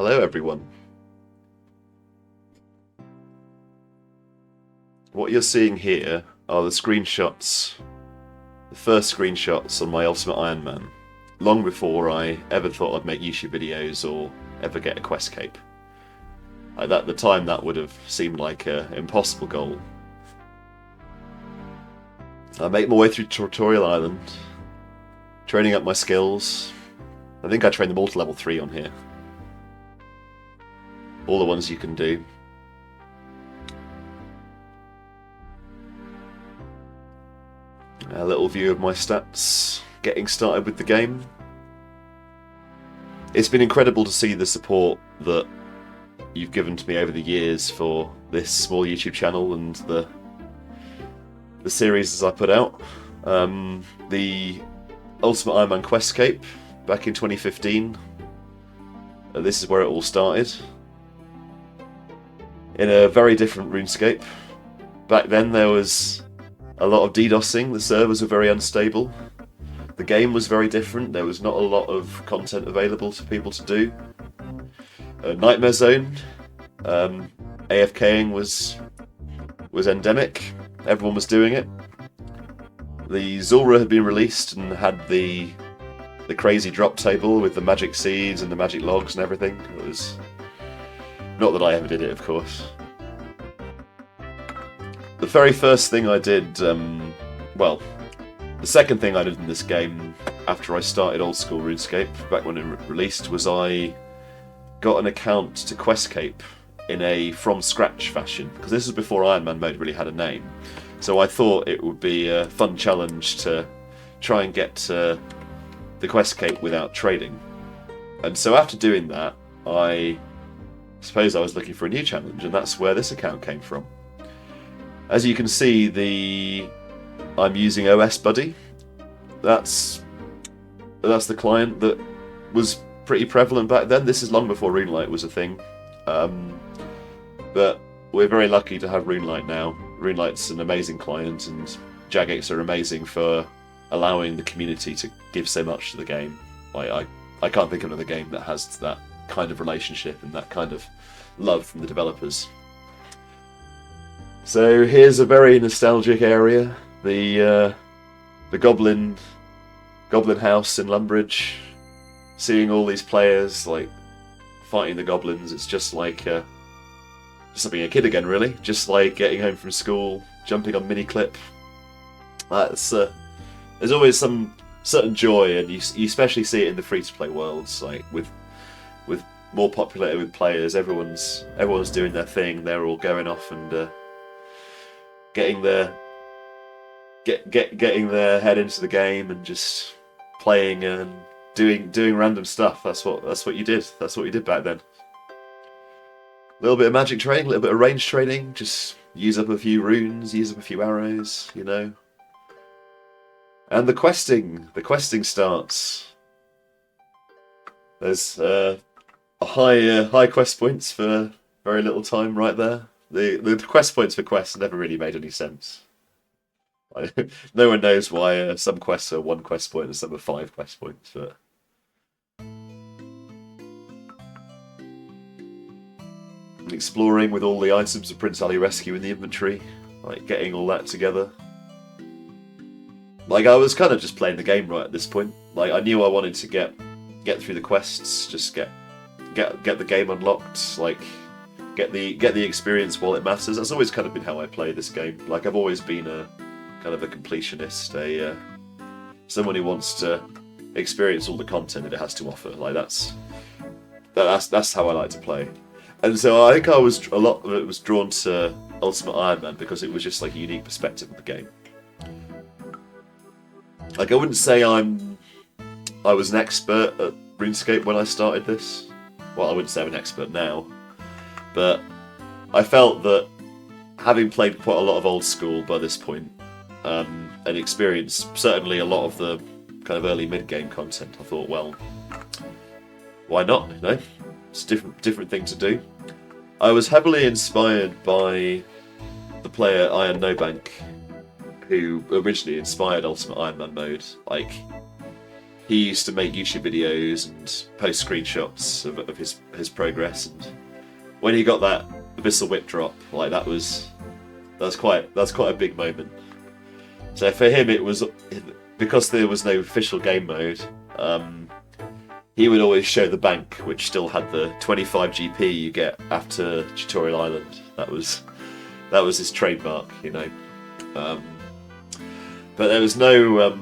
Hello everyone. What you're seeing here are the screenshots, the first screenshots on my Ultimate Ironman, long before I ever thought I'd make YouTube videos or ever get a quest cape. At the time that would have seemed like an impossible goal. I make my way through Tutorial Island, training up my skills. I think I trained them all to level 3 on here. All the ones you can do. A little view of my stats, getting started with the game. It's been incredible to see the support that you've given to me over the years for this small YouTube channel and the series as I put out. The Ultimate Ironman Quest Cape back in 2015. This is where it all started. In a very different RuneScape. Back then there was a lot of DDoSing, the servers were very unstable. The game was very different, there was not a lot of content available for people to do. Nightmare Zone, AFKing was endemic, everyone was doing it. The Zulrah had been released and had the crazy drop table with the magic seeds and the magic logs and everything. It was... not that I ever did it, of course. The very first thing I did, well, the second thing I did in this game after I started old school RuneScape, back when it released, was I got an account to Questcape in a from scratch fashion, because this was before Ironman mode really had a name. So I thought it would be a fun challenge to try and get the Questcape without trading. And so after doing that, I suppose I was looking for a new challenge, and that's where this account came from. As you can see, I'm using OS Buddy. That's the client that was pretty prevalent back then. This is long before RuneLite was a thing. But we're very lucky to have RuneLite now. RuneLite's an amazing client, and Jagex are amazing for allowing the community to give so much to the game. I can't think of another game that has that kind of relationship and that kind of love from the developers. So here's a very nostalgic area, the Goblin house in Lumbridge. Seeing all these players like fighting the goblins, it's just like just being a kid again, really. Just like getting home from school, jumping on Miniclip. There's always some certain joy, and you especially see it in the free-to-play worlds, like with more populated with players. Everyone's doing their thing. They're all going off and getting their head into the game and just playing and doing random stuff. That's what you did. That's what you did back then. A little bit of magic training, a little bit of range training. Just use up a few runes, use up a few arrows, you know. And the questing starts. There's high quest points for very little time right there. The quest points for quests never really made any sense. No one knows why some quests are 1 quest point and some are 5 quest points, but exploring with all the items of Prince Ali Rescue in the inventory, like getting all that together. Like, I was kind of just playing the game right at this point. Like, I knew I wanted to get through the quests, just get the game unlocked, like get the experience while it matters. That's always kind of been how I play this game. Like, I've always been a kind of a completionist, someone who wants to experience all the content that it has to offer. Like, that's how I like to play. And so I think a lot of it was drawn to Ultimate Ironman because it was just like a unique perspective of the game. Like, I wouldn't say I was an expert at RuneScape when I started this. Well, I wouldn't say I'm an expert now, but I felt that having played quite a lot of old school by this point, and experienced certainly a lot of the kind of early mid-game content, I thought, well, why not, you know? It's a different thing to do. I was heavily inspired by the player Iron Nobank, who originally inspired Ultimate Ironman mode. Like, he used to make YouTube videos and post screenshots of his progress, and when he got that Abyssal Whip drop, like that's quite a big moment. So for him, it was because there was no official game mode. He would always show the bank, which still had the 25 GP you get after Tutorial Island. That was his trademark, you know. But there was no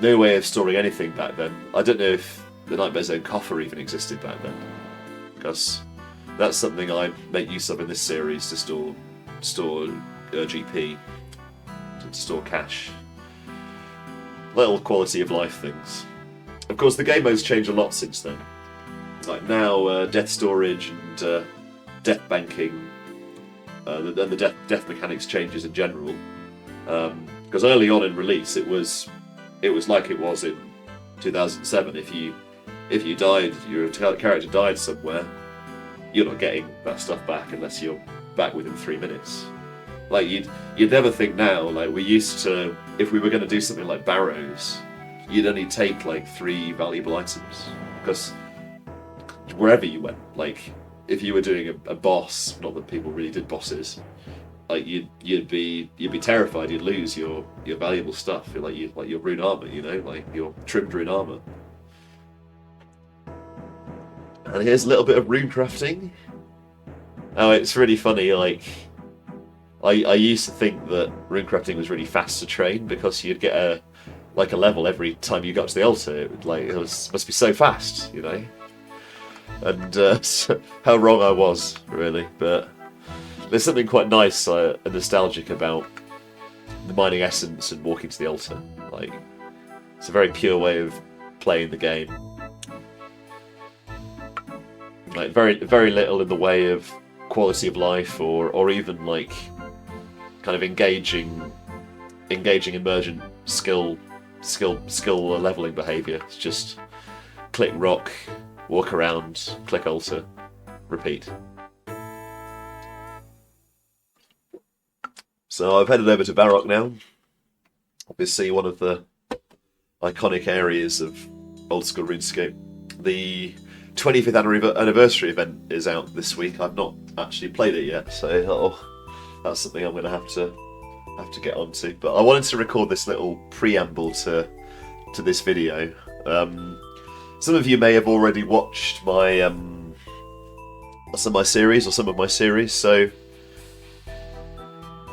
way of storing anything back then. I don't know if the Nightmare Zone coffer even existed back then, because that's something I make use of in this series to store GP, to store cash. Little quality of life things. Of course, the game mode's changed a lot since then. Like now, death storage and death banking, and the death mechanics changes in general. Because early on in release, it was like it was in 2007. If you died, your character died somewhere, you're not getting that stuff back unless you're back within 3 minutes. Like you'd never think now. Like we used to, if we were going to do something like Barrows, you'd only take like 3 valuable items, because wherever you went, like if you were doing a boss, not that people really did bosses, like you'd be terrified you'd lose your valuable stuff, like your rune armor, you know, like your trimmed rune armor. And here's a little bit of runecrafting. Oh, it's really funny. Like I used to think that runecrafting was really fast to train, because you'd get a level every time you got to the altar. It must be so fast, you know. And how wrong I was, really. But there's something quite nice and nostalgic about the mining essence and walking to the altar. Like, it's a very pure way of playing the game. Like very little in the way of quality of life, or even like kind of engaging emergent skill leveling behaviour. It's just click rock, walk around, click altar, repeat. So I've headed over to Barrock now. Obviously one of the iconic areas of old school RuneScape. The 25th anniversary event is out this week. I've not actually played it yet, so that's something I'm going to have to get onto. But I wanted to record this little preamble to this video. Some of you may have already watched my some of my series. So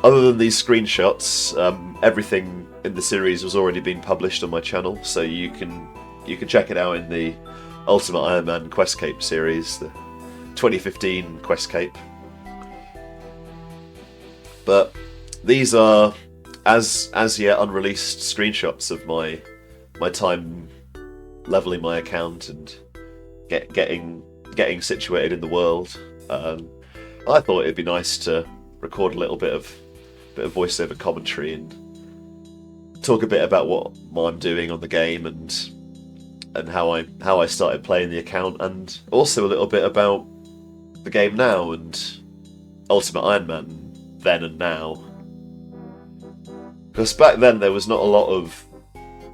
other than these screenshots, everything in the series was already been published on my channel, so you can check it out in the Ultimate Ironman Quest Cape series, the 2015 Quest Cape. But these are as yet unreleased screenshots of my time leveling my account and getting situated in the world. I thought it'd be nice to record a little bit of voiceover commentary and talk a bit about what I'm doing on the game and how I started playing the account, and also a little bit about the game now and Ultimate Ironman then and now. Because back then there was not a lot of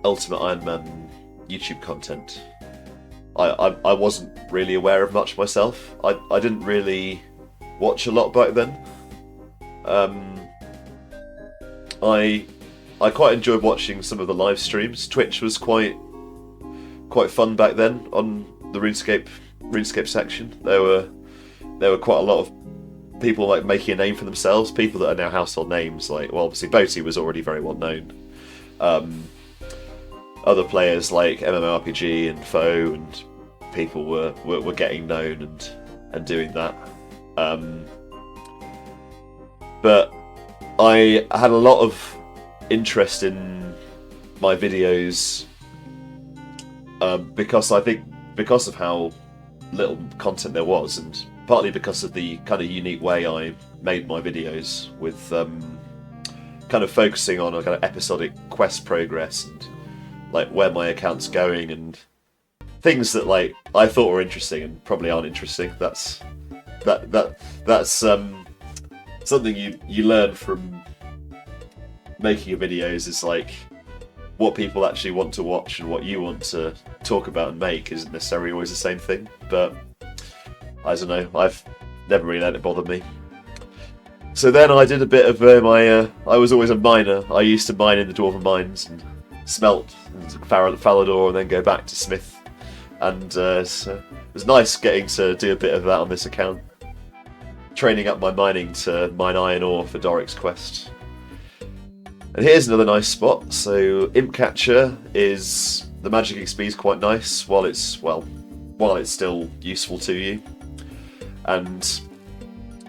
Ultimate Ironman YouTube content. I wasn't really aware of much myself. I didn't really watch a lot back then. I quite enjoyed watching some of the live streams. Twitch was quite fun back then on the RuneScape section. There were quite a lot of people like making a name for themselves, people that are now household names. Like, well, obviously Boaty was already very well known. Other players like MMORPG and Foe and people were getting known and doing that. But I had a lot of interest in my videos because of how little content there was, and partly because of the kind of unique way I made my videos, with kind of focusing on a kind of episodic quest progress and like where my account's going and things that like I thought were interesting and probably aren't interesting. That's something you learn from making your videos, is like what people actually want to watch and what you want to talk about and make isn't necessarily always the same thing. But I don't know, I've never really let it bother me. So then I did a bit of I was always a miner. I used to mine in the Dwarven mines and smelt and Falador and then go back to Smith. And so it was nice getting to do a bit of that on this account. Training up my mining to mine iron ore for Doric's quest. And here's another nice spot. So Imp Catcher is, the magic XP is quite nice while it's still useful to you. And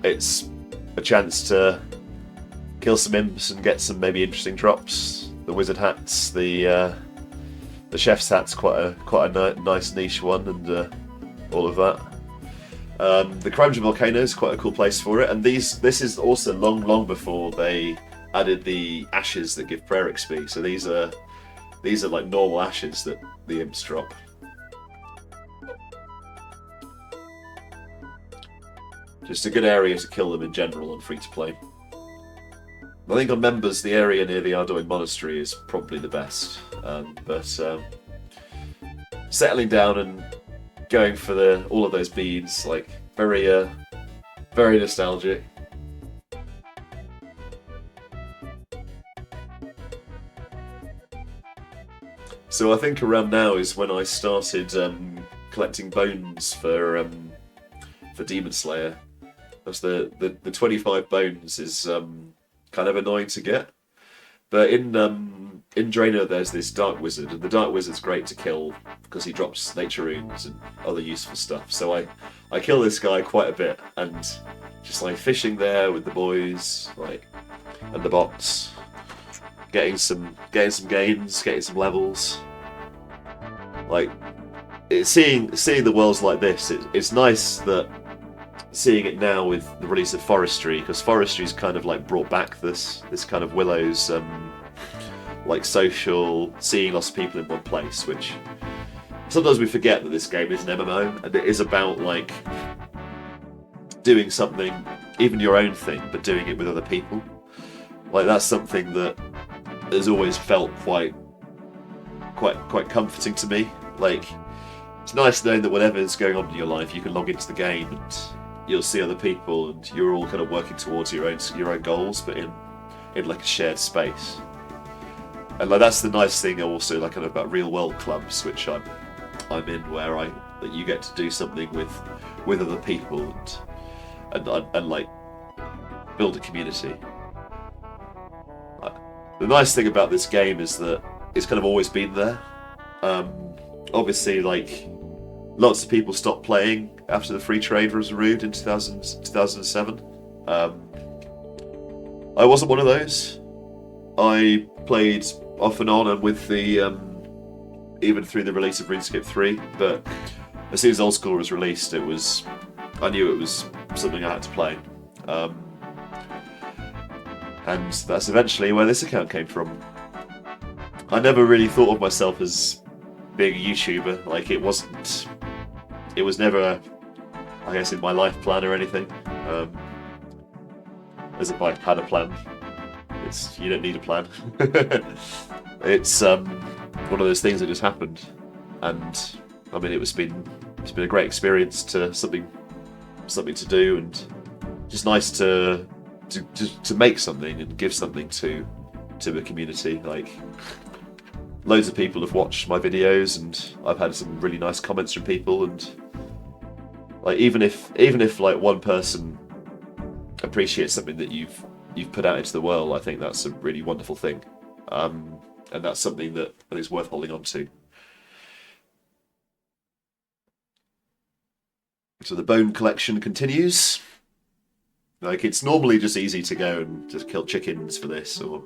it's a chance to kill some imps and get some maybe interesting drops. The wizard hat's, the chef's hat's quite a nice niche one, and all of that. The Crime Volcano is quite a cool place for it, and this is also long before they added the ashes that give prayer XP. So these are like normal ashes that the imps drop. Just a good area to kill them in general on free to play. I think on members, the area near the Ardoin Monastery is probably the best. But settling down and going for all of those beads, like very nostalgic. So I think around now is when I started collecting bones for Demon Slayer. Because the 25 bones is kind of annoying to get. But in Draenor there's this Dark Wizard, and the Dark Wizard's great to kill because he drops nature runes and other useful stuff. So I kill this guy quite a bit, and just like fishing there with the boys, like, and the bots, getting some gains, getting some levels. Like, seeing the worlds like this, it's nice that seeing it now with the release of Forestry, because Forestry's kind of like brought back this kind of Willow's like social, seeing lots of people in one place, which sometimes we forget that this game is an MMO and it is about like doing something, even your own thing, but doing it with other people. Like, that's something that has always felt quite comforting to me. Like, it's nice knowing that whatever's going on in your life, you can log into the game and you'll see other people, and you're all kind of working towards your own goals, but in like a shared space. And like, that's the nice thing also, like, kind of about real world clubs, which I'm in, where that you get to do something with other people and like build a community. The nice thing about this game is that it's kind of always been there. Obviously, like, lots of people stopped playing after the free trade was removed in 2007. I wasn't one of those. I played off and on and with the even through the release of RuneScape 3, but as soon as Old School was released, I knew it was something I had to play. And that's eventually where this account came from. I never really thought of myself as being a YouTuber. Like, it was never, I guess, in my life plan or anything. As if I had a plan. You don't need a plan. It's one of those things that just happened, and I mean, it's been a great experience, to something to do, and just nice to make something and give something to a community. Like, loads of people have watched my videos, and I've had some really nice comments from people, and like, even if like one person appreciates something that you've put out into the world, I think that's a really wonderful thing, and that's something that is worth holding on to. So the bone collection continues. Like, it's normally just easy to go and just kill chickens for this or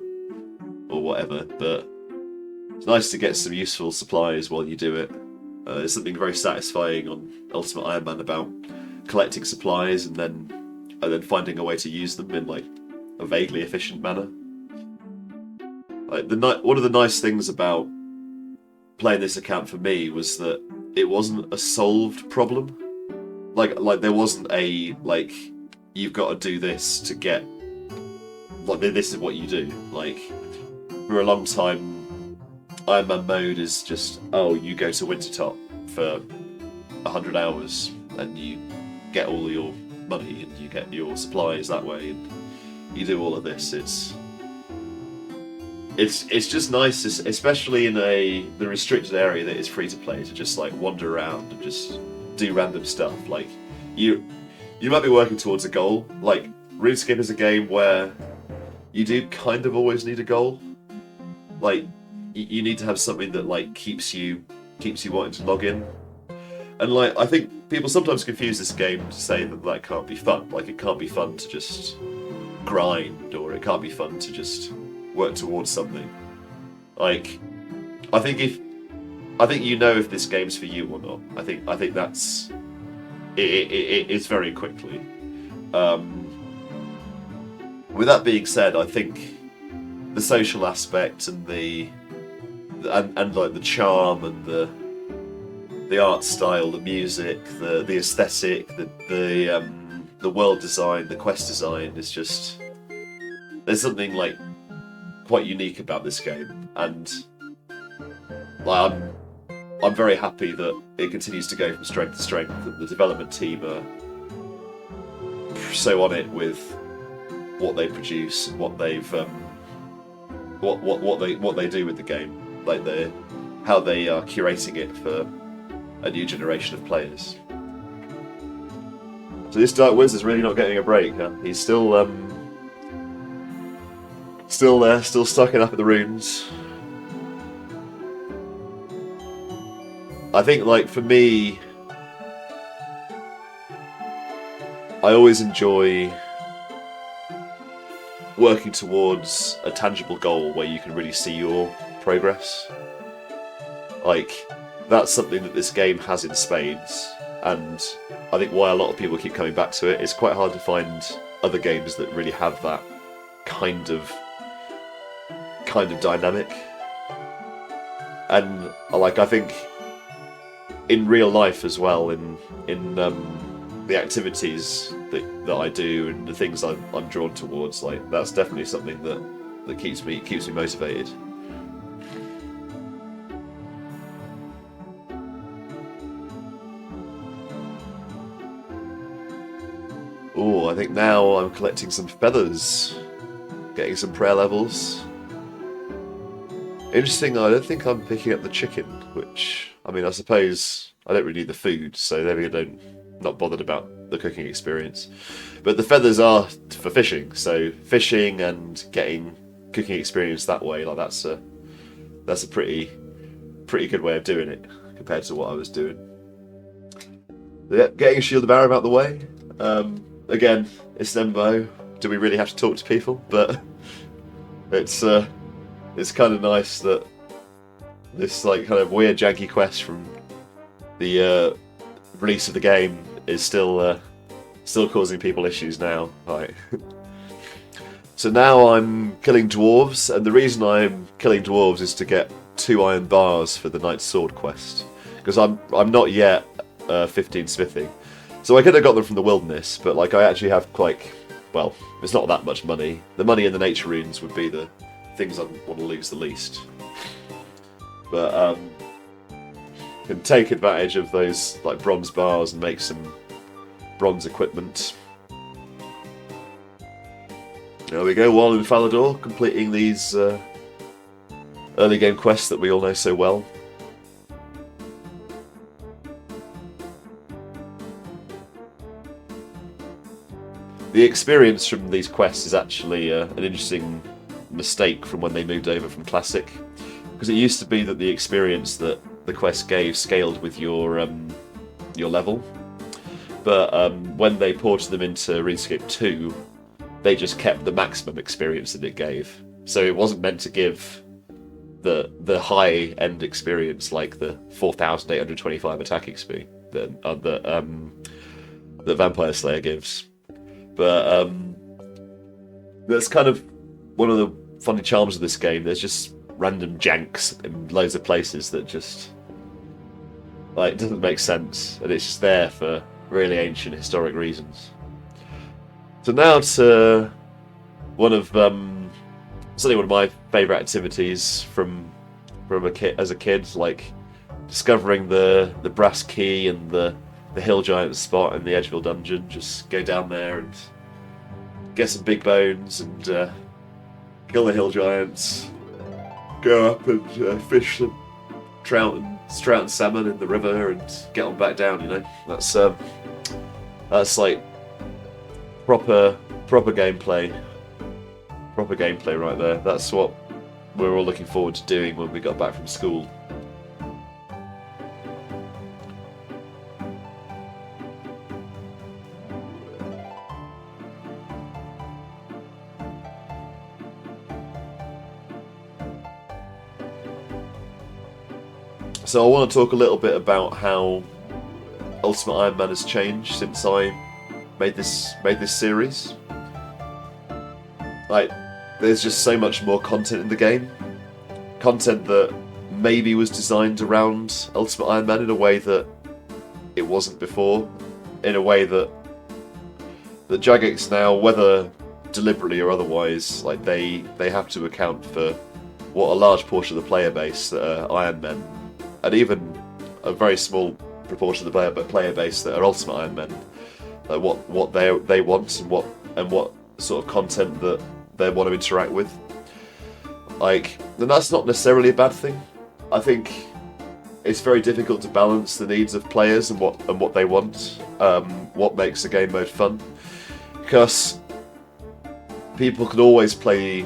whatever, but it's nice to get some useful supplies while you do it. There's something very satisfying on Ultimate Iron Man about collecting supplies and then finding a way to use them in like a vaguely efficient manner. Like, one of the nice things about playing this account for me was that it wasn't a solved problem. Like there wasn't a, like, you've got to do this to get, like, this is what you do. Like, for a long time, Ironman mode is just, oh, you go to Wintertop for 100 hours and you get all your money and you get your supplies that way and you do all of this. It's just nice, especially in the restricted area that is free to play, to just like wander around and just do random stuff. Like you might be working towards a goal. Like RuneScape is a game where you do kind of always need a goal. Like you need to have something that like keeps you wanting to log in. And like I think people sometimes confuse this game to say that can't be fun. Like it can't be fun to just grind, or it can't be fun to just work towards something. Like I think you know if this game's for you or not. I think that's it is very quickly. With that being said, I think the social aspect and and like the charm and the art style, the music, the aesthetic, the world design, the quest design is just, there's something like quite unique about this game, and like, I'm very happy that it continues to go from strength to strength. That the development team are so on it with what they produce, what they've what they do with the game, like how they are curating it for a new generation of players. So this Dark Wizard's really not getting a break, huh? He's still there, still stocking up at the runes. I think, like, for me, I always enjoy working towards a tangible goal where you can really see your progress. Like, that's something that this game has in spades, and I think why a lot of people keep coming back to it. It's quite hard to find other games that really have that kind of dynamic. And like, I think in real life as well, in the activities that I do and the things I'm drawn towards, like that's definitely something that keeps me motivated. Oh, I think now I'm collecting some feathers, getting some prayer levels. Interesting, I don't think I'm picking up the chicken, which, I mean, I suppose I don't really need the food, so there we go, not bothered about the cooking experience. But the feathers are for fishing, so fishing and getting cooking experience that way, like that's a pretty good way of doing it compared to what I was doing. Yeah, getting Shield of Aram out the way. Again, it's an MMO. Do we really have to talk to people? But it's kind of nice that this like kind of weird janky quest from the release of the game is still causing people issues now. Right. So now I'm killing dwarves, and the reason I'm killing dwarves is to get 2 iron bars for the Knight's Sword quest, because I'm not yet 15 smithing. So I could have got them from the wilderness, but like I actually have well, it's not that much money. The money in the nature runes would be the things I want to lose the least. But can take advantage of those like bronze bars and make some bronze equipment. There we go, while in Falador, completing these early game quests that we all know so well. The experience from these quests is actually an interesting mistake from when they moved over from Classic, because it used to be that the experience that the quest gave scaled with your level, but when they ported them into RuneScape 2, they just kept the maximum experience that it gave. So it wasn't meant to give the high end experience like the 4,825 attack XP that Vampire Slayer gives. But that's kind of one of the funny charms of this game. There's just random janks in loads of places that just like doesn't make sense, and it's just there for really ancient historic reasons. So now to one of certainly one of my favourite activities from as a kid, like discovering the brass key and the hill giant spot in the Edgeville dungeon. Just go down there and get some big bones and kill the hill giants. Go up and fish some trout and salmon in the river and get on back down. You know, that's like proper gameplay. Proper gameplay right there. That's what we're all looking forward to doing when we got back from school. So I want to talk a little bit about how Ultimate Iron Man has changed since I made this series. Like, there's just so much more content in the game. Content that maybe was designed around Ultimate Iron Man in a way that it wasn't before. In a way that Jagex now, whether deliberately or otherwise, like they have to account for what a large portion of the player base that are Iron Men, and even a very small proportion of the player base that are Ultimate Iron Men, like what they want and what sort of content that they want to interact with. Like, and that's not necessarily a bad thing. I think it's very difficult to balance the needs of players and what they want, what makes a game mode fun, because people can always play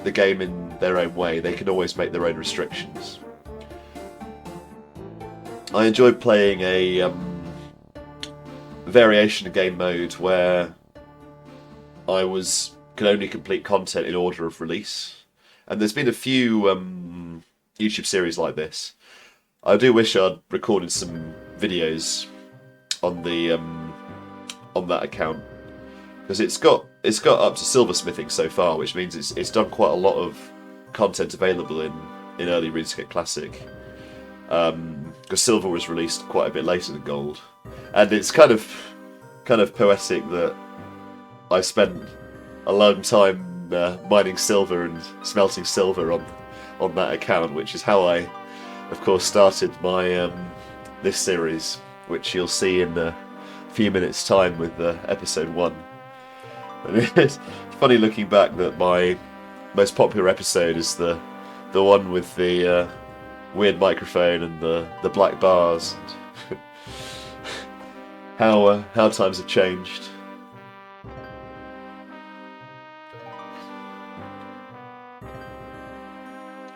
the game in their own way. They can always make their own restrictions. I enjoyed playing a variation of game mode where I could only complete content in order of release, and there's been a few YouTube series like this. I do wish I'd recorded some videos on the on that account, because it's got up to silversmithing so far, which means it's done quite a lot of content available in early RuneScape Classic. Because silver was released quite a bit later than gold, and it's kind of poetic that I spent a long time mining silver and smelting silver on that account, which is how I, of course, started my this series, which you'll see in a few minutes' time with episode 1. And it's funny looking back that my most popular episode is the one with the weird microphone and the black bars. How times have changed.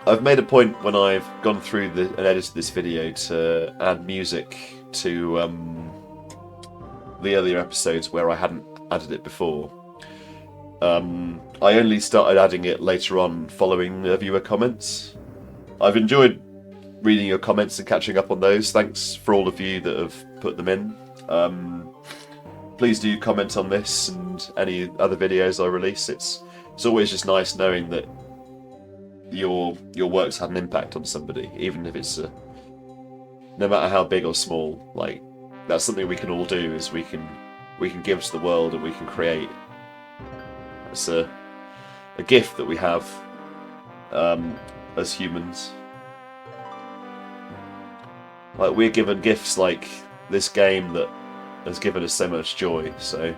I've made a point when I've gone through and edited this video to add music to the earlier episodes where I hadn't added it before. I only started adding it later on following viewer comments. I've enjoyed reading your comments and catching up on those. Thanks for all of you that have put them in. Please do comment on this and any other videos I release. It's always just nice knowing that your work's had an impact on somebody, even if it's no matter how big or small. Like, that's something we can all do, is we can give to the world and we can create. It's a gift that we have as humans. Like, we're given gifts like this game that has given us so much joy, so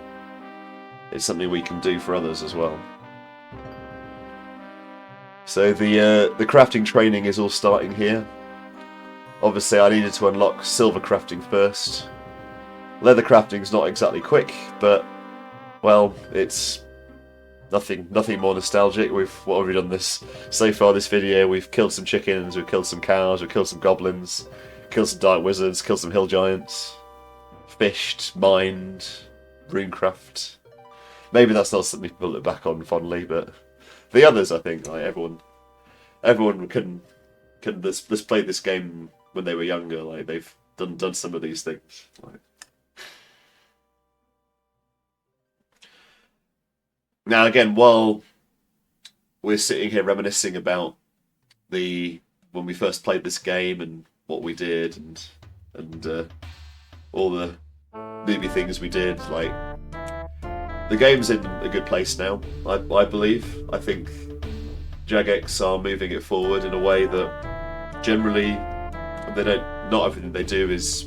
it's something we can do for others as well. So the crafting training is all starting here. Obviously I needed to unlock silver crafting first. Leather crafting's not exactly quick, but, well, it's nothing more nostalgic. What have we done so far this video? We've killed some chickens, we've killed some cows, we've killed some goblins, killed some dark wizards, killed some hill giants, fished, mined, runecraft. Maybe that's not something people look back on fondly, but the others, I think, like everyone can let's play this game when they were younger. Like, they've done some of these things. Like, now again, while we're sitting here reminiscing about when we first played this game and what we did and all the newbie things we did, like, the game's in a good place now, I believe. I think Jagex are moving it forward in a way that generally, not everything they do is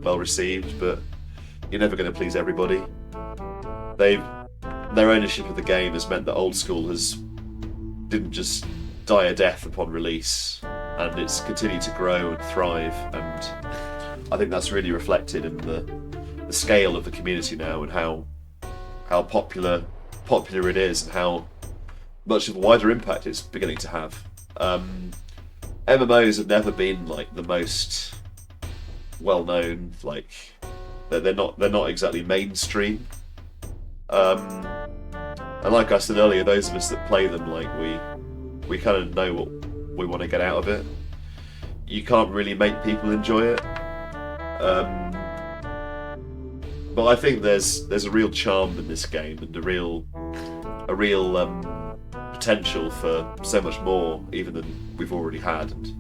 well received, but you're never going to please everybody. Their ownership of the game has meant that Old School didn't just die a death upon release, and it's continued to grow and thrive, and I think that's really reflected in the scale of the community now, and how popular it is, and how much of a wider impact it's beginning to have. MMOs have never been like the most well known, like they're not exactly mainstream. And like I said earlier, those of us that play them, like we kind of know what we want to get out of it. You can't really make people enjoy it. But I think there's a real charm in this game, and a real potential for so much more even than we've already had, and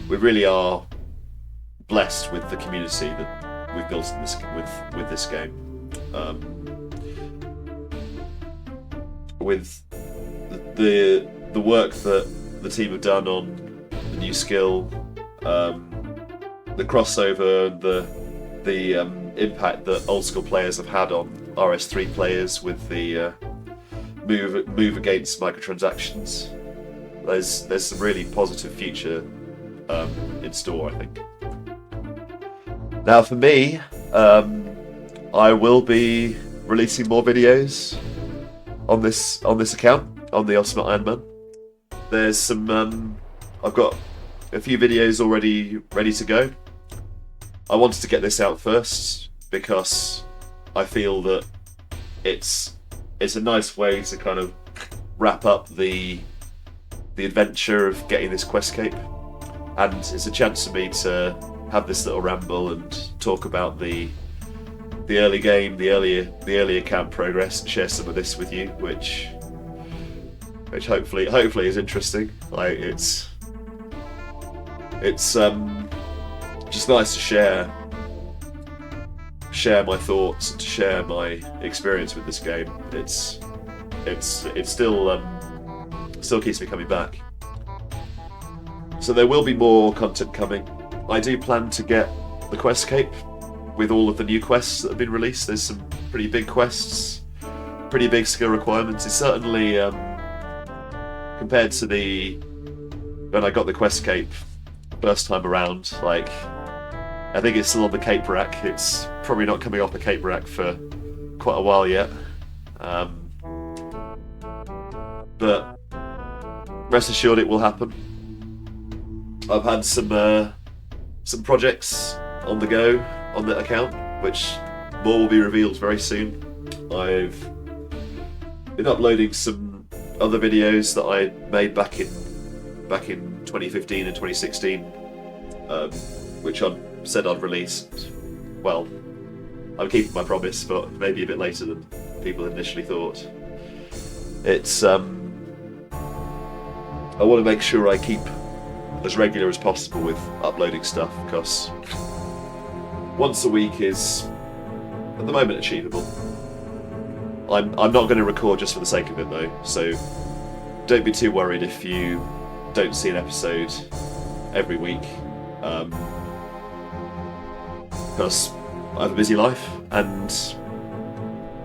we really are blessed with the community that we've built in with this game. With the work that the team have done on the new skill, the crossover, the impact that Old School players have had on RS3 players with the move against microtransactions. There's some really positive future in store, I think. Now for me, I will be releasing more videos on this account, on the Ultimate Ironman. There's some I've got a few videos already ready to go. I wanted to get this out first because I feel that it's a nice way to kind of wrap up the adventure of getting this quest cape, and it's a chance for me to have this little ramble and talk about the early game, the early account progress, and share some of this with you, which hopefully is interesting. Like it's just nice to share my thoughts and to share my experience with this game. It's still keeps me coming back. So there will be more content coming. I do plan to get the quest cape with all of the new quests that have been released. There's some pretty big quests, pretty big skill requirements. It's certainly compared to when I got the quest cape first time around, like I think it's still on the cape rack. It's probably not coming off the cape rack for quite a while yet. But rest assured it will happen. I've had some projects on the go on the account, which more will be revealed very soon. I've been uploading some other videos that I made back in 2015 and 2016, which I said I'd release. Well, I'm keeping my promise, but maybe a bit later than people initially thought. It's I want to make sure I keep as regular as possible with uploading stuff, because once a week is at the moment achievable. I'm not going to record just for the sake of it though, so don't be too worried if you don't see an episode every week, because I have a busy life and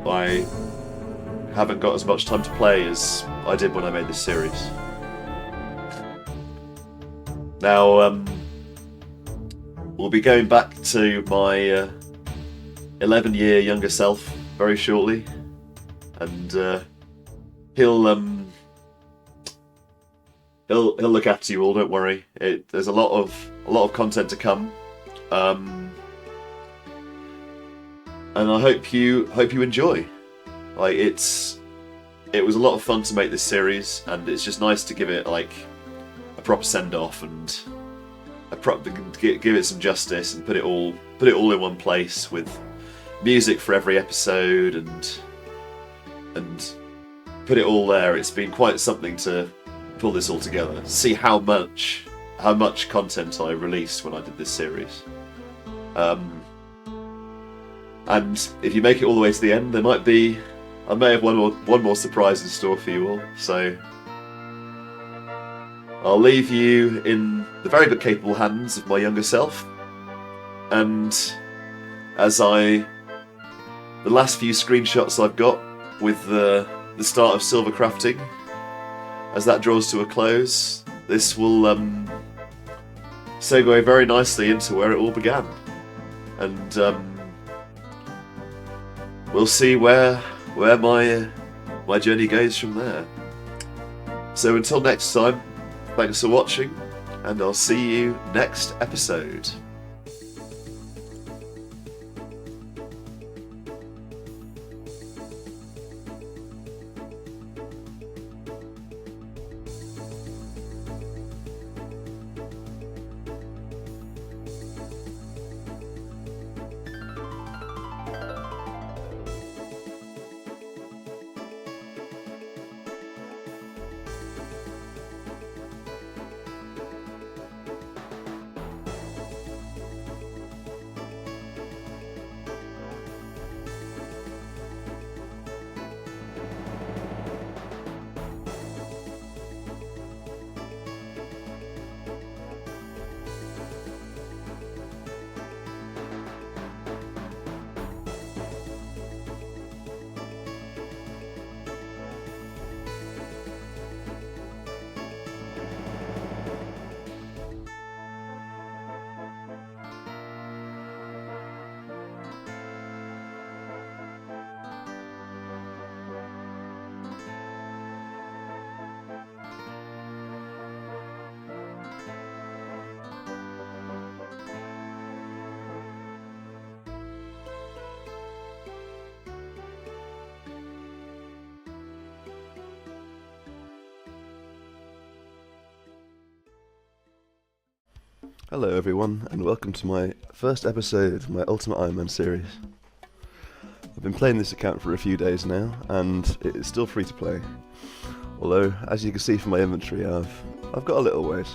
I haven't got as much time to play as I did when I made this series. Now, we'll be going back to my 11-year younger self very shortly, and he'll look after you all. Don't worry. There's a lot of content to come, and I hope you enjoy. Like it was a lot of fun to make this series, and it's just nice to give it like a proper send off and give it some justice and put it all in one place with music for every episode and put it all there. It's been quite something to pull this all together. See how much content I released when I did this series. And if you make it all the way to the end, I may have one more surprise in store for you all. So I'll leave you in the very but capable hands of my younger self. And as the last few screenshots I've got with the start of silver crafting, as that draws to a close, this will segue very nicely into where it all began. And we'll see where my journey goes from there. So until next time, thanks for watching, and I'll see you next episode. Hello everyone, and welcome to my first episode of my Ultimate Ironman series. I've been playing this account for a few days now, and it is still free to play. Although, as you can see from my inventory, I've got a little ways.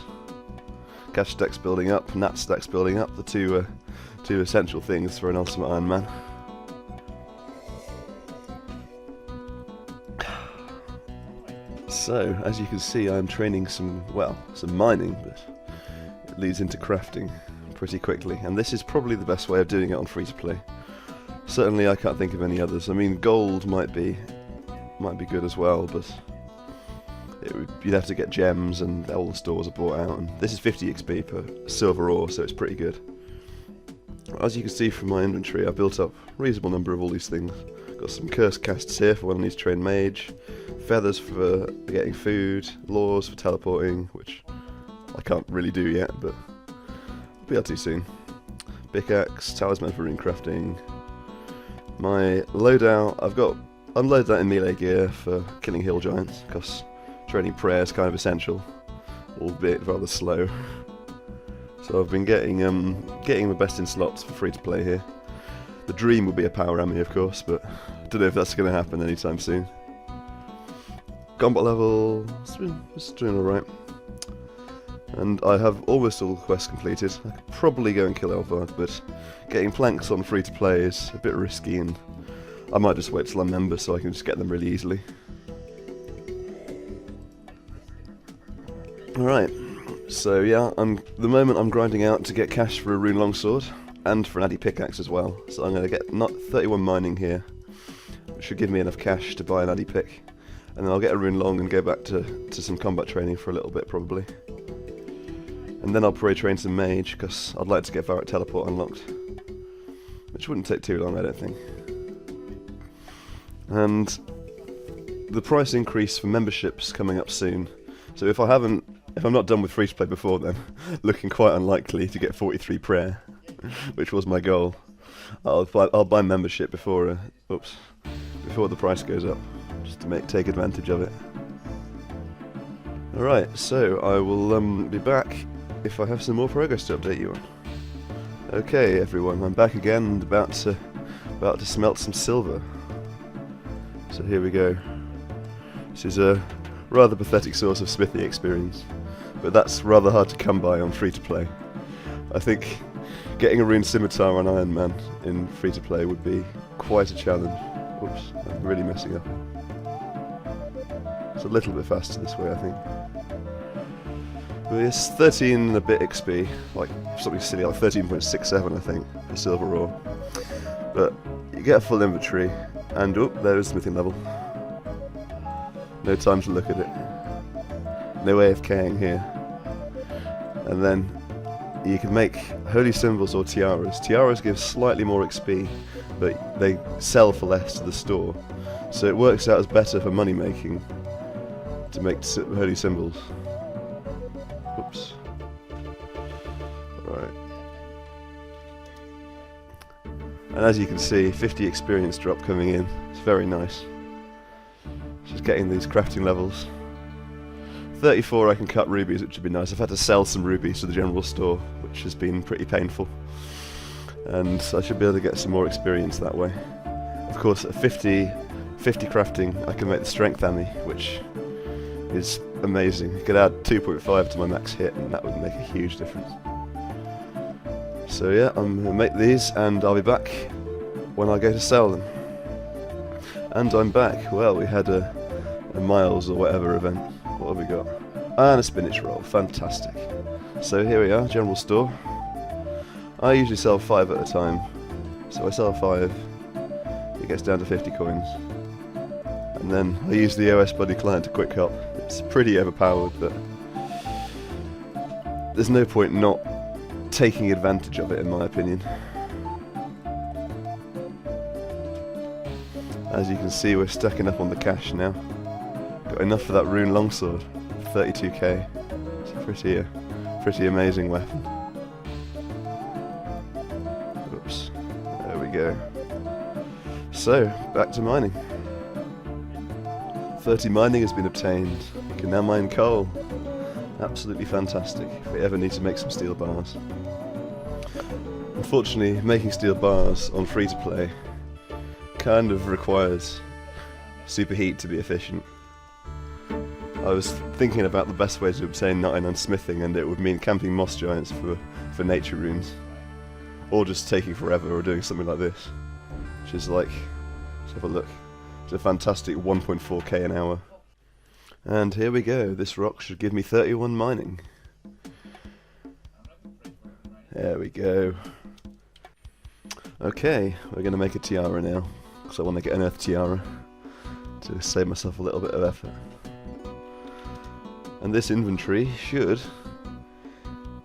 Cash stack's building up, nat stack's building up, the two essential things for an Ultimate Ironman. So, as you can see, I'm training some mining, but it leads into crafting pretty quickly, and this is probably the best way of doing it on free-to-play. Certainly I can't think of any others. I mean, gold might be good as well, but you'd have to get gems, and all the stores are bought out, and this is 50 XP per silver ore, so it's pretty good. As you can see from my inventory, I've built up a reasonable number of all these things. Got some curse casts here for when I need to train mage, feathers for getting food, laws for teleporting, which I can't really do yet, but I'll be able to soon. Pickaxe, talisman for runecrafting. My loadout, I've got unloaded that in melee gear for killing hill giants, because training prayer is kind of essential, albeit rather slow. So I've been getting the best in slots for free to play here. The dream would be a power army, of course, but I don't know if that's going to happen anytime soon. Combat level, it's doing alright. And I have almost all the quests completed. I could probably go and kill Elvard, but getting planks on free to play is a bit risky, and I might just wait till I'm member so I can just get them really easily. Alright, so yeah, the moment I'm grinding out to get cash for a rune longsword, and for an addy pickaxe as well. So I'm going to get 31 mining here, which should give me enough cash to buy an addy pick. And then I'll get a rune long and go back to some combat training for a little bit probably. And then I'll probably train some mage, because I'd like to get Varrock Teleport unlocked. Which wouldn't take too long, I don't think. And the price increase for memberships coming up soon. So if I'm not done with free to play before then, looking quite unlikely to get 43 prayer, which was my goal. I'll buy membership before the price goes up, just to take advantage of it. Alright, so I will be back if I have some more progress to update you on. Okay everyone, I'm back again and about to smelt some silver. So here we go. This is a rather pathetic source of smithy experience, but that's rather hard to come by on free to play. I think getting a rune scimitar on Ironman in free to play would be quite a challenge. Oops, I'm really messing up. It's a little bit faster this way, I think. But it's 13 and a bit XP, like something silly, like 13.67 I think, for silver ore. But you get a full inventory, and oh, there's smithing level. No time to look at it. No AFKing here. And then you can make holy symbols or tiaras. Tiaras give slightly more XP, but they sell for less to the store. So it works out as better for money making to make holy symbols. Oops. Alright. And as you can see, 50 experience drop coming in. It's very nice. Just getting these crafting levels. 34 I can cut rubies, which would be nice. I've had to sell some rubies to the general store, which has been pretty painful. And I should be able to get some more experience that way. Of course, at 50 crafting, I can make the strength ammy, which is amazing. You could add 2.5 to my max hit, and that would make a huge difference. So yeah, I'm going to make these, and I'll be back when I go to sell them. And I'm back. Well, we had a miles or whatever event. What have we got? And a spinach roll. Fantastic. So here we are, general store. I usually sell 5 at a time. So I sell 5. It gets down to 50 coins. And then I use the OS Buddy client to quick up. It's pretty overpowered, but there's no point not taking advantage of it, in my opinion. As you can see, we're stacking up on the cash now. Got enough for that rune longsword, 32k. It's a pretty amazing weapon. Oops, there we go. So, back to mining. 30 mining has been obtained. You can now mine coal. Absolutely fantastic if we ever need to make some steel bars. Unfortunately, making steel bars on free-to-play kind of requires superheat to be efficient. I was thinking about the best way to obtain 99 smithing, and it would mean camping moss giants for nature runes. Or just taking forever, or doing something like this. Which is like, let's have a look. It's a fantastic 1.4k an hour. And here we go, this rock should give me 31 mining. There we go. Okay, we're going to make a tiara now, because I want to get an earth tiara to save myself a little bit of effort. And this inventory should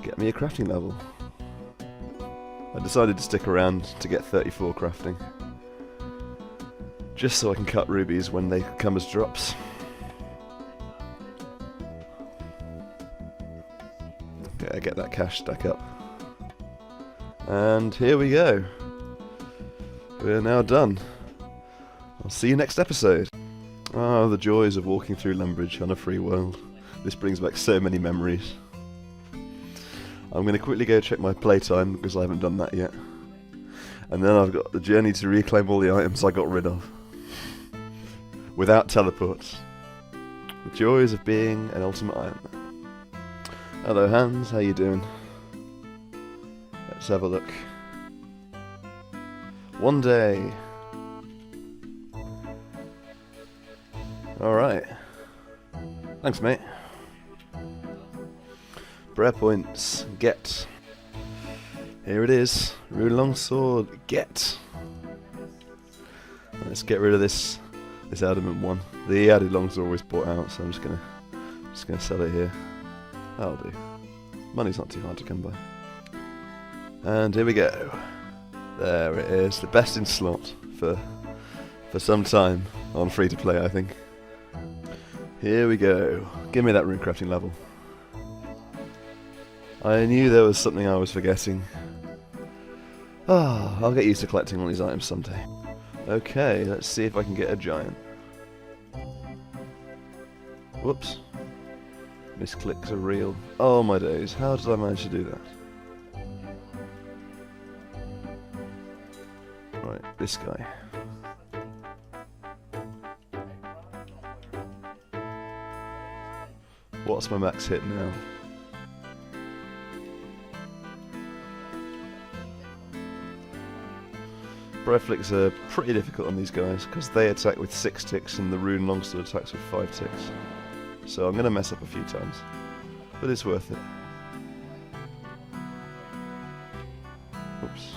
get me a crafting level. I decided to stick around to get 34 crafting, just so I can cut rubies when they come as drops. Okay, get that cash stack up. And here we go. We're now done. I'll see you next episode. Ah, the joys of walking through Lumbridge on a free world. This brings back so many memories. I'm going to quickly go check my playtime, because I haven't done that yet. And then I've got the journey to reclaim all the items I got rid of. Without teleports. The joys of being an ultimate Ironman. Hello Hans, how you doing? Let's have a look. One day. Alright. Thanks, mate. Prayer points. Get. Here it is. Rune longsword. Get. Let's get rid of this adamant one. The added longsword always bought out, so I'm just gonna sell it here. That'll do. Money's not too hard to come by. And here we go. There it is. The best in slot for some time on free to play, I think. Here we go. Give me that runecrafting level. I knew there was something I was forgetting. Ah, I'll get used to collecting all these items someday. Okay, let's see if I can get a giant. Whoops. Misclicks are real. Oh my days, how did I manage to do that? Right, this guy. What's my max hit now? Breath flicks are pretty difficult on these guys because they attack with 6 ticks and the rune longsword attacks with 5 ticks. So I'm going to mess up a few times. but it's worth it. Oops.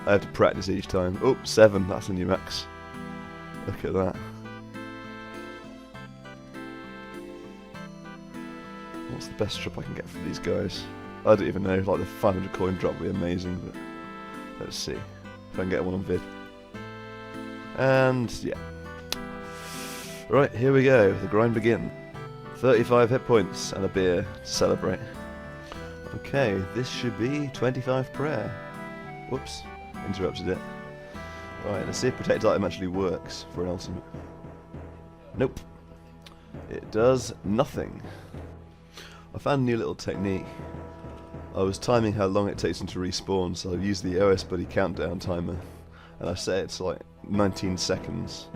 I have to practice each time. Oops, 7, that's a new max. Look at that. What's the best drop I can get from these guys? I don't even know, like the 500 coin drop would be amazing, but let's see if I can get one on vid. And yeah. Right, here we go, the grind begins. 35 hit points and a beer to celebrate. Okay, this should be 25 prayer. Whoops, interrupted it. Right, let's see if protected item actually works for an ultimate. Nope. It does nothing. I found a new little technique. I was timing how long it takes them to respawn, so I've used the OS Buddy countdown timer, and I set it to like 19 seconds,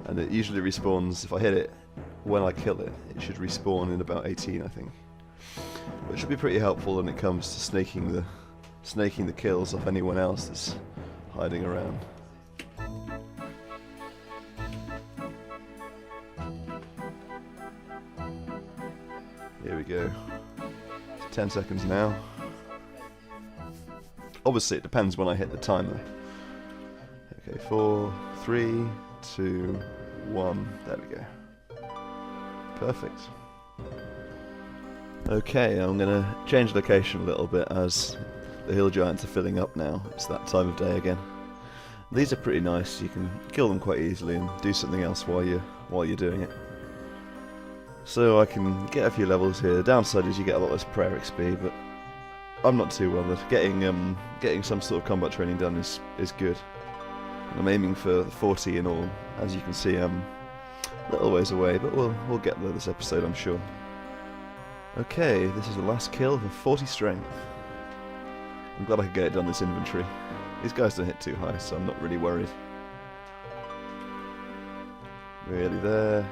and it usually respawns, if I hit it when I kill it, it should respawn in about 18 I think. Which should be pretty helpful when it comes to snaking the kills off anyone else that's hiding around. Here we go. 10 seconds now. Obviously it depends when I hit the timer. Okay, 4, 3, 2, 1. There we go. Perfect. Okay, I'm going to change location a little bit as the hill giants are filling up now. It's that time of day again. These are pretty nice. You can kill them quite easily and do something else while you're doing it. So I can get a few levels here. The downside is you get a lot less prayer XP, but I'm not too bothered. Getting some sort of combat training done is good. And I'm aiming for 40 in all. As you can see, I'm a little ways away, but we'll get there this episode, I'm sure. Okay, this is the last kill for 40 strength. I'm glad I could get it done this inventory. These guys don't hit too high, so I'm not really worried. Really there.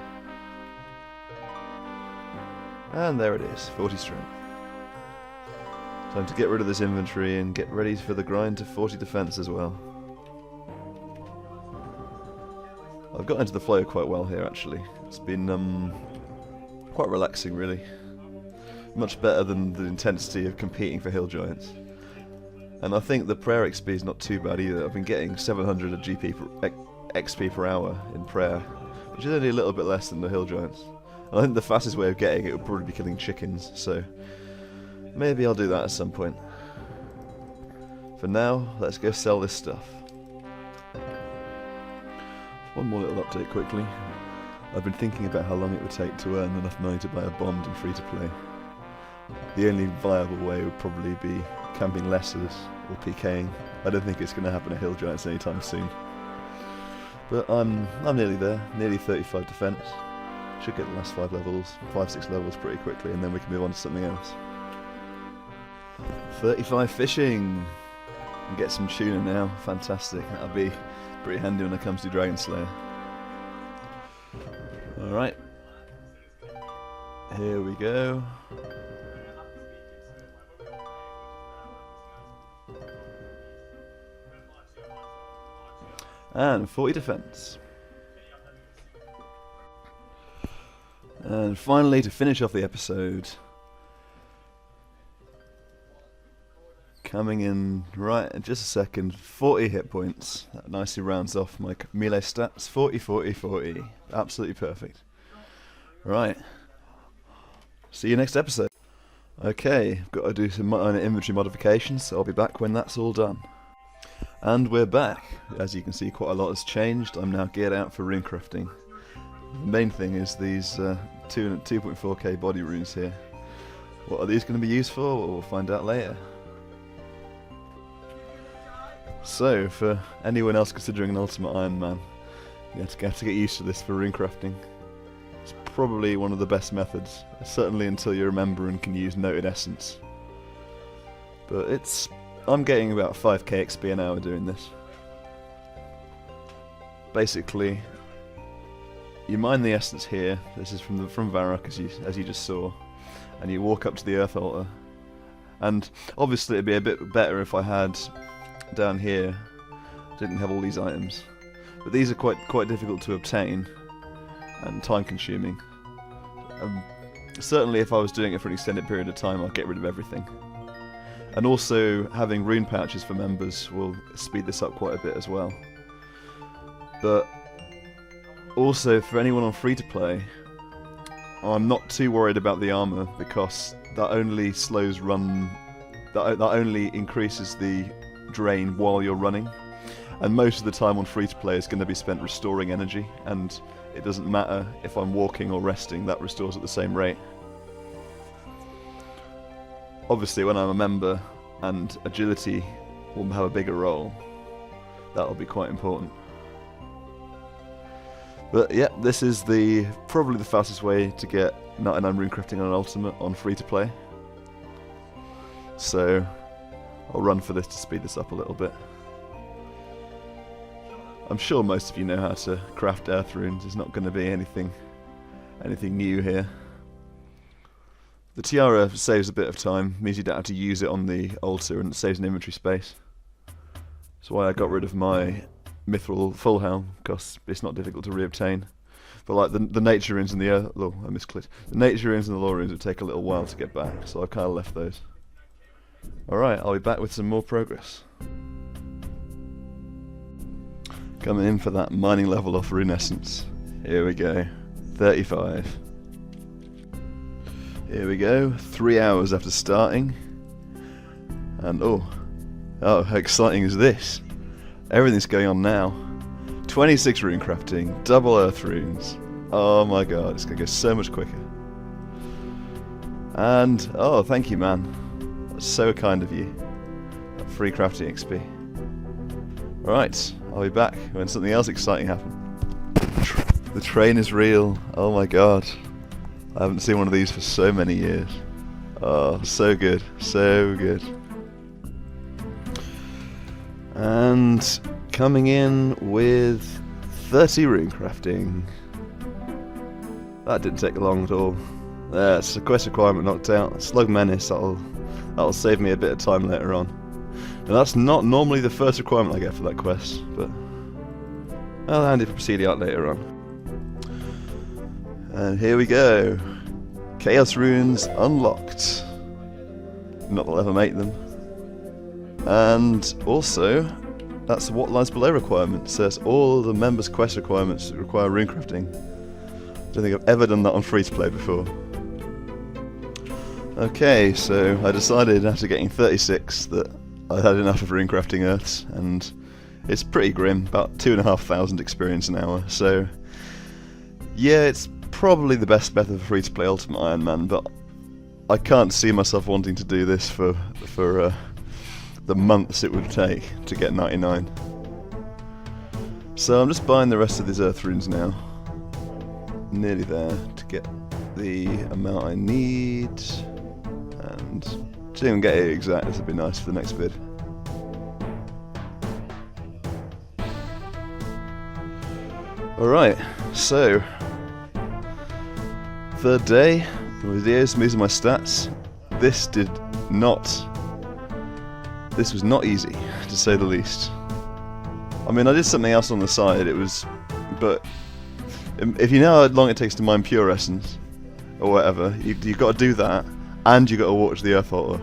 And there it is, 40 strength. Time to get rid of this inventory and get ready for the grind to 40 defense as well. I've got into the flow quite well here actually. It's been quite relaxing really. Much better than the intensity of competing for hill giants. And I think the prayer XP is not too bad either. I've been getting 700 of XP per hour in prayer, which is only a little bit less than the hill giants. And I think the fastest way of getting it would probably be killing chickens, so maybe I'll do that at some point. For now, let's go sell this stuff. One more little update quickly. I've been thinking about how long it would take to earn enough money to buy a bond in free-to-play. The only viable way would probably be camping lessers or PKing. I don't think it's going to happen at hill giants anytime soon. But I'm nearly there, nearly 35 defense. Should get the last 5 levels, 6 levels pretty quickly, and then we can move on to something else. 35 fishing! And get some tuna now, fantastic. That'll be pretty handy when it comes to Dragon Slayer. Alright. Here we go. And 40 defense. And finally, to finish off the episode, coming in right in just a second, 40 hit points. That nicely rounds off my melee stats. 40, 40, 40. Absolutely perfect. Right. See you next episode. Okay, I've got to do some inventory modifications, so I'll be back when that's all done. And we're back. As you can see, quite a lot has changed. I'm now geared out for runecrafting. The main thing is these 2.4k body runes here. What are these going to be used for? Well, we'll find out later. So, for anyone else considering an ultimate Ironman, you have to get used to this for runecrafting. It's probably one of the best methods, certainly until you remember and can use noted essence. But I'm getting about 5k XP an hour doing this. Basically, you mine the essence here. This is from Varrock, as you just saw, and you walk up to the Earth Altar. And obviously, it'd be a bit better if I had down here didn't have all these items, but these are quite difficult to obtain and time-consuming. Certainly if I was doing it for an extended period of time, I'll get rid of everything. And also, having rune pouches for members will speed this up quite a bit as well. But also, for anyone on free-to-play, I'm not too worried about the armour, because that only slows run... That only increases the drain while you're running. And most of the time on free-to-play is going to be spent restoring energy, and it doesn't matter if I'm walking or resting, that restores at the same rate. Obviously when I'm a member and agility will have a bigger role, that'll be quite important. But yeah, this is probably the fastest way to get 99 runecrafting on an ultimate on free-to-play. So I'll run for this to speed this up a little bit. I'm sure most of you know how to craft earth runes. There's not going to be anything new here. The tiara saves a bit of time, means you don't have to use it on the altar, and it saves an inventory space. That's why I got rid of my mithril full helm, because it's not difficult to reobtain. But like the nature runes and the earth... Oh, I misclicked. The nature runes and the lore runes would take a little while to get back, so I've kind of left those. Alright, I'll be back with some more progress. Coming in for that mining level off Rune Essence. Here we go. 35. Here we go. 3 hours after starting. And oh, how exciting is this? Everything's going on now. 26 runecrafting, double earth runes. Oh my god, it's going to go so much quicker. And, oh, thank you, man. That's so kind of you. That free crafting XP. Right, I'll be back when something else exciting happens. The train is real. Oh my god. I haven't seen one of these for so many years. Oh, so good. So good. And coming in with 30 runecrafting. That didn't take long at all. That's a quest requirement knocked out. Slug Menace, that'll save me a bit of time later on. Now that's not normally the first requirement I get for that quest, but I'll hand it for Procediart later on. And here we go. Chaos Runes unlocked. Not that I'll ever make them. And also, that's what lies below requirement. It says all the members' quest requirements require runecrafting. I don't think I've ever done that on free-to-play before. Okay, so I decided after getting 36 that I had enough of runecrafting earths, and it's pretty grim, about 2,500 experience an hour, so yeah, it's probably the best method for free-to-play Ultimate Ironman, but I can't see myself wanting to do this for the months it would take to get 99. So I'm just buying the rest of these earth runes now. Nearly there to get the amount I need, and to even get it exact, this would be nice for the next bid. Alright, so third day, with ears, moving my stats. This was not easy, to say the least. I mean, I did something else on the side, but if you know how long it takes to mine pure essence, or whatever, you've got to do that, and you've got to watch the Earth Altar,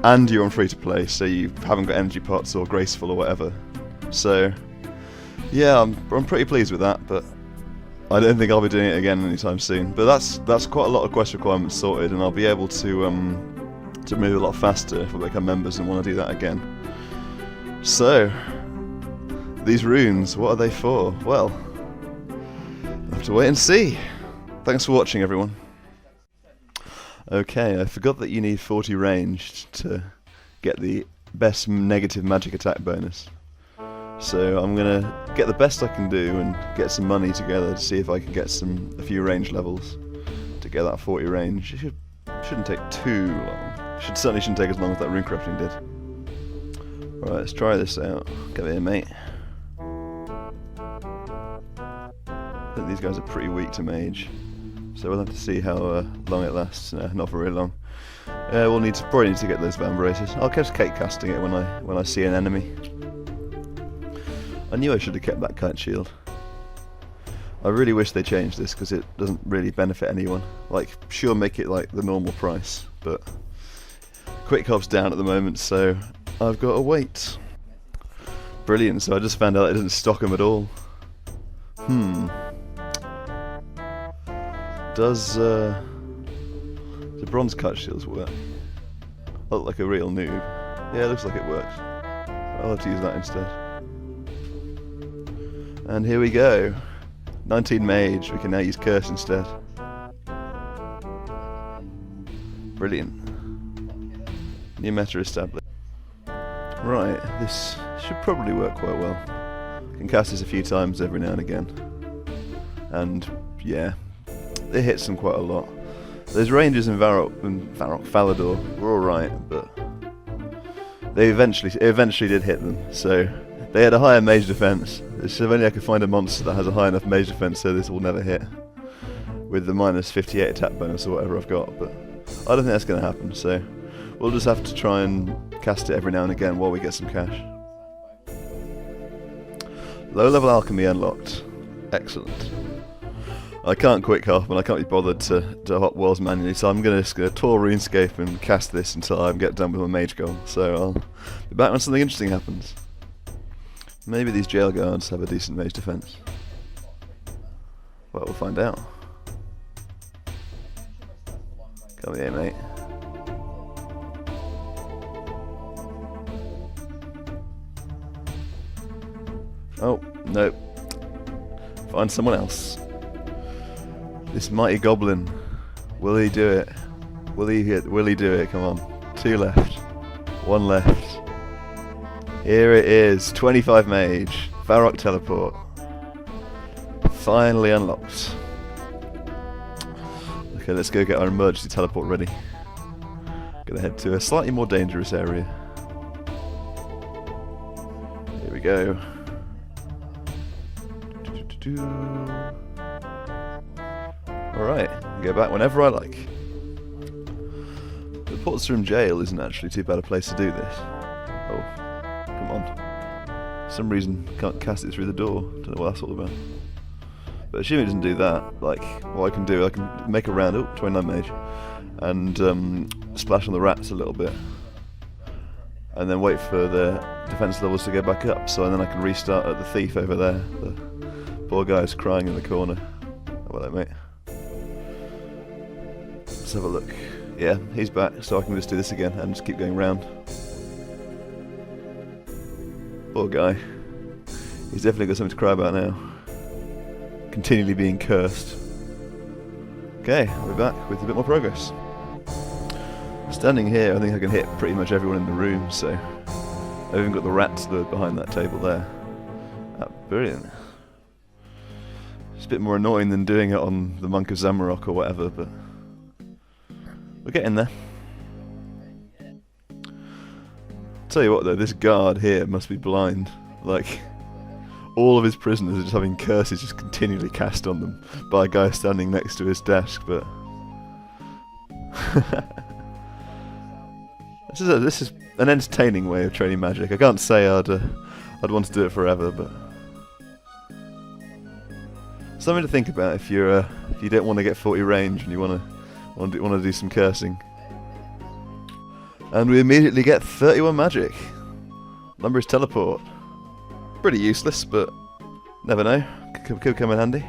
and you're on free to play, so you haven't got energy pots or graceful or whatever. So, yeah, I'm pretty pleased with that, but I don't think I'll be doing it again anytime soon. But that's quite a lot of quest requirements sorted, and I'll be able to move a lot faster if I become members and want to do that again. So, these runes, what are they for? Well, I'll have to wait and see. Thanks for watching, everyone. Okay, I forgot that you need 40 ranged to get the best negative magic attack bonus. So I'm gonna get the best I can do and get some money together to see if I can get a few range levels to get that 40 range. It shouldn't take too long. Certainly shouldn't take as long as that runecrafting did. Alright, let's try this out. Get in, mate. I think these guys are pretty weak to mage, so we'll have to see how long it lasts. No, not for very long. We'll probably need to get those vambraces. I'll just keep casting it when I see an enemy. I knew I should have kept that kite shield. I really wish they changed this because it doesn't really benefit anyone. Like, sure, make it like the normal price, but Quick Hop's down at the moment, so I've got to wait. Brilliant, so I just found out it doesn't stock them at all. Does the bronze cut shields work? I look like a real noob. Yeah, it looks like it works. I'll have to use that instead. And here we go. 19 mage, we can now use curse instead. Brilliant. New meta established. Right, this should probably work quite well. Can cast this a few times every now and again. And yeah, it hits them quite a lot. Those ranges in Falador were alright, but they eventually did hit them, so they had a higher mage defense. So if only I could find a monster that has a high enough mage defense so this will never hit. With the minus 58 attack bonus or whatever I've got, but I don't think that's going to happen, so we'll just have to try and cast it every now and again while we get some cash. Low level alchemy unlocked. Excellent. I can't quick hop and I can't be bothered to hop worlds manually, so I'm just going to tour RuneScape and cast this until I get done with my mage goal. So I'll be back when something interesting happens. Maybe these jail guards have a decent mage defense. Well, we'll find out. Come here, mate. Oh, no. Find someone else. This mighty goblin. Will he do it? Will he do it? Come on. 2 left. 1 left. Here it is. 25 mage. Varrock teleport. Finally unlocked. Okay, let's go get our emergency teleport ready. Gonna head to a slightly more dangerous area. Here we go. Alright, go back whenever I like. The Portsroom Jail isn't actually too bad a place to do this. Oh, come on. For some reason, can't cast it through the door. Don't know what that's all about. But assuming it doesn't do that, like, what I can do, I can make a round, 29 mage, and splash on the rats a little bit. And then wait for the defense levels to go back up, so then I can restart at the thief over there. The poor guy's crying in the corner. How about that, mate? Let's have a look. Yeah, he's back, so I can just do this again and just keep going round. Poor guy. He's definitely got something to cry about now. Continually being cursed. Okay, we're back with a bit more progress. Standing here, I think I can hit pretty much everyone in the room, so I've even got the rats lured behind that table there. Brilliant. It's a bit more annoying than doing it on the Monk of Zamorak or whatever, but we're getting there. Tell you what though, this guard here must be blind. Like, all of his prisoners are just having curses just continually cast on them by a guy standing next to his desk, but this is an entertaining way of training magic. I can't say I'd want to do it forever, but something to think about if you don't want to get 40 range and you want to do some cursing. And we immediately get 31 magic. Number is teleport. Pretty useless, but never know. Could come in handy.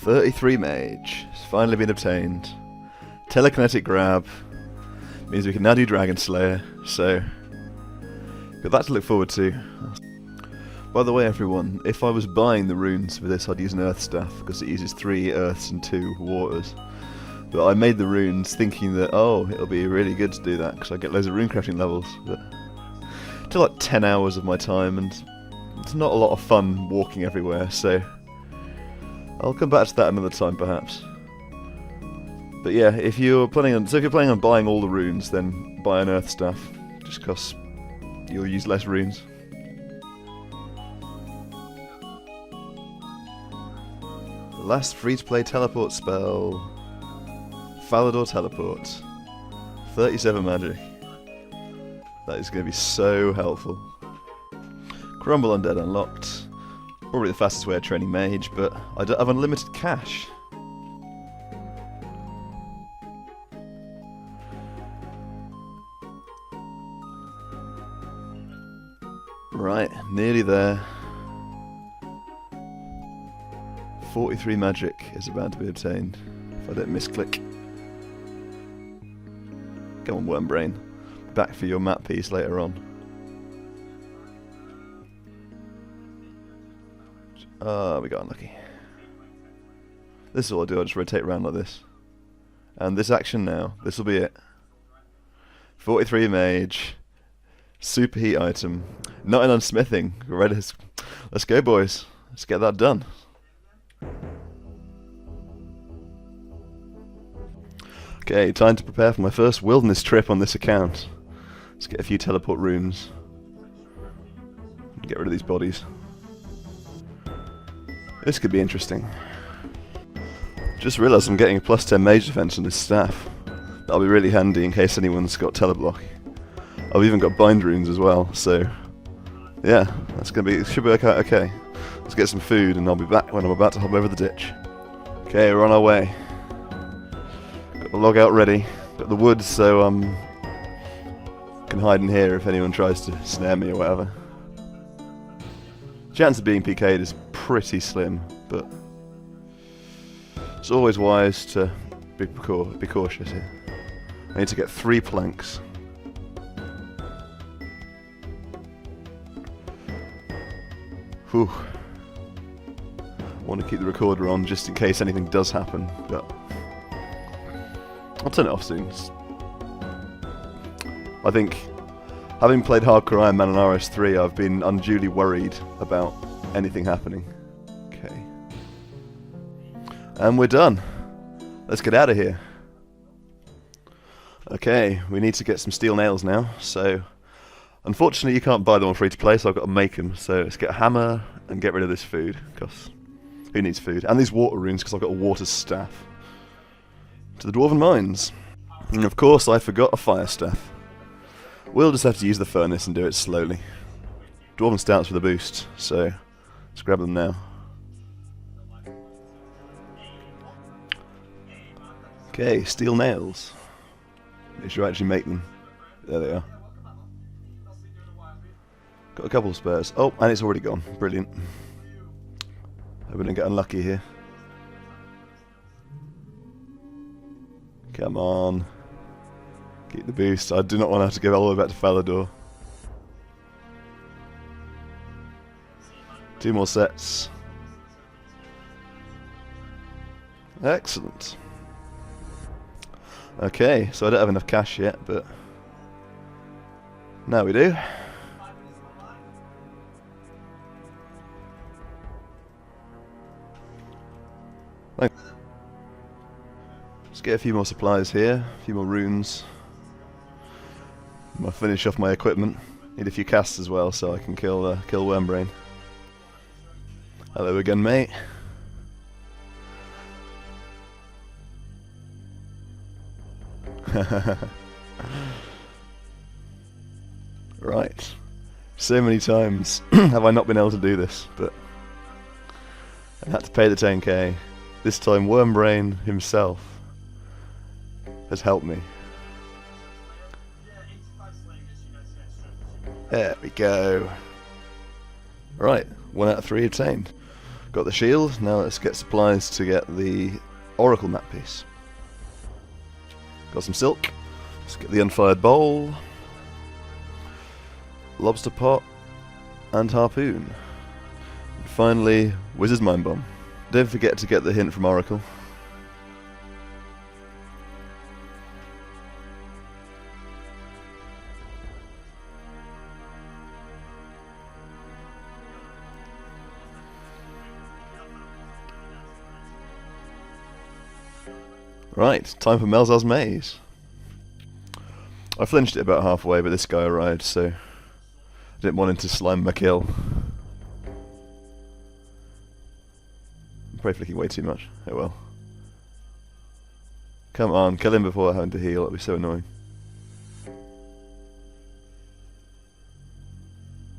"33 mage has finally been obtained. Telekinetic grab means we can now do Dragon Slayer, so got that to look forward to. By the way, everyone, if I was buying the runes for this, I'd use an earth staff because it uses 3 earths and 2 waters. But I made the runes thinking that, oh, it'll be really good to do that because I get loads of runecrafting levels. But it took like 10 hours of my time, and it's not a lot of fun walking everywhere, so I'll come back to that another time, perhaps. But yeah, if you're planning on buying all the runes, then buy an earth staff, just because you'll use less runes. Last free-to-play teleport spell. Falador teleport. 37 magic. That is going to be so helpful. Crumble Undead unlocked. Probably the fastest way of training mage, but I don't have unlimited cash. Right, nearly there. 43 magic is about to be obtained, if I don't misclick. Come on, Wormbrain. Back for your map piece later on. We got unlucky. This is all I do, I just rotate around like this. And this action now, this will be it. 43 mage. Superheat item. Not in unsmithing. Ready? Let's go, boys. Let's get that done. Okay, time to prepare for my first wilderness trip on this account. Let's get a few teleport runes. Get rid of these bodies. This could be interesting. Just realised I'm getting a plus 10 mage defense on this staff. That'll be really handy in case anyone's got teleblock. I've even got bind runes as well, so yeah, that's gonna be, it should work out okay. Let's get some food and I'll be back when I'm about to hop over the ditch. Okay, we're on our way. Got the log out ready. Got the wood so can hide in here if anyone tries to snare me or whatever. Chance of being PK'd is pretty slim, but it's always wise to be cautious here. I need to get 3 planks. Whew. I want to keep the recorder on just in case anything does happen, but I'll turn it off soon. I think, having played Hardcore Ironman on RS3, I've been unduly worried about anything happening. Okay. And we're done. Let's get out of here. Okay, we need to get some steel nails now, so unfortunately you can't buy them on free to play, so I've got to make them. So let's get a hammer and get rid of this food, because who needs food? And these water runes, because I've got a water staff. To the Dwarven Mines. And of course I forgot a fire staff. We'll just have to use the furnace and do it slowly. Dwarven stouts with a boost, so let's grab them now. Okay, steel nails. Make sure I actually make them. There they are. Got a couple of spares. Oh, and it's already gone. Brilliant. Hope we don't get unlucky here. Come on. Keep the boost. I do not want to have to go all the way back to Falador. 2 more sets. Excellent. Okay, so I don't have enough cash yet, but now we do. Let's get a few more supplies here, a few more runes. I'll finish off my equipment. Need a few casts as well, so I can kill Wormbrain. Hello again, mate. Right. So many times have I not been able to do this, but I had to pay the 10k. This time Wormbrain himself has helped me. There we go. Right, 1 out of 3 obtained. Got the shield, now let's get supplies to get the Oracle map piece. Got some silk. Let's get the unfired bowl, lobster pot, and harpoon. And finally, Wizard's Mind Bomb. Don't forget to get the hint from Oracle. Right, time for Melzar's Maze. I flinched it about halfway, but this guy arrived, so I didn't want him to slime my kill. I'm probably flicking way too much. Oh well. Come on, kill him before having to heal, that'd be so annoying.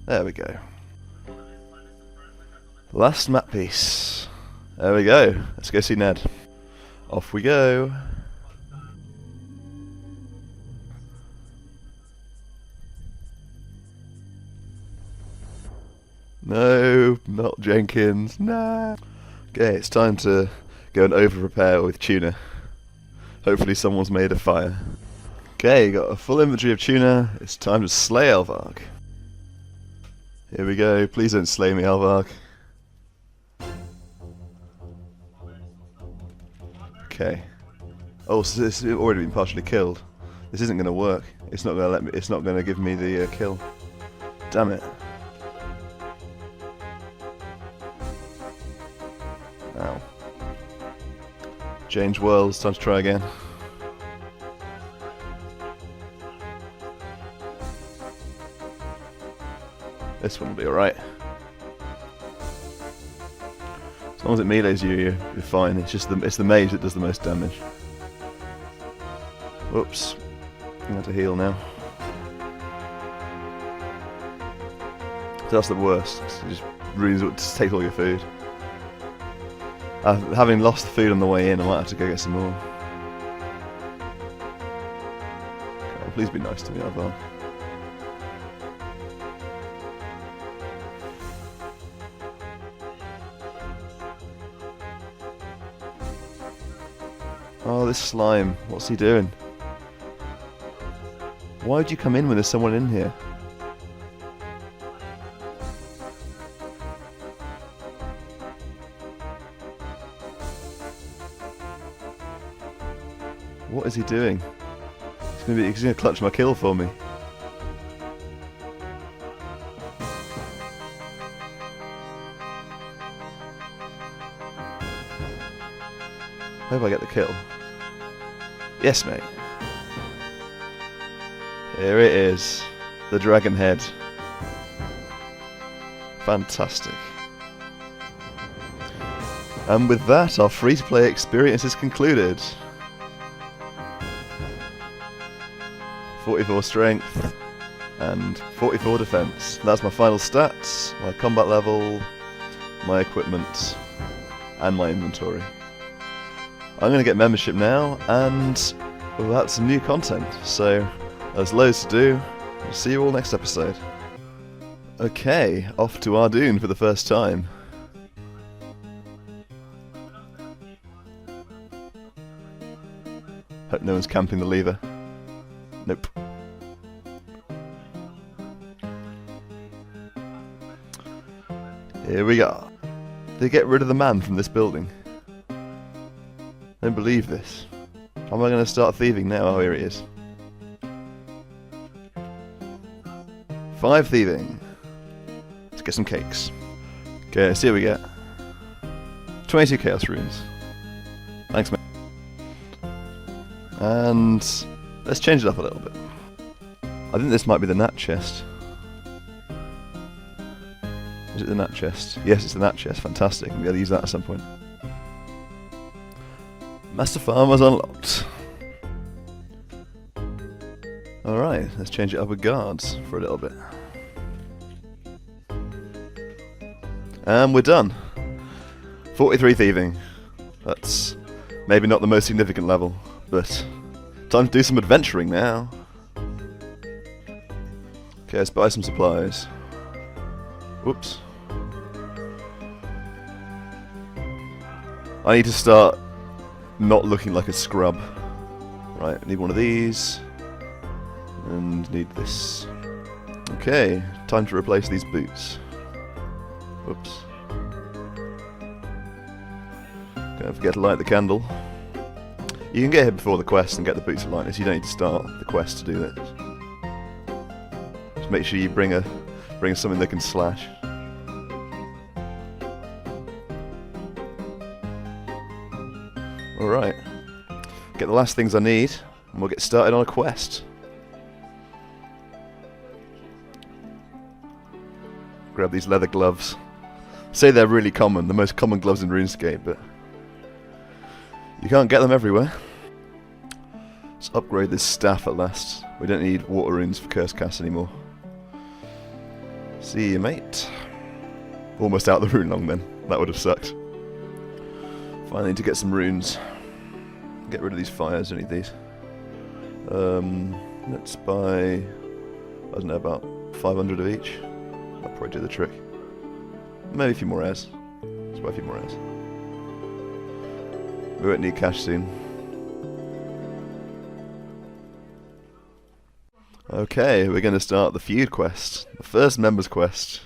There we go. Last map piece. There we go. Let's go see Ned. Off we go. No, not Jenkins. Nah. Okay, it's time to go and over-prepare with tuna. Hopefully someone's made a fire. Okay, got a full inventory of tuna. It's time to slay Elvarg. Here we go. Please don't slay me, Elvarg. Okay. Oh, so this has already been partially killed. This isn't going to work. It's not going to let me. It's not going to give me the kill. Damn it. Ow. Change worlds. Time to try again. This one will be alright. As long as it melees you, you're fine. It's just it's the mage that does the most damage. Whoops. I have to heal now. So that's the worst. It just ruins it, just takes all your food. Having lost the food on the way in, I might have to go get some more. Oh, please be nice to me, Alvar. Oh, this slime. What's he doing? Why would you come in when there's someone in here? What is he doing? He's gonna clutch my kill for me. Hope I get the kill. Yes, mate. Here it is. The dragon head. Fantastic. And with that, our free-to-play experience is concluded. 44 strength and 44 defense. That's my final stats, my combat level, my equipment, and my inventory. I'm going to get membership now, and well, that's some new content, so there's loads to do. I'll see you all next episode. Okay, off to Ardoon for the first time. Hope no one's camping the lever. Nope. Here we go. They get rid of the man from this building. I don't believe this. How am I going to start thieving now? Oh, here he is. 5 thieving. Let's get some cakes. Okay, let's see what we get. 22 chaos runes. Thanks, mate. And let's change it up a little bit. I think this might be the nat chest. Is it the nat chest? Yes, it's the nat chest. Fantastic. We'll be able to use that at some point. Master Farmer's unlocked. Alright, let's change it up with guards for a little bit. And we're done. 43 thieving. That's maybe not the most significant level, but time to do some adventuring now. Okay, let's buy some supplies. Whoops. I need to start not looking like a scrub. Right, I need one of these. And need this. Okay, time to replace these boots. Whoops. Don't forget to light the candle. You can get here before the quest and get the boots of lightness. You don't need to start the quest to do this. Just make sure you bring something that can slash. Alright. Get the last things I need, and we'll get started on a quest. Grab these leather gloves. Say they're really common, the most common gloves in RuneScape, but you can't get them everywhere. Let's upgrade this staff at last. We don't need water runes for curse casts anymore. See you, mate. Almost out the rune long then. That would have sucked. Finally need to get some runes. Get rid of these fires, don't need these. Let's buy, I don't know, about 500 of each. That'll probably do the trick. Maybe a few more airs. Let's buy a few more airs. We won't need cash soon. Okay, we're going to start the Feud quest. The first members quest.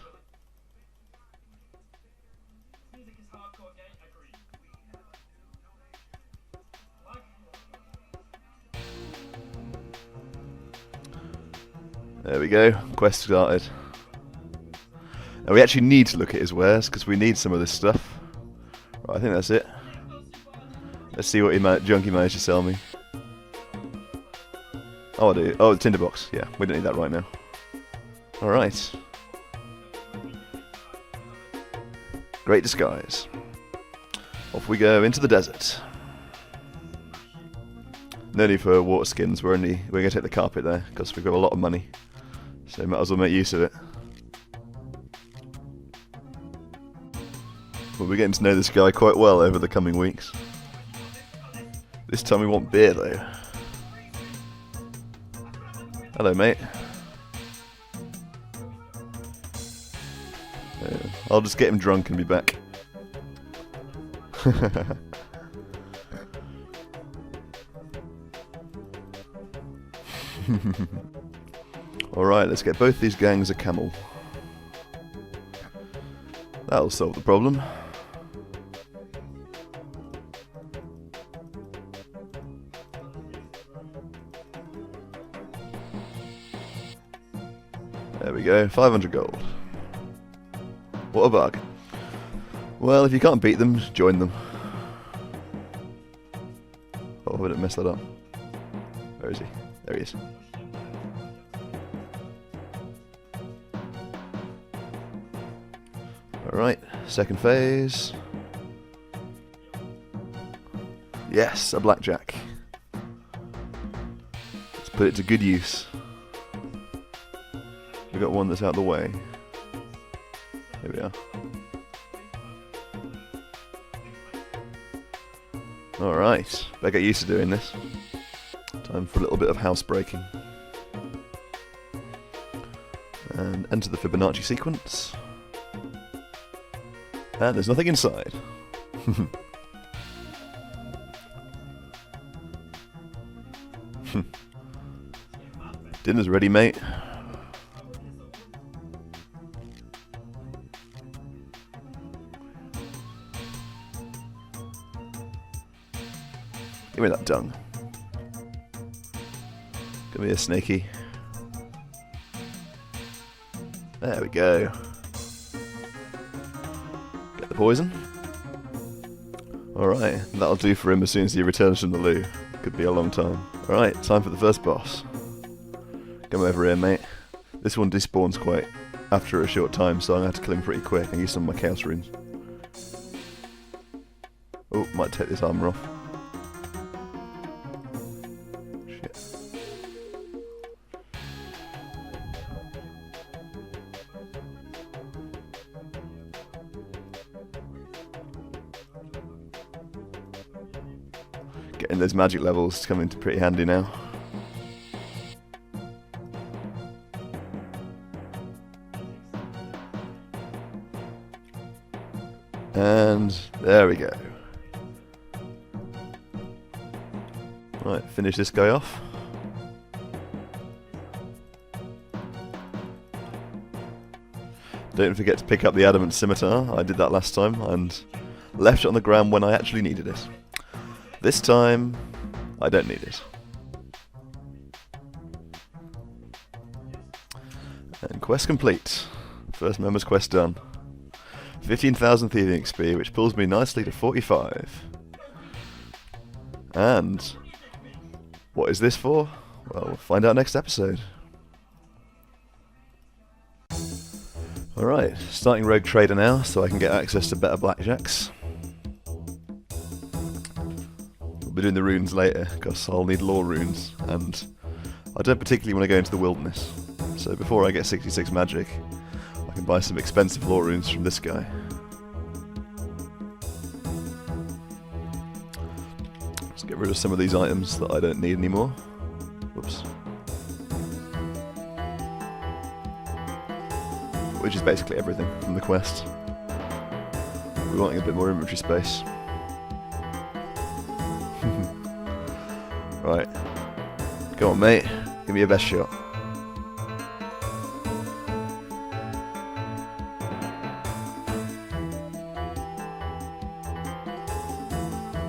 There we go, quest started. Now we actually need to look at his wares, because we need some of this stuff. Right, I think that's it. Let's see what Junkie managed to sell me. Oh, I do. Oh, the tinderbox. Yeah, we don't need that right now. Alright. Great disguise. Off we go into the desert. No need for water skins, we're going to take the carpet there, because we've got a lot of money. So might as well make use of it. Well, we're getting to know this guy quite well over the coming weeks. This time we want beer though. Hello, mate. I'll just get him drunk and be back. Alright, let's get both these gangs a camel. That'll solve the problem. There we go, 500 gold. What a bargain. Well, if you can't beat them, join them. Oh, I didn't mess that up. Where is he? There he is. Alright, second phase. Yes, a blackjack. Let's put it to good use. We've got one that's out of the way. Here we are. Alright, better get used to doing this. Time for a little bit of housebreaking. And enter the Fibonacci sequence. And there's nothing inside. Dinner's ready, mate. Give me that dung. Give me a snaky. There we go. Get the poison. Alright, that'll do for him as soon as he returns from the loo. Could be a long time. Alright, time for the first boss. Come over here, mate. This one despawns quite after a short time, so I'm going to have to kill him pretty quick and use some of my chaos runes. Oh, might take this armor off. Shit. Getting those magic levels come into pretty handy now. And there we go. Right, finish this guy off. Don't forget to pick up the adamant scimitar. I did that last time and left it on the ground when I actually needed it. This time, I don't need it. And quest complete. First member's quest done. 15,000 thieving XP, which pulls me nicely to 45. And what is this for? Well, we'll find out next episode. Alright, starting Rogue Trader now, so I can get access to better blackjacks. We'll be doing the runes later, because I'll need lore runes, and I don't particularly want to go into the wilderness. So before I get 66 magic, I can buy some expensive lore runes from this guy. Let's get rid of some of these items that I don't need anymore. Whoops. Which is basically everything from the quest. We're wanting a bit more inventory space. Right. Go on, mate. Give me your best shot.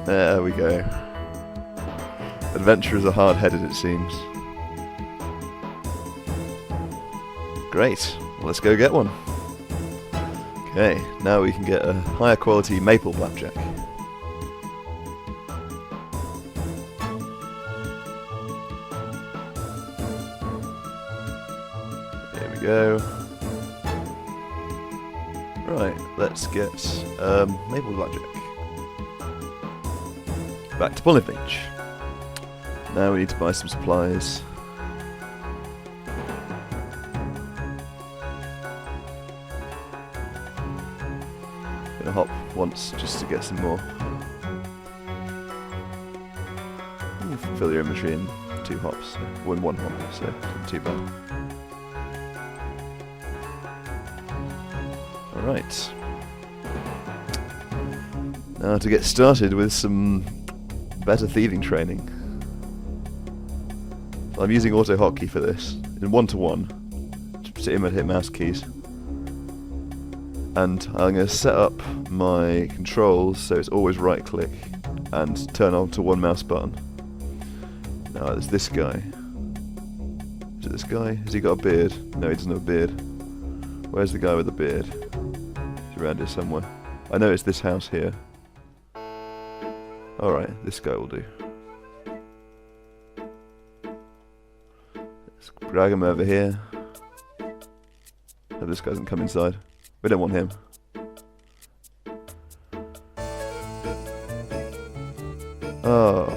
There we go. Adventurers are hard-headed, it seems. Great. Well, let's go get one. Okay, now we can get a higher quality maple blackjack. There we go. Right, let's get maple blackjack. Back to Bonnet Beach. Now we need to buy some supplies. Gonna hop once just to get some more. You can fill your inventory in 2 hops, or in 1 hop, so not too bad. Alright. Now to get started with some better thieving training. I'm using auto hotkey for this, in 1-to-1, just sit in and hit mouse keys. And I'm going to set up my controls so it's always right click and turn on to 1 mouse button. Now there's this guy. Is it this guy? Has he got a beard? No, he doesn't have a beard. Where's the guy with the beard? He's around here somewhere. I know it's this house here. Alright, this guy will do. Let's drag him over here. Hope this guy doesn't come inside. We don't want him. Oh.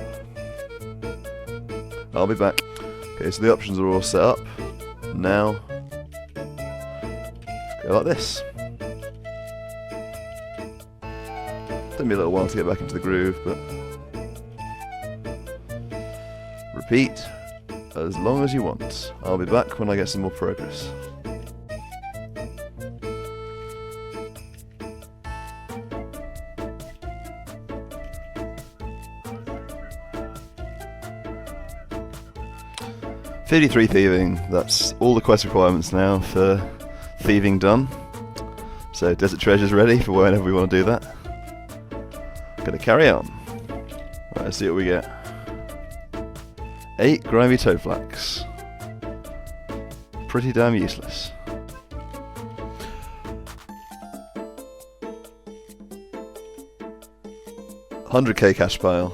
I'll be back. Okay, so the options are all set up. Now, go like this. Took me a little while to get back into the groove, but repeat as long as you want. I'll be back when I get some more progress. .53 thieving, that's all the quest requirements now for thieving done. So Desert Treasure's ready for whenever we want to do that. Gonna carry on. Right, let's see what we get. 8 grimy toadflax. Pretty damn useless. $100k cash pile.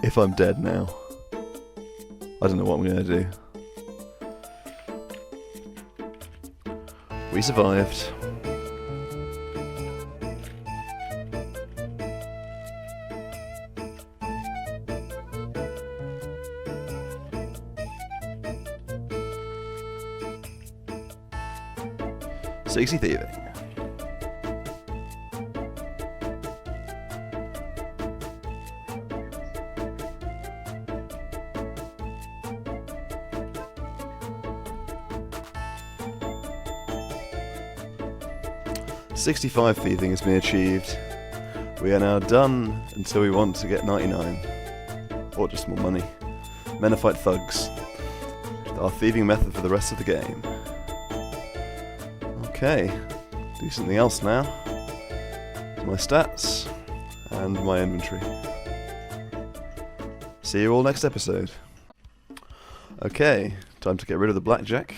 If I'm dead now. I don't know what I'm going to do. We survived. Sexy thieving. $65 thieving has been achieved. We are now done until we want to get 99. Or just more money. Men fight thugs. Our thieving method for the rest of the game. Okay, do something else now. My stats and my inventory. See you all next episode. Okay, time to get rid of the blackjack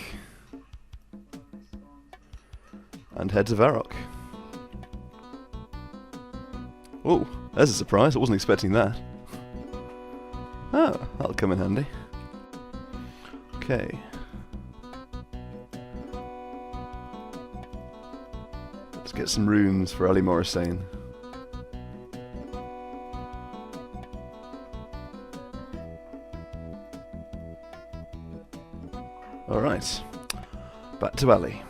and head to Varrock. Oh, there's a surprise. I wasn't expecting that. Oh, that'll come in handy. Okay. Let's get some runes for Ali Morrisane. Alright. Back to Ali.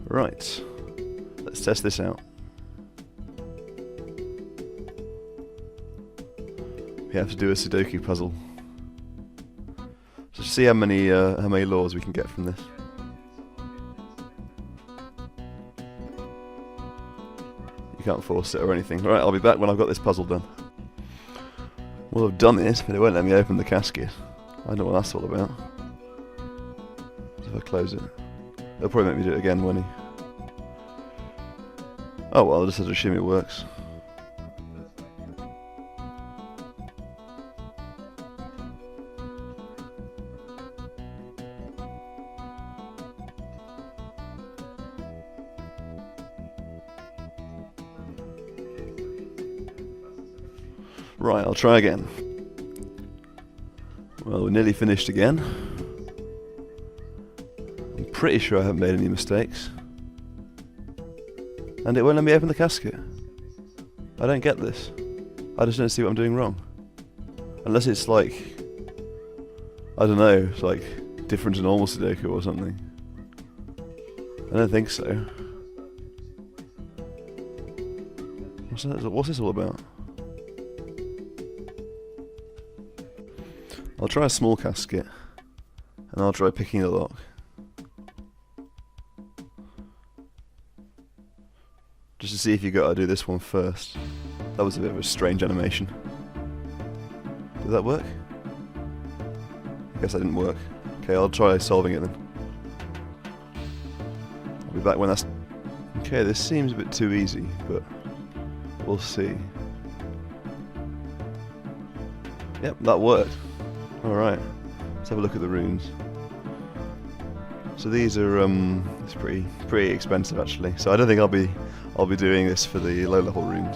Right, let's test this out. We have to do a Sudoku puzzle. So see how many laws we can get from this. You can't force it or anything. Alright, I'll be back when I've got this puzzle done. Well, I've done it, but it won't let me open the casket. I don't know what that's all about. If I close it, it'll probably make me do it again, won't he? Oh well, I'll just have to assume it works. Right, I'll try again. Well, we're nearly finished again. I'm pretty sure I haven't made any mistakes. And it won't let me open the casket. I don't get this. I just don't see what I'm doing wrong. Unless it's like, I don't know, it's like different to normal Sudoku or something. I don't think so. What's this all about? I'll try a small casket, and I'll try picking the lock. Just to see if you got to do this one first. That was a bit of a strange animation. Did that work? I guess that didn't work. Okay, I'll try solving it then. I'll be back when that's... Okay, this seems a bit too easy, but we'll see. Yep, that worked. Alright, let's have a look at the runes. So these are it's pretty expensive actually. So I don't think I'll be doing this for the low level runes.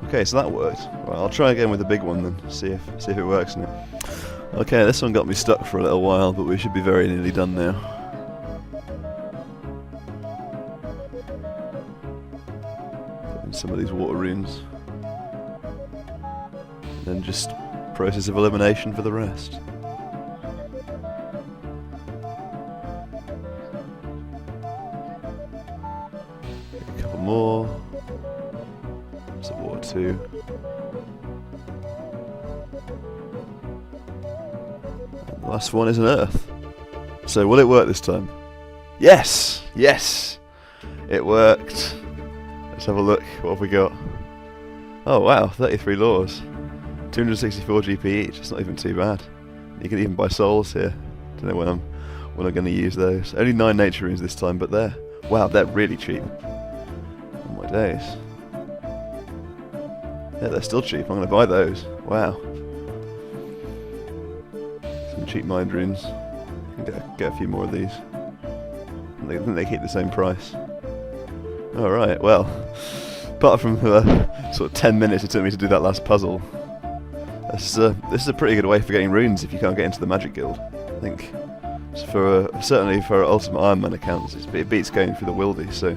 Okay, so that worked. Right, I'll try again with the big one then, see if it works now. Okay, this one got me stuck for a little while, but we should be very nearly done now. Put in some of these water runes. And then just process of elimination for the rest. A couple more. There's a water too. And the last one is an earth. So will it work this time? Yes! Yes! It worked. Let's have a look. What have we got? Oh wow, 33 laws. 264 GP each, it's not even too bad. You can even buy souls here. Don't know when I'm going to use those. Only 9 nature runes this time, but they're really cheap. Oh my days. Yeah, they're still cheap. I'm going to buy those. Wow. Some cheap mind runes. Get a few more of these. I think they keep the same price. Alright, well, apart from the sort of 10 minutes it took me to do that last puzzle, this is a pretty good way for getting runes if you can't get into the Magic Guild. I think certainly for Ultimate Ironman accounts, it beats going through the Wildy, so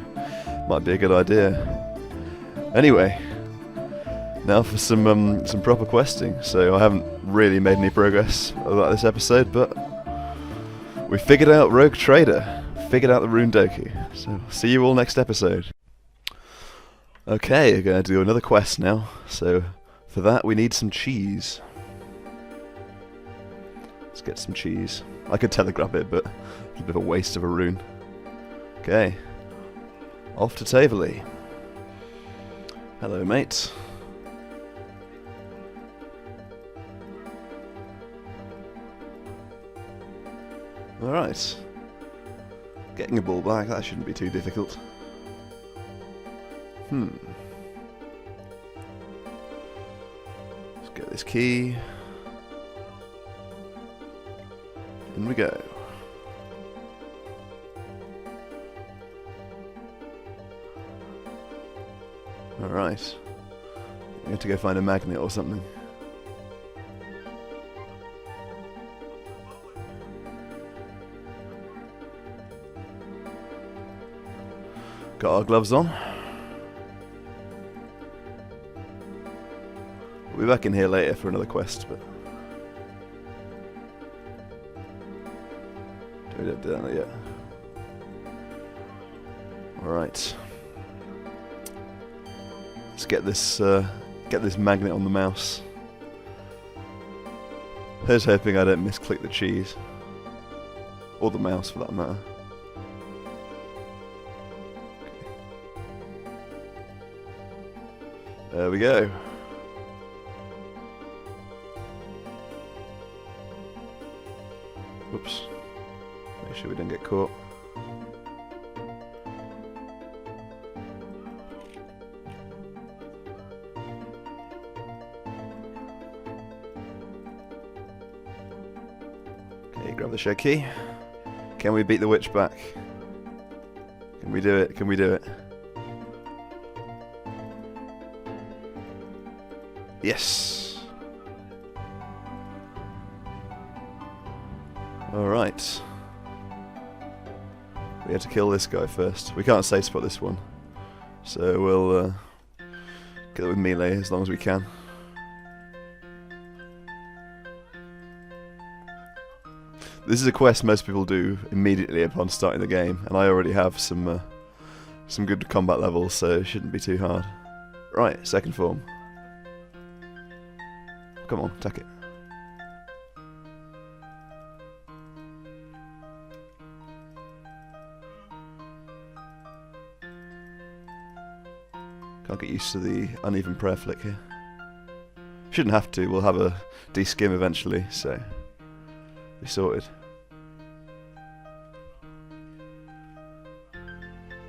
might be a good idea. Anyway, now for some proper questing. So I haven't really made any progress about this episode, but we figured out Rogue Trader, figured out the Runedoku. So see you all next episode. Okay, we're going to do another quest now. So for that, we need some cheese. Let's get some cheese. I could telegraph it, but it's a bit of a waste of a rune. Okay. Off to Taverley. Hello, mate. Alright. Getting a ball back, that shouldn't be too difficult. Let's get this key. In we go. Alright. We have to go find a magnet or something. Got our gloves on. We'll be back in here later for another quest, but we don't do that yet. Alright. Let's get this magnet on the mouse. Here's hoping I don't misclick the cheese. Or the mouse, for that matter. There we go. Whoops. Make sure we don't get caught. Okay, grab the shed key. Can we beat the witch back? Can we do it? Can we do it? Yes! Alright. We have to kill this guy first. We can't safe spot this one. So we'll get it with melee as long as we can. This is a quest most people do immediately upon starting the game, and I already have some good combat levels, so it shouldn't be too hard. Right, second form. Come on, attack it. Can't get used to the uneven prayer flick here. Shouldn't have to, we'll have a de-skim eventually, so be sorted.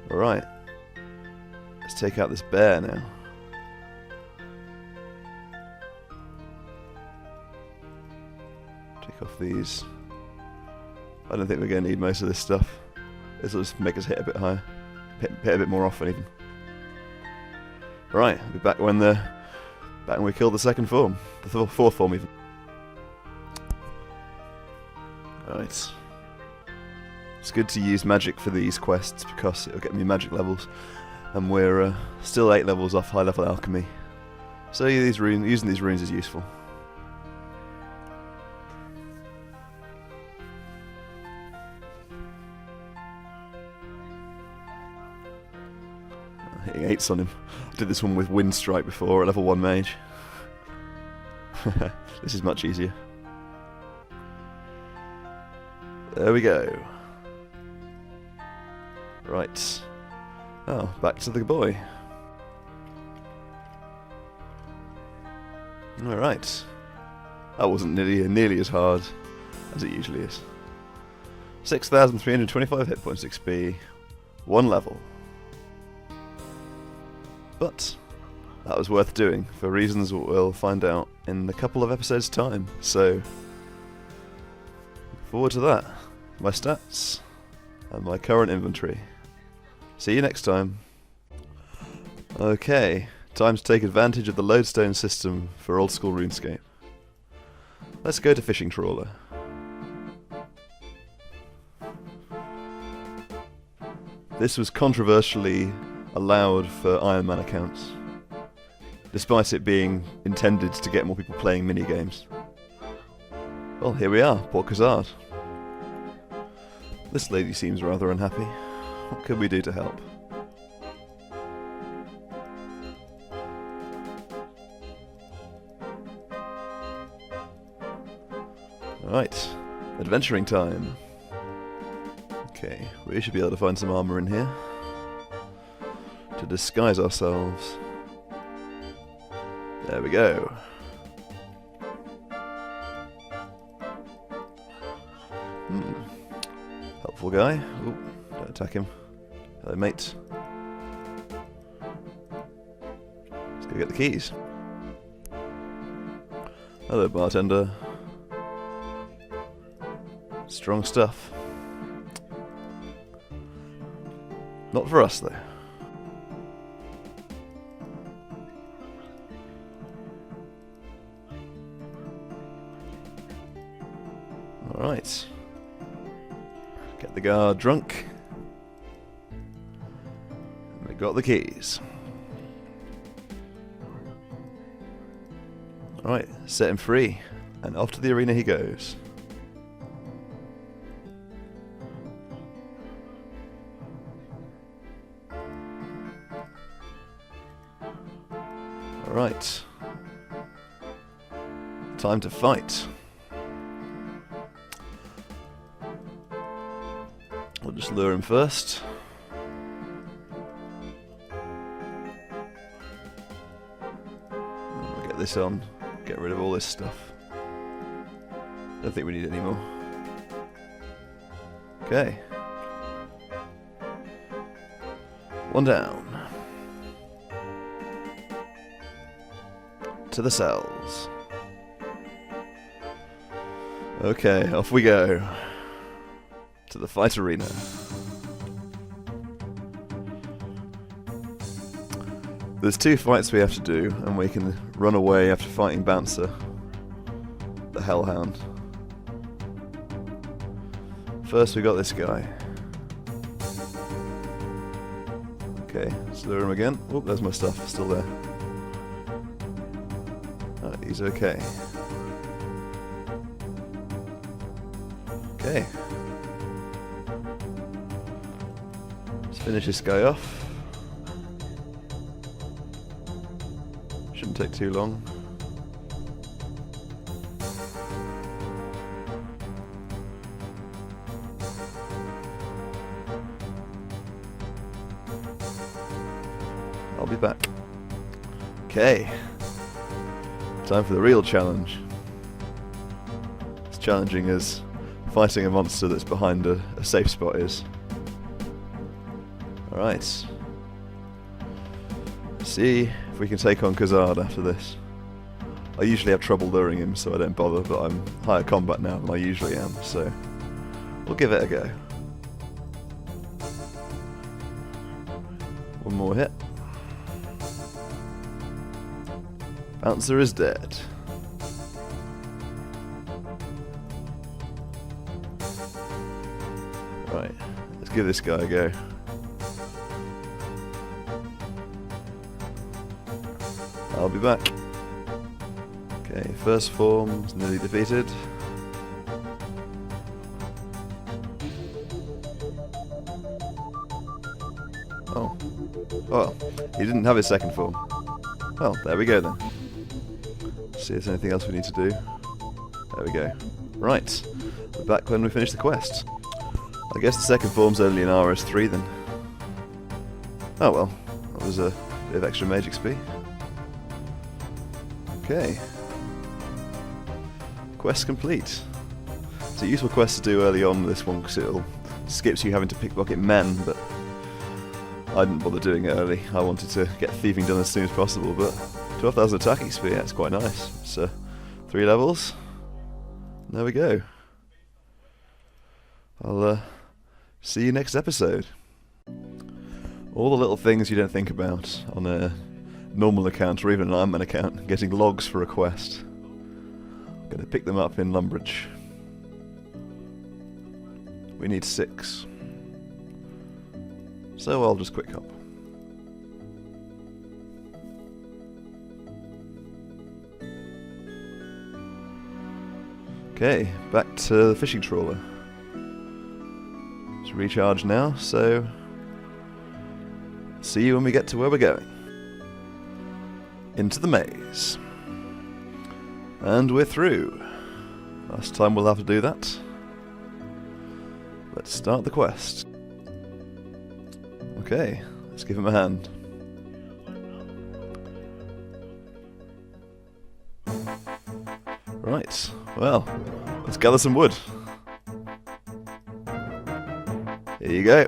Alright. Let's take out this bear now. Take off these. I don't think we're going to need most of this stuff. This will just make us hit a bit higher. Hit a bit more often even. Right, I'll be back when we kill the second form. The fourth form even. Right. It's good to use magic for these quests because it'll get me magic levels. And we're still 8 levels off high level alchemy. So using these runes is useful. Hitting 8s on him. I did this one with Wind Strike before at level 1 mage. This is much easier. There we go. Right. Oh, back to the boy. Alright. That wasn't nearly as hard as it usually is. 6,325 hit points XP. 1 level. But that was worth doing for reasons we'll find out in a couple of episodes' time. So, look forward to that. My stats and my current inventory. See you next time. Okay, time to take advantage of the lodestone system for old school RuneScape. Let's go to Fishing Trawler. This was controversially allowed for Ironman accounts, despite it being intended to get more people playing minigames. Well, here we are, Port Khazard. This lady seems rather unhappy. What can we do to help? Alright, adventuring time. Okay, we should be able to find some armour in here to disguise ourselves. There we go. Helpful guy. Ooh, don't attack him. Hello, mate. Let's go get the keys. Hello, bartender. Strong stuff. Not for us, though. Alright. Get the guard drunk. And we got the keys. Alright, set him free. And off to the arena he goes. Right. Time to fight. We'll just lure him first. We'll get this on. Get rid of all this stuff. Don't think we need any more. Okay. One down. To the cells. Okay, off we go. To the fight arena. There's 2 fights we have to do, and we can run away after fighting Bouncer, the Hellhound. First we got this guy. Okay, let's lure him again. Oh, there's my stuff, still there. He's okay. Okay. Let's finish this guy off. Shouldn't take too long. I'll be back. Okay. Time for the real challenge. It's challenging as fighting a monster that's behind a safe spot is. Alright. See if we can take on Khazard after this. I usually have trouble luring him, so I don't bother, but I'm higher combat now than I usually am, so we'll give it a go. One more hit. Bouncer is dead. Right, let's give this guy a go. I'll be back. Okay, first form is nearly defeated. Oh. Oh, he didn't have his second form. Well, there we go then. See if there's anything else we need to do. There we go. Right, we're back when we finish the quest. I guess the second form's only an RS3 then. Oh well, that was a bit of extra mage XP. Okay. Quest complete. It's a useful quest to do early on with this one because it skips you having to pickpocket men, but I didn't bother doing it early. I wanted to get thieving done as soon as possible, but 12,000 attack XP, that's quite nice. So, 3 levels. There we go. I'll see you next episode. All the little things you don't think about on a normal account or even an Ironman account, getting logs for a quest. I'm going to pick them up in Lumbridge. We need 6. So I'll just quick hop. Okay, back to the fishing trawler. It's recharged now, so see you when we get to where we're going. Into the maze. And we're through. Last time we'll have to do that. Let's start the quest. Okay, let's give him a hand. Right, well, let's gather some wood. Here you go.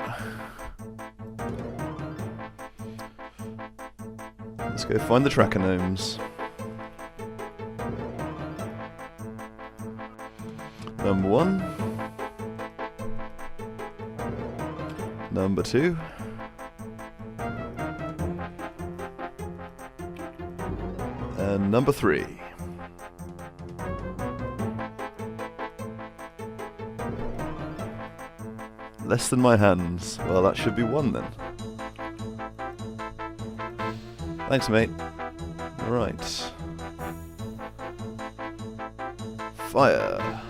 Let's go find the tracker gnomes. Number 1. Number 2. And number 3. Less than my hands. Well, that should be 1 then. Thanks, mate. Right. Fire.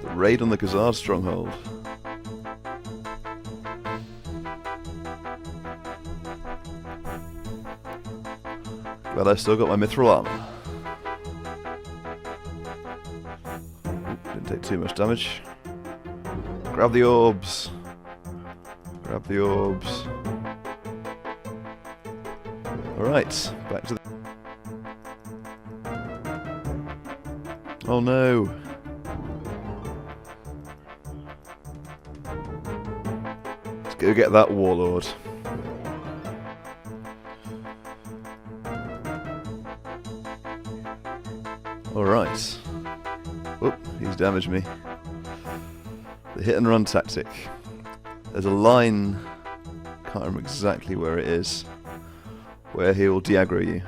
The raid on the Khazard stronghold. Glad I've still got my mithril armor. Didn't take too much damage. Grab the orbs. Grab the orbs. Alright, back to the... Oh no! Let's go get that warlord. Alright. Oop, he's damaged me. The hit and run tactic. There's a line, can't remember exactly where it is, where he'll de-aggro you.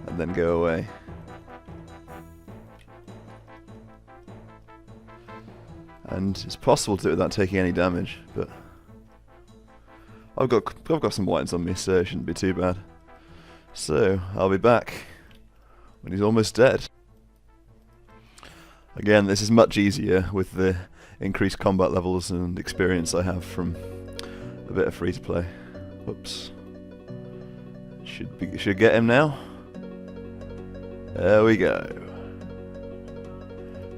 And then go away. And it's possible to do it without taking any damage, but I've got some whites on me, so it shouldn't be too bad. So, I'll be back when he's almost dead. Again, this is much easier with the increased combat levels and experience I have from a bit of free to play. Whoops. Should get him now. There we go.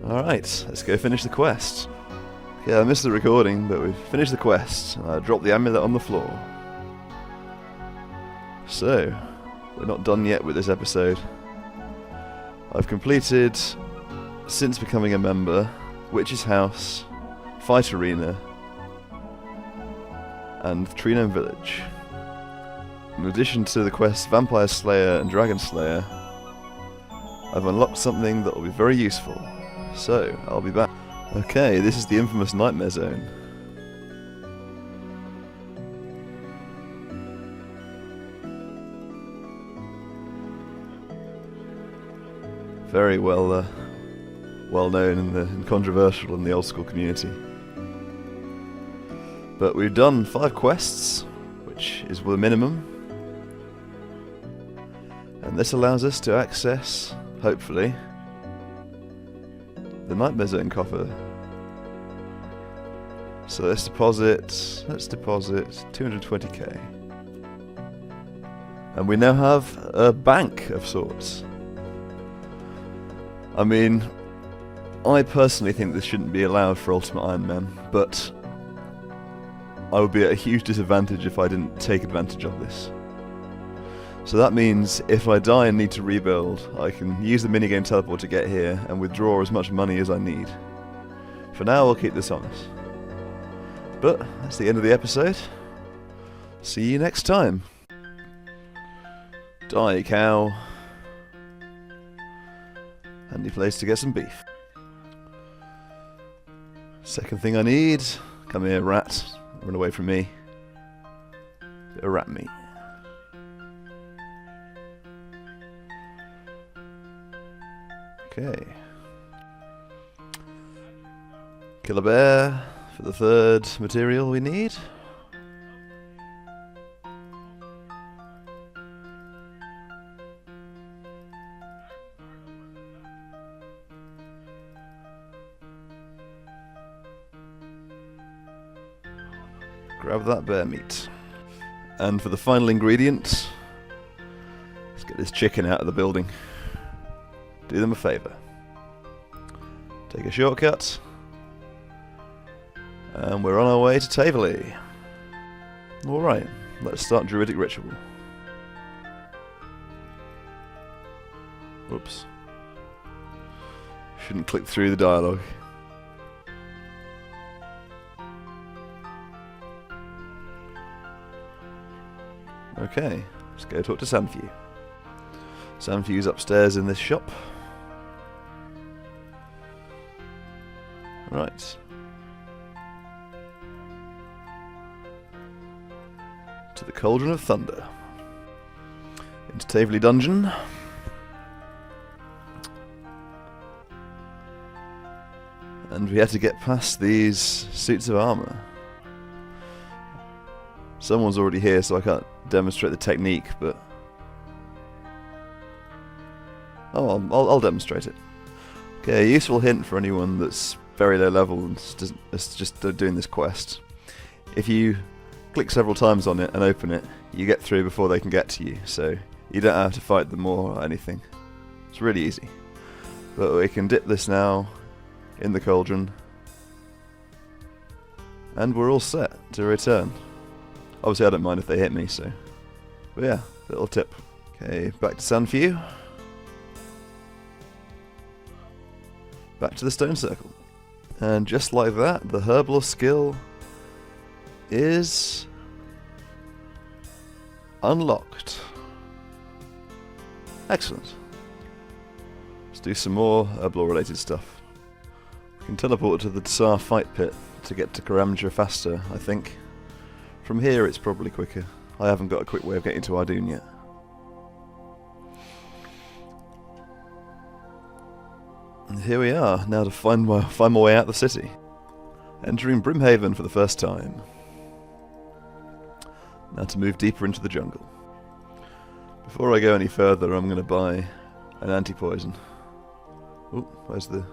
Alright, let's go finish the quest. Yeah, I missed the recording, but we've finished the quest. I dropped the amulet on the floor. So, we're not done yet with this episode. I've completed, since becoming a member, Witch's House, Fight Arena, and Tree Gnome Village. In addition to the quests Vampire Slayer and Dragon Slayer, I've unlocked something that will be very useful. So, I'll be back. Okay, this is the infamous Nightmare Zone. Very well known and controversial in the old school community. But we've done 5 quests, which is the minimum. And this allows us to access, hopefully, the Nightmare Zone coffer. So let's deposit 220k. And we now have a bank of sorts. I mean, I personally think this shouldn't be allowed for Ultimate Ironman, but I would be at a huge disadvantage if I didn't take advantage of this. So that means if I die and need to rebuild, I can use the minigame teleport to get here and withdraw as much money as I need. For now, I'll keep this on us. But that's the end of the episode. See you next time. Die, cow. Handy place to get some beef. Second thing I need. Come here, rat. Run away from me. Bit of rat meat. Okay. Kill a bear for the third material we need. Grab that bear meat. And for the final ingredient, let's get this chicken out of the building. Do them a favour. Take a shortcut. And we're on our way to Taverley. Alright, let's start Druidic Ritual. Whoops. Shouldn't click through the dialogue. Okay, let's go talk to Sandview. Sandview's upstairs in this shop. Right. To the Cauldron of Thunder. Into Taverley Dungeon. And we had to get past these suits of armour. Someone's already here, so I can't demonstrate the technique, but... Oh, I'll demonstrate it. Okay, a useful hint for anyone that's very low level and is just doing this quest. If you click several times on it and open it, you get through before they can get to you, so you don't have to fight them or anything. It's really easy. But we can dip this now in the cauldron, and we're all set to return. Obviously I don't mind if they hit me, so... But yeah, little tip. Okay, back to Sandview. Back to the stone circle. And just like that, the herbalist skill is unlocked. Excellent. Let's do some more herbal related stuff. We can teleport to the Tsar fight pit to get to Karamja faster, I think. From here it's probably quicker. I haven't got a quick way of getting to Ardoon yet. And here we are, now to find my way out of the city. Entering Brimhaven for the first time. Now to move deeper into the jungle. Before I go any further, I'm going to buy an anti-poison. Oh, where's the...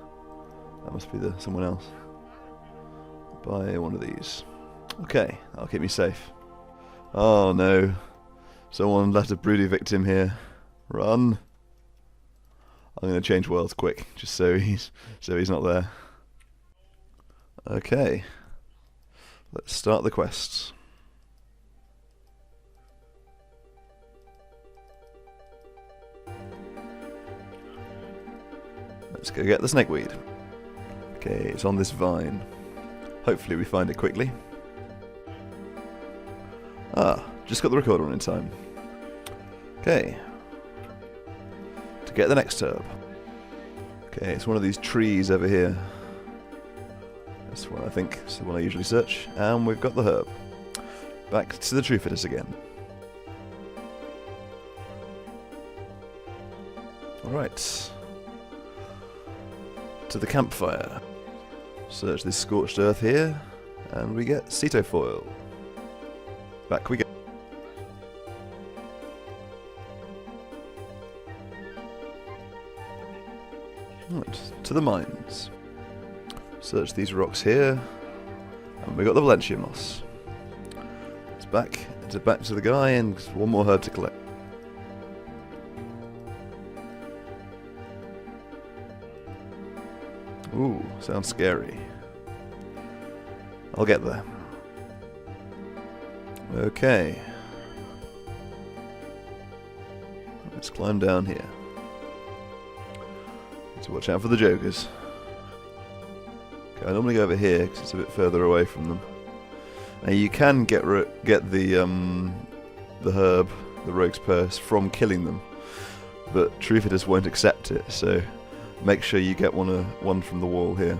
That must be someone else. Buy one of these. Okay, that'll keep me safe. Oh no. Someone let a broody victim here. Run! I'm going to change worlds quick, just so he's not there. Okay. Let's start the quests. Let's go get the snakeweed. Okay, it's on this vine. Hopefully we find it quickly. Ah, just got the recorder on in time. Okay. To get the next herb. Okay, it's one of these trees over here. This one, I think. It's the one I usually search. And we've got the herb. Back to the tree fitters again. Alright. To the campfire. Search this scorched earth here. And we get Ceto foil. Back we go. Right, to the mines. Search these rocks here. And we got the Valentia moss. It's back to the guy and one more herb to collect. Ooh, sounds scary. I'll get there. Okay. Let's climb down here. Need to watch out for the jokers. Okay, I normally go over here because it's a bit further away from them. Now you can get the herb, the rogue's purse, from killing them, but true fitters won't accept it. So make sure you get one from the wall here.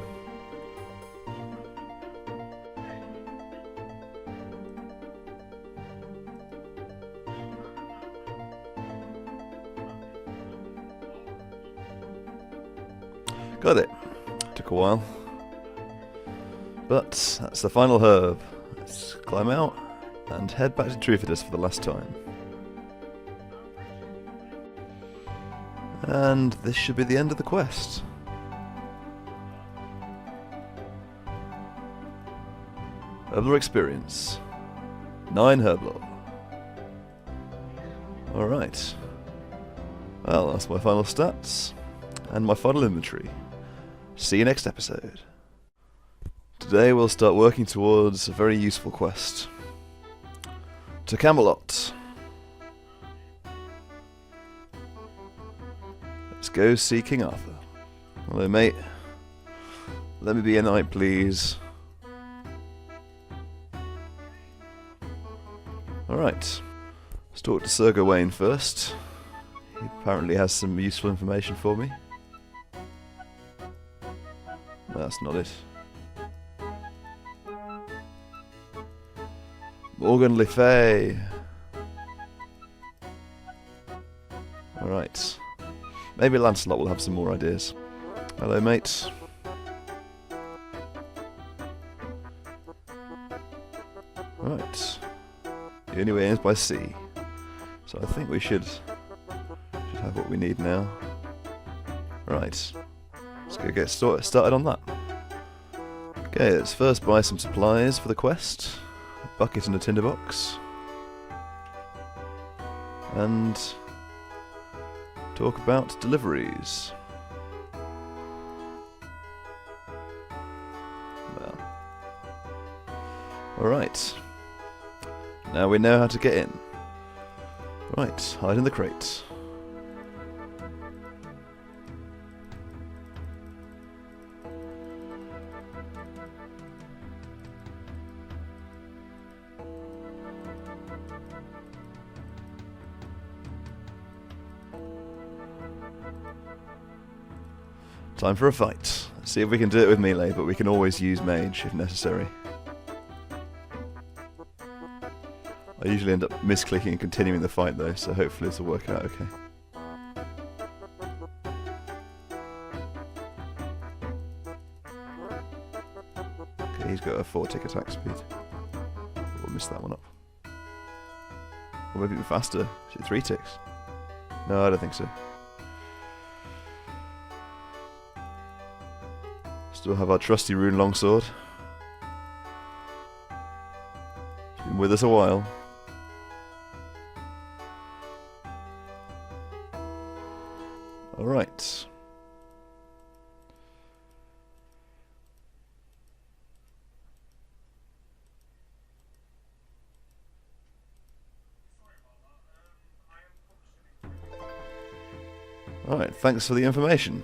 Got it. Took a while. But that's the final herb. Let's climb out and head back to Trufitus for the last time. And this should be the end of the quest. Herbal experience. 9 herblore. Alright. Well, that's my final stats. And my final inventory. See you next episode. Today we'll start working towards a very useful quest. To Camelot. Let's go see King Arthur. Hello mate. Let me be a knight please. Alright. Let's talk to Sir Gawain first. He apparently has some useful information for me. That's not it. Morgan Le Fay. Alright. Maybe Lancelot will have some more ideas. Hello, mate. Right. The only way in is by sea. So I think we should have what we need now. Right. Let's go get started on that. Okay, let's first buy some supplies for the quest. bucket and a tinderbox. And talk about deliveries. Well. Alright. Now we know how to get in. Right, hide in the crate. Time for a fight. Let's see if we can do it with melee, but we can always use mage if necessary. I usually end up misclicking and continuing the fight though, so hopefully this will work out okay. Okay, he's got a 4-tick attack speed. We'll miss that one up. Or maybe even faster. Is it 3 ticks? No, I don't think so. Still have our trusty rune longsword. It's been with us a while. Alright. Alright, thanks for the information.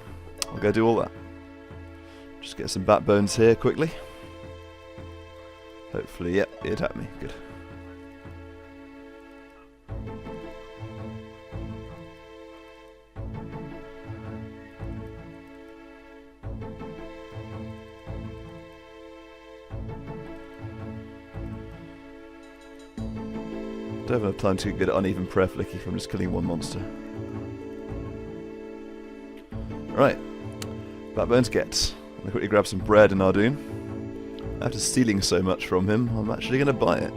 I'll go do all that. Just get some backbones here quickly. Hopefully, yep, it attacked me. Good. Don't have enough time to get uneven prayer flicky from just killing one monster. Right. Backbones get. I'll quickly grab some bread in Ardoon. After stealing so much from him, I'm actually going to buy it.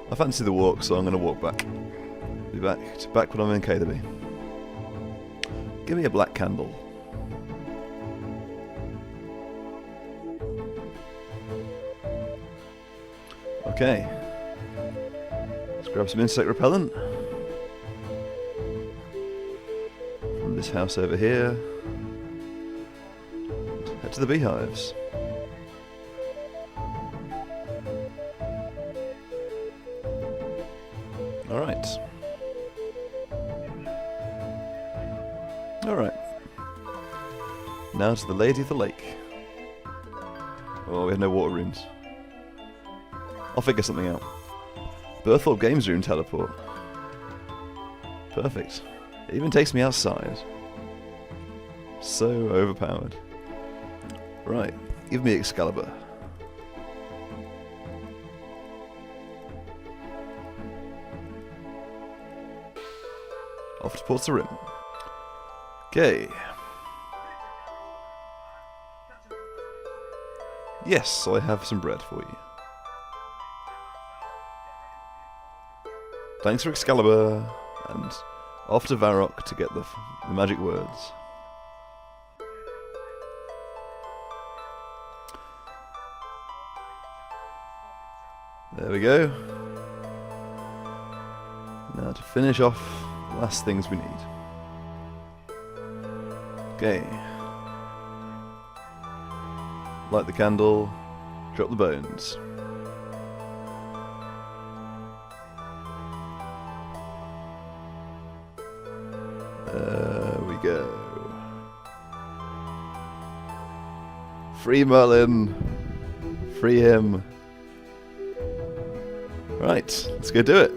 I fancy the walk, so I'm going to walk back. Be back when I'm in Kadaby. Give me a black candle. Okay. Let's grab some insect repellent. From this house over here. To the beehives. Alright. Alright. Now to the Lady of the Lake. Oh, we have no water runes. I'll figure something out. Berthorpe Games Rune teleport. Perfect. It even takes me outside. So overpowered. Right, give me Excalibur. Off towards the rim. Okay. Yes, I have some bread for you. Thanks for Excalibur, and off to Varrock to get the magic words. There we go. Now to finish off the last things we need. Okay. Light the candle, drop the bones. There we go. Free Merlin! Free him! Right, let's go do it.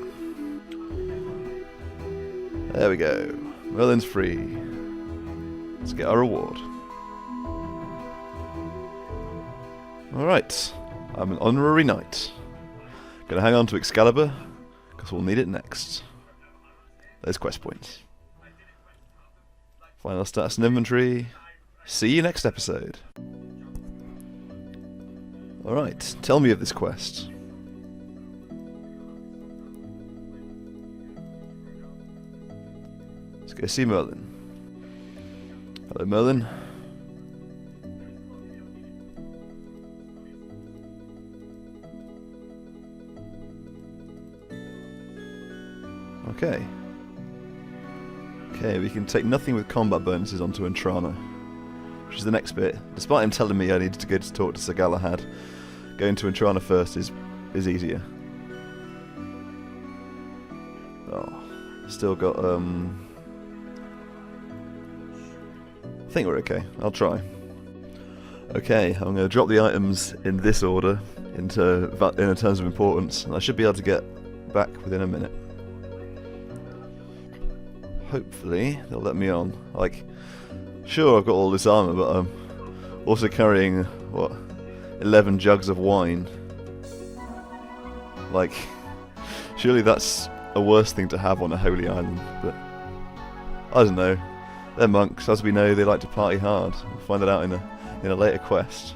There we go. Merlin's free. Let's get our reward. Alright, I'm an honorary knight. Gonna hang on to Excalibur, because we'll need it next. Those quest points. Final stats and inventory. See you next episode. Alright, tell me of this quest. Let's go see Merlin. Hello, Merlin. Okay. Okay, we can take nothing with combat bonuses onto Entrana, which is the next bit. Despite him telling me I needed to go to talk to Sir Galahad, going to Entrana first is easier. Oh, still got I think we're okay. I'll try. Okay, I'm going to drop the items in this order in terms of importance, and I should be able to get back within a minute. Hopefully they'll let me on. Like, sure, I've got all this armour, but I'm also carrying, what, 11 jugs of wine. Like, surely that's a worse thing to have on a holy island, but I don't know. They're monks, as we know, they like to party hard. We'll find that out in a later quest.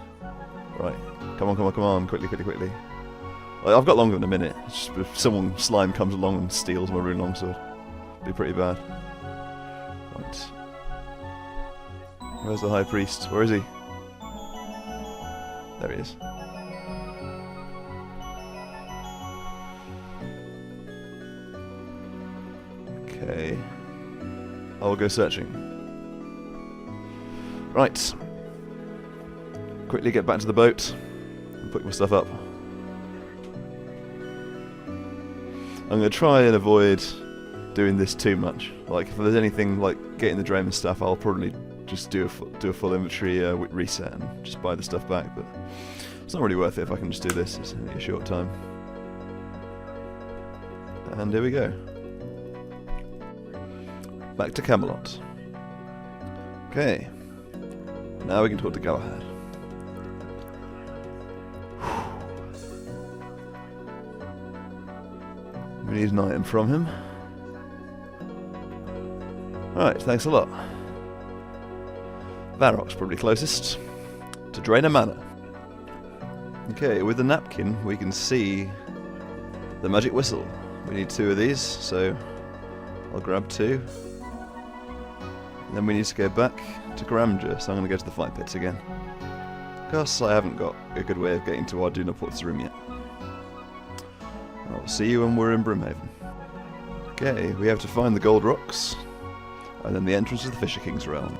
Right, come on, quickly. Like, I've got longer than a minute. It's just if someone slime comes along and steals my rune longsword, it'd be pretty bad. Right. Where's the high priest? Where is he? There he is. Okay. I will go searching. Right. Quickly get back to the boat and pick my stuff up. I'm going to try and avoid doing this too much. Like, if there's anything like getting the Drayman stuff, I'll probably just do a full inventory reset and just buy the stuff back, but it's not really worth it if I can just do this. It's only a short time. And here we go. Back to Camelot. Okay. Now we can talk to Galahad. We need an item from him. Alright, thanks a lot. Varrock's probably closest. To drain a mana. Okay, with the napkin we can see the magic whistle. We need 2 of these, so I'll grab 2. And then we need to go back to Gramja, so I'm going to go to the fight pits again. Because I haven't got a good way of getting to Ardunaport's room yet. I'll see you when we're in Brimhaven. Okay, we have to find the gold rocks, and then the entrance to the Fisher King's realm.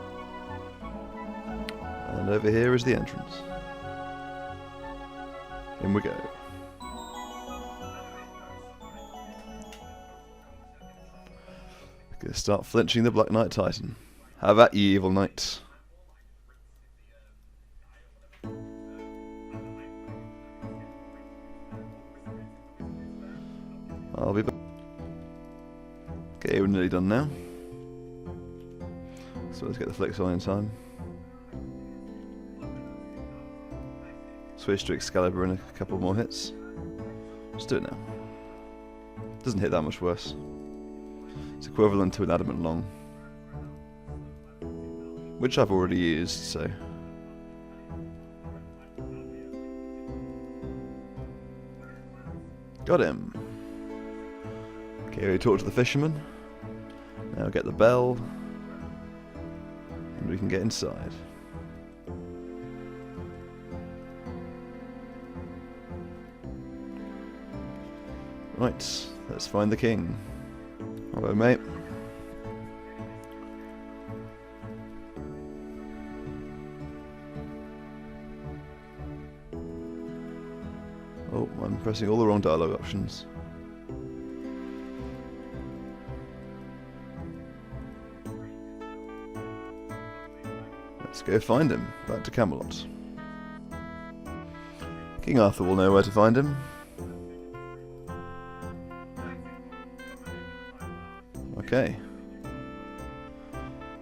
And over here is the entrance. In we go. We're going to start flinching the Black Knight Titan. Have at ye, evil knight. I'll be back. Okay, we're nearly done now. So let's get the flicks on in time. Switch to Excalibur in a couple more hits. Let's do it now. Doesn't hit that much worse. It's equivalent to an Adamant Long, which I've already used, so... Got him! Okay, we talk to the fisherman. Now get the bell. And we can get inside. Right, let's find the king. Hello, mate. Oh, I'm pressing all the wrong dialogue options. Let's go find him. Back to Camelot. King Arthur will know where to find him. Okay.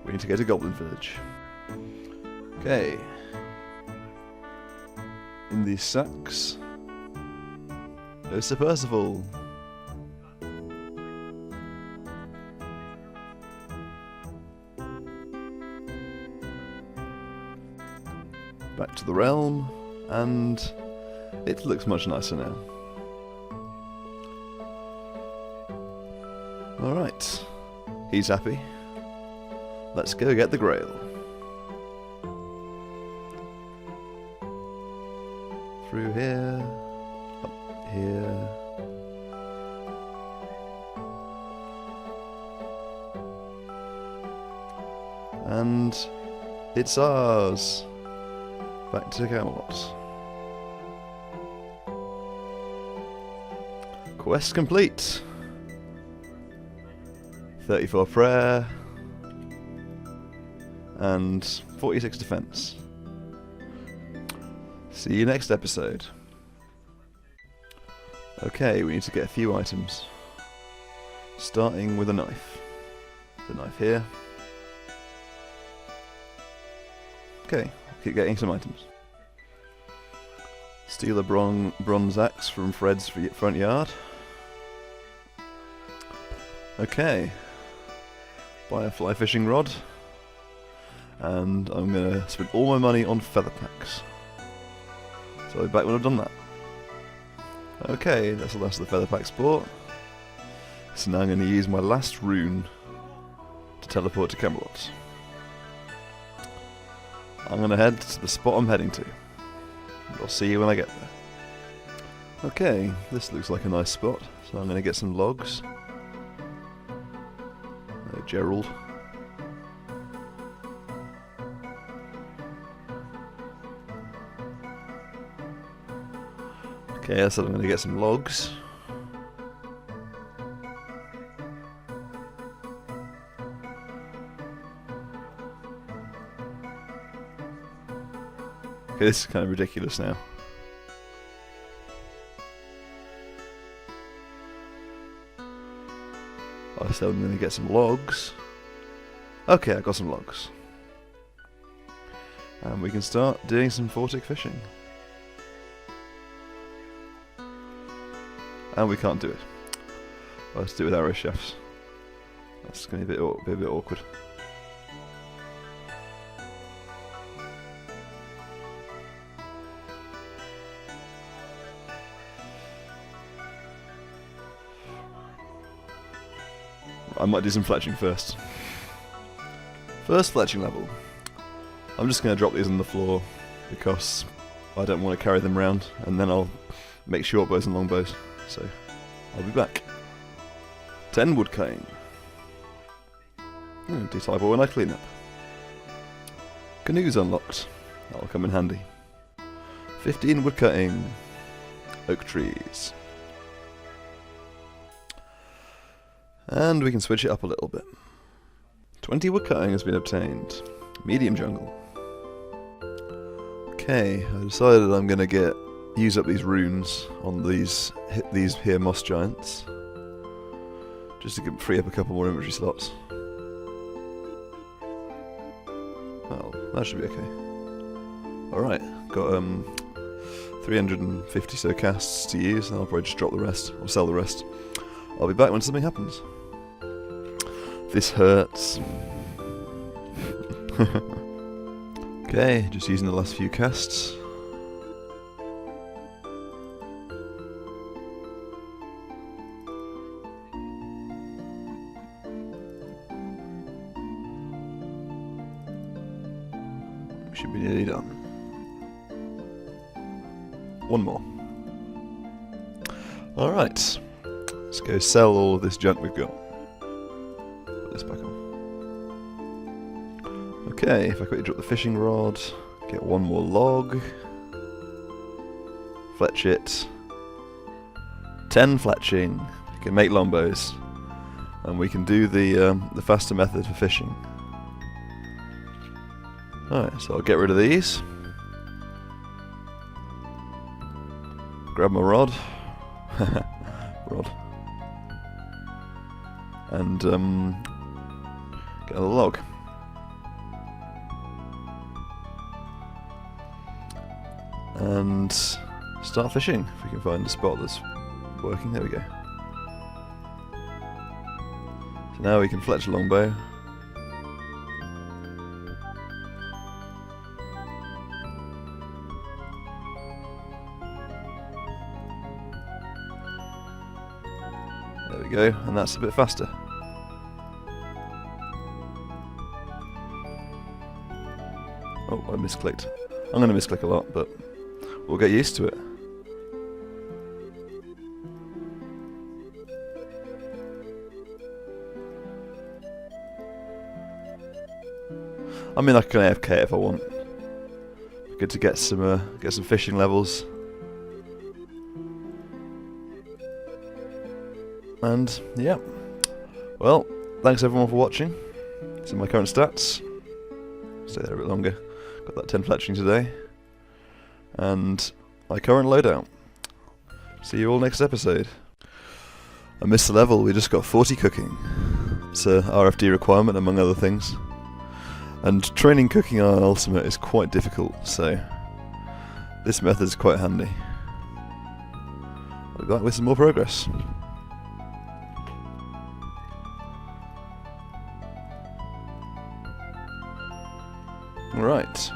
We need to go to Goblin Village. Okay. In these sacks. There's Sir Percival. Back to the realm, and it looks much nicer now. Alright. He's happy. Let's go get the Grail. Through here, up here, And it's ours. Back to Camelot. Quest complete. 34 prayer. And 46 defense. See you next episode. Okay, we need to get a few items. Starting with a knife. The knife here. Okay, keep getting some items. Steal a bronze axe from Fred's front yard. Okay. Buy a fly fishing rod. And I'm gonna spend all my money on feather packs. So I'll be back when I've done that. Okay, that's the last of the feather packs bought. So now I'm going to use my last rune to teleport to Camelot. I'm going to head to the spot I'm heading to. I'll see you when I get there. Okay, this looks like a nice spot, so I'm going to get some logs. Gerald. Okay, I said I'm going to get some logs. Okay, this is kind of ridiculous now. I said I'm going to get some logs. Okay, I got some logs. And we can start doing some Fortic fishing. And we can't do it. Well, let's do it with arrow shafts. That's going to be a bit awkward. I might do some fletching first. First fletching level. I'm just going to drop these on the floor because I don't want to carry them around, and then I'll make short bows and long bows. So, I'll be back. 10 wood cutting. Do type when I clean up. Canoes unlocked. That'll come in handy. 15 wood cutting. Oak trees. And we can switch it up a little bit. 20 wood cutting has been obtained. Medium jungle. Okay, I decided I'm going to use up these runes on these here moss giants, just to free up a couple more inventory slots. Well, that should be okay. Alright, got 350 so casts to use, and I'll probably just drop the rest, or sell the rest. I'll be back when something happens. This hurts. Okay, just using the last few casts. Should be nearly done. One more. Alright. Let's go sell all of this junk we've got. Put this back on. Okay, if I quickly drop the fishing rod, get one more log. Fletch it. 10 fletching. We can make longbows. And we can do the faster method for fishing. Alright, so I'll get rid of these. Grab my rod. Rod. And get a log. And start fishing if we can find a spot that's working. There we go. So now we can fletch a longbow. There we go, and that's a bit faster. Oh, I misclicked. I'm going to misclick a lot, but we'll get used to it. I mean, I can AFK if I want. Good to get some fishing levels. And yeah, well, thanks everyone for watching. These are my current stats. Stay there a bit longer. Got that 10 fletching today. And my current loadout. See you all next episode. I missed the level, we just got 40 cooking. It's a RFD requirement among other things. And training cooking on Ultimate is quite difficult, so this method is quite handy. I'll be back with some more progress. Alright.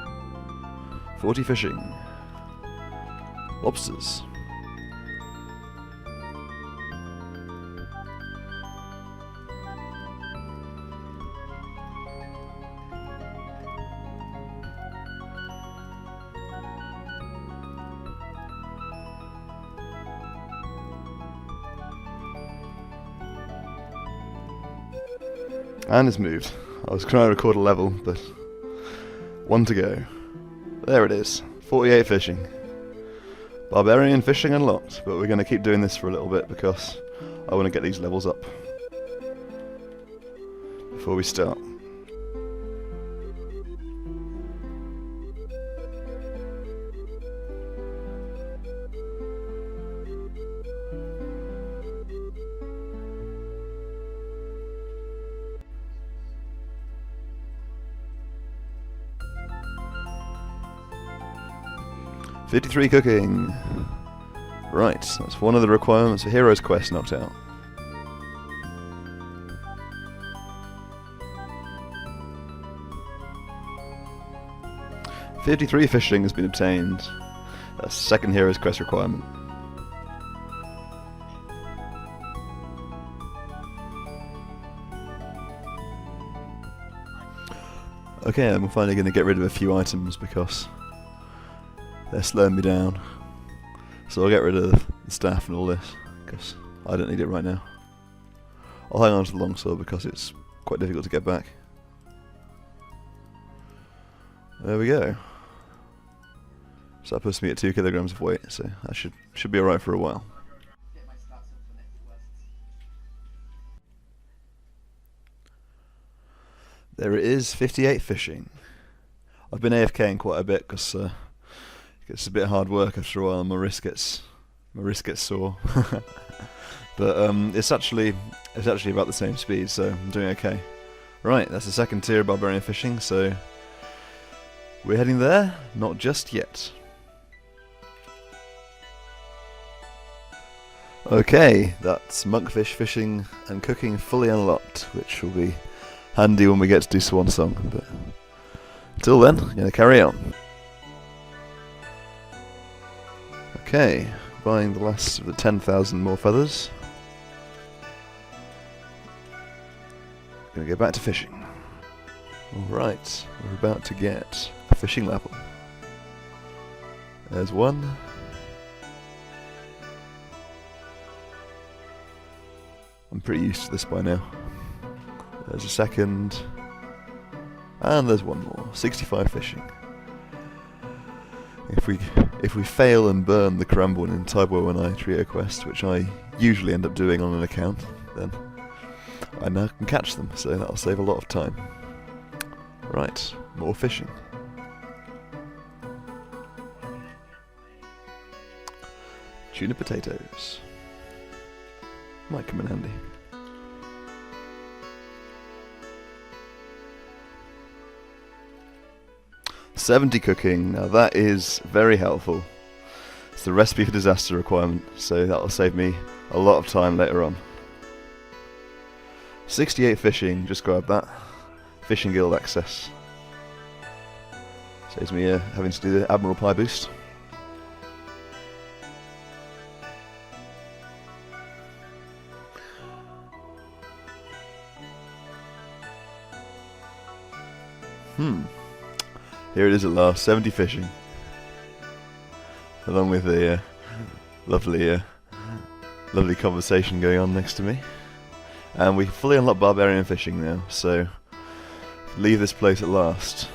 40 fishing. Lobsters. And it's moved. I was trying to record a level, but one to go. There it is. 48 fishing. Barbarian fishing unlocked, but we're going to keep doing this for a little bit because I want to get these levels up before we start. $53 cooking. Right, that's one of the requirements for Hero's Quest knocked out. $53 fishing has been obtained. That's the second Hero's Quest requirement. Okay, I'm finally going to get rid of a few items because they're slowing me down. So I'll get rid of the staff and all this, because I don't need it right now. I'll hang on to the longsword because it's quite difficult to get back. There we go. So that puts me at 2 kilograms of weight, so that should be alright for a while. There it is, 58 fishing. I've been AFKing quite a bit because it's a bit hard work after a while, and my wrist gets sore. But it's actually about the same speed, so I'm doing okay. Right, that's the second tier of Barbarian fishing, so we're heading there. Not just yet. Okay, that's monkfish fishing and cooking fully unlocked, which will be handy when we get to do Swan Song. But until then, I'm going to carry on. Okay, buying the last of the 10,000 more feathers. Gonna go back to fishing. Alright, we're about to get a fishing level. There's one. I'm pretty used to this by now. There's a second. And there's one more. 65 fishing. If we fail and burn the Karambwan in Taibo and I trio quest, which I usually end up doing on an account, then I now can catch them, so that'll save a lot of time. Right, more fishing. Tuna potatoes. Might come in handy. $70 cooking, now that is very helpful. It's the recipe for disaster requirement, so that'll save me a lot of time later on. 68 fishing, just grab that. Fishing guild access. Saves me having to do the Admiral Pie boost. Here it is at last, 70 fishing. Along with the lovely conversation going on next to me. And we fully unlocked Barbarian fishing now, so leave this place at last.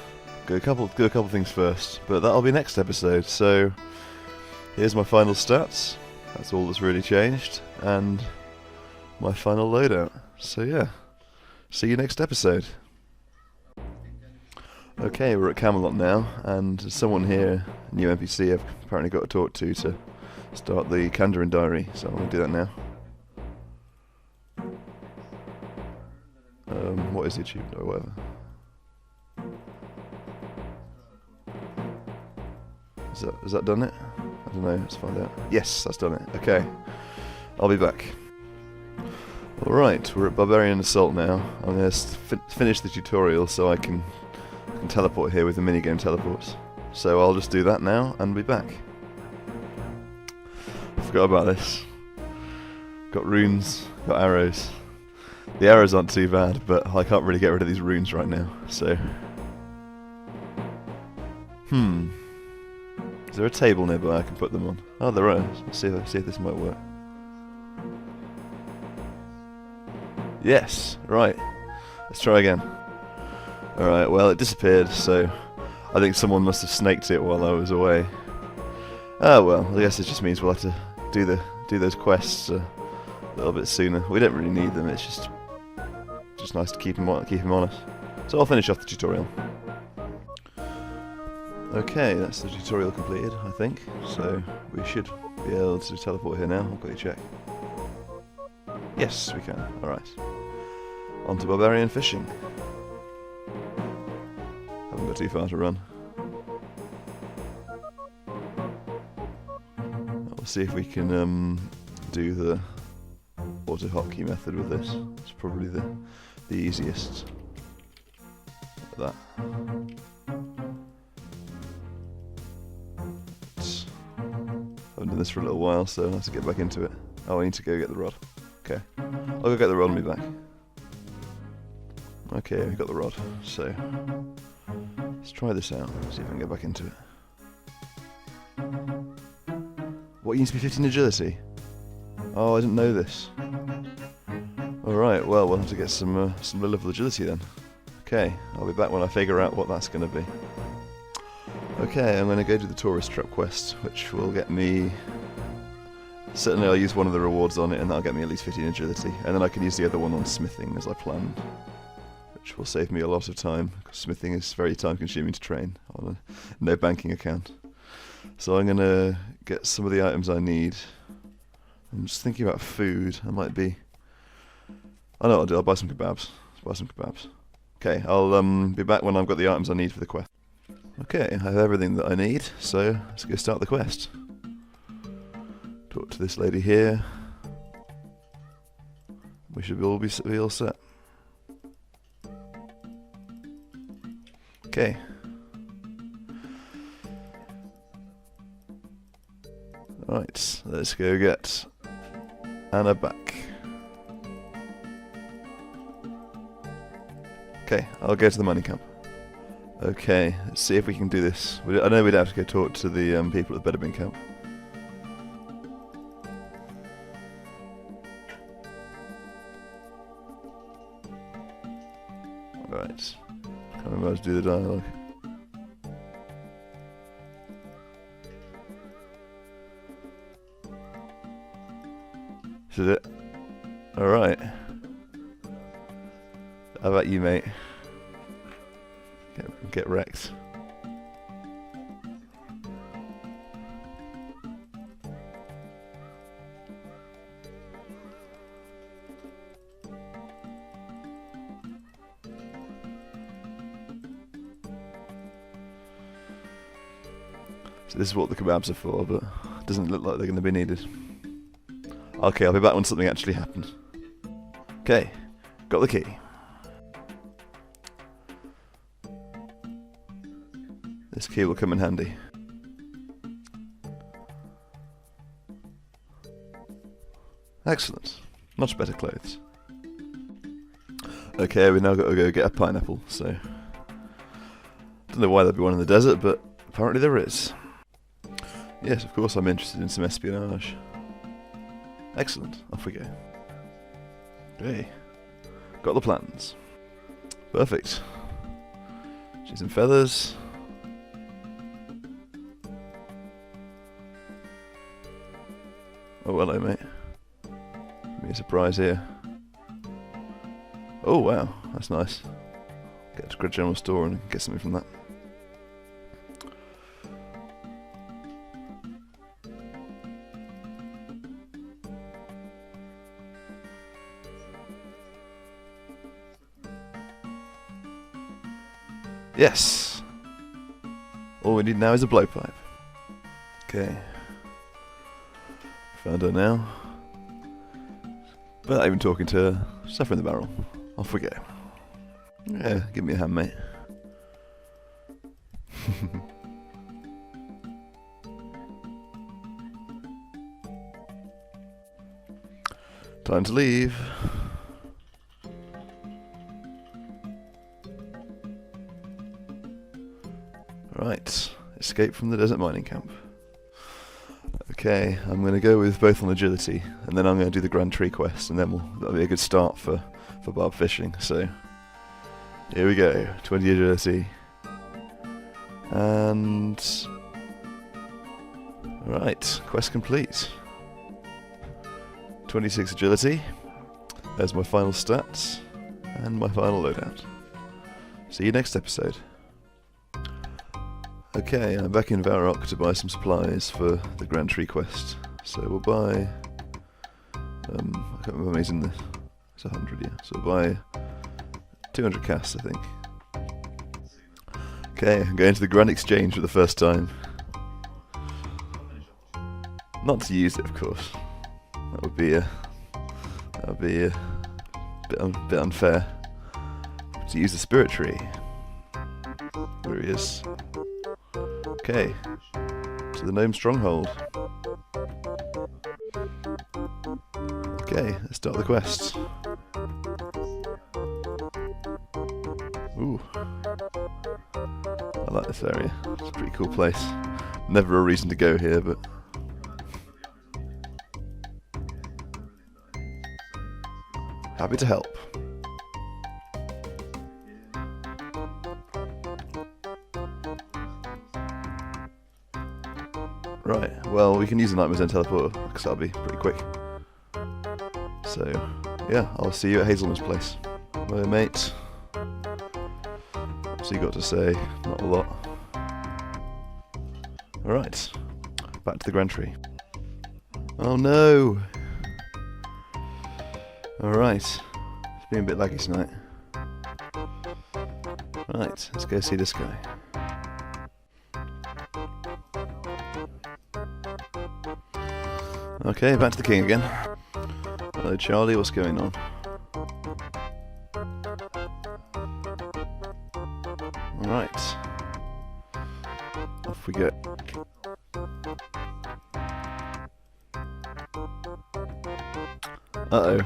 Do a couple things first, but that'll be next episode. So here's my final stats. That's all that's really changed, and my final loadout. So yeah, see you next episode. Okay, we're at Camelot now, and there's someone here, a new NPC I've apparently got to talk to start the Kandarin diary, so I'm going to do that now. What is the achievement or whatever? Has that done it? I don't know, let's find out. Yes, that's done it. Okay, I'll be back. Alright, we're at Barbarian Assault now. I'm going to finish the tutorial so I can teleport here with the minigame teleports. So I'll just do that now and be back. I forgot about this. Got runes, got arrows. The arrows aren't too bad, but I can't really get rid of these runes right now, so... Is there a table nearby I can put them on? Oh, there is. Let's see if this might work. Yes, right. Let's try again. Alright, well it disappeared, so I think someone must have snaked it while I was away. Ah well, I guess it just means we'll have to do those quests a little bit sooner. We don't really need them, it's just nice to keep him honest. So I'll finish off the tutorial. Okay, that's the tutorial completed, I think. So we should be able to teleport here now. I'll quickly check. Yes, we can. Alright. On to Barbarian fishing. Haven't got too far to run. We'll see if we can do the auto-hotkey method with this. It's probably the easiest. Like that. I've done this for a little while, so I'll have to get back into it. Oh, I need to go get the rod. Okay. I'll go get the rod and be back. Okay, we got the rod, so let's try this out, see if I can get back into it. What, you need to be 15 agility? Oh, I didn't know this. Alright, well, we'll have to get some low-level agility then. Okay, I'll be back when I figure out what that's going to be. Okay, I'm going to go do the tourist trap quest, which will get me... Certainly I'll use one of the rewards on it, and that'll get me at least 15 agility. And then I can use the other one on smithing, as I planned. Which will save me a lot of time, because smithing is very time-consuming to train on a no banking account. So I'm going to get some of the items I need. I'm just thinking about food. I might be... I know what I'll do, I'll buy some kebabs. Okay, I'll be back when I've got the items I need for the quest. Okay, I have everything that I need, so let's go start the quest. Talk to this lady here. We should all be all set. Okay. Right, let's go get Anna back. Okay, I'll go to the mining camp. Okay, let's see if we can do this. I know we'd have to go talk to the people at the Bedabin camp. Right, can't remember how to do the dialogue. This is it. Alright. How about you, mate? Get wrecked. So this is what the kebabs are for, but it doesn't look like they're going to be needed. Okay, I'll be back when something actually happens. Okay, got the key. This key will come in handy. Excellent. Much better clothes. Okay, we now got to go get a pineapple, so... Don't know why there'd be one in the desert, but apparently there is. Yes, of course I'm interested in some espionage. Excellent, off we go. Hey, got the plans. Perfect. See some feathers. Oh, hello, mate. Give me a surprise here. Oh, wow. That's nice. Get to the general store and get something from that. Yes! All we need now is a blowpipe. Okay. Found her now. Without even talking to her, stuff her in the barrel. Off we go. Yeah, give me a hand, mate. Time to leave. Right, escape from the desert mining camp. Okay, I'm going to go with both on agility, and then I'm going to do the Grand Tree quest, and then that'll be a good start for barb fishing. So, here we go, 20 agility. And... right, quest complete. 26 agility. There's my final stats, and my final loadout. See you next episode. Okay, I'm back in Varrock to buy some supplies for the Grand Tree quest. So we'll buy... I can't remember how many's in this. It's 100, yeah. So we'll buy 200 casts, I think. Okay, I'm going to the Grand Exchange for the first time. Not to use it, of course. That would be a bit unfair. To use the Spirit Tree. There he is. Okay, to the Gnome Stronghold. Okay, let's start the quest. Ooh, I like this area. It's a pretty cool place. Never a reason to go here, but happy to help. Right, well, we can use the Nightmare's End teleporter, because that'll be pretty quick. So, yeah, I'll see you at Hazelman's place. Bye, mate. What's he got to say? Not a lot. Alright, back to the Grand Tree. Oh no! Alright, it's been a bit laggy tonight. Right, let's go see this guy. Okay, back to the king again. Hello Charlie, what's going on? Alright. Off we go. Uh-oh.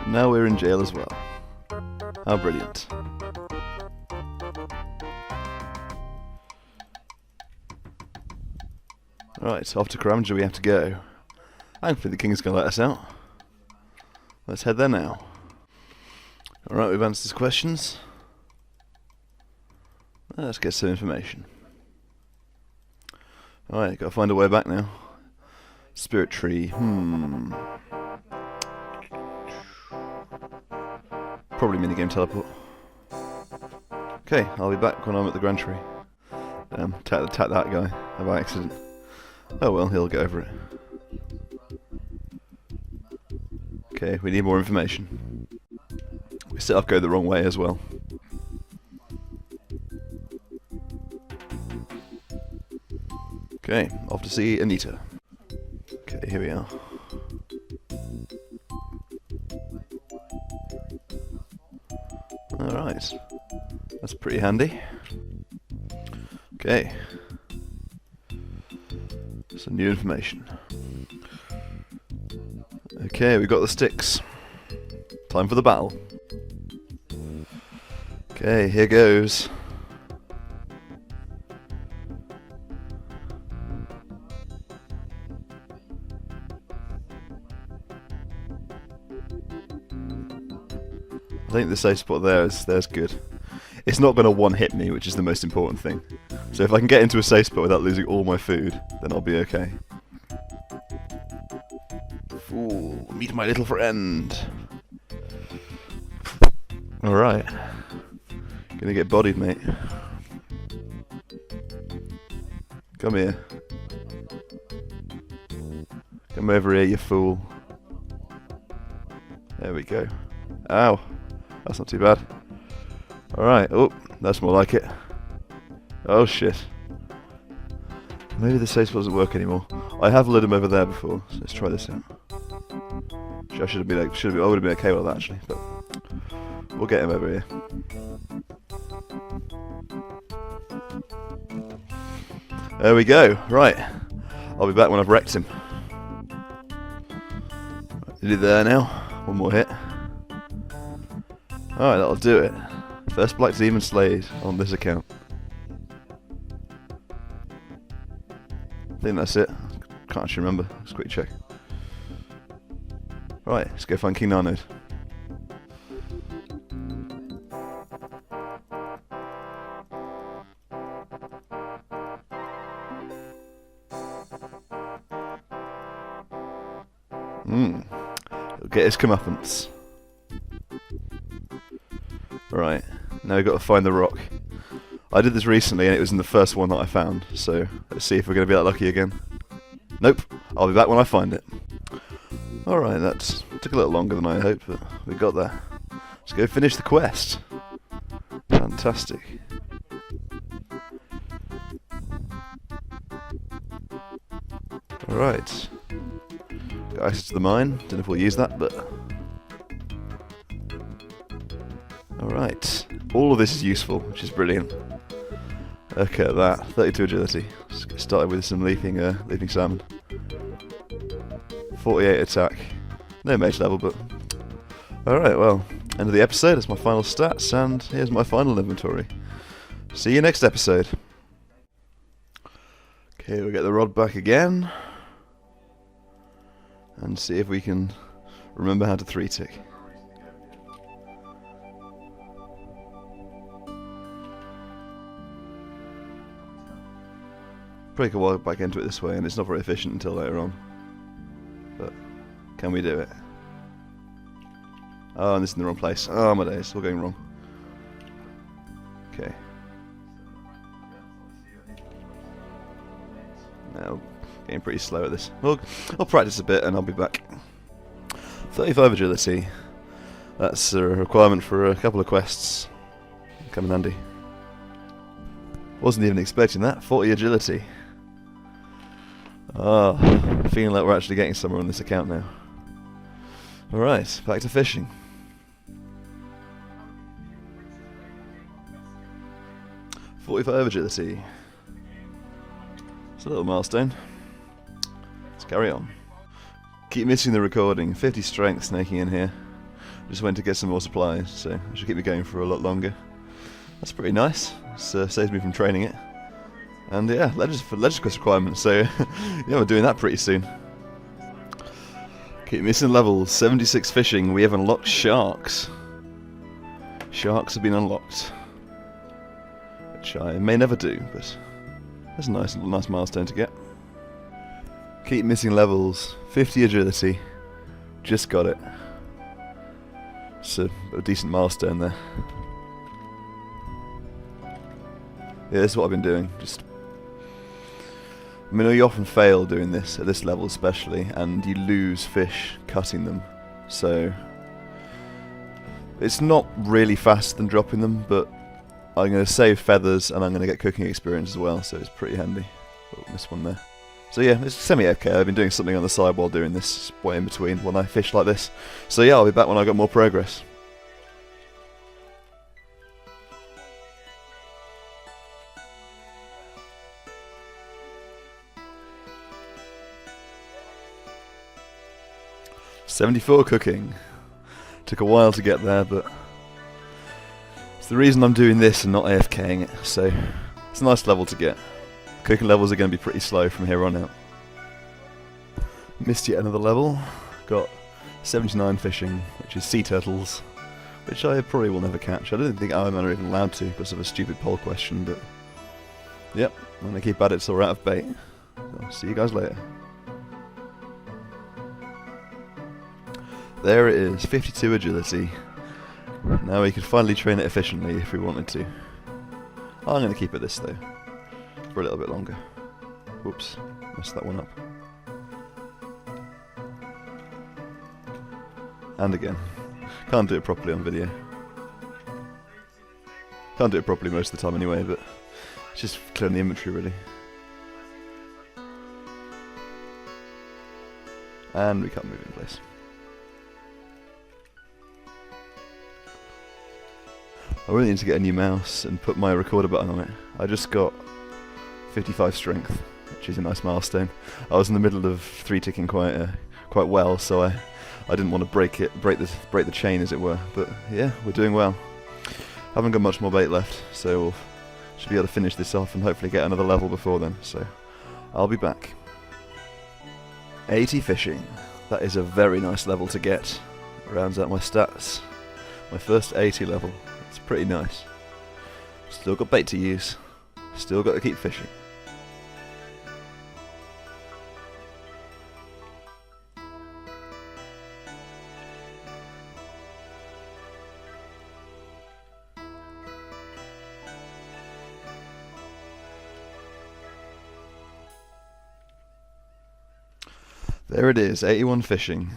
Now we're in jail as well. How brilliant. Right, off to Karamja we have to go. I don't think the king's going to let us out. Let's head there now. Alright, we've answered his questions. Let's get some information. Alright, gotta find a way back now. Spirit tree, Probably minigame teleport. Okay, I'll be back when I'm at the Grand Tree. Attack that guy by accident. Oh well, he'll get over it. Okay, we need more information. We set up go the wrong way as well. Okay, off to see Anita. Okay, here we are. Alright. That's pretty handy. Okay. Some new information. Okay, we got the sticks. Time for the battle. Okay, here goes. I think the safe spot there's good. It's not going to one-hit me, which is the most important thing. So if I can get into a safe spot without losing all my food, then I'll be okay. Ooh, meet my little friend. Alright. Gonna get bodied, mate. Come here. Come over here, you fool. There we go. Ow. That's not too bad. Alright. Oh, that's more like it. Oh, shit. Maybe the safe spot doesn't work anymore. I have lured him over there before, so let's try this out. I should have been. I would have been okay with that actually, but we'll get him over here. There we go. Right, I'll be back when I've wrecked him. Is he there now? One more hit. Alright, that'll do it. First Black Demon slayed on this account. I think that's it. Can't actually remember. Let's quick check. Right, let's go find King Narnode. He'll get his comeuppance. Right, now we've got to find the rock. I did this recently and it was in the first one that I found, so let's see if we're going to be that lucky again. Nope, I'll be back when I find it. Alright, that took a little longer than I hoped, but we got there. Let's go finish the quest. Fantastic. Alright. Got access to the mine. Don't know if we'll use that, but... Alright. All of this is useful, which is brilliant. Look at that. 32 agility. Let's get started with some leaping salmon. 48 attack. No mage level, but... Alright, well, end of the episode. That's my final stats, and here's my final inventory. See you next episode. Okay, we'll get the rod back again. And see if we can remember how to 3-tick. Probably could walk back into it this way, and it's not very efficient until later on. But can we do it? Oh, and this is in the wrong place. Oh my days, we're going wrong. Okay. Now, getting pretty slow at this. Well, I'll practice a bit and I'll be back. 35 agility. That's a requirement for a couple of quests. Come in handy. Wasn't even expecting that. 40 agility. Ah, feeling like we're actually getting somewhere on this account now. Alright, back to fishing. .45 agility. It's a little milestone. Let's carry on. Keep missing the recording. 50 strength snaking in here. Just went to get some more supplies, so it should keep me going for a lot longer. That's pretty nice. Saves me from training it. And yeah, Legends quest requirements, so yeah, we're doing that pretty soon. Keep missing levels. 76 fishing. We have unlocked sharks. Sharks have been unlocked. Which I may never do, but that's a nice milestone to get. Keep missing levels. 50 agility. Just got it. It's a decent milestone there. Yeah, this is what I've been doing. I mean, you often fail doing this, at this level especially, and you lose fish cutting them. So, it's not really faster than dropping them, but I'm going to save feathers and I'm going to get cooking experience as well, so it's pretty handy. Oh, missed one there. So yeah, it's semi-AFK. I've been doing something on the side while doing this, way in between when I fish like this. So yeah, I'll be back when I've got more progress. .74 cooking. Took a while to get there, but it's the reason I'm doing this and not AFKing it, so it's a nice level to get. Cooking levels are going to be pretty slow from here on out. Missed yet another level. Got 79 fishing, which is sea turtles, which I probably will never catch. I don't think Ironman are even allowed to because of a stupid poll question, but yep, I'm going to keep at it till we're out of bait. So I'll see you guys later. There it is, 52 agility. Now we can finally train it efficiently if we wanted to. I'm going to keep it this though, for a little bit longer. Whoops, messed that one up. And again. Can't do it properly on video. Can't do it properly most of the time anyway, but it's just clearing the inventory really. And we can't move in place. I really need to get a new mouse and put my recorder button on it. I just got 55 strength, which is a nice milestone. I was in the middle of 3-ticking quite well, so I didn't want to break the chain as it were. But yeah, we're doing well. Haven't got much more bait left, so we'll should be able to finish this off and hopefully get another level before then. So I'll be back. 80 fishing. That is a very nice level to get. Rounds out my stats. My first 80 level. It's pretty nice. Still got bait to use. Still got to keep fishing. There it is, 81 fishing.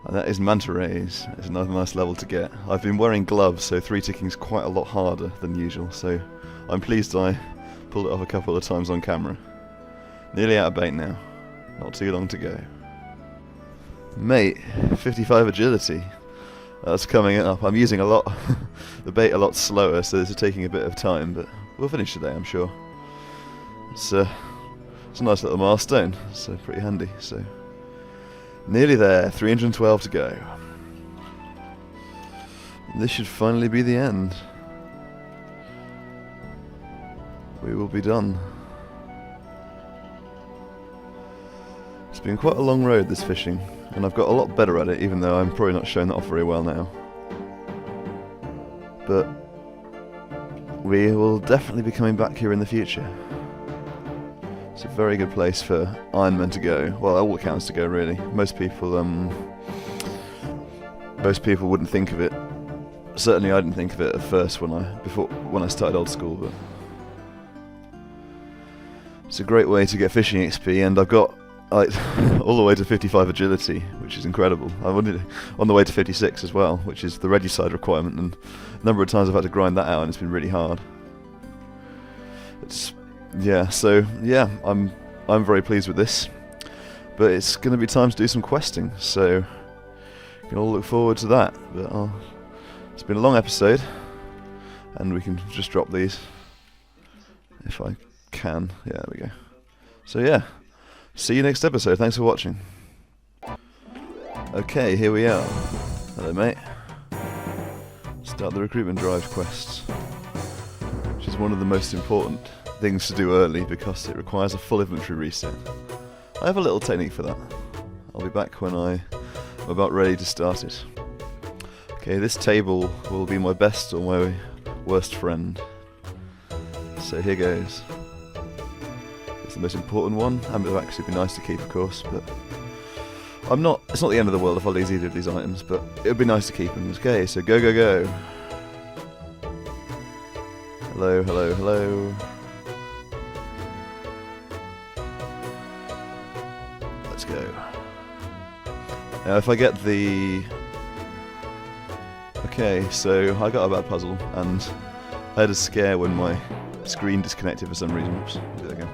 And that is manta rays. It's another nice level to get. I've been wearing gloves, so 3-ticking is quite a lot harder than usual, so I'm pleased I pulled it off a couple of times on camera. Nearly out of bait now. Not too long to go. Mate, 55 agility. That's coming up. I'm using a lot, the bait a lot slower, so this is taking a bit of time, but we'll finish today, I'm sure. It's a nice little milestone, so pretty handy. So nearly there, 312 to go. This should finally be the end. We will be done. It's been quite a long road, this fishing, and I've got a lot better at it, even though I'm probably not showing that off very well now. But we will definitely be coming back here in the future. It's a very good place for Ironman to go. Well, all accounts to go, really. Most people wouldn't think of it. Certainly, I didn't think of it at first when I started old school. But it's a great way to get fishing XP, and I've got all the way to 55 agility, which is incredible. I wanted on the way to 56 as well, which is the regicide requirement, and a number of times I've had to grind that out, and it's been really hard. I'm very pleased with this, but it's going to be time to do some questing, so you can all look forward to that. But it's been a long episode, and we can just drop these if I can. Yeah, there we go. So yeah, see you next episode. Thanks for watching. Okay, here we are. Hello, mate. Start the recruitment drive quest, which is one of the most important things to do early because it requires a full inventory reset. I have a little technique for that. I'll be back when I'm about ready to start it. Okay, this table will be my best or my worst friend. So here goes. It's the most important one, and it would actually be nice to keep, of course, but it's not the end of the world if I lose either of these items, but it would be nice to keep them. Okay, so go, go, go. Hello, hello, hello. Let's go. Now if I get the... Okay, so I got a bad puzzle, and I had a scare when my screen disconnected for some reason. Oops, there we go.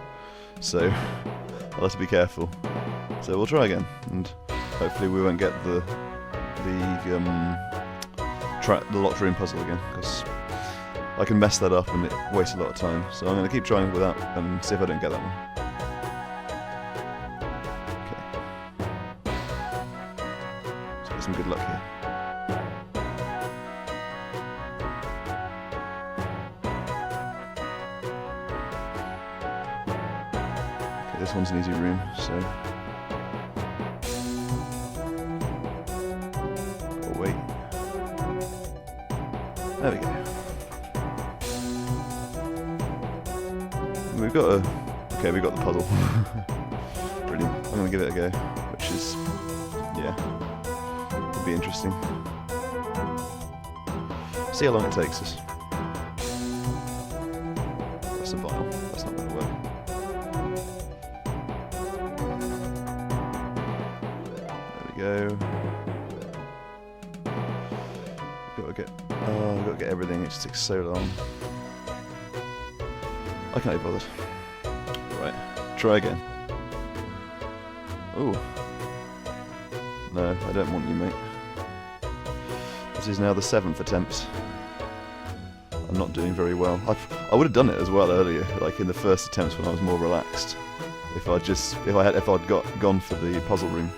So I'll have to be careful. So we'll try again, and hopefully we won't get the locked room puzzle again, because I can mess that up and it wastes a lot of time. So I'm going to keep trying with that and see if I don't get that one. Okay. Let's get some good luck here. Okay, this one's an easy room, so... Oh wait. There we go. We've got a... Okay, we've got the puzzle. Brilliant. I'm going to give it a go, which is... yeah. It'll be interesting. See how long it takes us. That's a vial. That's not going to work. There we go. We've got to get everything. It just takes so long. I can't be bothered. Right, try again. Ooh. No, I don't want you, mate. This is now the 7th attempt. I'm not doing very well. I would have done it as well earlier, like in the first attempts when I was more relaxed. If I'd gone for the puzzle room.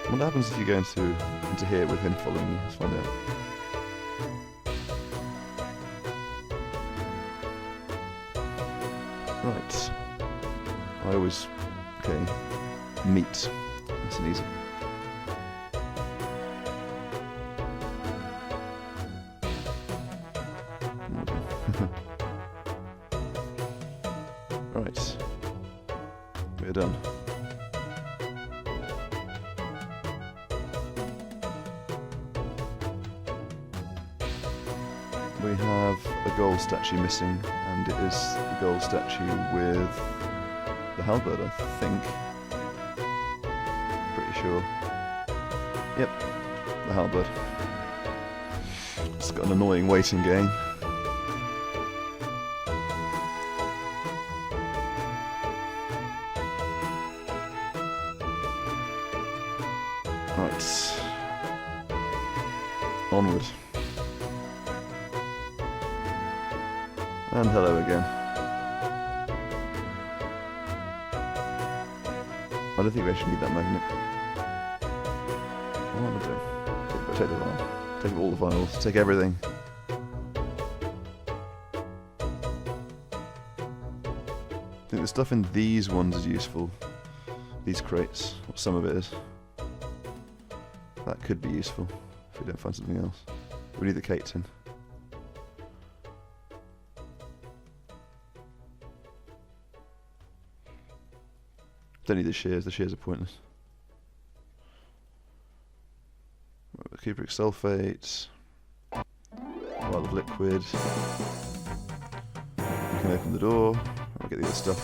What happens if you go into here with him following you? Let's find out. Right. I always... okay. Meat. That's an easy. Right. We're done. We have a gold statue missing, and it is the gold statue with the halberd, I think. Pretty sure. Yep, the halberd. It's got an annoying waiting game. Right. Onward. And hello again. I don't think we actually need that magnet. What am I doing? Take the vial. Take all the vials. Take everything. I think the stuff in these ones is useful. These crates, or some of it is. That could be useful if we don't find something else. We need the cake tin. Don't need the shears are pointless. Cupric sulfate, vial of liquid. We can open the door, I'll get the other stuff.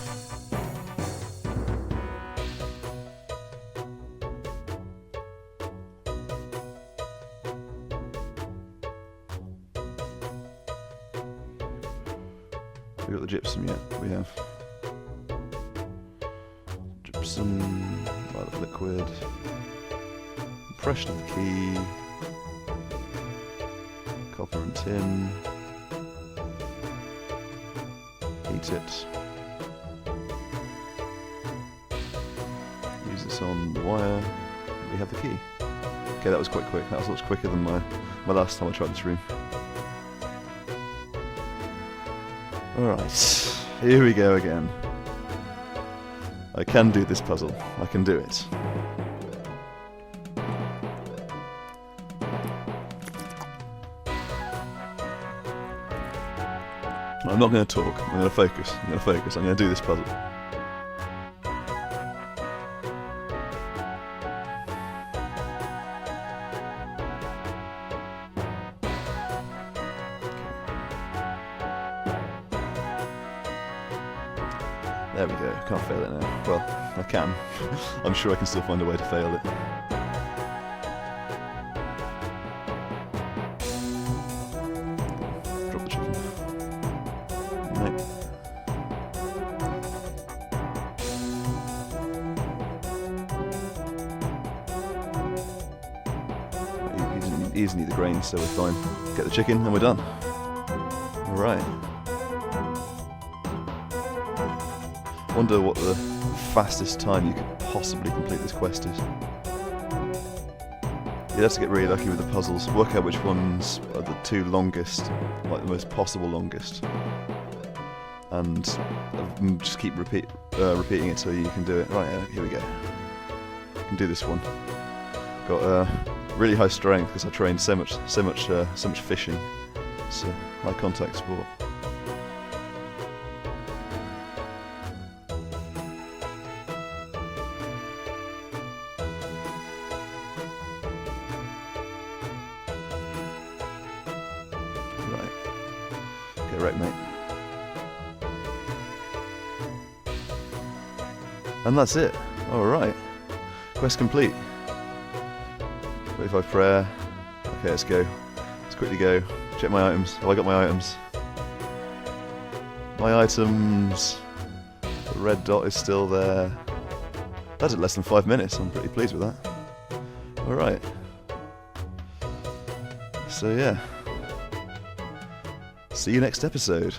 We got the gypsum yet? We have. Gypsum, vial of liquid, impression of the key, copper and tin, heat it, use this on the wire, we have the key. Okay, that was quite quick, that was much quicker than my last time I tried this room. Alright, here we go again. I can do this puzzle. I can do it. I'm not going to talk. I'm going to focus. I'm going to do this puzzle. There we go, can't fail it now. Well, I can. I'm sure I can still find a way to fail it. Drop the chicken. Nope. He doesn't need the grains, so we're fine. Get the chicken and we're done. Alright. Wonder what the fastest time you could possibly complete this quest is. You'd have to get really lucky with the puzzles, work out which ones are the two longest, like the most possible longest, and just keep repeating it till you can do it. Right, here we go. You can do this one. Got really high strength because I trained so much fishing. It's a high contact sport. Right. Okay, wreck, mate. And that's it. Alright. Quest complete. 25 prayer. Okay, let's go. Let's quickly go. Check my items. Have I got my items? My items. The red dot is still there. That's at less than 5 minutes. I'm pretty pleased with that. Alright. So yeah. See you next episode.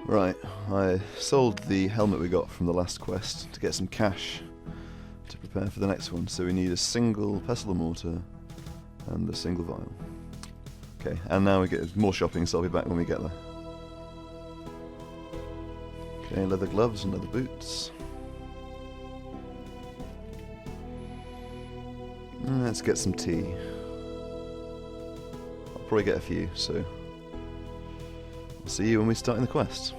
Right, I sold the helmet we got from the last quest to get some cash to prepare for the next one. So we need a single pestle and mortar and a single vial. Okay, and now we get more shopping, so I'll be back when we get there. Okay, leather gloves and leather boots. Let's get some tea. I'll probably get a few, so I'll see you when we start in the quest.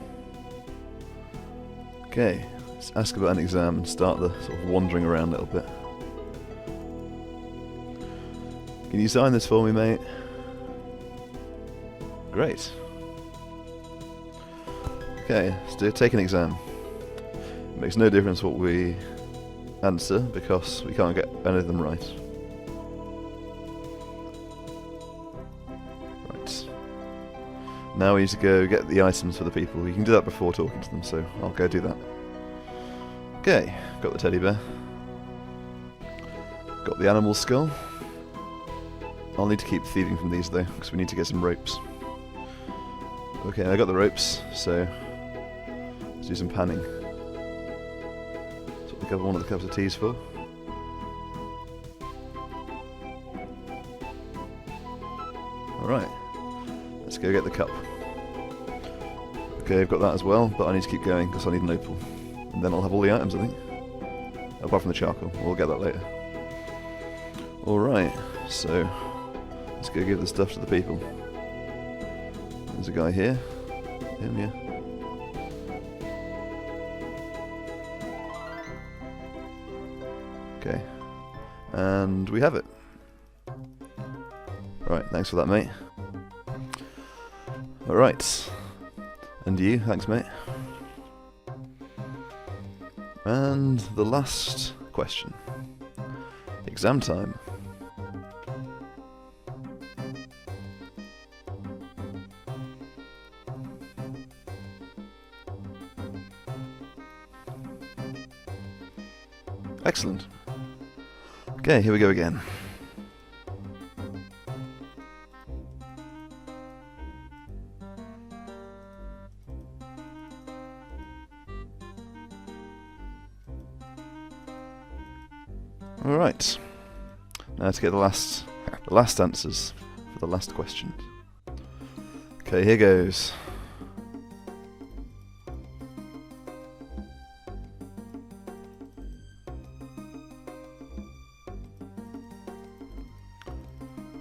Okay, let's ask about an exam and start the sort of wandering around a little bit. Can you sign this for me, mate? Great. Okay, let's take an exam. It makes no difference what we answer because we can't get any of them right. Right. Now we need to go get the items for the people. You can do that before talking to them, so I'll go do that. Okay, got the teddy bear. Got the animal skull. I'll need to keep thieving from these though, because we need to get some ropes. Okay, I got the ropes, so let's do some panning. That's what one of the cups of tea is for. Alright, let's go get the cup. Okay, I've got that as well, but I need to keep going because I need an opal. And then I'll have all the items, I think. Apart from the charcoal, we'll get that later. Alright, so let's go give the stuff to the people. There's a guy here. Him, yeah. Okay. And we have it. Right, thanks for that, mate. Alright. And you, thanks, mate. And the last question. Exam time. Excellent. Okay, here we go again. Alright. Now to get the last answers for the last question. Okay, here goes.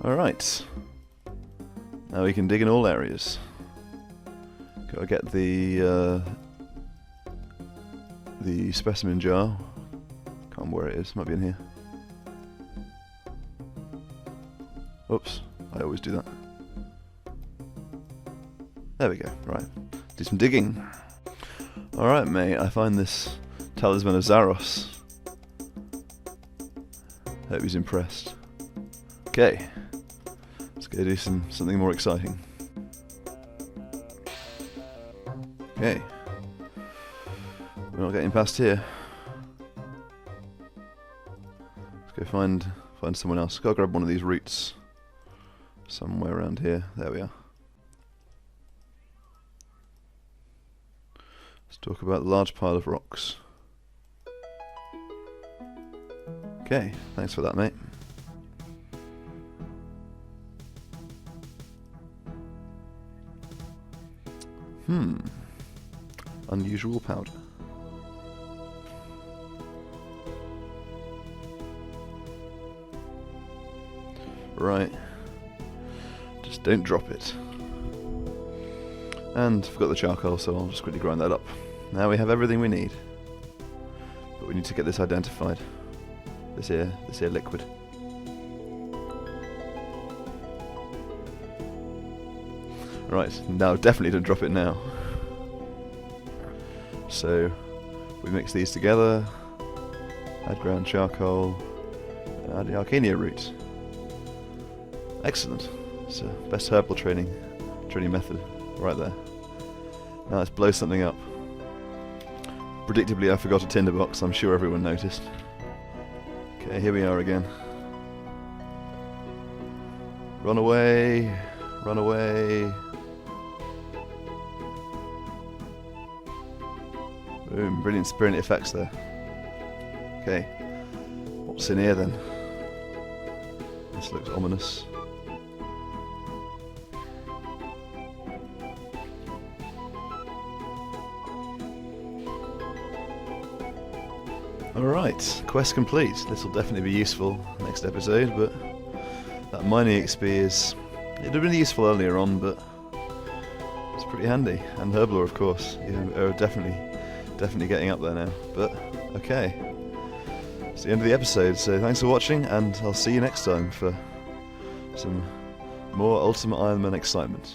Alright. Now we can dig in all areas. Gotta get the specimen jar. Can't remember where it is, might be in here. Oops, I always do that. There we go, right. Do some digging. Alright, mate, I find this talisman of Zaros. Hope he's impressed. Okay. Let's go do something more exciting. Okay. We're not getting past here. Let's go find someone else. Gotta grab one of these roots. Somewhere around here. There we are. Let's talk about the large pile of rocks. Okay, thanks for that, mate. Unusual powder. Right. Just don't drop it. And forgot the charcoal, so I'll just quickly grind that up. Now we have everything we need. But we need to get this identified. This here liquid. Right, now definitely don't drop it now. So we mix these together, add ground charcoal, and add the Arcania root. Excellent. It's the best herbal training method right there. Now let's blow something up. Predictably I forgot a tinderbox, I'm sure everyone noticed. Okay, here we are again. Run away, run away. Boom, brilliant spirit effects there. Okay, what's in here then? This looks ominous. Alright, quest complete. This will definitely be useful next episode, but that mining XP is... it would have been useful earlier on, but it's pretty handy. And Herblore, of course, are definitely getting up there now. But, okay. It's the end of the episode, so thanks for watching, and I'll see you next time for some more Ultimate Ironman excitement.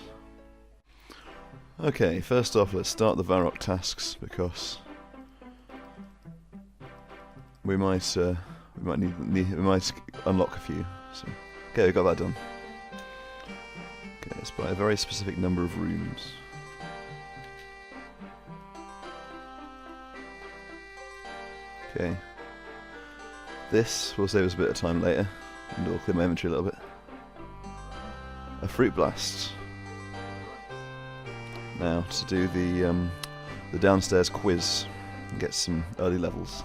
Okay, first off, let's start the Varrock tasks, because we might unlock a few. So, okay, we got that done. Okay, it's by a very specific number of rooms. Okay. This will save us a bit of time later, and it'll clear my inventory a little bit. A fruit blast. Now to do the downstairs quiz and get some early levels.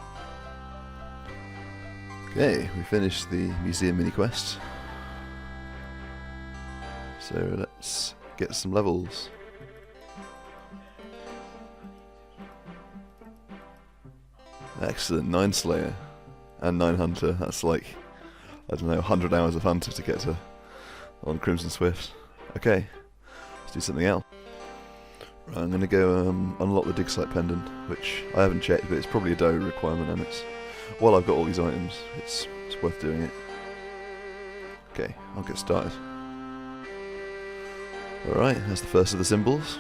Okay, we finished the museum mini quest. So let's get some levels. Excellent, 9 Slayer and 9 Hunter. That's like, I don't know, 100 hours of Hunter to get to on Crimson Swift. Okay, let's do something else. Right, I'm going to go unlock the Digsite pendant, which I haven't checked, but it's probably a dough requirement, and it's, while I've got all these items, it's worth doing it. Okay, I'll get started. Alright, that's the first of the symbols.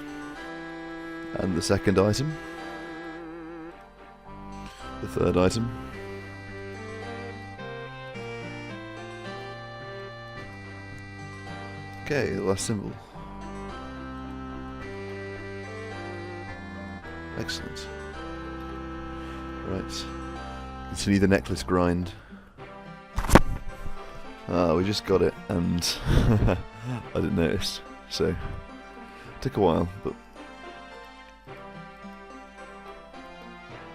And the second item. The third item. Okay, the last symbol. Excellent. Right. Continue the necklace grind. Ah, we just got it, and I didn't notice. So, it took a while, but...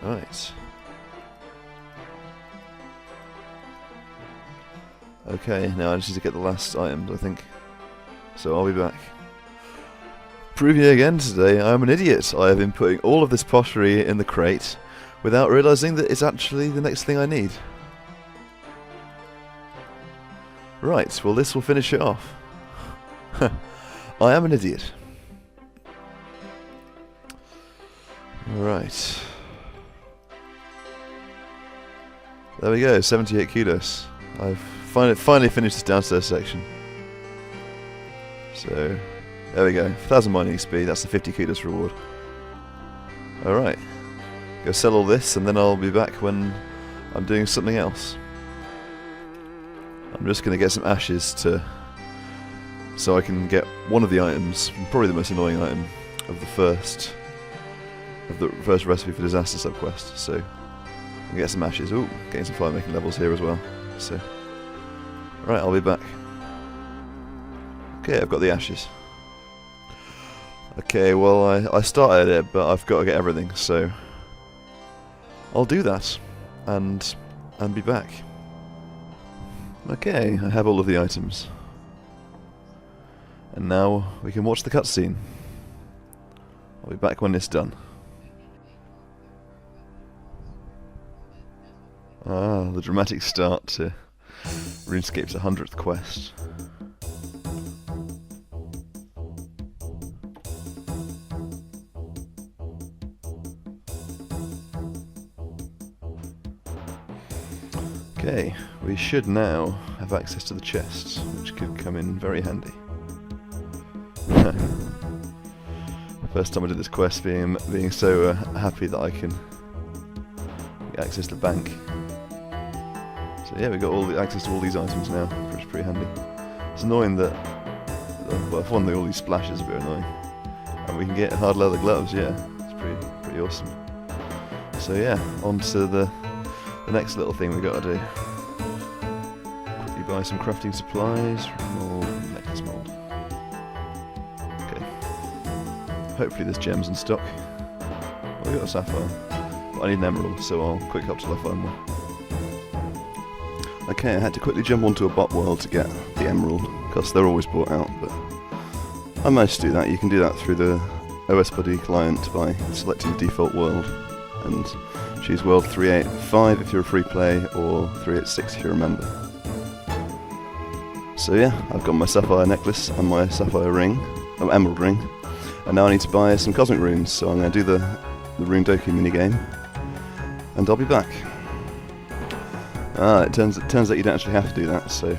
Right. Okay, now I just need to get the last items, I think. So I'll be back. Proving again today, I'm an idiot. I have been putting all of this pottery in the crate without realising that it's actually the next thing I need. Right, well this will finish it off. I am an idiot. Right. There we go, 78 kudos. I've finally finished this downstairs section. So, there we go. 1000 mining XP, that's the 50 kudos reward. Alright. Go sell all this, and then I'll be back when I'm doing something else. I'm just going to get some ashes so I can get one of the items, probably the most annoying item of the first recipe for disaster subquest. So I'll get some ashes. Ooh, getting some fire making levels here as well. So, right, I'll be back. Okay, I've got the ashes. Okay, well I started it, but I've got to get everything, so I'll do that and be back. Okay, I have all of the items. And now we can watch the cutscene. I'll be back when it's done. Ah, the dramatic start to RuneScape's 100th quest. Okay, we should now have access to the chests, which could come in very handy. First time I did this quest, being so happy that I can get access to the bank. So yeah, we got all the access to all these items now, which is pretty handy. It's annoying that, well, for one, all these splashes are a bit annoying, and we can get hard leather gloves. Yeah, it's pretty awesome. So yeah, on to the next little thing we got to do. Quickly buy some crafting supplies. Necklace mold. Okay. Hopefully there's gems in stock. Well, we got a sapphire, but I need an emerald, so I'll quick up till I find one. Okay, I had to quickly jump onto a bot world to get the emerald, because they're always bought out, but I managed to do that. You can do that through the OS Buddy client by selecting the default world and choose world 385 if you're a free play, or 386 if you're a member. So yeah, I've got my sapphire necklace and my sapphire ring, emerald ring, and now I need to buy some cosmic runes, so I'm going to do the Runedoku minigame, and I'll be back. It turns out you don't actually have to do that, so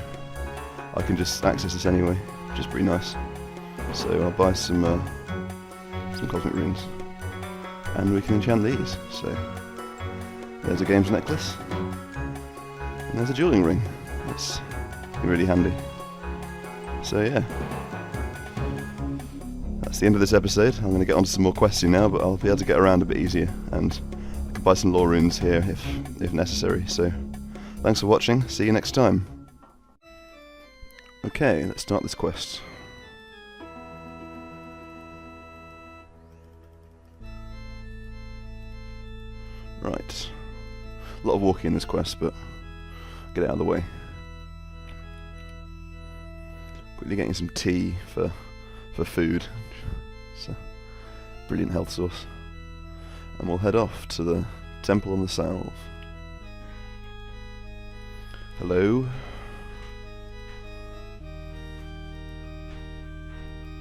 I can just access this anyway, which is pretty nice. So I'll buy some cosmic runes, and we can enchant these. So there's a games necklace, and there's a dueling ring. That's really handy. So yeah, that's the end of this episode. I'm going to get on to some more questing now, but I'll be able to get around a bit easier, and I can buy some lore runes here if necessary. So thanks for watching, see you next time. Okay, let's start this quest. Right, a lot of walking in this quest, but get it out of the way. Quickly getting some tea for food. It's a brilliant health source. And we'll head off to the Temple on the Salve. Hello?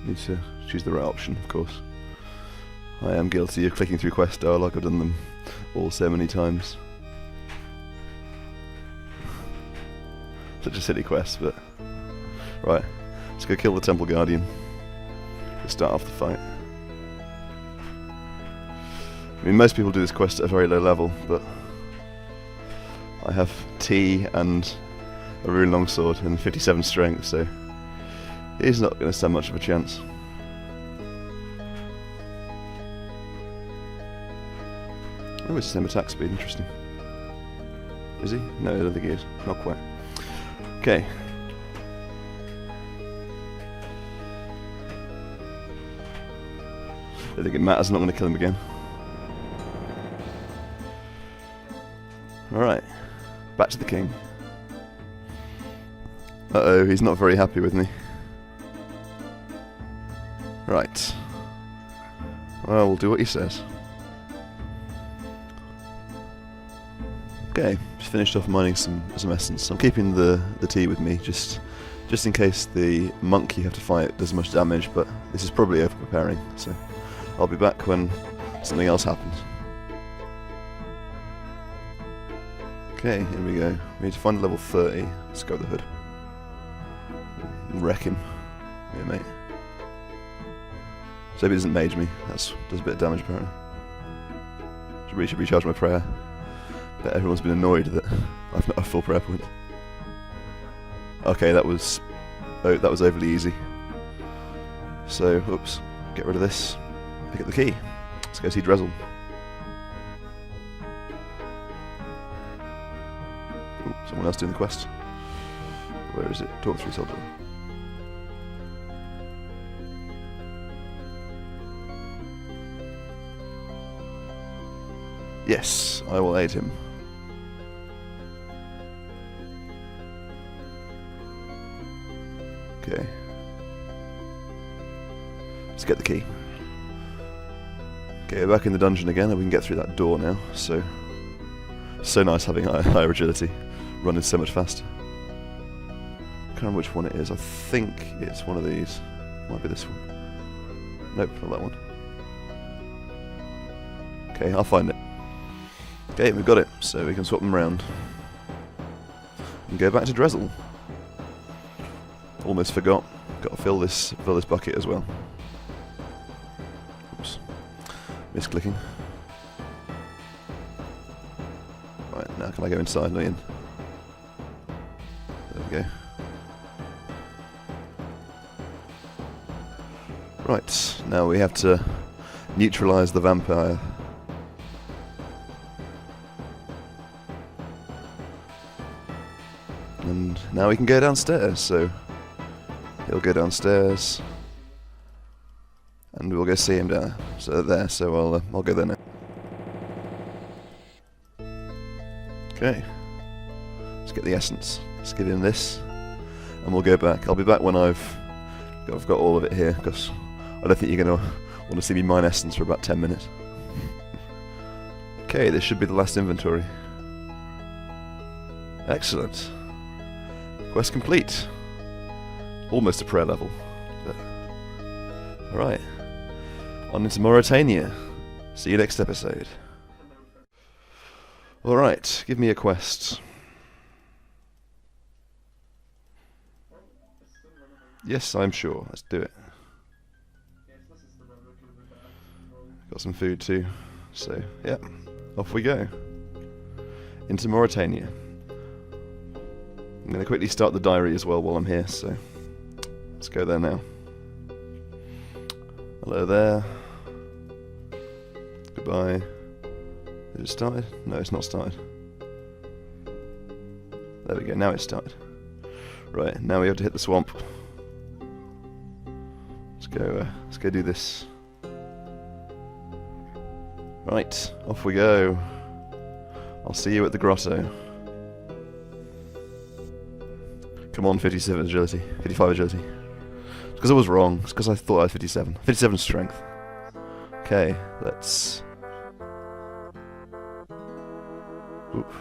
Need to choose the right option, of course. I am guilty of clicking through quest dialogue. I've done them all so many times. Such a silly quest, but right, let's go kill the Temple Guardian to start off the fight. I mean, most people do this quest at a very low level, but I have tea and a rune longsword and 57 strength, so he's not going to stand much of a chance. Oh, it's the same attack speed, interesting. Is he? No, I don't think he is. Not quite. Okay. I don't think it matters, I'm not going to kill him again. Alright. Back to the king. Uh-oh, he's not very happy with me. Right. Well, we'll do what he says. Okay, just finished off mining some essence. I'm keeping the tea with me, just in case the monk you have to fight does much damage, but this is probably over preparing, so I'll be back when something else happens. Okay, here we go. We need to find a level 30. Let's go with the hood. Wreck him. Yeah, mate. So if he doesn't mage me, does a bit of damage apparently. Should recharge my prayer. Bet everyone's been annoyed that I've not a full prayer point. Okay, that was overly easy. So, oops, get rid of this. Pick up the key. Let's go see Drezel. Ooh, someone else doing the quest. Where is it? Talk through Soldier. Yes, I will aid him. Okay. Let's get the key. Okay, we're back in the dungeon again, and we can get through that door now. So nice having higher agility, running so much faster. can't remember which one it is. I think it's one of these. Might be this one. Nope, not that one. Okay, I'll find it. Okay, we've got it, so we can swap them around. And go back to Drizzle. Almost forgot. Got to fill this bucket as well. Oops. Misclicking. Right, now can I go inside, not in? There we go. Right, now we have to neutralise the vampire. And now we can go downstairs, so he'll go downstairs and we'll go see him down so I'll go there now. Okay, let's get the essence. Let's give him this and we'll go back. I'll be back when I've got all of it here, because I don't think you're going to want to see me mine essence for about 10 minutes. Okay, this should be the last inventory. Excellent. Quest complete. Almost a prayer level. Alright. On into Mauritania. See you next episode. Alright, give me a quest. Yes, I'm sure. Let's do it. Got some food too. So, yeah. Off we go. Into Mauritania. I'm going to quickly start the diary as well while I'm here, so let's go there now. Hello there. Goodbye. Is it started? No, it's not started. There we go, now it's started. Right, now we have to hit the swamp. Let's go do this. Right, off we go. I'll see you at the grotto. Come on, 57 agility. 55 agility. It's because I was wrong. It's because I thought I had 57. 57 strength. Okay, let's... Oop.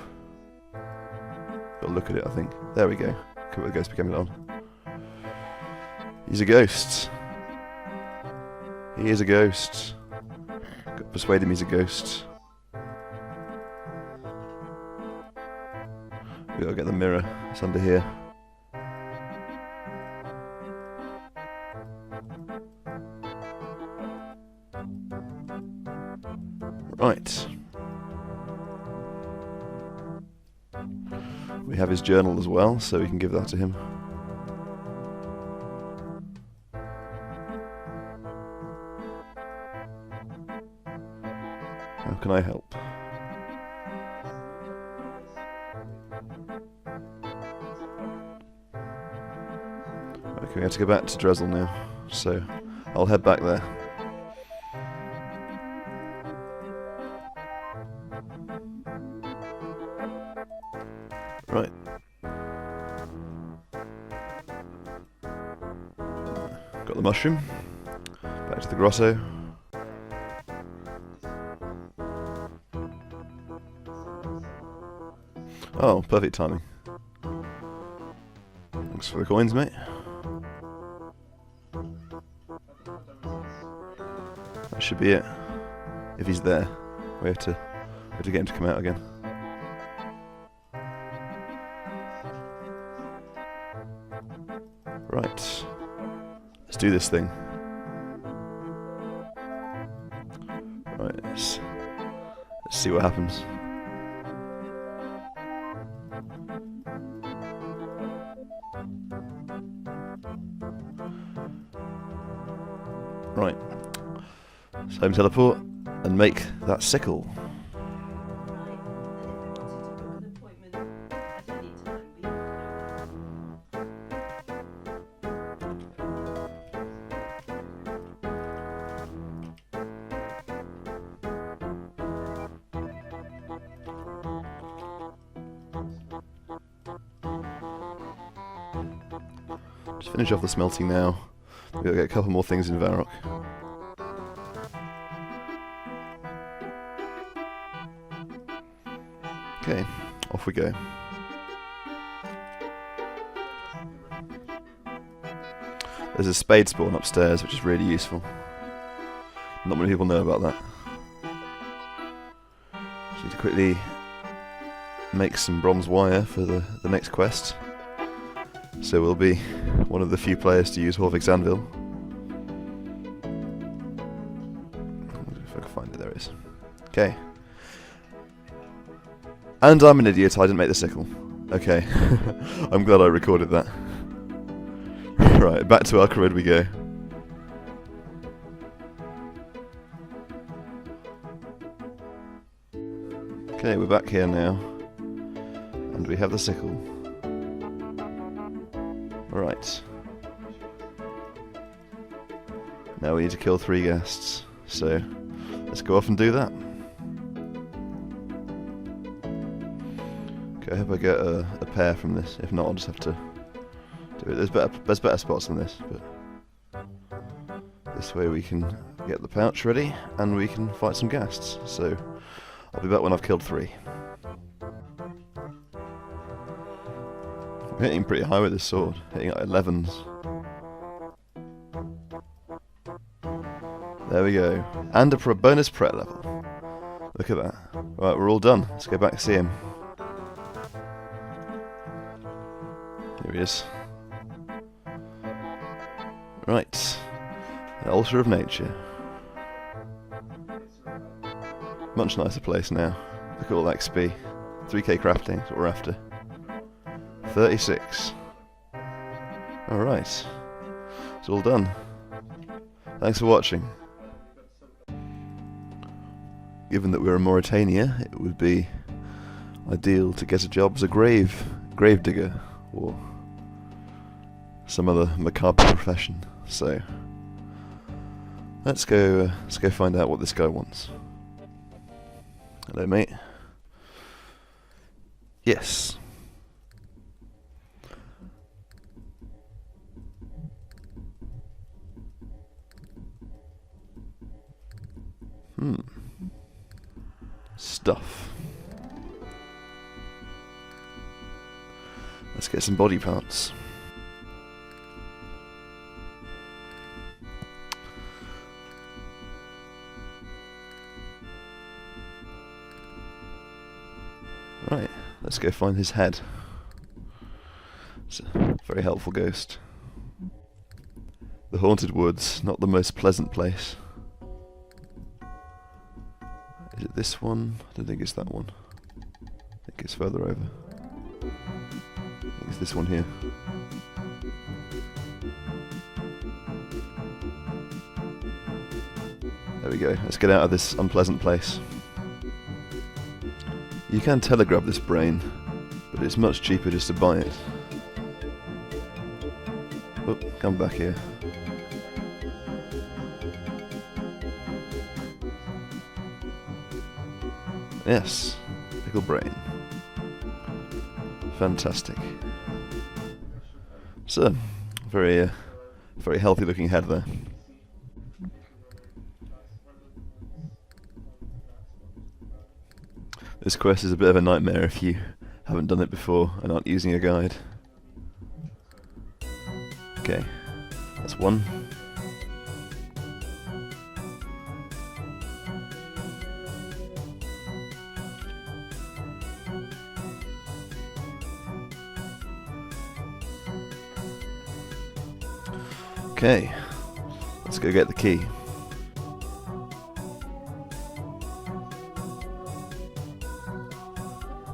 Gotta look at it, I think. There we go. Come with the ghost becoming on. He's a ghost. He is a ghost. Got to persuade him he's a ghost. We gotta get the mirror. It's under here. Right. We have his journal as well, so we can give that to him. How can I help? Okay, we have to go back to Drizzle now, so I'll head back there. Right. Got the mushroom. Back to the grotto. Oh, perfect timing. Thanks for the coins, mate. That should be it. If he's there, we have to get him to come out again. Right. Let's do this thing. Right, let's see what happens. Right. So home teleport and make that sickle. Just finish off the smelting now. We've got to get a couple more things in Varrock. Okay, off we go. There's a spade spawn upstairs, which is really useful. Not many people know about that. Just need to quickly make some bronze wire for the next quest. So we'll be one of the few players to use Horvik's anvil. If I can find it, there it is. Okay. And I'm an idiot, I didn't make the sickle. Okay. I'm glad I recorded that. Right, back to Alka Road we go. Okay, we're back here now. And we have the sickle. Right. Now we need to kill 3 guests. So, let's go off and do that. Okay, I hope I get a pair from this. If not, I'll just have to do it. There's better spots than this, but this way we can get the pouch ready and we can fight some ghasts. So, I'll be back when I've killed 3. I'm hitting pretty high with this sword, hitting like 11s. There we go. And a bonus Pret level. Look at that. Right, we're all done. Let's go back and see him. Here he is. Right. The Altar of Nature. Much nicer place now. Look at all that XP. 3k crafting, that's what we're after. 36. Alright. It's all done. Thanks for watching. Given that we're in Mauritania, it would be ideal to get a job as a grave digger, or some other macabre profession. So, let's go find out what this guy wants. Hello, mate. Yes. Stuff. Let's get some body parts. Right, let's go find his head. It's a very helpful ghost. The Haunted Woods, not the most pleasant place. Is it this one? I don't think it's that one. I think it's further over. I think it's this one here. There we go. Let's get out of this unpleasant place. You can telegrab this brain, but it's much cheaper just to buy it. Oh, come back here. Yes, pickle brain. Fantastic. So, very healthy looking head there. This quest is a bit of a nightmare if you haven't done it before and aren't using a guide. Okay, that's one. Okay, let's go get the key.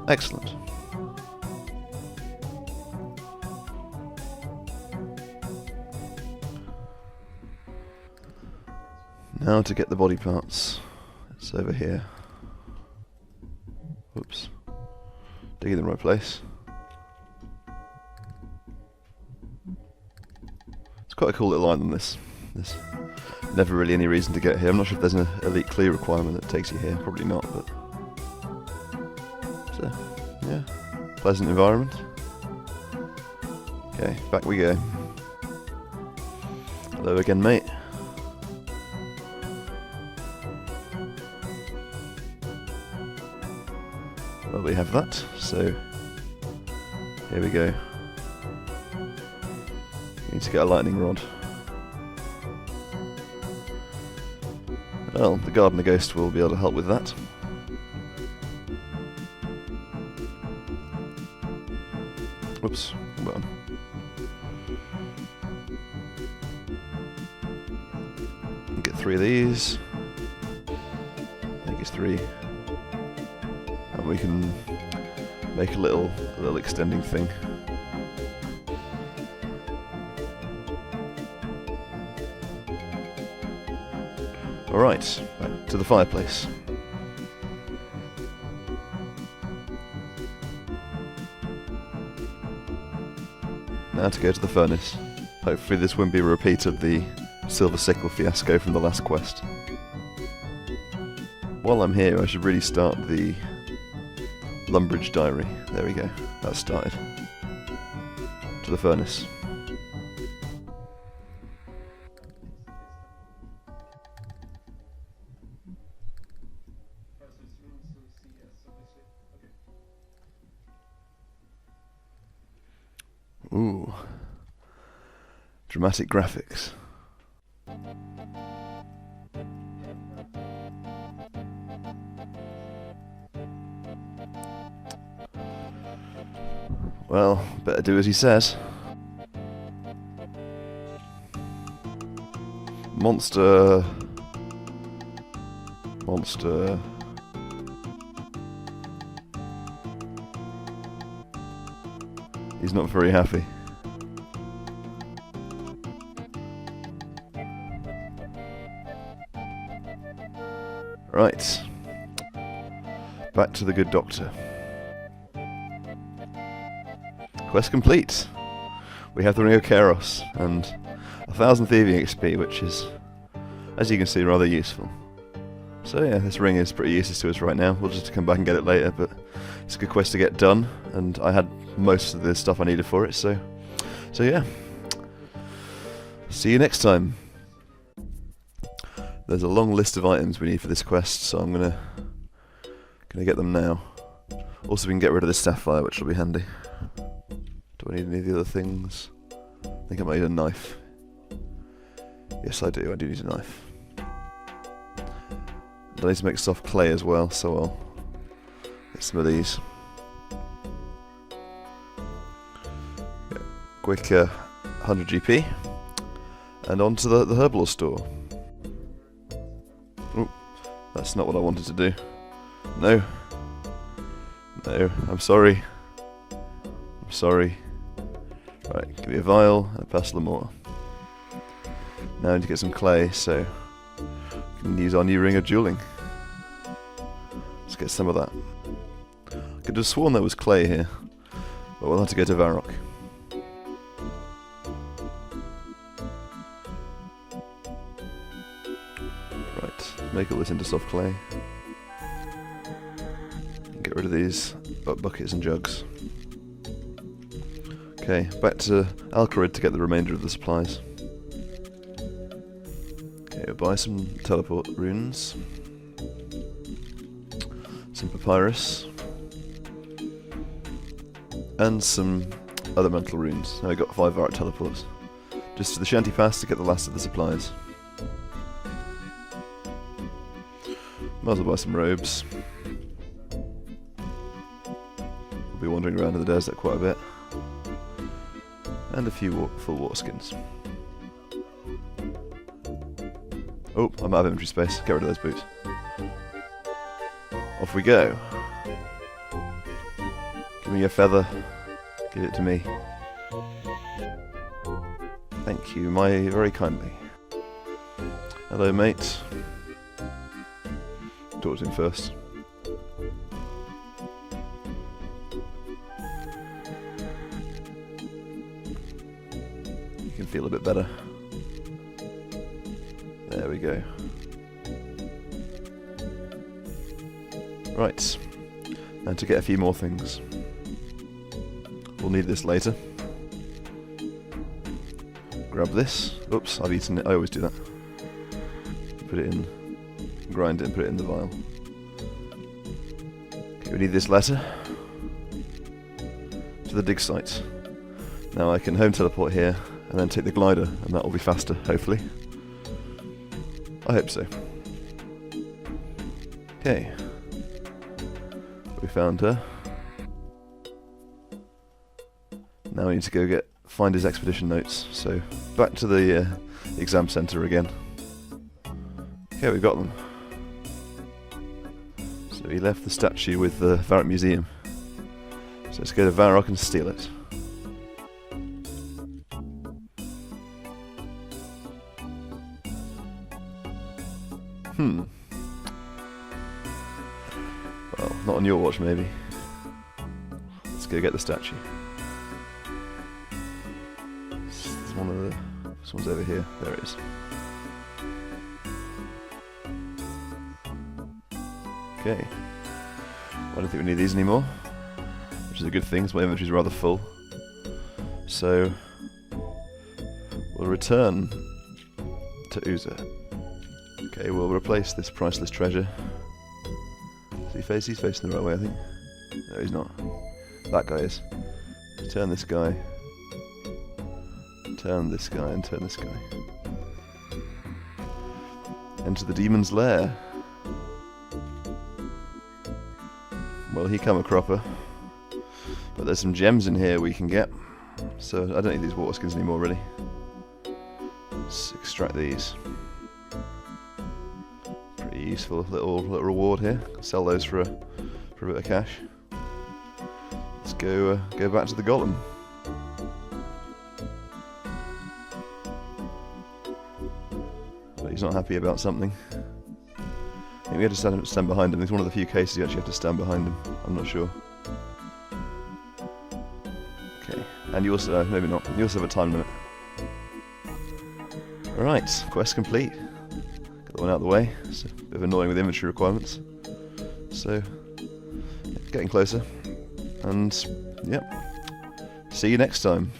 Excellent. Now to get the body parts. It's over here. Whoops. Digging in the right place. It's quite a cool little island, this. There's never really any reason to get here. I'm not sure if there's an elite clear requirement that takes you here. Probably not, but... So, yeah. Pleasant environment. Okay, back we go. Hello again, mate. Well, we have that, so here we go. Need to get a lightning rod. Well, the Gardener Ghost will be able to help with that. Whoops, well. Get 3 of these. I think it's 3. And we can make a little extending thing. Alright, back to the fireplace. Now to go to the furnace. Hopefully this won't be a repeat of the Silver Sickle fiasco from the last quest. While I'm here, I should really start the Lumbridge Diary. There we go, that's started. To the furnace. Ooh. Dramatic graphics. Well, better do as he says. Monster. Monster. He's not very happy. Right. Back to the good doctor. Quest complete. We have the Ring of Kairos and 1,000 thieving XP, which is, as you can see, rather useful. So yeah, this ring is pretty useless to us right now. We'll just come back and get it later, but it's a good quest to get done, and I had most of the stuff I needed for it, so yeah. See you next time. There's a long list of items we need for this quest, so I'm gonna get them now. Also, we can get rid of this sapphire, which will be handy. Do I need any of the other things? I think I might need a knife. Yes, I do. I do need a knife. And I need to make soft clay as well, so I'll get some of these. Yeah. Quick 100 GP. And on to the Herbalist store. Oh, that's not what I wanted to do. No. No, I'm sorry. I'm sorry. Right, give me a vial and a pestle of mortar. Now I need to get some clay, so we can use our new ring of dueling. Let's get some of that. I could have sworn there was clay here, but we'll have to go to Varrock. Right, make all this into soft clay. Get rid of these buckets and jugs. Okay, back to Alcarid to get the remainder of the supplies. Okay, we'll buy some teleport runes. Some papyrus. And some other mental runes. Now we've got 5 Varrock teleports. Just to the Shanty Pass to get the last of the supplies. Might as well buy some robes. We'll be wandering around in the desert quite a bit. And a few full water skins. Oh, I'm out of inventory space. Get rid of those boots. Off we go. Give me your feather. Give it to me. Thank you, very kindly. Hello, mate. Talk to him first. Feel a bit better. There we go. Right. Now to get a few more things. We'll need this later. Grab this. Oops, I've eaten it. I always do that. Put it in. Grind it and put it in the vial. Okay, we need this letter. To the Digsite. Now I can home teleport here. And then take the glider, and that will be faster, hopefully. I hope so. Okay. We found her. Now we need to go find his expedition notes. So back to the exam centre again. Okay, we got them. So he left the statue with the Varrock Museum. So let's go to Varrock and steal it. Well, not on your watch, maybe. Let's go get the statue. This one's over here. There it is. Okay. I don't think we need these anymore, which is a good thing, because my inventory's rather full. So we'll return to Uza. Okay, we'll replace this priceless treasure. He's facing the right way, I think. No, he's not. That guy is. Turn this guy. Turn this guy and turn this guy. Enter the demon's lair. Well, he come a cropper. But there's some gems in here we can get. So I don't need these water skins anymore, really. Let's extract these. Pretty useful little reward here. Sell those for a bit of cash. Let's go back to the Golem. But he's not happy about something. I think we have to stand behind him. It's one of the few cases you actually have to stand behind him. I'm not sure. Okay, and you also maybe not. You also have a time limit. Alright, quest complete. Got the one out of the way. It's a bit of annoying with inventory requirements. So, yeah, getting closer. And, yep. See you next time.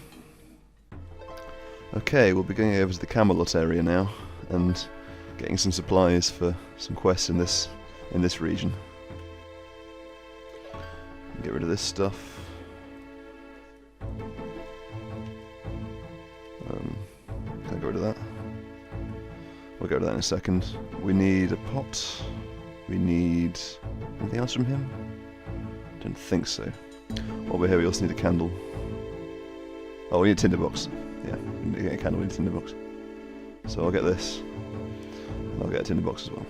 Okay, we'll be going over to the Camelot area now, and getting some supplies for some quests in this region. Get rid of this stuff. Can I get rid of that? We'll get rid of that in a second. We need a pot. We need anything else from him? Don't think so. Over here we also need a candle. Oh, we need a tinderbox. Yeah, we need to get a candle, we need a tinderbox. So I'll get this. And I'll get a tinderbox as well.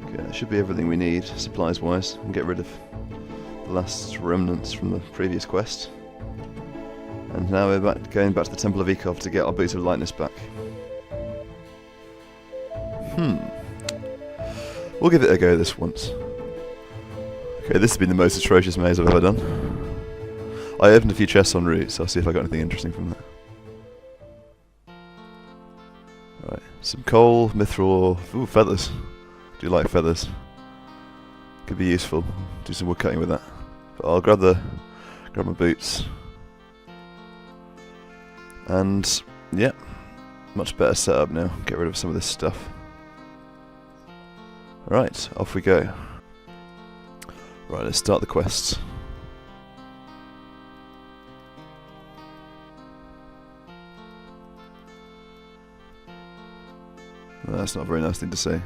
Okay, that should be everything we need, supplies-wise, and get rid of the last remnants from the previous quest. And now we're going back to the Temple of Ekov to get our Boots of Lightness back. We'll give it a go this once. Okay, this has been the most atrocious maze I've ever done. I opened a few chests en route, so I'll see if I got anything interesting from that. Alright, some coal, mithril, ooh, feathers. Do like feathers. Could be useful. Do some wood cutting with that. But I'll grab my boots. And, yeah, much better setup now. Get rid of some of this stuff. Right, off we go. Right, let's start the quests. No, that's not a very nice thing to say.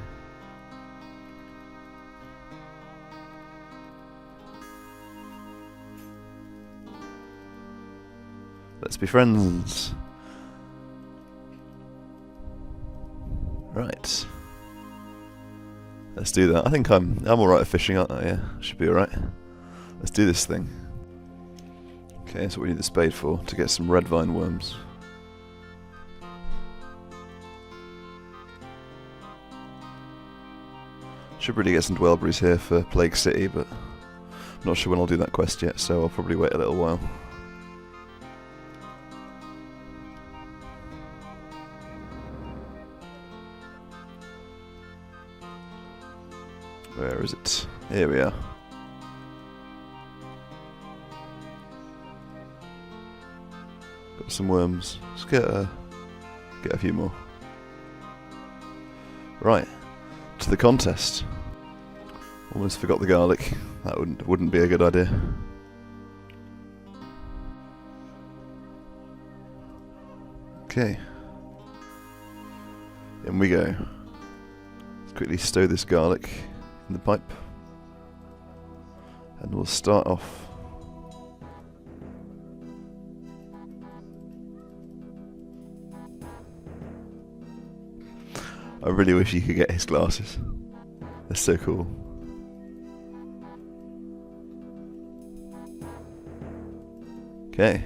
Let's be friends. Right. Let's do that. I think I'm alright at fishing, aren't I? Yeah, should be alright. Let's do this thing. Okay, that's what we need the spade for, to get some red vine worms. Should really get some dwellberries here for Plague City, but I'm not sure when I'll do that quest yet, so I'll probably wait a little while. Where is it? Here we are. Got some worms. Let's get a few more. Right, to the contest. Almost forgot the garlic. That wouldn't be a good idea. Okay. In we go. Let's quickly stow this garlic in the pipe. And we'll start off. I really wish you could get his glasses. They're so cool. Okay.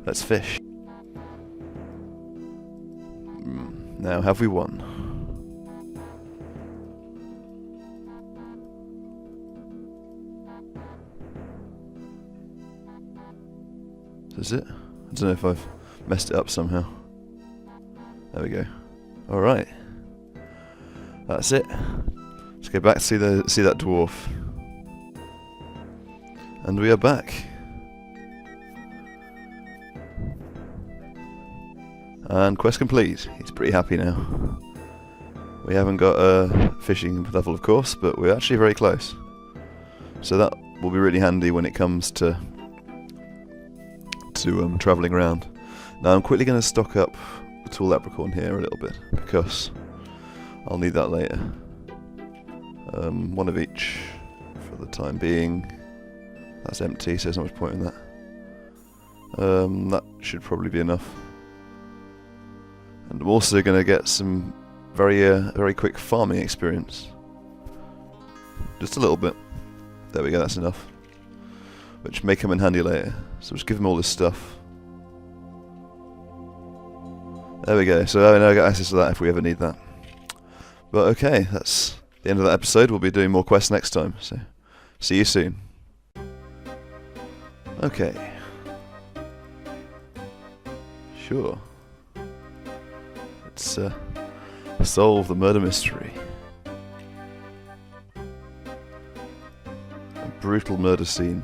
Let's fish. Now, have we won? Is it? I don't know if I've messed it up somehow. There we go. Alright. That's it. Let's go back to see that dwarf. And we are back. And quest complete. He's pretty happy now. We haven't got a fishing level, of course, but we're actually very close. So that will be really handy when it comes to travelling around. Now I'm quickly going to stock up the tool leprechaun here a little bit, because I'll need that later. One of each for the time being. That's empty, so there's not much point in that. That should probably be enough. And I'm also going to get some very quick farming experience. Just a little bit. There we go, that's enough. Which may come in handy later. So just give him all this stuff. There we go, so I now get access to that if we ever need that. But okay, that's the end of that episode. We'll be doing more quests next time, so see you soon. Okay. Sure. Let's solve the murder mystery. A brutal murder scene.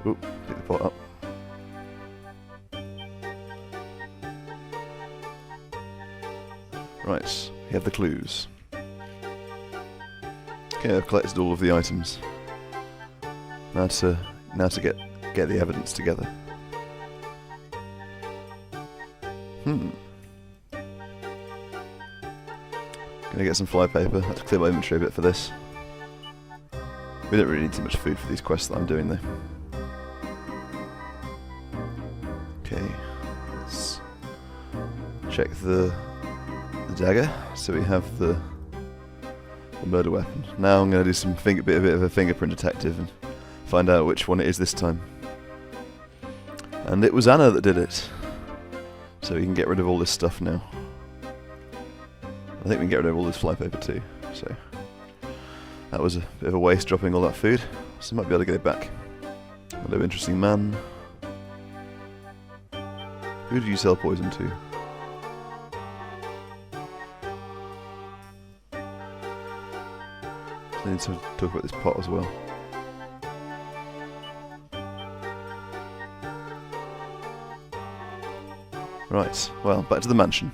Oop, pick the pot up. Right, we have the clues. Okay, I've collected all of the items. Now to get the evidence together. Gonna get some flypaper. I have to clear my inventory a bit for this. We don't really need too much food for these quests that I'm doing though. Okay, let's check the dagger. So we have the murder weapon. Now I'm going to do some bit of a fingerprint detective and find out which one it is this time. And it was Anna that did it. So we can get rid of all this stuff now. I think we can get rid of all this flypaper too. So that was a bit of a waste dropping all that food. So I might be able to get it back. Hello, interesting man. Who did you sell poison to? I need to talk about this pot as well. Right, well, back to the mansion.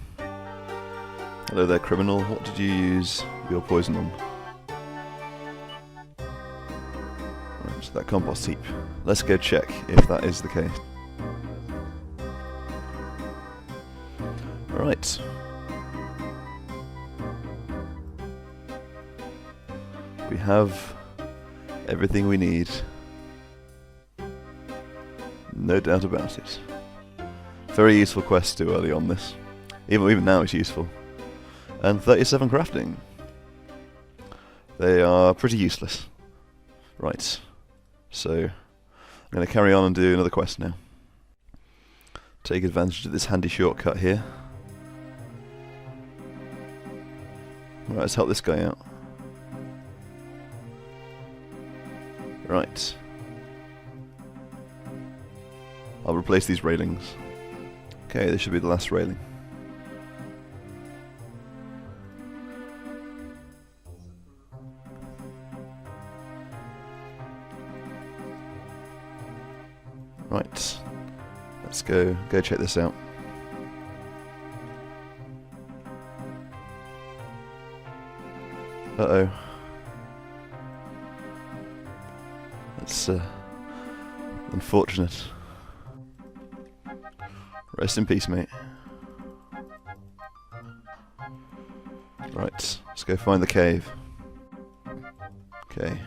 Hello there, criminal. What did you use your poison on? Right, so that compost heap. Let's go check if that is the case. Right. We have everything we need. No doubt about it. Very useful quest to do early on this. Even now it's useful. And 37 crafting. They are pretty useless. Right. So I'm going to carry on and do another quest now. Take advantage of this handy shortcut here. Right, let's help this guy out. Right. I'll replace these railings. Okay, this should be the last railing. Right. Let's go check this out. Uh-oh. It's unfortunate. Rest in peace, mate. Right, let's go find the cave. Okay.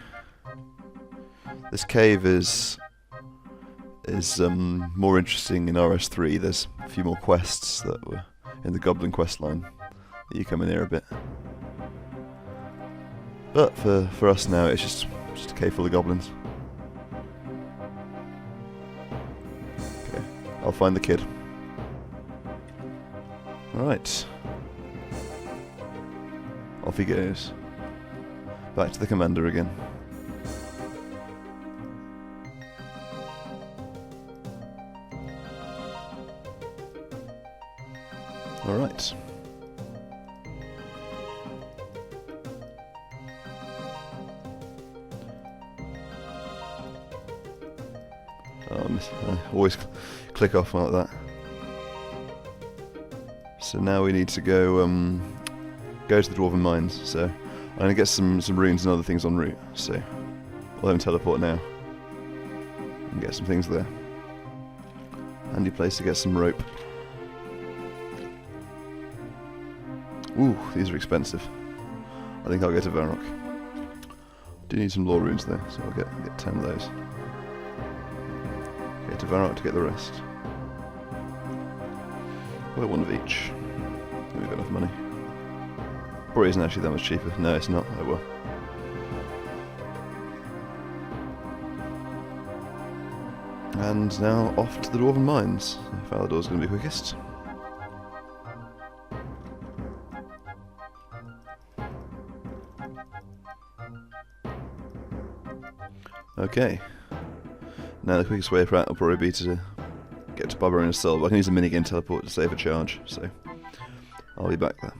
This cave is more interesting in RS3. There's a few more quests that were in the Goblin quest line that you come in here a bit. But for us now, it's just a cave full of goblins. Okay, I'll find the kid. Alright. Off he goes. Back to the commander again. Alright. I always click off like that. So now we need to go to the Dwarven Mines. So I'm going to get some runes and other things en route. So we'll have him teleport now and get some things there. Handy place to get some rope. Ooh, these are expensive. I think I'll go to Varrock. Do need some lore runes though, so I'll get 10 of those. Okay, to Varrock to get the rest. Well, one of each. We've got enough money. Probably isn't actually that much cheaper. No, it's not. Oh well. And now off to the Dwarven Mines. Falador's going to be quickest. Okay. Now the quickest way for that will probably be to get to Barbarian Cell, but I can use a minigame teleport to save a charge, so I'll be back then.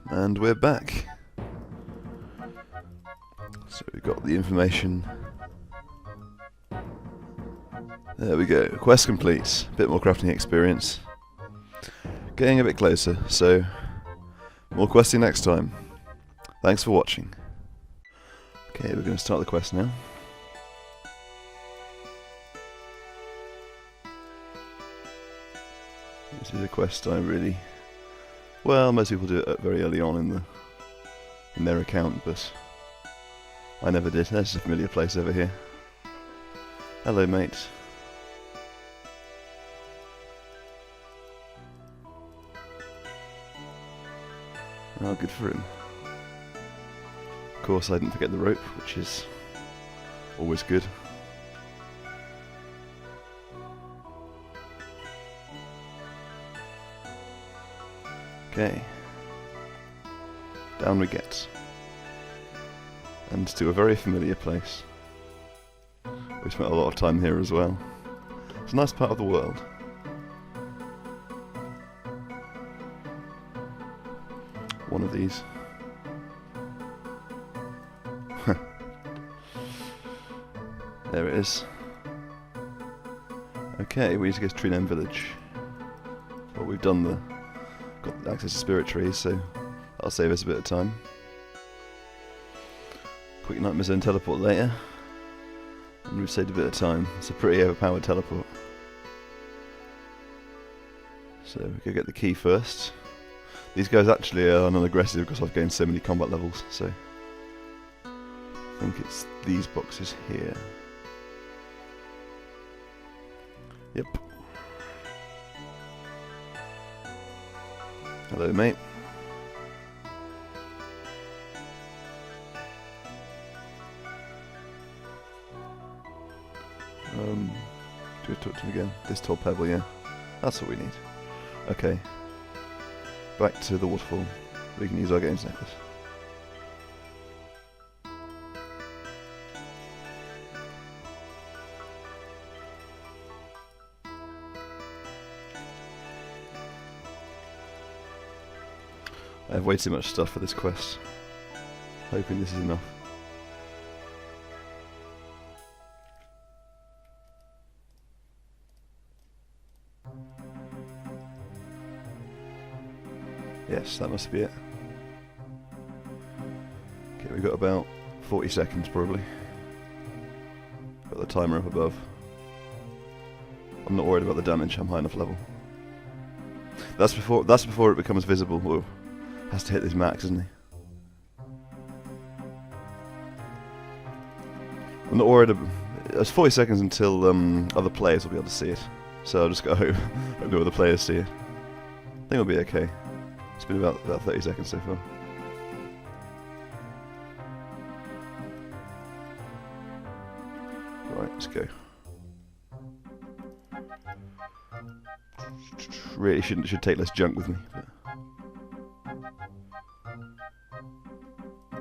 And we're back. So we've got the information. There we go. Quest complete. A bit more crafting experience. Getting a bit closer, so more questing next time. Thanks for watching. Okay, we're going to start the quest now. This is a quest I really... Well, most people do it very early on in their account, but I never did. There's a familiar place over here. Hello, mate. Oh, good for him. Of course, I didn't forget the rope, which is always good. Okay. Down we get. And to a very familiar place. We spent a lot of time here as well. It's a nice part of the world. One of these. There it is. Okay, we need to go to Treename Village. Well, we've done got access to spirit trees, so that'll save us a bit of time. Quick Nightmare Zone teleport later. And we've saved a bit of time. It's a pretty overpowered teleport. So we go get the key first. These guys actually are non-aggressive because I've gained so many combat levels, so I think it's these boxes here. Yep. Hello, mate. Do we talk to him again? This tall pebble, yeah. That's what we need. Okay. Back to the waterfall. We can use our games necklace. I have way too much stuff for this quest. Hoping this is enough. Yes, that must be it. Okay, we've got about 40 seconds probably. Got the timer up above. I'm not worried about the damage, I'm high enough level. That's before it becomes visible. Whoa. Has to hit this max, isn't he? I'm not worried about... There's 40 seconds until other players will be able to see it. So I'll just go hope no other players see it. I think it'll be okay. It's been about 30 seconds so far. Right, let's go. Really should take less junk with me.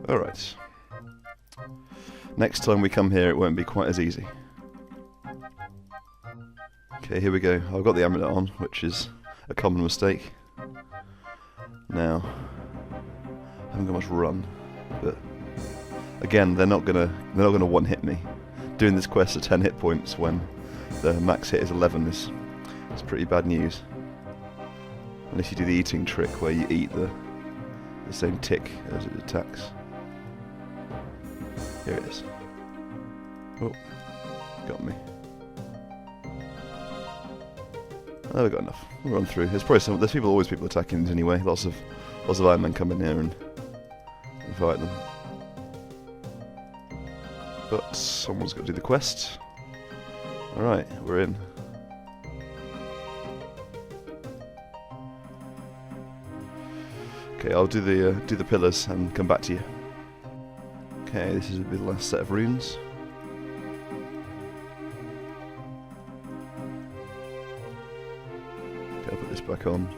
Alright. Next time we come here, it won't be quite as easy. Okay, here we go. I've got the amulet on, which is a common mistake. Now, I haven't got much run, but again, they're not gonna one-hit me. Doing this quest at 10 hit points when the max hit is 11 is pretty bad news. Unless you do the eating trick where you eat the same tick as it attacks. Here it is. Oh, got me. Oh, we got enough. We'll run through. There's always people attacking these anyway. Lots of Ironmen come in here and fight them. But someone's got to do the quest. Alright, we're in. Okay, I'll do the pillars and come back to you. Okay, this is the last set of runes. Okay, I'll put this back on.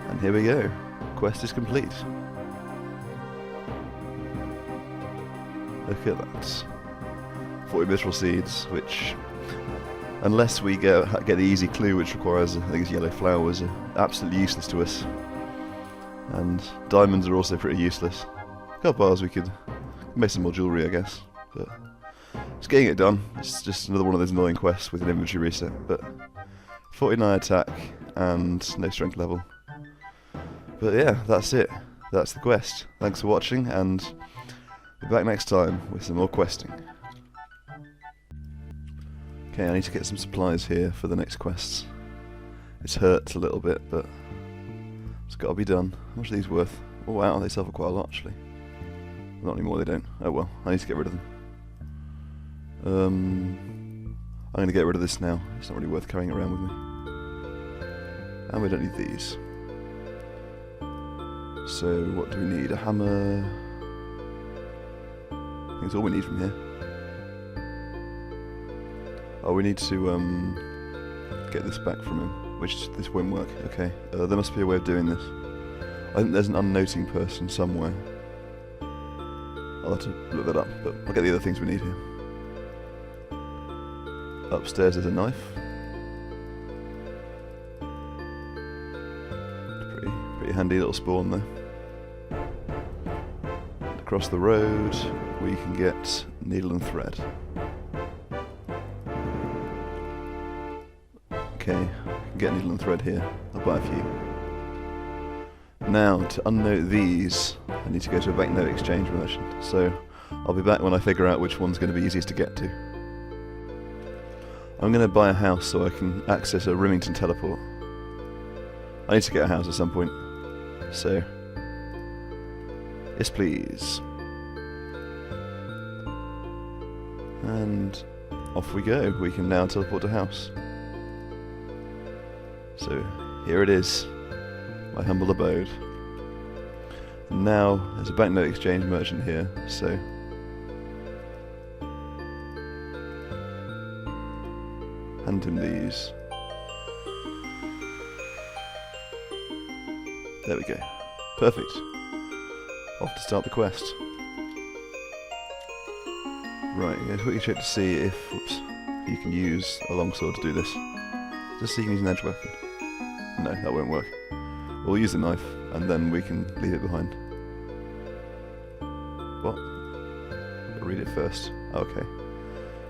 And here we go. Quest is complete. Look at that. 40 mithril seeds, which, unless we get the easy clue, which requires, I think it's yellow flowers, are absolutely useless to us. And diamonds are also pretty useless. Gold bars we could make some more jewellery, I guess. But it's getting it done. It's just another one of those annoying quests with an inventory reset. But 49 attack and no strength level. But yeah, that's it. That's the quest. Thanks for watching, and be back next time with some more questing. Okay, I need to get some supplies here for the next quests. It's hurt a little bit, but it's got to be done. How much are these worth? Oh wow, they sell for quite a lot actually. Not anymore, they don't. Oh well, I need to get rid of them. I'm going to get rid of this now. It's not really worth carrying around with me. And we don't need these. So, what do we need? A hammer. I think that's all we need from here. Oh, we need to get this back from him, which this won't work. Okay, there must be a way of doing this. I think there's an unnoting person somewhere. I'll have to look that up, but I'll get the other things we need here. Upstairs there's a knife. Pretty handy little spawn there. Across the road we can get needle and thread. Okay, I can get needle and thread here. I'll buy a few. Now, to unnote these, I need to go to a banknote exchange merchant. So, I'll be back when I figure out which one's going to be easiest to get to. I'm going to buy a house so I can access a Remington teleport. I need to get a house at some point. So, yes please. And off we go. We can now teleport to house. So, here it is. My humble abode. And now, there's a banknote exchange merchant here, so hand him these. There we go. Perfect. Off to start the quest. Right, yeah, quickly check to see if you can use a longsword to do this. Just so you can use an edge weapon. No, that won't work. We'll use the knife, and then we can leave it behind. What? I'll read it first. Okay.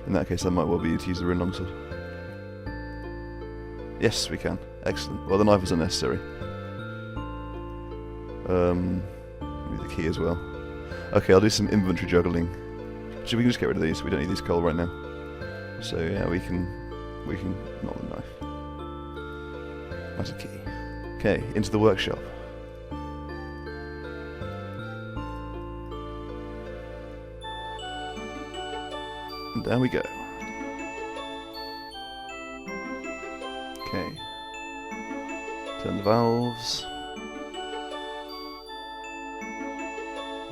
In that case, I might well be able to use the rune longsword. Yes, we can. Excellent. Well, the knife was unnecessary. Maybe the key as well. Okay, I'll do some inventory juggling. So we can just get rid of these. We don't need these coal right now. So yeah, we can not the knife. That's a key. Okay, into the workshop. And down we go. Okay. Turn the valves.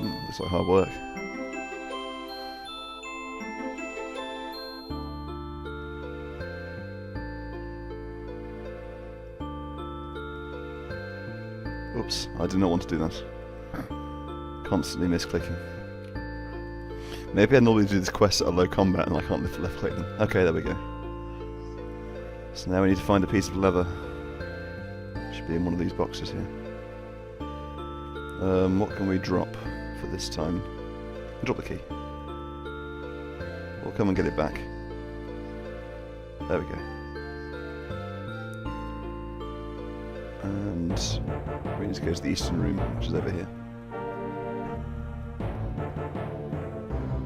Looks like hard work. Oops, I did not want to do that. Constantly misclicking. Maybe I normally do this quest at a low combat and I can't left click them. Okay, there we go. So now we need to find a piece of leather. Should be in one of these boxes here. What can we drop for this time? Drop the key. We'll come and get it back. There we go. And we need to go to the eastern room, which is over here.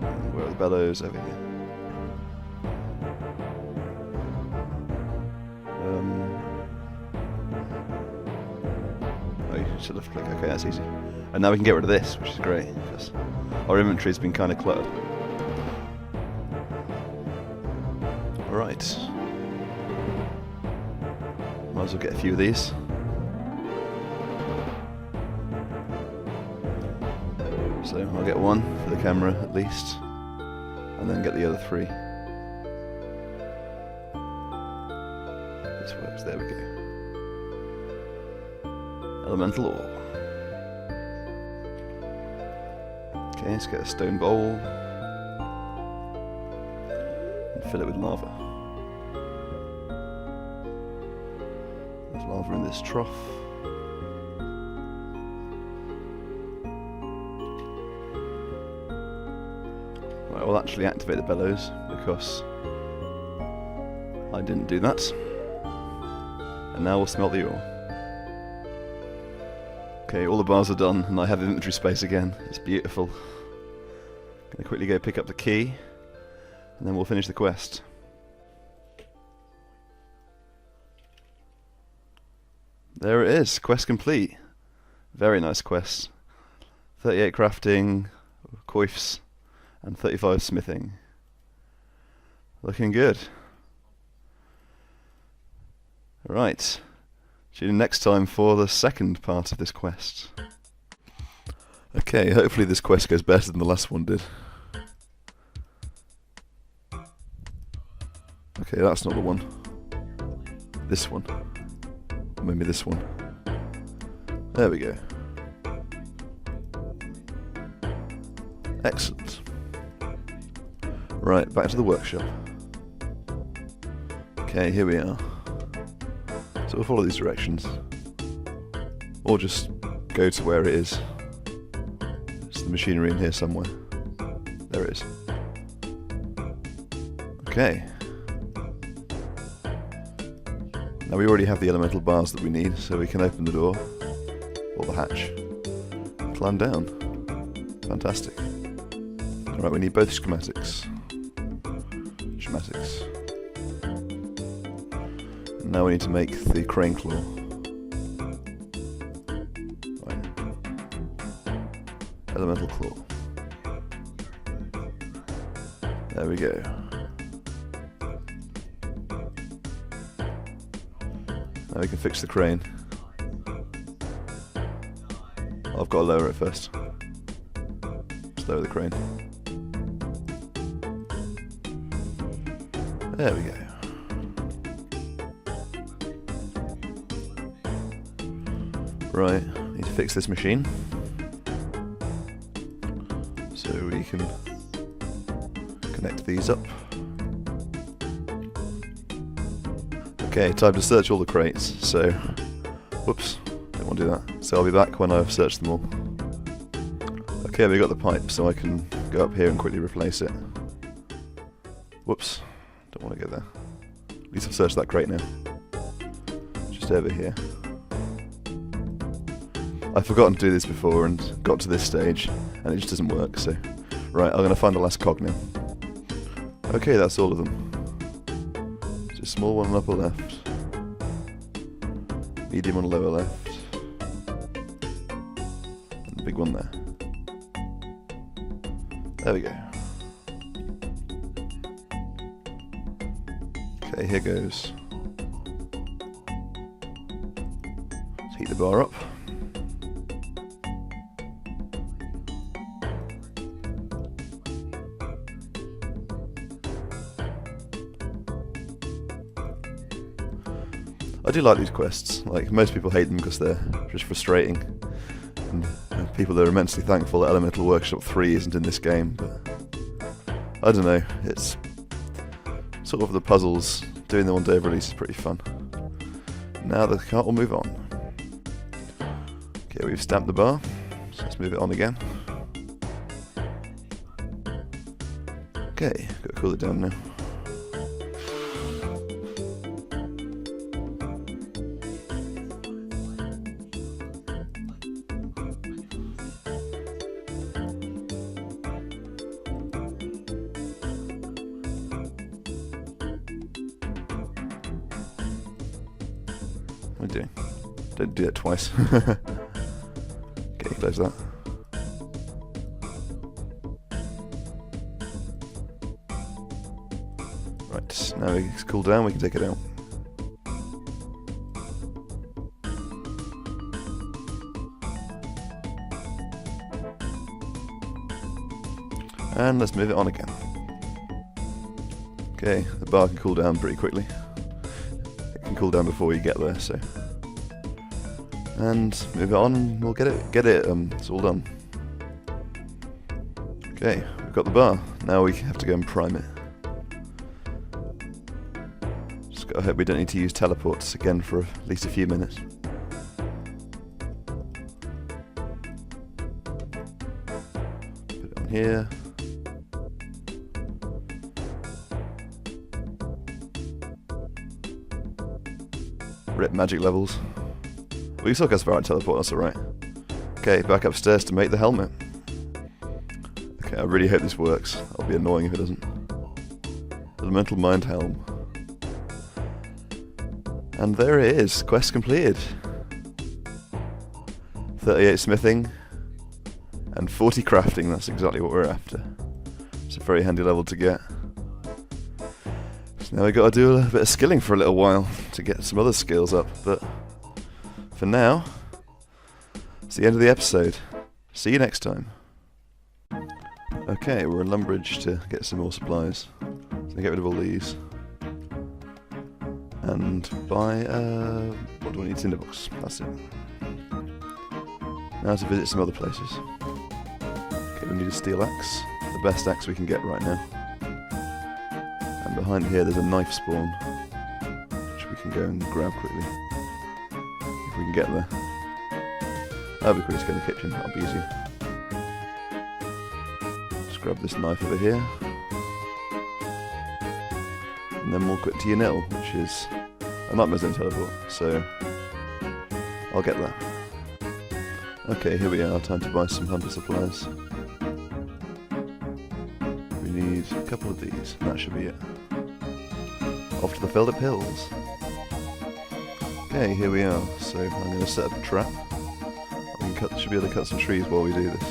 And where are the bellows? Over here. Oh, you should left click. Okay, that's easy. And now we can get rid of this, which is great, because our inventory's been kind of cluttered. Alright. Might as well get a few of these. So I'll get one for the camera at least, and then get the other three. This works, there we go. Elemental ore. Okay, let's get a stone bowl and fill it with lava. There's lava in this trough. Right, we'll actually activate the bellows because I didn't do that. And now we'll smelt the ore. Okay, all the bars are done and I have inventory space again. It's beautiful. Gonna quickly go pick up the key and then we'll finish the quest. There it is, quest complete. Very nice quest. 38 crafting, coifs, and 35 smithing. Looking good. Right. Tune in next time for the second part of this quest. Okay, hopefully this quest goes better than the last one did. Okay, that's not the one. This one. Maybe this one. There we go. Excellent. Right, back to the workshop. Okay, here we are. So we'll follow these directions. Or just go to where it is. There's the machinery in here somewhere. There it is. Okay. Now we already have the elemental bars that we need, so we can open the door, or the hatch, and climb down. Fantastic. Alright, we need both schematics. And now we need to make the crane claw. Right. Elemental claw. There we go. Now we can fix the crane. I've got to lower it first. Just lower the crane. There we go. Right, need to fix this machine. So we can connect these up. Okay, time to search all the crates, so... Whoops, don't want to do that. So I'll be back when I've searched them all. Okay, we got the pipe, so I can go up here and quickly replace it. Whoops, don't want to go there. At least I've searched that crate now. Which is just over here. I've forgotten to do this before and got to this stage, and it just doesn't work, so... Right, I'm going to find the last cog now. Okay, that's all of them. Just a small one on upper left. Medium on lower left. And the big one there. There we go. Okay, here goes. Let's heat the bar up. I do like these quests. Like, most people hate them because they're just frustrating. And people are immensely thankful that Elemental Workshop 3 isn't in this game, but... I don't know, it's... sort of the puzzles, doing them on day of release is pretty fun. Now the cart will move on. Okay, we've stamped the bar, so let's move it on again. Okay, gotta cool it down now. What are you doing? Don't do that twice. Okay, close that. Right, now it's cooled down, we can take it out. And let's move it on again. Okay, the bar can cool down pretty quickly. It can cool down before you get there, so. And move it on and we'll get it, it's all done. Okay, we've got the bar. Now we have to go and prime it. Just gotta hope we don't need to use teleports again for at least a few minutes. Put it on here. Rip magic levels. Well, you still got Spirit Teleport, that's alright. Okay, back upstairs to make the helmet. Okay, I really hope this works. That'll be annoying if it doesn't. Elemental Mind Helm. And there it is, quest completed. 38 smithing and 40 crafting, that's exactly what we're after. It's a very handy level to get. So now we've got to do a bit of skilling for a little while to get some other skills up, but for now, it's the end of the episode. See you next time. Okay, we're in Lumbridge to get some more supplies. So get rid of all these. And buy, what do I need? Tinderbox. That's it. Now to visit some other places. Okay, we need a steel axe. The best axe we can get right now. And behind here there's a knife spawn, which we can go and grab quickly. If we can get there. That'll be quick to get in the kitchen, that'll be easy. Just grab this knife over here. And then we'll quit to Yanil, which is a Nightmare's Zone teleport, so I'll get that. Okay, here we are, time to buy some hunter supplies. We need a couple of these, and that should be it. Off to the filled up hills. Okay, here we are, so I'm going to set up a trap. Should be able to cut some trees while we do this.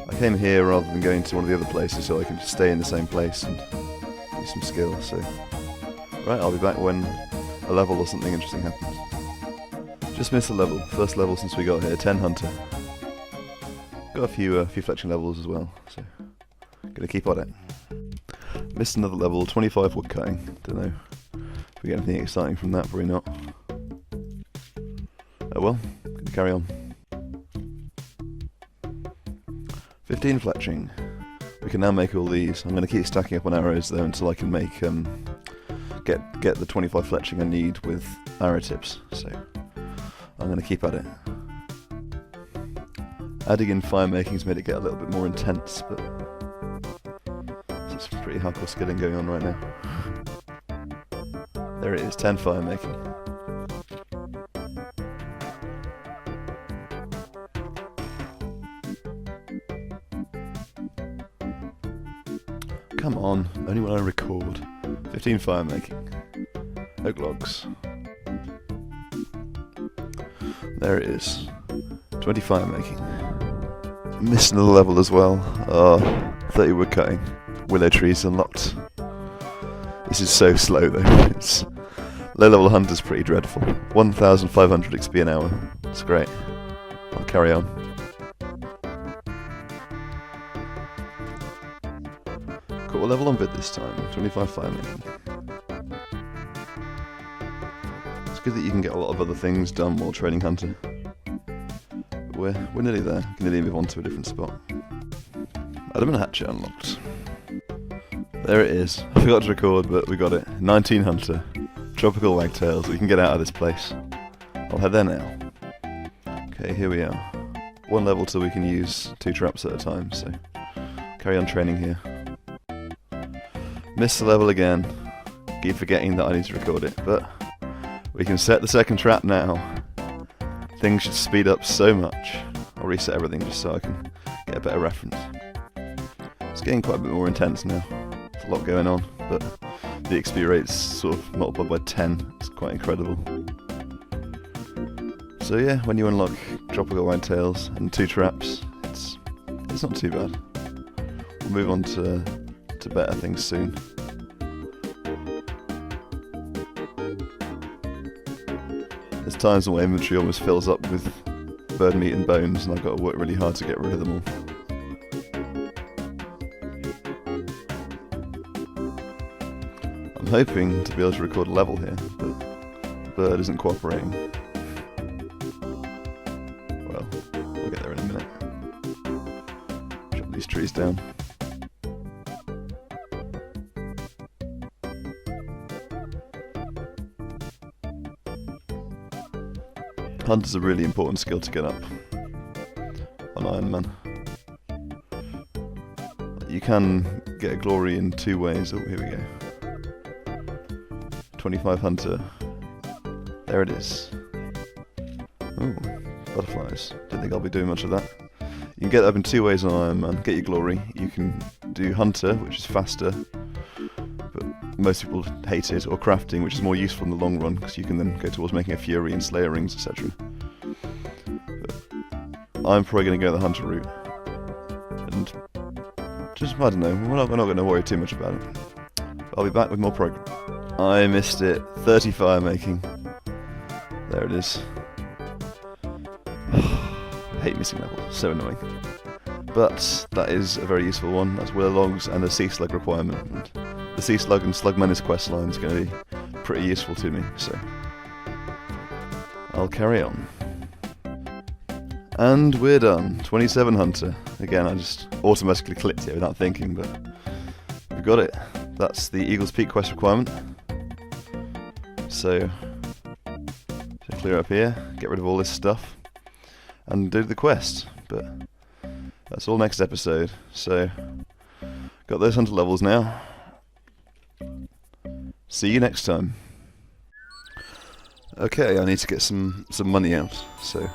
I came here rather than going to one of the other places so I can just stay in the same place and do some skill, so... Right, I'll be back when a level or something interesting happens. Just missed a level, first level since we got here, 10 hunter. Got a few fletching levels as well, so... Gonna keep on it. Missed another level, 25 woodcutting, don't know if we get anything exciting from that, probably not. Oh well, gonna carry on. 15 fletching. We can now make all these. I'm gonna keep stacking up on arrows though until I can make get the 25 fletching I need with arrow tips. So I'm gonna keep at it. Adding in fire making's made it get a little bit more intense, but it's pretty hardcore skilling going on right now. There it is, 10 fire making. Come on, only when I record. 15 fire making. Oak logs. There it is. 20 fire making. Missed another level as well. 30 wood cutting. Willow trees unlocked. This is so slow though. It's low level hunter's pretty dreadful. 1,500 XP an hour. It's great. I'll carry on. Got a level on vid this time. 25 fire making. It's good that you can get a lot of other things done while training hunter. But we're nearly there. We can nearly move on to a different spot. Adamant hatchet unlocked. There it is. I forgot to record, but we got it. 19 hunter. Tropical wagtails. We can get out of this place. I'll head there now. Okay, here we are. One level till we can use 2 traps at a time, so carry on training here. Missed the level again. Keep forgetting that I need to record it, but we can set the second trap now. Things should speed up so much. I'll reset everything just so I can get a better reference. It's getting quite a bit more intense now. There's a lot going on, but the XP rate's sort of multiplied by 10. It's quite incredible. So yeah, when you unlock tropical wagtails and 2 traps, it's not too bad. We'll move on to better things soon. There's times when my inventory almost fills up with bird meat and bones, and I've got to work really hard to get rid of them all. I'm hoping to be able to record a level here, but the bird isn't cooperating. Well, we'll get there in a minute. Chop these trees down. Hunter's a really important skill to get up on Ironman. You can get a glory in 2 ways. Oh, here we go. 25 hunter. There it is. Oh, butterflies. Don't think I'll be doing much of that. You can get up in 2 ways on Ironman. Get your glory. You can do hunter, which is faster, but most people hate it, or crafting, which is more useful in the long run because you can then go towards making a fury and slayer rings, etc. I'm probably going to go the hunter route, and just, I don't know, we're not going to worry too much about it. I'll be back with more progress. I missed it. 30 fire making. There it is. I hate missing levels, so annoying. But that is a very useful one. That's willow logs and a sea slug requirement. And the sea slug and slug menace quest line is going to be pretty useful to me, so I'll carry on. And we're done. 27 hunter. Again, I just automatically clicked it without thinking, but we got it. That's the Eagle's Peak quest requirement. So clear up here, get rid of all this stuff, and do the quest. But that's all next episode. So got those hunter levels now. See you next time. Okay, I need to get some money out, so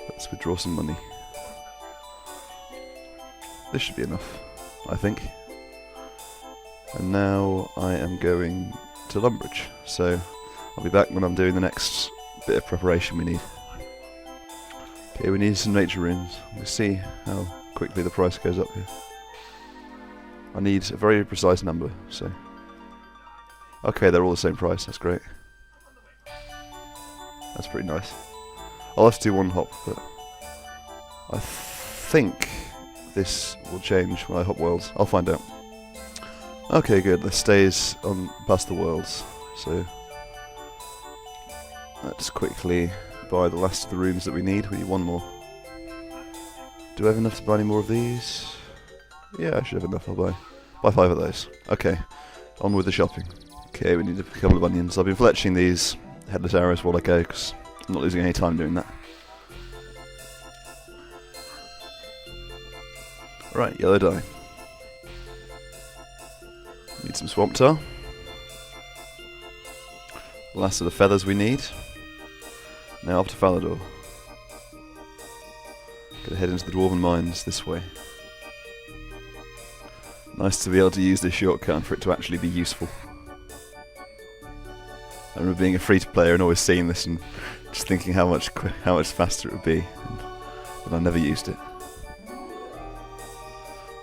let's withdraw some money. This should be enough, I think. And now I am going to Lumbridge, so I'll be back when I'm doing the next bit of preparation we need. Okay, we need some nature runes. We'll see how quickly the price goes up here. I need a very precise number, so... Okay, they're all the same price, that's great. That's pretty nice. I'll have to do one hop, but I think this will change when I hop worlds. I'll find out. Okay, good. This stays on past the worlds, so let's quickly buy the last of the runes that we need. We need one more. Do I have enough to buy any more of these? Yeah, I should have enough. I'll buy 5 of those. Okay, on with the shopping. Okay, we need a couple of onions. I've been fletching these headless arrows while I go, because I'm not losing any time doing that. Right, yellow dye. Need some swamp tar. Last of the feathers we need. Now off to Falador. Gotta head into the Dwarven Mines this way. Nice to be able to use this shortcut and for it to actually be useful. I remember being a free-to-player and always seeing this and just thinking how much faster it would be, but I never used it.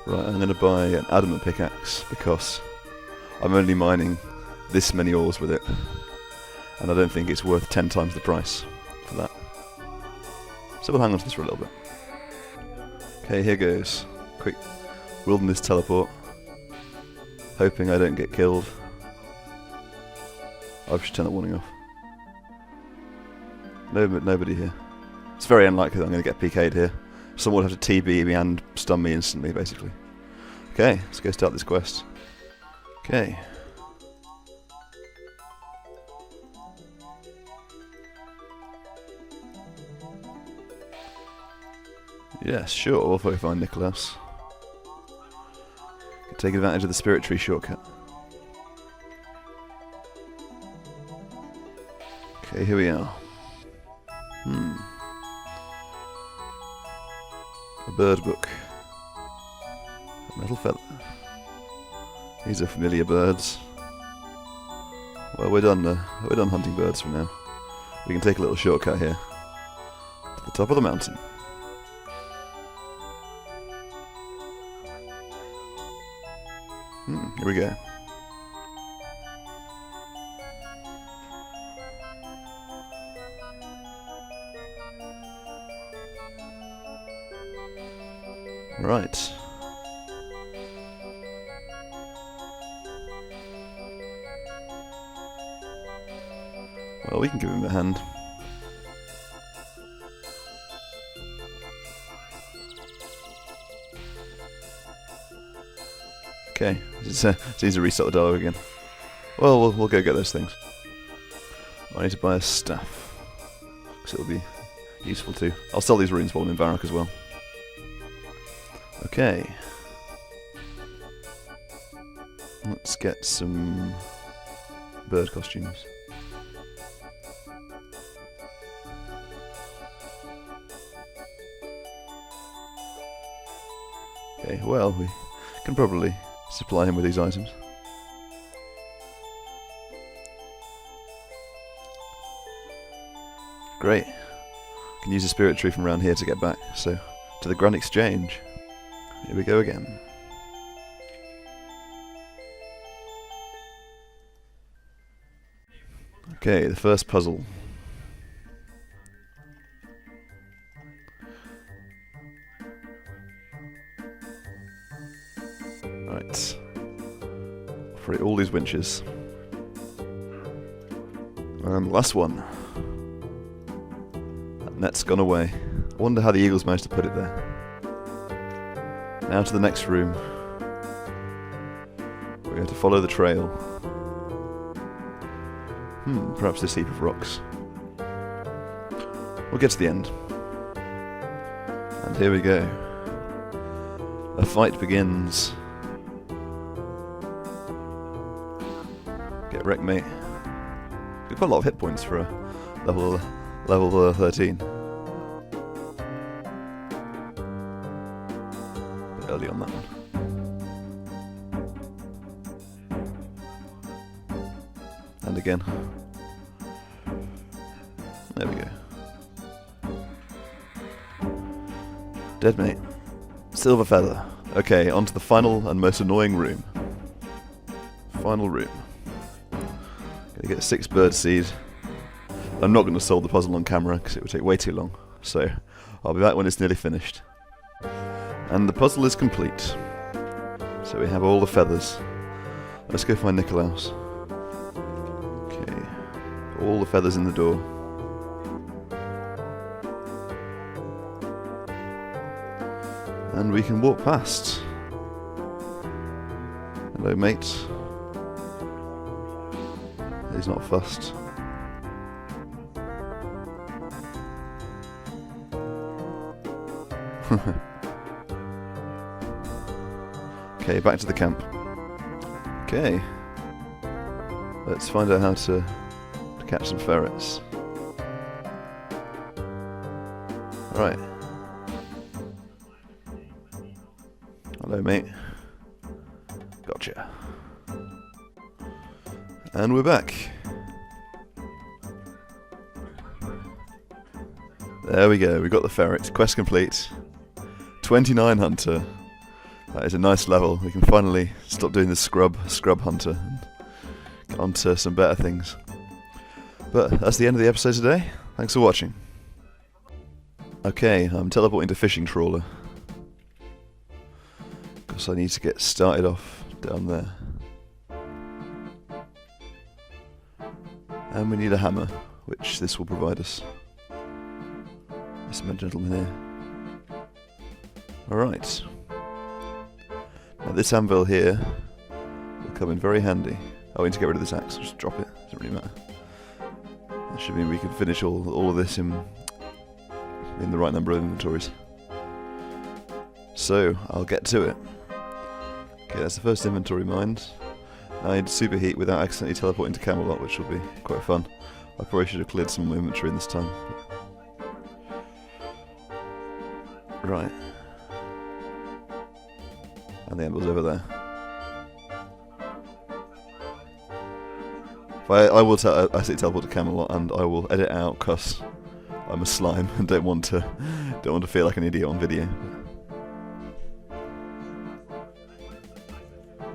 Right, I'm going to buy an adamant pickaxe because I'm only mining this many ores with it, and I don't think it's worth 10 times the price for that. So we'll hang on to this for a little bit. Okay, here goes. Quick wilderness teleport. Hoping I don't get killed. I should turn that warning off. No, but nobody here. It's very unlikely that I'm going to get PK'd here. Someone would have to TB me and stun me instantly, basically. Okay, let's go start this quest. Okay. Yes, sure, we'll probably find Nicholas. Take advantage of the Spirit Tree shortcut. Okay, here we are. A bird book. A metal feather. These are familiar birds. Well, we're done hunting birds for now. We can take a little shortcut here to the top of the mountain. Here we go. Right. Well, we can give him a hand. Okay, it's easy to restart the dialogue again. Well, we'll go get those things. I need to buy a staff, because it'll be useful too. I'll sell these runes while I'm in Varrock as well. Okay. Let's get some bird costumes. Okay, well, we can probably supply him with these items. Great. Can use the spirit tree from around here to get back, so to the Grand Exchange. Here we go again. Okay, the first puzzle. Right. Operate all these winches. And the last one. That net's gone away. I wonder how the eagles managed to put it there. Now to the next room. We're going to follow the trail. Perhaps this heap of rocks. We'll get to the end. And here we go. A fight begins. Get wrecked, mate. We've got a lot of hit points for a level 13. Bit early on that one. And again. There we go. Dead mate. Silver feather. Okay, on to the final and most annoying room. Final room. Gonna get 6 bird seed. I'm not going to solve the puzzle on camera because it would take way too long. So I'll be back when it's nearly finished. And the puzzle is complete. So we have all the feathers. Let's go find Nikolaus. Okay. All the feathers in the door. And we can walk past. Hello, mate. He's not fussed. Okay, back to the camp. Okay. Let's find out how to catch some ferrets. Right. Hello, mate. Gotcha. And we're back. There we go, we got the ferret. Quest complete. 29 hunter. That is a nice level. We can finally stop doing the scrub hunter and get on to some better things. But that's the end of the episode today. Thanks for watching. Okay, I'm teleporting to fishing trawler. Because I need to get started off down there. And we need a hammer, which this will provide us. This gentleman here. Alright. Now this anvil here will come in very handy. Oh, we need to get rid of this axe, just drop it, doesn't really matter. That should mean we can finish all of this in the right number of inventories. So, I'll get to it. Okay, that's the first inventory mined. I need superheat without accidentally teleporting to Camelot, which will be quite fun. I probably should have cleared some of my inventory in this time. Right. And the ember's over there. I will actually teleport to Camelot, and I will edit out because I'm a slime and don't want to feel like an idiot on video.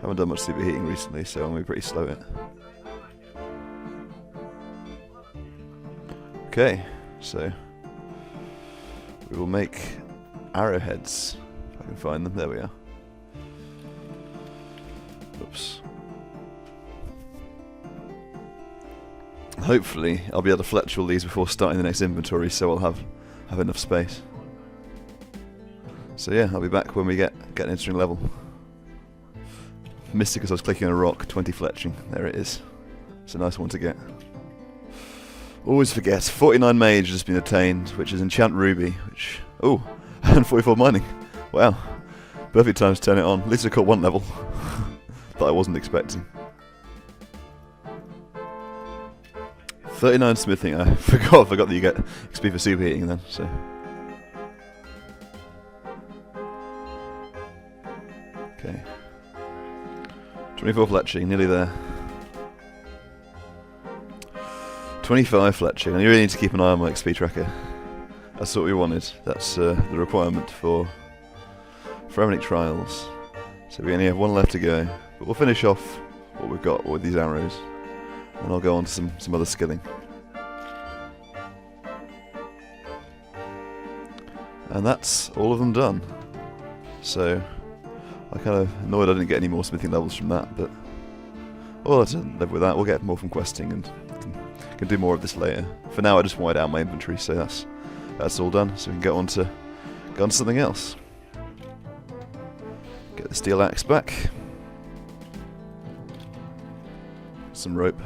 Haven't done much superheating recently, so I'm going to be pretty slow at it. Okay, so we will make arrowheads, if I can find them. There we are. Oops. Hopefully I'll be able to fletch all these before starting the next inventory, so I'll have enough space. So yeah, I'll be back when we get an interesting level. Missed it because I was clicking on a rock. 20 fletching. There it is. It's a nice one to get. Always forget. 49 mage has been attained, which is enchant ruby, which... Oh! And 44 mining. Wow. Perfect time to turn it on. At least I caught one level. That I wasn't expecting. 39 smithing. I forgot that you get XP for superheating then, so... Okay. 24 fletching, nearly there. 25 fletching, and you really need to keep an eye on my XP tracker. That's what we wanted. That's the requirement for Fremmenik Trials. So we only have one left to go. But we'll finish off what we've got with these arrows. And I'll go on to some other skilling. And that's all of them done. So... I kind of annoyed I didn't get any more smithing levels from that, but well, let's live with that. We'll get more from questing and can do more of this later. For now, I just wired out my inventory, so that's all done. So we can get on to something else. Get the steel axe back. Some rope.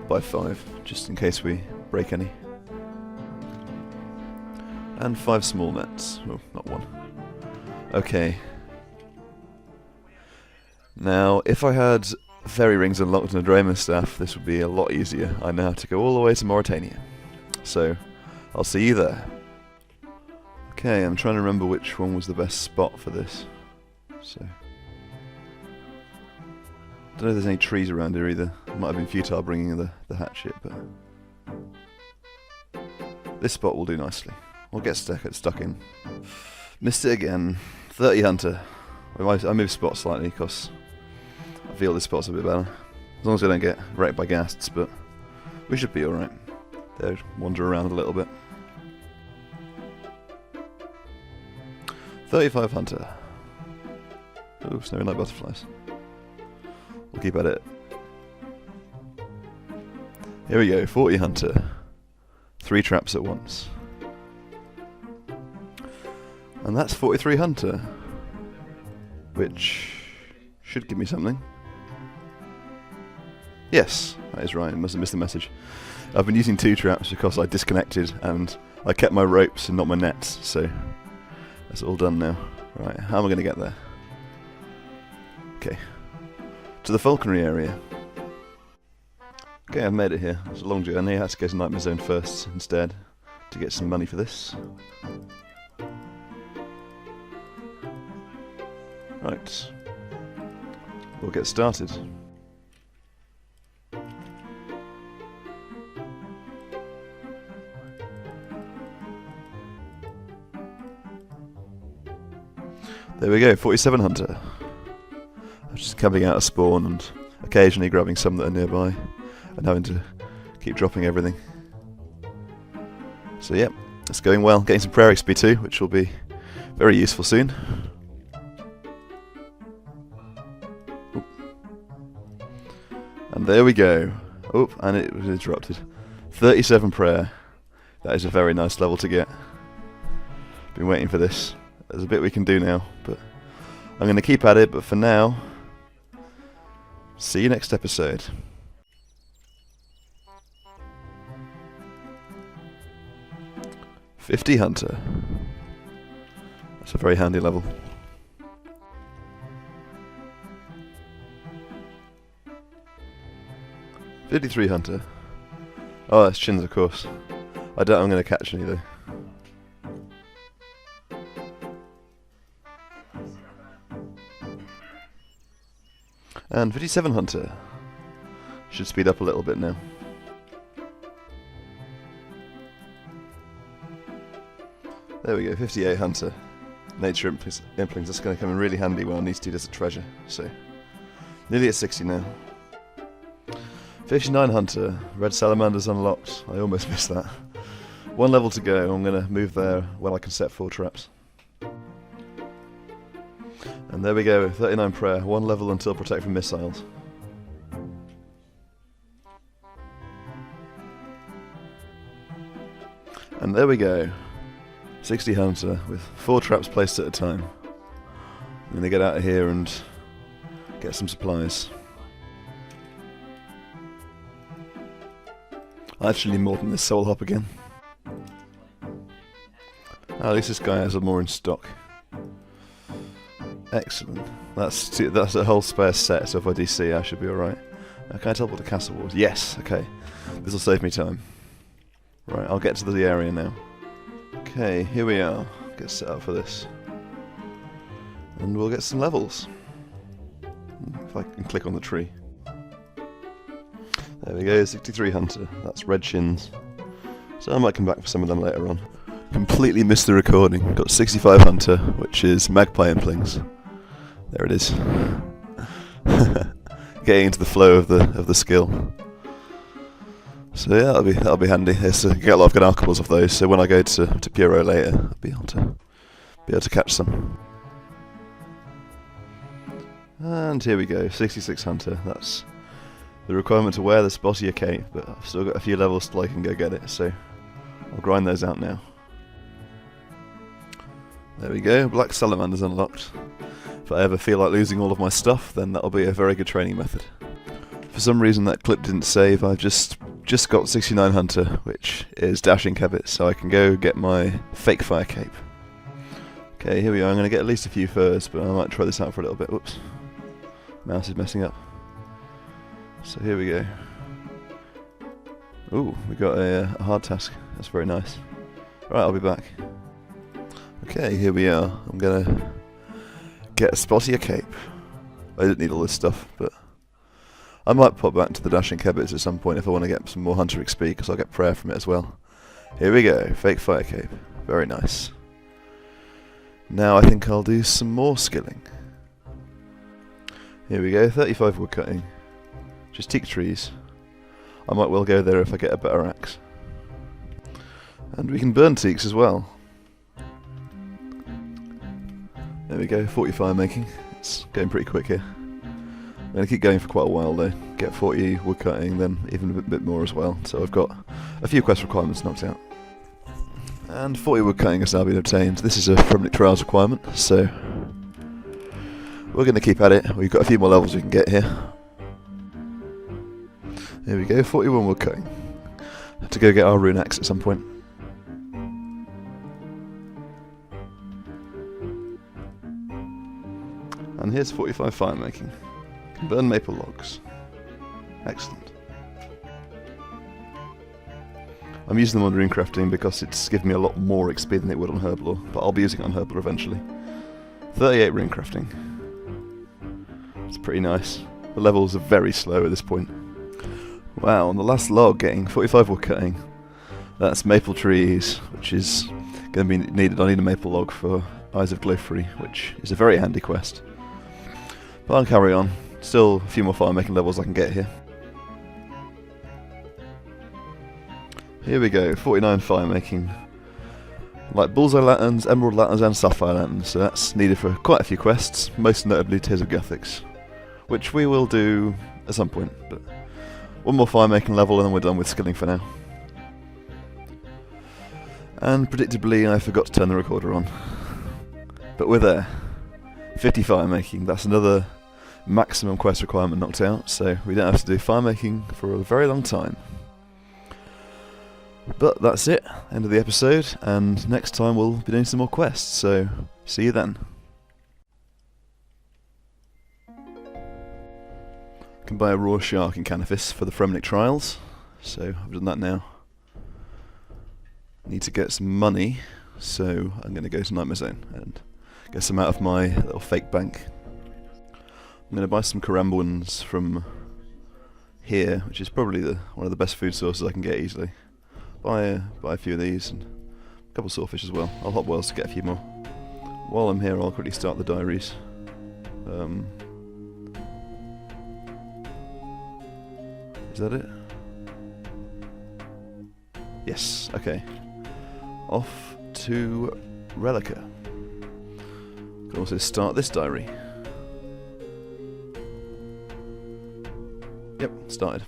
By 5, just in case we break any. And 5 small nets. Oh, not 1. Okay. Now, if I had fairy rings unlocked and a Drayman staff, this would be a lot easier. I now have to go all the way to Mauritania. So, I'll see you there. Okay, I'm trying to remember which one was the best spot for this. So... don't know if there's any trees around here either. It might have been futile bringing the hatchet, but... this spot will do nicely. We'll get stuck in. Missed it again. 30 hunter. I moved spot slightly because I feel this spot's a bit better. As long as I don't get wrecked by ghasts, but we should be alright. They'll wander around a little bit. 35 hunter. Ooh, snowy night butterflies. We'll keep at it. Here we go, 40 hunter. 3 traps at once. And that's 43 hunter, which should give me something. Yes, that is right, I must have missed the message. I've been using 2 traps because I disconnected and I kept my ropes and not my nets, so that's all done now. Right, how am I going to get there? Okay, to the falconry area. Okay, I've made it here. It's a long journey. I had to go to Nightmare Zone first instead to get some money for this. Right. We'll get started. There we go, 47 Hunter. I'm just camping out of spawn and occasionally grabbing some that are nearby and having to keep dropping everything. So yep, it's going well. Getting some prayer XP too, which will be very useful soon. Oop. And there we go. Oh, and it was interrupted. 37 prayer. That is a very nice level to get. Been waiting for this. There's a bit we can do now, but I'm going to keep at it, but for now, see you next episode. $50 Hunter. That's a very handy level. $53 Hunter. Oh, that's chins, of course. I doubt I'm going to catch any though. And 57 Hunter. Should speed up a little bit now. There we go, 58 Hunter. Nature Implings, that's going to come in really handy when I need to do this at treasure. So, nearly at 60 now. 59 Hunter. Red Salamander's unlocked. I almost missed that. One level to go. I'm going to move there when I can set 4 traps. And there we go, 39 prayer, 1 level until protect from missiles. And there we go, 60 Hunter with 4 traps placed at a time. I'm going to get out of here and get some supplies. I actually need Mort'ton this soul hop again. At least this guy has more in stock. Excellent. That's a whole spare set, so if I DC I should be alright. Can I tell what the castle was? Yes, okay. This will save me time. Right, I'll get to the area now. Okay, here we are. Get set up for this. And we'll get some levels. If I can click on the tree. There we go, 63 Hunter. That's red chins. So I might come back for some of them later on. Completely missed the recording. Got 65 Hunter, which is Magpie Implings. There it is. Getting into the flow of the skill. So yeah, that'll be handy. Yes, get a lot of good alcohols off those. So when I go to Peril later, I'll be able to catch some. And here we go, 66 Hunter. That's the requirement to wear the spottier cape, but I've still got a few levels till I can go get it. So I'll grind those out now. There we go, Black Salamander's unlocked. If I ever feel like losing all of my stuff, then that'll be a very good training method. For some reason that clip didn't save. I've just got 69 Hunter, which is Dashing Habit, so I can go get my Fake Fire Cape. Okay, here we are. I'm going to get at least a few furs, but I might try this out for a little bit. Whoops. Mouse is messing up. So here we go. Ooh, we got a hard task. That's very nice. Right, I'll be back. Okay, here we are. I'm going to get a spottier cape. I didn't need all this stuff, but I might pop back to the Dashing Habits at some point if I want to get some more Hunter XP, because I'll get prayer from it as well. Here we go, Fake Fire Cape. Very nice. Now I think I'll do some more skilling. Here we go, 35 woodcutting. Just teak trees. I might well go there if I get a better axe. And we can burn teaks as well. There we go, 40 fire making. It's going pretty quick here. I'm going to keep going for quite a while though. Get 40 woodcutting, then even a bit more as well. So I've got a few quest requirements knocked out. And 40 woodcutting has now been obtained. This is a Fremmenik Trials requirement, so we're going to keep at it. We've got a few more levels we can get here. There we go, 41 woodcutting. Have to go get our rune axe at some point. And here's 45 fire making. Can burn maple logs. Excellent. I'm using them on Runecrafting because it's given me a lot more XP than it would on Herblore, but I'll be using it on Herblore eventually. 38 Runecrafting. It's pretty nice. The levels are very slow at this point. Wow, on the last log getting 45 wood cutting. That's maple trees, which is going to be needed. I need a maple log for Eyes of Glouphrie, which is a very handy quest. But I'll carry on. Still a few more fire making levels I can get here. Here we go, 49 fire making. Like bullseye lanterns, emerald lanterns and sapphire lanterns, so that's needed for quite a few quests, most notably Tears of Guthix, which we will do at some point, but one more fire making level and then we're done with skilling for now. And predictably I forgot to turn the recorder on. But we're there. 50 fire making, that's another maximum quest requirement knocked out, so we don't have to do fire making for a very long time. But that's it, end of the episode, and next time we'll be doing some more quests, so see you then. Can buy a raw shark in Canifis for the Fremmenik Trials, so I've done that now. Need to get some money, so I'm going to go to Nightmare Zone and get some out of my little fake bank. I'm going to buy some Karambwans from here, which is probably one of the best food sources I can get easily. Buy a few of these and a couple of swordfish as well. I'll hot boils to get a few more. While I'm here, I'll quickly start the diaries. Is that it? Yes, okay. Off to Relica. Can also start this diary. Yep, started.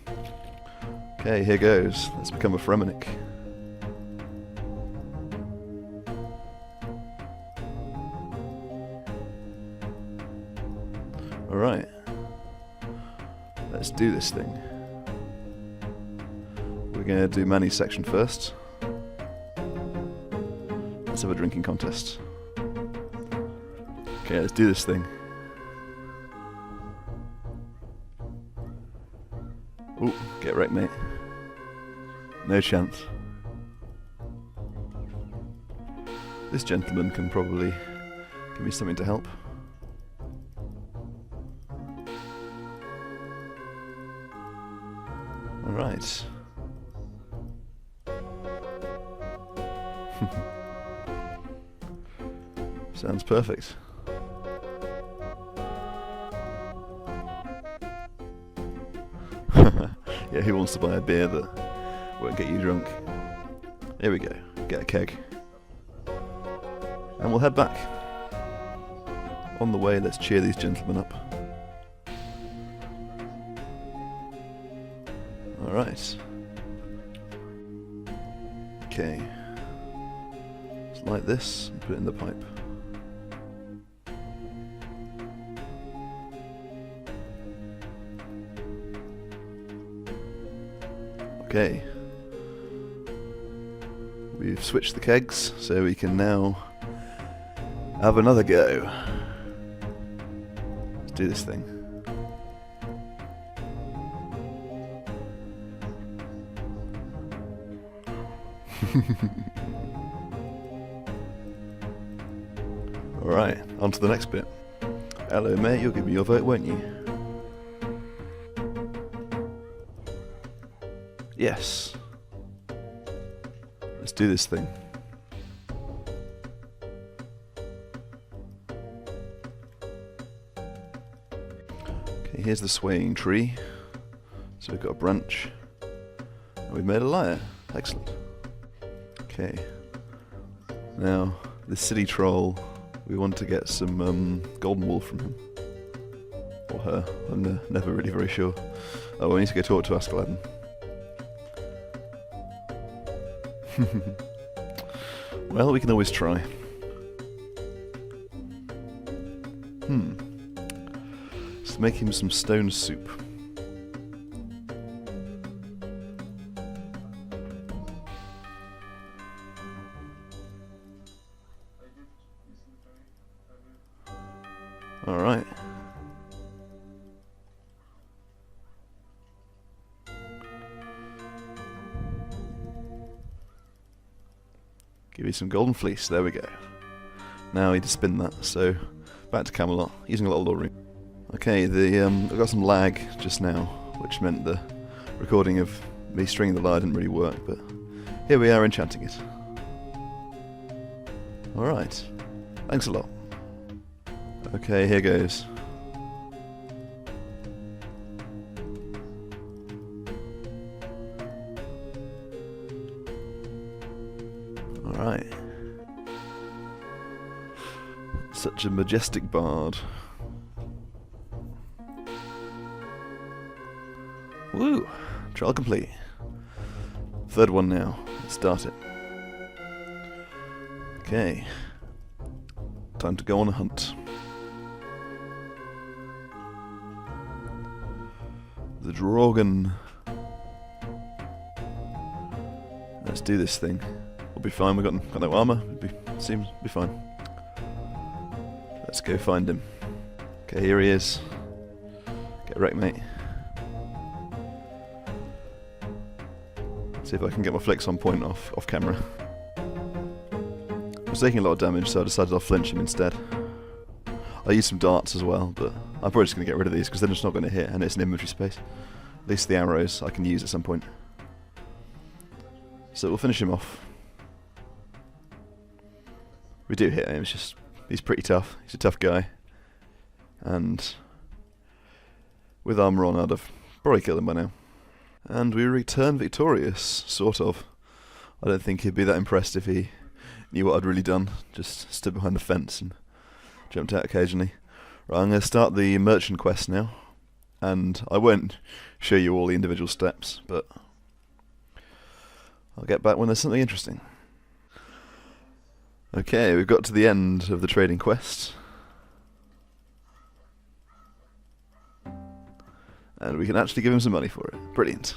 Okay, here goes. Let's become a Fremmenik. Alright. Let's do this thing. We're going to do Manny's section first. Let's have a drinking contest. Okay, let's do this thing. Ooh, get wrecked, mate. No chance. This gentleman can probably give me something to help. Alright. Sounds perfect. Yeah, who wants to buy a beer that won't get you drunk? Here we go. Get a keg. And we'll head back. On the way, let's cheer these gentlemen up. Alright. Okay. Just light this and put it in the pipe. Okay. We've switched the kegs, so we can now have another go. Let's do this thing. Alright, on to the next bit. Hello mate, you'll give me your vote, won't you? Yes. Let's do this thing. Okay, here's the swaying tree. So we've got a branch. And we've made a lyre. Excellent. Okay. Now, this city troll, we want to get some golden wool from him. Or her. I'm never really very sure. Oh, I need to go talk to Askeladden. Well, we can always try. Let's make him some stone soup. Alright. Give me some golden fleece. There we go. Now I need to spin that. So back to Camelot, using a lot of lore room. Okay, I got some lag just now, which meant the recording of me stringing the lyre didn't really work, but here we are enchanting it. Alright, thanks a lot. Okay, here goes. Alright. Such a majestic bard. Woo! Trial complete. Third one now. Let's start it. Okay. Time to go on a hunt. The Dragon. Let's do this thing. We'll be fine. We've got no armor. Seems to be fine. Let's go find him. Okay, here he is. Get wrecked, mate. See if I can get my flicks on point off camera. I was taking a lot of damage, so I decided I'll flinch him instead. I used some darts as well, but I'm probably just going to get rid of these because they're just not going to hit, and it's an inventory space. At least the arrows I can use at some point. So we'll finish him off. We do hit him, it's just he's pretty tough. He's a tough guy. And with armor on, I'd have probably killed him by now. And we return victorious, sort of. I don't think he'd be that impressed if he knew what I'd really done. Just stood behind the fence and jumped out occasionally. Right, I'm going to start the merchant quest now. And I won't show you all the individual steps, but I'll get back when there's something interesting. Okay, we've got to the end of the trading quest. And we can actually give him some money for it. Brilliant.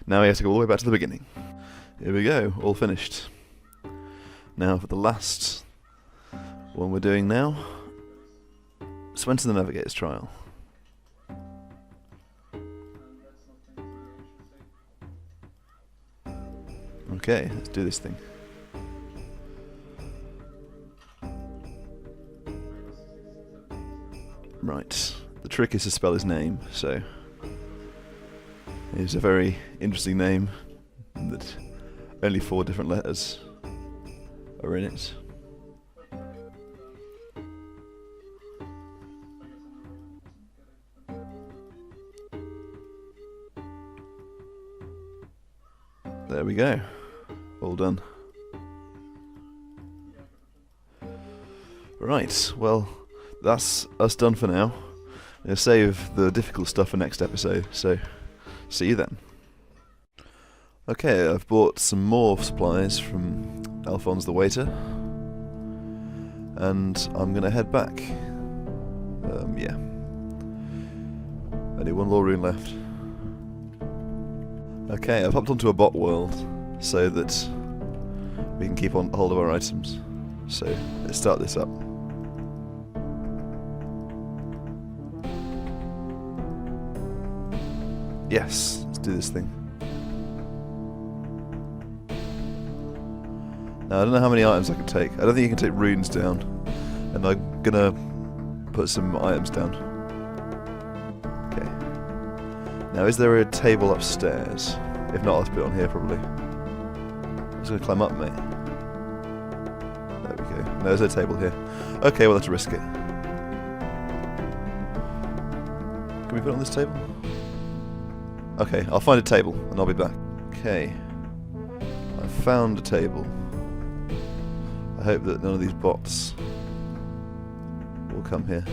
Now we have to go all the way back to the beginning. Here we go, all finished. Now for the last one we're doing now. Swenson the Navigator's Trial. Okay, let's do this thing. Right, the trick is to spell his name, so it's a very interesting name that only 4 different letters are in it. There we go. All done. Right, well, that's us done for now. I'm going to save the difficult stuff for next episode, so see you then. Okay, I've bought some more supplies from Alphonse the Waiter, and I'm going to head back. Yeah. Only one lore rune left. Okay, I've hopped onto a bot world so that we can keep on hold of our items. So let's start this up. Yes, let's do this thing. Now I don't know how many items I can take. I don't think you can take runes down, and I'm gonna put some items down. Okay. Now is there a table upstairs? If not, I'll put it on here probably. I'm just gonna climb up, mate. There we go. No, there's no table here. Okay, well let's risk it. Can we put it on this table? Okay, I'll find a table and I'll be back. Okay. I've found a table. I hope that none of these bots will come here.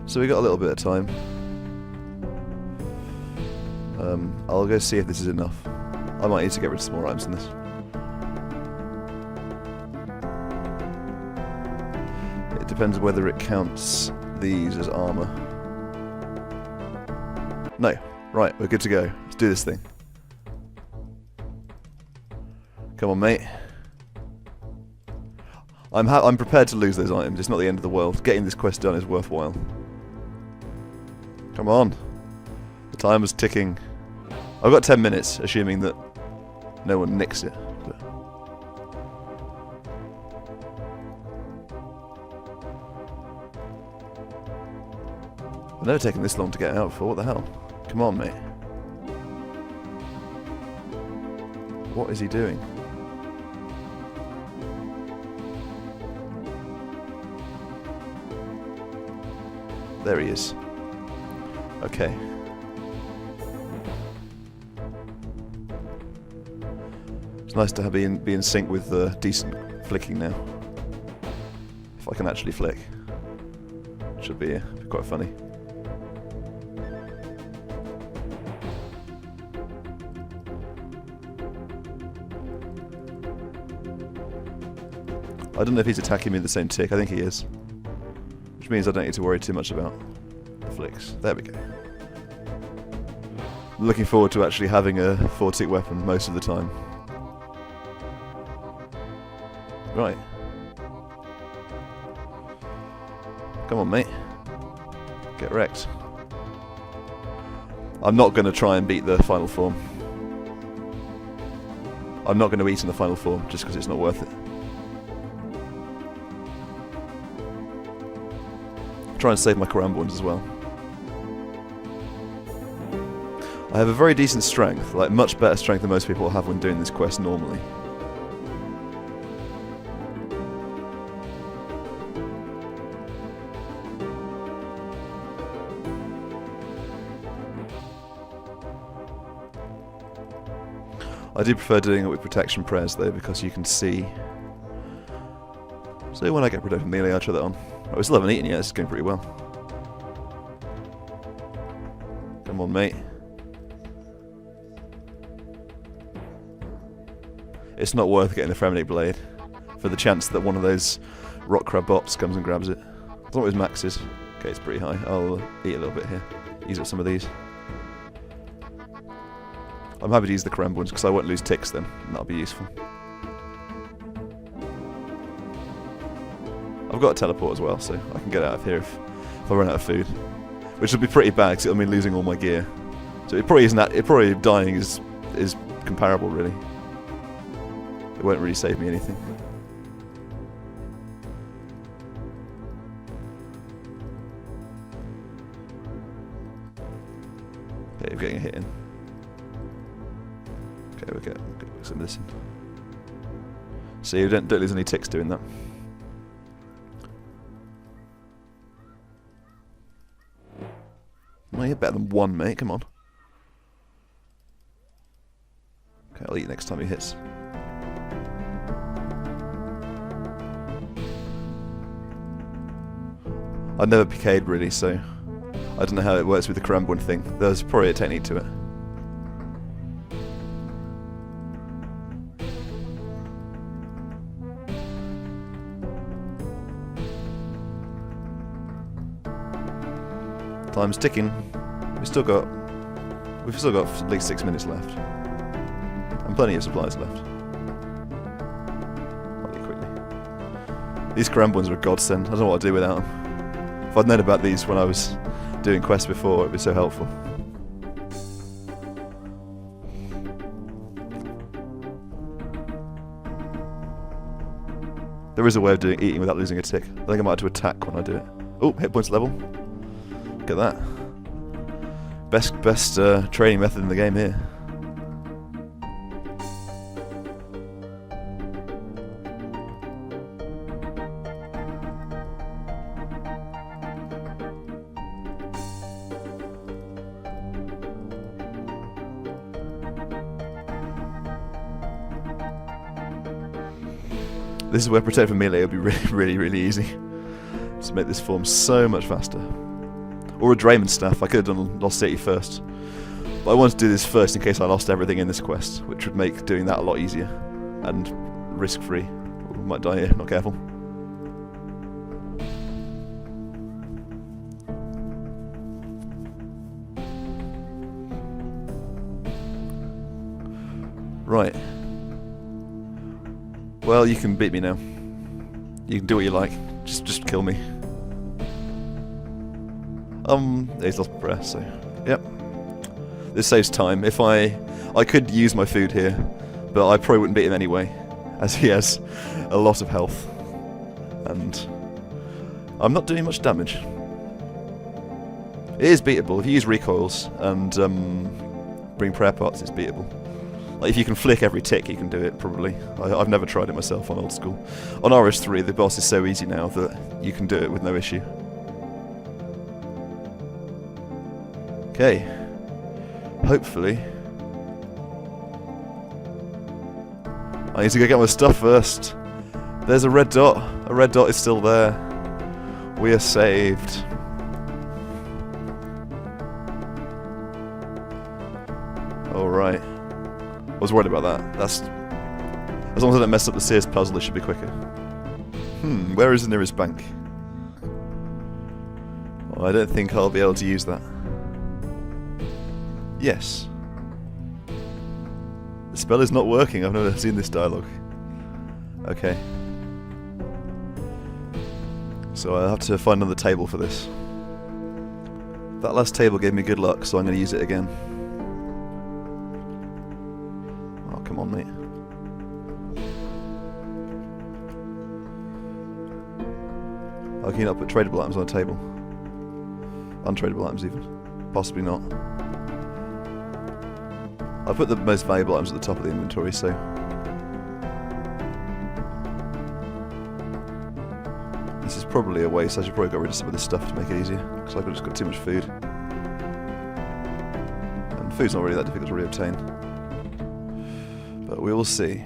So we got a little bit of time. I'll go see if this is enough. I might need to get rid of some more items in this. It depends whether it counts these as armor. No. Right, we're good to go. Let's do this thing. Come on, mate. I'm prepared to lose those items. It's not the end of the world. Getting this quest done is worthwhile. Come on. The time is ticking. I've got 10 minutes, assuming that no one nicks it. But never taken this long to get out before. What the hell? Come on, mate. What is he doing? There he is. Okay. It's nice to be in sync with decent flicking now. If I can actually flick. Should be quite funny. I don't know if he's attacking me with the same tick. I think he is. Which means I don't need to worry too much about the flicks. There we go. I'm looking forward to actually having a 4-tick weapon most of the time. Right. Come on, mate. Get wrecked. I'm not going to try and beat the final form. I'm not going to eat in the final form just because it's not worth it. Try and save my Karamba ones as well. I have a very decent strength, like much better strength than most people have when doing this quest normally. I do prefer doing it with protection prayers though, because you can see. So when I get F2P Melee, I'll try that on. I still haven't eaten yet, it's going pretty well. Come on, mate. It's not worth getting the Fremmenik blade for the chance that one of those rock crab bots comes and grabs it. As long as max is. Okay, it's pretty high. I'll eat a little bit here. Use up some of these. I'm happy to use the Karamba ones because I won't lose ticks then, and that'll be useful. I've got a teleport as well, so I can get out of here if I run out of food. Which will be pretty bad because it'll mean losing all my gear. So it probably isn't that. It probably dying is comparable, really. It won't really save me anything. Okay, we're getting a hit in. Okay, we'll get some of this in. So you don't lose any ticks doing that. No, you're better than one, mate. Come on. Okay, I'll eat next time he hits. I've never PK'd really, so I don't know how it works with the Karamba thing. There's probably a technique to it. Time's ticking. We've still got at least 6 minutes left, and plenty of supplies left. Really quickly. These Karamba ones are a godsend. I don't know what I'd do without them. If I'd known about these when I was doing quests before, it'd be so helpful. There is a way of eating without losing a tick. I think I might have to attack when I do it. Oh, hit points level. Look at that. Best training method in the game here. This is where F2P Melee would be really easy. Just make this form so much faster. Or a Drayman staff. I could have done Lost City first. But I wanted to do this first in case I lost everything in this quest, which would make doing that a lot easier. And risk-free. We might die here, not careful. Right. Well, you can beat me now. You can do what you like. Just kill me. He's lost breath, so yep. This saves time. If I could use my food here, but I probably wouldn't beat him anyway, as he has a lot of health, and I'm not doing much damage. It is beatable. If you use recoils and bring prayer pots, it's beatable. Like if you can flick every tick, you can do it, probably. I've never tried it myself on old school. On RS3, the boss is so easy now that you can do it with no issue. Okay. Hopefully. I need to go get my stuff first. There's a red dot. A red dot is still there. We are saved. Alright. I was worried about that. That's... As long as I don't mess up the Sears puzzle, it should be quicker. Where is the nearest bank? Well, I don't think I'll be able to use that. Yes. The spell is not working. I've never seen this dialogue. Okay. So I'll have to find another table for this. That last table gave me good luck, so I'm going to use it again. Oh, come on, mate. Oh, can you not put tradable items on a table? Untradable items, even. Possibly not. I'll put the most valuable items at the top of the inventory, so... This is probably a waste. I should probably get rid of some of this stuff to make it easier, because I've just got too much food. And food's not really that difficult to reobtain. But we will see.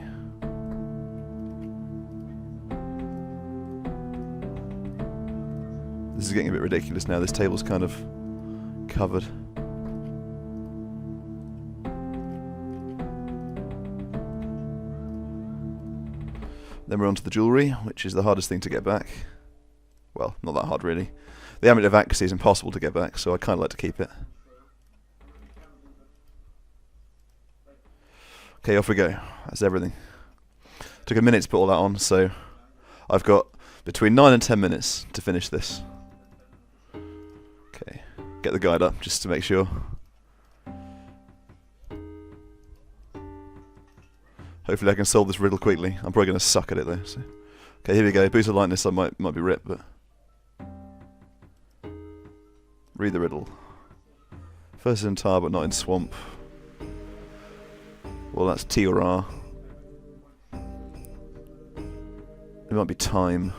This is getting a bit ridiculous now. This table's kind of covered. Then we're on to the jewellery, which is the hardest thing to get back. Well, not that hard really. The Amulet of Accuracy is impossible to get back, so I kind of like to keep it. Okay, off we go. That's everything. Took a minute to put all that on, so I've got between 9 and 10 minutes to finish this. Okay, get the guide up just to make sure. Hopefully I can solve this riddle quickly. I'm probably going to suck at it though. So. Okay, here we go. Boost of lightness, I might be ripped, but... Read the riddle. First in tar, but not in swamp. Well, that's T or R. It might be time.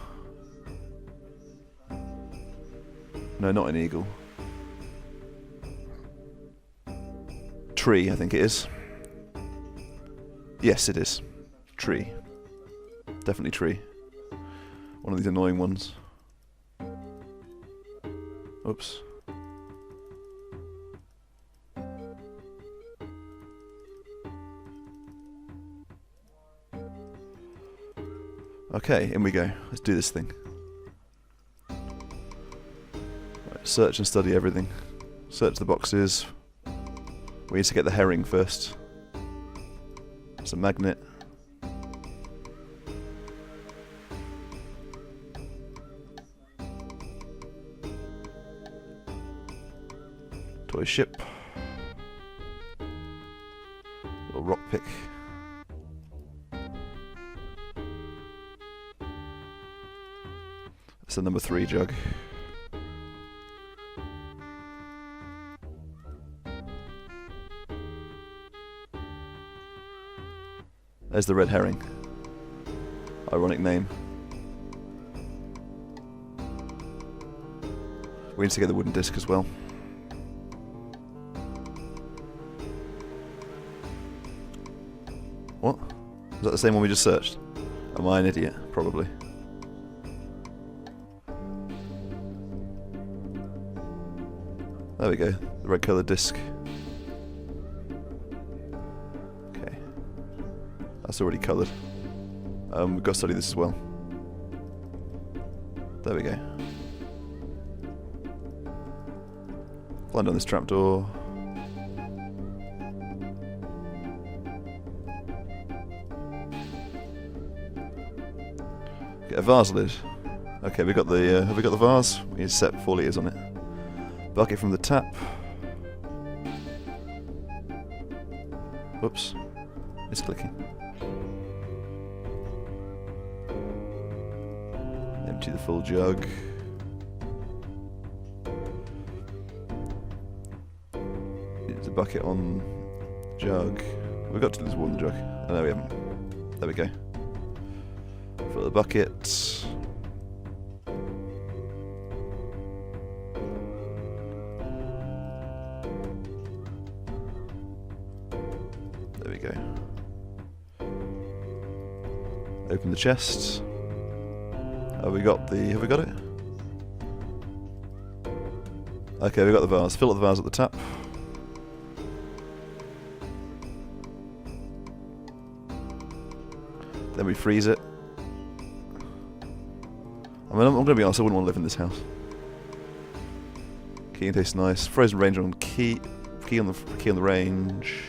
No, not an eagle. Tree, I think it is. Yes, it is. Tree. Definitely tree. One of these annoying ones. Oops. Okay, in we go. Let's do this thing. Right, search and study everything. Search the boxes. We need to get the herring first. It's a magnet. Toy ship. Little rock pick. That's the number 3 jug. There's the red herring. Ironic name. We need to get the wooden disc as well. What? Is that the same one we just searched? Am I an idiot? Probably. There we go. The red coloured disc. That's already coloured. We've got to study this as well. There we go. Climb down this trapdoor. Get a vase lid. Okay, we got the. Have we got the vase? We need to set 4 litres on it. Bucket from the tap. Whoops. It's clicking. Empty the full jug. There's a bucket on jug. We got to this one jug. Oh no, we haven't. There we go. For the bucket. There we go. Open the chest. Have we got it? Okay, we've got the vase. Fill up the vase at the top. Then we freeze it. I mean, I'm going to be honest, I wouldn't want to live in this house. Key tastes nice. Frozen range on key on the range.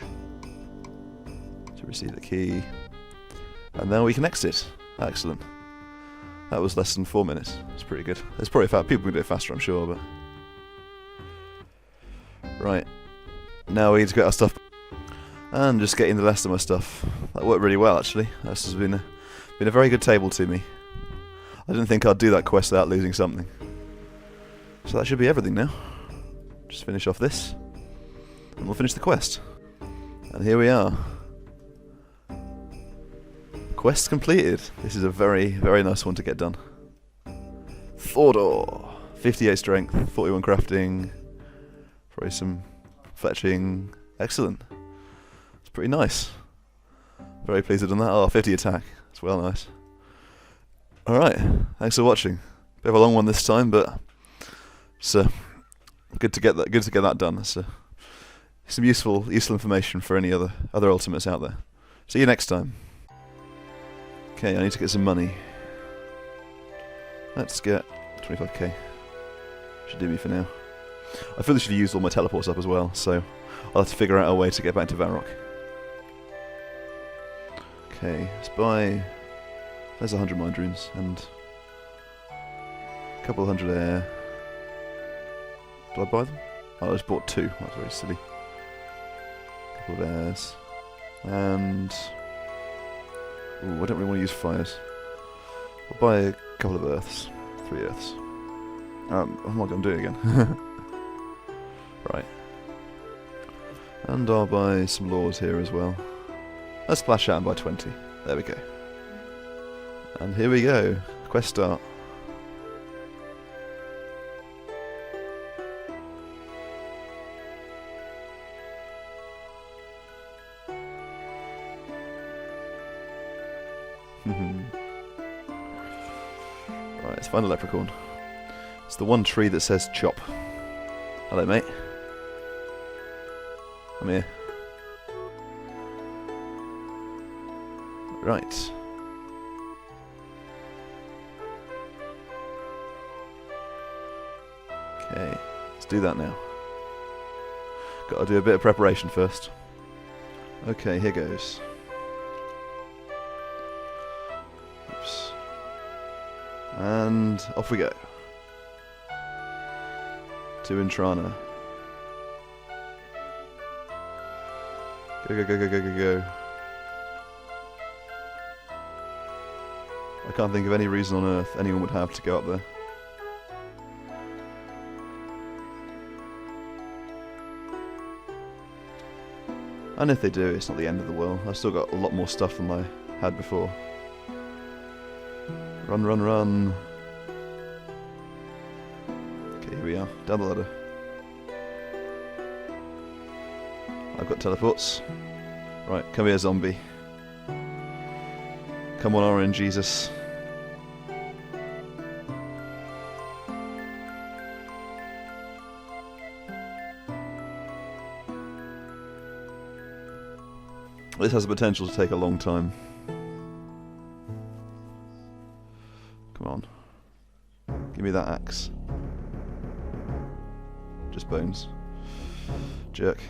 To receive the key. And then we can exit. Excellent. That was less than 4 minutes. It's pretty good. There's probably people can do it faster, I'm sure, but... Right. Now we need to get our stuff. And just getting the rest of my stuff. That worked really well, actually. This has been a very good table to me. I didn't think I'd do that quest without losing something. So that should be everything now. Just finish off this. And we'll finish the quest. And here we are. Quest completed. This is a very, very nice one to get done. Thordor. 58 strength, 41 crafting. Probably some fletching. Excellent. It's pretty nice. Very pleased I've done that. Oh, 50 attack. It's well nice. Alright, thanks for watching. Bit of a long one this time, but it's good to get that done. That's some useful information for any other ultimates out there. See you next time. Okay, I need to get some money. Let's get 25k. Should do me for now. I feel I should have used all my teleports up as well, so I'll have to figure out a way to get back to Varrock. Okay, let's buy... There's 100 mind runes and a couple of hundred air. Do I buy them? Oh, I just bought 2. That's very silly. A couple of airs. And... Ooh, I don't really want to use fires. I'll buy a couple of earths. 3 earths. I'm not going to do it again. Right. And I'll buy some laws here as well. Let's splash out and buy 20. There we go. And here we go. Quest start. Right, let's find a leprechaun. It's the one tree that says chop. Hello, mate. I'm here. Right. Okay, let's do that now. Gotta do a bit of preparation first. Okay, here goes. Oops. And off we go. To Intrana. Go, go, go, go, go, go, go. I can't think of any reason on earth anyone would have to go up there. And if they do, it's not the end of the world. I've still got a lot more stuff than I had before. Run, run, run. Okay, here we are. Down the ladder. I've got teleports. Right, come here, zombie. Come on, Orange Jesus. This has the potential to take a long time. Come on. Give me that axe. Just bones. Jerk.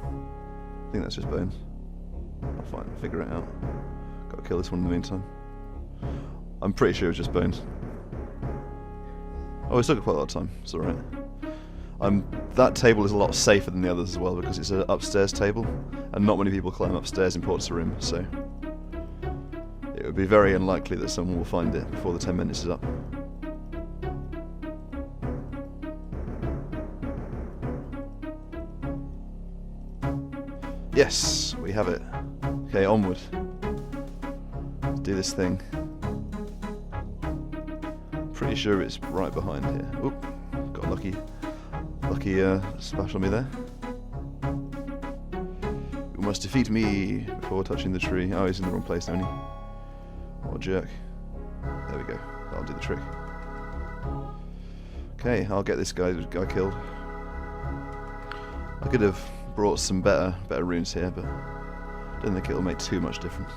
I think that's just bones. I'll figure it out. Gotta kill this one in the meantime. I'm pretty sure it was just bones. Oh, we still got quite a lot of time. It's alright. That table is a lot safer than the others as well because it's an upstairs table, and not many people climb upstairs in Mort'ton, so it would be very unlikely that someone will find it before the 10 minutes is up. Yes, we have it. Okay, onward. Let's do this thing. Pretty sure it's right behind here. Oop, got a lucky splash on me there. You must defeat me before touching the tree. Oh, he's in the wrong place, don't he? What a jerk. There we go. That'll do the trick. Okay, I'll get this guy killed. I could have brought some better runes here, but I don't think it'll make too much difference.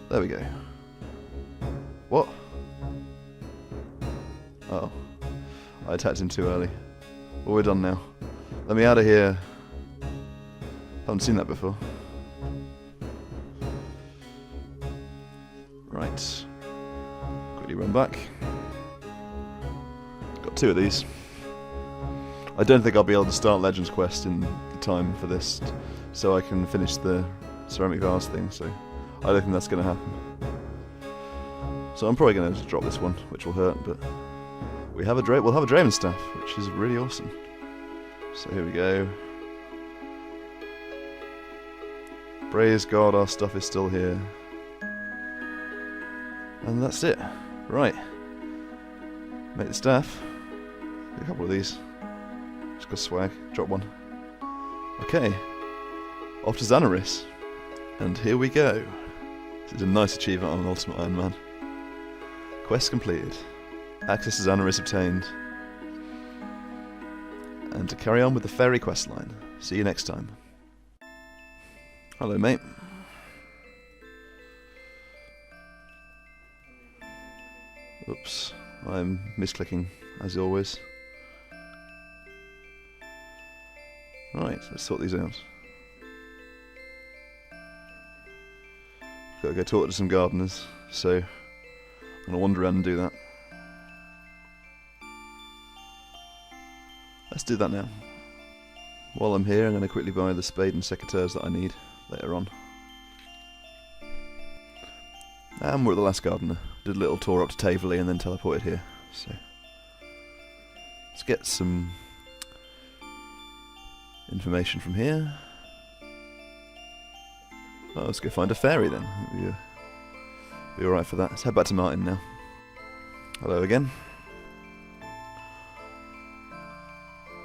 There we go. What? Oh. I attacked him too early. Well, we're done now. Let me out of here. Haven't seen that before. Right. Quickly run back. Got 2 of these. I don't think I'll be able to start Legends Quest in time for this, so I can finish the ceramic vase thing, so I don't think that's going to happen. So I'm probably going to drop this one, which will hurt, but we'll have a Draven Staff, which is really awesome. So here we go. Praise God, our stuff is still here. And that's it. Right. Make the staff. Get a couple of these. Just got swag. Drop one. Okay. Off to Xanaris. And here we go. This is a nice achievement on an Ultimate Ironman. Quest completed. Access to Xanaris obtained. And to carry on with the Fairy questline. See you next time. Hello, mate. Oops, I'm misclicking, as always. Right, let's sort these out. Gotta go talk to some gardeners, so I'm gonna wander around and do that. Let's do that now. While I'm here, I'm gonna quickly buy the spade and secateurs that I need later on. And we're at the last gardener. Did a little tour up to Taverley and then teleported here. So let's get some information from here. Oh, let's go find a fairy then. Be alright for that. Let's head back to Martin now. Hello again.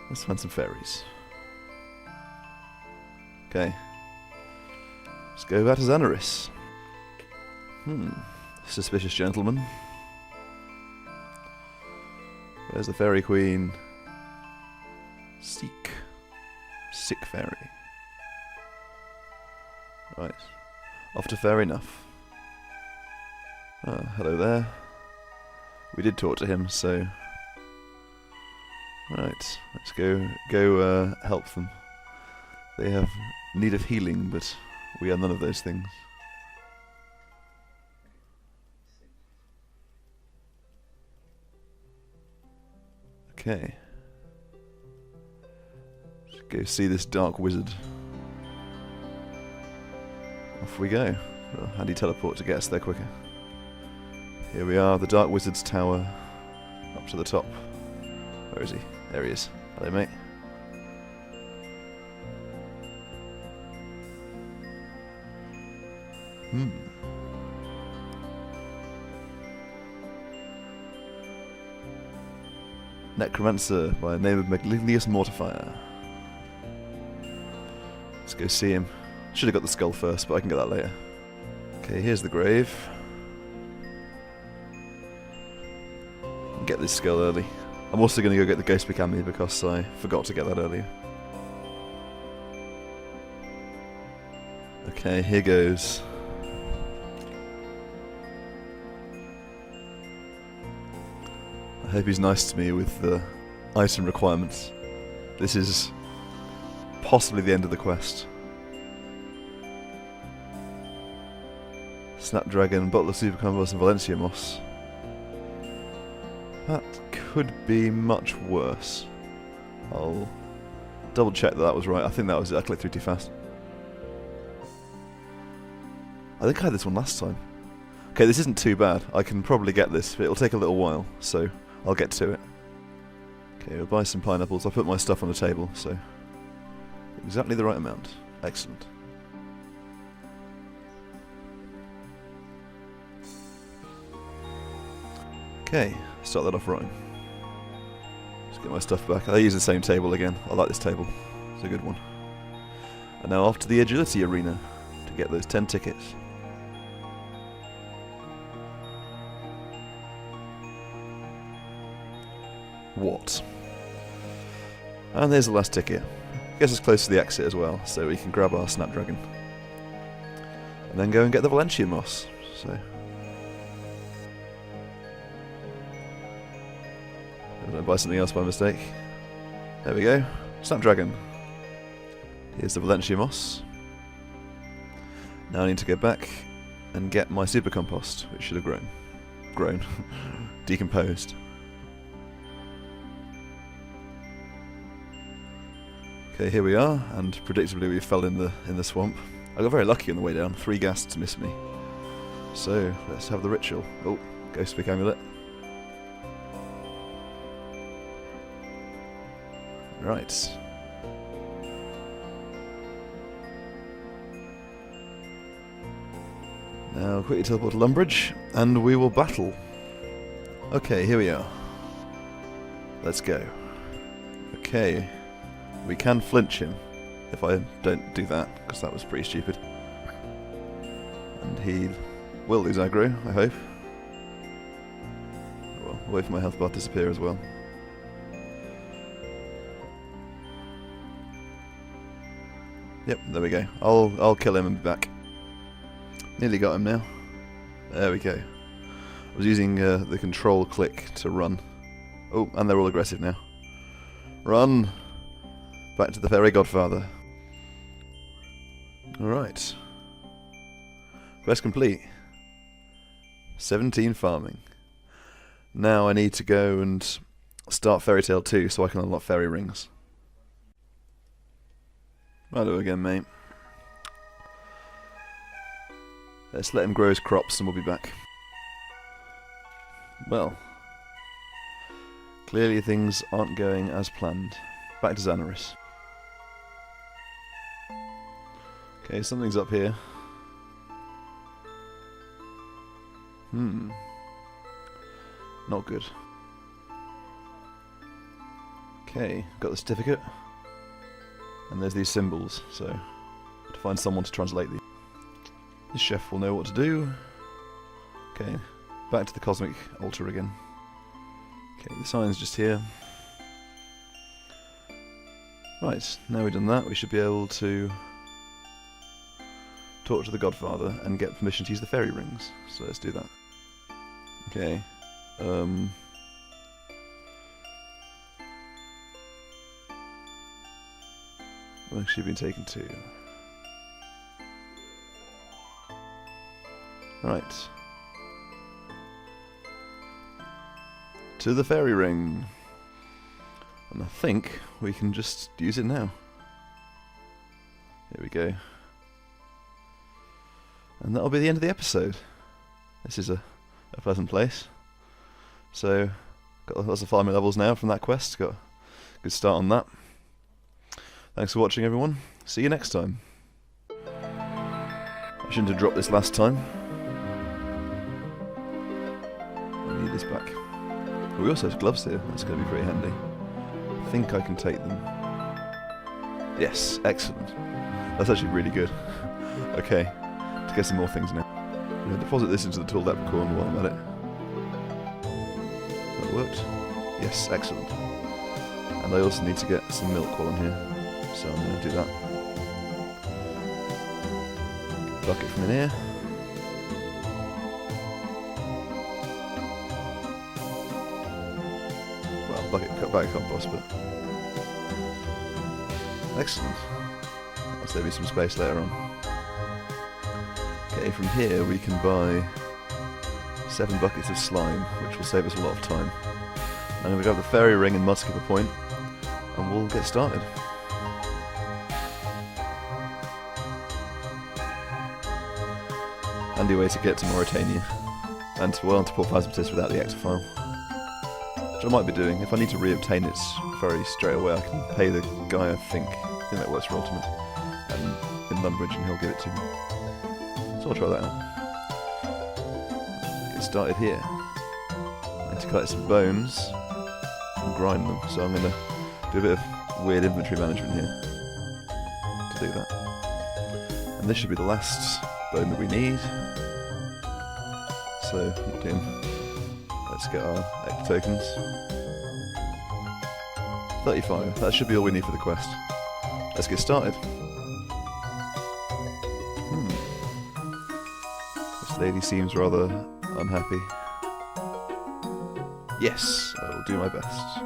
Let's find some fairies. Okay. Let's go back to Xanaris. Suspicious gentleman. Where's the fairy queen? Sick fairy. Right. Off to fair enough. Hello there. We did talk to him, so... Right, let's go help them. They have need of healing, but we are none of those things. Okay. Let's go see this dark wizard. Off we go. Oh, handy teleport to get us there quicker. Here we are, the dark wizard's tower. Up to the top. Where is he? There he is. Hello, mate. Necromancer by the name of Magnignus Mortifier. Let's go see him. Should have got the skull first, but I can get that later. Okay, here's the grave. Get this skull early. I'm also going to go get the Ghost Bikami because I forgot to get that earlier. Okay, here goes. I hope he's nice to me with the item requirements. This is possibly the end of the quest. Snapdragon, Butler Super Combos and Valencia Moss. That could be much worse. I'll double check that was right. I think that was it. I clicked through too fast. I think I had this one last time. Okay, this isn't too bad. I can probably get this, but it'll take a little while, so I'll get to it. Okay, we'll buy some pineapples. I'll put my stuff on the table, so exactly the right amount. Excellent. Okay, start that off right. Just get my stuff back. I use the same table again. I like this table. It's a good one. And now off to the agility arena to get those 10 tickets. What? And there's the last ticket. Gets us close to the exit as well, so we can grab our Snapdragon. And then go and get the Valencia moss. So don't buy something else by mistake. There we go. Snapdragon. Here's the Valencia moss. Now I need to go back and get my super compost, which should have grown. Decomposed. Okay, here we are, and predictably we fell in the swamp. I got very lucky on the way down. 3 ghasts missed me. So let's have the ritual. Oh, Ghost Pick Amulet. Right. Now quickly teleport to Lumbridge, and we will battle. Okay, here we are. Let's go. Okay. We can flinch him if I don't do that, because that was pretty stupid. And he will lose aggro, I hope. Well, wait for my health bar to disappear as well. Yep, there we go. I'll kill him and be back. Nearly got him now. There we go. I was using the control click to run. Oh, and they're all aggressive now. Run! Back to the Fairy Godfather. Alright. Quest complete. 17 farming. Now I need to go and start Fairytale 2 so I can unlock fairy rings. Hello again, mate. Let's let him grow his crops and we'll be back. Well. Clearly things aren't going as planned. Back to Xanaris. Okay, something's up here. Not good. Okay, got the certificate. And there's these symbols, so to find someone to translate these. This chef will know what to do. Okay, back to the cosmic altar again. Okay, the sign's just here. Right, now we've done that, we should be able to talk to the Godfather and get permission to use the fairy rings. So let's do that. Okay. Where's she been taken to? Right. To the fairy ring. And I think we can just use it now. Here we go. And that'll be the end of the episode. This is a pleasant place. So, got lots of farming levels now from that quest. Got a good start on that. Thanks for watching, everyone. See you next time. I shouldn't have dropped this last time. I need this back. Oh, we also have gloves here. That's going to be pretty handy. I think I can take them. Yes, excellent. That's actually really good. Okay. Get some more things now. I'm going to deposit this into the tool leprechaun while I'm at it. That worked. Yes, excellent. And I also need to get some milk while I'm here, so I'm going to do that. Bucket from in here. Well, bucket cut back compost, but excellent. That'll save me some space later on. Okay, from here we can buy 7 buckets of slime, which will save us a lot of time. I'm going to grab the fairy ring and Mudskipper point, and we'll get started. Handy way to get to Mauritania, and to Port Plasmatis without the exafile. which I might be doing. If I need to re-obtain it very straight away, I can pay the guy, I think that works for Ultimate, in Lumbridge, and he'll give it to me. So I'll try that out. Get started here. I need to collect some bones and grind them, so I'm going to do a bit of weird inventory management here to do that. And this should be the last bone that we need. So, let's get our Ect tokens. 35, that should be all we need for the quest. Let's get started. This lady seems rather unhappy. Yes, I will do my best.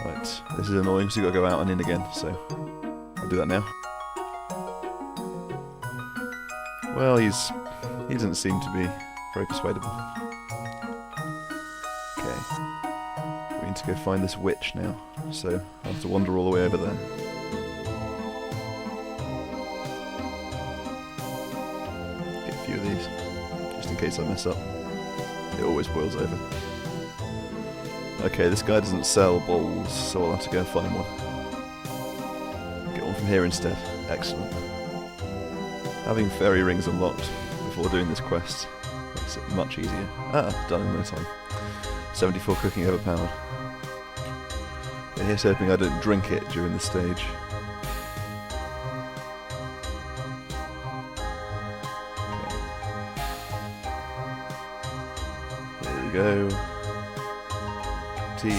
Right, this is annoying, so you've got to go out and in again, so I'll do that now. Well, he doesn't seem to be very persuadable. Okay. We need to go find this witch now, so I have to wander all the way over there. Get a few of these, just in case I mess up. It always boils over. Okay, this guy doesn't sell bowls, so I'll have to go and find one. Get one from here instead. Excellent. Having fairy rings unlocked before doing this quest makes it much easier. Ah, done in no time. 74 cooking overpowered. And here's hoping I don't drink it during this stage. Okay. Here we go. Tea.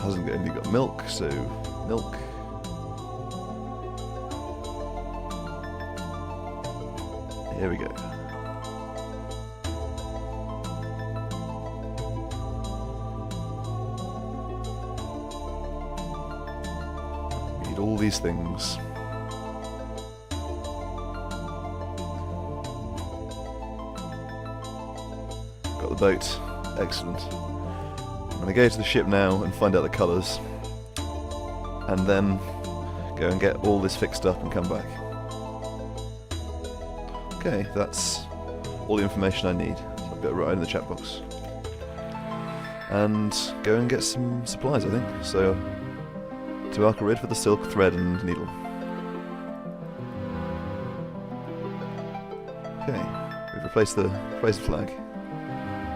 Hasn't only got milk, so milk. Here we go. We need all these things. Got the boat. Excellent. I'm going to go to the ship now and find out the colours. And then go and get all this fixed up and come back. Okay, that's all the information I need. So I'll get it right in the chat box. And go and get some supplies, I think. So, to Alcarid for the silk, thread and needle. Okay, we've replaced the flag.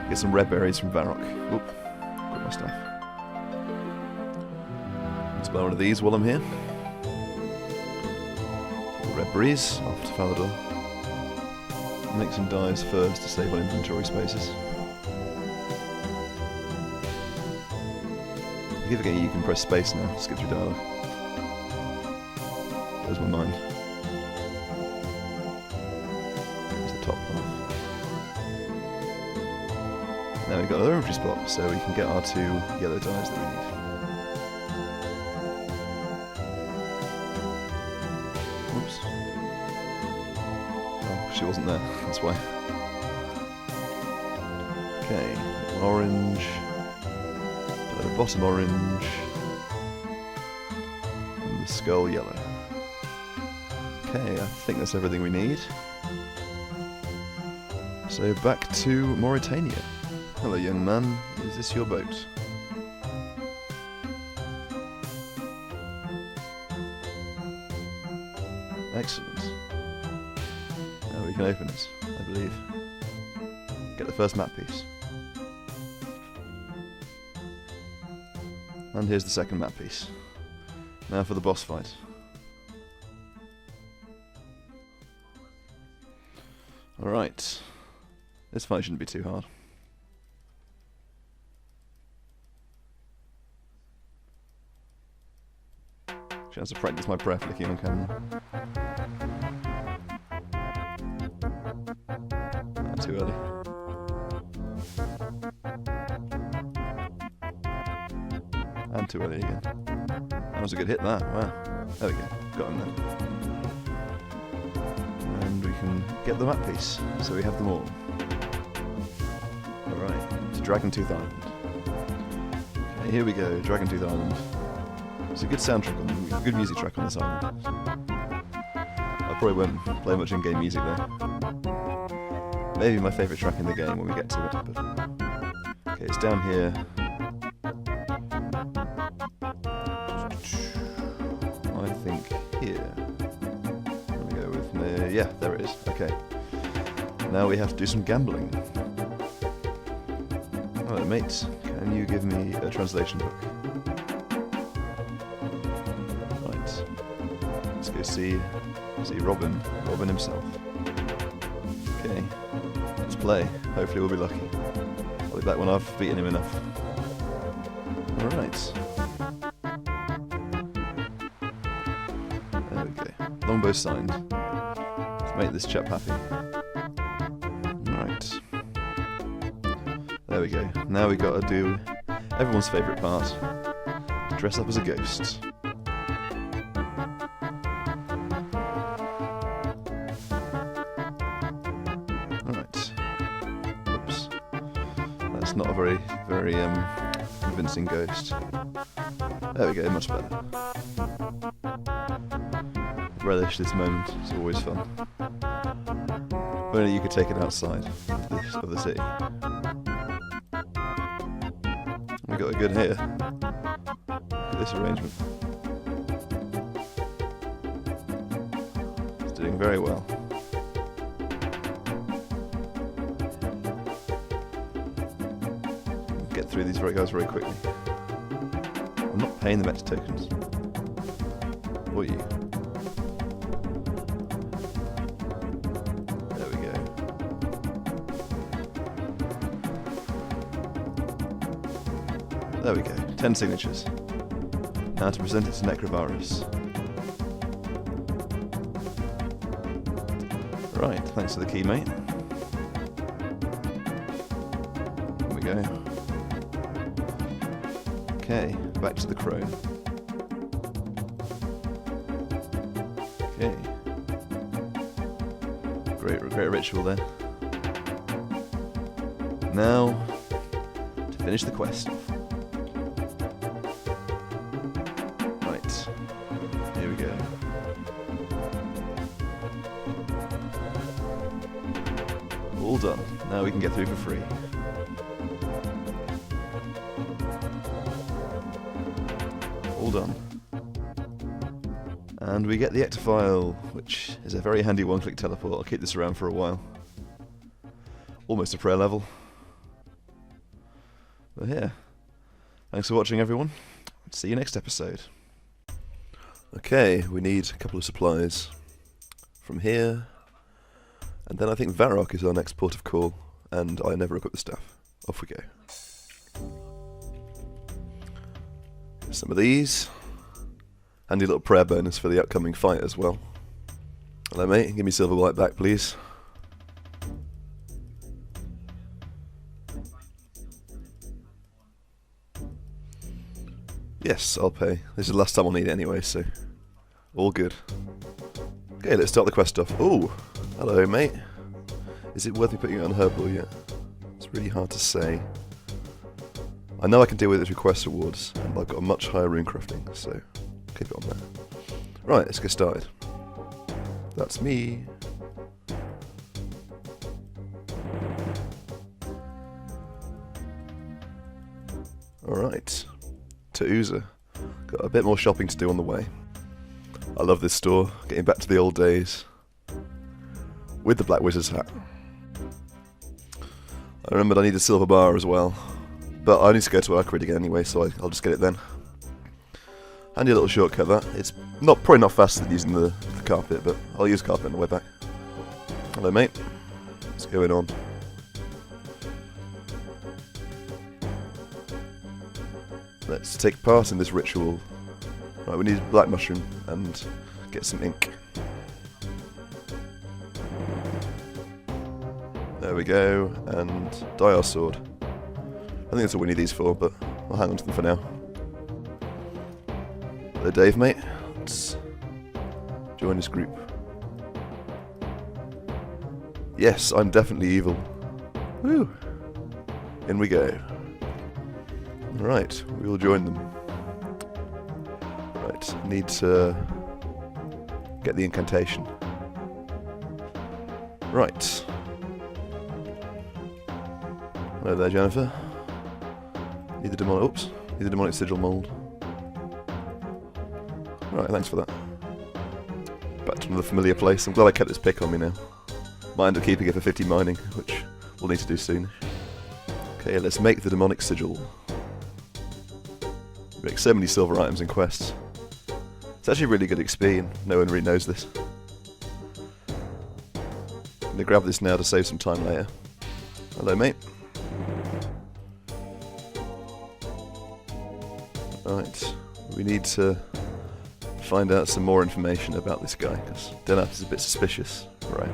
Get some red berries from Varrock. Oop, got my stuff. Let's buy one of these while I'm here. Red berries, off to Falador. Make some dyes first to save on inventory spaces. I keep forgetting you can press space now to skip through dialogue. There's my mind. There's the top half. Now we've got another inventory spot, so we can get our 2 yellow dyes that we need. Oops. Oh, she wasn't there, that's why. Okay, orange. The bottom orange. And the skull yellow. Okay, I think that's everything we need. So back to Mauritania. Hello, young man. Is this your boat? Excellent. Now we can open it, I believe. Get the first map piece. And here's the second map piece. Now for the boss fight. Alright. This fight shouldn't be too hard. Chance to practice my prayer flicking on camera. Not too early. And too early again. That was a good hit, that. Wow. There we go. Got him there. And we can get the map piece, so we have them all. Alright, to Dragontooth Island. Okay, here we go, Dragontooth Island. It's a good soundtrack, a good music track on this island. I probably won't play much in-game music though. Maybe my favourite track in the game when we get to it. But okay, it's down here. I think here. There we go with me. Yeah, there it is. Okay. Now we have to do some gambling. Hello, mate. Can you give me a translation book? Right. Let's go see Robin himself. Okay. Let's play. Hopefully we'll be lucky. I'll be back when I've beaten him enough. Alright. There we go. Longbow signed. Let's make this chap happy. Right. There we go. Now we gotta do everyone's favourite part. Dress up as a ghost. Alright. Oops. That's not a very convincing ghost. There we go, much better. Relish this moment, it's always fun. If only you could take it outside of the city. We got a good here. Look at this arrangement. It's doing very well. Get through these guys very quickly. I'm not paying them extra tokens. Or you. There we go. There we go. 10 signatures. Now to present it to Necrovirus. Right, thanks for the key, mate. There we go. Okay, back to the crone. Okay. Great ritual there. Now, to finish the quest off. Right. Here we go. All done. Now we can get through for free. All done. And we get the Ectofile, which is a very handy one-click teleport. I'll keep this around for a while. Almost a prayer level. But yeah. Thanks for watching, everyone. See you next episode. Okay, we need a couple of supplies from here. And then I think Varrock is our next port of call. And I never equip the stuff. Off we go. Some of these. Handy little prayer bonus for the upcoming fight as well. Hello, mate. Give me silver white back, please. Yes, I'll pay. This is the last time I'll need it anyway, so all good. Okay, let's start the quest off. Ooh, hello, mate. Is it worth me putting it on Herbal yet? It's really hard to say. I know I can deal with its request rewards, and I've got a much higher runecrafting, so keep it on there. Right, let's get started. That's me. Alright, to Uza. Got a bit more shopping to do on the way. I love this store, getting back to the old days. With the Black Wizard's hat. I remembered I need a silver bar as well. But I need to go to Arcade again anyway, so I'll just get it then. Handy little shortcut that. It's probably not faster than using the carpet, but I'll use carpet on the way back. Hello, mate. What's going on? Let's take part in this ritual. Right, we need black mushroom and get some ink. There we go, and dye our sword. I think that's all we need these for, but I'll hang on to them for now. Hello, Dave, mate. Let's join this group. Yes, I'm definitely evil. Woo! In we go. Right, we will join them. Right, need to get the incantation. Right. Hello there, Jennifer. Need the demonic. Oops. Need the demonic sigil mold. Right, thanks for that. Back to another familiar place. I'm glad I kept this pick on me now. Might end up keeping it for 50 mining, which we'll need to do soon. Okay, let's make the demonic sigil. We make so many silver items in quests. It's actually really good XP, and no one really knows this. I'm gonna grab this now to save some time later. Hello, mate. Right, we need to find out some more information about this guy, because Denap is a bit suspicious. Right.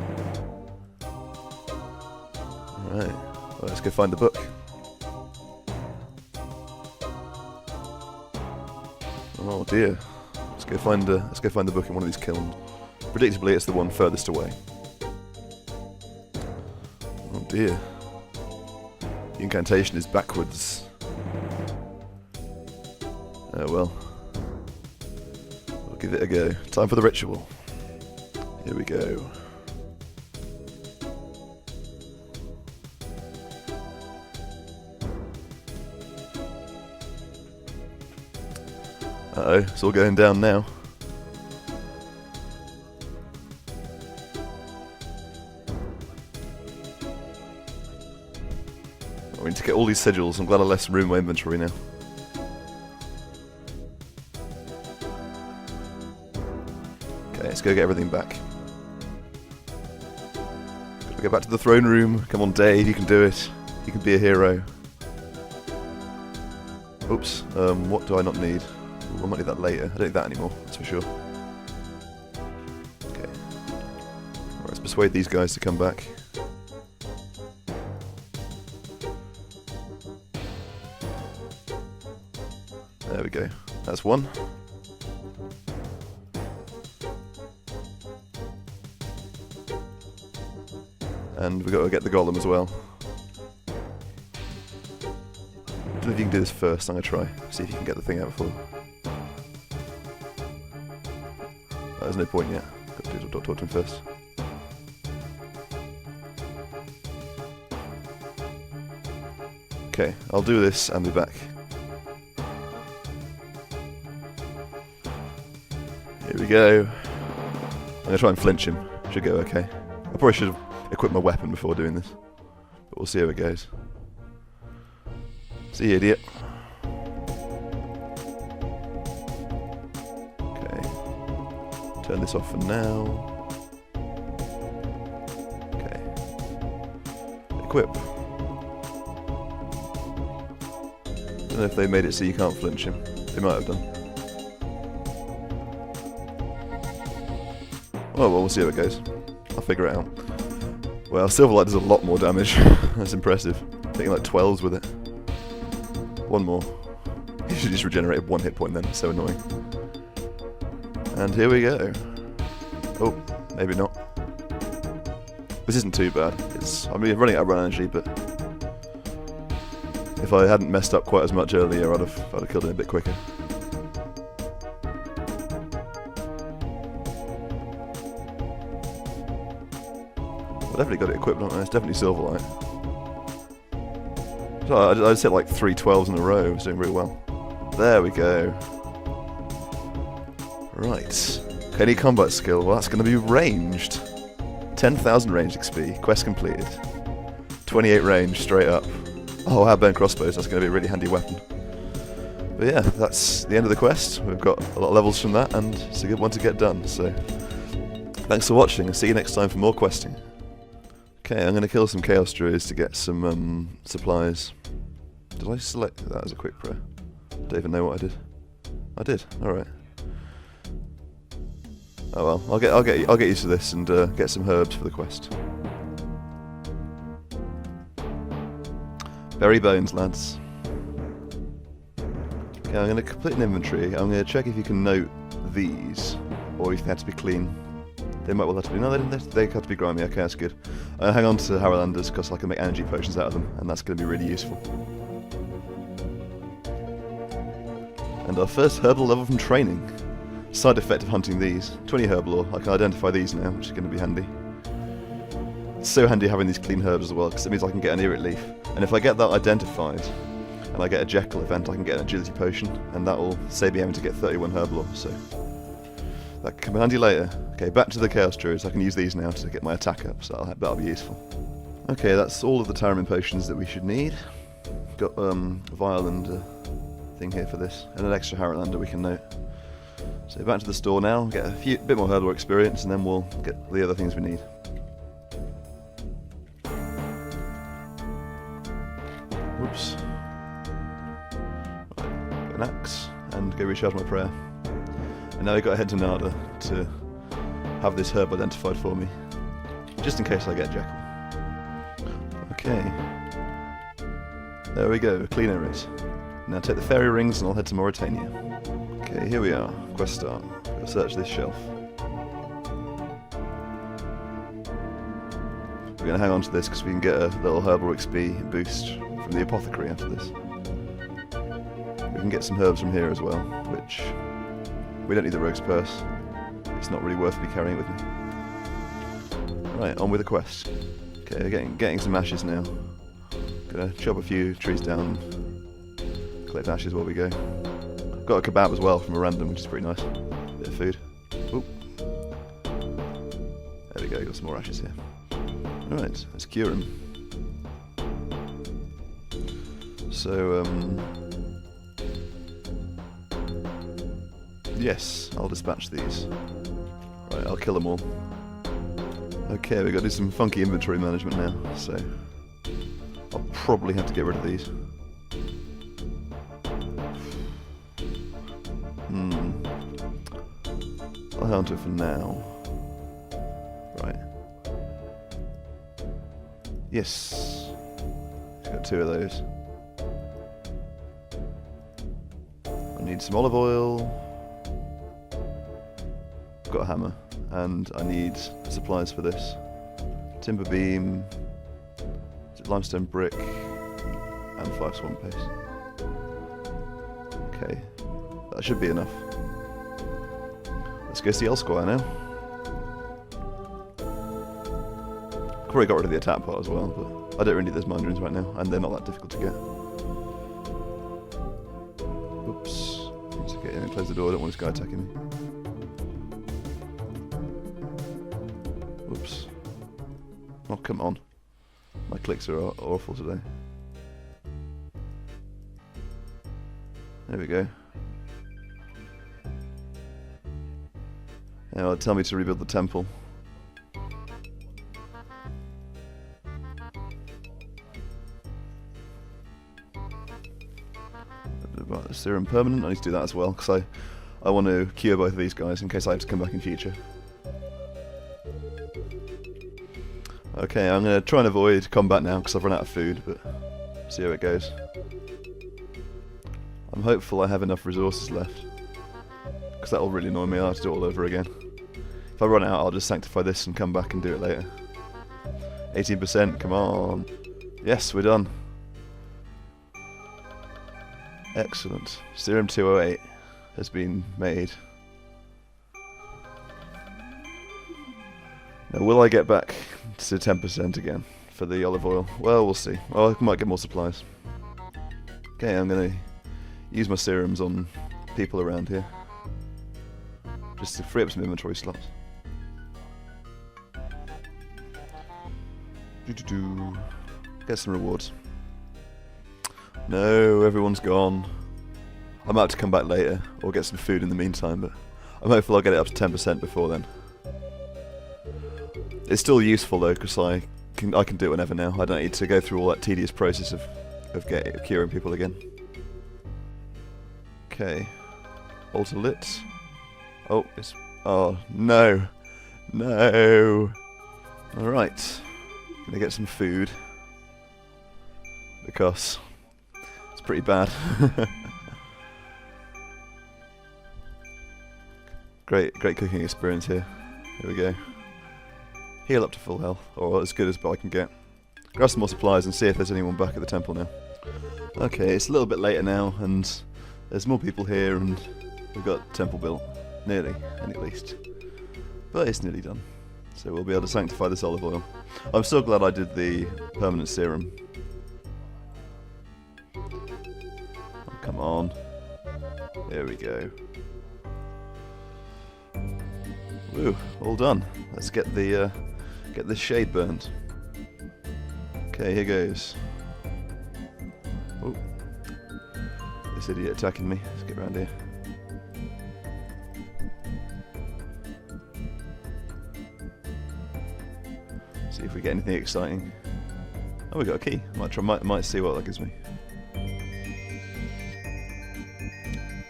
Alright, well, let's go find the book. Oh dear. Let's go find the book in one of these kilns. Predictably, it's the one furthest away. Oh dear. The incantation is backwards. Oh well. We'll give it a go. Time for the ritual. Here we go. Uh-oh, it's all going down now. We need to get all these sigils. I'm glad I left some room in my inventory now. Okay, let's go get everything back. Gotta go back to the throne room. Come on, Dave, you can do it. You can be a hero. Oops, what do I not need? Ooh, I might need that later. I don't need that anymore, that's for sure. Okay. Right, let's persuade these guys to come back. There we go. That's one. And we've got to get the golem as well. I don't know if you can do this first. I'm going to try. See if you can get the thing out before. There's no point yet. Got to talk to him first. Okay, I'll do this and be back. Here we go. I'm going to try and flinch him. Should go okay. I probably should have equipped my weapon before doing this. But we'll see how it goes. See you, idiot. Okay. Turn this off for now. Okay. Equip. Don't know if they made it so you can't flinch him. They might have done. Oh well, we'll see how it goes. I'll figure it out. Well, Silverlight does a lot more damage. That's impressive. Taking like 12s with it. One more. You should just regenerate 1 hit point then, it's so annoying. And here we go. Oh, maybe not. This isn't too bad. I'm running out of run energy, but if I hadn't messed up quite as much earlier, I'd have killed it a bit quicker. I definitely got it equipped, don't I? It's definitely Silverlight. So I just hit like 3 12s in a row. I was doing really well. There we go. Right. Any combat skill? Well, that's going to be ranged. 10,000 ranged XP. Quest completed. 28 range straight up. Oh, hardburn crossbows. That's going to be a really handy weapon. But yeah, that's the end of the quest. We've got a lot of levels from that, and it's a good one to get done. So thanks for watching, and see you next time for more questing. Okay, I'm going to kill some Chaos Druids to get some supplies. Did I select that as a quick prayer? Don't even know what I did. I did. All right. Oh well, I'll get used to this and get some herbs for the quest. Berry bones, lads. Okay, I'm going to complete an inventory. I'm going to check if you can note these, or if they have to be clean. They might well have to be. No, they have to be grimy. Okay, that's good. Hang on to Harrowlanders because I can make energy potions out of them, and that's going to be really useful. And our first herbal level from training. Side effect of hunting these. 20 herbal ore. I can identify these now, which is going to be handy. It's so handy having these clean herbs as well, because it means I can get an Irrit leaf. And if I get that identified, and I get a Jekyll event, I can get an agility potion, and that will save me having to get 31 herb lore, so that can come handy later. Okay, back to the Chaos Druids. I can use these now to get my attack up, so that'll be useful. Okay, that's all of the Tyramine potions that we should need. Got a vial and thing here for this, and an extra Harrowlander we can note. So back to the store now, get a bit more herb lore experience, and then we'll get the other things we need. Whoops. Right, got an axe, and go recharge my prayer. And now I've got to head to Nada to have this herb identified for me, just in case I get Jekyll. Okay. There we go, clean areas. Now take the fairy rings and I'll head to Mauritania. Okay, here we are, quest start. Gotta search this shelf. We're going to hang on to this because we can get a little herbal XP boost from the apothecary after this. We can get some herbs from here as well, which we don't need the rogue's purse. It's not really worth me carrying it with me. Right, on with the quest. Okay, getting some ashes now. Gonna chop a few trees down, collect ashes while we go. Got a kebab as well from a random, which is pretty nice. Bit of food. Oop. There we go, got some more ashes here. Alright, let's cure him. So, yes, I'll dispatch these. Right, I'll kill them all. Okay, we've got to do some funky inventory management now, so I'll probably have to get rid of these. I'll hang on to it for now. Right. Yes. Got 2 of those. I need some olive oil. Got a hammer. And I need supplies for this. Timber beam, limestone brick, and 5 swamp paste. Okay, that should be enough. Let's go see Elsquire now. Probably got rid of the attack part as well, but I don't really need those mind runes right now, and they're not that difficult to get. Oops, need to get in and close the door, I don't want this guy attacking me. Oops. Oh, come on. My clicks are awful today. There we go. Now, tell me to rebuild the temple. Right, the serum permanent, I need to do that as well, because I want to cure both of these guys in case I have to come back in future. Okay, I'm going to try and avoid combat now because I've run out of food, but see how it goes. I'm hopeful I have enough resources left, because that'll really annoy me. I'll have to do it all over again. If I run out, I'll just sanctify this and come back and do it later. 18%, come on. Yes, we're done. Excellent. Serum 208 has been made. Now, will I get back to 10% again for the olive oil? Well, we'll see. Well, I might get more supplies. Okay, I'm going to use my serums on people around here, just to free up some inventory slots. Get some rewards. No, everyone's gone. I might have to come back later, or get some food in the meantime, but I'm hopeful I'll get it up to 10% before then. It's still useful though, because I can do it whenever now. I don't need to go through all that tedious process of curing people again. Okay. Altar lit. Oh, it's... Oh, no. No. Alright. Gonna get some food. Because it's pretty bad. Great cooking experience here. Here we go. Heal up to full health, or as good as I can get. Grab some more supplies and see if there's anyone back at the temple now. Okay, it's a little bit later now, and there's more people here, and we've got temple built. Nearly, at least. But it's nearly done. So we'll be able to sanctify this olive oil. I'm so glad I did the permanent serum. Oh, come on. There we go. Woo, all done. Let's get the get this shade burnt. Okay, here goes. Oh, this idiot attacking me. Let's get around here. See if we get anything exciting. Oh, we got a key. Might see what that gives me.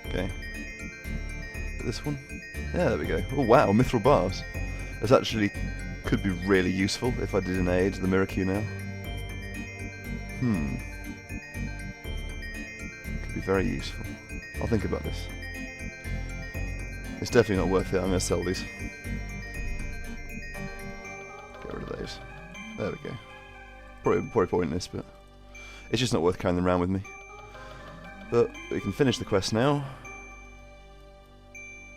Okay. This one. Yeah, there we go. Oh wow, mithril bars. This actually could be really useful if I did an aid to the mirror queue now. Could be very useful. I'll think about this. It's definitely not worth it. I'm going to sell these. Get rid of those. There we go. Probably pointless, but it's just not worth carrying them around with me. But we can finish the quest now.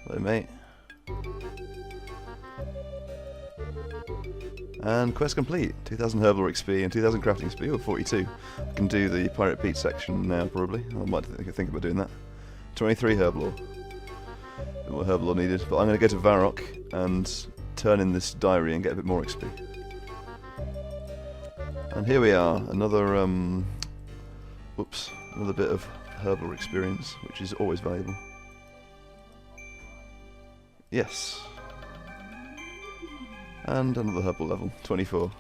Hello, mate. And quest complete. 2,000 herbal XP and 2,000 crafting XP. Oh, 42. I can do the Pirate Peat section now, probably. I might think about doing that. 23 herbal ore. A bit more herbal ore needed. But I'm going to go to Varrock and turn in this diary and get a bit more XP. And here we are. Another, another bit of herbal experience, which is always valuable. Yes. And another herbal level, 24.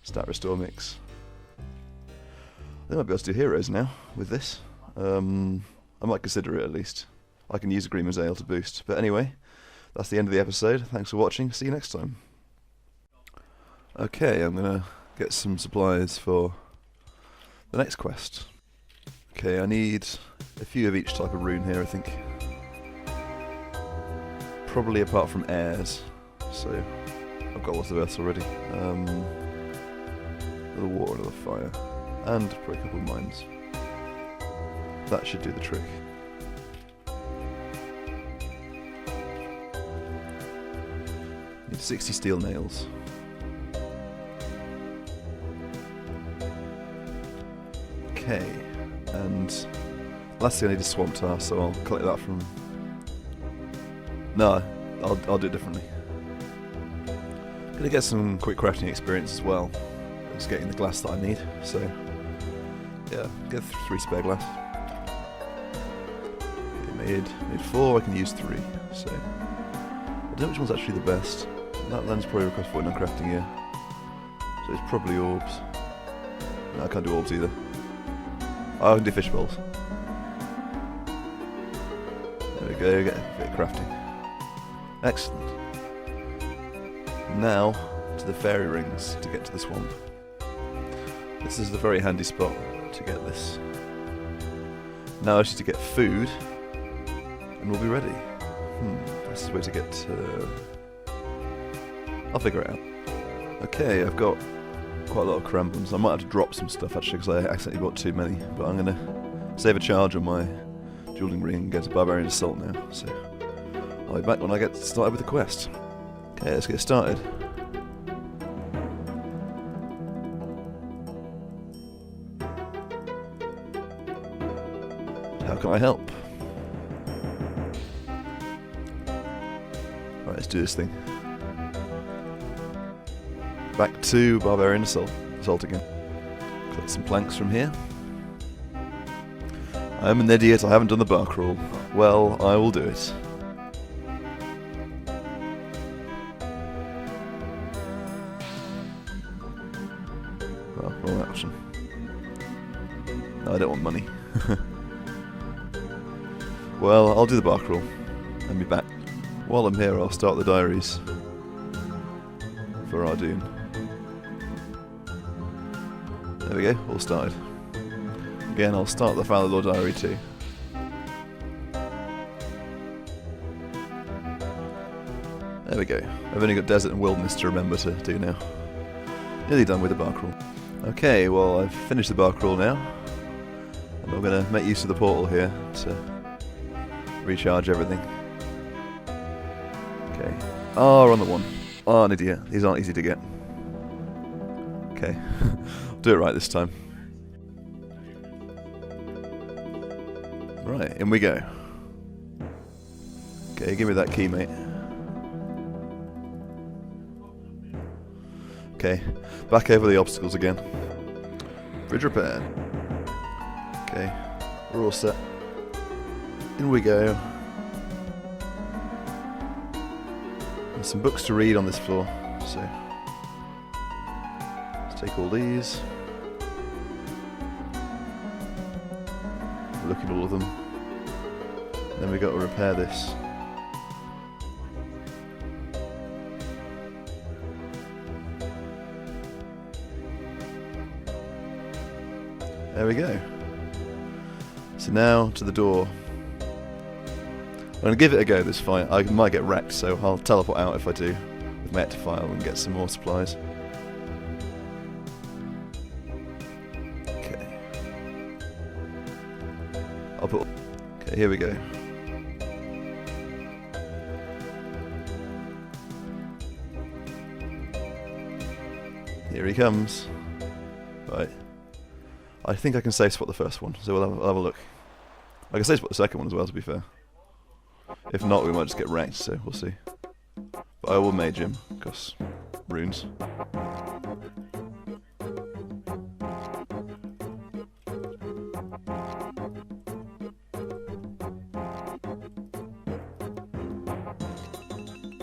Stat restore mix. I might be able to do heroes now with this. I might consider it at least. I can use a Greenman's Ale to boost. But anyway, that's the end of the episode. Thanks for watching. See you next time. Okay, I'm going to get some supplies for the next quest. Okay, I need a few of each type of rune here, I think. Probably apart from airs. So, I've got lots of earths already. Another water, another fire. And probably a couple of mines. That should do the trick. Need 60 steel nails. Okay, and last thing I need is swamp tar, so I'll collect that from... No, I'll do it differently. Gonna get some quick crafting experience as well. Just getting the glass that I need, so yeah, get 3 spare glass. Okay, made 4, I can use 3, so I don't know which one's actually the best. That lens probably requires 49 crafting here, so it's probably orbs. No, I can't do orbs either. Oh, I can do fish bowls. There we go, get a bit of crafting. Excellent. Now to the fairy rings to get to the swamp. This is the very handy spot to get this. Now I just need to get food and we'll be ready. This is the way to get I'll figure it out. Okay, I've got quite a lot of crambums. I might have to drop some stuff actually because I accidentally bought too many, but I'm going to save a charge on my dueling ring and go to Barbarian Assault now, so I'll be back when I get started with the quest. Okay, let's get started. How can I help? Right, let's do this thing. Back to Barbarian Assault again. Collect some planks from here. I am an idiot, I haven't done the bar crawl. Well, I will do it. Well, wrong option. No, I don't want money. Well, I'll do the bar crawl and be back. While I'm here, I'll start the diaries for Ardoon. There we go, all started. Again, I'll start the Falor diary too. There we go. I've only got desert and wilderness to remember to do now. Nearly done with the bar crawl. Okay, well I've finished the bar crawl now. And I'm going to make use of the portal here to recharge everything. Okay, Oh, on the 1. Oh, an idiot. These aren't easy to get. Okay. I'll do it right this time. Right, in we go. Okay, give me that key, mate. Okay, back over the obstacles again. Bridge repaired. Okay, we're all set. In we go. There's some books to read on this floor, so let's take all these. Look at all of them. Then we got to repair this. There we go. So now to the door. I'm going to give it a go this fight. I might get wrecked, so I'll teleport out if I do with my Ectofile and get some more supplies. Okay. I'll put... Okay, here we go. Here he comes. Right. I think I can safe spot the first one, so we'll have a look. I can safe spot the second one as well, to be fair. If not, we might just get wrecked, so we'll see. But I will mage him, because runes.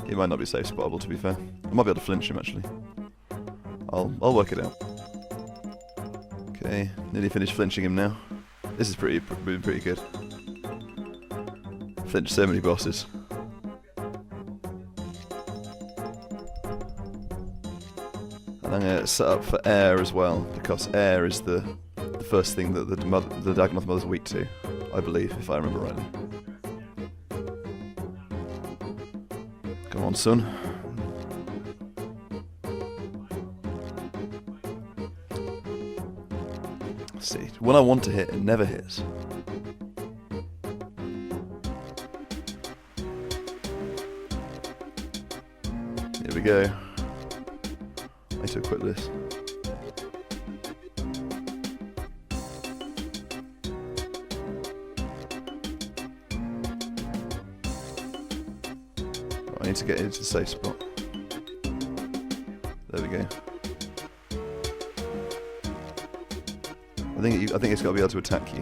He might not be safe spottable, to be fair. I might be able to flinch him, actually. I'll work it out. Okay, nearly finished flinching him now. This is pretty good. Flinch so many bosses. And I'm going to set up for air as well, because air is the first thing that the Dagonoth Mother's weak to, I believe, if I remember rightly. Come on, son. Let's see. When I want to hit, it never hits. Here we go. I need to equip this. I need to get into the safe spot. There we go. I think it's got to be able to attack you.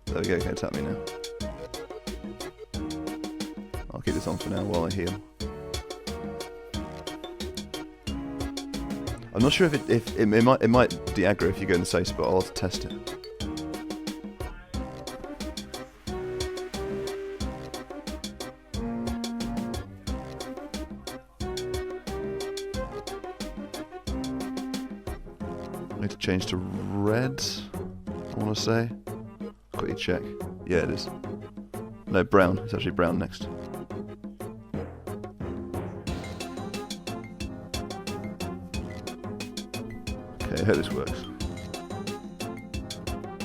There we go. Can attack me now. I'll keep this on for now while I heal. I'm not sure if it might de-aggro if you go in the safe spot. I'll have to test it. I need to change to red, I want to say. Quickly check. Yeah, it is. No, brown. It's actually brown next. Okay, I hope this works.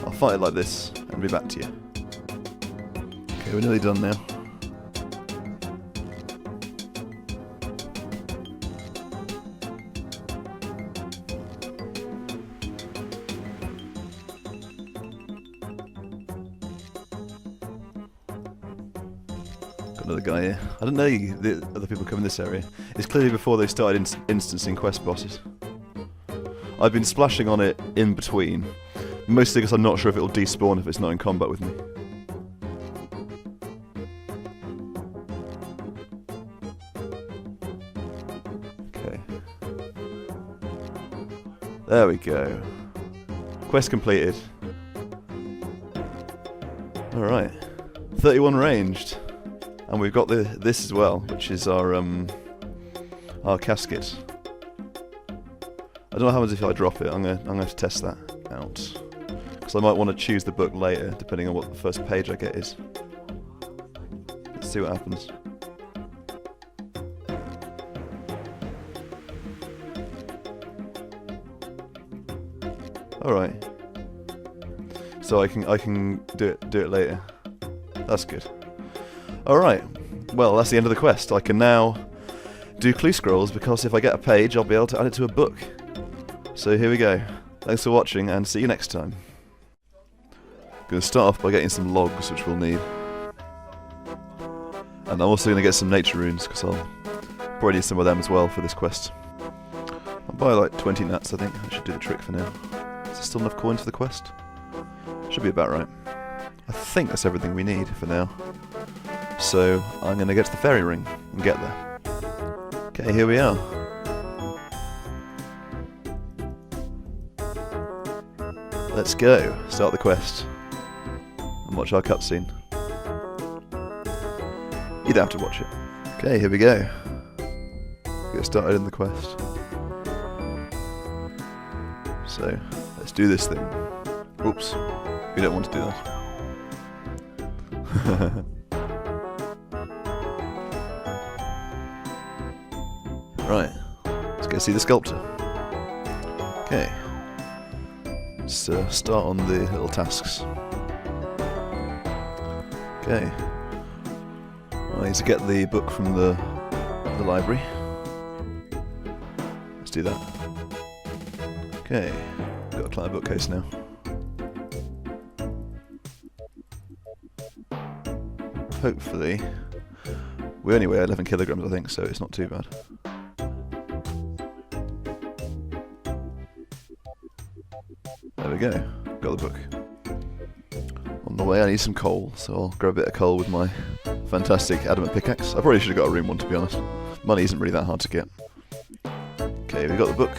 I'll fight it like this and be back to you. Okay, we're nearly done now. Another guy here. I don't know the other people come in this area. It's clearly before they started instancing quest bosses. I've been splashing on it in between, mostly because I'm not sure if it'll despawn if it's not in combat with me. Okay. There we go. Quest completed. Alright. 31 ranged. And we've got this as well, which is our casket. I don't know what happens if I drop it. I'm gonna have to test that out, because I might want to choose the book later, depending on what the first page I get is. Let's see what happens. All right. So I can do it later. That's good. Alright, well that's the end of the quest. I can now do clue scrolls, because if I get a page, I'll be able to add it to a book. So here we go. Thanks for watching, and see you next time. I'm going to start off by getting some logs, which we'll need. And I'm also going to get some nature runes, because I'll probably need some of them as well for this quest. I'll buy like 20 nuts, I think. I should do the trick for now. Is there still enough coins for the quest? Should be about right. I think that's everything we need for now. So I'm going to get to the fairy ring and get there. Okay, here we are. Let's go. Start the quest. And watch our cutscene. You don't have to watch it. Okay, here we go. Get started in the quest. So, let's do this thing. Oops. We don't want to do that. Right. Let's go see the sculptor. Okay. Let's start on the little tasks. Okay. I need to get the book from the library. Let's do that. Okay, got a client bookcase now. Hopefully, we only weigh 11 kilograms, I think, so it's not too bad. There we go, got the book. On the way, I need some coal, so I'll grab a bit of coal with my fantastic adamant pickaxe. I probably should have got a rune one, to be honest. Money isn't really that hard to get. Okay, we got the book.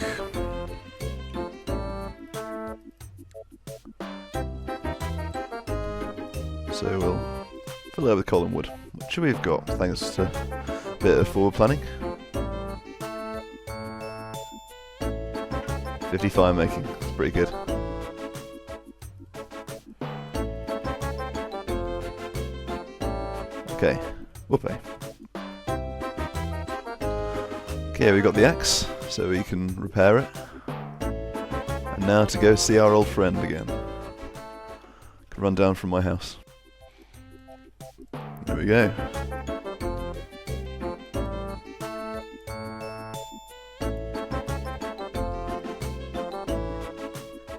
So we'll fill it up with coal and wood, which we've got thanks to a bit of forward planning. 50 fire making, that's pretty good. Okay, whoopee. Okay, we got the axe, so we can repair it. And now to go see our old friend again. Can run down from my house. There we go.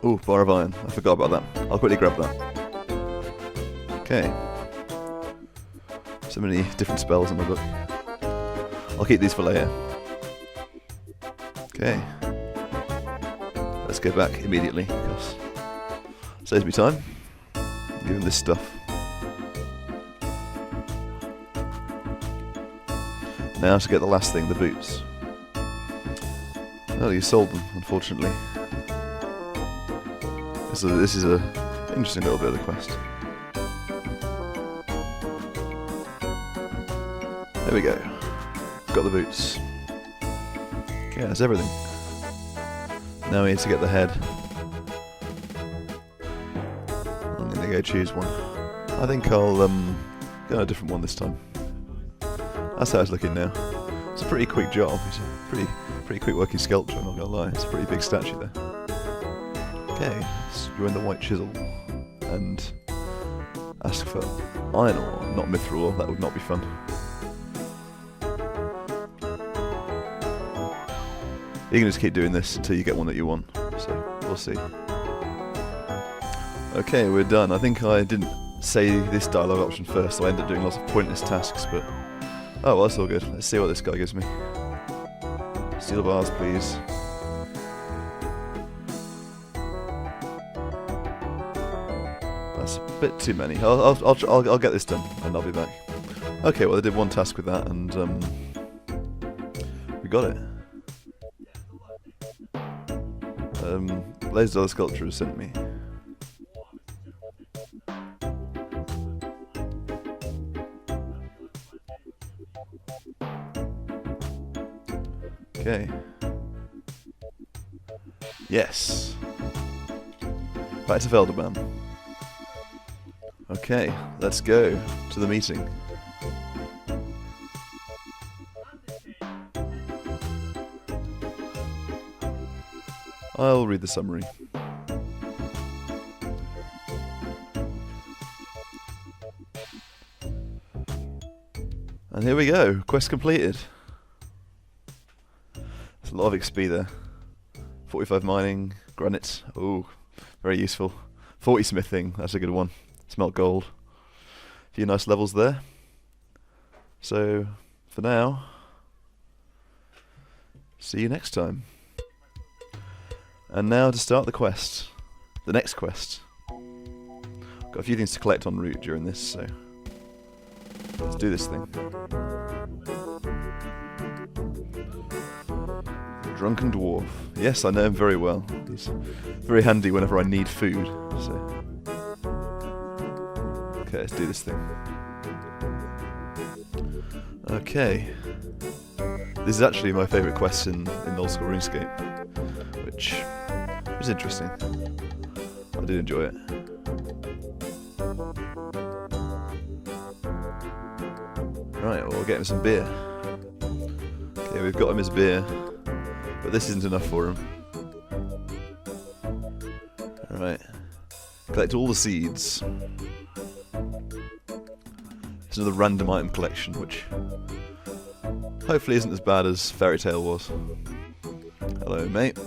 Ooh, bar of iron. I forgot about that. I'll quickly grab that. Okay. So many different spells in my book. I'll keep these for later. Okay. Let's go back immediately, because it saves me time. Give him this stuff. Now to get the last thing, the boots. Well, you sold them, unfortunately. So this is a interesting little bit of the quest. There we go. Got the boots. Okay, that's everything. Now we need to get the head. I'm gonna go choose one. I think I'll go a different one this time. That's how it's looking now. It's a pretty quick job. It's a pretty quick working sculpture, I'm not gonna lie. It's a pretty big statue there. Okay, let's join the white chisel and ask for iron ore, not mithril ore. That would not be fun. You can just keep doing this until you get one that you want, so we'll see. Okay, we're done. I think I didn't say this dialogue option first, so I ended up doing lots of pointless tasks, but oh well, that's all good. Let's see what this guy gives me. Steel bars, please. That's a bit too many. I'll get this done, and I'll be back. Okay, well I did one task with that, and we got it. Blaze Dollar Sculpture has sent me. Okay. Yes. Back to Velderban. Okay, let's go to the meeting. I'll read the summary. And here we go, quest completed. lot of XP there. 45 mining, granite, oh, very useful. 40 smithing, that's a good one. Smelt gold. A few nice levels there. So, for now, see you next time. And now to start the quest. The next quest. Got a few things to collect en route during this, so let's do this thing. Drunken Dwarf. Yes, I know him very well. He's very handy whenever I need food. So, okay, let's do this thing. Okay. This is actually my favourite quest in old school RuneScape, which is interesting. I did enjoy it. Right, well, we'll get him some beer. Okay, we've got him his beer, but this isn't enough for him. Alright. Collect all the seeds. It's another random item collection, which hopefully isn't as bad as Fairytale was. Hello, mate.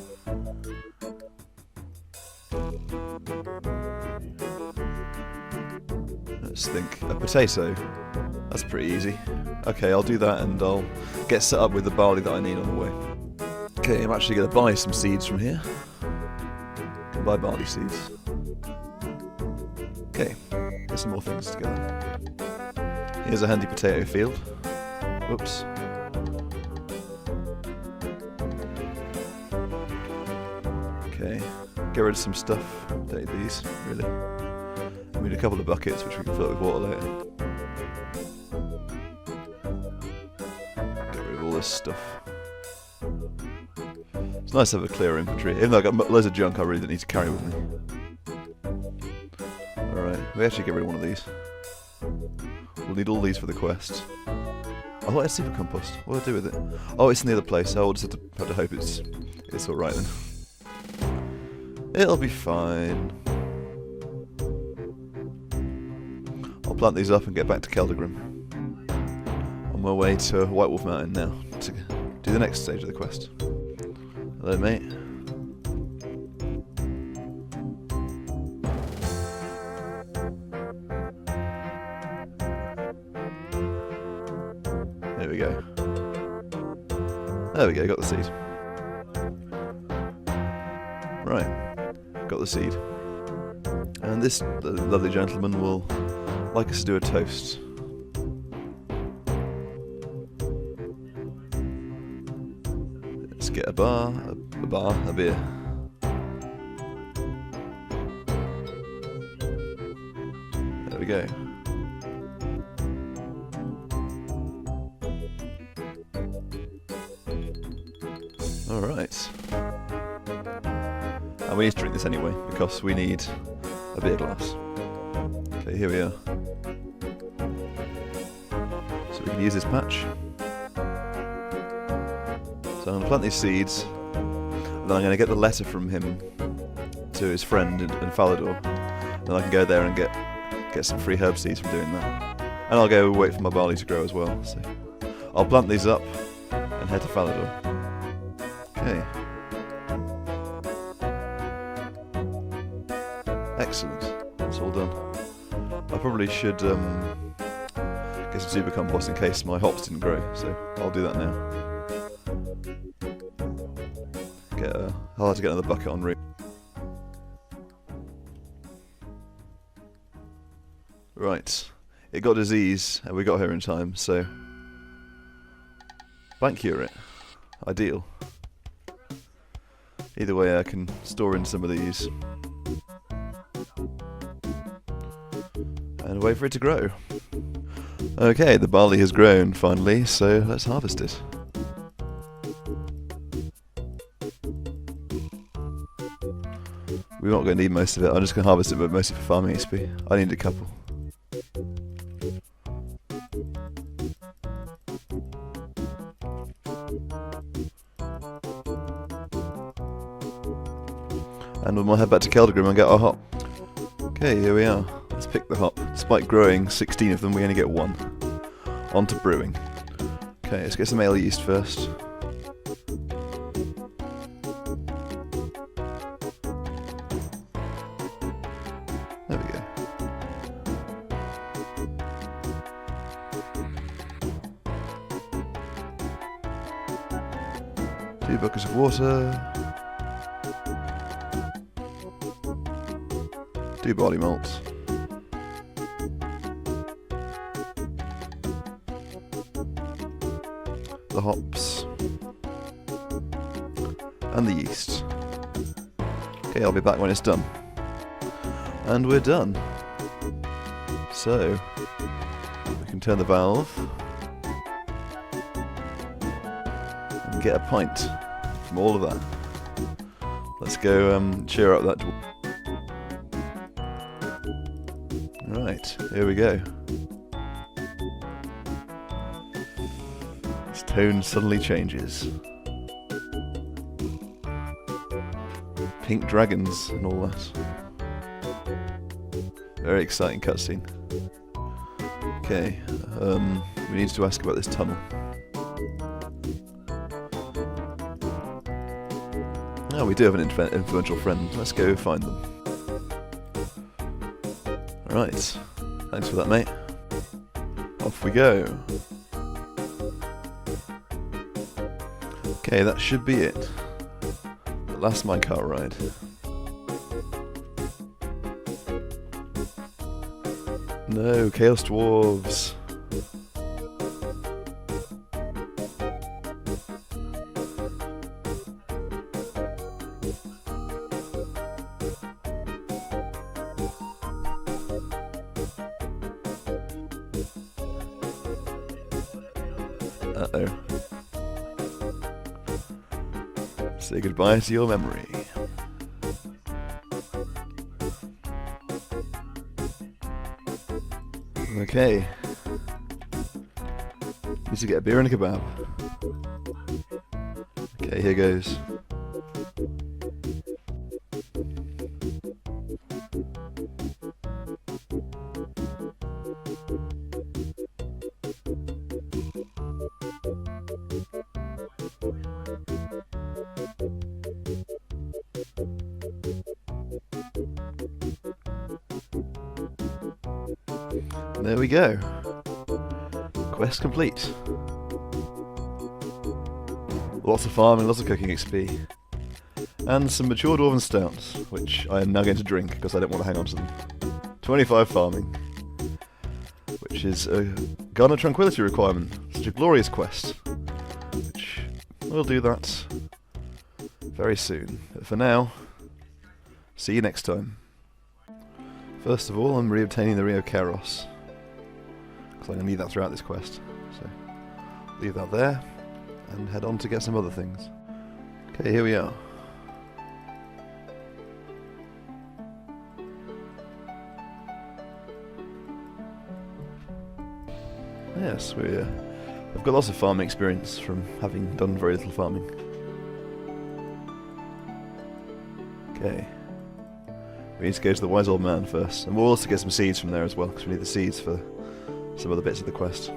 Let's think. A potato. That's pretty easy. Okay, I'll do that and I'll get set up with the barley that I need on the way. Okay, I'm actually going to buy some seeds from here. Can buy barley seeds. Okay, get some more things together. Here's a handy potato field. Whoops. Okay, get rid of some stuff. Don't need these, really. We need a couple of buckets which we can fill up with water later. Get rid of all this stuff. It's nice to have a clear inventory. Even though I've got loads of junk I really don't need to carry with me. Alright, we actually get rid of one of these. We'll need all these for the quest. I thought I had super compost. What do I do with it? Oh, it's in the other place. I'll just have to hope it's alright then. It'll be fine. I'll plant these up and get back to Keldagrim. On my way to White Wolf Mountain now to do the next stage of the quest. Hello, mate. There we go. There we go, got the seed. Right, got the seed. And this lovely gentleman will like us to do a toast. Let's get a beer. There we go. Alright. And we need to drink this anyway, because we need a beer glass. Okay, here we are. So we can use this patch. So I'm going to plant these seeds, and then I'm going to get the letter from him to his friend in Falador. Then I can go there and get some free herb seeds from doing that. And I'll go wait for my barley to grow as well. So I'll plant these up and head to Falador. Okay. Excellent. That's all done. I probably should get some super compost in case my hops didn't grow, so I'll do that now. I'll have to get another bucket en route. Right. It got disease, and we got here in time, so plant cure it. Ideal. Either way, I can store in some of these and wait for it to grow. Okay, the barley has grown finally, so let's harvest it. We're not going to need most of it. I'm just going to harvest it, but mostly for farming XP. I need a couple. And we'll head back to Keldagrim and get our hop. Okay, here we are. Let's pick the hop. Despite growing 16 of them, we only get one. On to brewing. Okay, let's get some ale yeast first. 2 buckets of water. 2 barley malts. The hops. And the yeast. Okay, I'll be back when it's done. And we're done. So, we can turn the valve and get a pint from all of that. Let's go cheer up that dwarf. Right, here we go. Its tone suddenly changes. Pink dragons and all that. Very exciting cutscene. Okay, we need to ask about this tunnel. Oh, we do have an influential friend. Let's go find them. Alright, thanks for that, mate. Off we go. Okay, that should be it. The last minecart ride. No, Chaos Dwarves. Uh-oh. Say goodbye to your memory. Okay. Need to get a beer and a kebab. Okay, here goes. There we go. Quest complete. Lots of farming, lots of cooking XP. And some mature dwarven stouts, which I am now going to drink because I don't want to hang on to them. 25 farming. Which is a garner tranquility requirement. Such a glorious quest. Which we'll do that very soon. But for now, see you next time. First of all, I'm re-obtaining the Rio Kairos. Because I'm going to need that throughout this quest. So, leave that there, and head on to get some other things. Okay, here we are. Yes, I've got lots of farming experience from having done very little farming. Okay. We need to go to the wise old man first, and we'll also get some seeds from there as well, because we need the seeds for some other bits of the quest.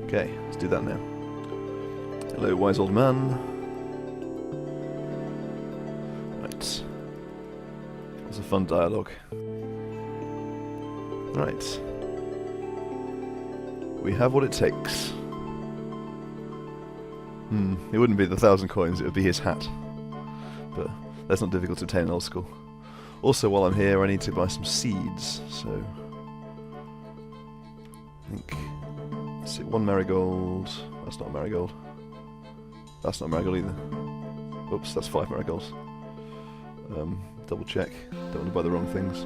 Okay, let's do that now. Hello, wise old man. Right. It's a fun dialogue. Right. We have what it takes. It wouldn't be the 1,000 coins, it would be his hat. But that's not difficult to obtain in old school. Also, while I'm here, I need to buy some seeds, so I think, let's see, 1 marigold. That's not a marigold. That's not a marigold either. Oops, that's 5 marigolds. Double check. Don't want to buy the wrong things.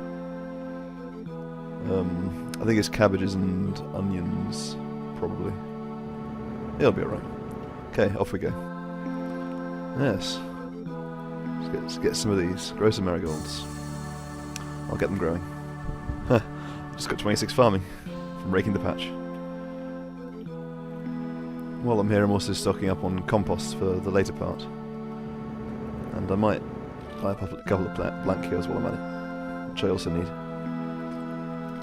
I think it's cabbages and onions, probably. It'll be alright. Okay, off we go. Yes. Let's get some of these. Grow some marigolds. I'll get them growing. Huh. Just got 26 farming from raking the patch. While I'm here, I'm also stocking up on compost for the later part. And I might buy a couple of blank kills while I'm at it, which I also need.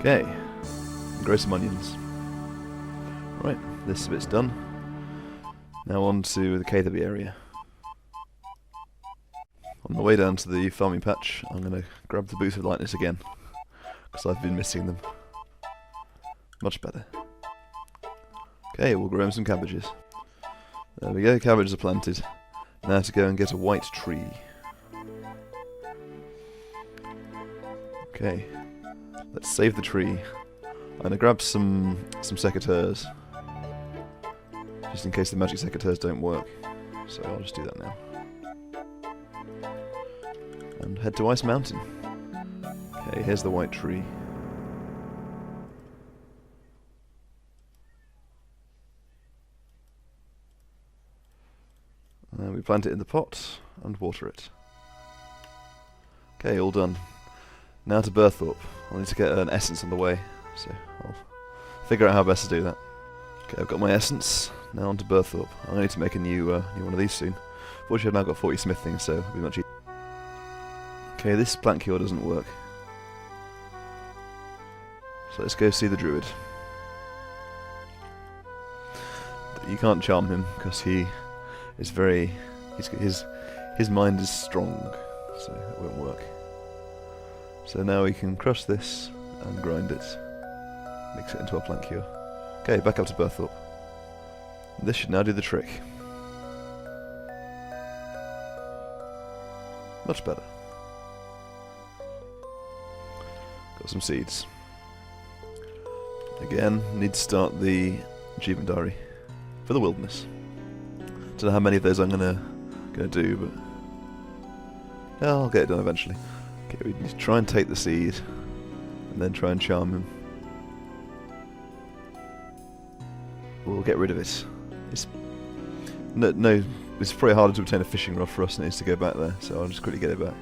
Okay. Grow some onions. Right, this bit's done. Now on to the KW area. On the way down to the farming patch, I'm going to grab the Boots of Lightness again, because I've been missing them. Much better. Okay, we'll grow some cabbages. There we go, cabbages are planted. Now to go and get a white tree. Okay, let's save the tree. I'm going to grab some secateurs, just in case the magic secateurs don't work. So I'll just do that now. And head to Ice Mountain. Okay, here's the white tree. And we plant it in the pot and water it. Okay, all done. Now to Berthorpe. I'll need to get an essence on the way, so I'll figure out how best to do that. Okay, I've got my essence. Now on to Berthorpe. I need to make a new one of these soon. Fortunately, I've now got 40 smithing, so it'll be much easier. Okay, this plant cure doesn't work. So let's go see the druid. You can't charm him because he is very. His mind is strong, so it won't work. So now we can crush this and grind it, mix it into our plant cure. Okay, back up to Berthorpe. This should now do the trick. Much better. Got some seeds. Again, need to start the achievement diary for the wilderness. Don't know how many of those I'm gonna do, but yeah, I'll get it done eventually. Okay, we need to try and take the seed, and then try and charm him. We'll get rid of it. It's it's probably harder to obtain a fishing rod for us than it is to go back there, so I'll just quickly get it back.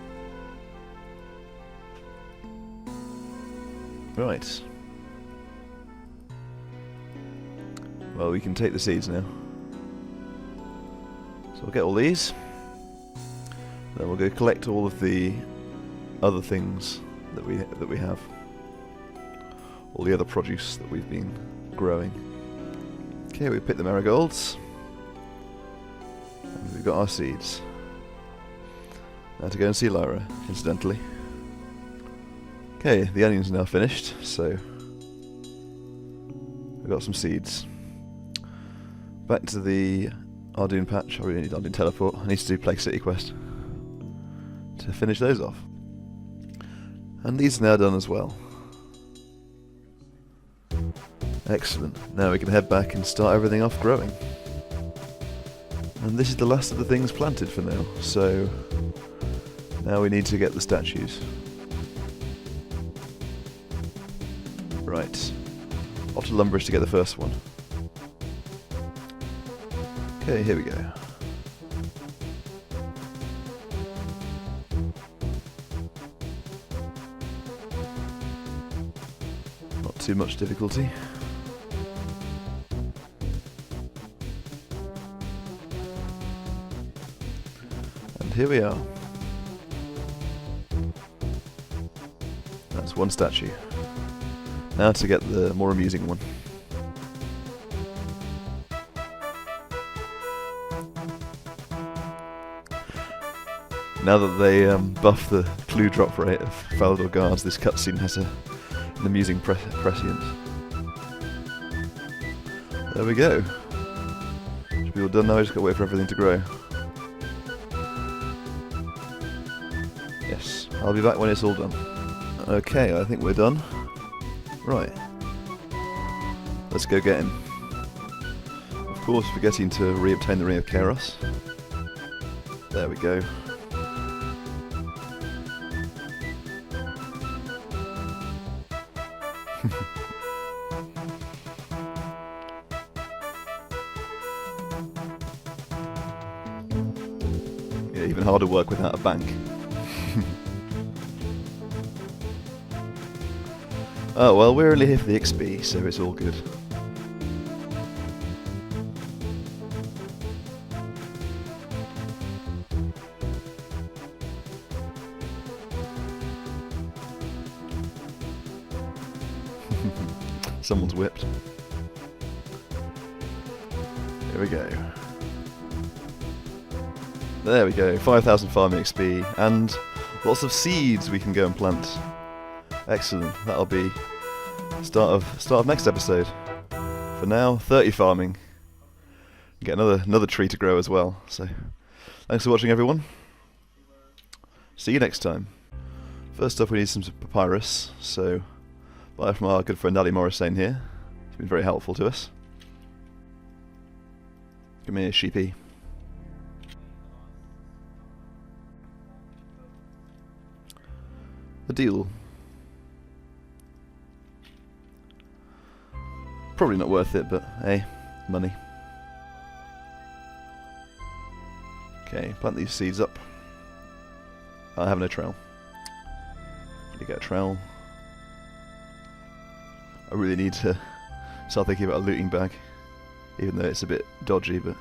Right. Well, we can take the seeds now. So we'll get all these. Then we'll go collect all of the other things that we have. All the other produce that we've been growing. Okay, we picked the marigolds. And we've got our seeds. Now to go and see Lyra, incidentally. Okay, the onions are now finished, so we've got some seeds. Back to the Ardoon patch. I really need Ardoon teleport. I need to do Plague City quest to finish those off. And these are now done as well. Excellent. Now we can head back and start everything off growing. And this is the last of the things planted for now, so now we need to get the statues. Right. Off to Lumbridge to get the first one. Okay, here we go. Not too much difficulty. And here we are. That's one statue. Now to get the more amusing one. Now that they buff the clue drop rate of Falador guards, this cutscene has an amusing prescience. There we go. Should be all done now, I just gotta wait for everything to grow. Yes, I'll be back when it's all done. Okay, I think we're done. Right. Let's go get him. Of course, forgetting to re-obtain the Ring of Kairos. There we go. Yeah, even harder work without a bank. Oh well, we're only here for the XP, so it's all good. Someone's whipped. Here we go. There we go, 5,000 farming XP, and lots of seeds we can go and plant. Excellent, that'll be start of next episode. for now, 30 farming. Get another tree to grow as well. So, thanks for watching, everyone. See you next time. First up, we need some papyrus. So, buy from our good friend Ali Morrisane here. He's been very helpful to us. Come here, sheepy. A deal. Probably not worth it, but hey, money. Okay, plant these seeds up. I have no trowel. Need to get a trowel. I really need to start thinking about a looting bag, even though it's a bit dodgy, but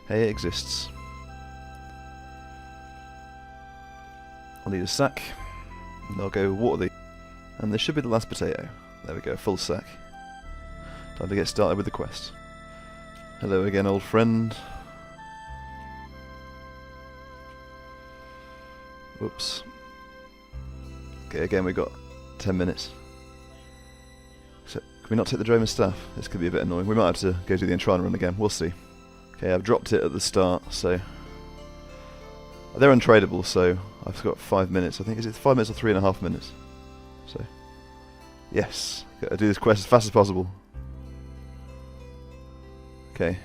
hey, it exists. I'll need a sack, and I'll go water the... And this should be the last potato. There we go, full sack. Time to get started with the quest. Hello again, old friend. Whoops. Okay, again we got 10 minutes. So, can we not take the drone and staff? This could be a bit annoying. We might have to go do the Entrana run again. We'll see. Okay, I've dropped it at the start, so... They're untradeable, so I've got 5 minutes. I think, is it 5 minutes or 3.5 minutes? So... Yes! Gotta do this quest as fast as possible. Okay.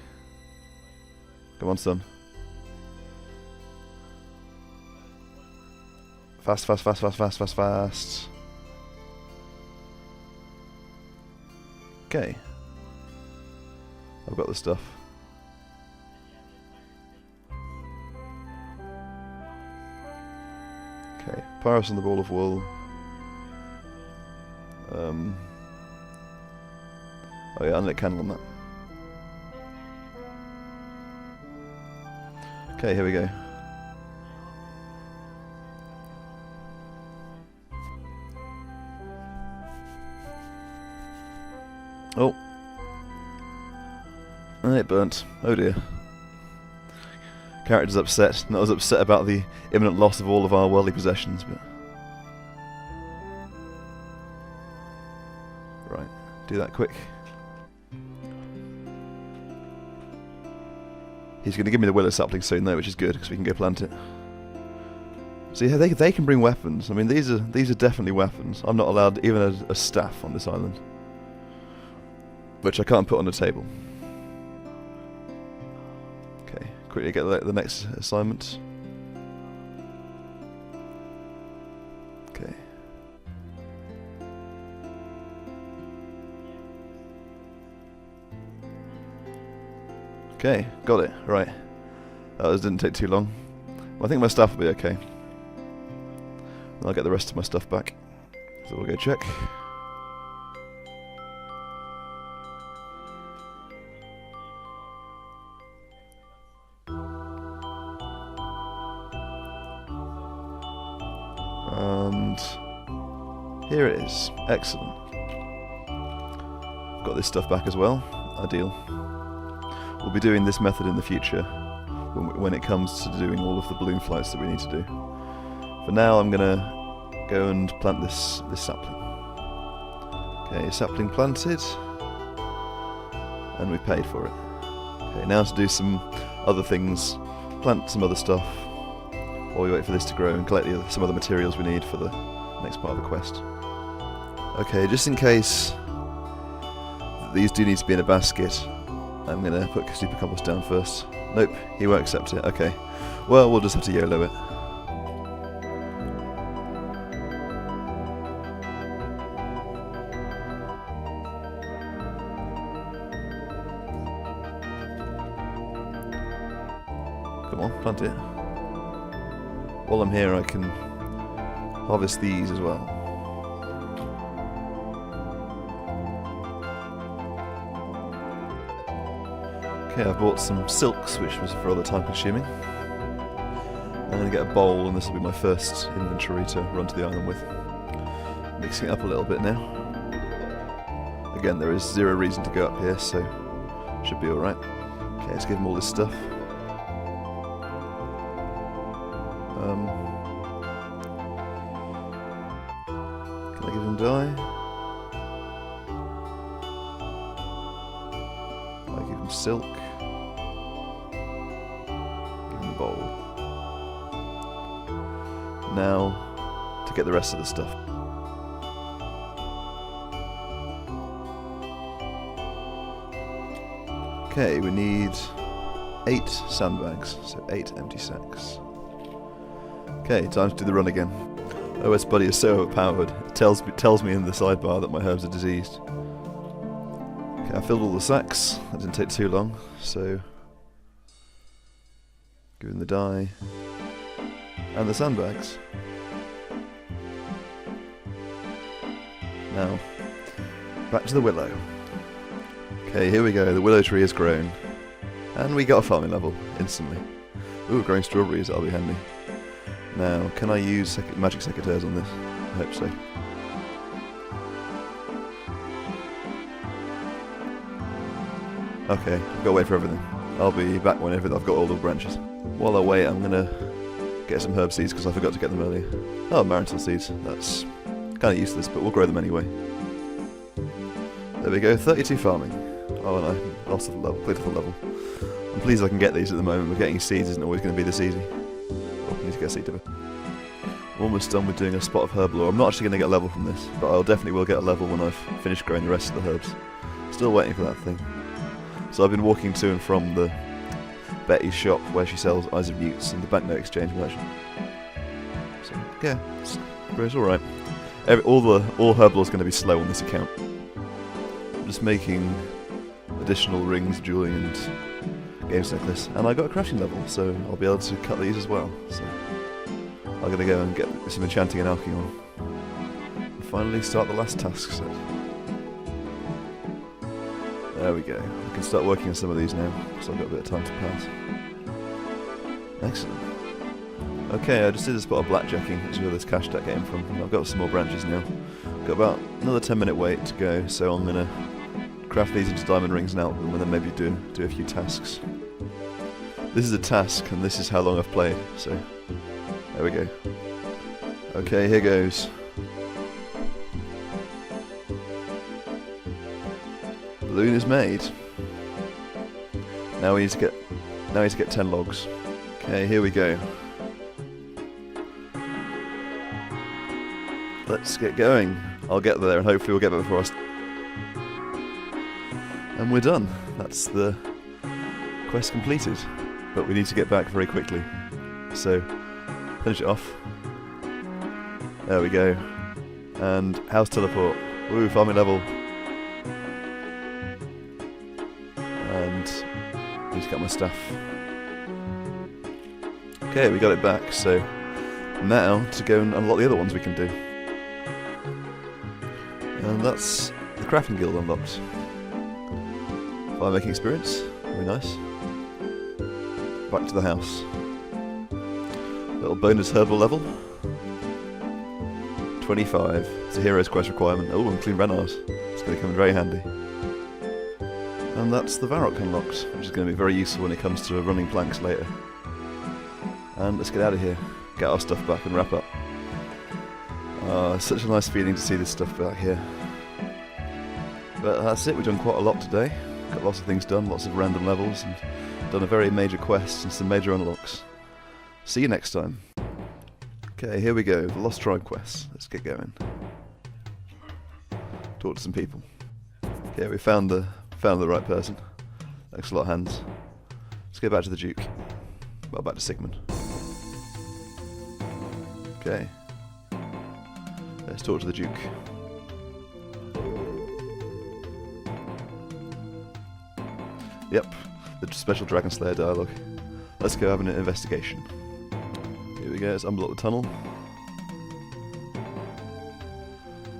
Come on, son. Fast, fast, fast, fast, fast, fast, fast. Okay. I've got the stuff. Okay, Pyrus and the ball of wool. Oh yeah, unlit candle on that. Okay, here we go. Oh. And it burnt. Oh dear. Character's upset. Not as upset about the imminent loss of all of our worldly possessions, but... Right. Do that quick. He's going to give me the willow sapling soon though, which is good, because we can go plant it. See, they can bring weapons. I mean, these are definitely weapons. I'm not allowed even a staff on this island. Which I can't put on the table. Okay, quickly get the next assignment. Okay. Okay, got it, right. That didn't take too long. Well, I think my stuff will be okay. And I'll get the rest of my stuff back. So we'll go check. And here it is. Excellent. Got this stuff back as well. Ideal. We'll be doing this method in the future when it comes to doing all of the balloon flights that we need to do. For now, I'm gonna go and plant this sapling. Okay, sapling planted, and we paid for it. Okay, now to do some other things, plant some other stuff, while we wait for this to grow and collect some other materials we need for the next part of the quest. Okay, just in case these do need to be in a basket, I'm going to put Super Compost down first. Nope, he won't accept it. Okay, well, we'll just have to YOLO it. Come on, plant it. While I'm here, I can harvest these as well. Okay, I've bought some silks, which was rather time consuming. I'm going to get a bowl, and this will be my first inventory to run to the island with. Mixing it up a little bit now. Again, there is zero reason to go up here, so should be alright. Okay, let's give him all this stuff. Can I give him dye? silk. Give him the bowl. Now, to get the rest of the stuff. Okay, we need 8 sandbags, so 8 empty sacks. Okay, time to do the run again. OS Buddy is so overpowered, it tells me in the sidebar that my herbs are diseased. Okay, I filled all the sacks, that didn't take too long, so... Give him the dye. And the sandbags. Now, back to the willow. Okay, here we go, the willow tree has grown. And we got a farming level, instantly. Ooh, growing strawberries, that'll be handy. Now, can I use magic secateurs on this? I hope so. Okay, I've got to wait for everything. I'll be back whenever I've got all the branches. While I wait, I'm going to get some herb seeds because I forgot to get them earlier. Oh, Marital seeds. That's kind of useless, but we'll grow them anyway. There we go, 32 farming. Oh no, lost the level, pitiful level. I'm pleased I can get these at the moment, but getting seeds isn't always going to be this easy. Oh, I need to get a seed dipper. I'm almost done with doing a spot of herb lore. I'm not actually going to get a level from this, but I'll definitely will get a level when I've finished growing the rest of the herbs. Still waiting for that thing. So I've been walking to and from the Betty's shop where she sells Eyes of Newts and the banknote exchange merchant. So yeah, it's alright. All herb lore is going to be slow on this account. I'm just making additional rings, jewellery and games necklace, and I got a crafting level, so I'll be able to cut these as well. So I'm going to go and get some enchanting and alchemy on. And finally start the last task set. There we go. I can start working on some of these now, because I've got a bit of time to pass. Excellent. Okay, I just did a spot of blackjacking, which is where this cash stack came from. I've got some more branches now. Got about another 10-minute wait to go, so I'm going to craft these into diamond rings and out them, and then maybe do a few tasks. This is a task, and this is how long I've played, so there we go. Okay, here goes. Balloon is made. Now we need to get 10 logs. Okay, here we go. Let's get going. I'll get there, and hopefully we'll get there before us. And we're done. That's the quest completed. But we need to get back very quickly. So, finish it off. There we go. And house teleport. Woo, farming level. And need to get my stuff. Okay, we got it back, so now to go and unlock the other ones we can do. And that's the crafting guild unlocked. Fire making experience, very nice. Back to the house. Little bonus herbal level. 25. It's a hero's quest requirement. Oh, and clean Renars. It's going to come in very handy. And that's the Varrock unlocked, which is going to be very useful when it comes to running planks later. And let's get out of here. Get our stuff back and wrap up. It's such a nice feeling to see this stuff back here. But that's it, we've done quite a lot today. Got lots of things done, lots of random levels, and done a very major quest and some major unlocks. See you next time. Okay, here we go, the Lost Tribe quest. Let's get going. Talk to some people. Okay, we found the right person. Thanks a lot, Hans. Let's go back to the Duke. Well, back to Sigmund. Okay. Let's talk to the Duke. Yep, the special Dragon Slayer dialogue. Let's go have an investigation. Here we go, let's unblock the tunnel.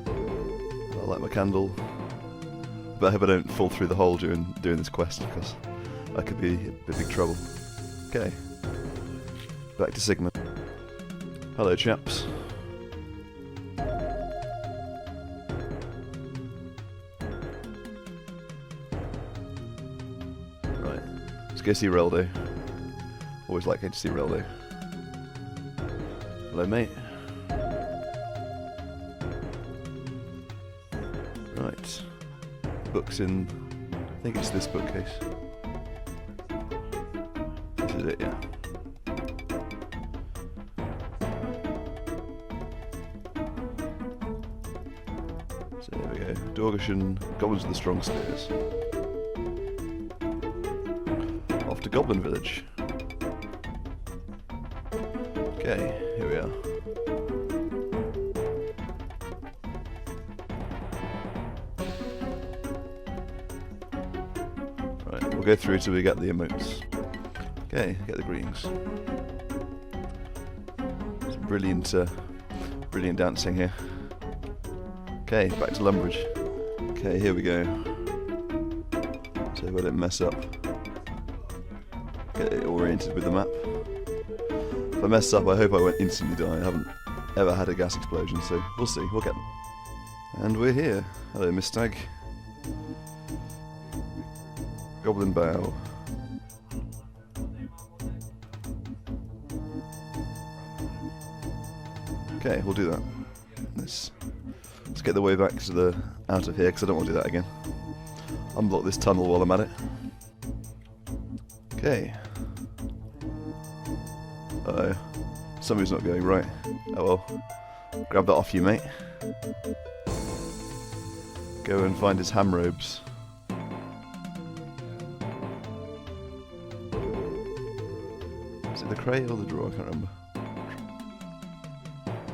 I light my candle. But I hope I don't fall through the hole during doing this quest, because that could be a big trouble. Okay. Back to Sigmund. Hello, chaps. Right. Let's go see Reldo. Always like to see Reldo. Hello, mate. Right. Books in... I think it's this bookcase. This is it, yeah. So there we go. Dorgeshuun, goblins with the strong spears. Off to Goblin Village. Okay, here we are. Right, we'll go through till we get the emotes. Okay, get the greetings. Some brilliant dancing here. Okay, back to Lumbridge. Okay, here we go. So we don't mess up. Get it oriented with the map. If I mess up, I hope I won't instantly die. I haven't ever had a gas explosion, so we'll see. We'll get them. And we're here. Hello, Miss Stag. Goblin Bow. Okay, we'll do that. Let's get the way back to out of here, because I don't want to do that again. Unblock this tunnel while I'm at it. Okay. Uh-oh. Something's not going right. Oh well. Grab that off you, mate. Go and find his ham robes. Is it the crate or the drawer? I can't remember.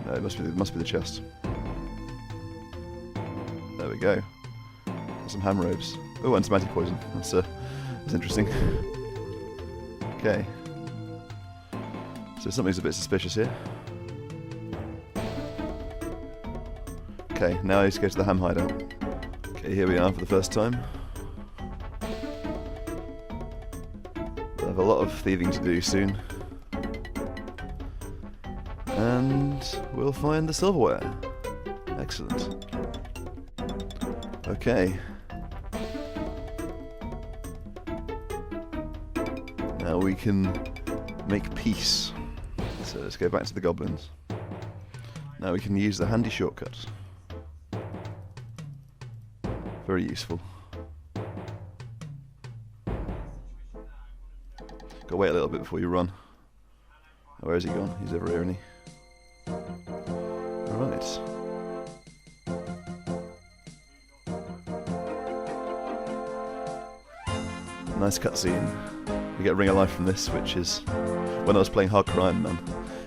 No, it must be the chest. There we go. Some ham robes. Oh, and some anti-poison. That's interesting. Okay. So something's a bit suspicious here. Okay, now I need to go to the ham hideout. Okay, here we are for the first time. I have a lot of thieving to do soon. And we'll find the silverware. Excellent. Okay. Now we can make peace. So let's go back to the goblins. Now we can use the handy shortcut. Very useful. Gotta wait a little bit before you run. Oh, where is he gone? He's over here, isn't he? Right. Nice cutscene. We get Ring of Life from this, which is when I was playing Hardcore Ironman.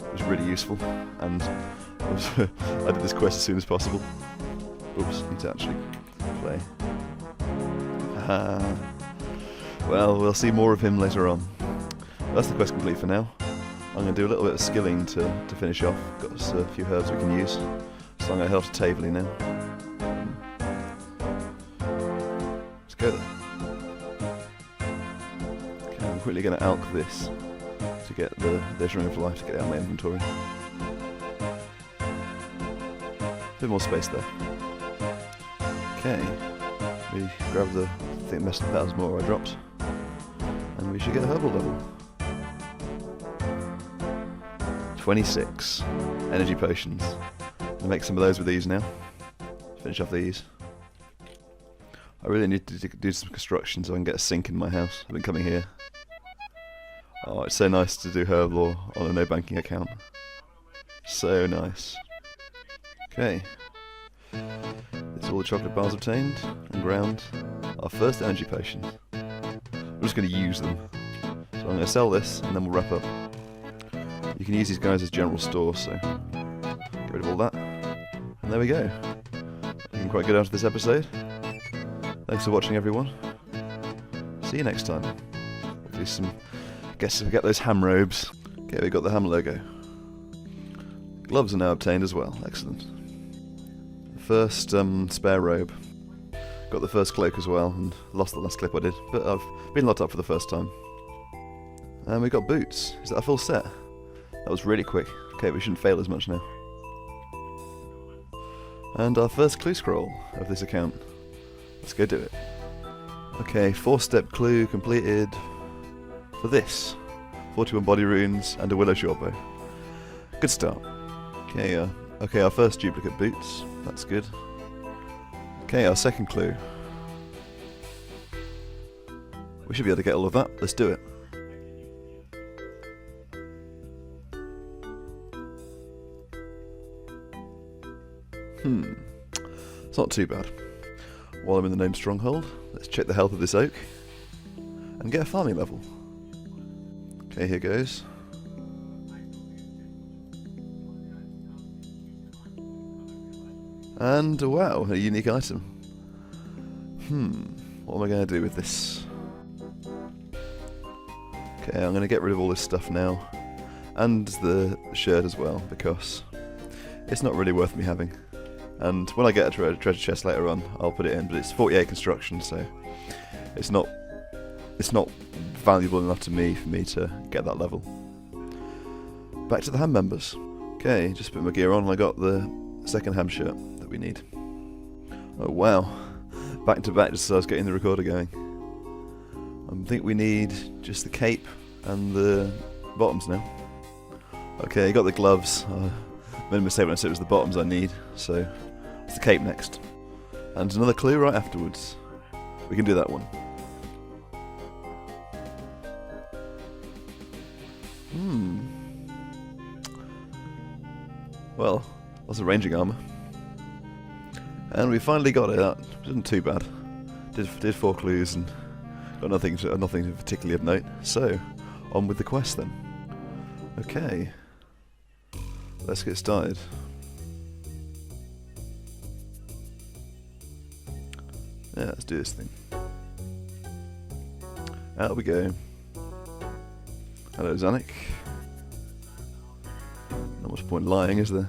It was really useful, and I did this quest as soon as possible. Oops, need to actually play. Well, we'll see more of him later on. That's the quest complete for now. I'm going to do a little bit of skilling to finish off. Got a few herbs we can use. So I'm going to head off to Taverley now. Let's go there. Okay, I'm quickly going to alch this to get this Ring of Life to get out of my inventory. A bit more space there. Okay, we grab the mess of powers more I dropped, and we should get a herbal level. 26 energy potions. I'll make some of those with these now. Finish off these. I really need to do some construction so I can get a sink in my house. I've been coming here. Oh, it's so nice to do herb lore on a no banking account. So nice. Okay. It's all the chocolate bars obtained and ground. Our first energy potions. I'm just going to use them. So I'm going to sell this and then we'll wrap up. You can use these guys as general store, so get rid of all that. And there we go. Looking quite good out of this episode. Thanks for watching, everyone. See you next time. Hopefully get those ham robes. Okay, we got the ham logo. Gloves are now obtained as well. Excellent. The first spare robe. Got the first cloak as well, and lost the last clip I did, but I've been locked up for the first time. And we got boots. Is that a full set? That was really quick. Okay, we shouldn't fail as much now. And our first clue scroll of this account. Let's go do it. Okay, 4-step clue completed for this. 41 body runes and a willow shortbow. Good start. Okay, our first duplicate boots. That's good. Okay, our second clue. We should be able to get all of that. Let's do it. It's not too bad. While I'm in the Gnome Stronghold, let's check the health of this oak and get a farming level. Okay, here goes. And wow, a unique item. What am I going to do with this? Okay, I'm going to get rid of all this stuff now. And the shirt as well, because it's not really worth me having. And when I get a treasure chest later on, I'll put it in, but it's 48 construction, so it's not valuable enough to me for me to get that level. Back to the ham members. Okay, just put my gear on and I got the second ham shirt that we need. Oh wow, back to back just as I was getting the recorder going. I think we need just the cape and the bottoms now. Okay, got the gloves. Made a mistake when I said it was the bottoms I need, so it's the cape next. And another clue right afterwards. We can do that one. Well, lots of ranging armour. And we finally got it. That wasn't too bad. Did 4 clues and got nothing particularly of note. So, on with the quest then. Okay. Let's get started. Yeah, let's do this thing. Out we go. Hello, Zanik. Not much point lying, is there?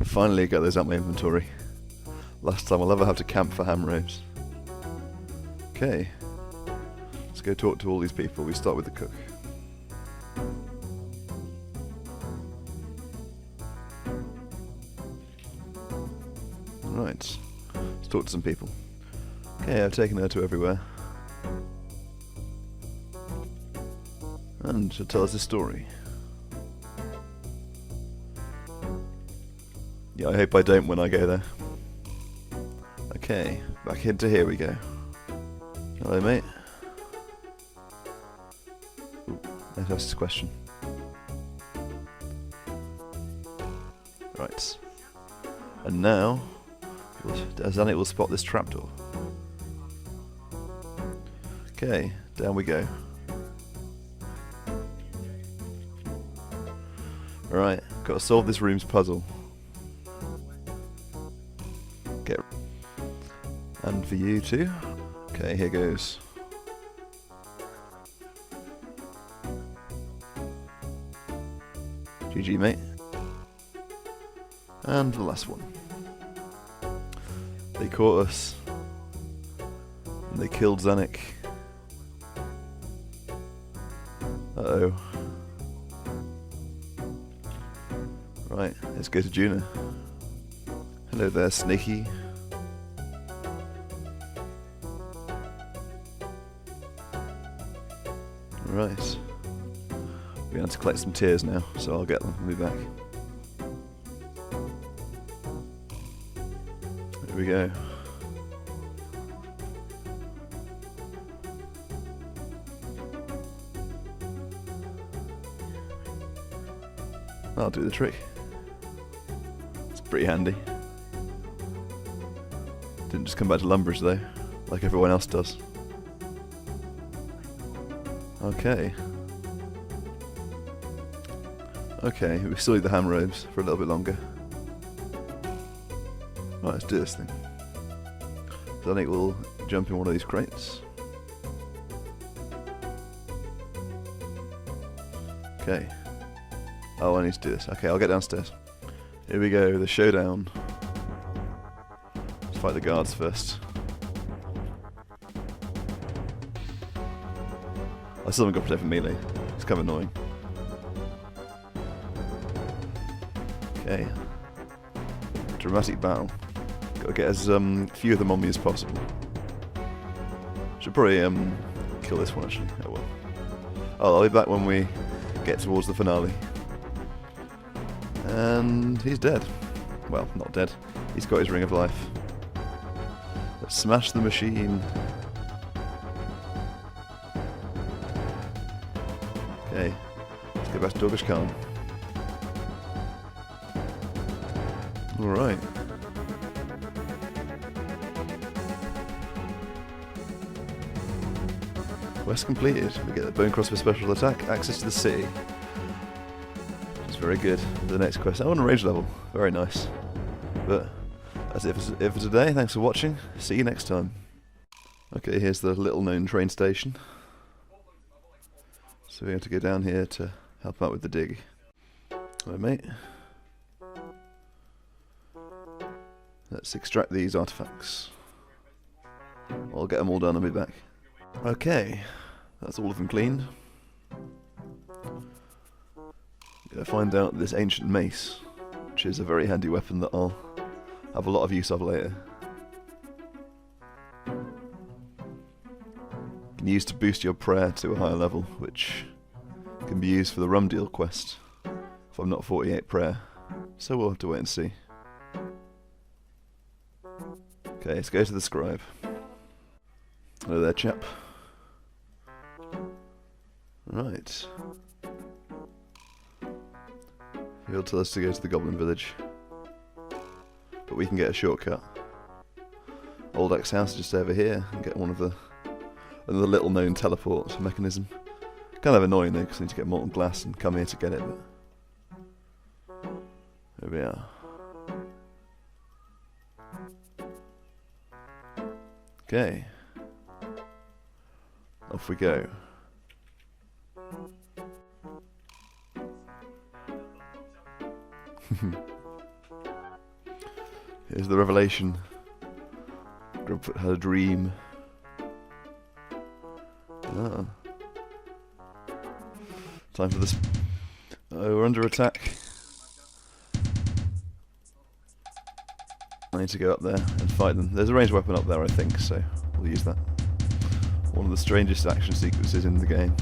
Finally got those out my inventory. Last time I'll ever have to camp for ham robes. Okay. Let's go talk to all these people. We start with the cook. Right. Let's talk to some people. Okay, I've taken her to everywhere. And she'll tell us a story. Yeah, I hope I don't when I go there. Okay, back into here we go. Hello, mate. Ooh, let's ask this question. Right. And now, Zanik will spot this trapdoor. Okay, down we go. Alright, got to solve this room's puzzle. And for you too. Okay, here goes. GG, mate. And the last one. They caught us. And they killed Zanik. Uh-oh. Right, let's go to Juna. Hello there, Sneaky. Right. We're going to collect some tears now, so I'll get them and be back. There we go. That'll do the trick. It's pretty handy. Didn't just come back to Lumbridge though, like everyone else does. Okay. Okay, we still need the ham robes for a little bit longer. Right, let's do this thing. So I think we'll jump in one of these crates. Okay. Oh, I need to do this. Okay, I'll get downstairs. Here we go, the showdown. Let's fight the guards first. I still haven't got Protect for Melee. It's kind of annoying. Okay. Dramatic battle. Got to get as few of them on me as possible. Should probably kill this one actually. Oh well. Oh, I'll be back when we get towards the finale. And he's dead. Well, not dead. He's got his Ring of Life. Let's smash the machine. Okay, let's go back to Dorgeshuun. Alright. Quest completed. We get the Bone Crossbow special attack, access to the city. It's very good. The next quest. Oh, on a range level. Very nice. But that's it for today. Thanks for watching. See you next time. Okay, here's the little known train station. So we have to go down here to help out with the dig. Alright, mate. Let's extract these artifacts. I'll get them all done and be back. Okay, that's all of them cleaned. Gonna find out this ancient mace, which is a very handy weapon that I'll have a lot of use of later. You can use to boost your prayer to a higher level, which can be used for the rum deal quest if I'm not 48 prayer. So we'll have to wait and see. Okay, let's go to the scribe. Hello there, chap. Right. He'll tell us to go to the goblin village. But we can get a shortcut. Old Axe house is just over here and get one of the another little known teleport mechanism. Kind of annoying though because I need to get molten glass and come here to get it, but there we are. Okay. Off we go. Here's the revelation. Grubfoot had a dream. Ah. Time for this. Oh, we're under attack. I need to go up there and fight them. There's a ranged weapon up there, I think, so we'll use that. One of the strangest action sequences in the game.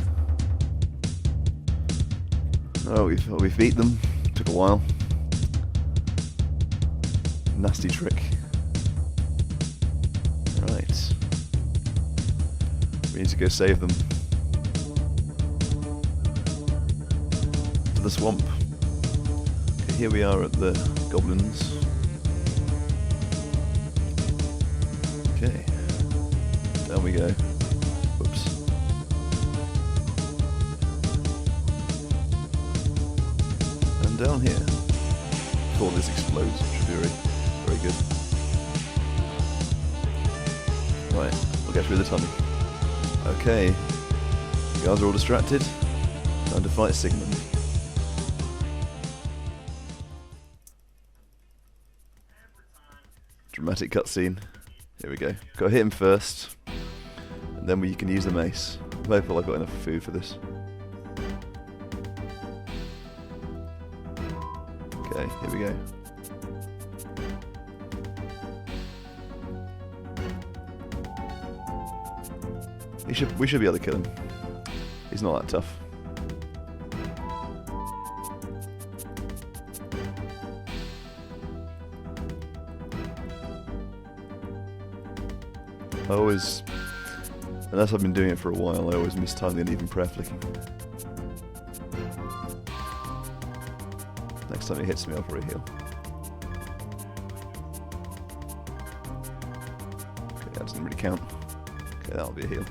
Oh, we've beat them. Took a while. Nasty trick. Right. We need to go save them. To the swamp. Okay, here we are at the goblins. Okay. Down we go. Whoops. And down here. Before this explodes, which should be very good. Right, we'll get through the tunnel. Okay. You guys are all distracted. Time to fight Sigmund. Dramatic cutscene. Here we go. Got to hit him first, and then we can use the mace. I'm hopeful I've got enough food for this. Okay, here we go. We should be able to kill him. He's not that tough. I always, unless I've been doing it for a while, I always mistime the uneven prayer flicking. Next time he hits me, I'll probably heal. Okay, that doesn't really count. Okay, that'll be a heal.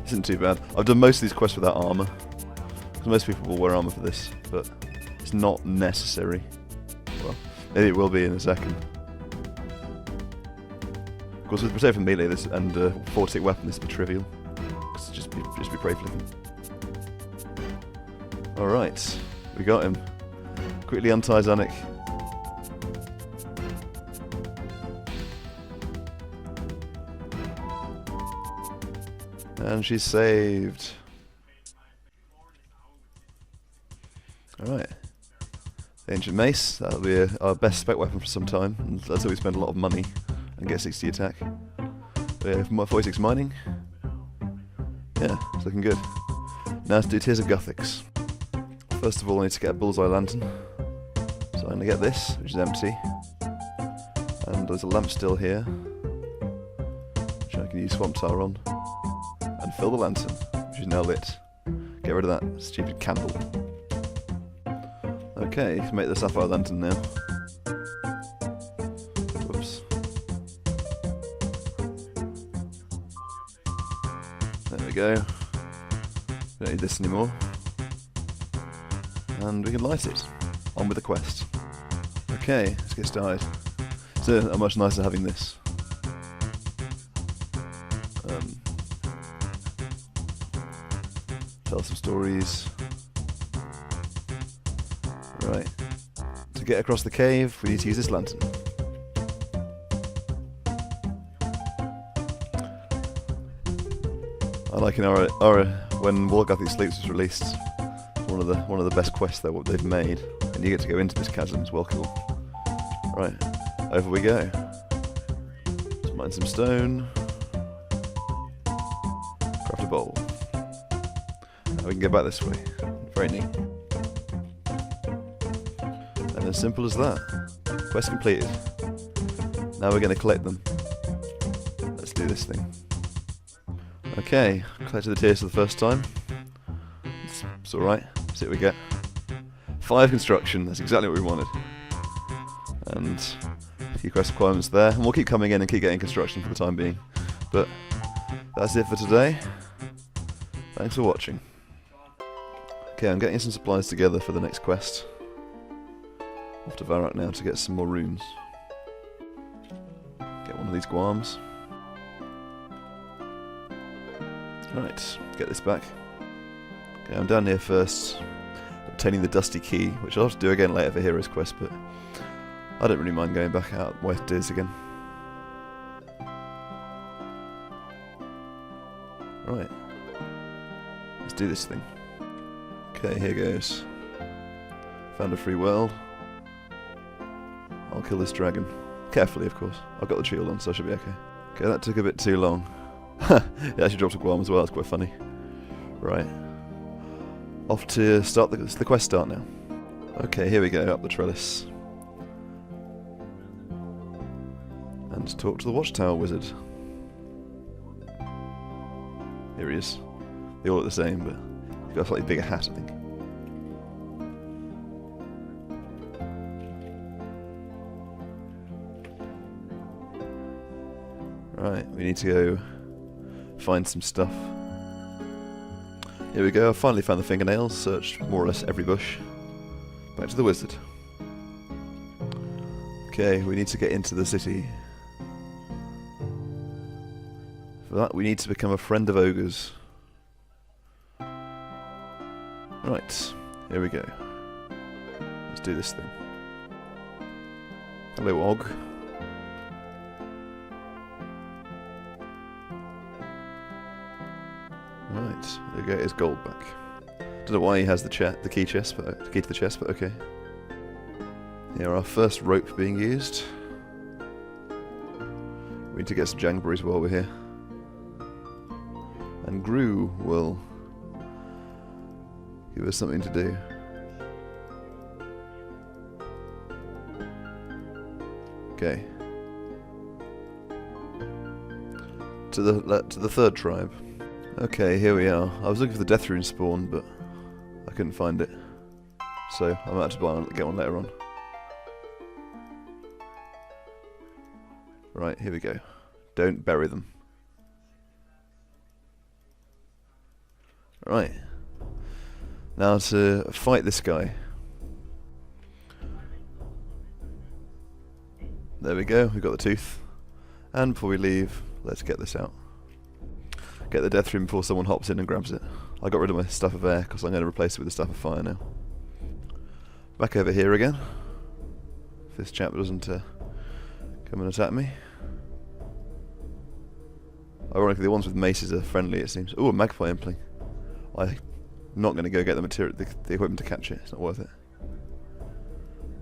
Isn't too bad. I've done most of these quests without armour, because most people will wear armour for this, but it's not necessary. Well, maybe it will be in a second. Of course, with Potato Melee this and Fortic weapon, this would be trivial. Cause just be prey flicking. All right, we got him. Quickly untie Zanuck. And she's saved. Alright. Ancient Mace, that'll be our best spec weapon for some time. And that's how we spend a lot of money and get 60 attack. We have 46 mining. Yeah, it's looking good. Now let's do Tears of Guthix. First of all, I need to get a bullseye lantern. So I'm going to get this, which is empty. And there's a lamp still here, which I can use Watchtower on. And fill the lantern, which is now lit. Get rid of that stupid candle. Okay, you can make the sapphire lantern now. Whoops. There we go. Don't need this anymore. And we can light it. On with the quest. Okay, let's get started. So, much nicer having this. Tell some stories. Right. To get across the cave, we need to use this lantern. I like in when Guthix Sleeps was released, one of the best quests they've made, and you get to go into this chasm. It's well cool. Right, over we go. Let's mine some stone. Craft a bowl. Now we can go back this way. Very neat. And as simple as that. Quest completed. Now we're going to collect them. Let's do this thing. Okay, collected the tears for the first time. It's alright. See what we get. 5 construction, that's exactly what we wanted. And a few quest requirements there. And we'll keep coming in and keep getting construction for the time being. But that's it for today. Thanks for watching. Okay, I'm getting some supplies together for the next quest. Off to Varrock now to get some more runes. Get one of these guams. Right, get this back. Okay, I'm down here first, obtaining the Dusty Key, which I'll have to do again later for Hero's Quest, but I don't really mind going back out where it is again. Right, let's do this thing. Okay, here goes. Found a free world. I'll kill this dragon. Carefully, of course. I've got the shield on, so I should be okay. Okay, that took a bit too long. It actually dropped a guam as well, that's quite funny. Right. Off to start the quest start now. Okay, here we go, up the trellis. And talk to the Watchtower wizard. Here he is. They all look the same, but he's got a slightly bigger hat, I think. Right, we need to go find some stuff. Here we go, I finally found the fingernails, searched more or less every bush. Back to the wizard. Okay, we need to get into the city. For that we need to become a friend of ogres. Right, here we go. Let's do this thing. Hello, Og. Right, there we go, his gold back. Don't know why he has the key to the chest, but okay. Here, our first rope being used. We need to get some jangberries while we're here. And Gru will give us something to do. Okay. To the third tribe. Okay, here we are. I was looking for the death rune spawn, but I couldn't find it. So I might have to get one later on. Right, here we go. Don't bury them. Right. Now to fight this guy. There we go, we've got the tooth. And before we leave, let's get this out. Get the death rune before someone hops in and grabs it. I got rid of my Staff of Air because I'm going to replace it with the Staff of Fire now. Back over here again. If this chap doesn't come and attack me. Ironically, the ones with maces are friendly, it seems. Ooh, a magpie impling. I'm not going to go get the material, the equipment to catch it. It's not worth it.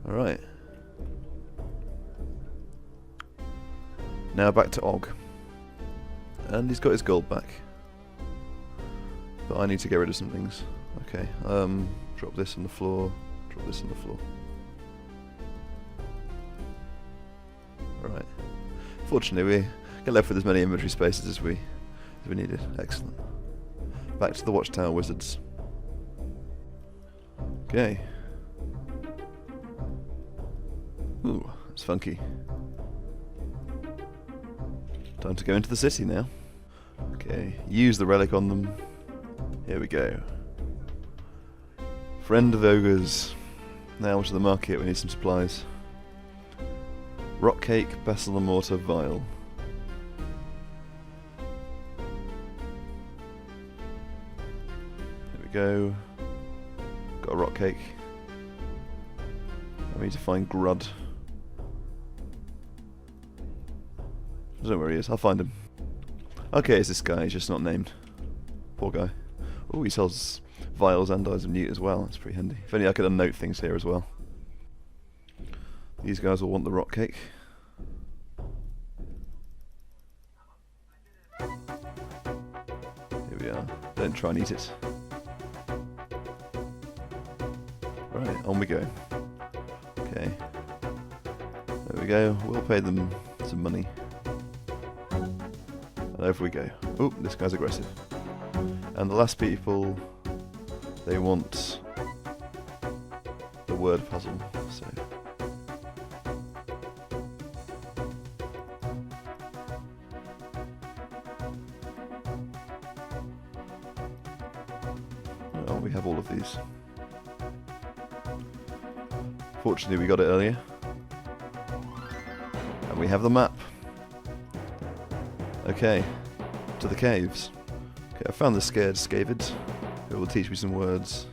Alright. Now back to Og. And he's got his gold back. But I need to get rid of some things. Okay, drop this on the floor. Drop this on the floor. Alright. Fortunately, we get left with as many inventory spaces as we needed. Excellent. Back to the Watchtower wizards. Okay. Ooh, that's funky. Time to go into the city now. Okay, use the relic on them. Here we go. Friend of ogres. Now to the market, we need some supplies. Rock cake, pestle and mortar, vial. There we go. Got a rock cake. I need to find Grud. I don't know where he is, I'll find him. Okay, it's this guy, he's just not named. Poor guy. Oh, he sells vials and dyes of newt as well, that's pretty handy. If only I could unnote things here as well. These guys will want the rock cake. Here we are. Don't try and eat it. Right, on we go. Okay. There we go, we'll pay them some money. And over we go. Oh, this guy's aggressive. And the last people, they want the word puzzle, so. Oh, we have all of these. Fortunately, we got it earlier. And we have the map. Okay, to the caves. Okay, I found the scared Scavid, who will teach me some words.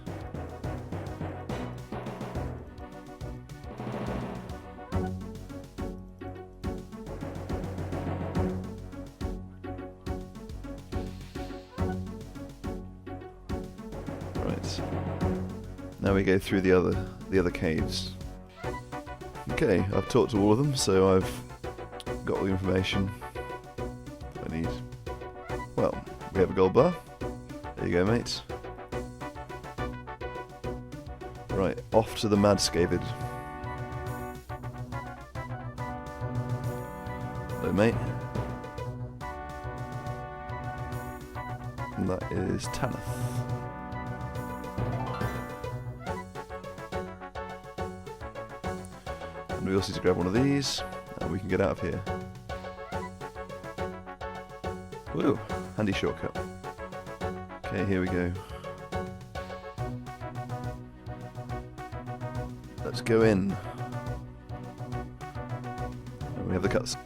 Right. Now we go through the other caves. Okay, I've talked to all of them, so I've got all the information I need. Well, we have a gold bar. There you go, mate. Right, off to the Mad Scavid. Hello, mate. And that is Tanith. And we also need to grab one of these, and we can get out of here. Woo, handy shortcut. Okay, here we go. Let's go in. And we have the cuts.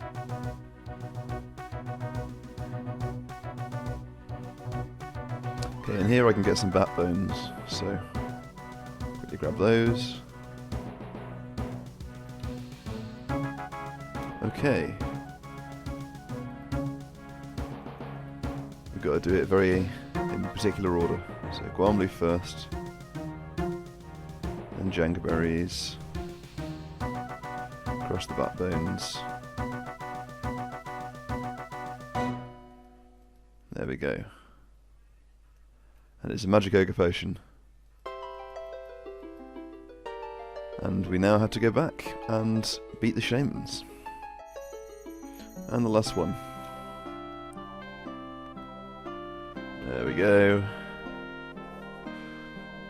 Okay, and here I can get some bat bones, so quickly grab those. Okay. We've got to do it very in particular order. So Guamlu first, then Jangaberries, crush the bat bones. There we go. And it's a magic ogre potion. And we now have to go back and beat the shamans. And the last one. There we go.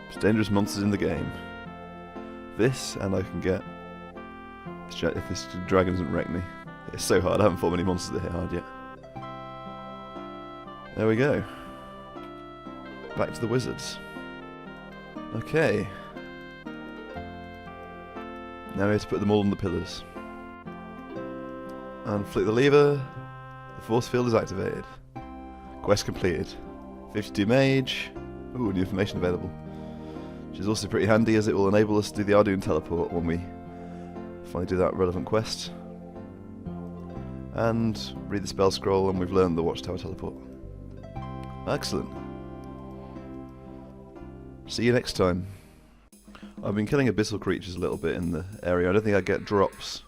Most dangerous monsters in the game. This, and I can get... if this dragon doesn't wreck me. It's so hard, I haven't fought many monsters that hit hard yet. There we go. Back to the wizards. Okay. Now we have to put them all on the pillars. And flick the lever. The force field is activated. Quest completed. 52 mage. Ooh, new information available. Which is also pretty handy as it will enable us to do the Ardoon teleport when we finally do that relevant quest. And read the spell scroll, and we've learned the Watchtower teleport. Excellent. See you next time. I've been killing abyssal creatures a little bit in the area. I don't think I'd get drops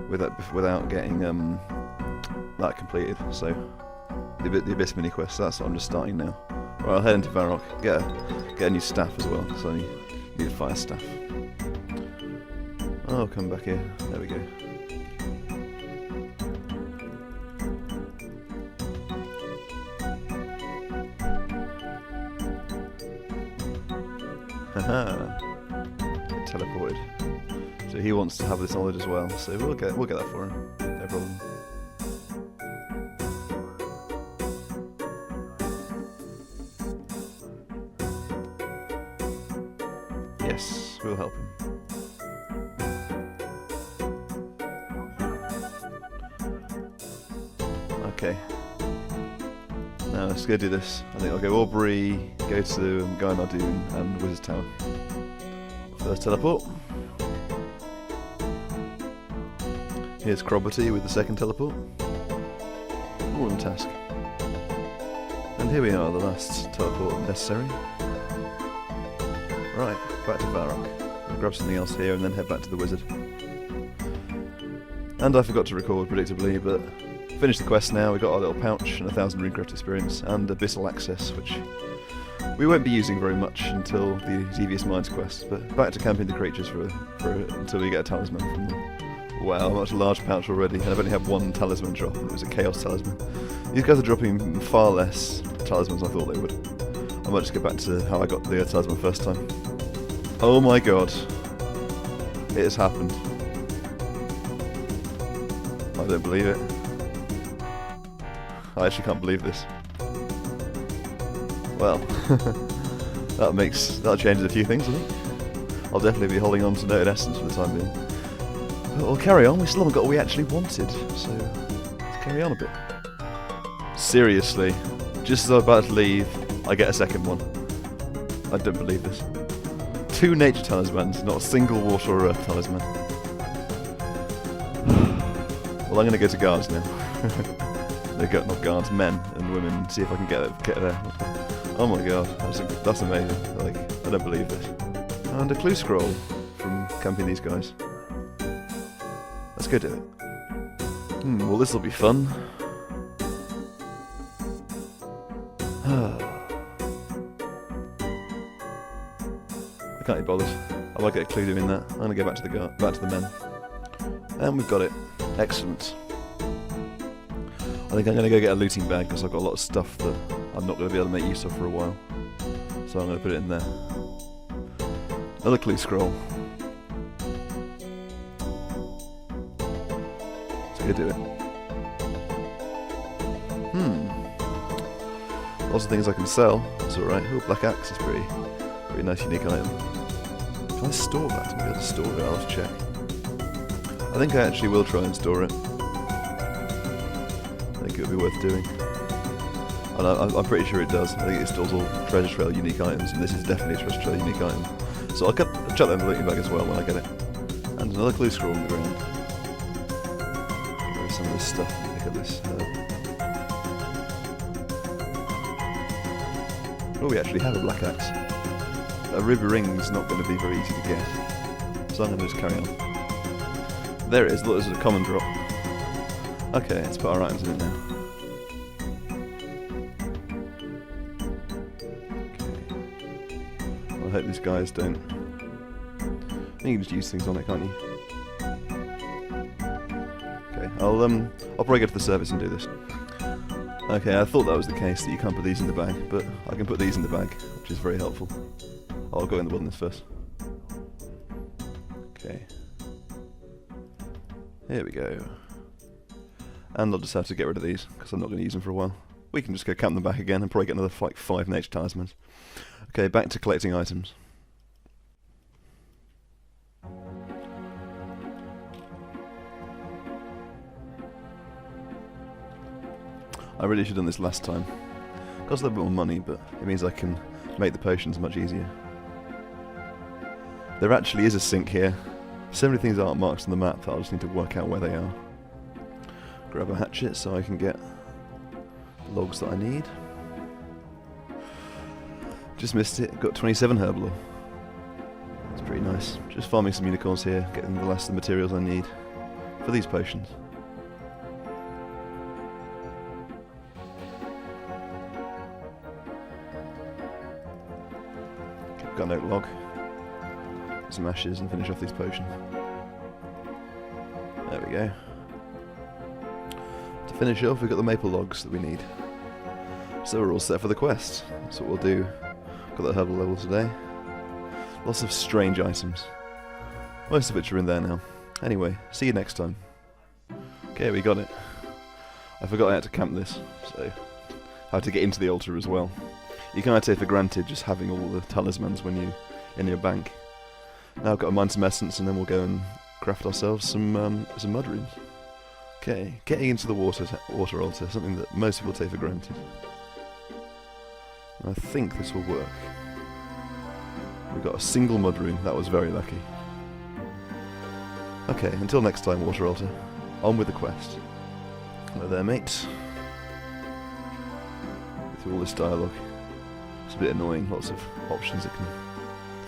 without getting that completed. So the abyss mini quest. That's what I'm just starting now. Right, I'll head into Varrock. Get a new staff as well, because I need a fire staff. Oh, come back here. There we go. Haha. Get teleported. So he wants to have this knowledge as well, so we'll get that for him. No problem. Yes, we'll help him. Okay. Now let's go do this. I think I'll go Aubrey, go to Guy Nardoon and Wizard's Tower. First teleport. Here's Crobberty with the second teleport. More than task. And here we are, the last teleport necessary. Right, back to Varrock. I'll grab something else here and then head back to the wizard. And I forgot to record, predictably, but finished the quest now. We got our little pouch and 1,000 Runecraft experience and Abyssal access, which we won't be using very much until the Devious Minds quest. But back to camping the creatures for until we get a talisman from them. Wow, I'm at a large pouch already, and I've only had one talisman drop, and it was a Chaos talisman. These guys are dropping far less talismans than I thought they would. I might just get back to how I got the talisman first time. Oh my god. It has happened. I don't believe it. I actually can't believe this. Well, that changes a few things, I think. I'll definitely be holding on to Noted Essence for the time being. But we'll carry on, we still haven't got what we actually wanted, so let's carry on a bit. Seriously, just as I'm about to leave, I get a second one. I don't believe this. 2 nature talismans, not a single water or earth talisman. Well, I'm going to go to guards now. Not guards, men and women, see if I can get there. Oh my god, that's amazing. Like, I don't believe this. And a clue scroll from camping these guys. Let's go do it. Well, this will be fun. I can't be bothered. I might get a clue doing that. I'm gonna go back to the men. And we've got it. Excellent. I think I'm going to go get a looting bag because I've got a lot of stuff that I'm not going to be able to make use of for a while. So I'm going to put it in there. Another clue scroll. Let's go do it. Lots of things I can sell. That's alright. Oh, Black Axe is pretty nice unique item. Can I store that? I'm going to store it. I'll have to check. I think I actually will try and store it. I think it would be worth doing. And I'm pretty sure it does. I think it stores all Treasure Trail unique items, and this is definitely a Treasure Trail unique item. So I'll chuck that in the looting bag as well when I get it. And another clue scroll on the ground. Where's some of this stuff? Look at this Oh, we actually have a Black Axe. A Ruby Ring's not going to be very easy to get. So I'm going to just carry on. There it is, look, there's a common drop. Okay, let's put our items in it now. Okay. Well, I hope these guys don't... I think you can just use things on it, can't you? Okay, I'll probably go to the service and do this. Okay, I thought that was the case, that you can't put these in the bag, but I can put these in the bag, which is very helpful. I'll go in the wilderness first. Okay. Here we go. And I'll just have to get rid of these, because I'm not going to use them for a while. We can just go camp them back again and probably get another 5 nature talismans. Okay, back to collecting items. I really should have done this last time. Costs a little bit more money, but it means I can make the potions much easier. There actually is a sink here. So many things aren't marked on the map that I'll just need to work out where they are. Grab a hatchet so I can get the logs that I need. Just missed it, got 27 herblore. That's pretty nice. Just farming some unicorns here, getting the last of the materials I need for these potions. Got an oak log. Get some ashes and finish off these potions. There we go. To finish off, we've got the maple logs that we need. So we're all set for the quest. That's what we'll do. Got that herbal level today. Lots of strange items. Most of which are in there now. Anyway, see you next time. Okay, we got it. I forgot I had to camp this, so I had to get into the altar as well. You can't take for granted just having all the talismans when you in your bank. Now I've got to mine some essence and then we'll go and craft ourselves some mud runes. Okay, getting into the water altar, something that most people take for granted. I think this will work. We've got a single mud rune, that was very lucky. Okay, until next time, water altar. On with the quest. Hello there, mate. Through all this dialogue. It's a bit annoying, lots of options that can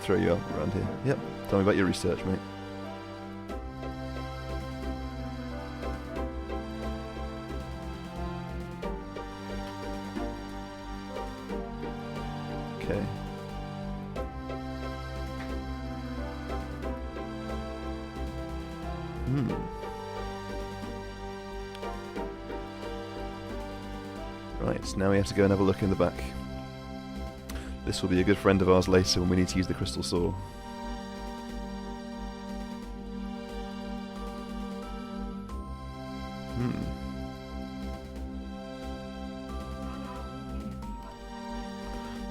throw you out around here. Yep, tell me about your research, mate. Okay. Right, now we have to go and have a look in the back. This will be a good friend of ours later when we need to use the crystal saw.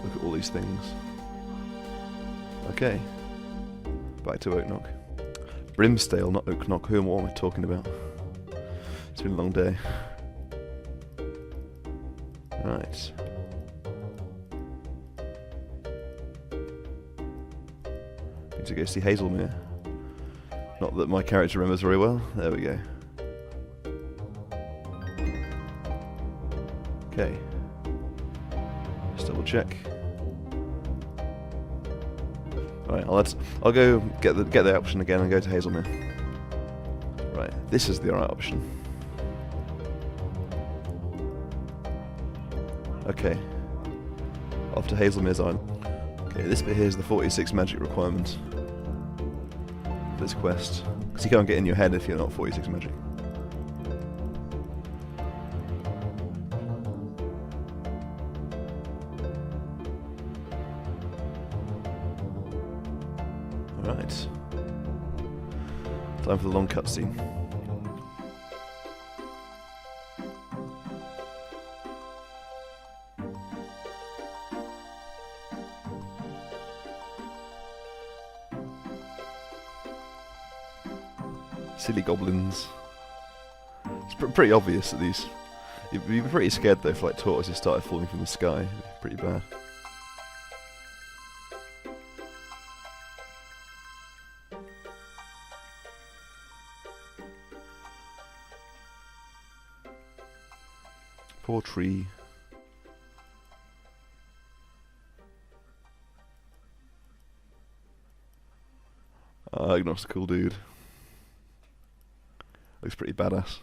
Look at all these things. Okay. Back to Oak Knock. Brimstale, not Oak Knock. What am I talking about? It's been a long day. Right. Need to go see Hazelmere. Not that my character remembers very well. There we go. Okay. Just double check. Alright, I'll go get the option again and go to Hazelmere. Right, this is the right option. Okay. Off to Hazelmere's Island. Okay, this bit here is the 46 magic requirement for this quest. Because you can't get in your head if you're not 46 magic. Alright. Time for the long cutscene. Silly goblins. It's pretty obvious that these... You'd be pretty scared though if like tortoises started falling from the sky. It'd be pretty bad. Poor tree. Ignor's a cool dude. Looks pretty badass.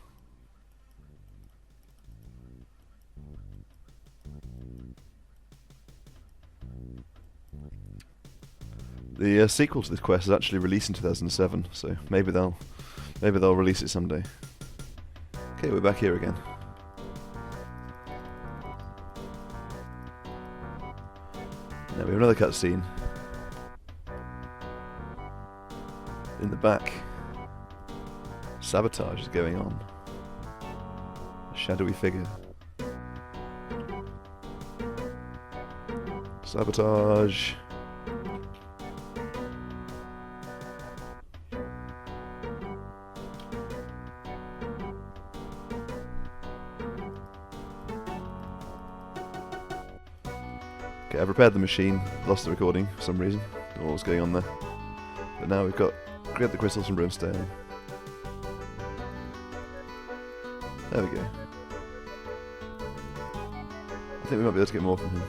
The sequel to this quest is actually released in 2007, so maybe they'll release it someday. Okay, we're back here again. Now we have another cutscene. In the back. Sabotage is going on. A shadowy figure. Sabotage. Okay, I've repaired the machine, lost the recording for some reason. Don't know what was going on there. But now we've got grabbed the crystals from Brimstone. There we go. I think we might be able to get more from him.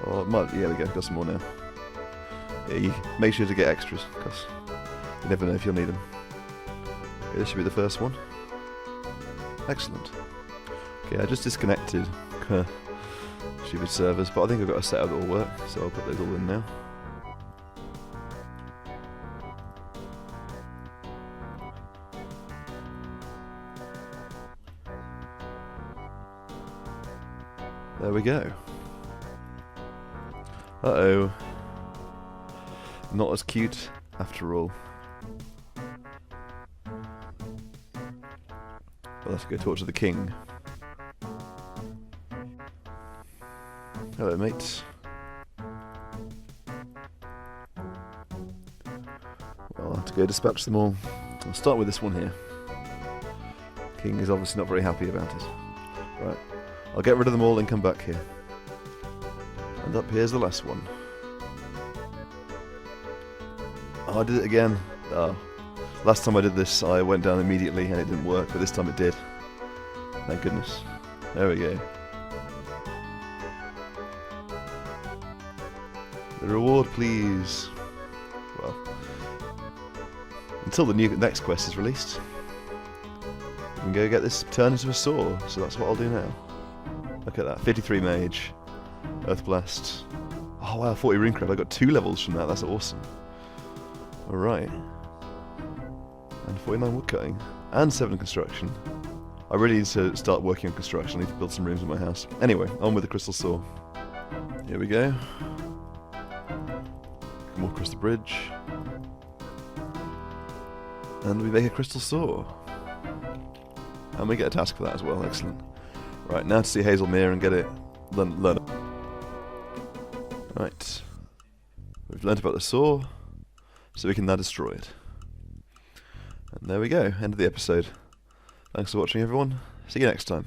Or it might, yeah, we go, got some more now. Yeah, you make sure to get extras, because you never know if you'll need them. Okay, this should be the first one. Excellent. Okay, I just disconnected stupid servers, but I think I've got a setup that will work, so I'll put those all in now. There we go. Uh-oh. Not as cute after all. Well, let's go talk to the king. Hello, mates. Well, I'll have to go dispatch them all. I'll start with this one here. King is obviously not very happy about it. Right, I'll get rid of them all and come back here. And up here's the last one. Oh, I did it again. Oh. Last time I did this, I went down immediately and it didn't work, but this time it did. Thank goodness. There we go. The reward, please. Well, until the next quest is released, we can go get this turned into a saw. So that's what I'll do now. Look at that, 53 mage, Earth Blast. Oh wow, 40 Runecraft. I got 2 levels from that. That's awesome. All right. And 49 woodcutting and 7 construction. I really need to start working on construction. I need to build some rooms in my house. Anyway, on with the crystal saw. Here we go. Come across the bridge. And we make a crystal saw. And we get a task for that as well, excellent. Right, now to see Hazelmere and get it learn. Right. We've learnt about the saw, so we can now destroy it. And there we go, end of the episode. Thanks for watching everyone, see you next time.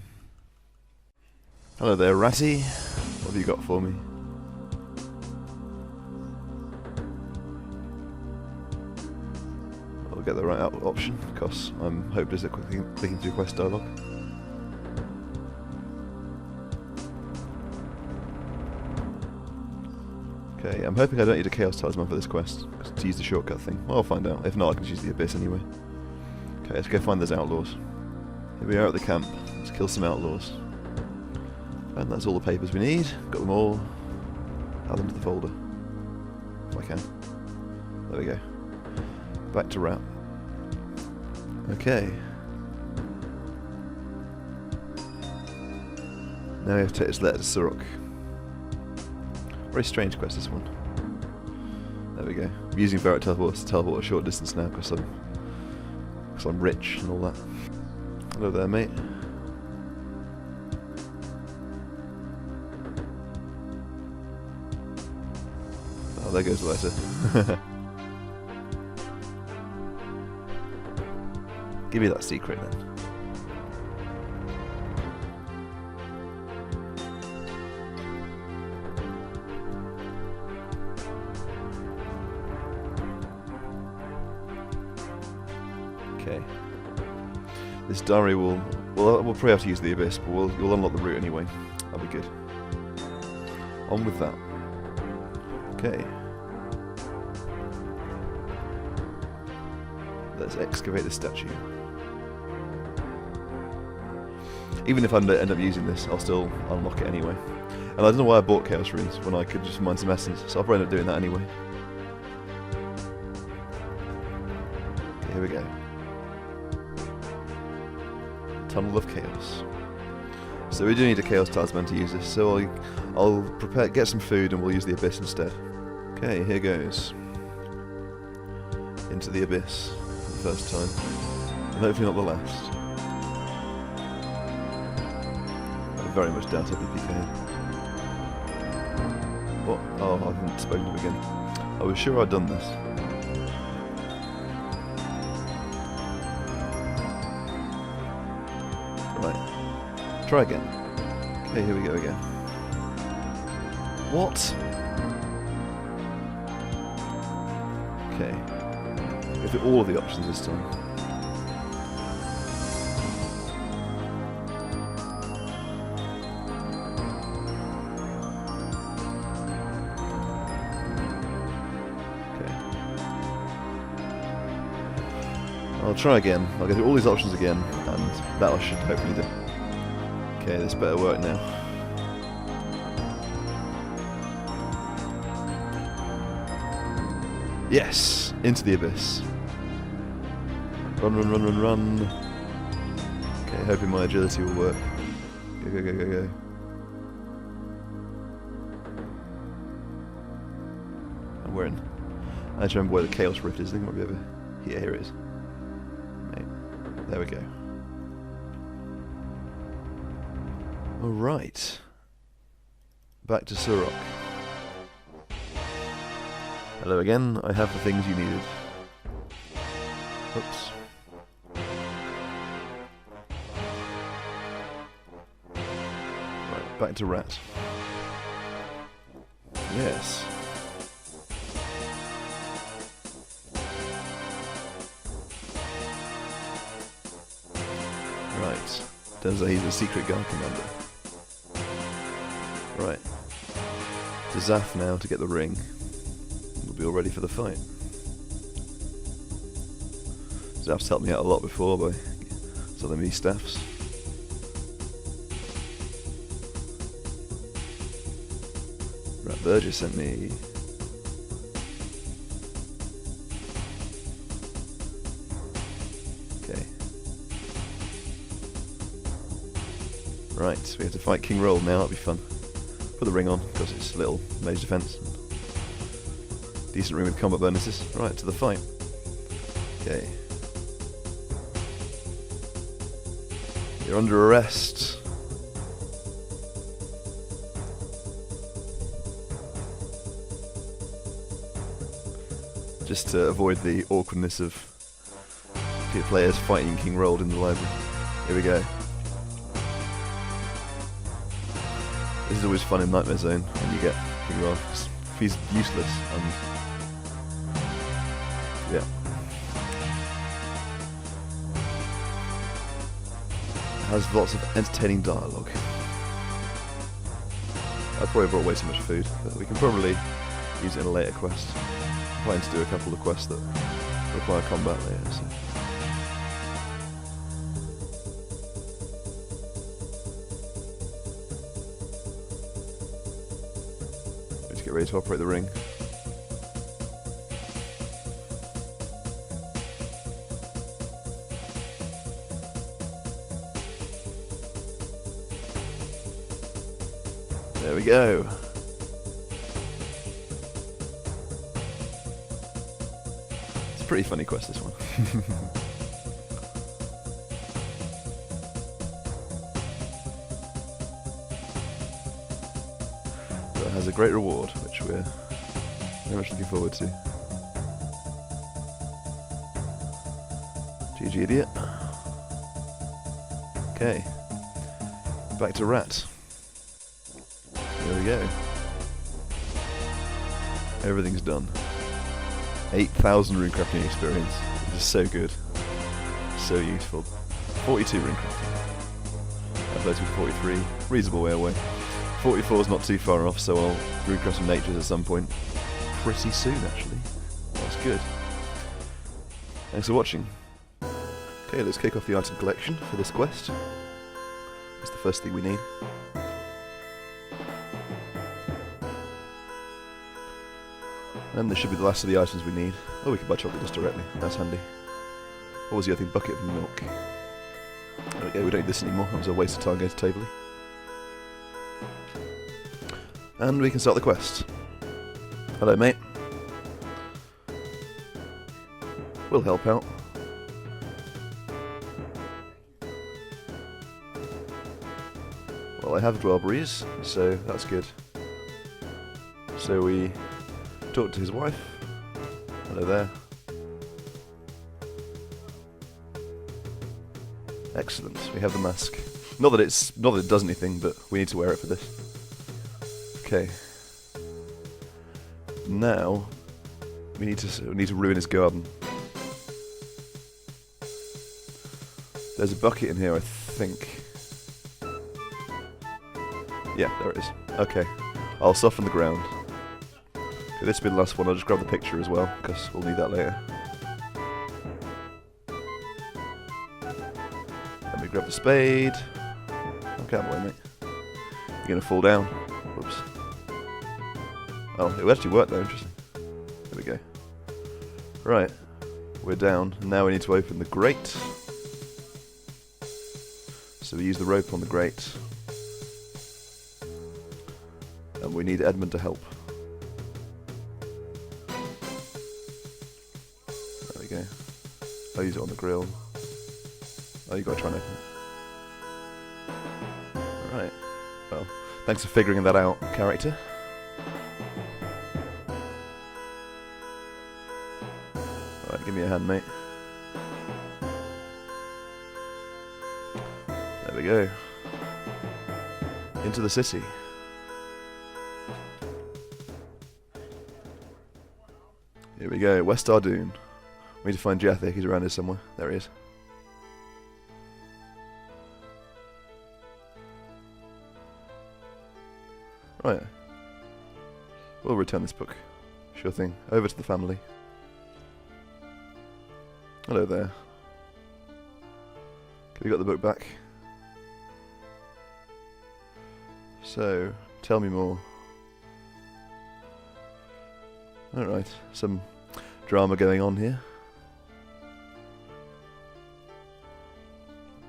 Hello there, Ratty. What have you got for me? I'll get the right option, because I'm hopeless at clicking through quest dialogue. Okay, I'm hoping I don't need a Chaos Talisman for this quest, to use the shortcut thing. Well, I'll find out. If not, I can just use the Abyss anyway. Okay, let's go find those outlaws. Here we are at the camp. Let's kill some outlaws. And that's all the papers we need. Got them all. Add them to the folder. If I can. There we go. Back to wrap. Okay. Now we have to take this letter to Suruk. Very strange quest, this one. There we go. I'm using Fairytales to teleport a short distance now because I'm rich and all that. Hello there, mate. Oh, there goes the letter. Give me that secret then. Okay. This diary we'll probably have to use the Abyss, but we'll unlock the route anyway. That'll be good. On with that. Okay. Let's excavate the statue. Even if I end up using this, I'll still unlock it anyway. And I don't know why I bought Chaos Runes when I could just mine some essence, so I'll probably end up doing that anyway. Okay, here we go. Tunnel of Chaos. So we do need a Chaos Talisman to use this, so I'll get some food and we'll use the Abyss instead. Okay, here goes. Into the Abyss for the first time. And hopefully not the last. I very much doubt I'll be PK'd. What? Oh, I haven't spoken to him again. I was sure I'd done this. Right. Try again. Okay, here we go again. What? Okay. Go through all of the options this time. I'll try again. I'll go through all these options again, and that I should hopefully do. Okay, this better work now. Yes! Into the Abyss. Run, run, run, run, run. Okay, hoping my agility will work. Go, go, go, go, go. we're in. I just remember where the Chaos Rift is. I think it might be over here. Here it is. Right. There we go. Alright. Back to Surok. Hello again. I have the things you needed. Oops. Right, back to Rat. Yes. Right. Turns out he's a secret guard commander. Right. To Zaf now to get the ring. We'll be all ready for the fight. Zaf's helped me out a lot before by selling me staffs. Right, Burgess sent me. Okay. Right, we have to fight King Roll now, that'll be fun. Put the ring on, because it's a little mage defense. Decent ring with combat bonuses. Right, to the fight. Okay. You're under arrest. Just to avoid the awkwardness of players fighting King Rolled in the library. Here we go. This is always fun in Nightmare Zone when you get King Rolled. He's useless and yeah. Has lots of entertaining dialogue. I probably brought away so much food, but we can probably use it in a later quest. I'm planning to do a couple of quests that require combat later, so. Let's get ready to operate the ring. There we go. It's a pretty funny quest, this one. But it has a great reward, which we're very much looking forward to. GG, idiot. Okay. Back to Rat. There we go. Everything's done. 8,000 runecrafting experience. This is so good. So useful. 42 runecrafting. Uploads with 43. Reasonable way away. 44 is not too far off, so I'll runecraft some natures at some point. Pretty soon, actually. That's good. Thanks for watching. Okay, let's kick off the item collection for this quest. That's the first thing we need. And this should be the last of the items we need. Oh, we can buy chocolate dust directly. That's handy. What was the other thing? Bucket of milk. There we go, we don't need this anymore. That was a waste of time going to Tabley. And we can start the quest. Hello, mate. We'll help out. Well, I have Dwellberries, so that's good. So we talk to his wife. Hello there. Excellent. We have the mask. Not that it does anything, but we need to wear it for this. Okay. Now we need to ruin his garden. There's a bucket in here, I think. Yeah, there it is. Okay. I'll soften the ground. Okay, this will be the last one. I'll just grab the picture as well, because we'll need that later. Let me grab the spade. Okay, out of the way, mate. You're going to fall down. Whoops. Oh, it actually worked though, interesting. There we go. Right, we're down. Now we need to open the grate. So we use the rope on the grate. And we need Edmund to help. I'll use it on the grill. Oh, you gotta try and open it. Alright. Well, thanks for figuring that out, character. Alright, give me a hand, mate. There we go. Into the city. Here we go, West Ardoon. We need to find Guthix, he's around here somewhere. There he is. Right. We'll return this book. Sure thing. Over to the family. Hello there. Have you got the book back? So, tell me more. Alright, some drama going on here.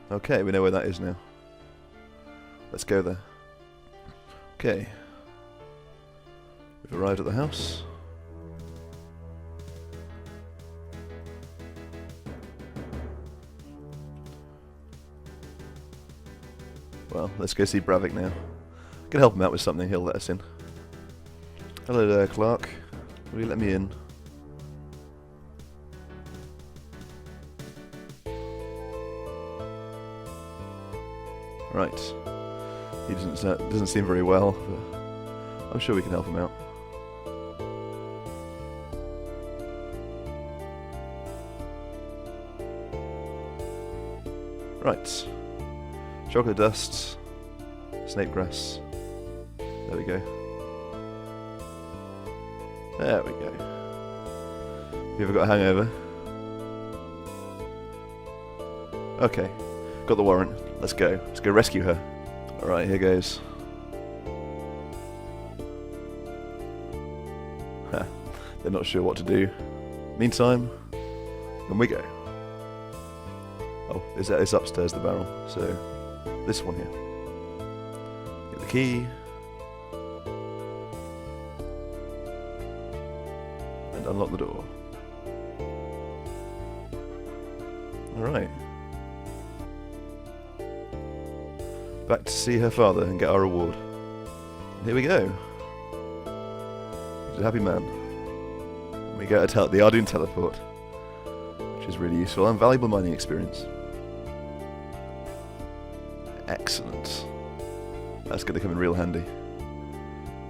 Okay, we know where that is now. Let's go there. Okay. We've arrived at the house. Well, let's go see Bravik now. Can help him out with something, he'll let us in. Hello there, Clark. Will you let me in? Right. He doesn't seem very well, but I'm sure we can help him out. Right. Chocolate dust, snake grass. There we go. There we go. You ever got a hangover? Okay. Got the warrant. Let's go. Let's go rescue her. Alright, here goes. Ha. They're not sure what to do. Meantime, in we go. Oh, it's upstairs, the barrel. So, this one here. Get the key. And unlock the door. Alright. Back to see her father and get our reward. And here we go. He's a happy man. And we get the Ardoon teleport, which is really useful and valuable mining experience. Excellent. That's going to come in real handy.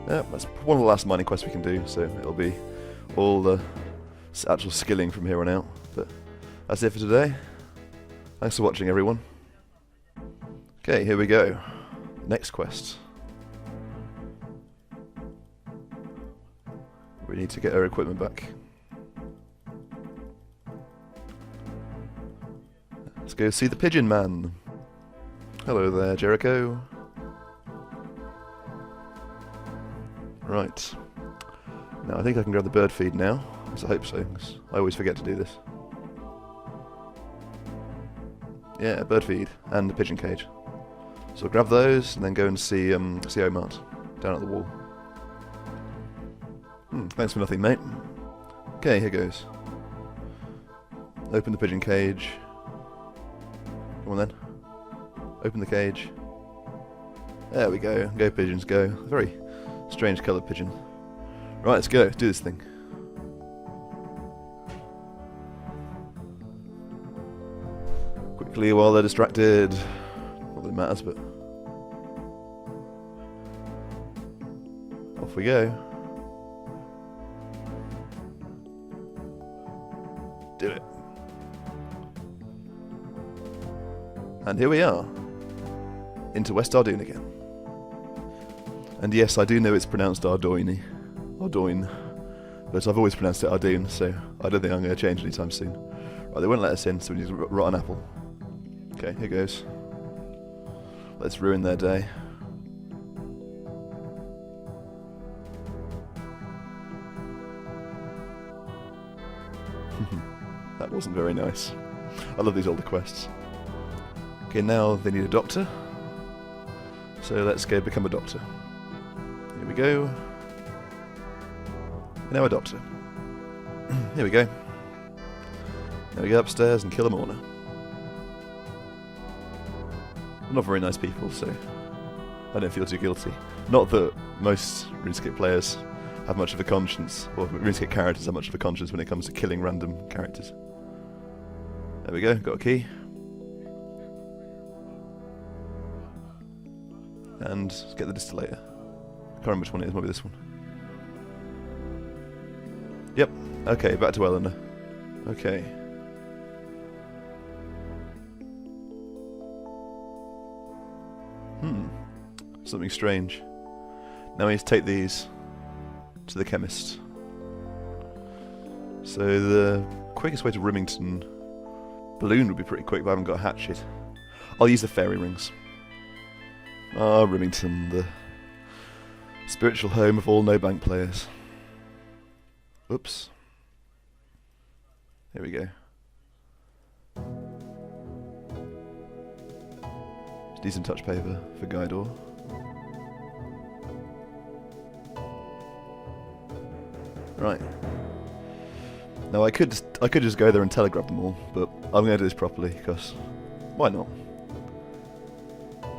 Yeah, that's one of the last mining quests we can do, so it'll be all the actual skilling from here on out. But that's it for today. Thanks for watching, everyone. Okay, here we go. Next quest. We need to get our equipment back. Let's go see the Pigeon Man. Hello there, Jericho. Right. Now I think I can grab the bird feed now. At least I hope so, because I always forget to do this. Yeah, bird feed and the pigeon cage. So I'll grab those and then go and see Omart down at the wall. Thanks for nothing, mate. Okay, here goes. Open the pigeon cage. Come on then. Open the cage. There we go. Go pigeons, go. A very strange coloured pigeon. Right, let's go. Do this thing. Quickly while they're distracted. Not that it matters, but off we go. Do it. And here we are. Into West Ardoon again. And yes, I do know it's pronounced Ardoini. Ardoin. But I've always pronounced it Ardoon, so I don't think I'm going to change anytime soon. Right, they won't let us in, so we need a rotten apple. Okay, here goes. Let's ruin their day. That wasn't very nice. I love these older quests. Okay, now they need a doctor. So let's go become a doctor. Here we go. Now a doctor. Here we go. Now we go upstairs and kill them all now. They're not very nice people, so I don't feel too guilty. Not that most RuneScape players have much of a conscience, or RuneScape characters have much of a conscience when it comes to killing random characters. There we go, got a key. And let's get the distillator. I can't remember which one it is, might be this one. Yep, okay, back to Eleanor. Okay. Something strange. Now we need to take these to the chemist. So the quickest way to Remington balloon would be pretty quick, but I haven't got a hatchet. I'll use the fairy rings. Ah, Remington, the spiritual home of all no-bank players. Oops. Here we go. Decent touch paper for Guidor. Right. Now I could just go there and telegraph them all, but I'm going to do this properly because why not?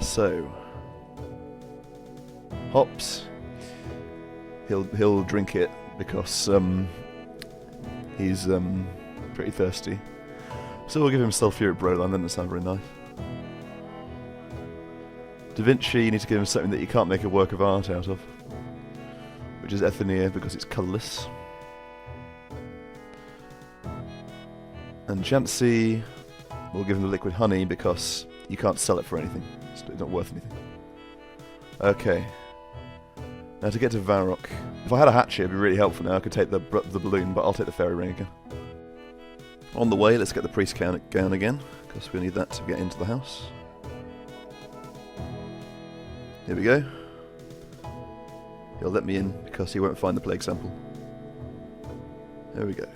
So hops. He'll drink it because he's pretty thirsty. So we'll give him sulphuric bromine. That doesn't sound very nice. Da Vinci, you need to give him something that you can't make a work of art out of, which is Ethenia because it's colourless. And Chansey, we'll give him the liquid honey because you can't sell it for anything. It's not worth anything. Okay. Now to get to Varrock. If I had a hatchet, it'd be really helpful now. I could take the balloon, but I'll take the fairy ring again. On the way, let's get the priest gown again, because we need that to get into the house. Here we go. He'll let me in because he won't find the plague sample. There we go.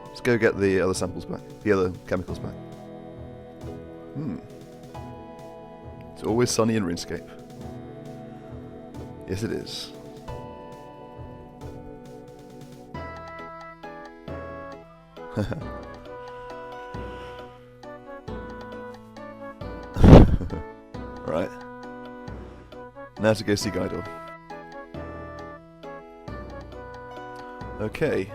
Let's go get the other samples back. The other chemicals back. It's always sunny in RuneScape. Yes, it is. Right. Now to go see Guidor. Okay.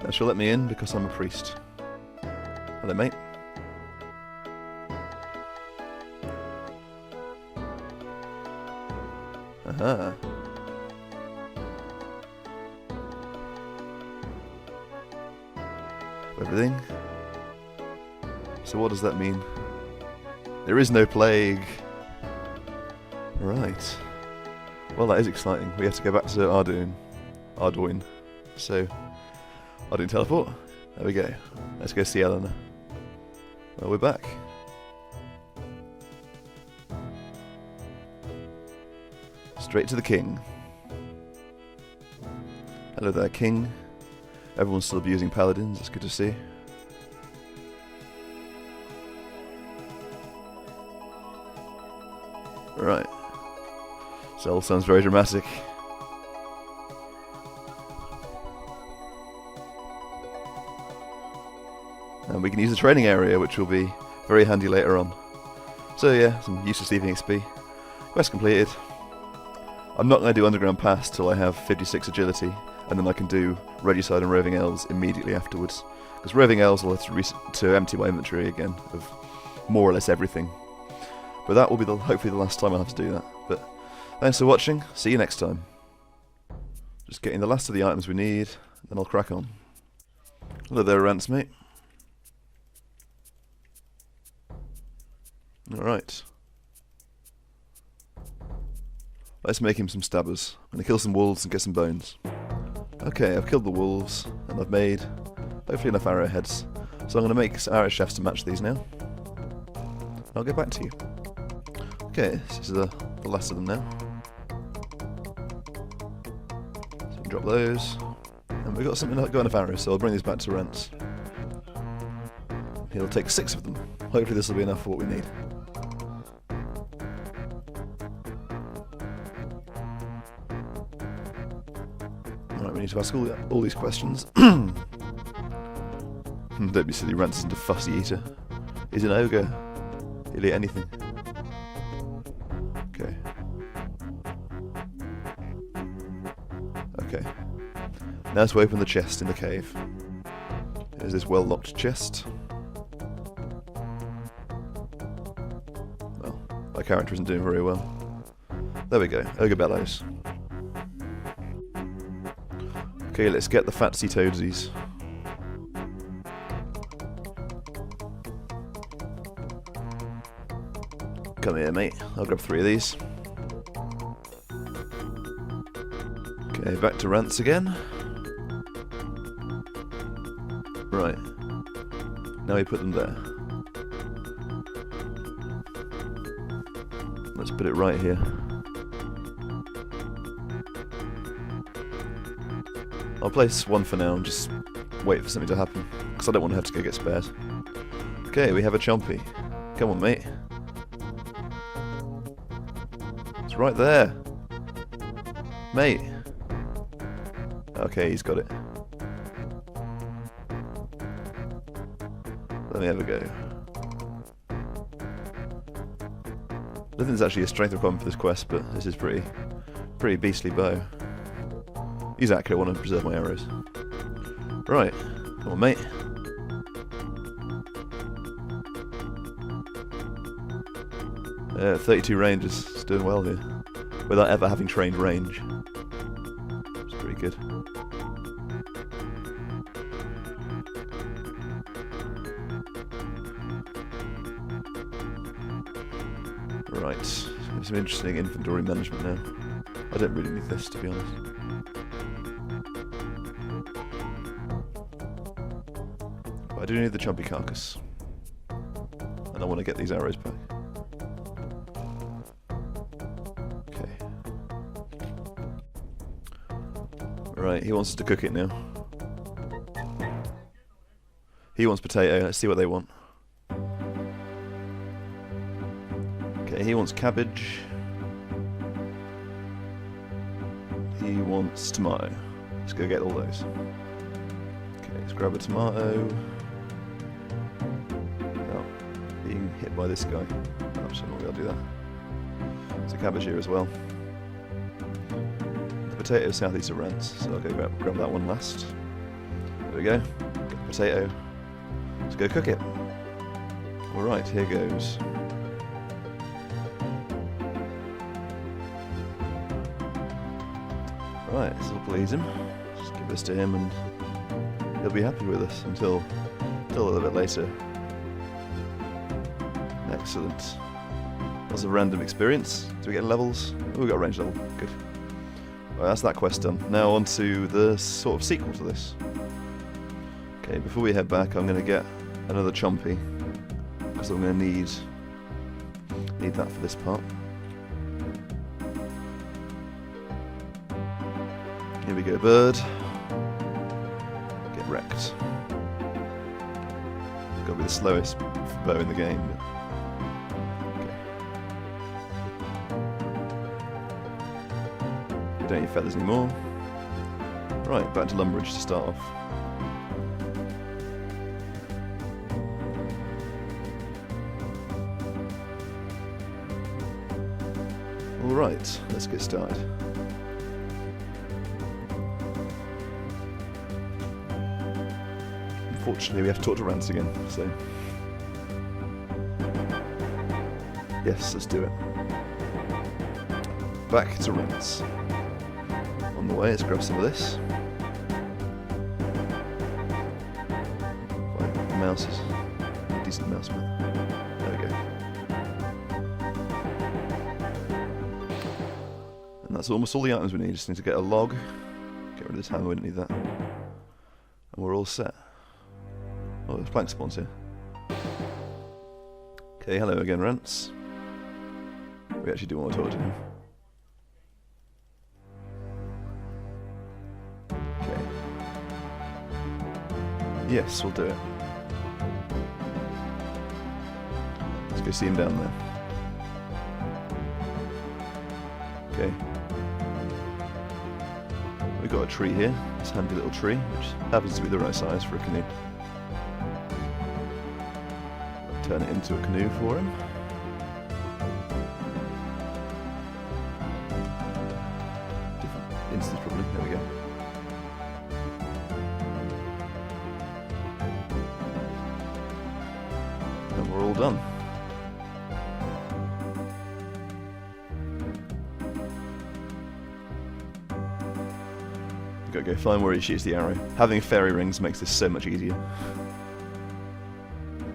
Now she'll let me in because I'm a priest. Hello, mate. Aha. Everything. So what does that mean? There is no plague. Right. Well, that is exciting. We have to go back to Arduin. So, Arduin teleport. There we go. Let's go see Eleanor. Well, we're back. Straight to the king. Hello there, king. Everyone's still abusing paladins. It's good to see. Right. This all sounds very dramatic. And we can use the training area, which will be very handy later on. So yeah, some useless thieving XP. Quest completed. I'm not going to do Underground Pass till I have 56 agility, and then I can do Regicide and Roving Elves immediately afterwards. Because Roving Elves will have to empty my inventory again of more or less everything. But that will be hopefully the last time I'll have to do that. But thanks for watching, see you next time. Just getting the last of the items we need, then I'll crack on. Hello there, Rants, mate. Alright. Let's make him some stabbers. I'm going to kill some wolves and get some bones. Okay, I've killed the wolves, and I've made hopefully enough arrowheads. So I'm going to make arrow shafts to match these now. I'll get back to you. Okay, this is the last of them now. So drop those. And we've got something like got enough arrows, so I'll bring these back to Rents. He'll take 6 of them. Hopefully this will be enough for what we need. Alright, we need to ask all these questions. Don't be silly, Rance isn't a fussy eater. He's an ogre. He'll eat anything. Okay. Okay. Now to open the chest in the cave. There's this well-locked chest. Well, my character isn't doing very well. There we go, Ogre Bellows. Okay, let's get the fatsy toadsies. Come here, mate. I'll grab 3 of these. Okay, back to Rance again. Right. Now we put them there. Let's put it right here. I'll place one for now and just wait for something to happen, because I don't want to have to go get spares. Okay, we have a chompy. Come on, mate. It's right there. Mate. Okay, he's got it. Let me have a go. I don't think there's actually a strength requirement for this quest, but this is pretty beastly bow. He's accurate, I want to preserve my arrows. Right, come on, mate. Yeah, 32 range is doing well here, without ever having trained range. It's pretty good. Right, some interesting inventory management now. I don't really need this, to be honest. But I do need the chompy carcass. And I want to get these arrows back. Okay. Right, he wants us to cook it now. He wants potato, let's see what they want. Okay, he wants cabbage. He wants tomato. Let's go get all those. Okay, let's grab a tomato. Oh, being hit by this guy. Oh, actually, I'm not going to do that. There's a cabbage here as well. The potato is southeast of Rance, so I'll go grab that one last. There we go. Get the potato. Let's go cook it. Alright, here goes. Right, this will please him. Just give this to him and he'll be happy with us until a little bit later. Excellent. That's a random experience. Do we get levels? Oh, we got a range level. Good. Well, that's that quest done. Now on to the sort of sequel to this. Okay, before we head back, I'm going to get another chompy, because I'm going to need that for this part. Here we go, bird. Get wrecked. Gotta be the slowest bow in the game. Okay. We don't need feathers anymore. Right, back to Lumbridge to start off. Alright, let's get started. Unfortunately, we have to talk to Rance again, so... Yes, let's do it. Back to Rance. On the way, let's grab some of this. Find mouses. Decent mouse smell. There we go. And that's almost all the items we need. Just need to get a log. Get rid of this hammer, we don't need that. And we're all set. Oh, there's plank spawns here. Okay, hello again, Rance. We actually do want to talk to him. Okay. Yes, we'll do it. Let's go see him down there. Okay. We've got a tree here. This handy little tree, which happens to be the right size for a canoe. Turn it into a canoe for him. Different instance probably, there we go. And we're all done. Gotta go find where he shoots the arrow. Having fairy rings makes this so much easier.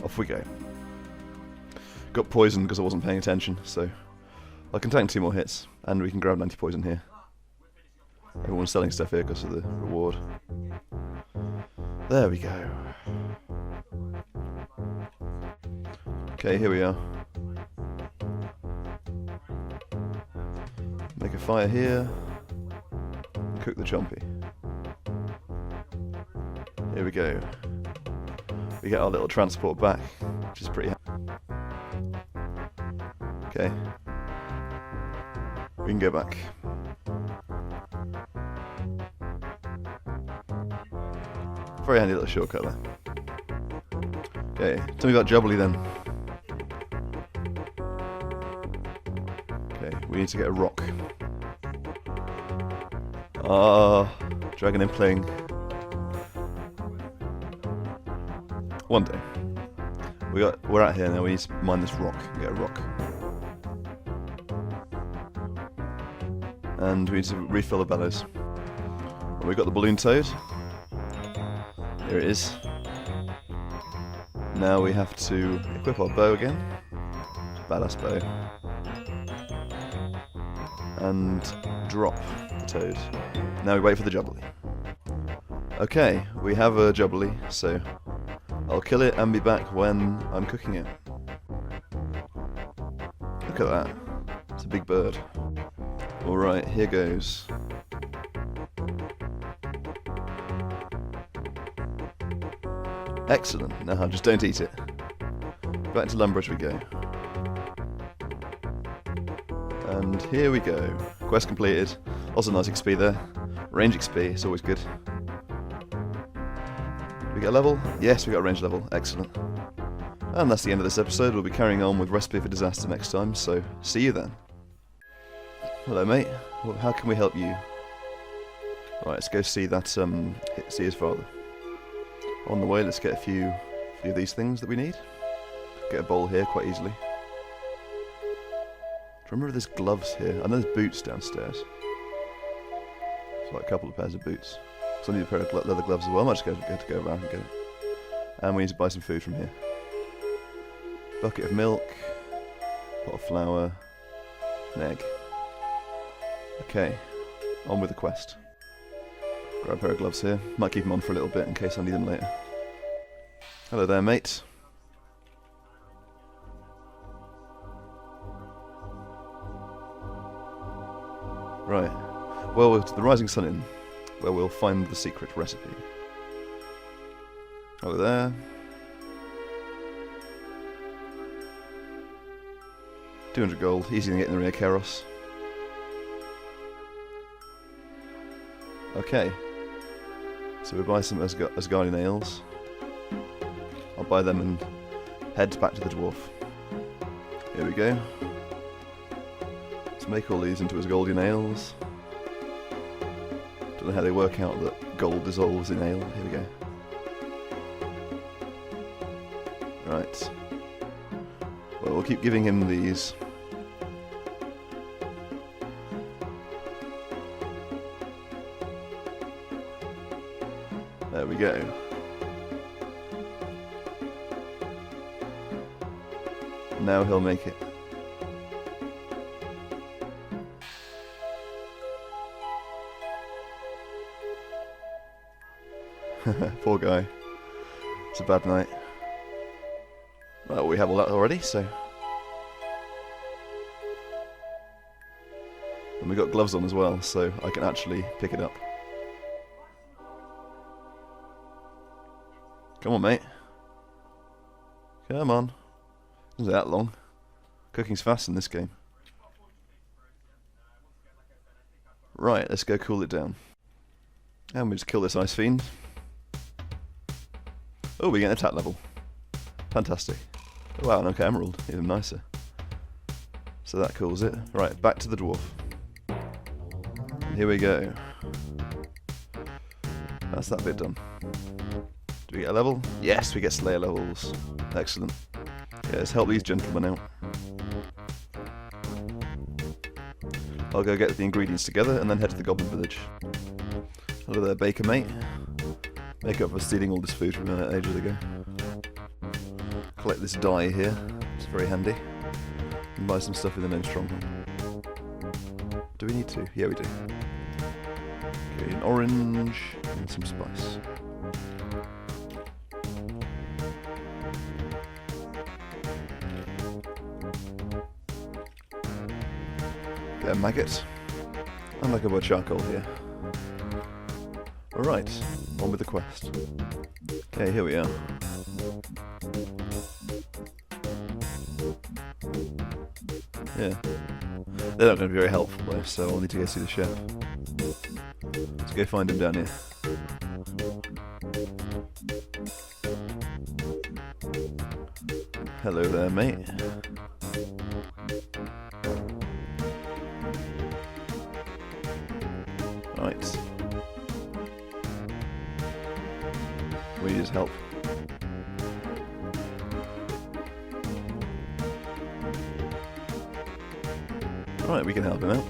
Off we go. Got poisoned because I wasn't paying attention, so I can tank 2 more hits, and we can grab an anti-poison here. Everyone's selling stuff here because of the reward. There we go. Okay, here we are. Make a fire here. Cook the chompy. Here we go. We get our little transport back, which is pretty okay. We can go back. Very handy little shortcut there. Okay, tell me about Jubbly then. Okay, we need to get a rock. Dragon Impling. One day. We're out here now, we need to mine this rock and get a rock. And we need to refill the bellows. Well, we've got the balloon toad. Here it is. Now we have to equip our bow again. Badass bow. And drop the toad. Now we wait for the Jubbly. Okay, we have a Jubbly, so I'll kill it and be back when I'm cooking it. Look at that. It's a big bird. Alright, here goes. Excellent. Now just don't eat it. Back to Lumbridge we go. And here we go. Quest completed. Also nice XP there. Range XP, it's always good. We get a level? Yes, we got a range level. Excellent. And that's the end of this episode. We'll be carrying on with Recipe for Disaster next time, so see you then. Hello mate, how can we help you? Right, let's go see that, see his father. On the way, let's get a few of these things that we need. Get a bowl here quite easily. Do you remember there's gloves here? I know there's boots downstairs. It's like a couple of pairs of boots. So I need a pair of leather gloves as well. I might just have to go around and get it. And we need to buy some food from here. Bucket of milk, pot of flour, an egg. Okay, on with the quest. Grab a pair of gloves here. Might keep them on for a little bit in case I need them later. Hello there, mate. Right. Well, to the Rising Sun Inn, where we'll find the secret recipe. Hello there. $200 gold, easy to get in the rear Keros. Okay. So we buy some Asgardian ales. I'll buy them and head back to the dwarf. Here we go. Let's make all these into Asgardian ales. Don't know how they work out that gold dissolves in ale. Here we go. Right. Well, we'll keep giving him these. There we go. Now he'll make it. Poor guy. It's a bad night. Well, we have all that already, so... And we got gloves on as well, so I can actually pick it up. Come on, mate. Come on. Isn't that long? Cooking's fast in this game. Right, let's go cool it down. And we just kill this ice fiend. Oh, we get an attack level. Fantastic. Oh, wow, okay, emerald, even nicer. So that calls it. Right, back to the dwarf. Here we go. That's that bit done. Do we get a level? Yes, we get Slayer levels. Excellent. Yeah, let's help these gentlemen out. I'll go get the ingredients together and then head to the Goblin Village. Hello there, Baker mate. Make up for stealing all this food from ages ago. Collect this dye here. It's very handy. And buy some stuff in the Gnome Stronghold. Do we need to? Yeah, we do. Okay, an orange and some spice. Get a maggot. And like a bit of charcoal here. Alright, on with the quest. Okay, here we are. Yeah. They're not going to be very helpful though, so I'll need to go see the chef. Let's go find him down here. Hello there, mate. Right. We need his help. Right, we can help him out.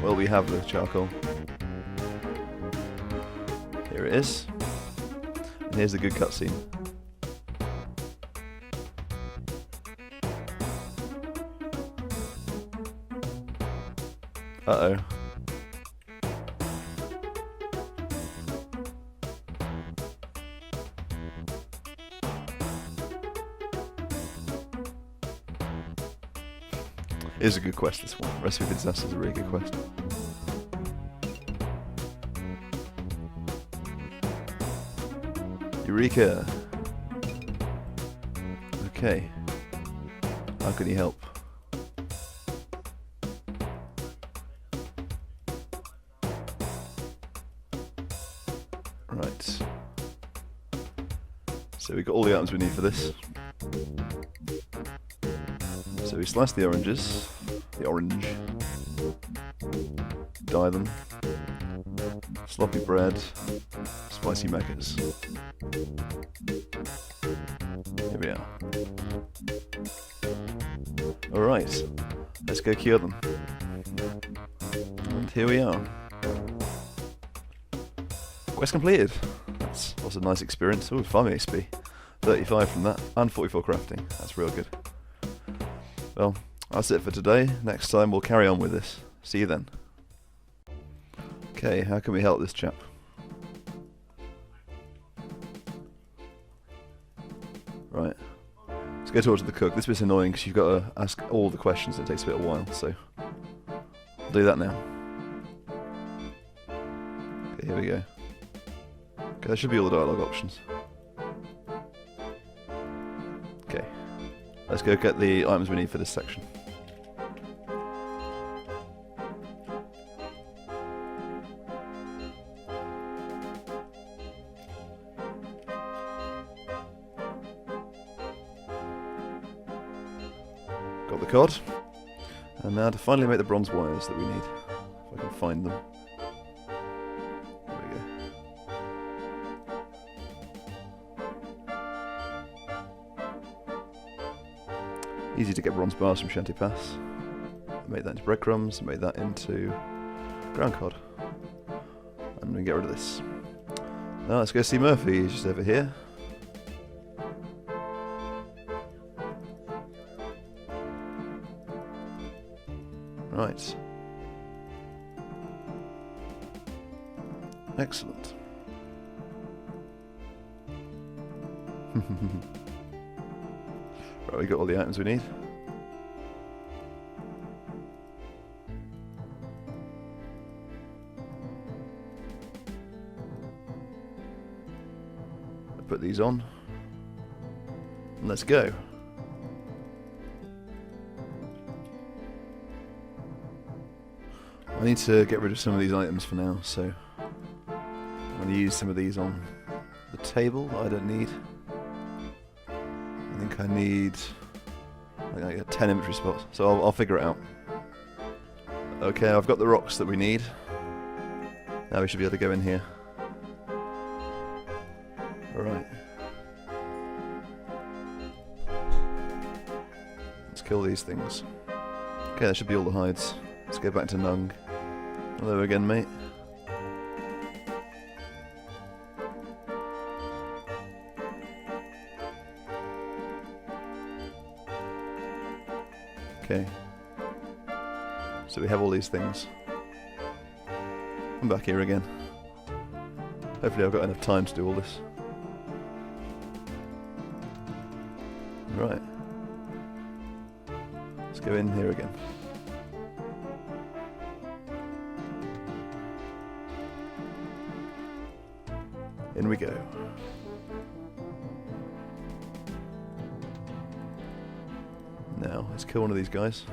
Well, we have the charcoal. Here it is. And here's the good cutscene. Uh-oh. It is a good quest, this one. Recipe for Disaster is a really good quest. Eureka! Okay. How can he help? Right. So we've got all the items we need for this. So we slice the oranges, the orange, dye them, sloppy bread, spicy maggots. Here we are. Alright, let's go cure them. And here we are. Quest completed. That's also a nice experience. Oh, 5 XP. 35 from that, and 44 crafting. That's real good. Well, that's it for today. Next time we'll carry on with this. See you then. Okay, how can we help this chap? Right. Let's go towards the cook. This bit's annoying because you've got to ask all the questions and it takes a bit of a while, so I'll do that now. Okay, here we go. Okay, there should be all the dialogue options. Okay. Let's go get the items we need for this section. Got the cod. And now to finally make the bronze wires that we need. If I can find them. There we go. Easy to get bronze bars from Shanty Pass. Made that into breadcrumbs, made that into ground cod. And we get rid of this. Now let's go see Murphy, he's just over here. Right. Excellent. Right, we got all the items we need. Put these on. And let's go. I need to get rid of some of these items for now, so I'm going to use some of these on the table that I don't need. I need... I get 10 inventory spots, so I'll figure it out. Okay, I've got the rocks that we need. Now we should be able to go in here. Alright. Let's kill these things. Okay, that should be all the hides. Let's go back to Nung. Hello again, mate. Okay. So we have all these things. I'm back here again. Hopefully I've got enough time to do all this. Right. Let's go in here again. In we go. Now, let's kill one of these guys.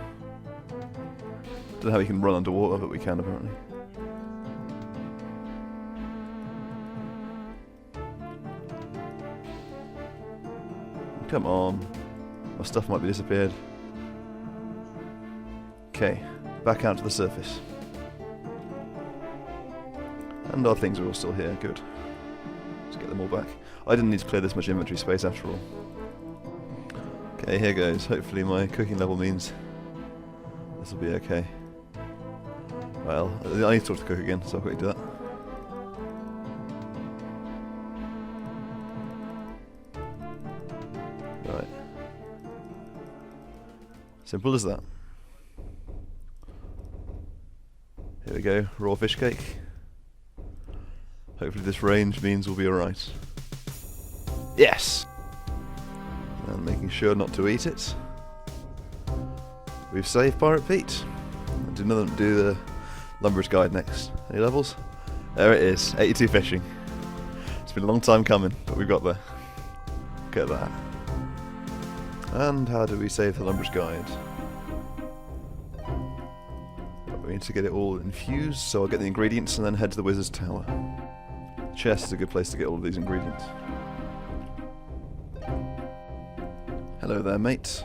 Don't know how we can run underwater, but we can apparently. Come on. My stuff might be disappeared. Okay, back out to the surface. And our things are all still here, good. Let's get them all back. I didn't need to clear this much inventory space after all. Okay, here goes. Hopefully my cooking level means this will be okay. Well, I need to talk to cook again, so I'll quickly do that. Right. Simple as that. Here we go, raw fish cake. Hopefully this range means we'll be alright. Yes! And making sure not to eat it. We've saved Pirate Pete. Do the Lumberer's Guide next. Any levels? There it is, 82 fishing. It's been a long time coming, but we've got there. Look at that. And how do we save the Lumberer's Guide? We need to get it all infused, so I'll get the ingredients and then head to the Wizard's Tower. The chest is a good place to get all of these ingredients. Hello there, mate.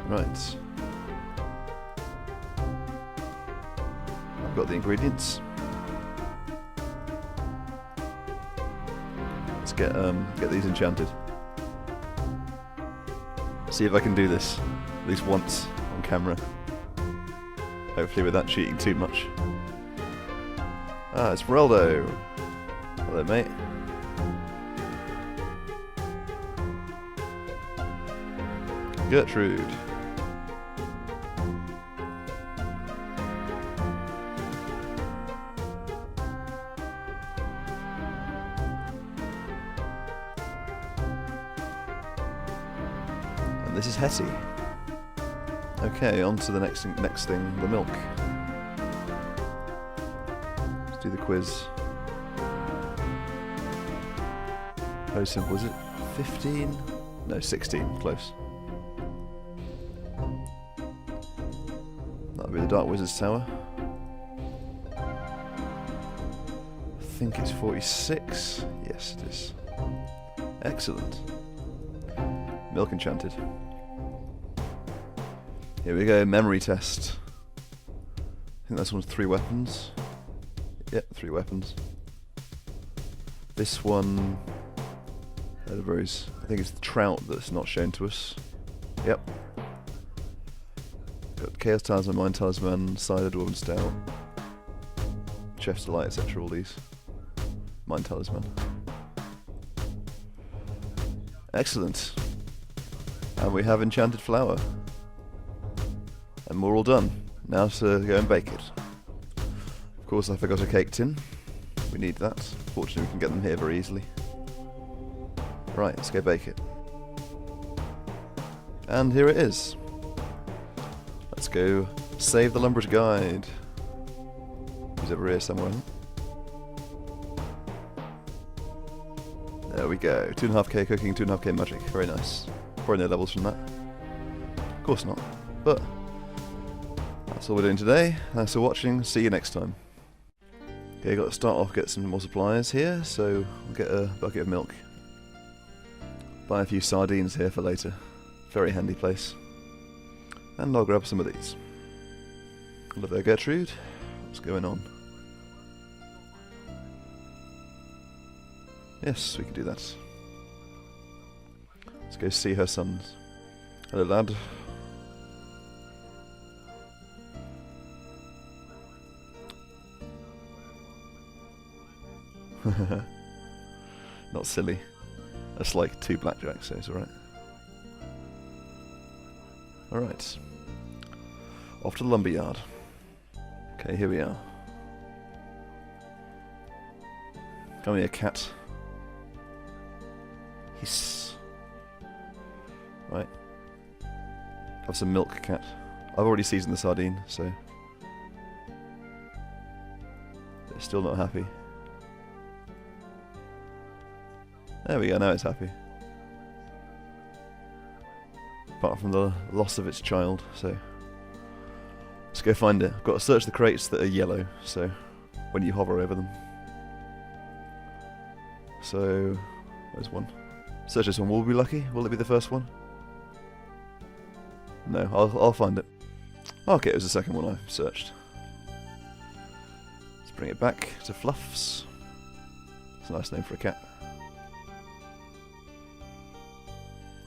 Right. I've got the ingredients. Let's get these enchanted. See if I can do this at least once on camera. Hopefully without cheating too much. Ah, it's Reldo. Hello, mate. Gertrude. And this is Hetty. Okay, on to the next thing, the milk. Let's do the quiz. How simple was it? 15? No, 16. Close. That'll be the Dark Wizard's Tower. I think it's 46. Yes, it is. Excellent. Milk enchanted. Here we go, memory test. I think this one's 3 weapons. Yep, 3 weapons. This one... I think it's the trout that's not shown to us. Yep. Got Chaos Talisman, Mind Talisman, Cider, Dwarven Stout, Chef's Delight, etc. All these. Mind Talisman. Excellent. And we have Enchanted Flower. And we're all done. Now to go and bake it. Of course I forgot a cake tin. We need that. Fortunately we can get them here very easily. Right, let's go bake it. And here it is. Let's go save the Lumberer's Guide. He's over here somewhere. There we go. 2.5k cooking, 2.5k magic. Very nice. Probably no levels from that. Of course not. But that's all we're doing today. Thanks for watching. See you next time. Okay, got to start off, get some more supplies here, so I'll get a bucket of milk. Buy a few sardines here for later. Very handy place. And I'll grab some of these. Hello there, Gertrude. What's going on? Yes, we can do that. Let's go see her sons. Hello, lad. Not silly. That's like 2 blackjacks, so it's alright. Alright. Off to the lumberyard. Okay, here we are. Come here, cat. Hiss. Right. Have some milk, cat. I've already seasoned the sardine, so... They're still not happy. There we go, now it's happy. Apart from the loss of its child, so... Let's go find it. I've got to search the crates that are yellow, so... When you hover over them. So... There's one. Search this one. Will we be lucky? Will it be the first one? No, I'll find it. Okay, it was the second one I searched. Let's bring it back to Fluffs. It's a nice name for a cat.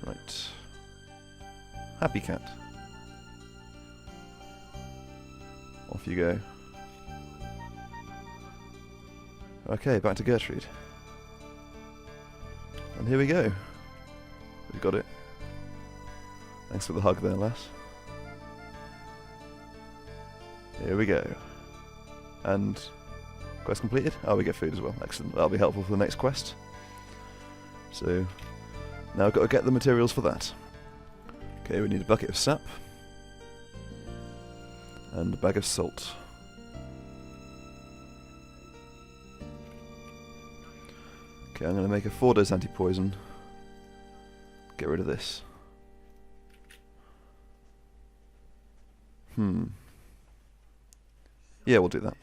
Right. Happy cat. Off you go. Okay, back to Gertrude. And here we go. We've got it. Thanks for the hug there, lass. Here we go. And quest completed? Oh, we get food as well. Excellent. That'll be helpful for the next quest. So, now I've got to get the materials for that. Okay, we need a bucket of sap. And a bag of salt. Okay, I'm going to make a 4-dose anti-poison. Get rid of this. Yeah, we'll do that.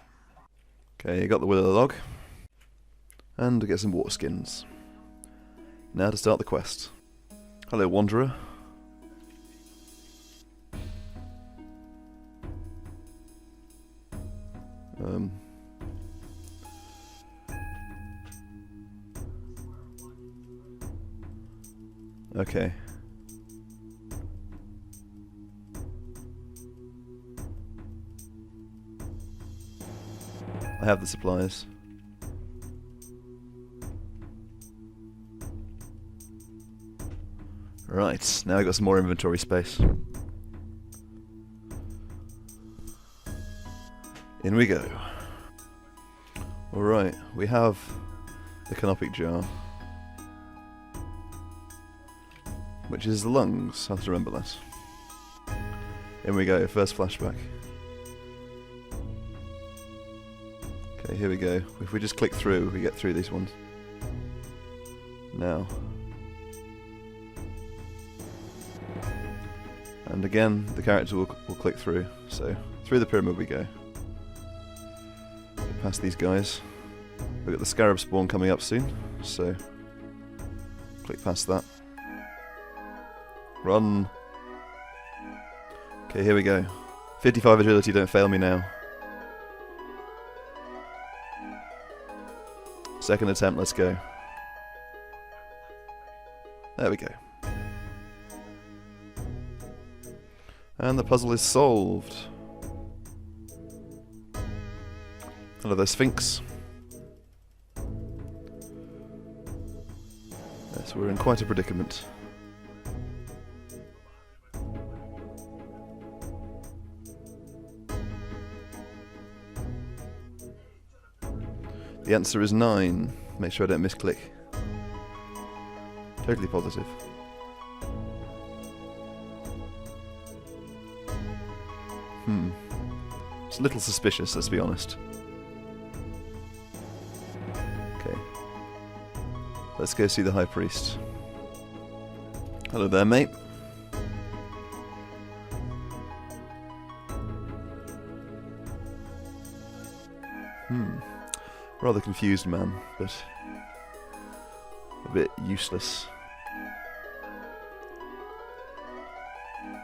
Okay, you got the willow log. And to get some water skins. Now to start the quest. Hello, Wanderer. Okay. I have the supplies. Right, now I've got some more inventory space. In we go. Alright, we have the canopic jar. Which is the lungs, I have to remember that. In we go, first flashback. Okay, here we go. If we just click through, we get through these ones. Now. And again, the character will click through. So, through the pyramid we go. Get past these guys. We've got the scarab spawn coming up soon, so click past that. Run. Okay, here we go. 55 agility, don't fail me now. Second attempt, let's go. There we go. And the puzzle is solved. Hello there, Sphinx. Yes, we're in quite a predicament. The answer is 9. Make sure I don't misclick. Totally positive. It's a little suspicious, let's be honest. Okay. Let's go see the High Priest. Hello there, mate. Rather confused man, but a bit useless.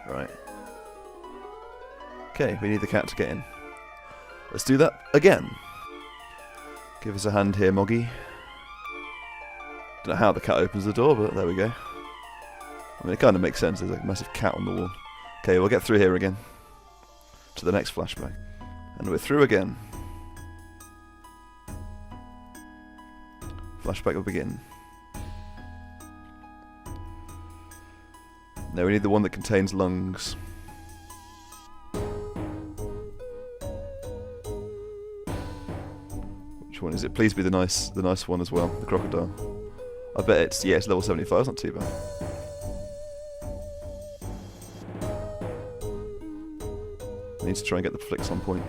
Right. Okay, we need the cat to get in. Let's do that again. Give us a hand here, Moggy. Don't know how the cat opens the door, but there we go. I mean, it kind of makes sense. There's a massive cat on the wall. Okay, we'll get through here again. To the next flashback. And we're through again. Flashback will begin. Now we need the one that contains lungs. Which one is it? Please be the nice one as well, the crocodile. I bet it's level 75, it's not too bad. I need to try and get the flicks on point.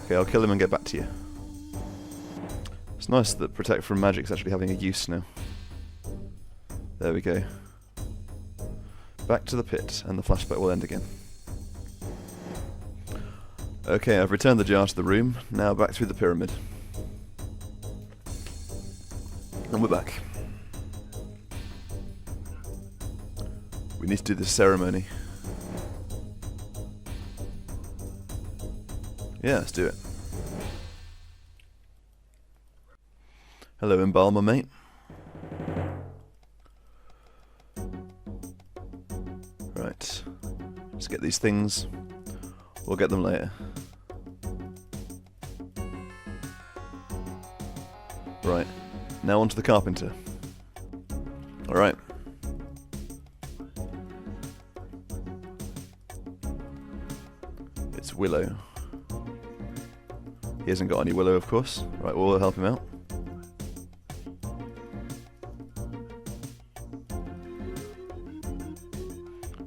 Okay, I'll kill him and get back to you. It's nice that Protect from Magic's actually having a use now. There we go. Back to the pit, and the flashback will end again. Okay, I've returned the jar to the room, now back through the pyramid. And we're back. We need to do this ceremony. Yeah, let's do it. Hello, Embalmer, mate. Right. Let's get these things. We'll get them later. Right. Now on to the carpenter. Alright. It's Willow. He hasn't got any willow, of course. Right, we'll help him out.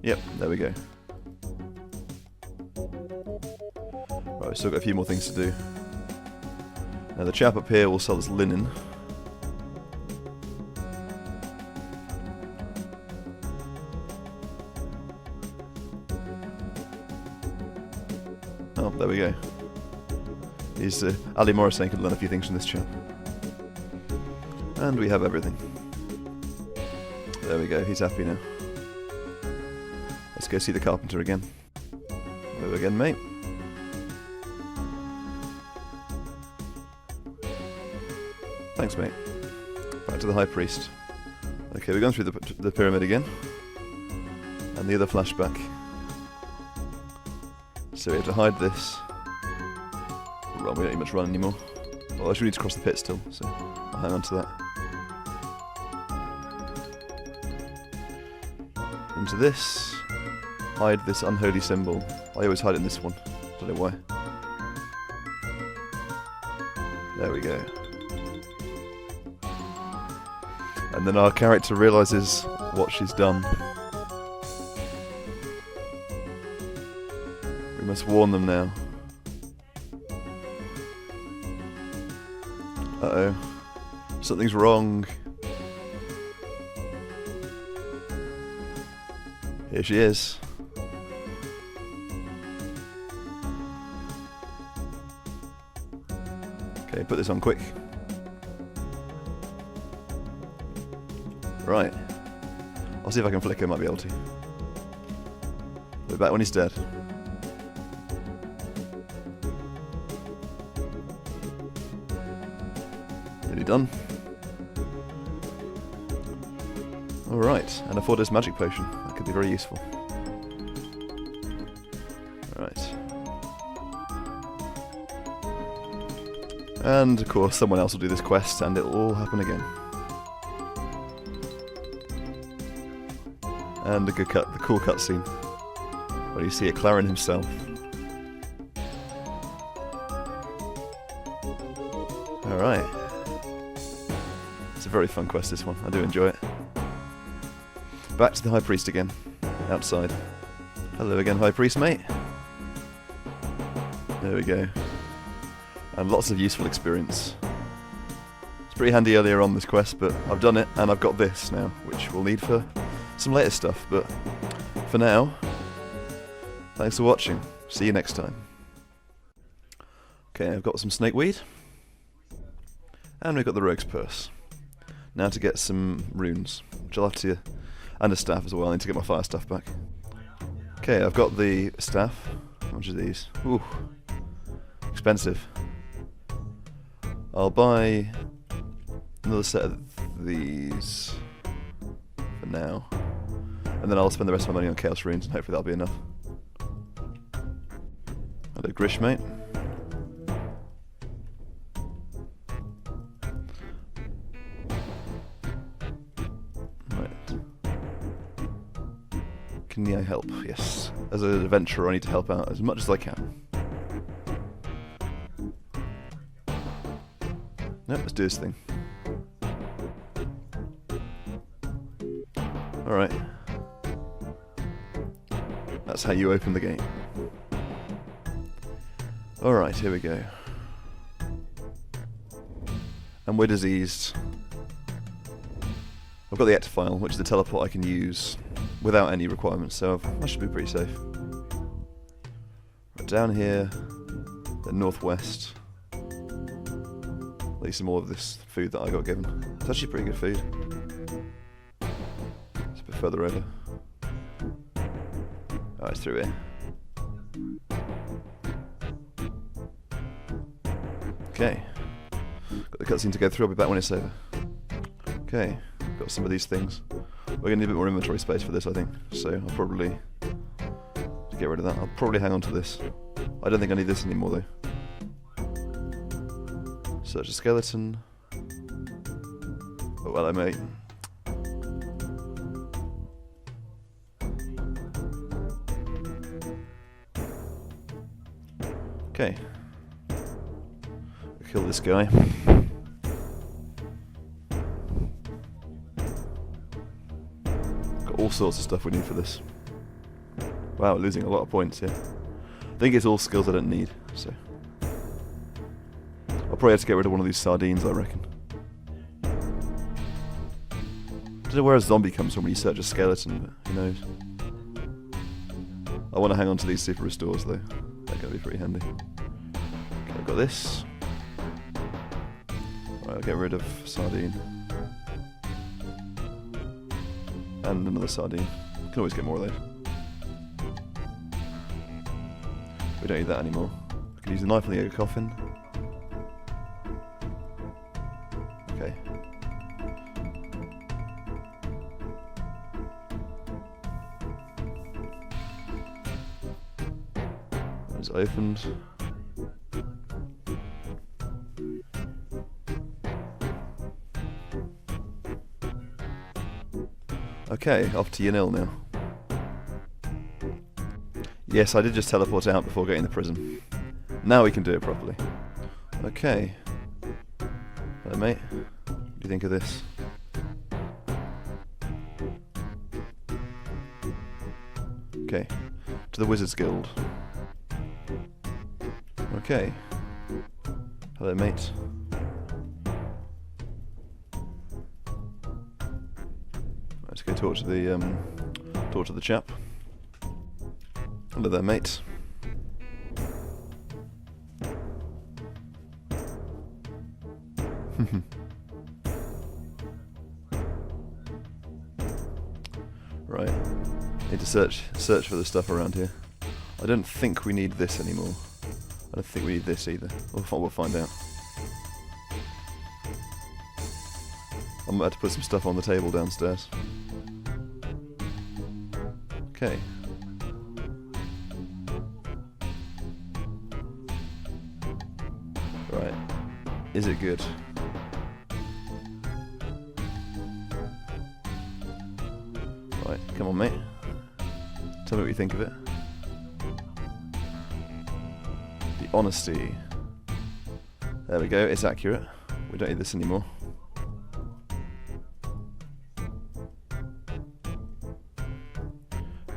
Yep, there we go. Right, we've still got a few more things to do. Now the chap up here will sell us linen. Oh, there we go. He's Ali Morrison can learn a few things from this chap. And we have everything. There we go, he's happy now. Let's go see the carpenter again. Hello again, mate. Thanks, mate. Back to the High Priest. Okay, we're going through the pyramid again. And the other flashback. So we have to hide this. Run, we don't need much run anymore. Well, I should need to cross the pit still, so I'll hang on to that. Into this. Hide this unholy symbol. I always hide it in this one. Don't know why. There we go. And then our character realises what she's done. We must warn them now. Uh-oh. Something's wrong. Here she is. Okay, put this on quick. Right. I'll see if I can flicker, might be able to. We're back when he's dead. Nearly done. Alright, and a 4-dose magic potion. That could be very useful. Alright. And of course someone else will do this quest and it'll all happen again. And the good cut, the cool cutscene, where you see a Clarin himself. Alright. It's a very fun quest, this one. I do enjoy it. Back to the High Priest again, outside. Hello again, High Priest, mate. There we go. And lots of useful experience. It's pretty handy earlier on this quest, but I've done it, and I've got this now, which we'll need for some later stuff, but for now, Thanks for watching. See you next time. Okay, I've got some snakeweed. And we've got the rogue's purse. Now to get some runes, which I'll have to... and a staff as well. I need to get my fire staff back. Okay, I've got the staff. How much are these? Ooh. Expensive. I'll buy another set of these for now. And then I'll spend the rest of my money on Chaos Runes and hopefully that'll be enough. Hello, Grish, mate. Right. Can I help? Yes. As an adventurer, I need to help out as much as I can. Nope, let's do this thing. Alright. That's how you open the game. Alright, here we go. And we're diseased. I've got the Ect file, which is the teleport I can use without any requirements, so I should be pretty safe. Right, down here, the northwest. At least some more of this food that I got given. It's actually pretty good food. It's a bit further over. Oh, it's through here. Okay. Got the cutscene to go through, I'll be back when it's over. Okay, got some of these things. We're going to need a bit more inventory space for this, I think. So I'll probably... to get rid of that, I'll probably hang on to this. I don't think I need this anymore though. Search a skeleton. Oh, hello, mate. Okay. Kill this guy. Got all sorts of stuff we need for this. Wow, we're losing a lot of points here. I think it's all skills I don't need, so... I'll probably have to get rid of one of these sardines, I reckon. I don't know where a zombie comes from when you search a skeleton, but who knows. I want to hang on to these super restores though. They're going to be pretty handy. Okay, I've got this. Right, I'll get rid of sardine. And another sardine. Can always get more of those. We don't need that anymore. I can use the knife on the ogre coffin. Okay. It's opened. Okay, off to Yanil now. Yes, I did just teleport out before getting the prism. Now we can do it properly. Okay. Hello, mate. What do you think of this? Okay. To the Wizards Guild. Okay. Hello, mate. Let's go talk to the chap. Hello there, mate. Right. Need to search for the stuff around here. I don't think we need this anymore. I don't think we need this either. We'll find out. I'm about to put some stuff on the table downstairs. Okay. Right. Is it good? Right, come on, mate. Tell me what you think of it. The honesty. There we go, it's accurate. We don't need this anymore.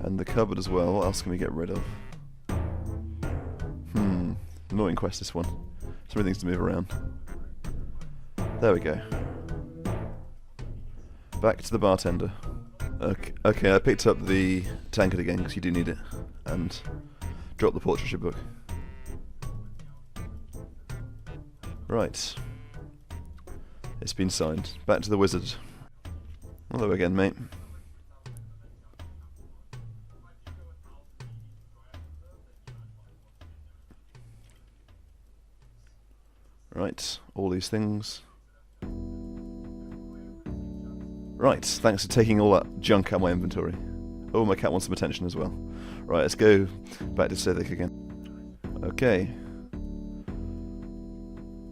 And the cupboard as well. What else can we get rid of? Annoying quest, this one. So many things to move around. There we go. Back to the bartender. Okay, I picked up the tankard again because you do need it. And Drop the portraiture book. Right. It's been signed. Back to the wizard. Hello again, mate. Right, all these things. Right, thanks for taking all that junk out of my inventory. Oh, my cat wants some attention as well. Right, let's go back to Sithik again. Okay.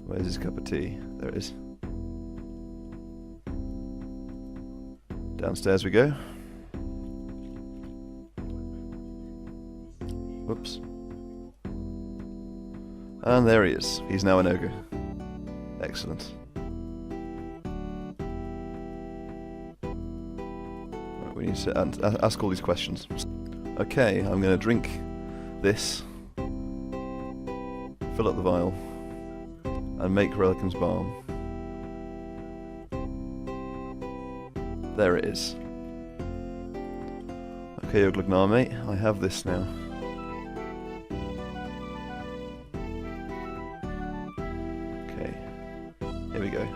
Where's his cup of tea? There it is. Downstairs we go. Whoops. And there he is. He's now an ogre. Excellent. Right, we need to ask all these questions. Okay, I'm going to drink this, fill up the vial, and make Relicum's Balm. There it is. Okay, Gnome, I have this now. Okay, here we go.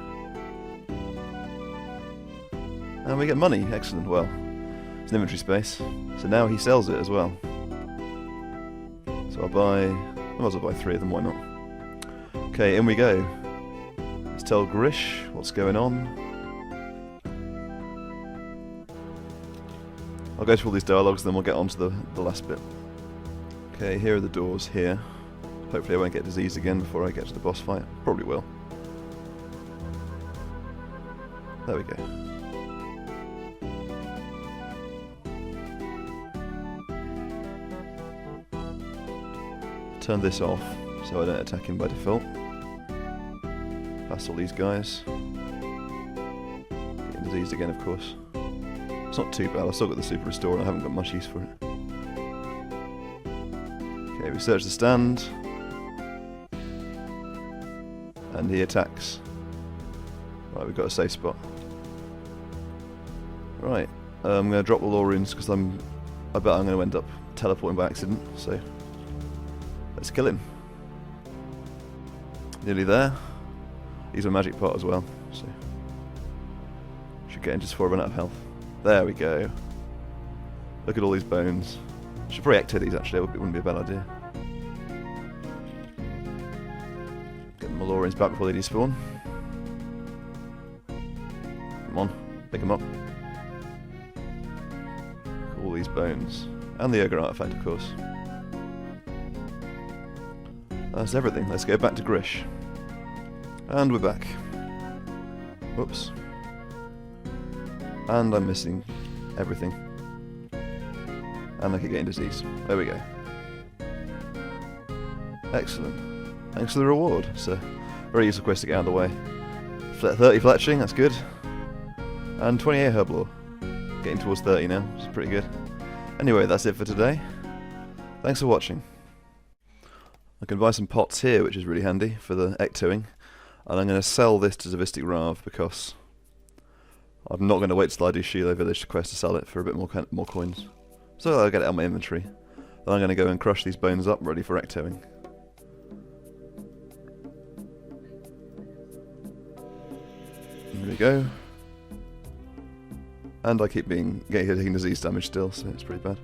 And we get money, excellent, well, it's an inventory space. So now he sells it as well. So I might as well buy 3 of them, why not? Okay, in we go. Let's tell Grish what's going on. I'll go through all these dialogues, then we'll get on to the last bit. Okay, here are the doors here. Hopefully I won't get diseased again before I get to the boss fight. Probably will. There we go. Turn this off so I don't attack him by default. Past all these guys. Getting diseased again, of course. It's not too bad, I've still got the super restore and I haven't got much use for it. Okay, we search the stand. And he attacks. Right, we've got a safe spot. Right, I'm going to drop the law runes because I bet I'm going to end up teleporting by accident, so let's kill him. Nearly there. He's a magic pot as well, so should get him just before I run out of health. There we go. Look at all these bones. Should probably activate these actually, it wouldn't be a bad idea. Get the Malorians back before they despawn. Come on, pick them up. Look at all these bones. And the ogre artifact, of course. That's everything. Let's go back to Grish. And we're back. Whoops. And I'm missing everything. And I keep getting disease. There we go. Excellent. Thanks for the reward. It's a very useful quest to get out of the way. 30 fletching, that's good. And 28 herb lore. Getting towards 30 now, which is pretty good. Anyway, that's it for today. Thanks for watching. I can buy some pots here, which is really handy for the ectoing. And I'm going to sell this to Zavistic Rav because I'm not going to wait till I do Shilo Village quest to sell it for a bit more coins. So I'll get it out of my inventory. Then I'm going to go and crush these bones up, ready for ectoing. There we go. And I keep taking disease damage still, so it's pretty bad.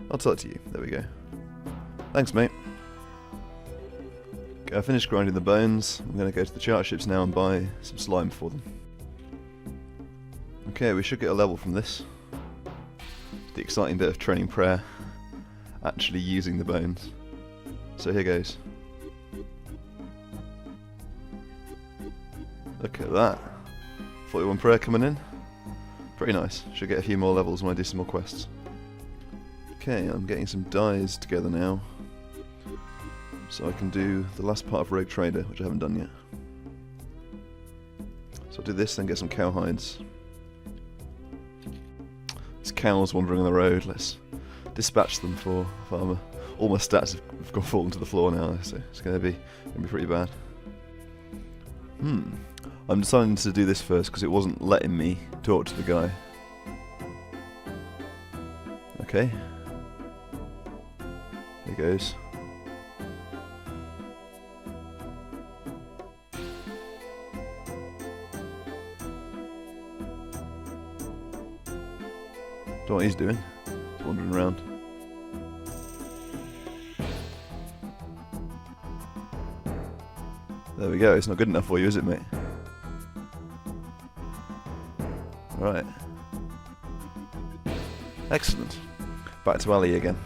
I'll tell it to you. There we go. Thanks, mate. Okay, I finished grinding the bones. I'm going to go to the chart ships now and buy some slime for them. Okay, we should get a level from this. The exciting bit of training prayer. Actually using the bones. So here goes. Look at that. 41 prayer coming in. Pretty nice. Should get a few more levels when I do some more quests. Okay, I'm getting some dyes together now. So I can do the last part of Rogue Trader, which I haven't done yet. So I'll do this, then get some cow hides. These cows wandering on the road, let's dispatch them for farmer. All my stats have fallen to the floor now, so it's going to be pretty bad. I'm deciding to do this first because it wasn't letting me talk to the guy. Okay, goes. Don't know what he's doing. He's wandering around. There we go. It's not good enough for you, is it, mate? Right. Excellent. Back to Ali again.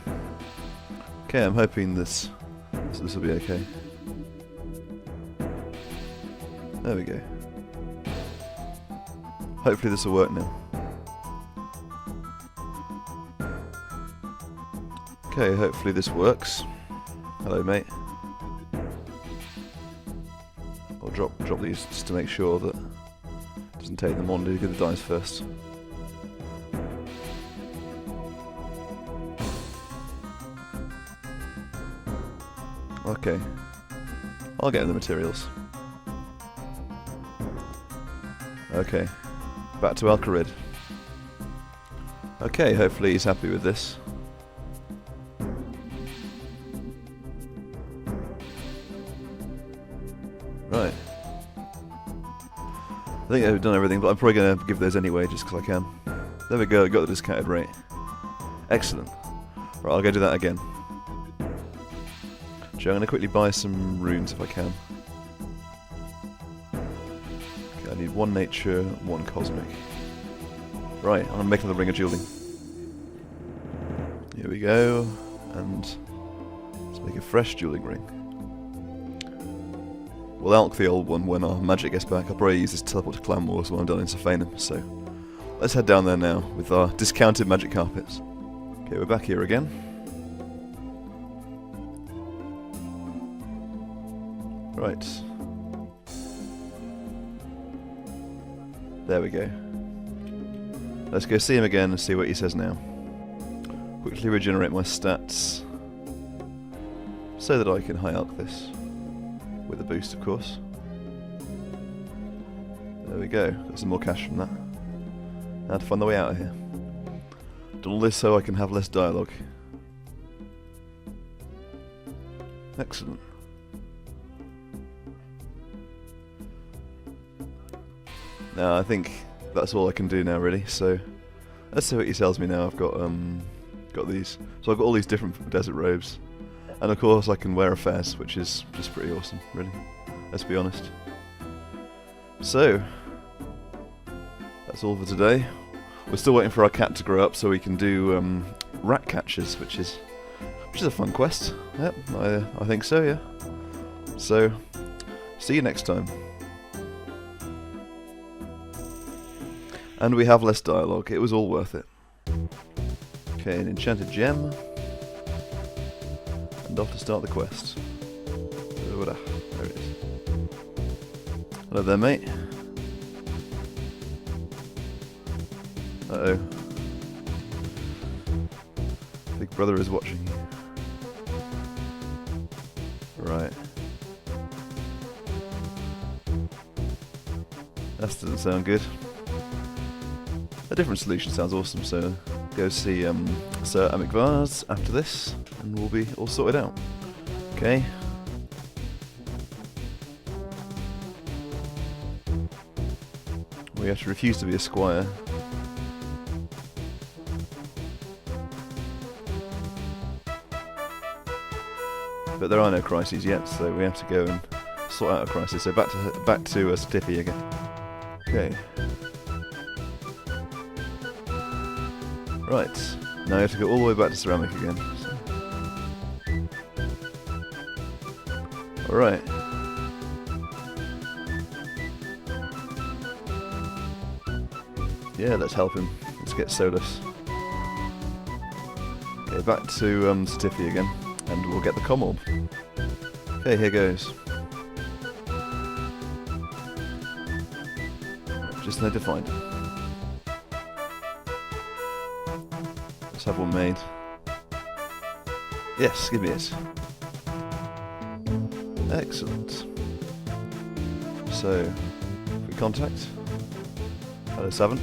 Okay, I'm hoping this will be okay. There we go. Hopefully this will work now. Okay, hopefully this works. Hello, mate. I'll drop these just to make sure that it doesn't take them on. Do get the dice first. Okay. I'll get the materials. Okay. Back to Alcarid. Okay, hopefully he's happy with this. Right. I think I've done everything, but I'm probably going to give those anyway, just because I can. There we go, got the discounted rate. Excellent. Right, I'll go do that again. I'm going to quickly buy some runes if I can. Okay, I need 1 nature, 1 cosmic. Right, I'm going to make another ring of dueling. Here we go, and let's make a fresh dueling ring. We'll alch the old one when our magic gets back. I'll probably use this to teleport to Clan Wars when I'm done in Sophanum, so let's head down there now with our discounted magic carpets. Okay, we're back here again. Right. There we go. Let's go see him again and see what he says now. Quickly regenerate my stats so that I can high alch this. With a boost, of course. There we go. Got some more cash from that. Now to find the way out of here. Done all this so I can have less dialogue. Excellent. Now I think that's all I can do now, really. So let's see what he tells me now. I've got these. So I've got all these different desert robes. And of course I can wear a fez, which is just pretty awesome, really. Let's be honest. So, that's all for today. We're still waiting for our cat to grow up so we can do rat catchers, which is a fun quest. Yep, I think so, yeah. So, see you next time. And we have less dialogue. It was all worth it. Okay, an enchanted gem. And off to start the quest. There it is. Hello there, mate. Uh-oh. Big brother is watching you. Right. That doesn't sound good. A different solution sounds awesome, so go see Sir Amikvaz after this, and we'll be all sorted out. Okay. We have to refuse to be a squire. But there are no crises yet, so we have to go and sort out a crisis. So back to Stiffy again. Okay. Right. Now we have to go all the way back to ceramic again. So. Alright. Yeah, let's help him. Let's get Solus. Okay, back to Stiffy again, and we'll get the comm orb. Okay, here goes. Just need to find it. Let's have one made. Yes, give me it. Excellent. So, if we contact. Hello, Savant.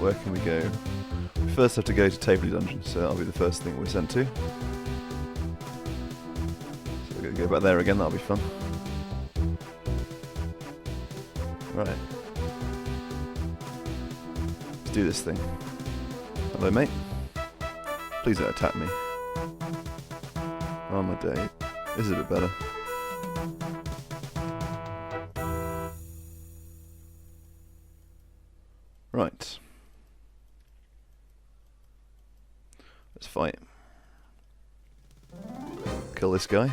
where can we go? We first have to go to Tabley Dungeon, so that'll be the first thing we're sent to. So we're going to go back there again, that'll be fun. Right. Let's do this thing. Hello, mate. Please don't attack me. Oh my day. This is a bit better. Right. Let's fight. Kill this guy.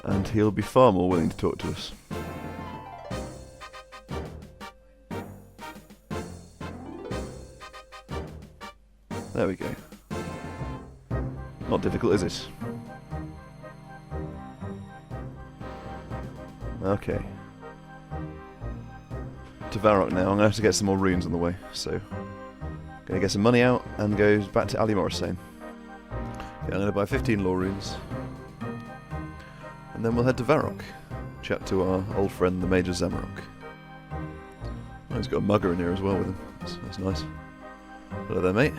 And he'll be far more willing to talk to us. There we go. Not difficult, is it? Okay. To Varrock now. I'm going to have to get some more runes on the way, so going to get some money out and go back to Ali Morrisane. Okay, I'm going to buy 15 lore runes, and then we'll head to Varrock, chat to our old friend the Major Zamarok. Oh, he's got a mugger in here as well with him. That's nice. Hello there, mate.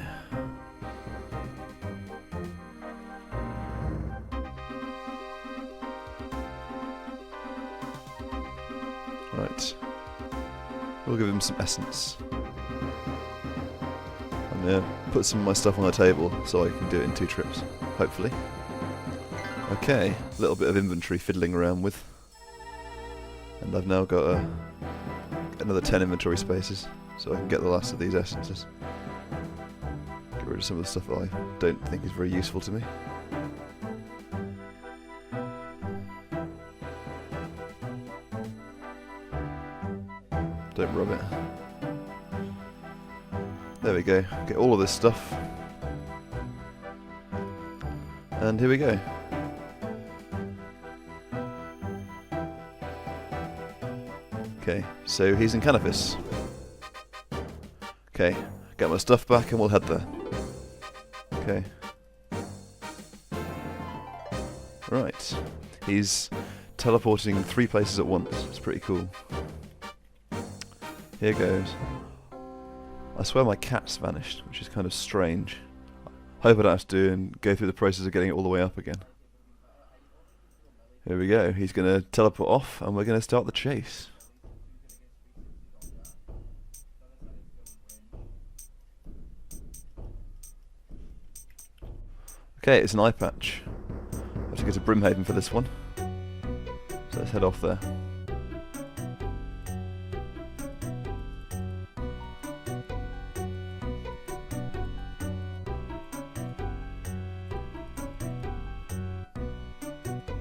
Right. We'll give him some essence. I'm going to put some of my stuff on the table so I can do it in 2 trips, hopefully. Okay, a little bit of inventory fiddling around with. And I've now got another 10 inventory spaces, so I can get the last of these essences. Get rid of some of the stuff that I don't think is very useful to me. Don't rub it. There we go. Get all of this stuff. And here we go. Okay, so he's in Canopus. Okay, get my stuff back and we'll head there. Okay. Right. He's teleporting 3 places at once. It's pretty cool. Here goes. I swear my cat's vanished, which is kind of strange. Hope I don't have to go through the process of getting it all the way up again. Here we go. He's going to teleport off and we're going to start the chase. Okay, it's an eye patch. I have to go to Brimhaven for this one. So let's head off there.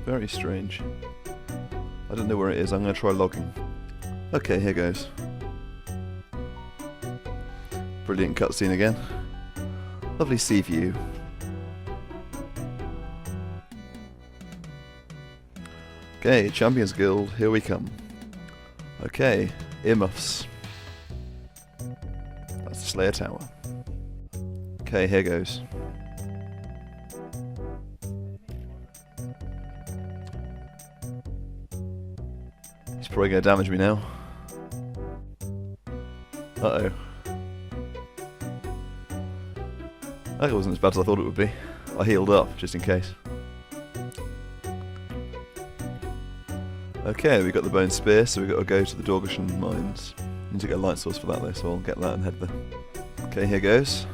Very strange. I don't know where it is. I'm going to try logging. Okay, here goes. Brilliant cutscene again. Lovely sea view. Okay, Champions Guild, here we come. Okay, earmuffs. That's the Slayer Tower. Okay, here goes. He's probably going to damage me now. Uh-oh. That wasn't as bad as I thought it would be. I healed up, just in case. Okay, we got the bone spear, so we've got to go to the Dorgeshuun mines. Need to get a light source for that though, so I'll get that and head there. Okay, here goes.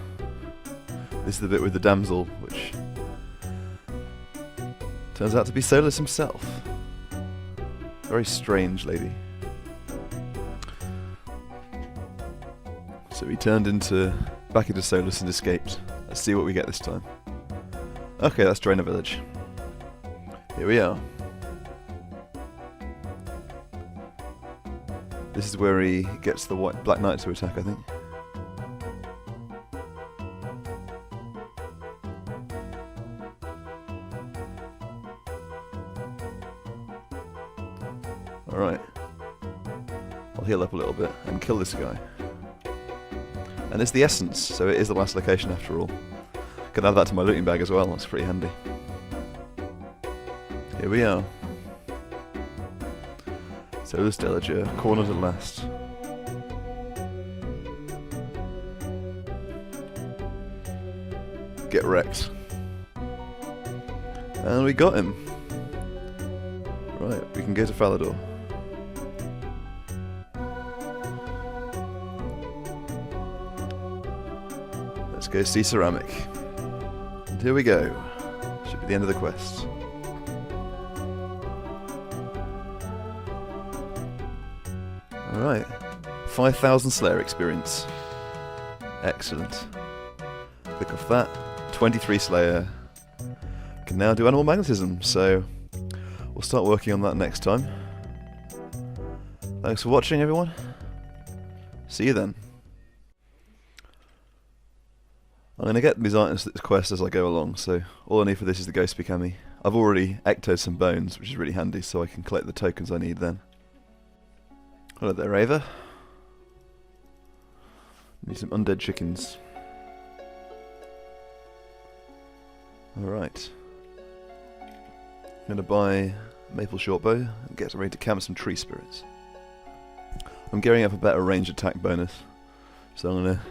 This is the bit with the damsel, which turns out to be Solus himself. Very strange lady. So he turned back into Solus and escaped. Let's see what we get this time. Okay, that's Draenor Village. Here we are. This is where he gets the Black Knight to attack, I think. Alright. I'll heal up a little bit and kill this guy. And it's the essence, so it is the last location after all. Can add that to my looting bag as well, that's pretty handy. Here we are. So the Stellager, cornered at last. Get wrecked. And we got him. Right, we can go to Falador. Let's go see Ceramic. And here we go. Should be the end of the quest. Alright. 5,000 Slayer experience. Excellent. Click off that. 23 Slayer. Can now do Animal Magnetism, so we'll start working on that next time. Thanks for watching, everyone. See you then. I'm going to get these items to this quest as I go along, so all I need for this is the Ghost Pikami. I've already ectoed some bones, which is really handy, so I can collect the tokens I need then. Hello there, Ava. Need some undead chickens. Alright. I'm going to buy a maple shortbow and get ready to camp some tree spirits. I'm gearing up a better range attack bonus, so I'm going to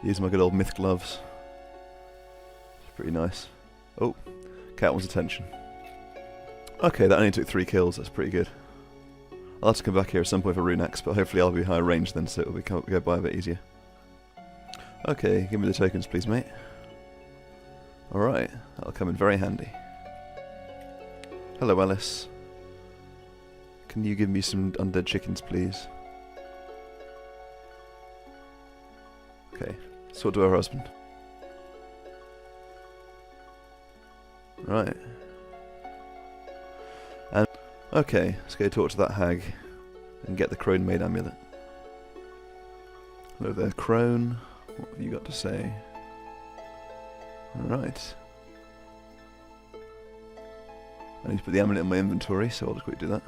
use my good old myth gloves. It's pretty nice. Oh, cat wants attention. Okay, that only took 3 kills, that's pretty good. I'll have to come back here at some point for rune axe, but hopefully I'll be higher range then, so it'll go by a bit easier. Okay, give me the tokens please, mate. Alright, that'll come in very handy. Hello, Alice. Can you give me some undead chickens, please? Okay, talk to her husband. Right. And okay, let's go talk to that hag and get the crone maid amulet. Hello there, crone. What have you got to say? Alright. I need to put the amulet in my inventory, so I'll just quickly do that.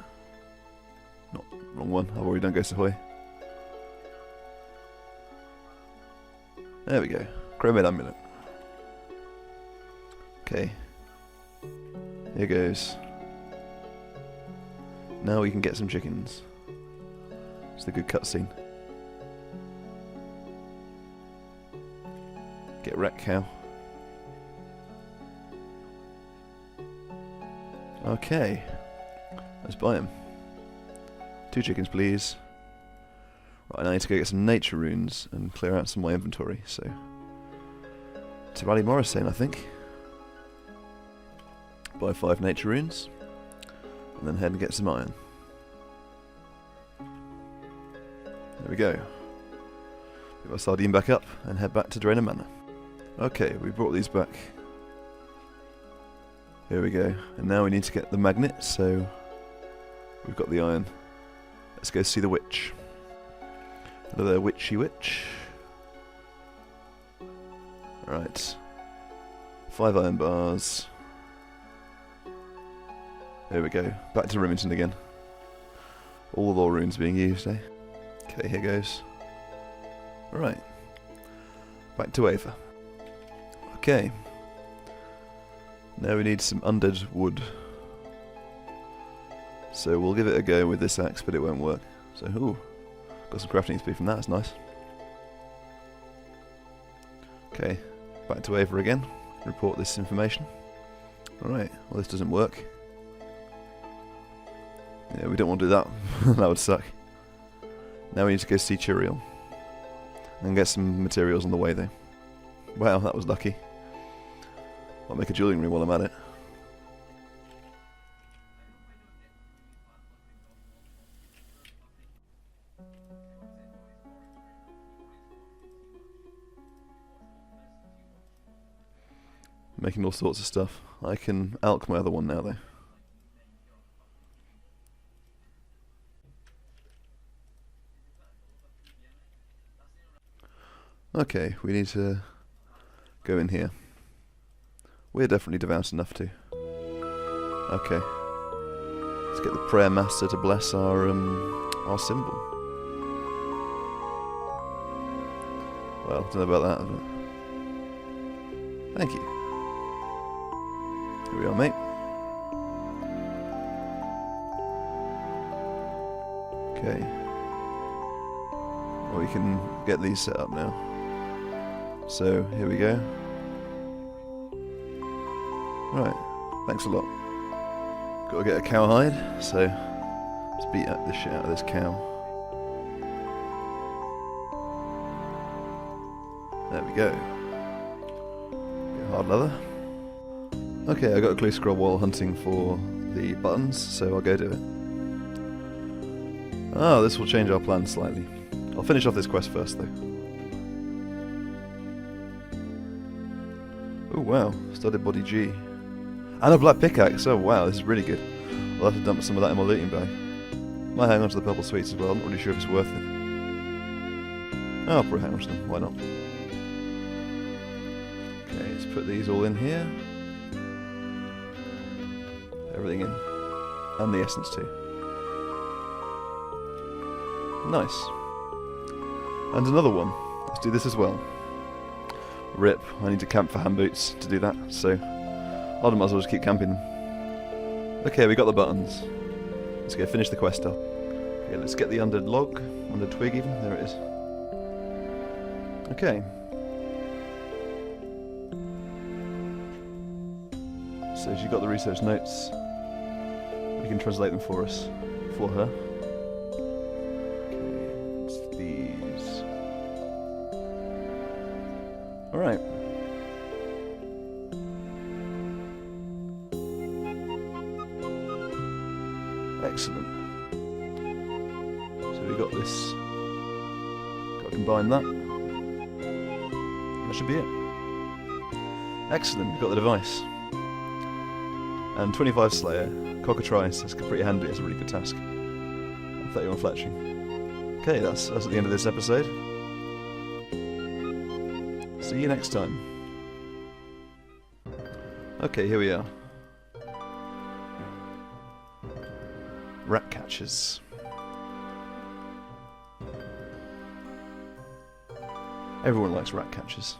No, wrong one. I've already done Ghost Ahoy. There we go. Crone-made amulet. Okay. Here goes. Now we can get some chickens. It's a good cutscene. Get wrecked, cow. Okay. Let's buy him. 2 chickens, please. Right, I need to go get some nature runes and clear out some of my inventory, so... to Rally Morrison, I think. Buy 5 nature runes, and then head and get some iron. There we go. Get my sardine back up, and head back to Drainer Manor. Okay, we brought these back. Here we go. And now we need to get the magnet, so... we've got the iron. Let's go see the witch. Hello there, witchy witch. Right. 5 iron bars. There we go. Back to Remington again. All the lore runes being used, eh? Okay, here goes. Right. Back to Ava. Okay. Now we need some undead wood. So we'll give it a go with this axe, but it won't work. So, ooh. Got some crafting XP from that, that's nice. Okay, back to Ava again. Report this information. Alright, well this doesn't work. Yeah, we don't want to do that. That would suck. Now we need to go see Chiriel. And get some materials on the way though. Wow, that was lucky. I'll make a jewellery ring while I'm at it. Making all sorts of stuff. I can alch my other one now though. Okay, we need to go in here. We're definitely devout enough to. Okay. Let's get the prayer master to bless our symbol. Well, don't know about that, but... thank you. Here we are, mate. Okay. Well, we can get these set up now. So, here we go. Right, thanks a lot. Gotta get a cowhide, so let's beat the shit out of this cow. There we go. Bit of hard leather. Okay, I got a clue scroll while hunting for the buttons, so I'll go do it. Ah, this will change our plan slightly. I'll finish off this quest first, though. Oh wow, studded body G. And a black pickaxe, oh wow, this is really good. I'll have to dump some of that in my looting bag. Might hang on to the purple sweets as well, I'm not really sure if it's worth it. Oh, I'll probably hang on to them, why not? Okay, let's put these all in here. Everything in. And the essence too. Nice. And another one. Let's do this as well. Rip, I need to camp for hand boots to do that, so I might as well just keep camping. Okay, we got the buttons. Let's go finish the quest up. Okay, let's get the under log, under twig even, there it is. Okay. So she got the research notes. We can translate them for us, for her. Okay, it's these. Alright. Excellent. So we got this. Got to combine that. That should be it. Excellent, we've got the device. And 25 Slayer, Cockatrice, that's pretty handy, it's a really good task. And 31 Fletching. Okay, that's at the end of this episode. See you next time. Okay, here we are. Rat catchers. Everyone likes rat catchers.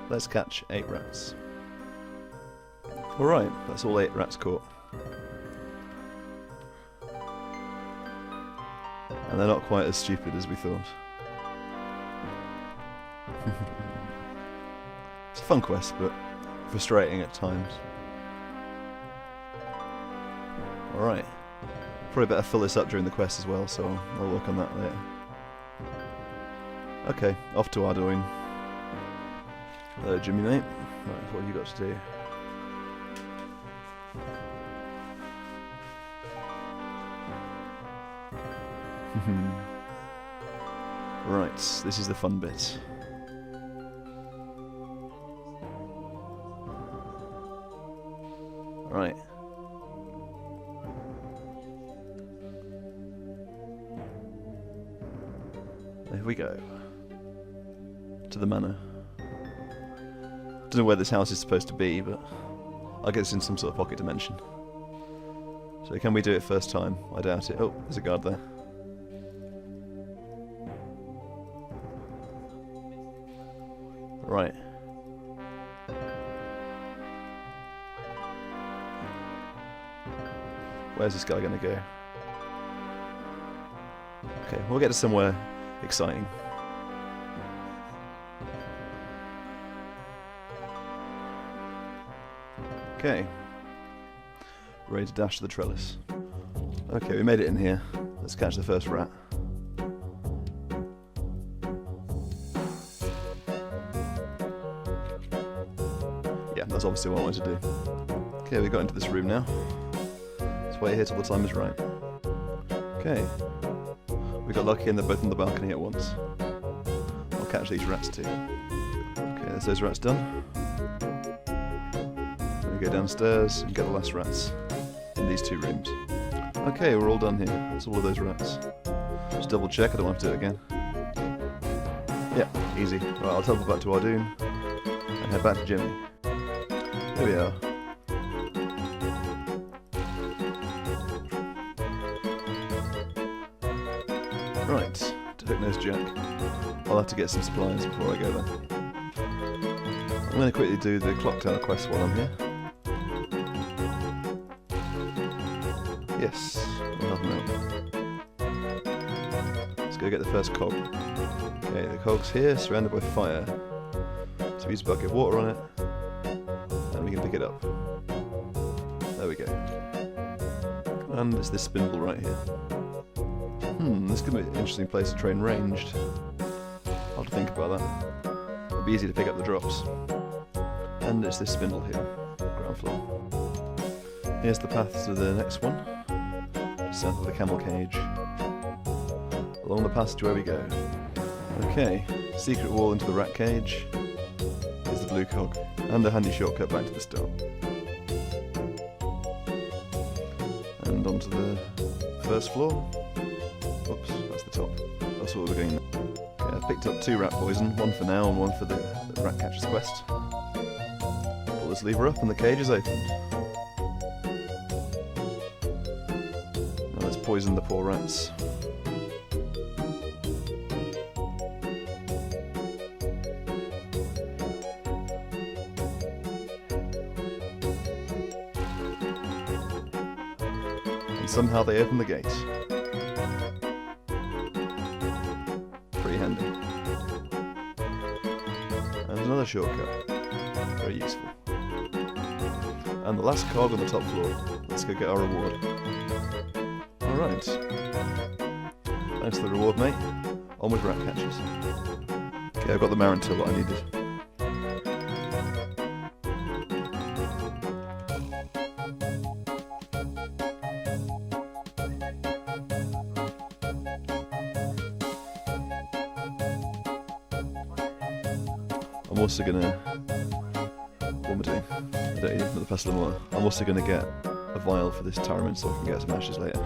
Let's catch 8 rats. Alright, that's all 8 rats caught. And they're not quite as stupid as we thought. It's a fun quest, but frustrating at times. Alright. Probably better fill this up during the quest as well, so I'll work on that later. Okay, off to Arduin. Hello, Jimmy mate. Right, what have you got to do? Right, this is the fun bit. Right. There we go. To the manor. Don't know where this house is supposed to be, but I guess it's in some sort of pocket dimension. So can we do it first time? I doubt it. Oh, there's a guard there. Right. Where's this guy going to go? Okay, we'll get to somewhere exciting. Okay. Ready to dash to the trellis. Okay, we made it in here. Let's catch the first rat. Yeah, that's obviously what I wanted to do. Okay, we got into this room now. Let's wait here till the time is right. Okay. We got lucky and they're both on the balcony at once. I'll catch these rats too. Okay, there's those rats done. Go downstairs and get the last rats in these 2 rooms. Okay, we're all done here. That's all of those rats. Just double check, I don't have to do it again. Yeah, easy. Right, I'll teleport back to Ardoon and head back to Jimmy. Here we are. Right, to Hook-Nosed Jack. I'll have to get some supplies before I go there. I'm going to quickly do the Clock Tower quest while I'm here. Yes, we'll have them out. Let's go get the first cog. Okay, the cog's here, surrounded by fire. So we use a bucket of water on it, and we can pick it up. There we go. And it's this spindle right here. This could be an interesting place to train ranged. I'll have to think about that. It'll be easy to pick up the drops. And it's this spindle here, ground floor. Here's the path to the next one. Just south of the camel cage. Along the passage where we go. Okay, secret wall into the rat cage. Here's the blue cog, and a handy shortcut back to the start. And onto the first floor. Oops, that's the top. That's what we're going there. Okay, I've picked up 2 rat poison, one for now and one for the rat catcher's quest. Pull this lever up and the cage is opened. Now let's poison the poor rats. And somehow they open the gate. Pretty handy. And another shortcut. Very useful. And the last cog on the top floor. Let's go get our reward. Alright. Thanks for the reward, mate. On with rat catchers. Okay, I've got the Marantil that I needed. I'm also gonna... What am I doing? I don't need another pestle and water. I'm also gonna get a vial for this Tyramin so I can get some ashes later.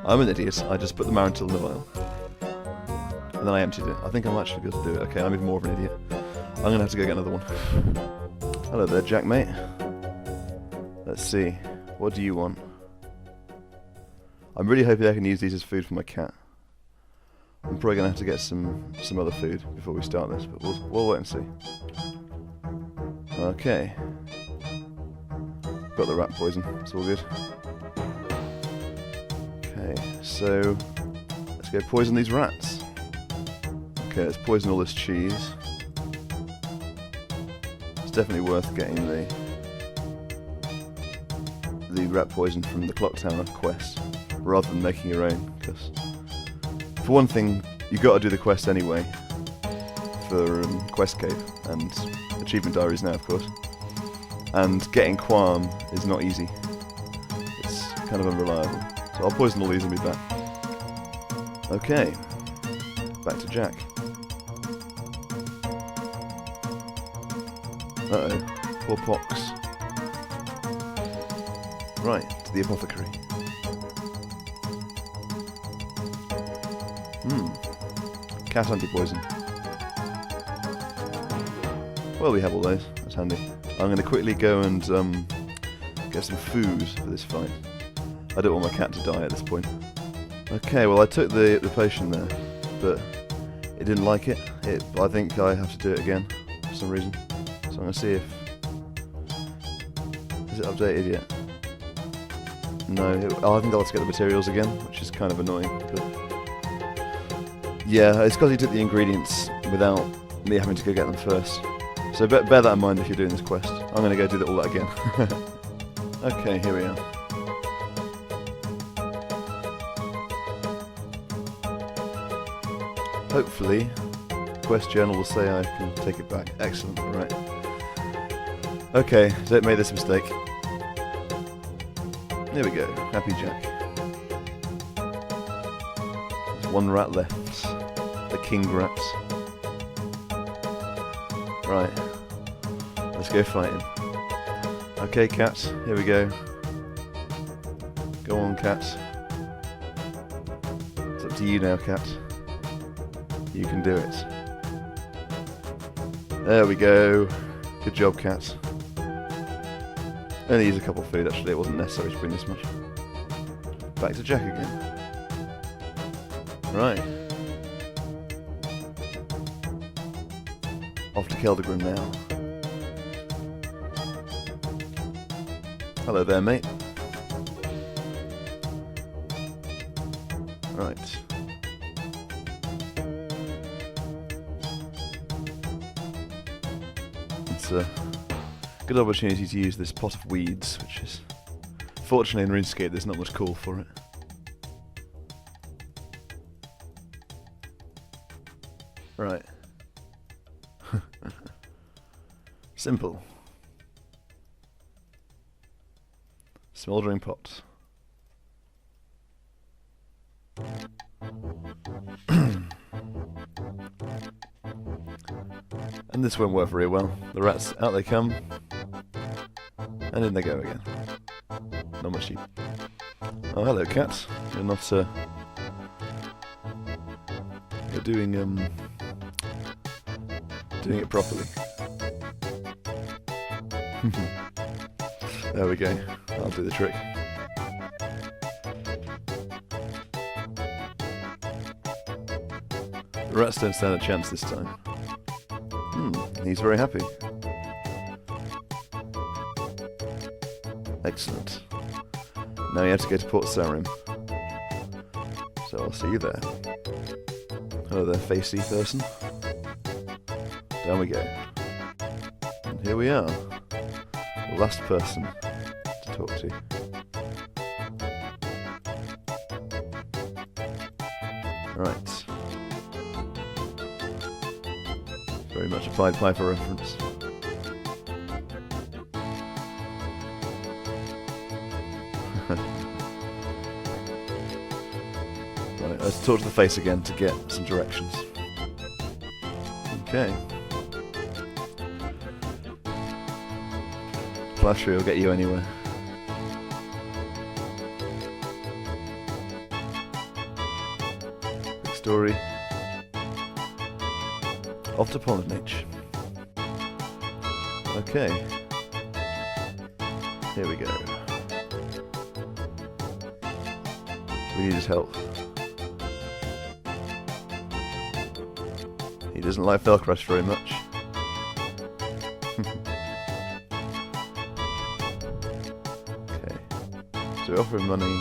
I'm an idiot. I just put the Marantil in the vial. And then I emptied it. I think I'm actually going to do it. Okay, I'm even more of an idiot. I'm going to have to go get another one. Hello there, Jack, mate. Let's see. What do you want? I'm really hoping I can use these as food for my cat. I'm probably going to have to get some other food before we start this, but we'll wait and see. Okay. Got the rat poison. It's all good. Okay, so let's go poison these rats. Okay, let's poison all this cheese. It's definitely worth getting the rat poison from the Clock Tower quest rather than making your own, because for one thing, you've got to do the quest anyway for Quest Cave and Achievement Diaries now, of course. And getting Qualm is not easy. It's kind of unreliable. So I'll poison all these and be back. Okay, back to Jack. Uh-oh, poor Pox. Right, to the apothecary. Cat anti-poison. Well, we have all those. That's handy. I'm going to quickly go and get some food for this fight. I don't want my cat to die at this point. Okay, well I took the potion there, but it didn't like it. I think I have to do it again for some reason. So I'm going to see if... Is it updated yet? No, I think I'll have to get the materials again, which is kind of annoying. But yeah, it's because he took the ingredients without me having to go get them first. So bear that in mind if you're doing this quest. I'm going to go do all that again. Okay, here we are. Hopefully, the quest journal will say I can take it back. Excellent, right. Okay, don't make this mistake. There we go, Happy Jack. There's one rat left. The king rat. Right. Let's go fighting. Okay, cat, here we go. Go on, cat. It's up to you now, cat. You can do it. There we go. Good job, cat. Only use a couple of food, actually. It wasn't necessary to bring this much. Back to Jack again. Right. Off to Keldegrim now. Hello there, mate. Right. it's a good opportunity to use this pot of weeds, which is... Fortunately in RuneScape there's not much call for it. Right. Simple. Smouldering pot. And this won't work very well. The rats, out they come. And in they go again. Not much sheep. Oh, hello, cat. You're not, you're doing it properly. There we go. I'll do the trick. The rats don't stand a chance this time. He's very happy. Excellent. Now you have to go to Port Sarim. So I'll see you there. Hello there, facey person. Down we go. And here we are. The last person to talk to. Right. Very much a Pied Piper reference. Right, let's talk to the face again to get some directions. Okay. Flattery will get you anywhere. Big story. Off to pollinate. Okay. Here we go. We need his help. He doesn't like Felcrush very much. Okay. So we offer him money.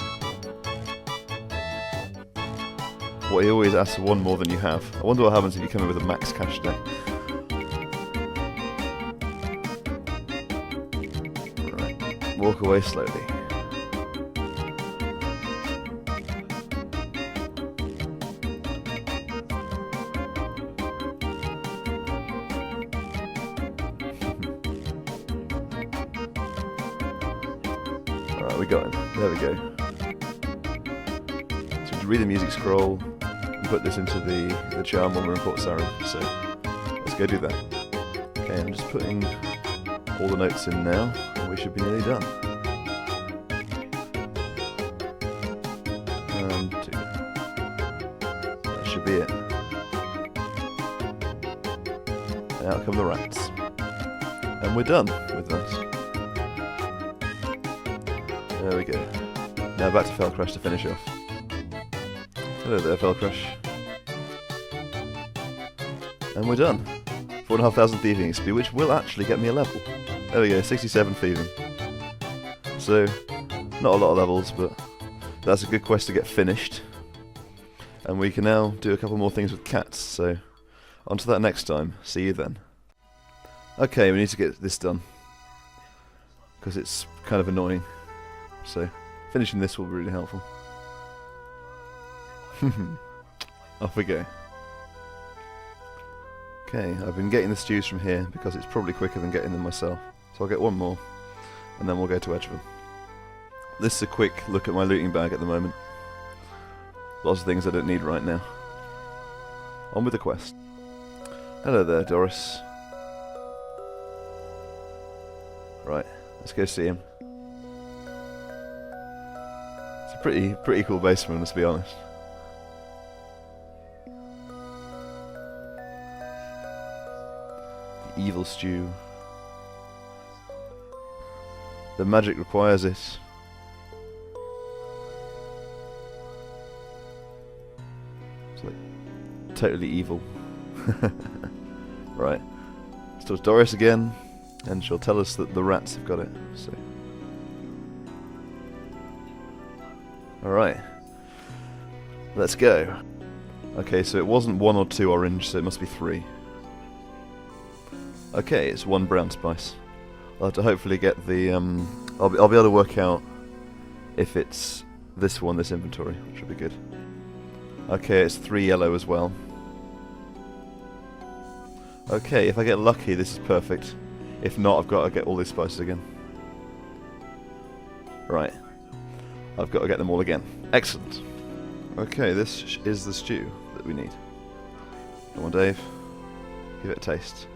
What he always asks for one more than you have. I wonder what happens if you come in with a max cash day. Right. Walk away slowly. Alright, we got him. There we go. So to read the music scroll, put this into the charm when we're in Port Sarim, so let's go do that. Okay, I'm just putting all the notes in now, and we should be nearly done. And 2. That should be it. And out come the rats. And we're done with that. There we go. Now back to Felcrush to finish off. Hello there, Felcrush. And we're done. 4,500 thieving XP, which will actually get me a level. There we go, 67 thieving. So, not a lot of levels, but that's a good quest to get finished. And we can now do a couple more things with cats, so on to that next time. See you then. Okay, we need to get this done, because it's kind of annoying. So, finishing this will be really helpful. Off we go. Okay, I've been getting the stews from here because it's probably quicker than getting them myself. So I'll get one more, and then we'll go to Edgeville. This is a quick look at my looting bag at the moment. Lots of things I don't need right now. On with the quest. Hello there, Doris. Right, let's go see him. It's a pretty cool basement, let's be honest. Evil stew. The magic requires it. It's like totally evil. Right. Let's talk to Doris again, and she'll tell us that the rats have got it. So. Alright. Let's go. Okay, so it wasn't 1 or 2 orange, so it must be 3. Okay, it's 1 brown spice. I'll have to hopefully get the... I'll be able to work out if it's this one, this inventory, which would be good. Okay, it's 3 yellow as well. Okay, if I get lucky, this is perfect. If not, I've got to get all these spices again. Right. I've got to get them all again. Excellent. Okay, this is the stew that we need. Come on, Dave. Give it a taste.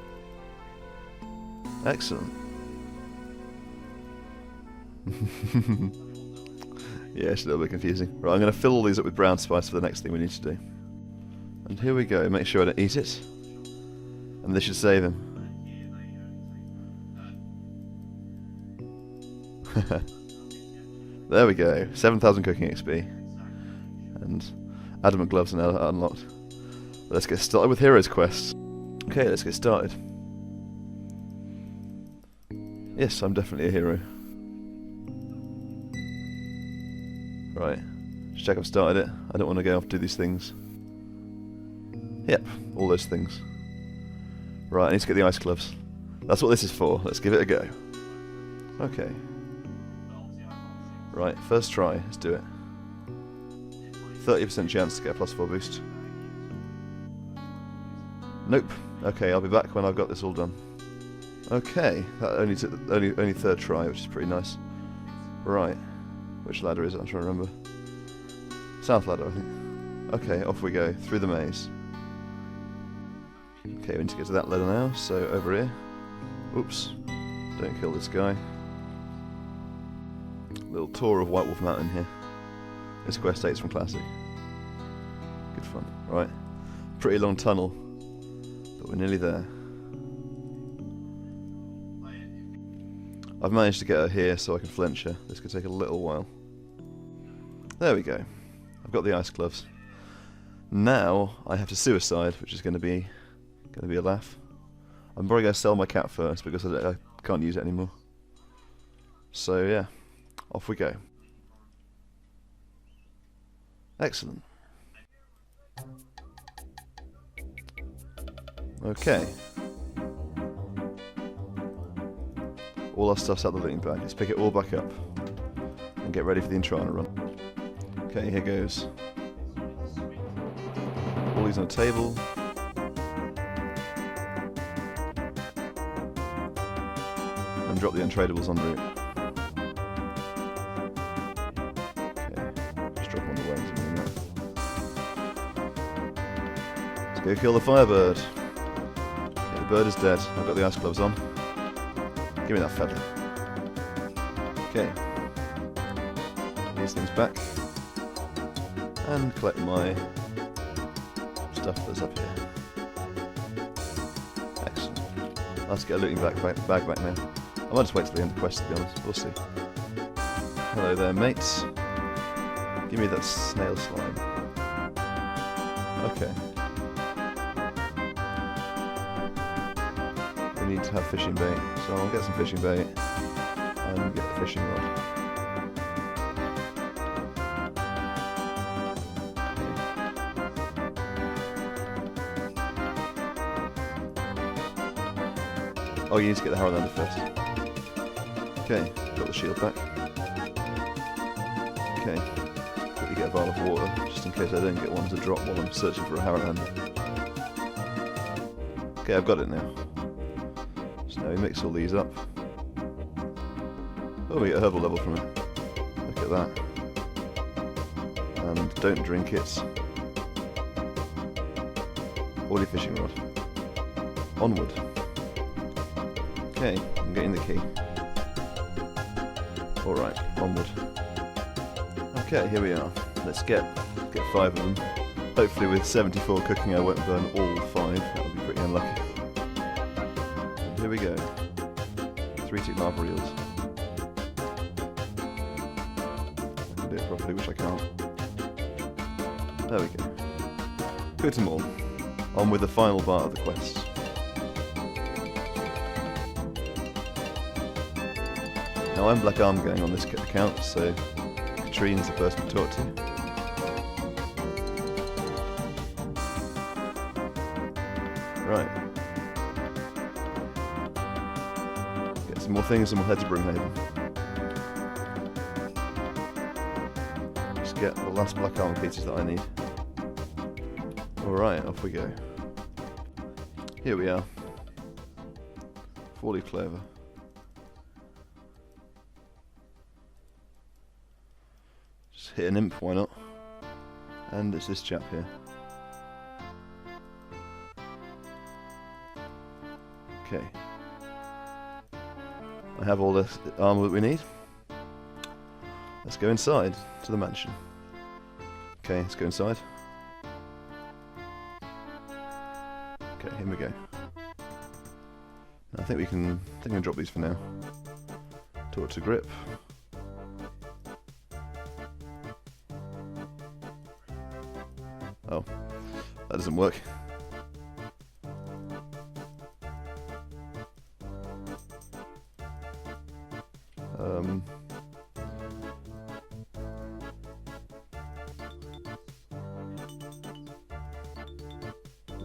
Excellent. Yeah, it's a little bit confusing. Right, I'm going to fill all these up with brown spice for the next thing we need to do. And here we go. Make sure I don't eat it. And this should save him. There we go. 7,000 cooking XP. And adamant gloves are now unlocked. But let's get started with Heroes Quest. Okay, let's get started. Yes, I'm definitely a hero. Right. Just check I've started it. I don't want to go off and do these things. Yep, all those things. Right, I need to get the ice gloves. That's what this is for. Let's give it a go. Okay. Right, first try. Let's do it. 30% chance to get a +4 boost. Nope. Okay, I'll be back when I've got this all done. Okay, that only took only third try, which is pretty nice. Right. Which ladder is it? I'm trying to remember. South ladder, I think. Okay, off we go. Through the maze. Okay, we need to get to that ladder now, so over here. Oops. Don't kill this guy. Little tour of White Wolf Mountain here. This quest dates from Classic. Good fun. Right. Pretty long tunnel, but we're nearly there. I've managed to get her here so I can flinch her. This could take a little while. There we go. I've got the ice gloves. Now I have to suicide, which is going to be a laugh. I'm probably going to sell my cat first because I can't use it anymore. So yeah, off we go. Excellent. Okay. All our stuff's out the looting bag. Let's pick it all back up and get ready for the Intrana run. Okay, here goes. All these on a table. And drop the untradables en route. Okay, just drop them on the way. Let's go kill the firebird. Okay, the bird is dead. I've got the ice gloves on. Give me that feather. Okay. These things back. And collect my stuff that's up here. Excellent. Let's get a looting bag back now. I might just wait till the end of the quest, to be honest. We'll see. Hello there, mates. Give me that snail slime. Okay. We need to have fishing bait, so I'll get some fishing bait and get the fishing rod. Oh, you need to get the Harrowlander first. Okay, got the shield back. Okay, quickly get a vial of water, just in case I don't get one to drop while I'm searching for a Harrowlander. Okay, I've got it now. So now we mix all these up. Oh, we get a herbal level from it. Look at that. And don't drink it. Oily fishing rod. Onward. Okay, I'm getting the key. Alright, onward. Okay, here we are. Let's get 5 of them. Hopefully with 74 cooking I won't burn all 5. That would be pretty unlucky. And here we go. 3 tick lava reels. I can do it properly, which I can't. There we go. Cooked them all. On with the final part of the quest. Now I'm Black Arm going on this account, so Katrine's the person to talk to. Right. some more things and we'll head to Broomhaven. Just get the last black armor pieces that I need. Alright, off we go. Here we are. 4-leaf clover. Just hit an imp, why not? And it's this chap here. Okay. I have all the armor that we need. Let's go inside to the mansion. Okay, let's go inside. Okay, here we go. I think we can drop these for now. Talk to grip. Oh, that doesn't work.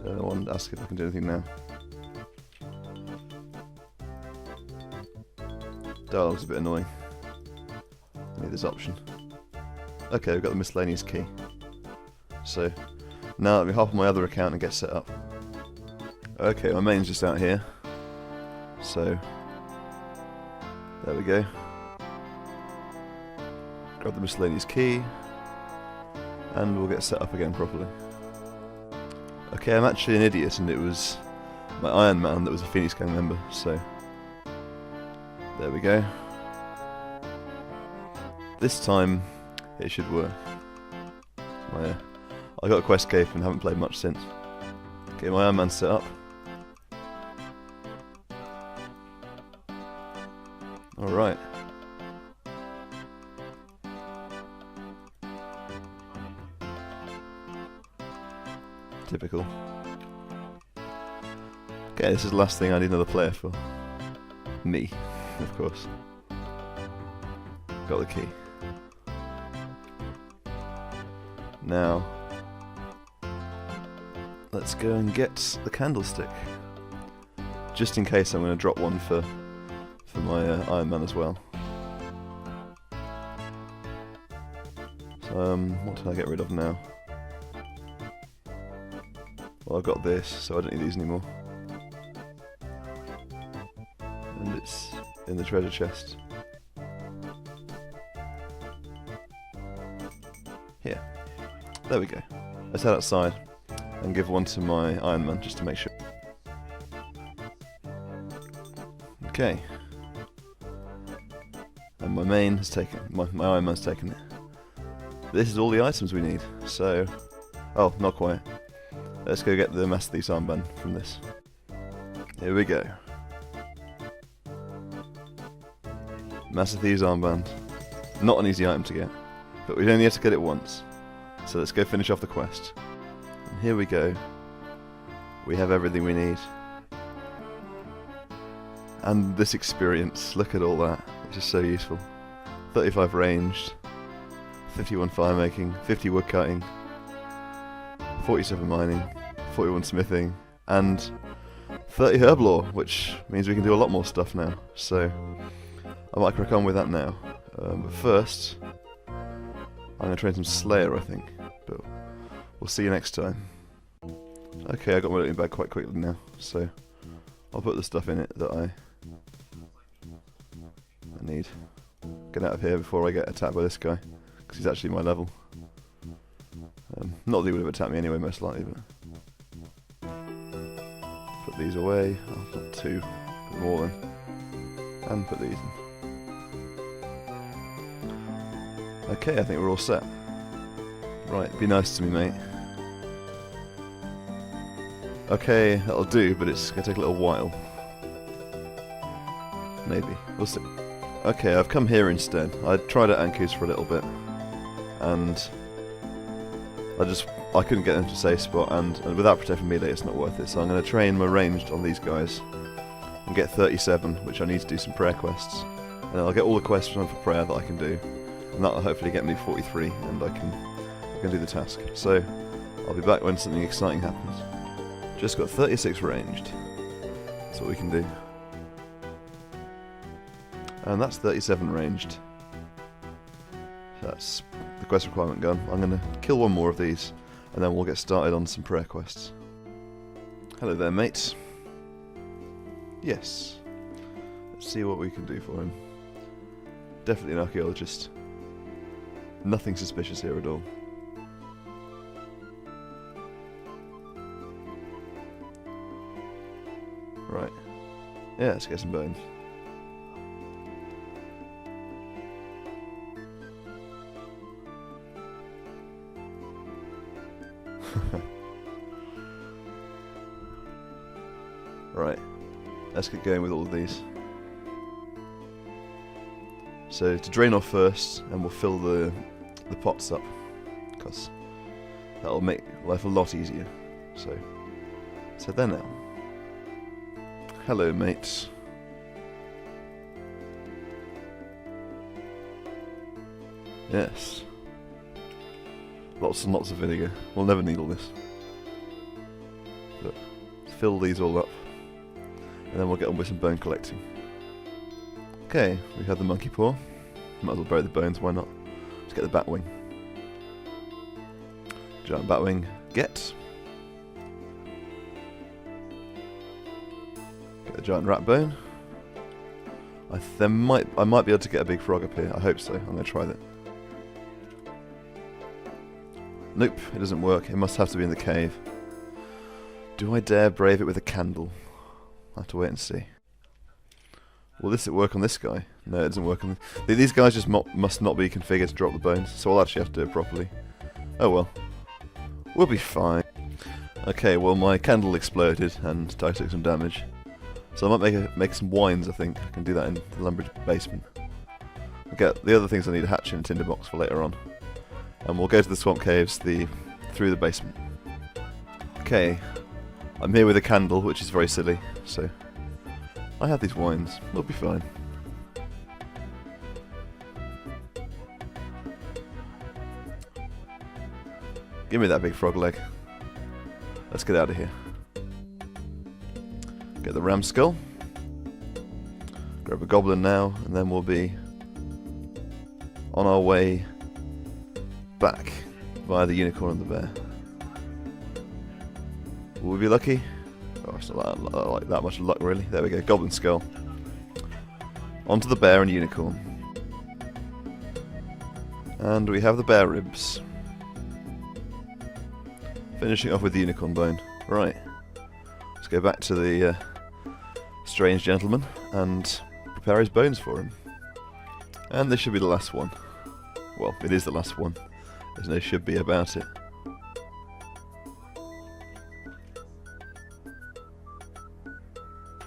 I want to ask if I can do anything now. Dialogue's a bit annoying. I need this option. Okay, we've got the miscellaneous key. So, now let me hop on my other account and get set up. Okay, my main's just out here. So, there we go. Grab the miscellaneous key. And we'll get set up again properly. Okay, I'm actually an idiot and it was my Iron Man that was a Phoenix Gang member, so there we go. This time it should work. I got a quest cape and haven't played much since. Okay, my Iron Man's set up. Alright. Typical. Okay, this is the last thing I need another player for. Me, of course. Got the key. Now, let's go and get the candlestick. Just in case I'm going to drop one for my Iron Man as well. So, what can I get rid of now? Well, I've got this, so I don't need these anymore. And it's in the treasure chest. Here. There we go. Let's head outside and give one to my Iron Man, just to make sure. Okay. And my main has taken, my Iron Man's taken it. This is all the items we need, so... Oh, not quite. Let's go get the Master Thief's armband from this. Here we go. Master Thief's armband. Not an easy item to get, but we only have to get it once. So let's go finish off the quest. And here we go. We have everything we need. And this experience, look at all that, which is so useful. 35 ranged, 51 fire making, 50 wood cutting, 47 mining, 41 smithing, and 30 herb lore, which means we can do a lot more stuff now. So I might crack on with that now. But first, I'm going to train some Slayer, I think. But we'll see you next time. Okay, I got my looting bag quite quickly now, so I'll put the stuff in it that I need. Get out of here before I get attacked by this guy, because he's actually my level. Not that he would have attacked me anyway, most likely, but... Put these away. I'll put 2. Put more in. And put these in. Okay, I think we're all set. Right, be nice to me, mate. Okay, that'll do, but it's going to take a little while. Maybe. We'll see. Okay, I've come here instead. I tried at Anku's for a little bit, and I couldn't get into a safe spot, and without protecting melee it's not worth it, so I'm going to train my ranged on these guys and get 37, which I need to do some prayer quests, and then I'll get all the quests done for prayer that I can do, and that'll hopefully get me 43, and I can do the task. So I'll be back when something exciting happens. Just got 36 ranged. That's what we can do. And that's 37 ranged. So that's the quest requirement gun. I'm going to kill one more of these, and then we'll get started on some prayer quests. Hello there, mate. Yes. Let's see what we can do for him. Definitely an archaeologist. Nothing suspicious here at all. Right. Yeah, let's get some bones. Right. Let's get going with all of these. So to drain off first, and we'll fill the pots up, because that'll make life a lot easier. So there now. Hello, mates. Yes. Lots and lots of vinegar. We'll never need all this. But fill these all up, and then we'll get on with some bone collecting. Okay, we have the monkey paw. Might as well bury the bones, why not? Let's get the batwing. Giant batwing, get. Get the giant rat bone. I might be able to get a big frog up here. I hope so. I'm going to try that. Nope, it doesn't work. It must have to be in the cave. Do I dare brave it with a candle? I'll have to wait and see. Will this work on this guy? No, it doesn't work on... These guys just must not be configured to drop the bones, so I'll actually have to do it properly. Oh well. We'll be fine. Okay, well my candle exploded and I took some damage. So I might make some wines, I think. I can do that in the lumber basement. I'll get the other things I need, a hatchet and a tinderbox for later on. And we'll go to the swamp caves through the basement. Okay, I'm here with a candle, which is very silly, so... I have these wines, we'll be fine. Give me that big frog leg. Let's get out of here. Get the ram skull. Grab a goblin now, and then we'll be on our way back via the unicorn and the bear. Will we be lucky? Oh, it's not like that much luck, really. There we go, goblin skull. Onto the bear and unicorn. And we have the bear ribs. Finishing off with the unicorn bone. Right. Let's go back to the strange gentleman and prepare his bones for him. And this should be the last one. Well, it is the last one. There's no should be about it.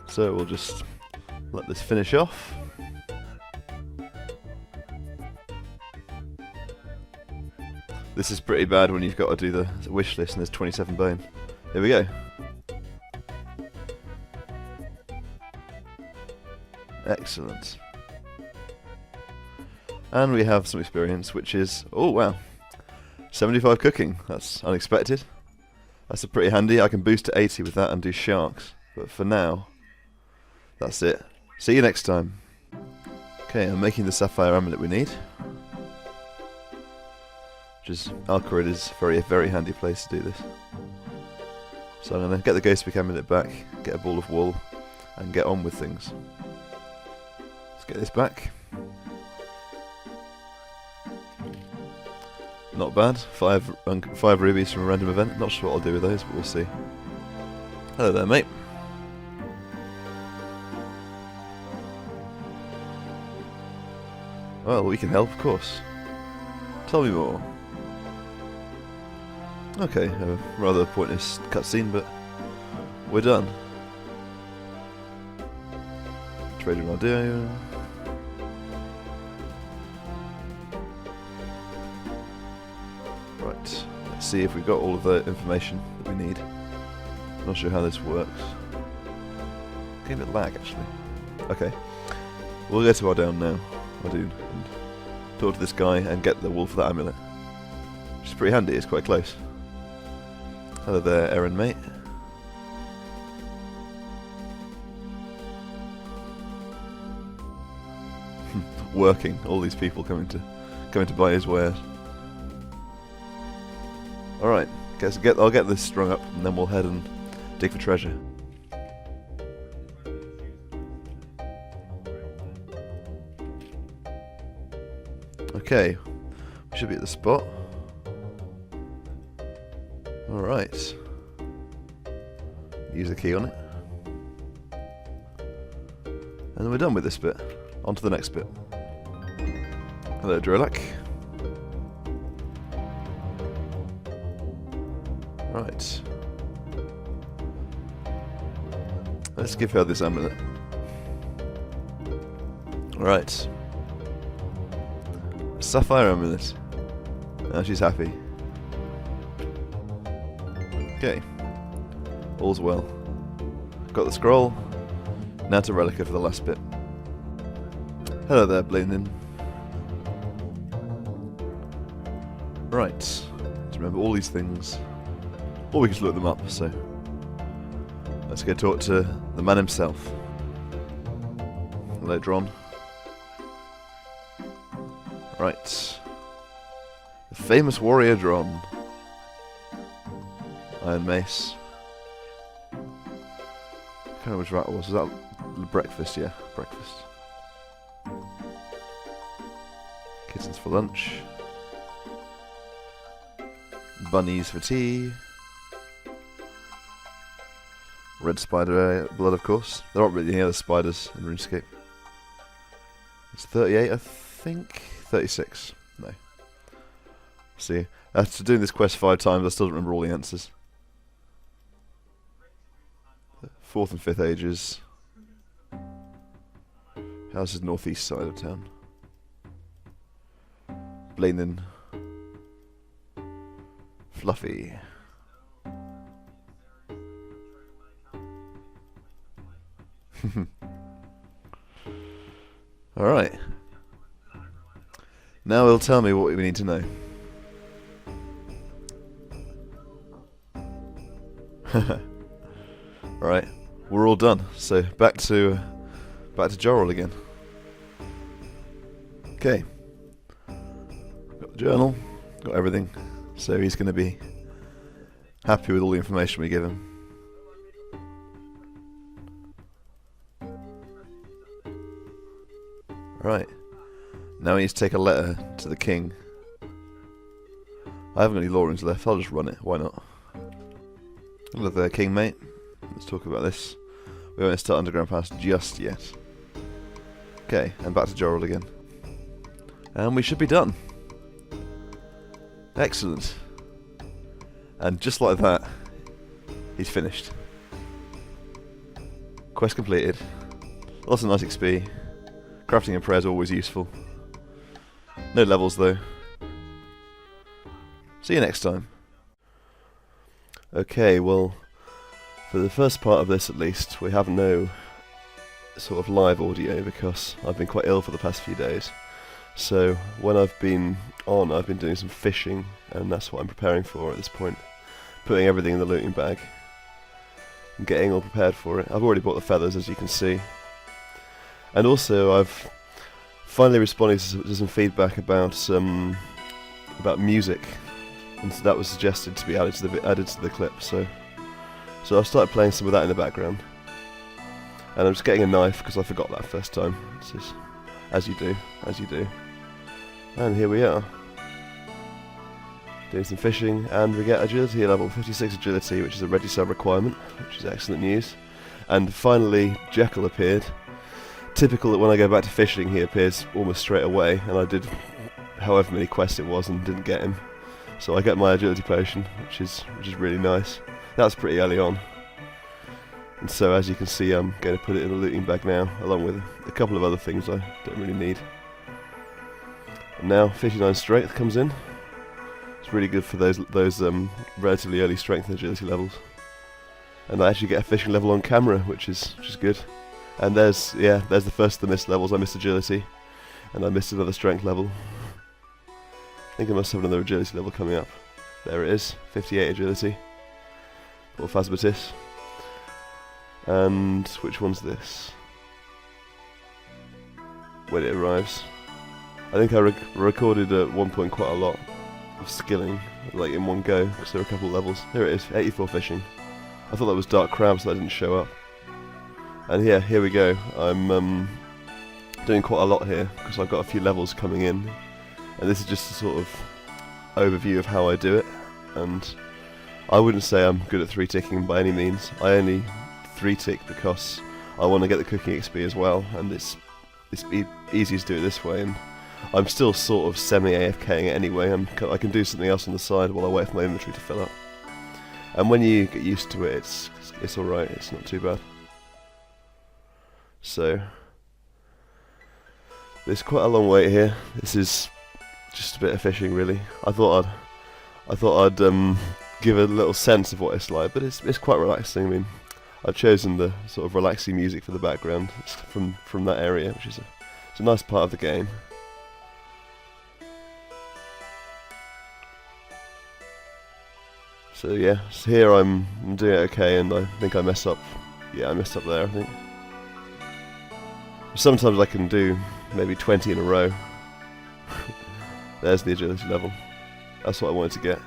So we'll just let this finish off. This is pretty bad when you've got to do the wish list and there's 27 bone. Here we go. Excellent. And we have some experience, which is, oh wow, 75 cooking. That's unexpected. That's pretty handy. I can boost to 80 with that and do sharks. But for now, that's it. See you next time. Okay, I'm making the sapphire amulet we need. Which is, Alcarid is a very handy place to do this. So I'm going to get the Ghostbeak amulet back, get a ball of wool, and get on with things. Let's get this back. Not bad. 5 rubies from a random event. Not sure what I'll do with those, but we'll see. Hello there, mate. Well, we can help, of course. Tell me more. Okay, a rather pointless cutscene, but we're done. Trader audio. Right, let's see if we've got all of the information that we need. Not sure how this works. Gave it lag, actually. Okay, we'll go to our down now. Ardoon, and talk to this guy and get the wool for that amulet. Which is pretty handy, it's quite close. Hello there, Aaron, mate. working. All these people coming to buy his wares. All right, I'll get this strung up, and then we'll head and dig for treasure. Okay, we should be at the spot. Alright. Use the key on it. And then we're done with this bit. On to the next bit. Hello, Drolak. Right. Let's give her this amulet. Right. Sapphire amulet. Now she's happy. Okay. All's well. Got the scroll. Now to Relica for the last bit. Hello there, Blendin. Right. To remember all these things. Or we can just look them up, so let's go talk to the man himself. Hello, Dron. Right. The famous warrior Dron. Iron Mace. I can't remember which rat it was. Was that breakfast? Yeah, breakfast. Kittens for lunch. Bunnies for tea. Red spider blood, of course. There aren't really any other spiders in RuneScape. It's 38, I think. 36. No. See, after doing this quest 5 times, I still don't remember all the answers. 4th and 5th ages. House is northeast side of town. Blainen. Fluffy. Alright. Now he'll tell me what we need to know. Alright, we're all done. So back to Jorrel again. Okay. Got the journal, got everything. So he's going to be happy with all the information we give him. Right. Now we need to take a letter to the king. I haven't got any law rooms left, I'll just run it, why not? Hello there, king mate. Let's talk about this. We won't start Underground Pass just yet. Okay, and back to Jorrel again. And we should be done. Excellent. And just like that, he's finished. Quest completed. Lots of nice XP. Crafting and prayer is always useful. No levels though. See you next time. Okay, well, for the first part of this at least, we have no sort of live audio because I've been quite ill for the past few days. So when I've been on, I've been doing some fishing, and that's what I'm preparing for at this point. Putting everything in the looting bag and getting all prepared for it. I've already bought the feathers, as you can see. And also I've finally responded to some feedback about music, and so that was suggested to be added to the clip. So I've started playing some of that in the background, and I'm just getting a knife because I forgot that first time. This is as you do, and here we are doing some fishing, and we get agility level 56 agility, which is a Regicide requirement, which is excellent news. And finally Jekyll appeared. Typical that when I go back to fishing he appears almost straight away, and I did however many quests it was and didn't get him. So I get my agility potion, which is really nice. That's pretty early on. And so as you can see, I'm going to put it in the looting bag now, along with a couple of other things I don't really need. And now 59 strength comes in. It's really good for those relatively early strength and agility levels. And I actually get a fishing level on camera, which is good. And there's the first of the missed levels. I missed agility, and I missed another strength level. I think I must have another agility level coming up. There it is, 58 agility. Or Phasmatis. And which one's this? When it arrives. I think I recorded at one point quite a lot of skilling, like in one go, because there were a couple of levels. Here it is, 84 fishing. I thought that was dark crab, so that didn't show up. And yeah, here we go. I'm doing quite a lot here, because I've got a few levels coming in. And this is just a sort of overview of how I do it. And I wouldn't say I'm good at 3-ticking by any means. I only 3-tick because I want to get the cooking XP as well, and it's easy to do it this way. And I'm still sort of semi-AFKing it anyway. I can do something else on the side while I wait for my inventory to fill up. And when you get used to it, it's alright, it's not too bad. So, there's quite a long wait here. This is just a bit of fishing, really. I thought I'd give a little sense of what it's like, but it's quite relaxing. I mean, I've chosen the sort of relaxing music for the background. It's from that area, which is it's a nice part of the game. So yeah, so here I'm doing it okay, and I think I mess up. Yeah, I messed up there, I think. Sometimes I can do maybe 20 in a row. There's the agility level. That's what I wanted to get.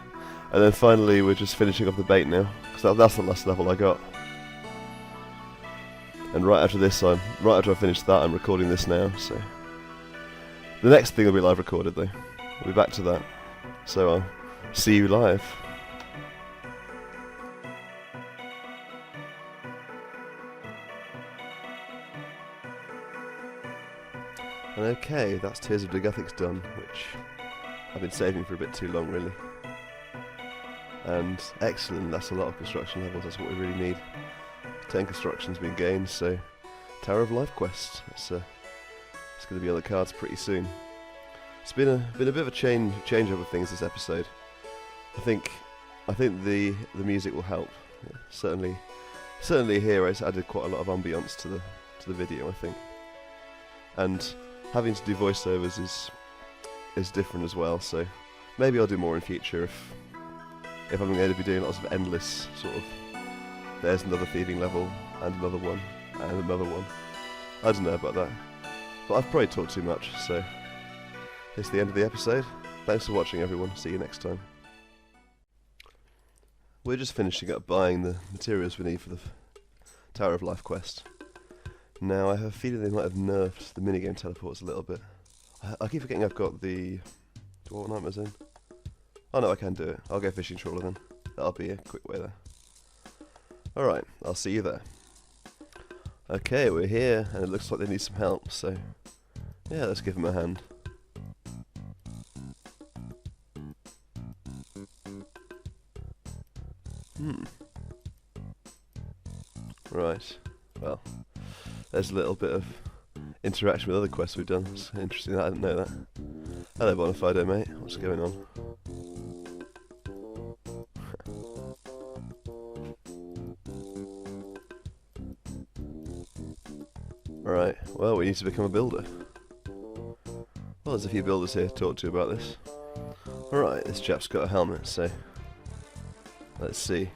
And then finally we're just finishing off the bait now, because that's the last level I got. And right after I finish that, I'm recording this now, so... The next thing will be live recorded though. We'll be back to that. So I'll see you live. And okay, that's Tears of the Guthix done, which I've been saving for a bit too long, really. And excellent, that's a lot of construction levels, that's what we really need. 10 construction's been gained, so Tower of Life quest. It's going to be on the cards pretty soon. It's been a bit of a change up of things this episode. I think the music will help. Yeah, certainly here it's added quite a lot of ambience to the video, I think. And having to do voiceovers is different as well, so maybe I'll do more in future if I'm going to be doing lots of endless sort of there's another thieving level and another one and another one. I don't know about that, but I've probably talked too much, so it's the end of the episode. Thanks for watching, everyone. See you next time. We're just finishing up buying the materials we need for the Tower of Life quest. Now, I have a feeling they might have nerfed the minigame teleports a little bit. I keep forgetting I've got the... Do I want nightmares in? Oh no, I can do it. I'll go fishing trawler then. That'll be a quick way there. Alright, I'll see you there. Okay, we're here, and it looks like they need some help, so... Yeah, let's give them a hand. Right, well... There's a little bit of interaction with other quests we've done. It's interesting, I didn't know that. Hello Bonafido, mate. What's going on? Right, well, we need to become a builder. Well, there's a few builders here to talk to about this. Alright, this chap's got a helmet, so... Let's see.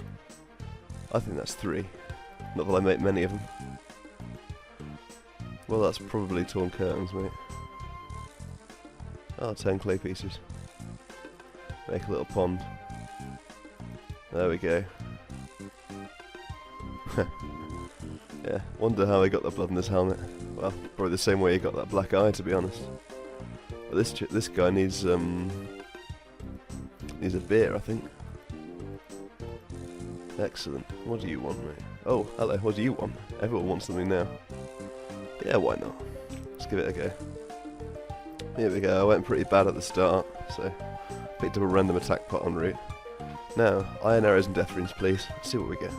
I think that's 3. Not that I make many of them. Well, that's probably torn curtains, mate. Oh, 10 clay pieces. Make a little pond. There we go. Yeah, wonder how he got the blood in his helmet. Well, probably the same way he got that black eye, to be honest. But this guy needs a beer, I think. Excellent. What do you want, mate? Oh, hello. What do you want? Everyone wants something now. Yeah, why not? Let's give it a go. Here we go. I went pretty bad at the start, so picked up a random attack pot en route. Now, iron arrows and death runes, please. Let's see what we get.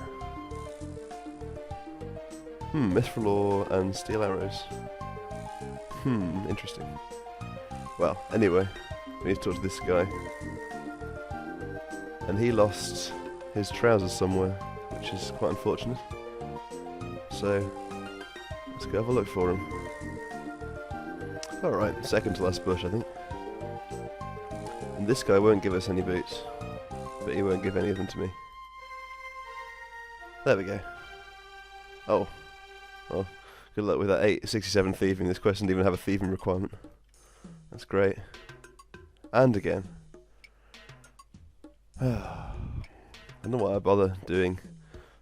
Mithril ore and steel arrows. Interesting. Well, anyway, we need to talk to this guy. And he lost his trousers somewhere, which is quite unfortunate. So, let's go have a look for him. Alright, second to last bush, I think. And this guy won't give us any boots, but he won't give any of them to me. There we go. Oh. Well, good luck with that 867 thieving. This quest doesn't even have a thieving requirement. That's great. And again. I don't know why I bother doing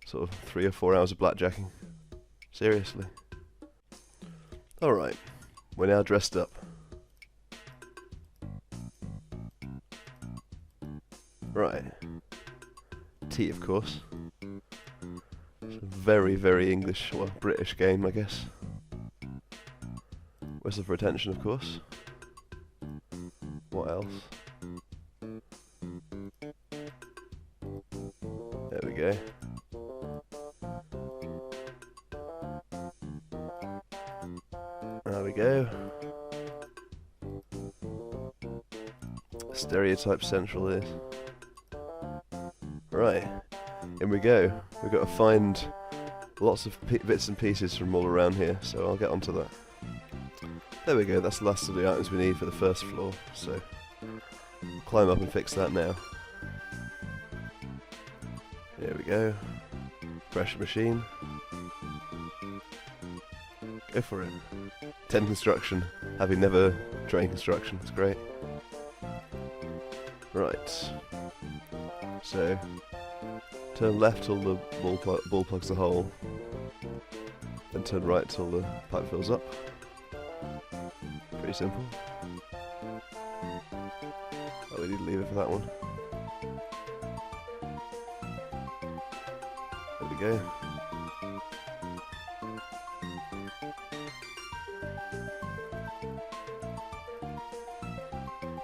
sort of 3 or 4 hours of blackjacking. Seriously. Alright, we're now dressed up. Right. Tea, of course. It's a very, very English, well, British game, I guess. Whistle for attention, of course. What else? There we go. There we go. Stereotype central is. Right, in we go. We've got to find lots of bits and pieces from all around here, so I'll get onto that. There we go, that's the last of the items we need for the first floor, so climb up and fix that now. There we go. Pressure machine. Go for it. 10 construction, having never trained construction, it's great. Right. So, turn left till the ball plugs the hole, then turn right till the pipe fills up. Pretty simple. Oh, we need to leave it for that one. There we go.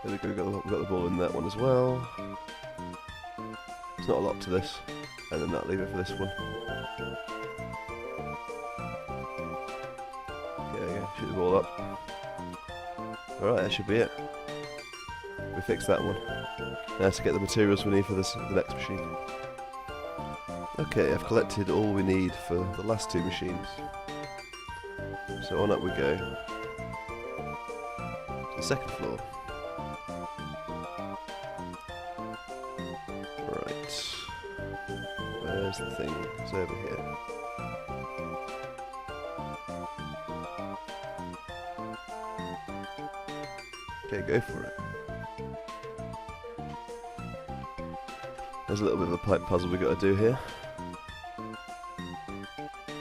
There we go, we've got the ball in that one as well. There's not a lot to this, and then that leave it for this one. There we go, shoot the ball up. Alright, that should be it. We fixed that one. Now to get the materials we need for this, the next machine. Okay, I've collected all we need for the last 2 machines. So on up we go. To the second floor. Right. Where's the thing? It's over here. Okay, go for it. There's a little bit of a pipe puzzle we've got to do here.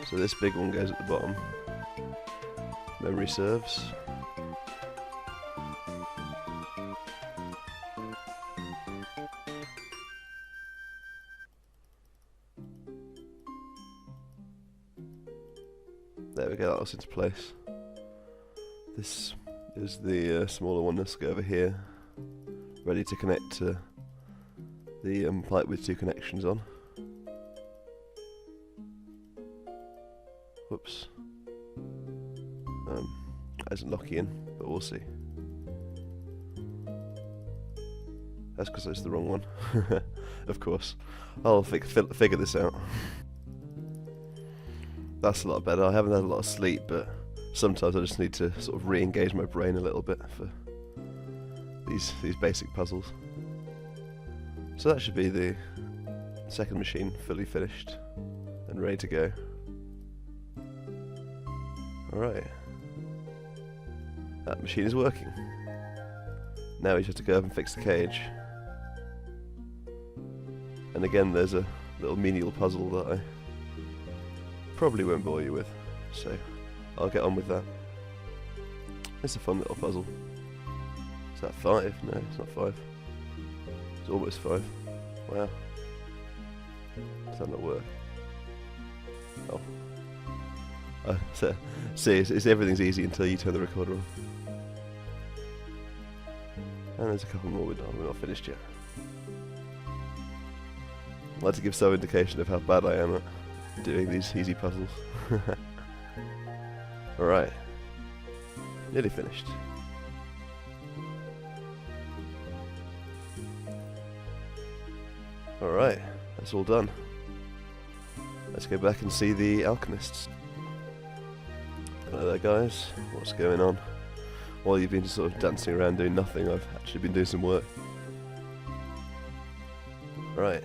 So this big one goes at the bottom. Memory serves. There we go, that looks into place. This is the smaller one. Let's go over here, ready to connect to the pipe with 2 connections on. Whoops. That isn't locking in, but we'll see. That's because it's the wrong one. Of course. I'll figure this out. That's a lot better. I haven't had a lot of sleep, but sometimes I just need to sort of re-engage my brain a little bit for these basic puzzles. So that should be the second machine fully finished and ready to go. Alright. That machine is working. Now we just have to go up and fix the cage. And again there's a little menial puzzle that I probably won't bore you with, so I'll get on with that. It's a fun little puzzle. Is that 5? No, it's not 5. It's almost 5. Wow. Does that not work? Oh. See, everything's easy until you turn the recorder on. And there's a couple more we're not finished yet. I'd like to give some indication of how bad I am at doing these easy puzzles. Alright. Nearly finished. Alright, that's all done. Let's go back and see the alchemists. Hello there guys, what's going on? While you've been sort of dancing around doing nothing, I've actually been doing some work. Right.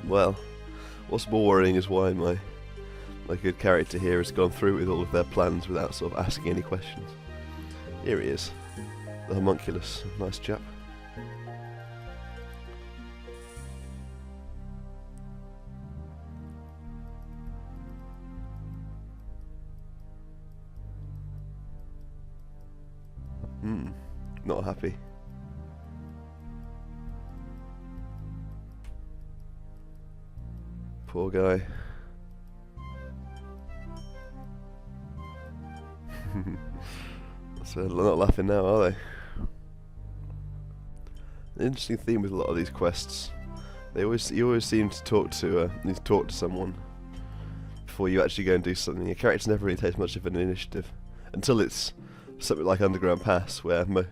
Well, what's more worrying is why my good character here has gone through with all of their plans without sort of asking any questions. Here he is. The homunculus. Nice chap. Not happy. Poor guy. So they're not laughing now, are they? An interesting theme with a lot of these quests. You always seem to talk to someone before you actually go and do something. Your character never really takes much of an initiative until it's something like Underground Pass, where if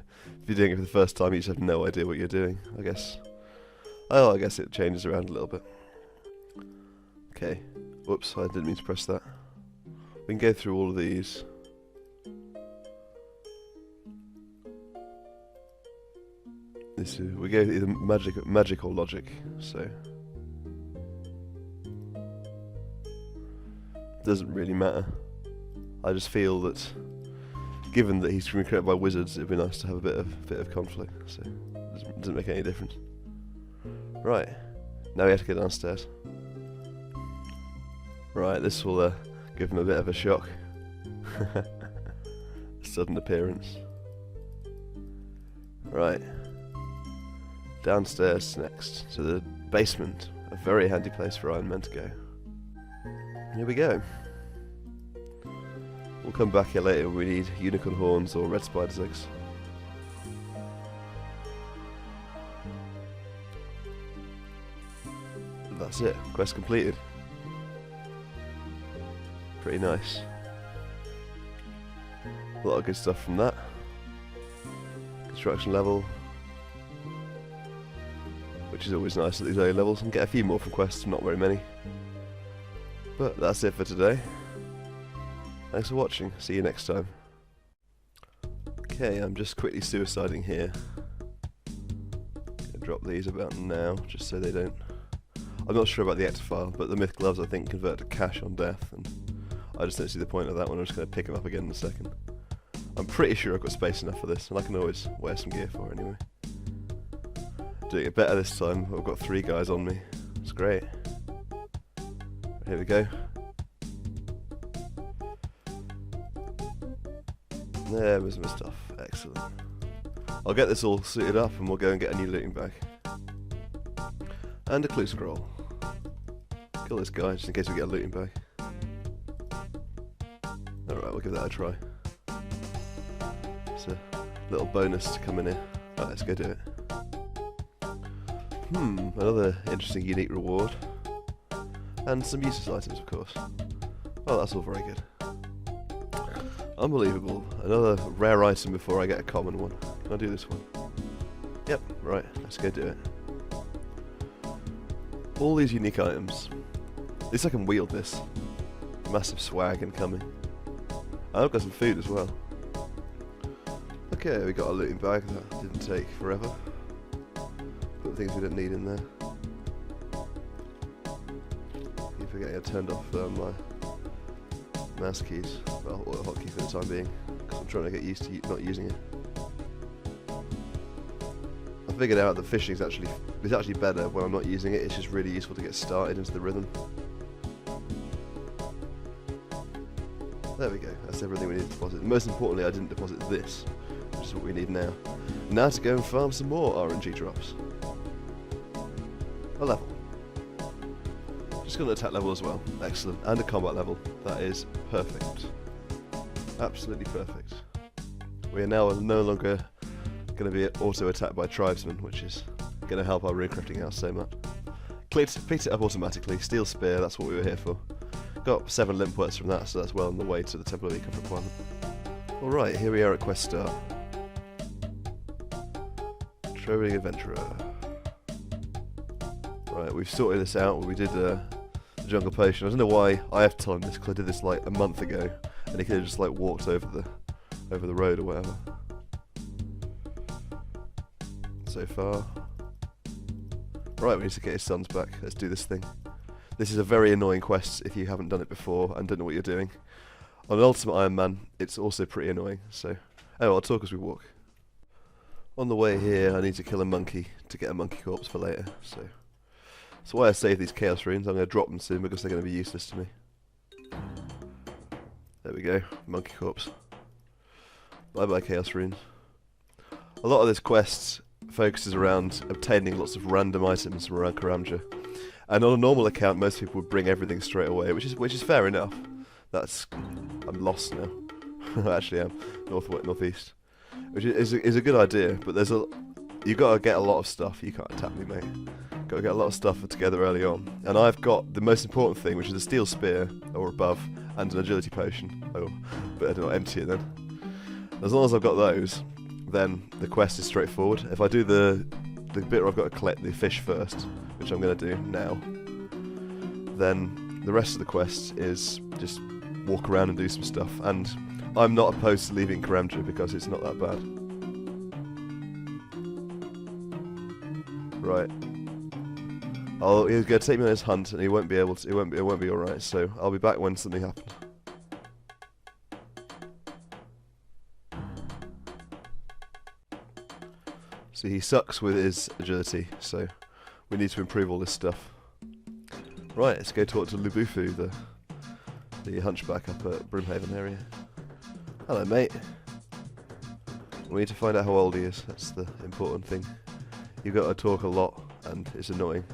you're doing it for the first time, you just have no idea what you're doing. I guess. Oh, I guess it changes around a little bit. Okay. Whoops, I didn't mean to press that. We can go through all of these. We go either magic or logic, so doesn't really matter. I just feel that, given that he's been created by wizards, it'd be nice to have a bit of conflict. So it doesn't make any difference. Right, now we have to go downstairs. Right, this will give him a bit of a shock. Sudden appearance. Right. Downstairs next, to the basement. A very handy place for Ironman to go. Here we go. We'll come back here later when we need unicorn horns or red spider's eggs. That's it. Quest completed. Pretty nice. A lot of good stuff from that. Construction level. Which is always nice at these early levels, and get a few more from quests, not very many. But that's it for today. Thanks for watching, see you next time. Okay, I'm just quickly suiciding here. Gonna drop these about now, just so they don't... I'm not sure about the Ectophile, but the Myth Gloves I think convert to cash on death, and I just don't see the point of that one. I'm just going to pick them up again in a second. I'm pretty sure I've got space enough for this, and I can always wear some gear for it anyway. Doing it better this time. I've got 3 guys on me. It's great. Here we go. There's my stuff. Excellent. I'll get this all suited up and we'll go and get a new looting bag. And a clue scroll. Kill this guy just in case we get a looting bag. Alright, we'll give that a try. It's a little bonus to come in here. Right, let's go do it. Another interesting unique reward. And some useless items, of course. Oh, that's all very good. Unbelievable. Another rare item before I get a common one. Can I do this one? Yep, right, let's go do it. All these unique items. At least I can wield this. Massive swag incoming. I've got some food as well. Okay, we got a looting bag. That didn't take forever. Put things we don't need in there. Keep forgetting I turned off my mouse keys, well, or the hotkey for the time being, because I'm trying to get used to not using it. I figured out that fishing is actually better when I'm not using it. It's just really useful to get started into the rhythm. There we go. That's everything we need to deposit. Most importantly, I didn't deposit this, which is what we need now. Now to go and farm some more RNG drops. A level. Just got an attack level as well. Excellent. And a combat level. That is perfect. Absolutely perfect. We are now no longer going to be auto-attacked by tribesmen, which is going to help our runecrafting out so much. Picked it up automatically. Steel Spear, that's what we were here for. Got 7 limp words from that, so that's well on the way to the Temple of Econ requirement. Alright, here we are at Quest Start. Traveling Adventurer. Right, we've sorted this out. We did the Jungle Potion. I don't know why I have to tell him this, because I did this like a month ago, and he could have just like walked over the road or whatever. So far. Right, we need to get his sons back. Let's do this thing. This is a very annoying quest if you haven't done it before and don't know what you're doing. On an Ultimate Iron Man, it's also pretty annoying. So, Oh, I'll talk as we walk. On the way here, I need to kill a monkey to get a monkey corpse for later, so... That's why I save these chaos runes. I'm going to drop them soon because they're going to be useless to me. There we go, monkey corpse. Bye bye chaos runes. A lot of this quest focuses around obtaining lots of random items from around Karamja. And on a normal account, most people would bring everything straight away, which is fair enough. I'm lost now. I actually am northeast, which is a good idea. But you got to get a lot of stuff. You can't attack me, mate. Got to get a lot of stuff together early on. And I've got the most important thing, which is a steel spear or above, and an agility potion. Oh, but I don't empty it then. As long as I've got those, then the quest is straightforward. If I do the bit where I've got to collect the fish first, which I'm going to do now, then the rest of the quest is just walk around and do some stuff. And I'm not opposed to leaving Karamja because it's not that bad. Right. He's going to take me on his hunt, and he won't be able to. It won't be all right. So I'll be back when something happens. See, he sucks with his agility, so we need to improve all this stuff. Right, let's go talk to Lubufu, the hunchback up at Brimhaven area. Hello, mate. We need to find out how old he is. That's the important thing. You've got to talk a lot, and it's annoying.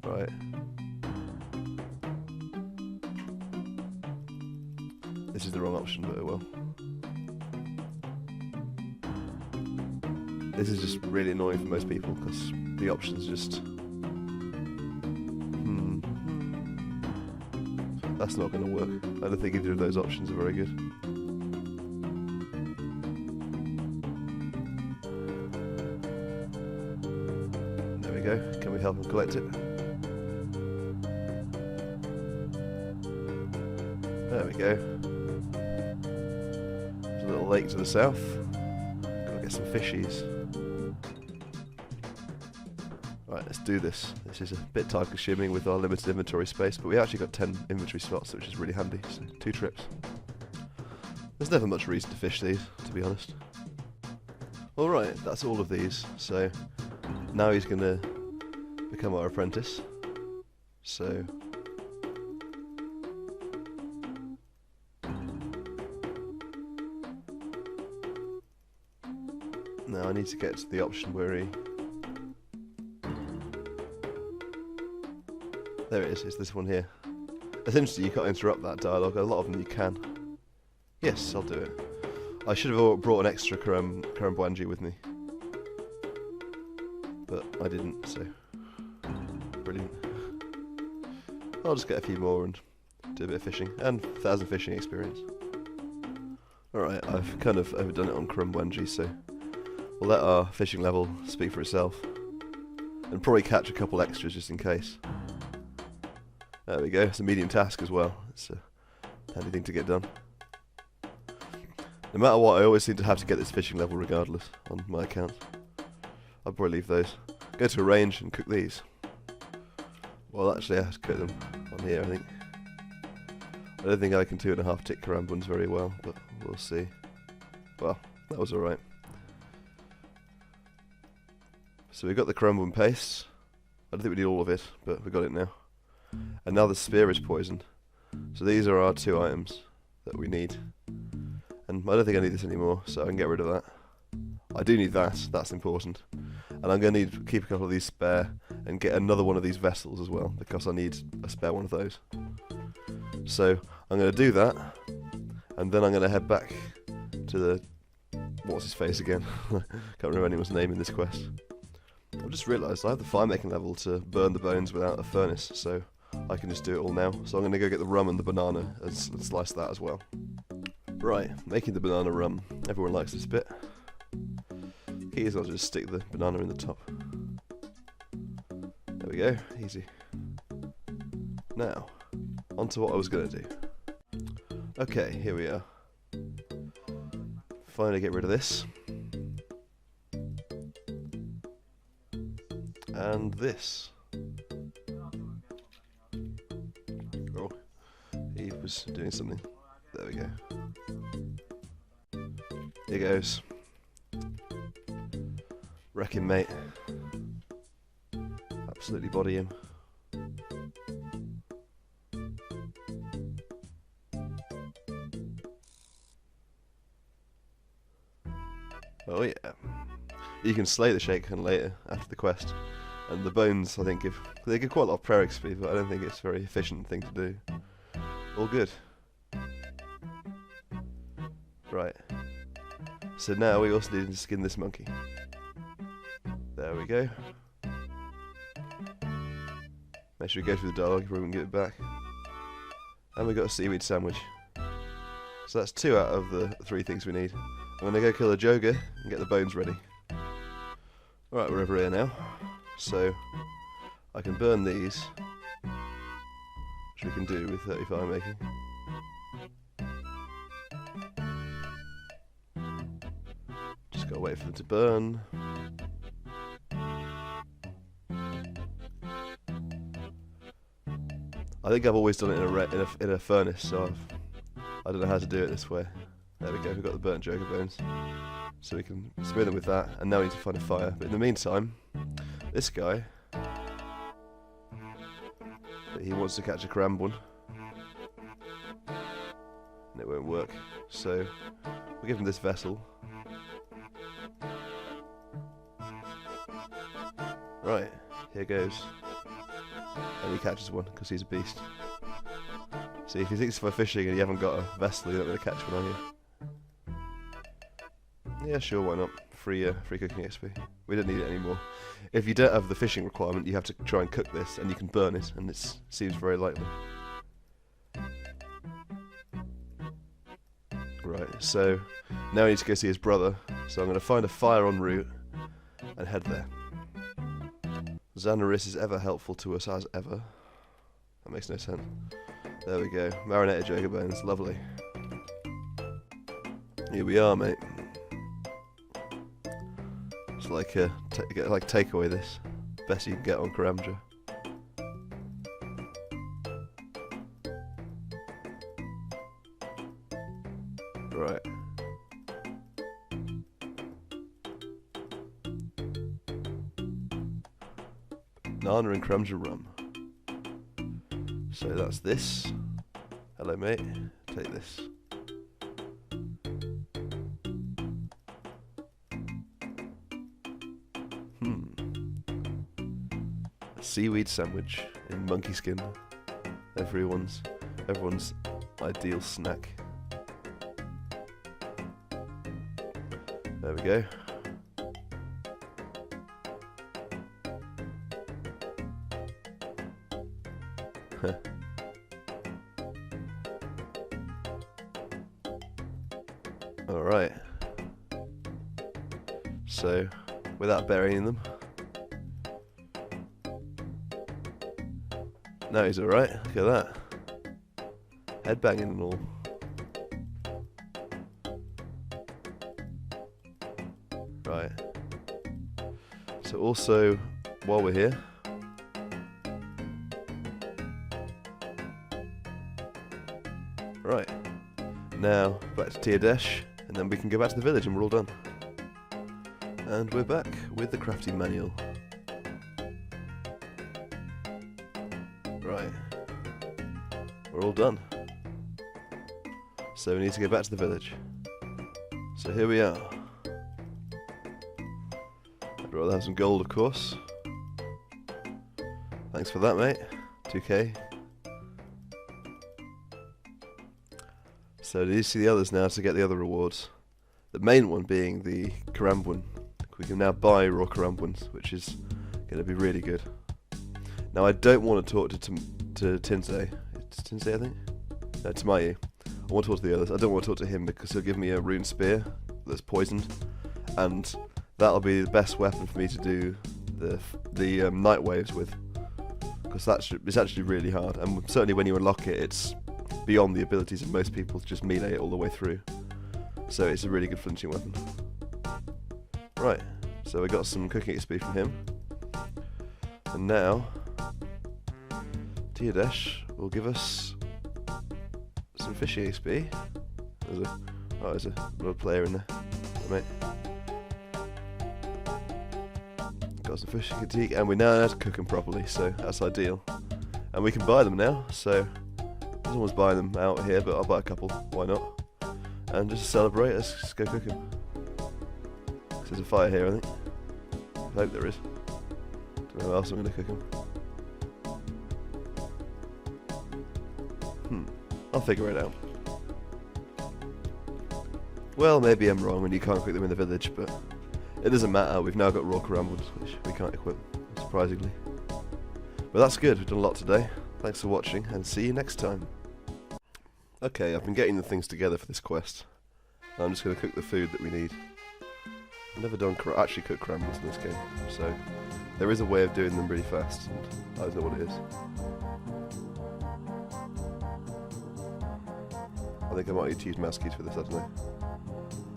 Right. This is the wrong option, but oh well. This is just really annoying for most people because the options just... That's not going to work. I don't think either of those options are very good. There we go. Can we help him collect it? There we go. There's a little lake to the south. Gotta get some fishies. Right, let's do this. This is a bit time consuming with our limited inventory space, but we actually got 10 inventory slots, which is really handy, so 2 trips. There's never much reason to fish these, to be honest. Alright, that's all of these, so now he's going to become our apprentice. So... now I need to get to the option where he... There it is, it's this one here. It's interesting, you can't interrupt that dialogue, a lot of them you can. Yes, I'll do it. I should have brought an extra Karambwanji with me. But I didn't, so... brilliant. I'll just get a few more and do a bit of fishing, and 1,000 fishing experience. Alright, I've kind of overdone it on Karambwanji, so... we'll let our fishing level speak for itself. And probably catch a couple extras just in case. There we go, it's a medium task as well. It's a handy thing to get done. No matter what, I always seem to have to get this fishing level regardless, on my account. I'll probably leave those. Go to a range and cook these. Well, actually I have to cook them on here, I think. I don't think I can 2.5 tick Karambwans very well, but we'll see. Well, that was alright. So we got the Karambwan paste. I don't think we need all of it, but we got it now. And now the spear is poisoned. So these are our 2 items that we need. And I don't think I need this anymore, so I can get rid of that. I do need that, that's important. And I'm going to need to keep a couple of these spare and get another one of these vessels as well, because I need a spare one of those. So I'm going to do that, and then I'm going to head back to the... what's his face again? Can't remember anyone's name in this quest. I've just realised I have the fire making level to burn the bones without a furnace, so I can just do it all now. So I'm going to go get the rum and the banana and slice that as well. Right, making the banana rum. Everyone likes this bit. Here's, I'll just stick the banana in the top. There we go, easy. Now, on to what I was going to do. Okay, here we are. Finally get rid of this. And this. was doing something. There we go. Here goes. Wreck him, mate. Absolutely body him. Oh yeah. You can slay the Shakehan later after the quest, and the bones I think give quite a lot of prayer XP, but I don't think it's a very efficient thing to do. All good. Right. So now we also need to skin this monkey. There we go. Make sure we go through the dialogue, we can give it back. And we got a seaweed sandwich. So that's 2 out of the 3 things we need. I'm gonna go kill a Joga and get the bones ready. Alright, we're over here now. So I can burn these, which we can do with 30 fire making. Just gotta wait for them to burn. I think I've always done it in a furnace, so I don't know how to do it this way. There we go, we've got the burnt Joga bones. So we can smear them with that, and now we need to find a fire. But in the meantime, this guy, he wants to catch a Karambwan, and it won't work. So we'll give him this vessel. Right, here goes. And he catches one, because he's a beast. See, if he thinks for fishing and you haven't got a vessel, you're not going to catch one, are you? Yeah, sure, why not? Free cooking XP. We don't need it anymore. If you don't have the fishing requirement, you have to try and cook this, and you can burn it, and it seems very likely. Right, so now we need to go see his brother. So I'm going to find a fire en route and head there. Xanaris is ever helpful to us as ever. That makes no sense. There we go. Marinated Joga bones, lovely. Here we are, mate. It's like take away this. Best you can get on Karamja. Right. Nana and Karamja rum. So that's this. Hello, mate. Take this. A seaweed sandwich in monkey skin. Everyone's ideal snack. There we go. Alright. So, without burying them. No, he's alright. Look at that. Headbanging and all. Right. So also, while we're here, right, now back to Tierdesh, and then we can go back to the village and we're all done. And we're back with the crafting manual. Right, we're all done. So we need to go back to the village. So here we are. I'd rather have some gold, of course. Thanks for that, mate. 2k. So do you see the others now to get the other rewards? The main one being the Karambwan. We can now buy raw Karambwans, which is going to be really good. Now I don't want to talk to Tinsei. It's Tinsei, I think? No, Tamayu. I want to talk to the others. I don't want to talk to him because he'll give me a rune spear that's poisoned, and that'll be the best weapon for me to do the night waves with, because it's actually really hard, and certainly when you unlock it, it's beyond the abilities of most people to just melee it all the way through. So it's a really good flinching weapon. Right, so we got some cooking XP from him, and now Tierdesh will give us some fishing XP. There's another player in there. Mate. Got some fishing fatigue, and we now know how to cook them properly, so that's ideal. And we can buy them now, so someone's buying them out here, but I'll buy a couple, why not? And just to celebrate, let's just go cook them. There's a fire here, I think. I hope there is. Don't know how else I'm going to cook them. I'll figure it out. Well, maybe I'm wrong and you can't cook them in the village, but it doesn't matter. We've now got raw crumbles, which we can't equip, surprisingly. But that's good. We've done a lot today. Thanks for watching, and see you next time. Okay, I've been getting the things together for this quest. I'm just going to cook the food that we need. I've never done actually cook crumbles in this game, so there is a way of doing them really fast, and I don't know what it is. I think I might need to use mouse keys for this, I don't know.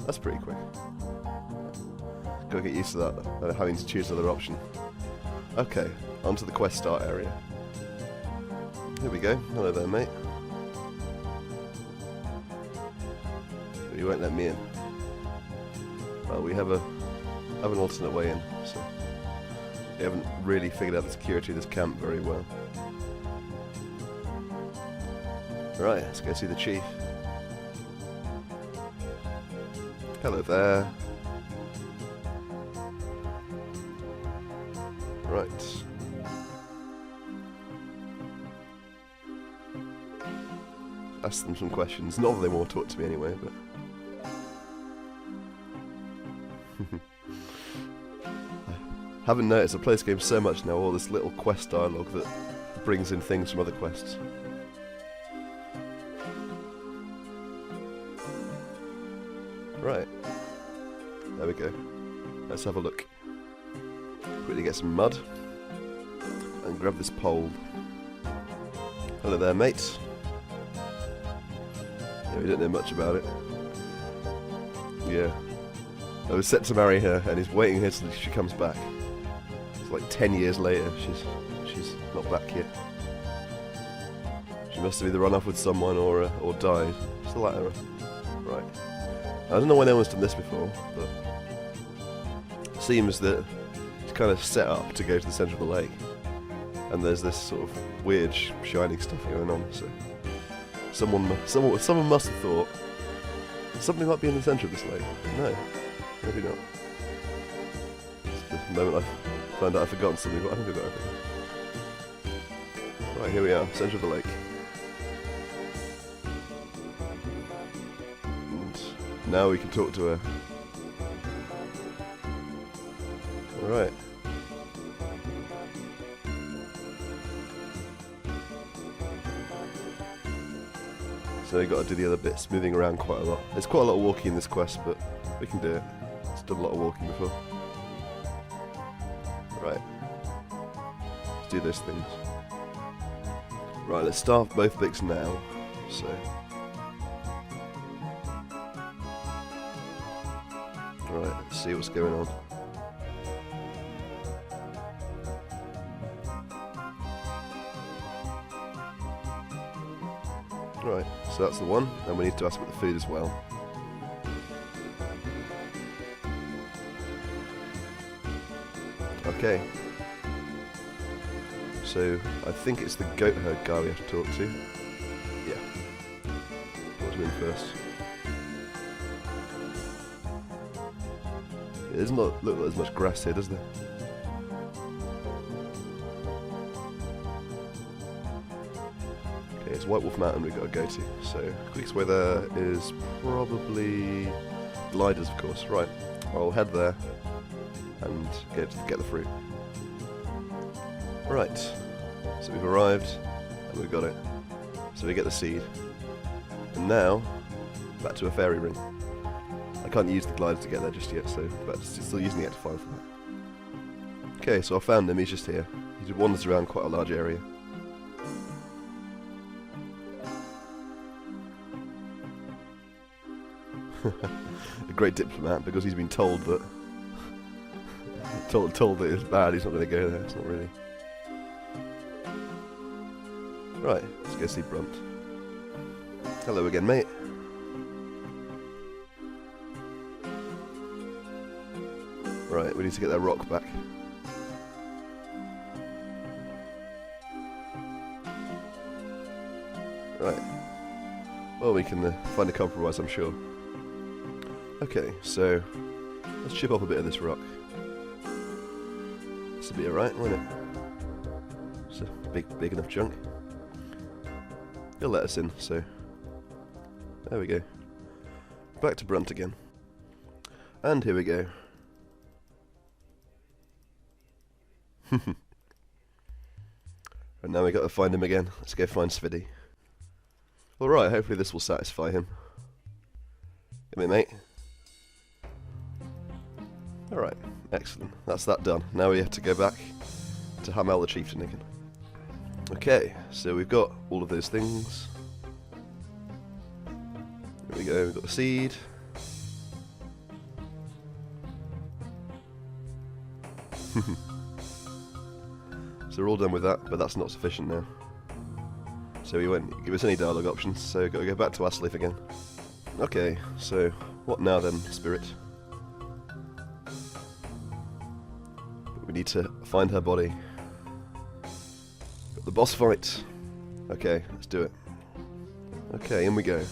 That's pretty quick. Gotta get used to that, having to choose another option. Okay, onto the quest start area. Here we go. Hello there, mate. But you won't let me in. Well, we have an alternate way in, so we haven't really figured out the security of this camp very well. Right, let's go see the chief. Hello there. Right. Ask them some questions. Not that they want to talk to me anyway, but... I haven't noticed, I play this game so much now, all this little quest dialogue that brings in things from other quests. Right. There we go. Let's have a look. Quickly get some mud. And grab this pole. Hello there, mate. Yeah, we don't know much about it. Yeah. I was set to marry her, and he's waiting here till she comes back. It's like 10 years later, she's not back yet. She must have either run off with someone or died. It's the latter. Right. I don't know why no one's done this before, but it seems that it's kind of set up to go to the centre of the lake, and there's this sort of weird shining stuff going on. So someone must have thought something might be in the centre of this lake. No, maybe not. It's the moment I found out I've forgotten something, but I think I've got everything. Right, here we are, centre of the lake. Now we can talk to her. Alright. So we've got to do the other bits, moving around quite a lot. There's quite a lot of walking in this quest, but we can do it. It's done a lot of walking before. Right. Let's do those things. Right, let's start both bits now. So... Right, let's see what's going on. Right, so that's the one, and we need to ask about the food as well. Okay. So, I think it's the goat herd guy we have to talk to. Yeah. Talk to him first. It doesn't look like there's much grass here, does there? Okay, it's White Wolf Mountain we've got to go to. So, quickest way there is probably gliders, of course. Right, I'll head there and get the fruit. Right, so we've arrived and we've got it. So we get the seed. And now, back to a fairy ring. I can't use the glider to get there just yet, so but still using the F2P for that. Okay, so I found him, he's just here. He wanders around quite a large area. A great diplomat, because he's been told that told that it's bad, he's not going to go there, it's not really. Right, let's go see Brunt. Hello again, mate. Right, we need to get that rock back. Right. Well, we can find a compromise, I'm sure. Okay, so let's chip off a bit of this rock. This will be alright, won't it? It's a big enough chunk. He'll let us in, so there we go. Back to Brunt again. And here we go. And now we got to find him again. Let's go find Sviddy. Alright, hopefully this will satisfy him. Come here, mate. Alright, excellent. That's that done. Now we have to go back to Hamel the Chieftain again. Okay, so we've got all of those things. Here we go, we've got the seed. So we're all done with that, but that's not sufficient now. So he won't give us any dialogue options, so we've got to go back to Asleaf again. Okay, so what now then, Spirit? We need to find her body. Got the boss fight. Okay, let's do it. Okay, in we go.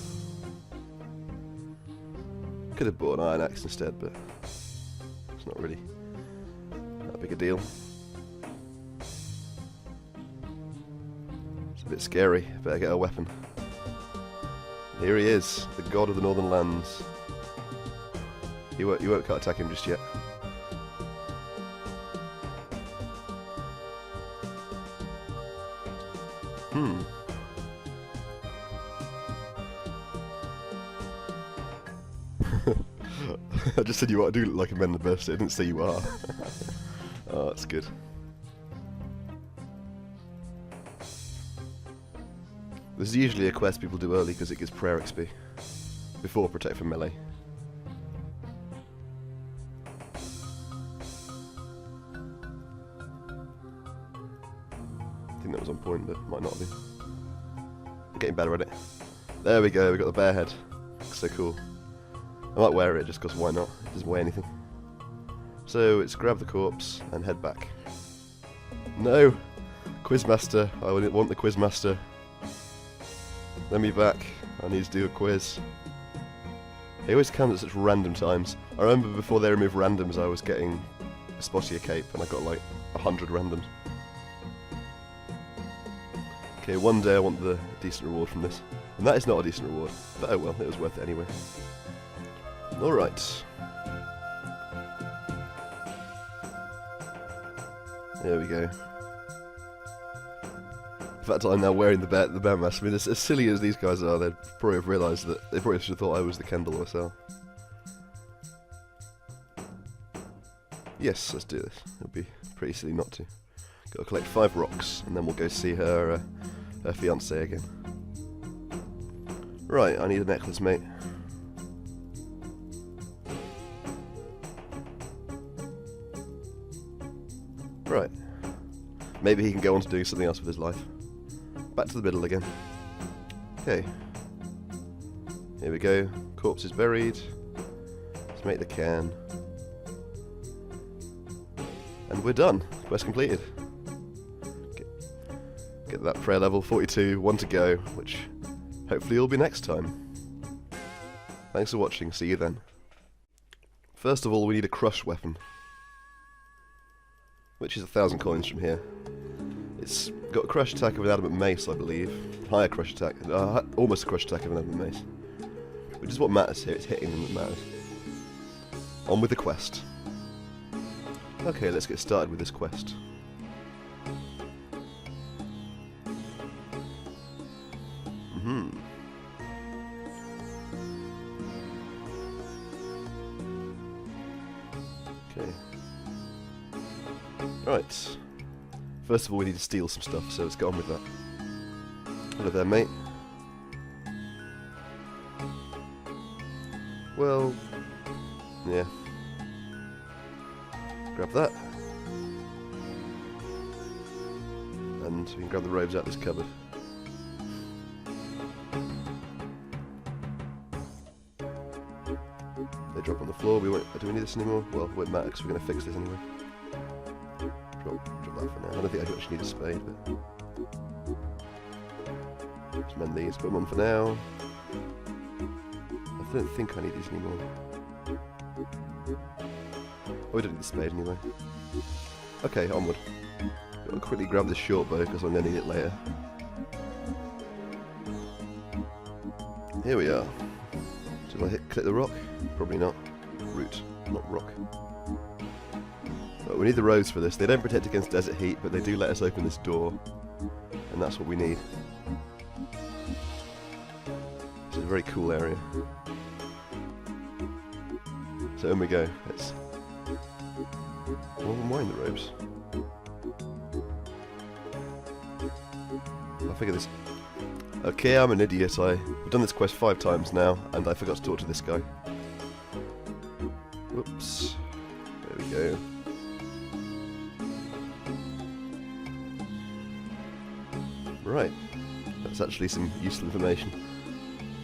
Could have bought an iron axe instead, but it's not really that big a deal. A bit scary, better get a weapon. Here he is, the god of the Northern Lands. You won't can't attack him just yet. I just said you do look like a man in the birthday, I didn't say you are. Oh, that's good. This is usually a quest people do early because it gives prayer XP before Protect from Melee. I think that was on point, but might not have been. I'm getting better at it. There we go, we got the bear head. Looks so cool. I might wear it just because why not? It doesn't weigh anything. So it's grab the corpse and head back. No! Quizmaster, I want the Quizmaster. Let me back. I need to do a quiz. They always come at such random times. I remember before they removed randoms I was getting a Spottier cape and I got like 100 randoms. Okay, one day I want the decent reward from this. And that is not a decent reward. But oh well, it was worth it anyway. Alright. There we go. In fact, I'm now wearing the bear mask. I mean, as silly as these guys are, they'd probably have realised that they probably should have thought I was the Kendall myself. Yes, let's do this. It'll be pretty silly not to. Got to collect 5 rocks, and then we'll go see her fiancé again. Right, I need a necklace, mate. Right. Maybe he can go on to doing something else with his life. Back to the middle again. Okay. Here we go. Corpse is buried. Let's make the cairn. And we're done. Quest completed. Get that prayer level, 42, 1 to go, which hopefully will be next time. Thanks for watching, see you then. First of all, we need a crush weapon, which is 1,000 coins from here. It's got a crush attack of an adamant mace, I believe. Higher crush attack, almost a crush attack of an adamant mace. Which is what matters here, it's hitting them that matters. On with the quest. Okay, let's get started with this quest. Okay. Right. First of all, we need to steal some stuff, so let's get on with that. Hello there, mate. Well, yeah. Grab that. And we can grab the robes out of this cupboard. the floor. Do we need this anymore? Well, it won't matter because we're going to fix this anyway. Drop that for now. I don't think I actually need a spade, but just mend these, put them on for now. I don't think I need these anymore. Oh, we don't need the spade anyway. Okay, onward. Gotta quickly grab this short bow because I'm going to need it later. Here we are. Did I click the rock? Probably not. Root, not rock. But we need the roads for this. They don't protect against desert heat, but they do let us open this door. And that's what we need. It's a very cool area. So in we go. Let's unwind the ropes. I figure this. Okay, I'm an idiot. I've done this quest 5 times now, and I forgot to talk to this guy. Whoops. There we go. Right. That's actually some useful information.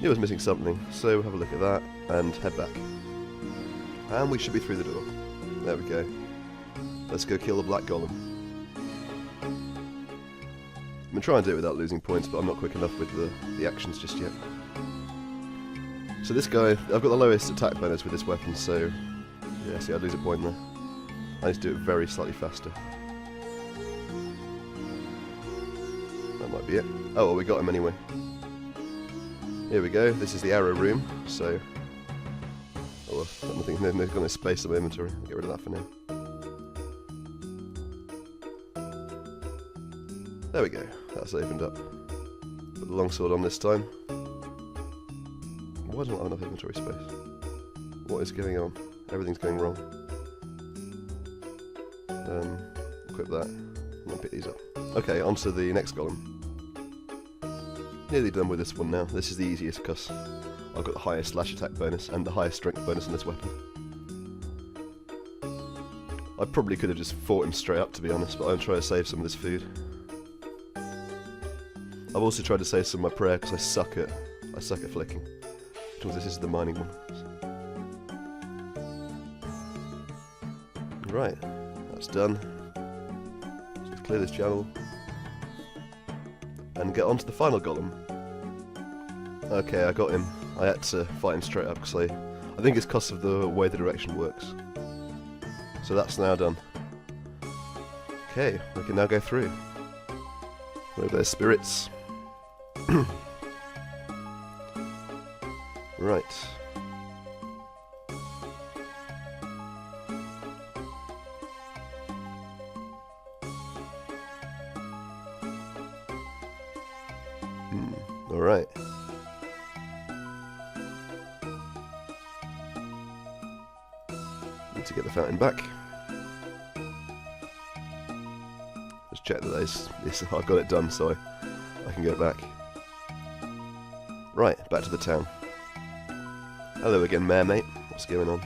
Knew I was missing something, so have a look at that, and head back. And we should be through the door. There we go. Let's go kill the black golem. I'm going to try and do it without losing points, but I'm not quick enough with the actions just yet. So this guy, I've got the lowest attack bonus with this weapon, so yeah, see, I'd lose a point there. I need to do it very slightly faster. That might be it. Oh, well, we got him anyway. Here we go, this is the arrow room, so... Oh, well, nothing, they've got no space in my inventory. I'll get rid of that for now. There we go, that's opened up. Put the longsword on this time. Why don't I have enough inventory space? What is going on? Everything's going wrong. Equip that, and then pick these up. Okay, on to the next golem. Nearly done with this one now. This is the easiest because I've got the highest slash attack bonus and the highest strength bonus on this weapon. I probably could have just fought him straight up, to be honest, but I'm trying to save some of this food. I've also tried to save some of my prayer because I suck at flicking. This is the mining one. Right, that's done. Let's clear this channel and get on to the final golem. Okay, I got him. I had to fight him straight up because I think it's because of the way the direction works. So that's now done. Okay, we can now go through. Over there, spirits. Right. Alright. Need to get the fountain back. Just check that I got it done so I can go back. Right, back to the town. Hello again, Mayor mate. What's going on?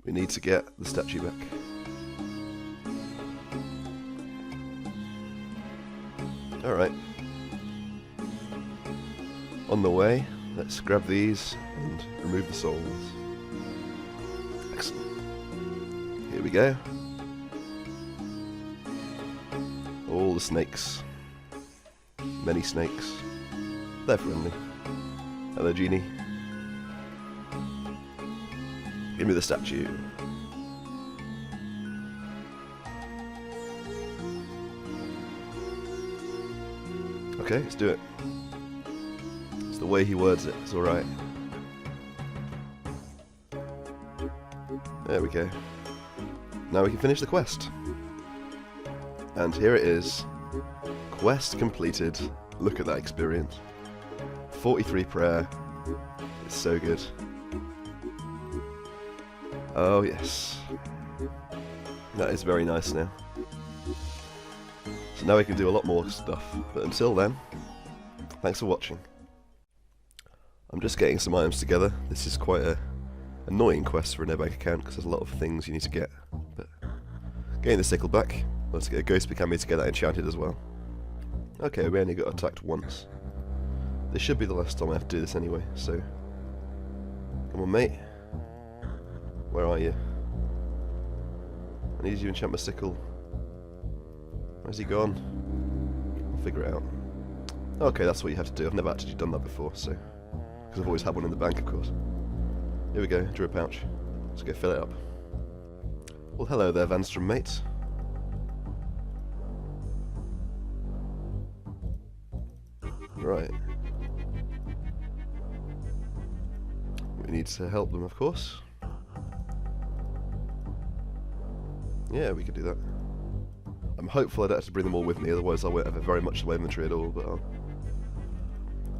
We need to get the statue back. Alright. On the way, let's grab these and remove the souls. Excellent. Here we go. All the snakes. Many snakes. They're friendly. Hello, genie. Give me the statue. Okay, let's do it. It's the way he words it. It's alright. There we go. Now we can finish the quest. And here it is. Quest completed. Look at that experience. 43 prayer. It's so good. Oh yes. That is very nice now. So now we can do a lot more stuff. But until then, thanks for watching. I'm just getting some items together. This is quite a annoying quest for a no-bank account because there's a lot of things you need to get. But getting the sickle back. Let's get a ghost become to get that enchanted as well. Okay, we only got attacked once. This should be the last time I have to do this anyway, so... Come on, mate. Where are you? I need you to enchant my sickle. Where's he gone? I'll figure it out. Okay, that's what you have to do. I've never actually done that before, so... Because I've always had one in the bank, of course. Here we go, drew a pouch. Let's go fill it up. Well, hello there, Vanstrom mates. Right. We need to help them, of course. Yeah, we could do that. I'm hopeful I don't have to bring them all with me, otherwise I won't have very much of my inventory at all, but I'm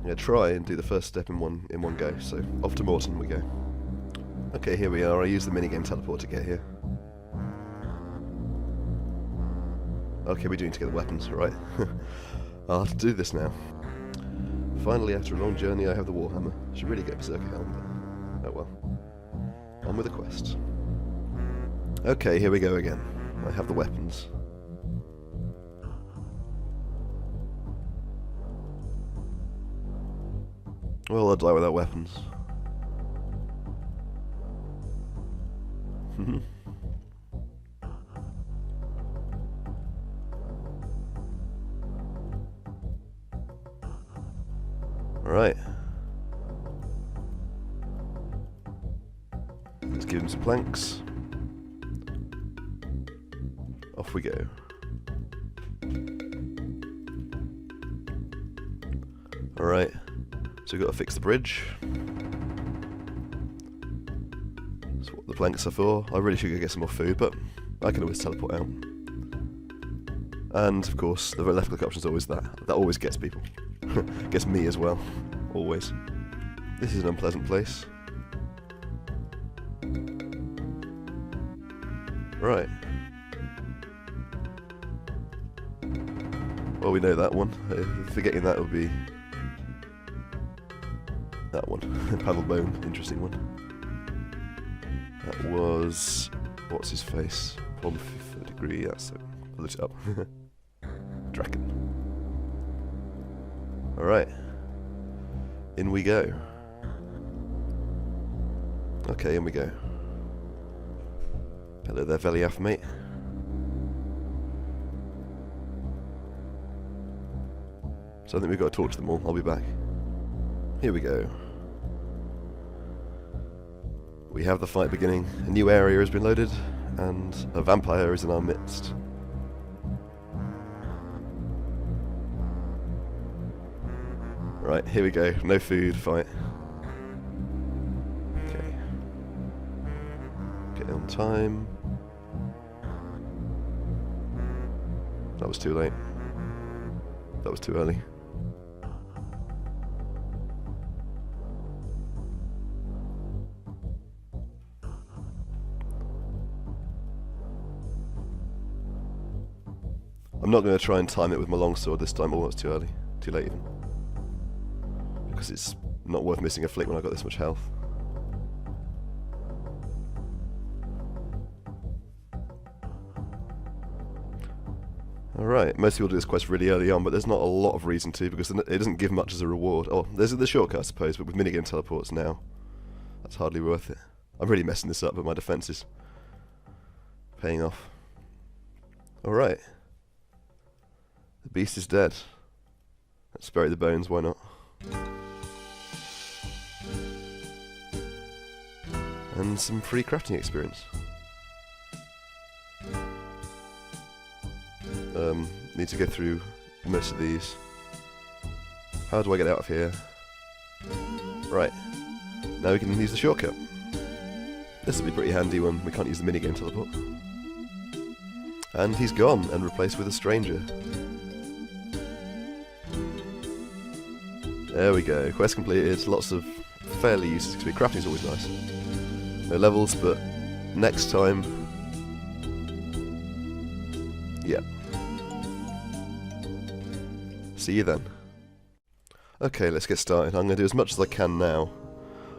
going to try and do the first step in one go, so off to Mort'ton we go. Okay, here we are. I used the minigame teleport to get here. Okay, we're doing to get the weapons, right. I'll have to do this now. Finally, after a long journey, I have the Warhammer. Should really get Berserker Helm, but oh well. On with the quest. Okay, here we go again. I have the weapons. Well, I'll die without weapons. Alright. Let's give him some planks. Off we go. Alright. So we've got to fix the bridge. That's what the planks are for. I really should go get some more food, but I can always teleport out. And, of course, the left click option is always that. That always gets people. Gets me as well. Always. This is an unpleasant place. Right. Well, we know that one. Forgetting that would be... that one. Paddlebone. Interesting one. That was... what's his face? Palm 5th degree. That's it. I'll look it up. Draken. Alright. In we go. Okay, in we go. Hello there, Veliath, mate. So I think we've got to talk to them all. I'll be back. Here we go. We have the fight beginning. A new area has been loaded, and a vampire is in our midst. Right, here we go. No food, fight. Okay. Get on time. That was too late. That was too early. I'm not going to try and time it with my longsword this time. Oh, it's too early. Too late even. Because it's not worth missing a flick when I've got this much health. Alright, most people do this quest really early on, but there's not a lot of reason to, because it doesn't give much as a reward. Oh, there's the shortcut, I suppose, but with minigame teleports now, that's hardly worth it. I'm really messing this up, but my defense is paying off. Alright. The beast is dead. Let's bury the bones, why not? And some free crafting experience. Need to go through most of these. How do I get out of here? Right. Now we can use the shortcut. This will be pretty handy when we can't use the minigame teleport. And he's gone and replaced with a stranger. There we go. Quest completed. Lots of fairly useless XP. Crafting is always nice. No levels, but next time... yeah. See you then. Okay, let's get started. I'm going to do as much as I can now.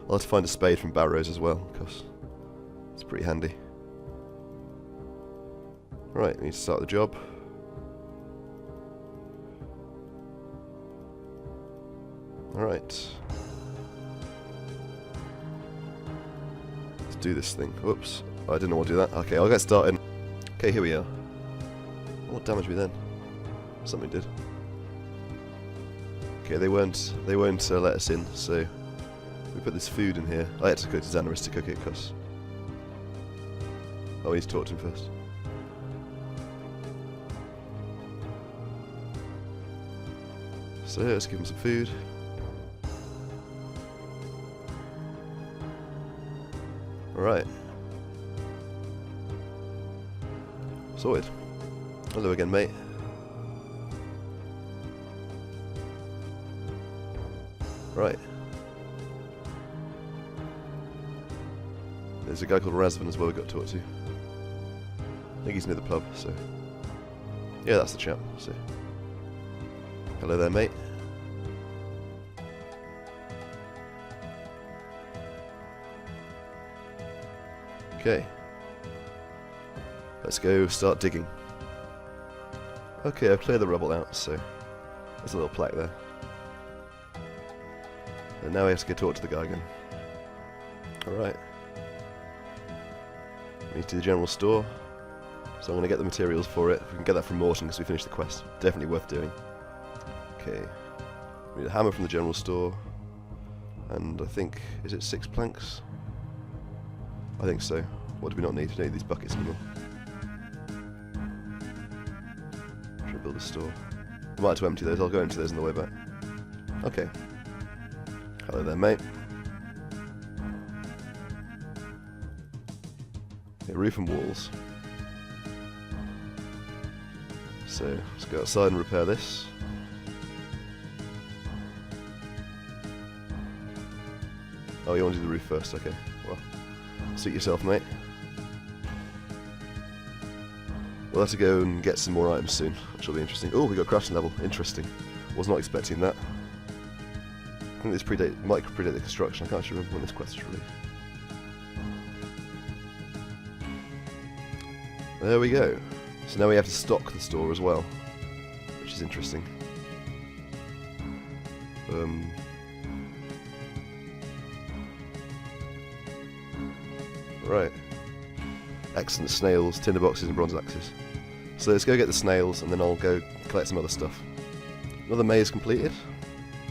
I'll have to find a spade from Barrows as well, because it's pretty handy. Right, we need to start the job. Alright. Let's do this thing. Whoops. I didn't want to do that. Okay, I'll get started. Okay, here we are. What damaged me then? Something did. Okay, they won't let us in, so we put this food in here. I had to go to Xanaris to cook it, because... Oh, we need to talk to him first. So let's give him some food. Alright. Sorted. Hello again, mate. Right. There's a guy called Razvan as well we've got to talk to. I think he's near the pub, so... Yeah, that's the chap, so... Hello there, mate. Okay. Let's go start digging. Okay, I've cleared the rubble out, so... There's a little plaque there. And now we have to go talk to the guy again. Alright. We need to the general store. So I'm going to get the materials for it. We can get that from Mort'ton because we finished the quest. Definitely worth doing. Okay. We need a hammer from the general store. And I think... Is it 6 planks? I think so. What do we not need? We don't need these buckets anymore. Try to build a store. I might have to empty those. I'll go empty those on the way back. Okay. Hello there, mate. Okay, roof and walls. So, let's go outside and repair this. Oh, you want to do the roof first? Okay. Well, suit yourself, mate. We'll have to go and get some more items soon, which will be interesting. Oh, we got a crafting level. Interesting. Was not expecting that. I think this might predate the construction. I can't actually remember when this quest is released. There we go. So now we have to stock the store as well, which is interesting. Right. Excellent snails, tinderboxes and bronze axes. So let's go get the snails and then I'll go collect some other stuff. Another maze completed.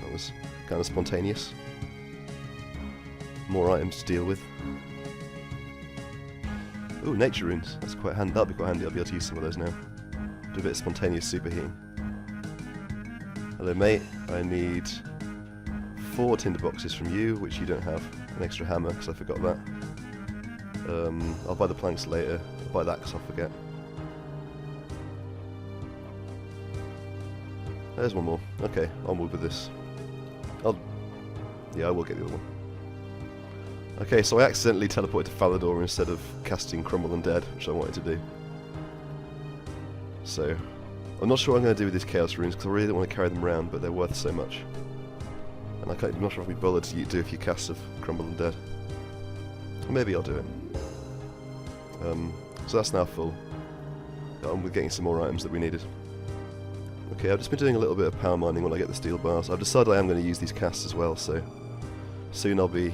That was kind of spontaneous. More items to deal with. Ooh, nature runes. That's quite handy. That'll be quite handy. I'll be able to use some of those now. Do a bit of spontaneous superheating. Hello, mate. I need 4 tinderboxes from you, which you don't have. An extra hammer, because I forgot that. I'll buy the planks later. I'll buy that because I'll forget. There's one more. Okay, onward with this. Yeah, I will get the other one. Okay, so I accidentally teleported to Falador instead of casting Crumble Undead, which I wanted to do. So, I'm not sure what I'm going to do with these Chaos Runes, because I really don't want to carry them around, but they're worth so much. And I'm not sure if I'll be bothered to do a few casts of Crumble Undead. Maybe I'll do it. So that's now full. Got on with getting some more items that we needed. Okay, I've just been doing a little bit of power mining when I get the steel bars. I've decided I am going to use these casts as well, so soon I'll be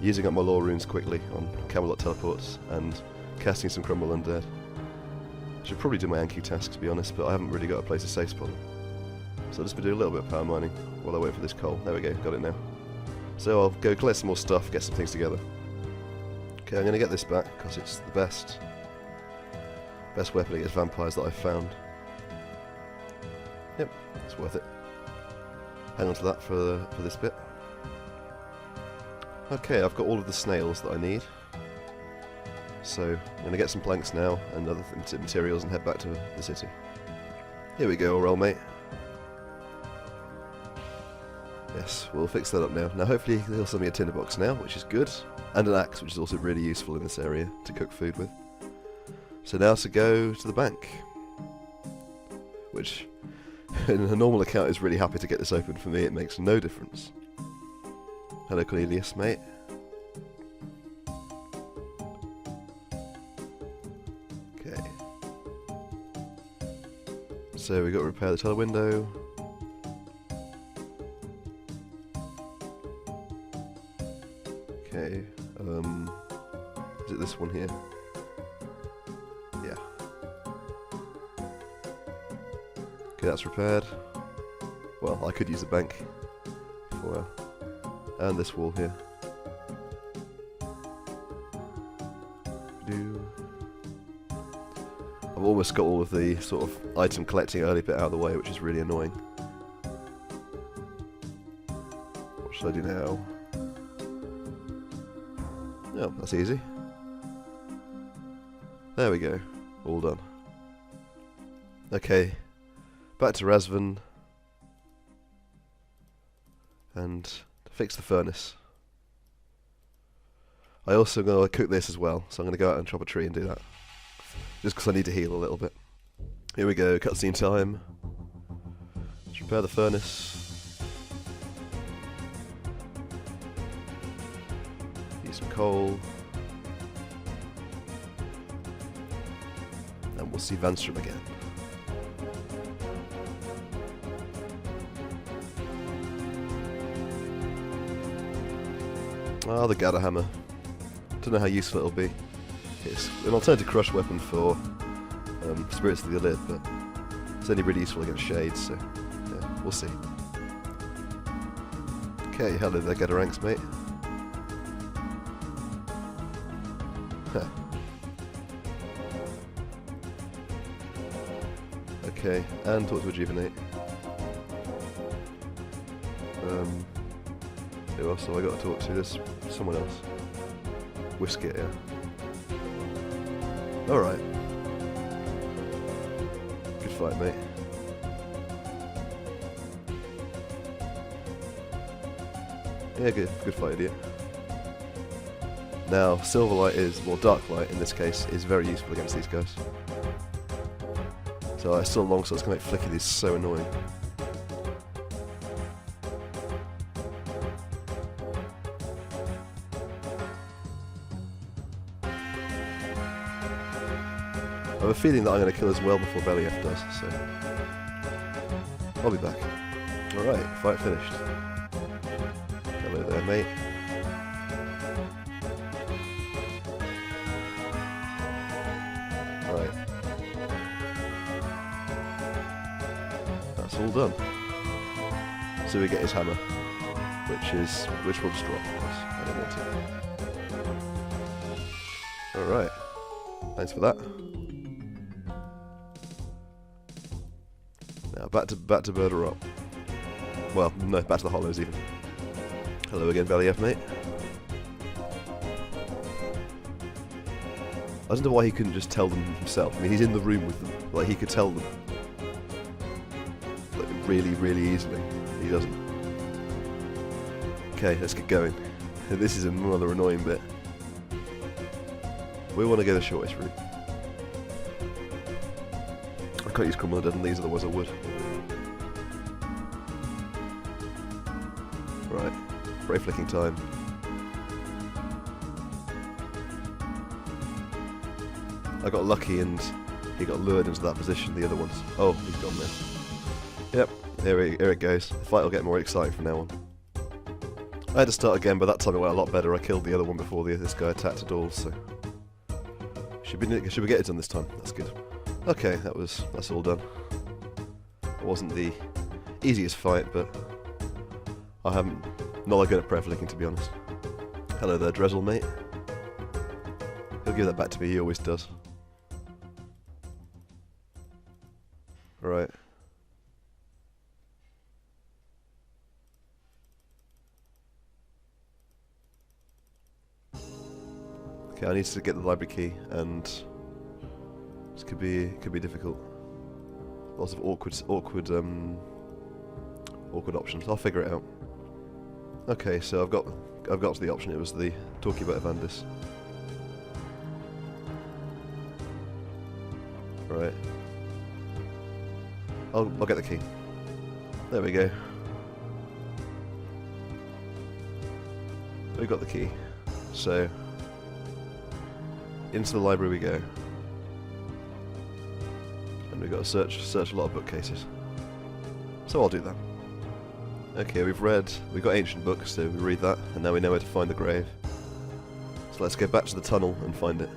using up my lore runes quickly on Camelot teleports and casting some Crumble Undead. I should probably do my Anki task, to be honest, but I haven't really got a place to safe spot them. So I'll just be doing a little bit of power mining while I wait for this coal. There we go, got it now. So I'll go collect some more stuff, get some things together. Okay, I'm going to get this back because it's the best weapon against vampires that I've found. Yep, it's worth it. Hang on to that for this bit. Okay, I've got all of the snails that I need. So I'm going to get some planks now and other materials and head back to the city. Here we go, roll mate. Yes, we'll fix that up now. Now hopefully he'll send me a tinderbox now, which is good. And an axe, which is also really useful in this area to cook food with. So now to go to the bank. Which, in a normal account, is really happy to get this open. For me, it makes no difference. Hello Cornelius, mate. Okay. So we've got to repair the teller window. one here. Yeah. Okay, that's repaired. Well, I could use the bank. Well, and this wall here. I've almost got all of the sort of item collecting early bit out of the way, which is really annoying. What should I do now? Oh, that's easy. There we go. All done. Okay. Back to Razvan. And fix the furnace. I also going to cook this as well, so I'm going to go out and chop a tree and do that. Just because I need to heal a little bit. Here we go, cutscene time. Let's repair the furnace. Use some coal. And we'll see Vanstrom again. Ah, the Gather Hammer. Don't know how useful it'll be. It's an alternative crush weapon for Spirits of the Elite, but it's only really useful against Shades, so yeah, we'll see. Okay, hello there, Gather Ranks, mate. Huh. Okay, and talk to Rejuvenate. Who else have I got to talk to? There's someone else. Whisket, yeah. Alright. Good fight, mate. Yeah, good fight, idiot. Now, Silverlight is, well, Darklight in this case, is very useful against these guys. So I saw longswords can make flicky, these so annoying. I have a feeling that I'm going to kill as well before Belly-F does, so I'll be back. Alright, fight finished. Hello there, mate. Right. That's all done. So we get his hammer, which will just drop, of course. I don't want it. Alright. Thanks for that. Now back to Murder Rock. Well, no, back to the Hollows even. Hello again, Belly-F, mate. I don't know why he couldn't just tell them himself. I mean, he's in the room with them. Like, he could tell them. Like, really, really easily. He doesn't. Okay, let's get going. This is another annoying bit. We want to go the shortest route. I can't use Crumble Dead on these, otherwise I would. Right, brave flicking time. I got lucky and he got lured into that position, the other ones. Oh, he's gone there. Yep, here it goes. The fight will get more exciting from now on. I had to start again, but that time it went a lot better. I killed the other one before this guy attacked at all, so... Should we get it done this time? That's good. Okay, that's all done. It wasn't the easiest fight, but I haven't not that good at prayer flicking, to be honest. Hello there, Drezel, mate. He'll give that back to me. He always does. Right. Okay, I need to get the library key, and this could be difficult. Lots of awkward options. I'll figure it out. Okay, so I've got to the option. It was the talking about Evandis. Right. I'll get the key. There we go. We got the key. So into the library we go. And we've got to search a lot of bookcases. So I'll do that. Okay, we've got ancient books, so we read that, and now we know where to find the grave. So So let's go back to the tunnel and find it.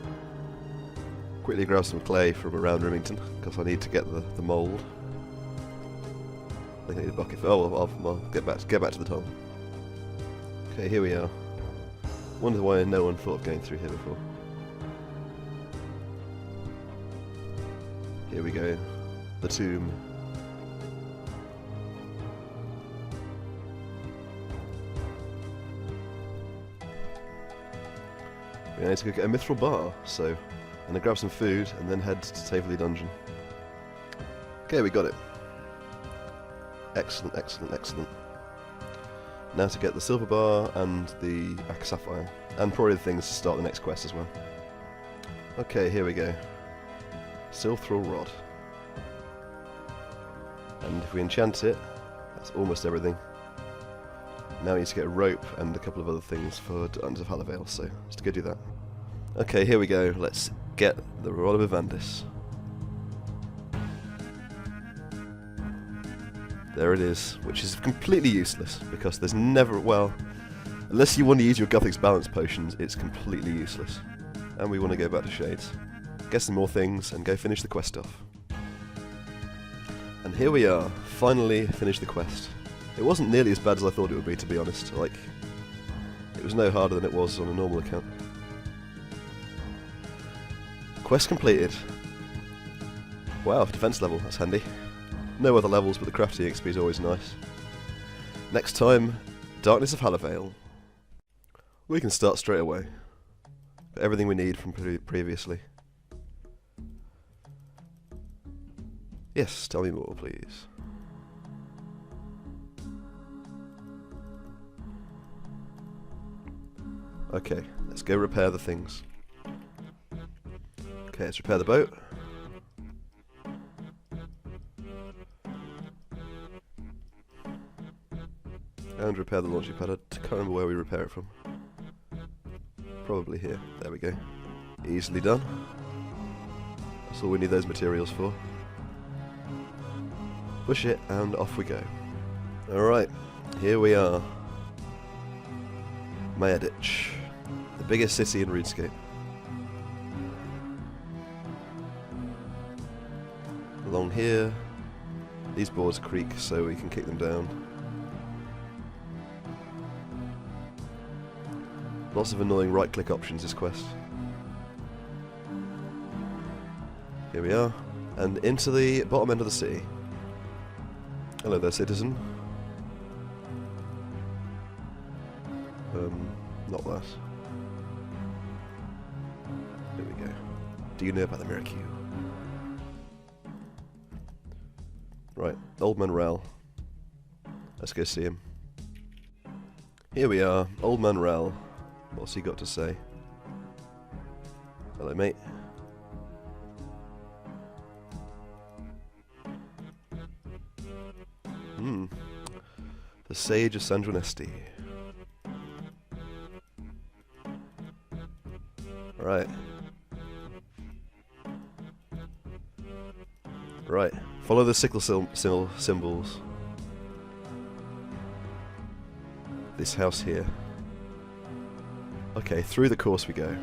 Quickly grab some clay from around Rimington, because I need to get the mould. I think I need a bucket. Oh, well, get back to the tunnel. Okay, here we are. Wonder why no one thought of going through here before. Here we go. The tomb. We need to go get a mithril bar, so I'm gonna grab some food and then head to Taverley Dungeon. Okay, we got it. Excellent, excellent, excellent. Now to get the silver bar and the Axe Sapphire, and probably the things to start the next quest as well. Okay, here we go. Silthril Rod. And if we enchant it, that's almost everything. Now we need to get a rope and a couple of other things for Under of Halavale, so let's go do that. Okay, here we go. Let's get the Rod of Evandis. There it is, which is completely useless, because there's never, well, unless you want to use your Guthix balance potions, it's completely useless. And we want to go back to Shades, get some more things, and go finish the quest off. And here we are, finally finished the quest. It wasn't nearly as bad as I thought it would be, to be honest. Like, it was no harder than it was on a normal account. Quest completed. Wow, defense level, that's handy. No other levels, but the crafting XP is always nice. Next time, Darkness of Halavale. We can start straight away. Got everything we need from previously. Yes, tell me more, please. Okay, let's go repair the things. Okay, let's repair the boat. And repair the launching pad. I can't remember where we repair it from. Probably here. There we go. Easily done. That's all we need those materials for. Push it, and off we go. Alright, here we are. Mayaditch, the biggest city in RuneScape. Along here, these boards creak, so we can kick them down. Lots of annoying right-click options this quest. Here we are, and into the bottom end of the city. Hello there, citizen. Not that. Here we go. Do you know about the Miracle? Right, Old Man Rel. Let's go see him. Here we are, Old Man Rel. What's he got to say? Hello, mate. The Sage of Sandronesti. Right. Right. Follow the sickle symbols. This house here. Okay, through the course we go.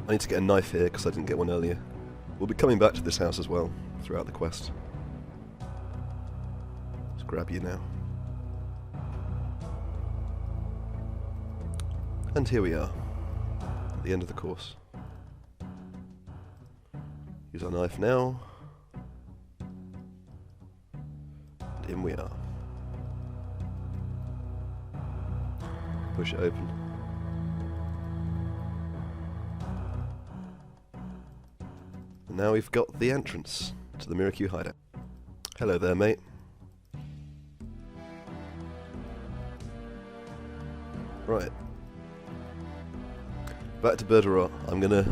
I need to get a knife here because I didn't get one earlier. We'll be coming back to this house as well throughout the quest. Let's grab you now. And here we are, at the end of the course. Use our knife now. And in we are. Push it open. And now we've got the entrance to the Miracle hideout. Hello there, mate. Right. Back to Barbarian. I'm gonna,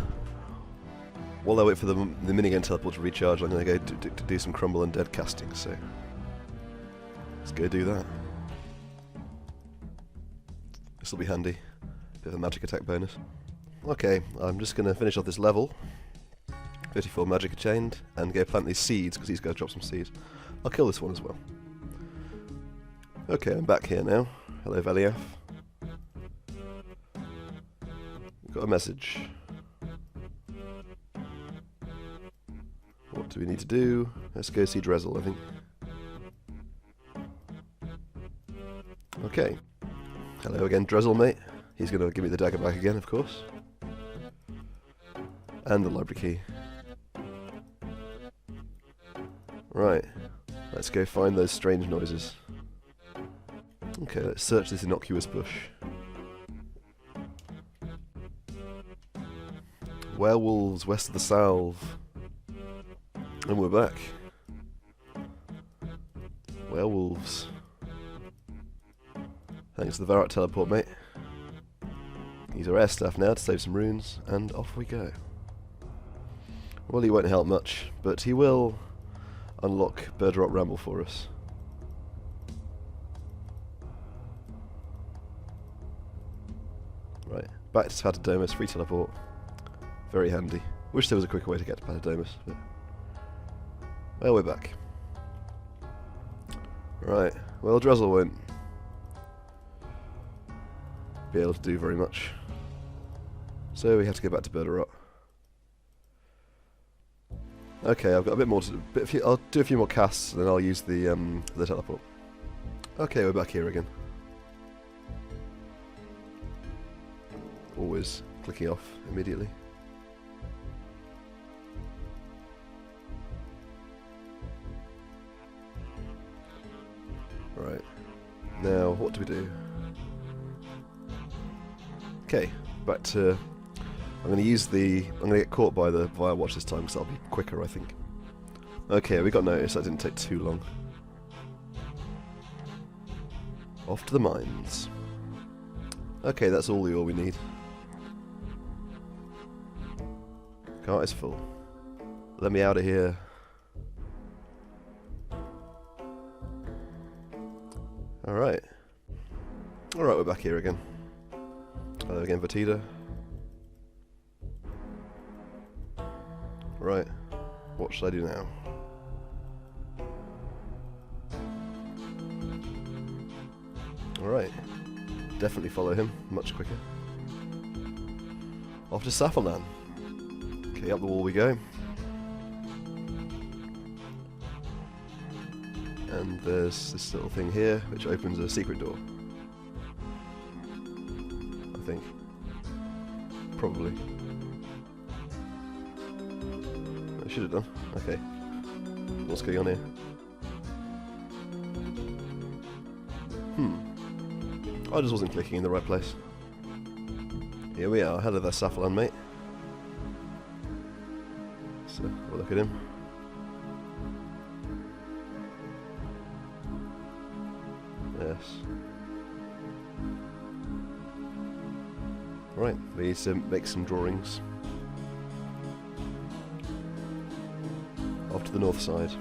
while I wait for the minigame teleport to recharge, I'm gonna go to do some crumble and dead casting, so let's go do that. This will be handy. Bit of a magic attack bonus. Okay, I'm just gonna finish off this level. 54 magic chained, and go plant these seeds, because he's gonna drop some seeds. I'll kill this one as well. Okay, I'm back here now. Hello, Valiaf. Got a message. What do we need to do? Let's go see Drezel, I think. Okay. Hello again, Drezel, mate. He's going to give me the dagger back again, of course. And the library key. Right. Let's go find those strange noises. Okay, let's search this innocuous bush. Werewolves west of the Salve. And we're back. Werewolves. Thanks to the Varat teleport, mate. Use our air staff now to save some runes, and off we go. Well, he won't help much, but he will unlock Birdrot Ramble for us. Right, back to Patadomus, free teleport. Very handy. Wish there was a quicker way to get to Patadomus, but... well, we're back. Right, well, Drezel won't be able to do very much. So we have to go back to Birdrot. Okay, I've got a bit more to do. I'll do a few more casts, and then I'll use the teleport. Okay, we're back here again. Always clicking off immediately. Right. Now, what do we do? Okay, back to... I'm going to use the... I'm going to get caught by the Via Watch this time, because that'll be quicker, I think. Okay, we got notice. That didn't take too long. Off to the mines. Okay, that's all the ore we need. Cart is full. Let me out of here. Alright. Alright, we're back here again. Hello again, Vatida. Right. What should I do now? Alright. Definitely follow him. Much quicker. Off to Saffalnan. Okay, up the wall we go. And there's this little thing here, which opens a secret door. I think. Probably. I should have done. Okay. What's going on here? I just wasn't clicking in the right place. Here we are. Hello there, Saffalnan, mate. So, we'll look at him. Yes. Right, we need to make some drawings. Off to the north side.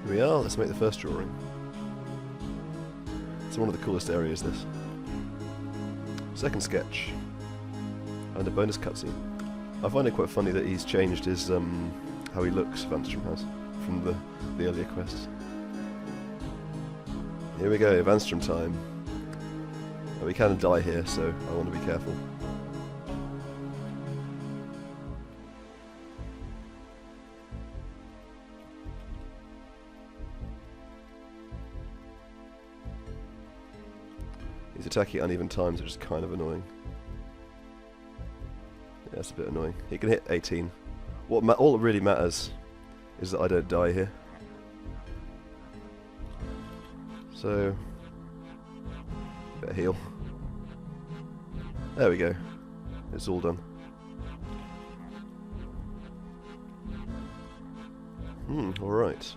Here we are, let's make the first drawing. It's one of the coolest areas, this. Second sketch. And a bonus cutscene. I find it quite funny that he's changed his, how he looks, Vanstrom has, from the earlier quests. Here we go, Vanstrom time. And we can die here, so I want to be careful. attacking at uneven times, which is kind of annoying. Yeah, that's a bit annoying. He can hit 18. All that really matters is that I don't die here. So, better heal. There we go. It's all done. Alright.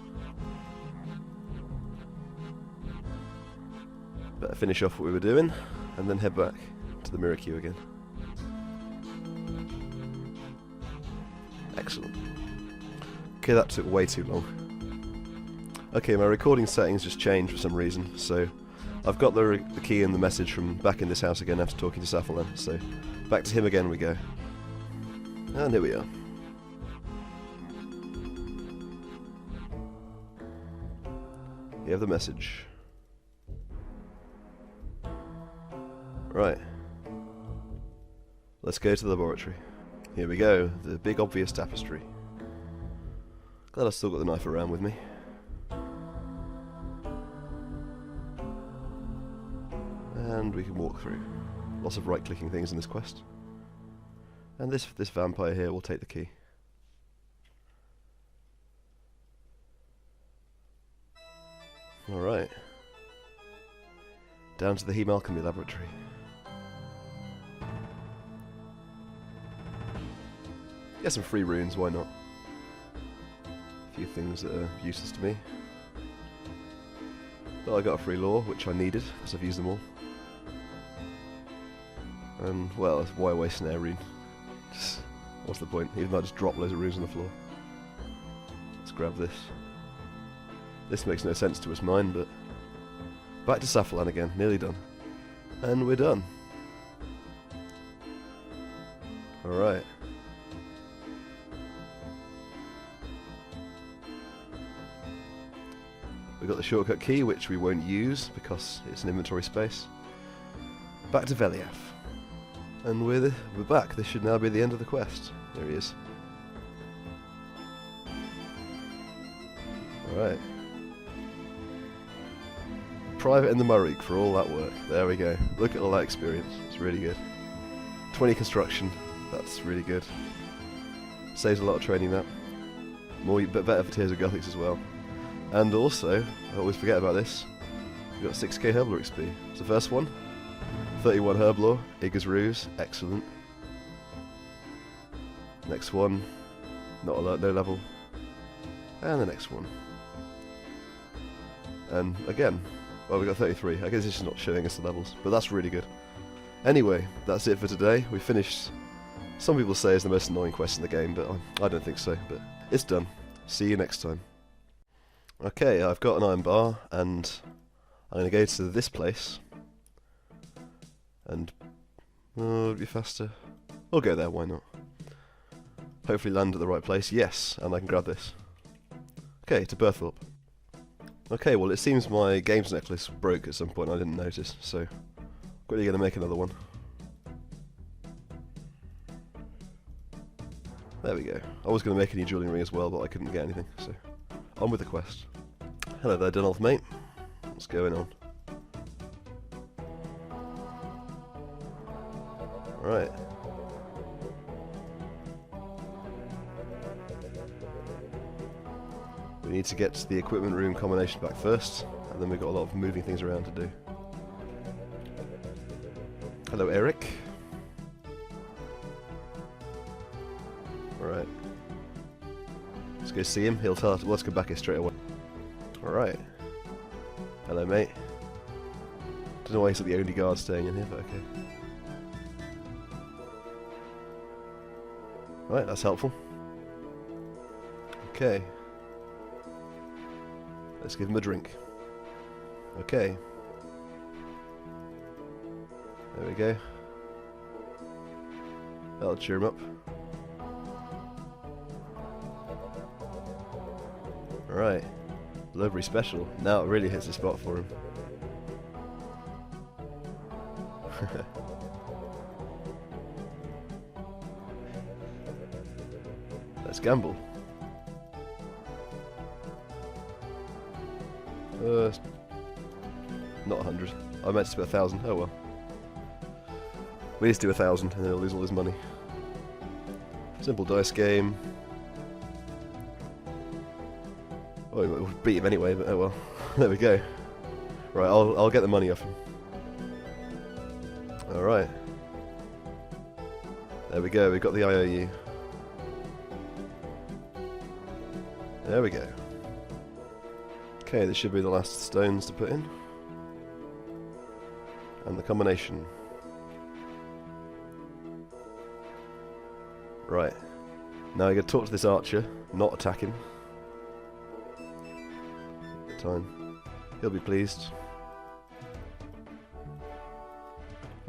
Better finish off what we were doing, and then head back to the mirror queue again. Excellent. Okay, that took way too long. Okay, my recording settings just changed for some reason, so I've got the key and the message from back in this house again after talking to Safalin, so back to him again we go. And here we are. You have the message. Right. Let's go to the laboratory. Here we go, the big obvious tapestry. Glad I've still got the knife around with me. And we can walk through. Lots of right-clicking things in this quest. And this vampire here will take the key. Alright. Down to the Heme Alchemy Laboratory. Get some free runes, why not? A few things that are useless to me. But I got a free lore, which I needed, because I've used them all. And, well, why waste an air rune? What's the point? Even though I just drop loads of runes on the floor. Let's grab this. This makes no sense to us mine, but... Back to Safalin again, nearly done. And we're done. Alright. We got the shortcut key, which we won't use because it's an inventory space. Back to Veliath. And we're back. This should now be the end of the quest. There he is. Alright. Private in the Murray for all that work. There we go. Look at all that experience. It's really good. 20 construction. That's really good. Saves a lot of training that. But better for Tears of Guthix as well. And also, I always forget about this, we got 6k Herblore XP. It's the first one. 31 Herblore, Igor's Ruse, excellent. Next one, not a no level. And the next one. And again, well, we got 33. I guess it's just not showing us the levels, but that's really good. Anyway, that's it for today. We finished, some people say it's the most annoying quest in the game, but I don't think so. But it's done. See you next time. Okay, I've got an iron bar, and I'm going to go to this place. And, it'll be faster. We'll go there, why not? Hopefully land at the right place. Yes, and I can grab this. Okay, to Berthorpe. Okay, well it seems my games necklace broke at some point, I didn't notice, so quickly going to make another one. There we go. I was going to make a new dueling ring as well, but I couldn't get anything, so on with the quest. Hello there, Donald, mate. What's going on? Right. We need to get the equipment room combination back first, and then we've got a lot of moving things around to do. Hello, Eric. Alright. Let's go see him. He'll tell us. Let's go back here straight away. Alright. Hello, mate. Don't know why he's the only guard staying in here, but okay. Right, that's helpful. Okay. Let's give him a drink. Okay. There we go. That'll cheer him up. Alright. Delivery special. Now it really hits the spot for him. Let's gamble. Not 100. I meant to spend 1,000. Oh well. We need to do 1,000 and then he'll lose all his money. Simple dice game. Oh, we'll beat him anyway, but oh well. There we go. Right, I'll get the money off him. Alright. There we go, we've got the IOU. There we go. Okay, this should be the last stones to put in. And the combination. Right. Now I gotta talk to this archer, not attack him. Good time. He'll be pleased.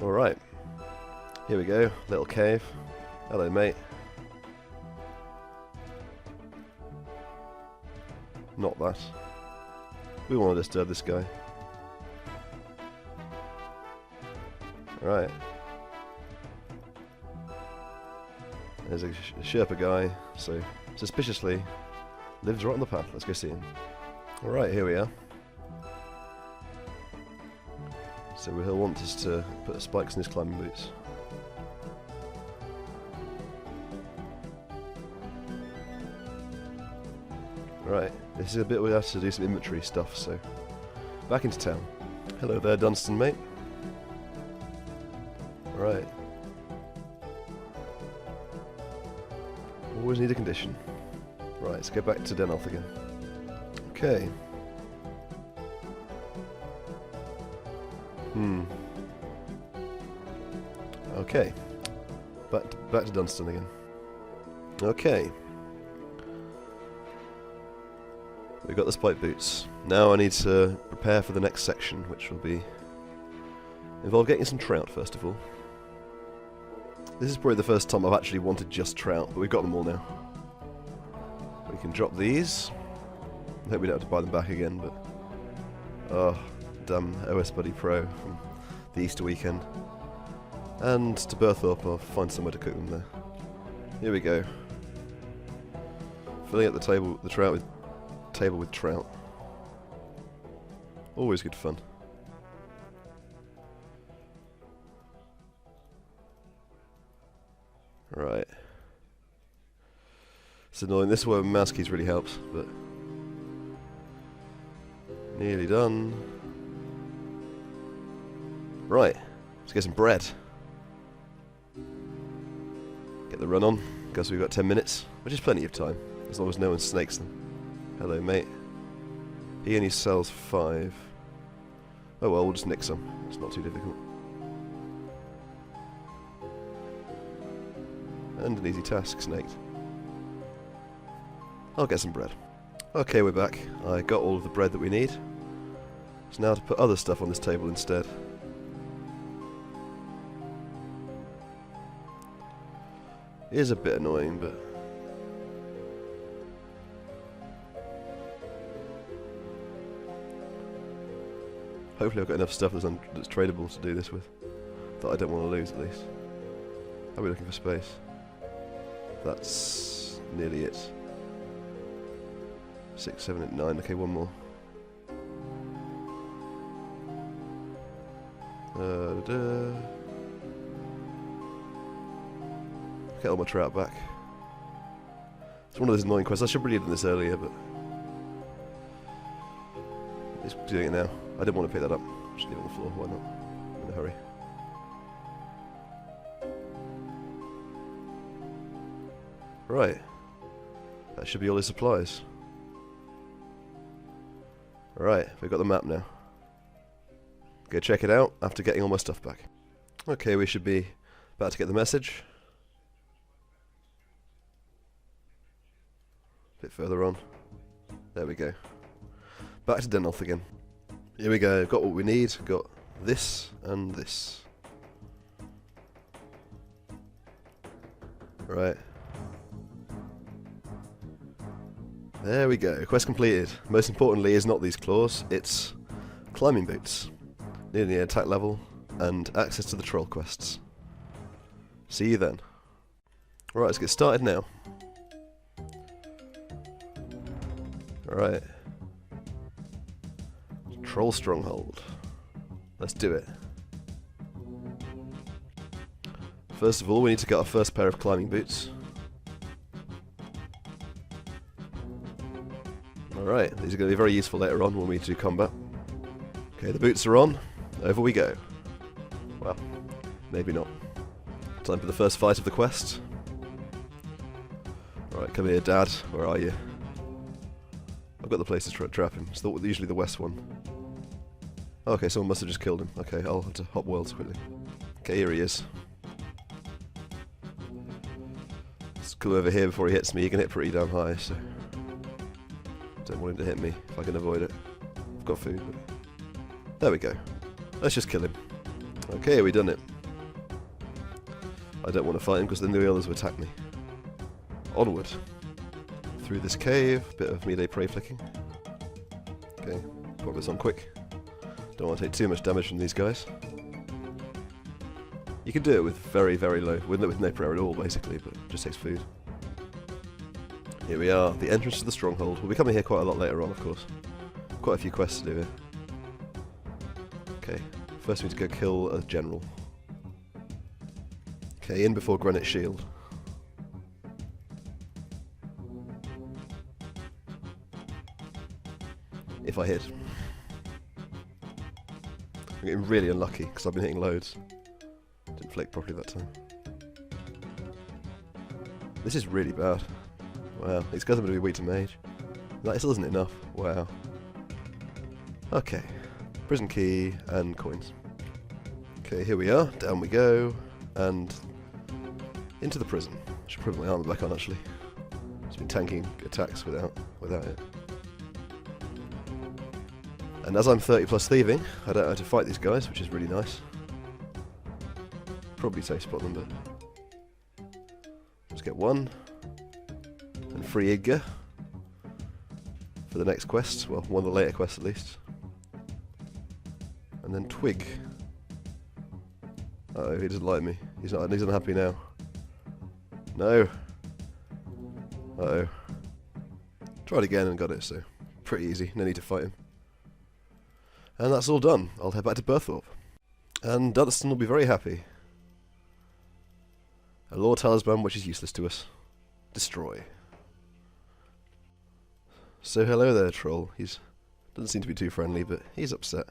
Alright. Here we go. Little cave. Hello, mate. Not that. We want to disturb this guy. Right. There's a Sherpa guy, so suspiciously lives right on the path. Let's go see him. Alright, here we are. So he'll want us to put spikes in his climbing boots. Right, this is a bit where we have to do some inventory stuff, so back into town. Hello there, Dunstan, mate. Right. Always need a condition. Right, let's go back to Denelf again. Okay. Okay. Back to Dunstan again. Okay. We've got the spike boots. Now I need to prepare for the next section, which will be involve getting some trout first of all. This is probably the first time I've actually wanted just trout, but we've got them all now. We can drop these. I hope we don't have to buy them back again, but oh, damn OS Buddy Pro from the Easter weekend. And to Berthorpe, I'll find somewhere to cook them there. Here we go. Filling up the table with trout. Always good fun. Right. It's annoying. This is where mouse keys really helps, but nearly done. Right. Let's get some bread. Get the run on, because we've got 10 minutes, which is plenty of time, as long as no one snakes them. Hello, mate. He only sells 5. Oh well, we'll just nick some. It's not too difficult. And an easy task, snaked. I'll get some bread. Okay, we're back. I got all of the bread that we need. So now to put other stuff on this table instead. It is a bit annoying, but hopefully I've got enough stuff that's tradable to do this with, that I don't want to lose at least. Are we looking for space? That's nearly it. 6, 7, 8, 9. Okay, one more. Get all my trout back. It's one of those annoying quests. I should really have done this earlier, but it's doing it now. I didn't want to pick that up. Just leave it on the floor. Why not? I'm in a hurry. Right. That should be all his supplies. Right, we've got the map now. Go check it out after getting all my stuff back. Okay, we should be about to get the message. A bit further on. There we go. Back to Denelf again. Here we go, got what we need. Got this and this. Right. There we go, quest completed. Most importantly is not these claws, it's climbing boots. Nearly attack level, and access to the troll quests. See you then. Alright, let's get started now. Alright. Troll stronghold. Let's do it. First of all, we need to get our first pair of climbing boots. Alright, these are going to be very useful later on when we do combat. Okay, the boots are on. Over we go. Well, maybe not. Time for the first fight of the quest. Alright, come here, Dad. Where are you? I've got the place to trap him. It's usually the west one. Okay, someone must have just killed him. Okay, I'll have to hop worlds quickly. Okay, here he is. Let's go over here before he hits me. He can hit pretty damn high, so... don't want him to hit me if I can avoid it. I've got food. But... there we go. Let's just kill him. Okay, we've done it. I don't want to fight him because then the others will attack me. Onward. Through this cave. Bit of melee prey flicking. Okay, put this on quick. Don't want to take too much damage from these guys. You can do it with very, very low, with no prayer at all basically, but it just takes food. Here we are, the entrance to the stronghold. We'll be coming here quite a lot later on, of course. Quite a few quests to do here. Okay, first we need to go kill a general. Okay, in before Granite Shield. If I hit. I'm getting really unlucky because I've been hitting loads. Didn't flick properly that time. This is really bad. Wow, these guys are going to be weak to mage. That still isn't enough. Wow. Okay. Prison key and coins. Okay, here we are. Down we go. And into the prison. I should put my armor back on actually. It's been tanking attacks without it. And as I'm 30 plus thieving, I don't have to fight these guys, which is really nice. Probably safe spot them, but let's get one. And free Idga for the next quest. Well, one of the later quests at least. And then Twig. Uh-oh, he doesn't like me. He's unhappy now. No. Uh-oh. Tried again and got it, so pretty easy. No need to fight him. And that's all done. I'll head back to Berthorpe. And Dunstan will be very happy. A lore talisman which is useless to us. Destroy. So hello there, troll. He's doesn't seem to be too friendly, but he's upset.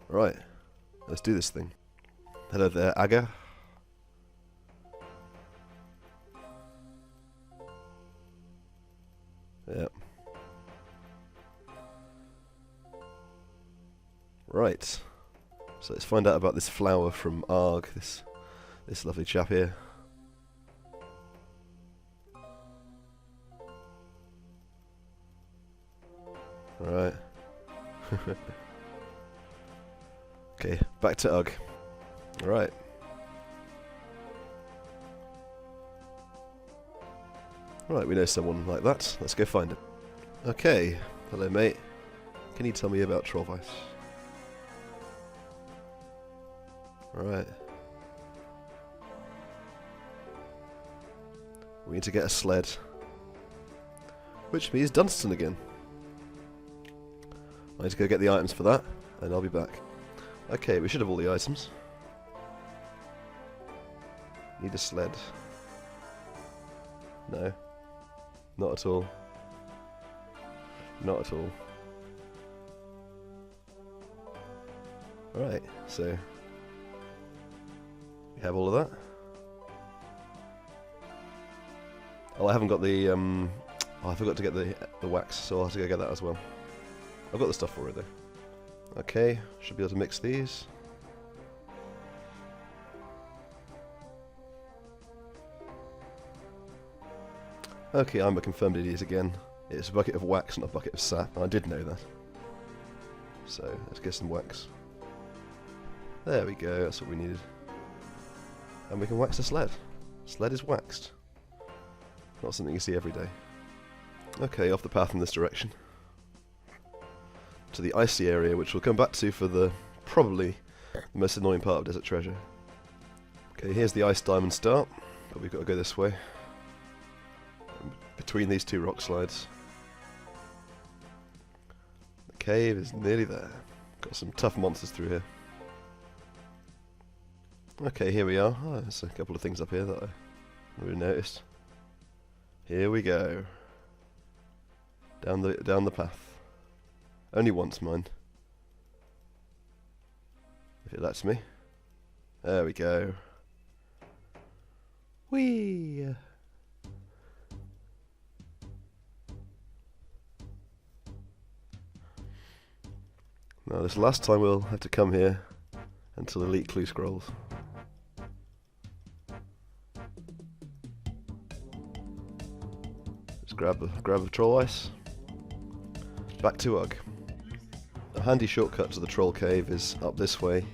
Right. Let's do this thing. Hello there, Aga. Yep. Right. So let's find out about this flower from Arg, this lovely chap here. Alright. Okay, back to Ugg. Alright. Right, we know someone like that. Let's go find him. Okay. Hello, mate. Can you tell me about Trollvice? Alright. We need to get a sled. Which means Dunstan again. I need to go get the items for that, and I'll be back. Okay, we should have all the items. Need a sled. No. Not at all. Not at all. Alright, so... we have all of that. Oh, I haven't got the, oh, I forgot to get the wax, so I'll have to go get that as well. I've got the stuff for it though. Okay, should be able to mix these. Okay, I'm a confirmed idiot again. It's a bucket of wax, not a bucket of sap. I did know that. So, let's get some wax. There we go, that's what we needed. And we can wax the sled. Sled is waxed. Not something you see every day. Okay, off the path in this direction. To the icy area, which we'll come back to for the probably the most annoying part of Desert Treasure. Okay, here's the Ice Diamond start, but we've got to go this way. Between these two rock slides. The cave is nearly there. Got some tough monsters through here. Okay, here we are. Oh, there's a couple of things up here that I really noticed. Here we go. Down the path. Only once, mind. If it lets me. There we go. Whee! Now this last time we'll have to come here until Elite Clue Scrolls. Let's grab the troll ice. Back to Ugg. A handy shortcut to the troll cave is up this way,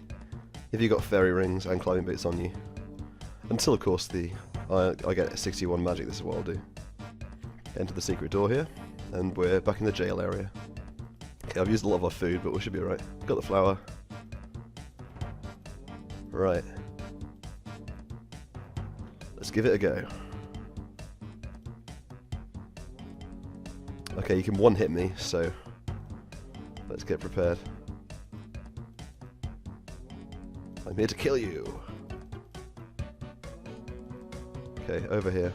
if you've got fairy rings and climbing bits on you. Until of course I get 61 magic, this is what I'll do. Enter the secret door here, and we're back in the jail area. Okay, I've used a lot of our food, but we should be alright. Got the flour. Right. Let's give it a go. Okay, you can one-hit me, so let's get prepared. I'm here to kill you. Okay, over here.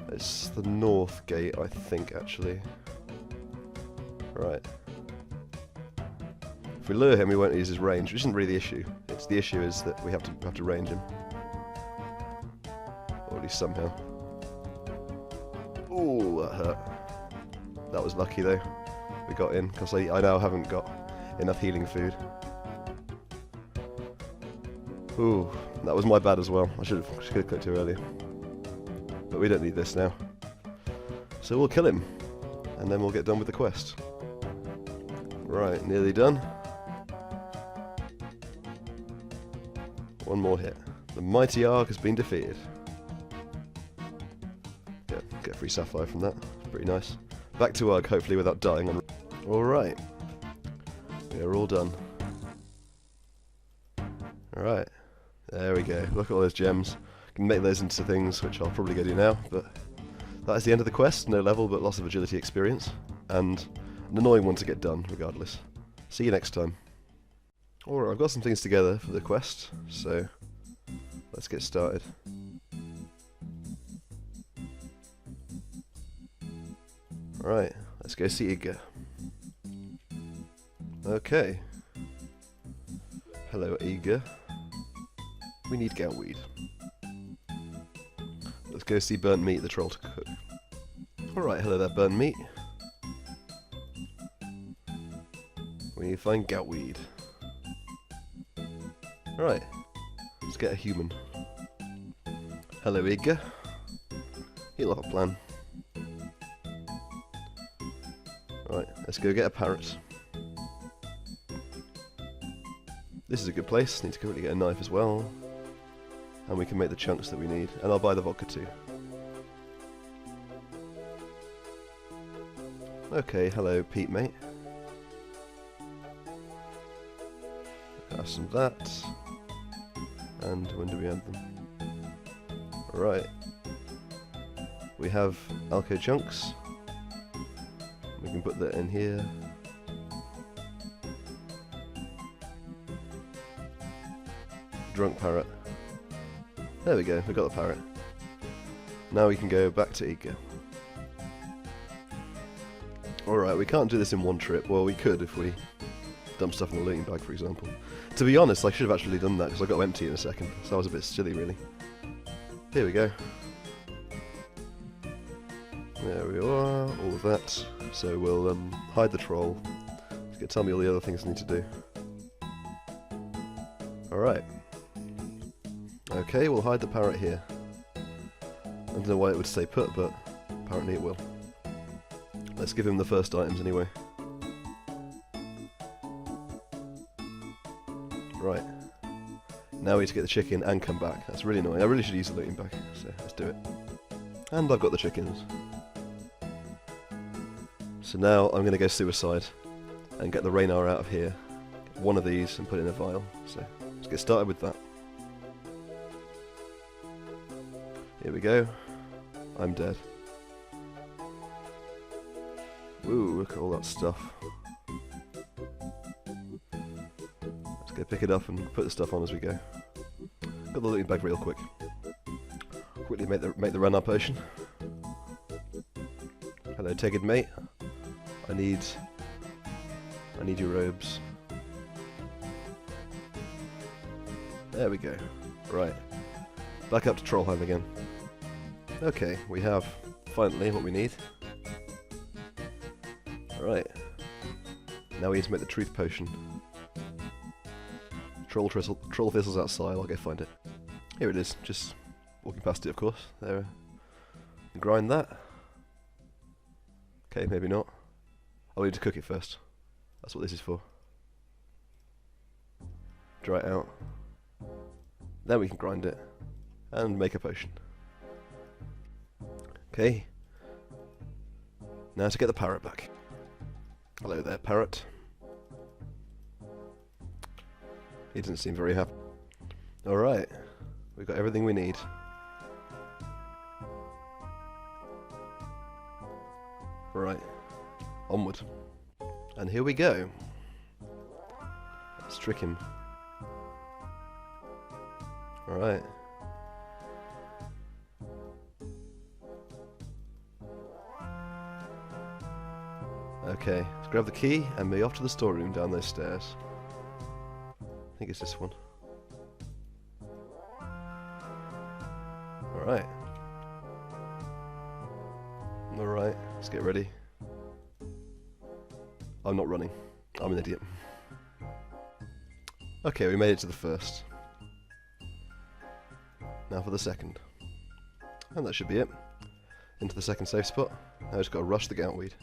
It's the north gate, I think, actually. Right. If we lure him, we won't use his range, which isn't really the issue. The issue is that we have to range him. Or at least somehow. Ooh, that hurt. That was lucky though. We got in, because I now haven't got enough healing food. Ooh, that was my bad as well. I should have clicked here earlier. But we don't need this now. So we'll kill him, and then we'll get done with the quest. Right, nearly done. One more hit. The mighty Ark has been defeated. Get a free sapphire from that. Pretty nice. Back to Ugg, hopefully without dying. Alright. We are all done. Alright. There we go. Look at all those gems. Can make those into things, which I'll probably go do now, but that is the end of the quest. No level, but lots of agility experience. And an annoying one to get done, regardless. See you next time. Alright, I've got some things together for the quest, so let's get started. Right, let's go see Iga. Okay. Hello, Iga. We need goutweed. Let's go see Burnt Meat, the troll to cook. Alright, hello there, Burnt Meat. We need to find goutweed. Alright, let's get a human. Hello, Iga. He'll have a plan. Right, let's go get a parrot. This is a good place. Need to quickly get a knife as well. And we can make the chunks that we need. And I'll buy the vodka too. Okay, hello, Pete, mate. Have some of that. And when do we add them? Right. We have alco chunks. We can put that in here. Drunk parrot. There we go, we got the parrot. Now we can go back to Iga. Alright, we can't do this in one trip. Well, we could if we dump stuff in the looting bag, for example. To be honest, I should have actually done that because I got empty in a second. So that was a bit silly, really. Here we go. There we are, all of that. So we'll hide the troll. It's going to tell me all the other things I need to do. Alright. Okay, we'll hide the parrot here. I don't know why it would stay put, but apparently it will. Let's give him the first items anyway. Right. Now we need to get the chicken and come back. That's really annoying. I really should use the looting bag, so let's do it. And I've got the chickens. So now I'm going to go suicide and get the Raynar out of here. Get one of these and put it in a vial. So let's get started with that. Here we go. I'm dead. Ooh, look at all that stuff. Let's Okay, pick it up and put the stuff on as we go. Got the looting bag real quick. Quickly make the run up potion. Hello, Tegged mate. I need your robes. There we go. Right. Back up to Trollheim again. Okay, we have finally what we need. Right. Now we need to make the truth potion. Troll thistles outside, I'll go find it. Here it is, just walking past it of course. There. Grind that. Okay, maybe not. I'll need to cook it first. That's what this is for. Dry it out. Then we can grind it and make a potion. Okay. Now to get the parrot back. Hello there, parrot. He doesn't seem very happy. Alright, we've got everything we need. Right, onward. And here we go. Let's trick him. Alright. Okay, let's grab the key and be off to the storeroom down those stairs. I think it's this one. Alright. Alright, let's get ready. I'm not running. I'm an idiot. Okay, we made it to the first. Now for the second. And that should be it. Into the second safe spot. Now I just gotta rush the goutweed.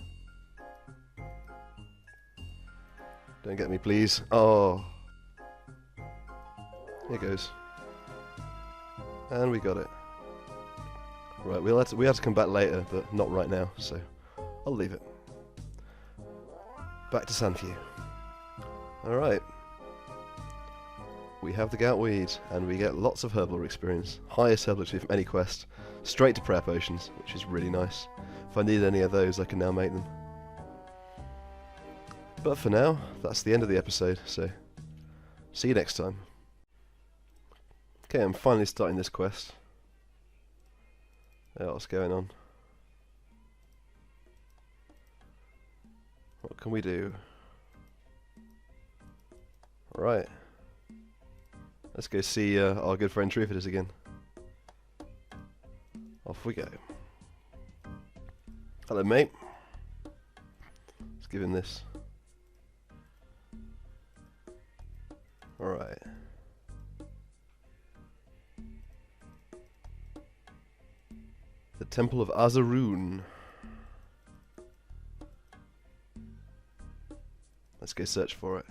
Don't get me, please. Oh. Here goes. And we got it. Right, we have to come back later, but not right now, so I'll leave it. Back to Sanfew. Alright. We have the goutweed, and we get lots of herbal experience. Highest herbal experience from any quest. Straight to prayer potions, which is really nice. If I need any of those, I can now make them. But for now, that's the end of the episode, so see you next time. Okay, I'm finally starting this quest. What's going on? What can we do? Right. Let's go see our good friend Truthers again. Off we go. Hello, mate. Let's give him this. Alright. The Temple of Azaroon. Let's go search for it.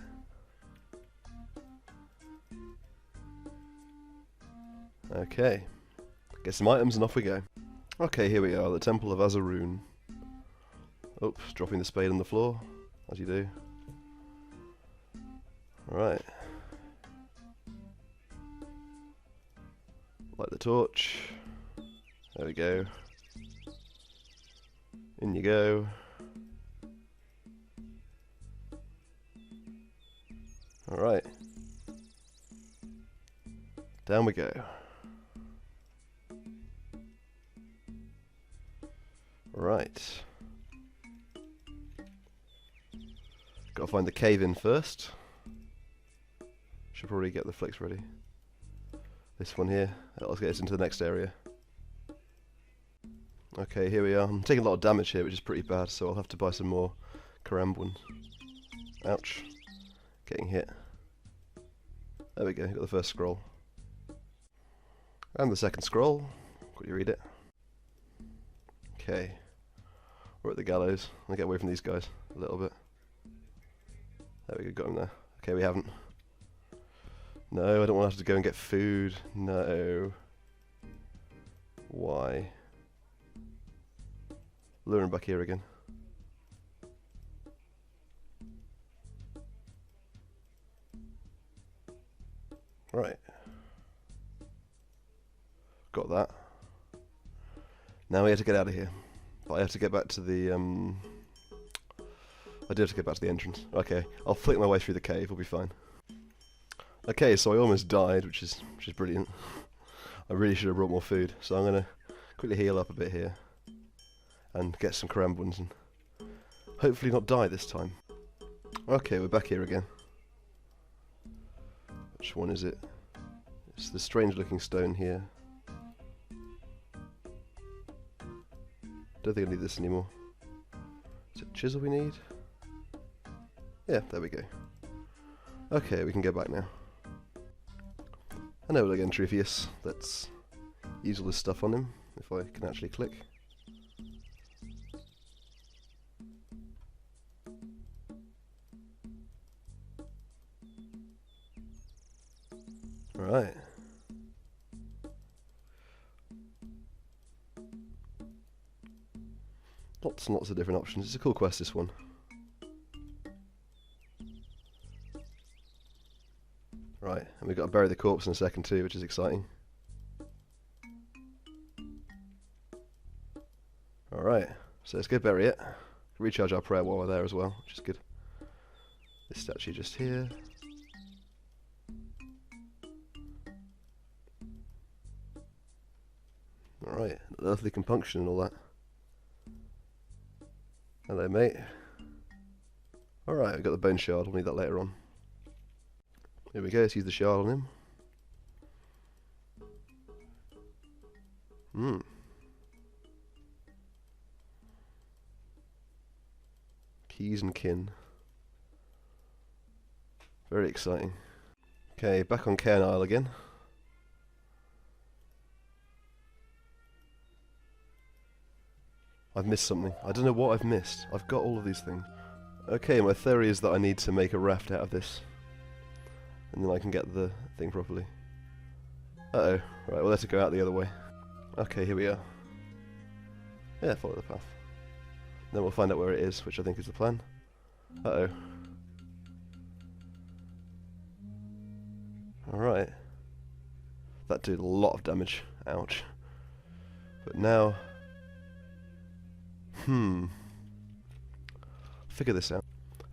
Okay. Get some items and off we go. Okay, here we are, the Temple of Azaroon. Oops, dropping the spade on the floor, as you do. Alright. Light the torch. There we go. In you go. Alright. Down we go. Right. Gotta find the cave in first. Should probably get the flicks ready. This one here. Let's get us into the next area. Okay, here we are. I'm taking a lot of damage here, which is pretty bad, so I'll have to buy some more Karambwan. Ouch. Getting hit. There we go, got the first scroll. And the second scroll. Quickly read it. Okay. We're at the gallows. I'll get away from these guys a little bit. There we go, got him there. Okay, we haven't. No, I don't want to have to go and get food. No. Why? Lure him back here again. Right. Got that. Now we have to get out of here. But I have to get back to the, I do have to get back to the entrance. Okay, I'll flick my way through the cave, we'll be fine. Okay, so I almost died, which is brilliant. I really should have brought more food, so I'm gonna quickly heal up a bit here and get some Karambwans and hopefully not die this time. Okay, we're back here again. Which one is it? It's the strange looking stone here. Don't think I need this anymore. Is it chisel we need? Yeah, there we go. Okay, we can go back now. I know again, Trivius. Let's use all this stuff on him, if I can actually click. Alright. Lots and lots of different options. It's a cool quest, this one. Right, and we've got to bury the corpse in a second too, which is exciting. Alright, so let's go bury it. Recharge our prayer while we're there as well, which is good. This statue just here. Alright, earthly compunction and all that. Hello, mate. Alright, we've got the bone shard, we'll need that later on. Here we go, let's use the shard on him. Keys and kin. Very exciting. Okay, back on Cairn Isle again. I've missed something. I don't know what I've missed. I've got all of these things. Okay, my theory is that I need to make a raft out of this. And then I can get the thing properly. Uh-oh. Right, we'll let it go out the other way. Okay, here we are. Yeah, follow the path. Then we'll find out where it is, which I think is the plan. Uh-oh. Alright. That did a lot of damage. Ouch. But now... Figure this out.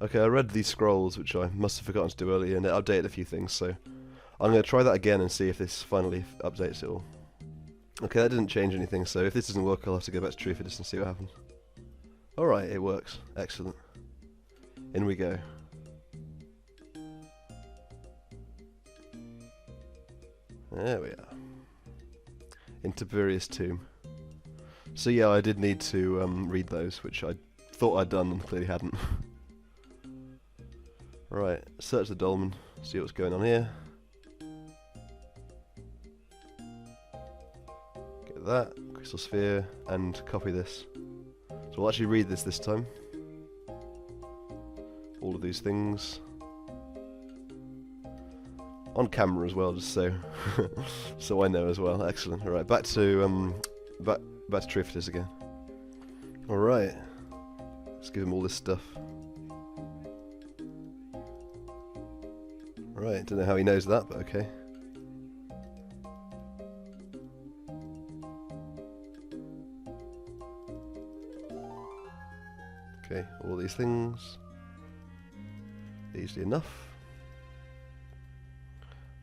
Okay, I read these scrolls, which I must have forgotten to do earlier, and it updated a few things, so I'm going to try that again and see if this finally updates it all. Okay, that didn't change anything, so if this doesn't work, I'll have to go back to Truthidus and see what happens. Alright, it works. Excellent. In we go. There we are. Into Tiberius' tomb. So yeah, I did need to read those, which I thought I'd done and clearly hadn't. Right, search the dolmen, see what's going on here. Get that, crystal sphere, and copy this. So we'll actually read this time. All of these things. On camera as well, just so so I know as well. Excellent. Alright, back to Truthidus again. Alright. Let's give him all this stuff. Right, don't know how he knows that, but okay. Okay, all these things. Easily enough.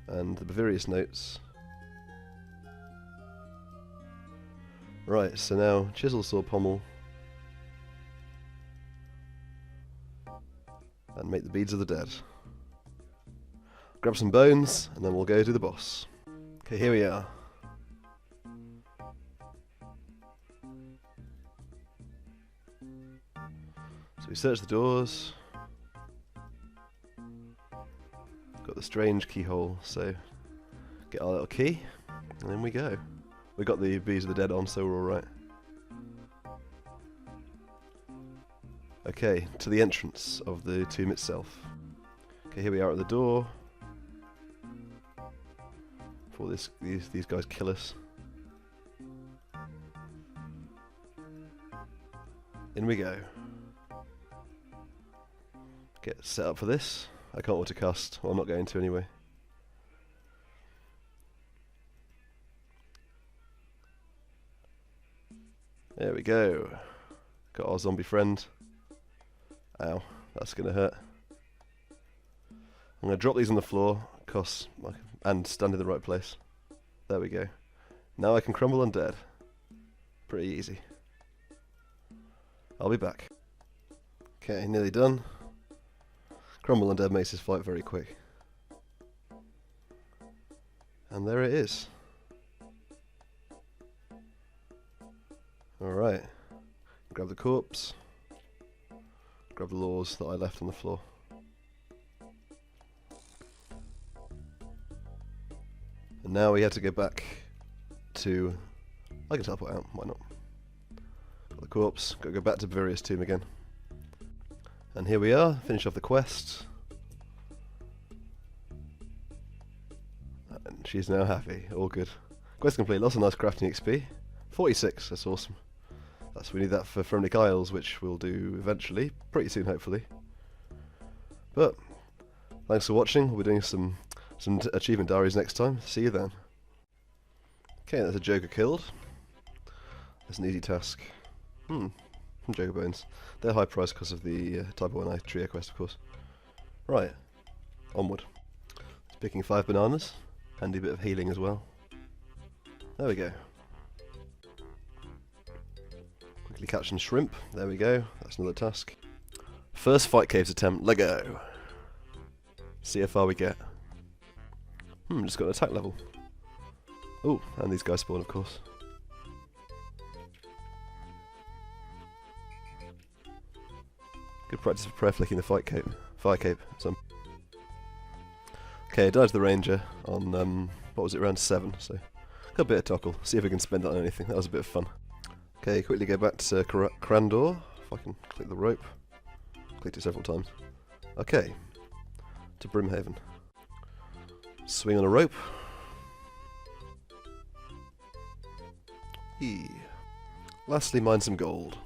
And the Bavarius notes. Right, so now chisel, saw, pommel. And make the beads of the dead. Grab some bones, and then we'll go to the boss. Okay, here we are. So we search the doors. Got the strange keyhole, so get our little key, and then we go. We got the bees of the dead on, so we're alright. Okay, to the entrance of the tomb itself. Okay, here we are at the door. Before these guys kill us. In we go. Get set up for this. I can't autocast. Well, I'm not going to anyway. There we go. Got our zombie friend. Ow, that's gonna hurt. I'm gonna drop these on the floor, costs, and stand in the right place. There we go. Now I can crumble undead. Pretty easy. I'll be back. Okay, nearly done. Crumble undead makes this fight very quick. And there it is. Alright. Grab the corpse. Grab the laws that I left on the floor. And now we have to go back to... I can teleport out, why not? Got the corpse, gotta go back to Bavaria's tomb again. And here we are, finish off the quest. And she's now happy, all good. Quest complete, lots of nice crafting XP. 46, that's awesome. We need that for Fremmenik Trials, which we'll do eventually, pretty soon hopefully. But, thanks for watching, we'll be doing some achievement diaries next time. See you then. Okay, that's a Joker killed. That's an easy task. Joker bones. They're high price because of the Type 1I trio quest, of course. Right, onward. It's picking 5 bananas. Handy bit of healing as well. There we go. Quickly catch some shrimp. There we go. That's another task. First fight caves attempt. Let go. See how far we get. Just got an attack level. Oh, and these guys spawn, of course. Good practice for prayer flicking the fire cape. Okay, died to the ranger on, what was it, round 7, so got a bit of toggle. See if we can spend that on anything. That was a bit of fun. Okay, quickly go back to Crandor, if I can click the rope. Clicked it several times. Okay, to Brimhaven. Swing on a rope. Lastly, mine some gold.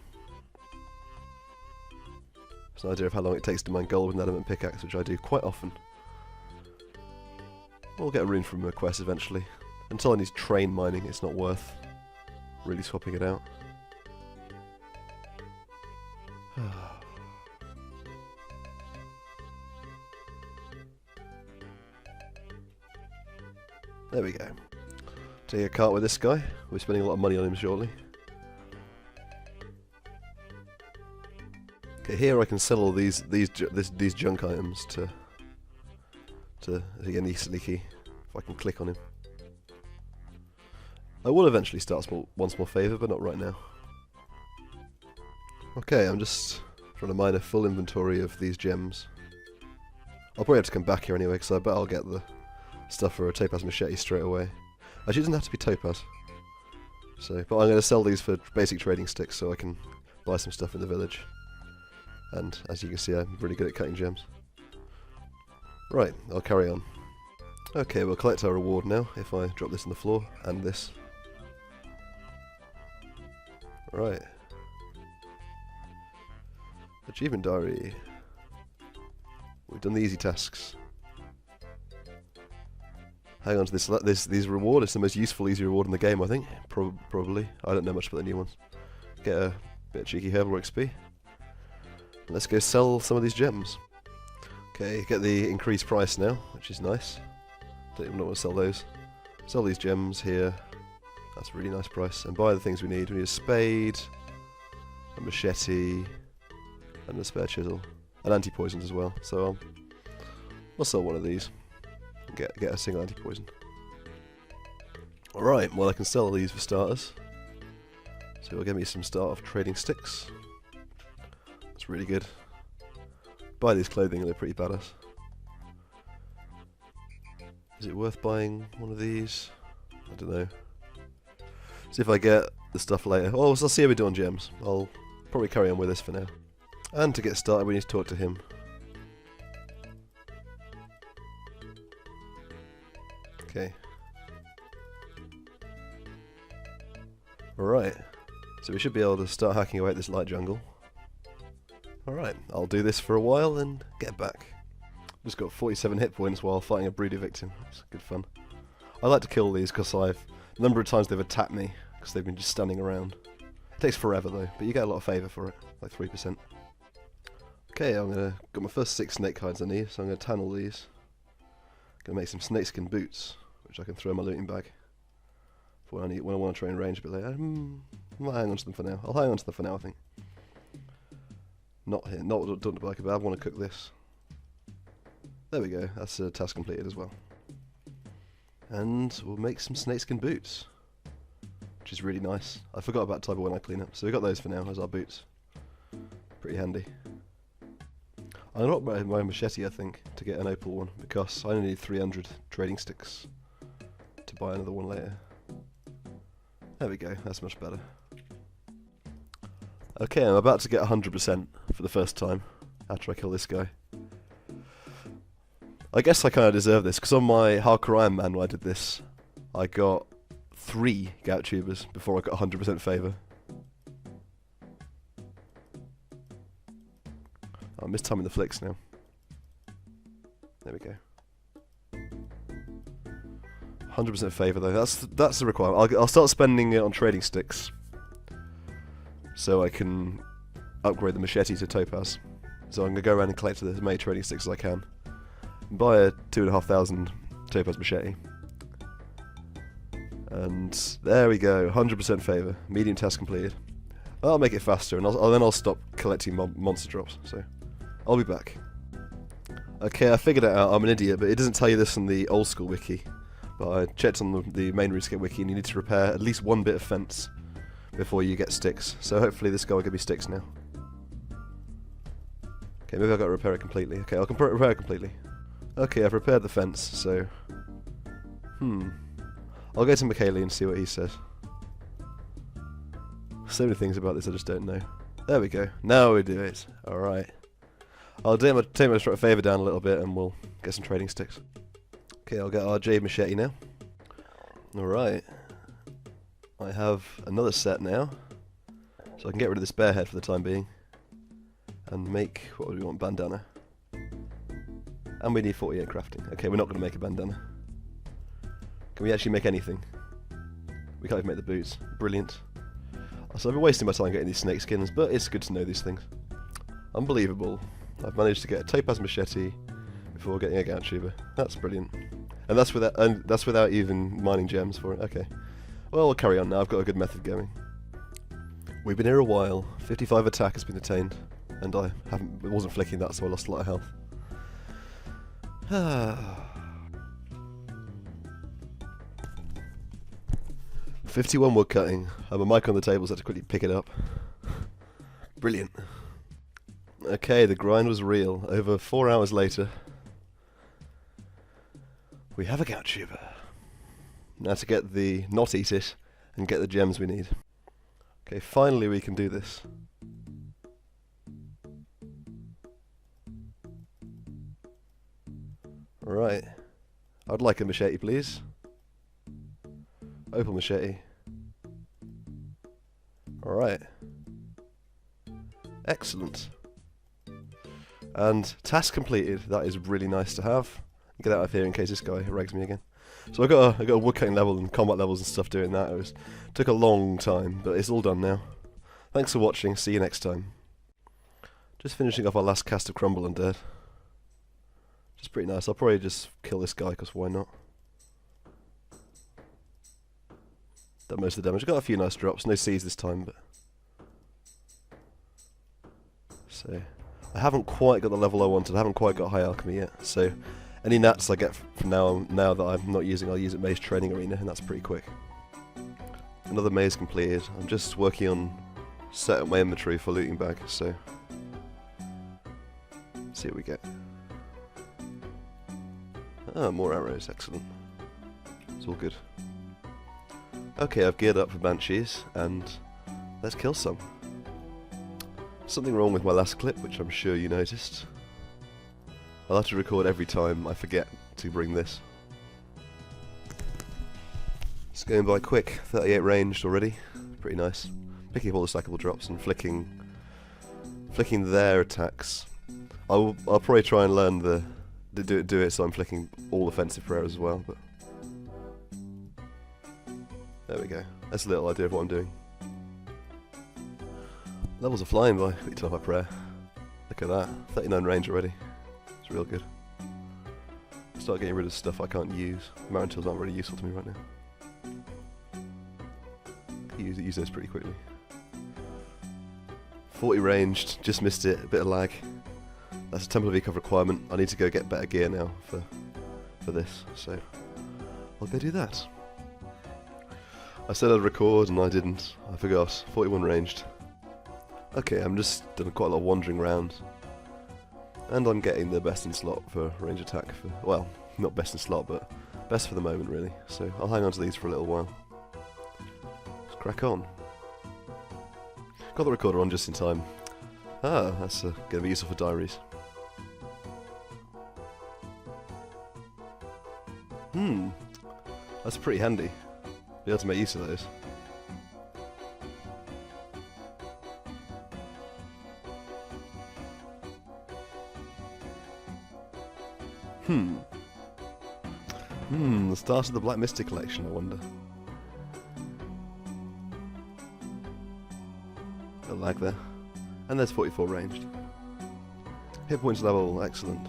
It's an idea of how long it takes to mine gold with an adamant pickaxe, which I do quite often. We'll get a rune from a quest eventually. Until I need train mining, it's not worth really swapping it out. There we go. Take a cart with this guy. We're spending a lot of money on him shortly. Okay, here I can sell all these junk items to get an easily key. If I can click on him. I will eventually start one small favour, but not right now. Okay, I'm just trying to mine a full inventory of these gems. I'll probably have to come back here anyway, because I bet I'll get the stuff for a topaz machete straight away. Actually, it doesn't have to be topaz. But I'm going to sell these for basic trading sticks so I can buy some stuff in the village. And as you can see, I'm really good at cutting gems. Right, I'll carry on. Okay, we'll collect our reward now if I drop this on the floor and this. Right. Achievement diary. We've done the easy tasks. Hang on to these reward. It's the most useful easy reward in the game, I think. Probably. I don't know much about the new ones. Get a bit of cheeky herbal XP. Let's go sell some of these gems. Okay, get the increased price now, which is nice. Don't even want to sell those. Sell these gems here. That's a really nice price. And buy the things we need. We need a spade, a machete, and a spare chisel. And anti-poisons as well. So I'll sell one of these. Get a single anti-poison. Alright, well I can sell these for starters. So it'll give me some start-off trading sticks. That's really good. Buy these clothing, they're pretty badass. Is it worth buying one of these? I don't know. See if I get the stuff later. Oh, I'll see how we do on gems. I'll probably carry on with this for now. And to get started we need to talk to him. Okay. Alright. So we should be able to start hacking away at this light jungle. Alright, I'll do this for a while and get back. Just got 47 hit points while fighting a broody victim. It's good fun. I like to kill these because the number of times they've attacked me because they've been just standing around. It takes forever though, but you get a lot of favour for it, like 3%. Okay, got my first 6 snake hides I need, so I'm gonna tan all these. Gonna make some snakeskin boots, which I can throw in my looting bag for when I want to train range a bit later. I might hang on to them for now. I'll hang on to them for now, I think. Not here, not done like it, but I want to cook this. There we go, that's a task completed as well. And we'll make some snakeskin boots, which is really nice. I forgot about Type 1 I clean up, so we got those for now as our boots. Pretty handy. I unlocked my machete, I think, to get an opal one, because I only need 300 trading sticks to buy another one later. There we go, that's much better. Okay, I'm about to get 100% for the first time after I kill this guy. I guess I kind of deserve this, because on my Hardcore Ironman when I did this, I got 3 gout tubers before I got 100% favour. I'm mistiming the flicks now. There we go. 100% favour though, that's the requirement. I'll start spending it on trading sticks, so I can upgrade the machete to topaz. So I'm going to go around and collect as many trading sticks as I can. Buy a 2,500 topaz machete. And there we go, 100% favour. Medium task completed. I'll make it faster, and then I'll stop collecting monster drops. So I'll be back. Okay, I figured it out. I'm an idiot, but it doesn't tell you this in the old school wiki. But I checked on the main RuneScape wiki, and you need to repair at least one bit of fence before you get sticks. So hopefully this guy will give me sticks now. Okay, maybe I've got to repair it completely. Okay, I'll repair it completely. Okay, I've repaired the fence, so... I'll go to Michaeli and see what he says. So many things about this I just don't know. There we go. Now we do it. Alright. I'll take my favour down a little bit and we'll get some trading sticks. Okay, I'll get our jade machete now. Alright. I have another set now. So I can get rid of this bear head for the time being. And make, what do we want, bandana. And we need 48 crafting. Okay, we're not going to make a bandana. Can we actually make anything? We can't even make the boots. Brilliant. So I've been wasting my time getting these snake skins, but it's good to know these things. Unbelievable. I've managed to get a topaz machete before getting a gout tuber. That's brilliant. And that's without even mining gems for it. Okay. Well, we'll carry on now. I've got a good method going. We've been here a while. 55 attack has been attained. And I wasn't flicking that, so I lost a lot of health. 51 wood cutting. I have a mic on the table, so I had to quickly pick it up. Brilliant. Okay, the grind was real. Over 4 hours later, we have a gout tuber. Now to get not eat it, and get the gems we need. Okay, finally we can do this. Right. I'd like a machete, please. Opal machete. Alright. Excellent. And task completed. That is really nice to have. Get out of here in case this guy rags me again. So I got a woodcutting level and combat levels and stuff doing that. Took a long time, but it's all done now. Thanks for watching. See you next time. Just finishing off our last cast of Crumble Undead. Just pretty nice. I'll probably just kill this guy, because why not? Done most of the damage. Got a few nice drops. No C's this time, but... So... I haven't quite got the level I wanted. I haven't quite got high alchemy yet. So, any nats I get from now that I'm not using, I'll use at Maze Training Arena, and that's pretty quick. Another maze completed. I'm just working on setting up my inventory for looting bag, so... see what we get. Ah, more arrows, excellent. It's all good. Okay, I've geared up for banshees, and let's kill some. Something wrong with my last clip, which I'm sure you noticed. I'll have to record every time I forget to bring this. It's going by quick, 38 ranged already. Pretty nice. Picking up all the stackable drops and flicking their attacks. I'll probably try and learn do it so I'm flicking all offensive prayers as well, but there we go. That's a little idea of what I'm doing. Levels are flying by. Quick turn off my prayer. Look at that. 39 range already. It's real good. Let's start getting rid of stuff I can't use. Marin tools aren't really useful to me right now. Use those pretty quickly. 40 ranged, just missed it, a bit of lag. That's a Temple of Ecov requirement. I need to go get better gear now for this, so I'll go do that. I said I'd record and I didn't. I forgot. 41 ranged. Okay, I'm just done quite a lot of wandering around. And I'm getting the best in slot for range attack. Well, not best in slot, but best for the moment really. So I'll hang on to these for a little while. Let's crack on. Got the recorder on just in time. Ah, that's going to be useful for diaries. That's pretty handy. Be able to make use of those. The start of the Black Mystic collection, I wonder. A lag there. And there's 44 ranged. Hit points level, excellent.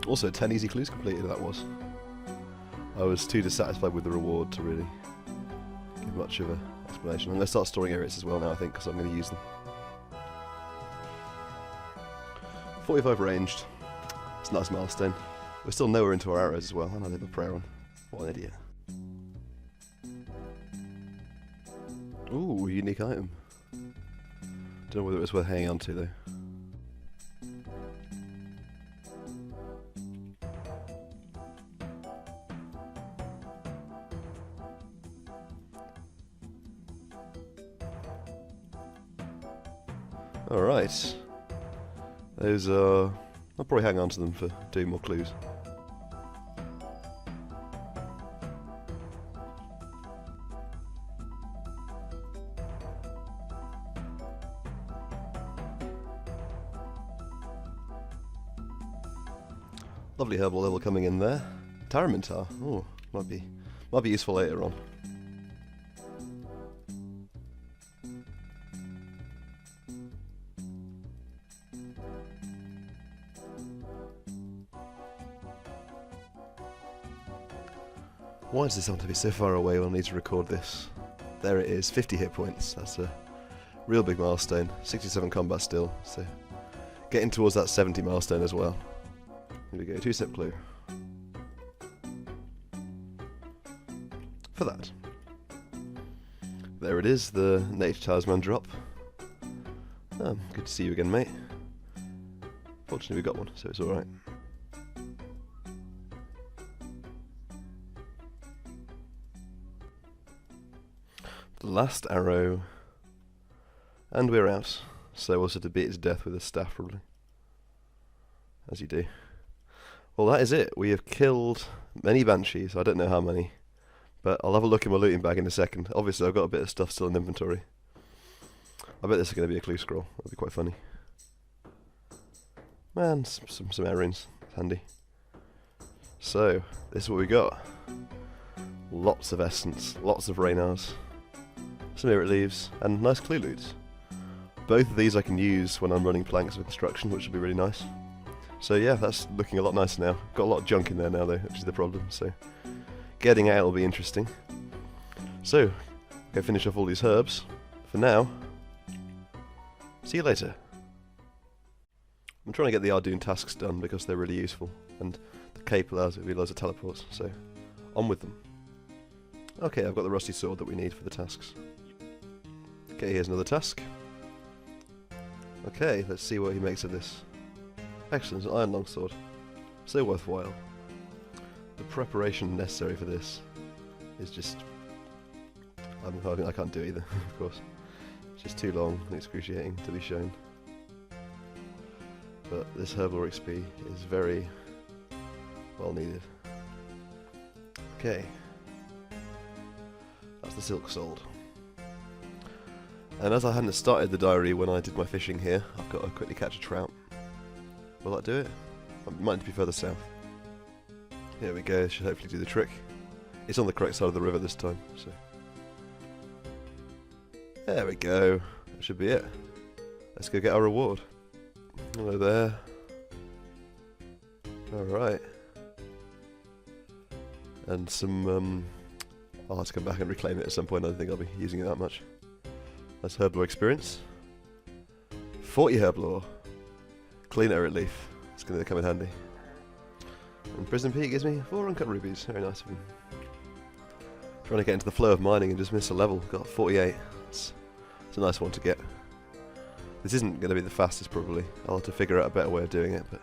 Also, 10 easy clues completed, that was. I was too dissatisfied with the reward to really give much of an explanation. I'm going to start storing areas as well now, I think, because I'm going to use them. 45 ranged. It's a nice milestone. We're still nowhere into our arrows as well, and I leave a prayer on. What an idiot. Ooh, unique item. Don't know whether it was worth hanging on to though. Alright. Those are... I'll probably hang on to them for doing more clues. Lovely herbal level coming in there. Taramintar. Oh, might be useful later on. Why does this have to be so far away when I need to record this? There it is, 50 hit points. That's a real big milestone. 67 combat still, so getting towards that 70 milestone as well. Here we go, 2-step clue. For that. There it is, the Nature Talisman drop. Oh, good to see you again, mate. Fortunately we got one, so it's alright. The last arrow, and we're out. So also to beat its death with a staff, probably. As you do. Well, that is it. We have killed many banshees. I don't know how many, but I'll have a look in my looting bag in a second. Obviously, I've got a bit of stuff still in inventory. I bet this is going to be a clue scroll. That'll be quite funny. Man, some air runes. Handy. So, this is what we got. Lots of essence, lots of Reynars, some Spirit Leaves, and nice clue loots. Both of these I can use when I'm running planks of construction, which would be really nice. So yeah, that's looking a lot nicer now. Got a lot of junk in there now though, which is the problem, so getting out will be interesting. So, go finish off all these herbs. For now, see you later. I'm trying to get the Ardoon tasks done because they're really useful, and the cape allows it to be loads of teleports, so on with them. Okay, I've got the rusty sword that we need for the tasks. Okay, here's another task. Okay, let's see what he makes of this. Excellent, an iron longsword. So worthwhile. The preparation necessary for this is just... I can't do it either, of course. It's just too long and excruciating to be shown. But this herbal XP is very well needed. Okay. That's the silk sword. And as I hadn't started the diary when I did my fishing here, I've got to quickly catch a trout. Will that do it? It might need to be further south. Here we go, should hopefully do the trick. It's on the correct side of the river this time, so... There we go. That should be it. Let's go get our reward. Hello there. Alright. And some, I'll have to come back and reclaim it at some point. I don't think I'll be using it that much. That's herb lore experience. 40 herb lore. Cleaner relief. It's going to come in handy. And Prison Peak gives me 4 uncut rubies. Very nice of him. Trying to get into the flow of mining and just miss a level. Got 48. It's a nice one to get. This isn't going to be the fastest probably. I'll have to figure out a better way of doing it, but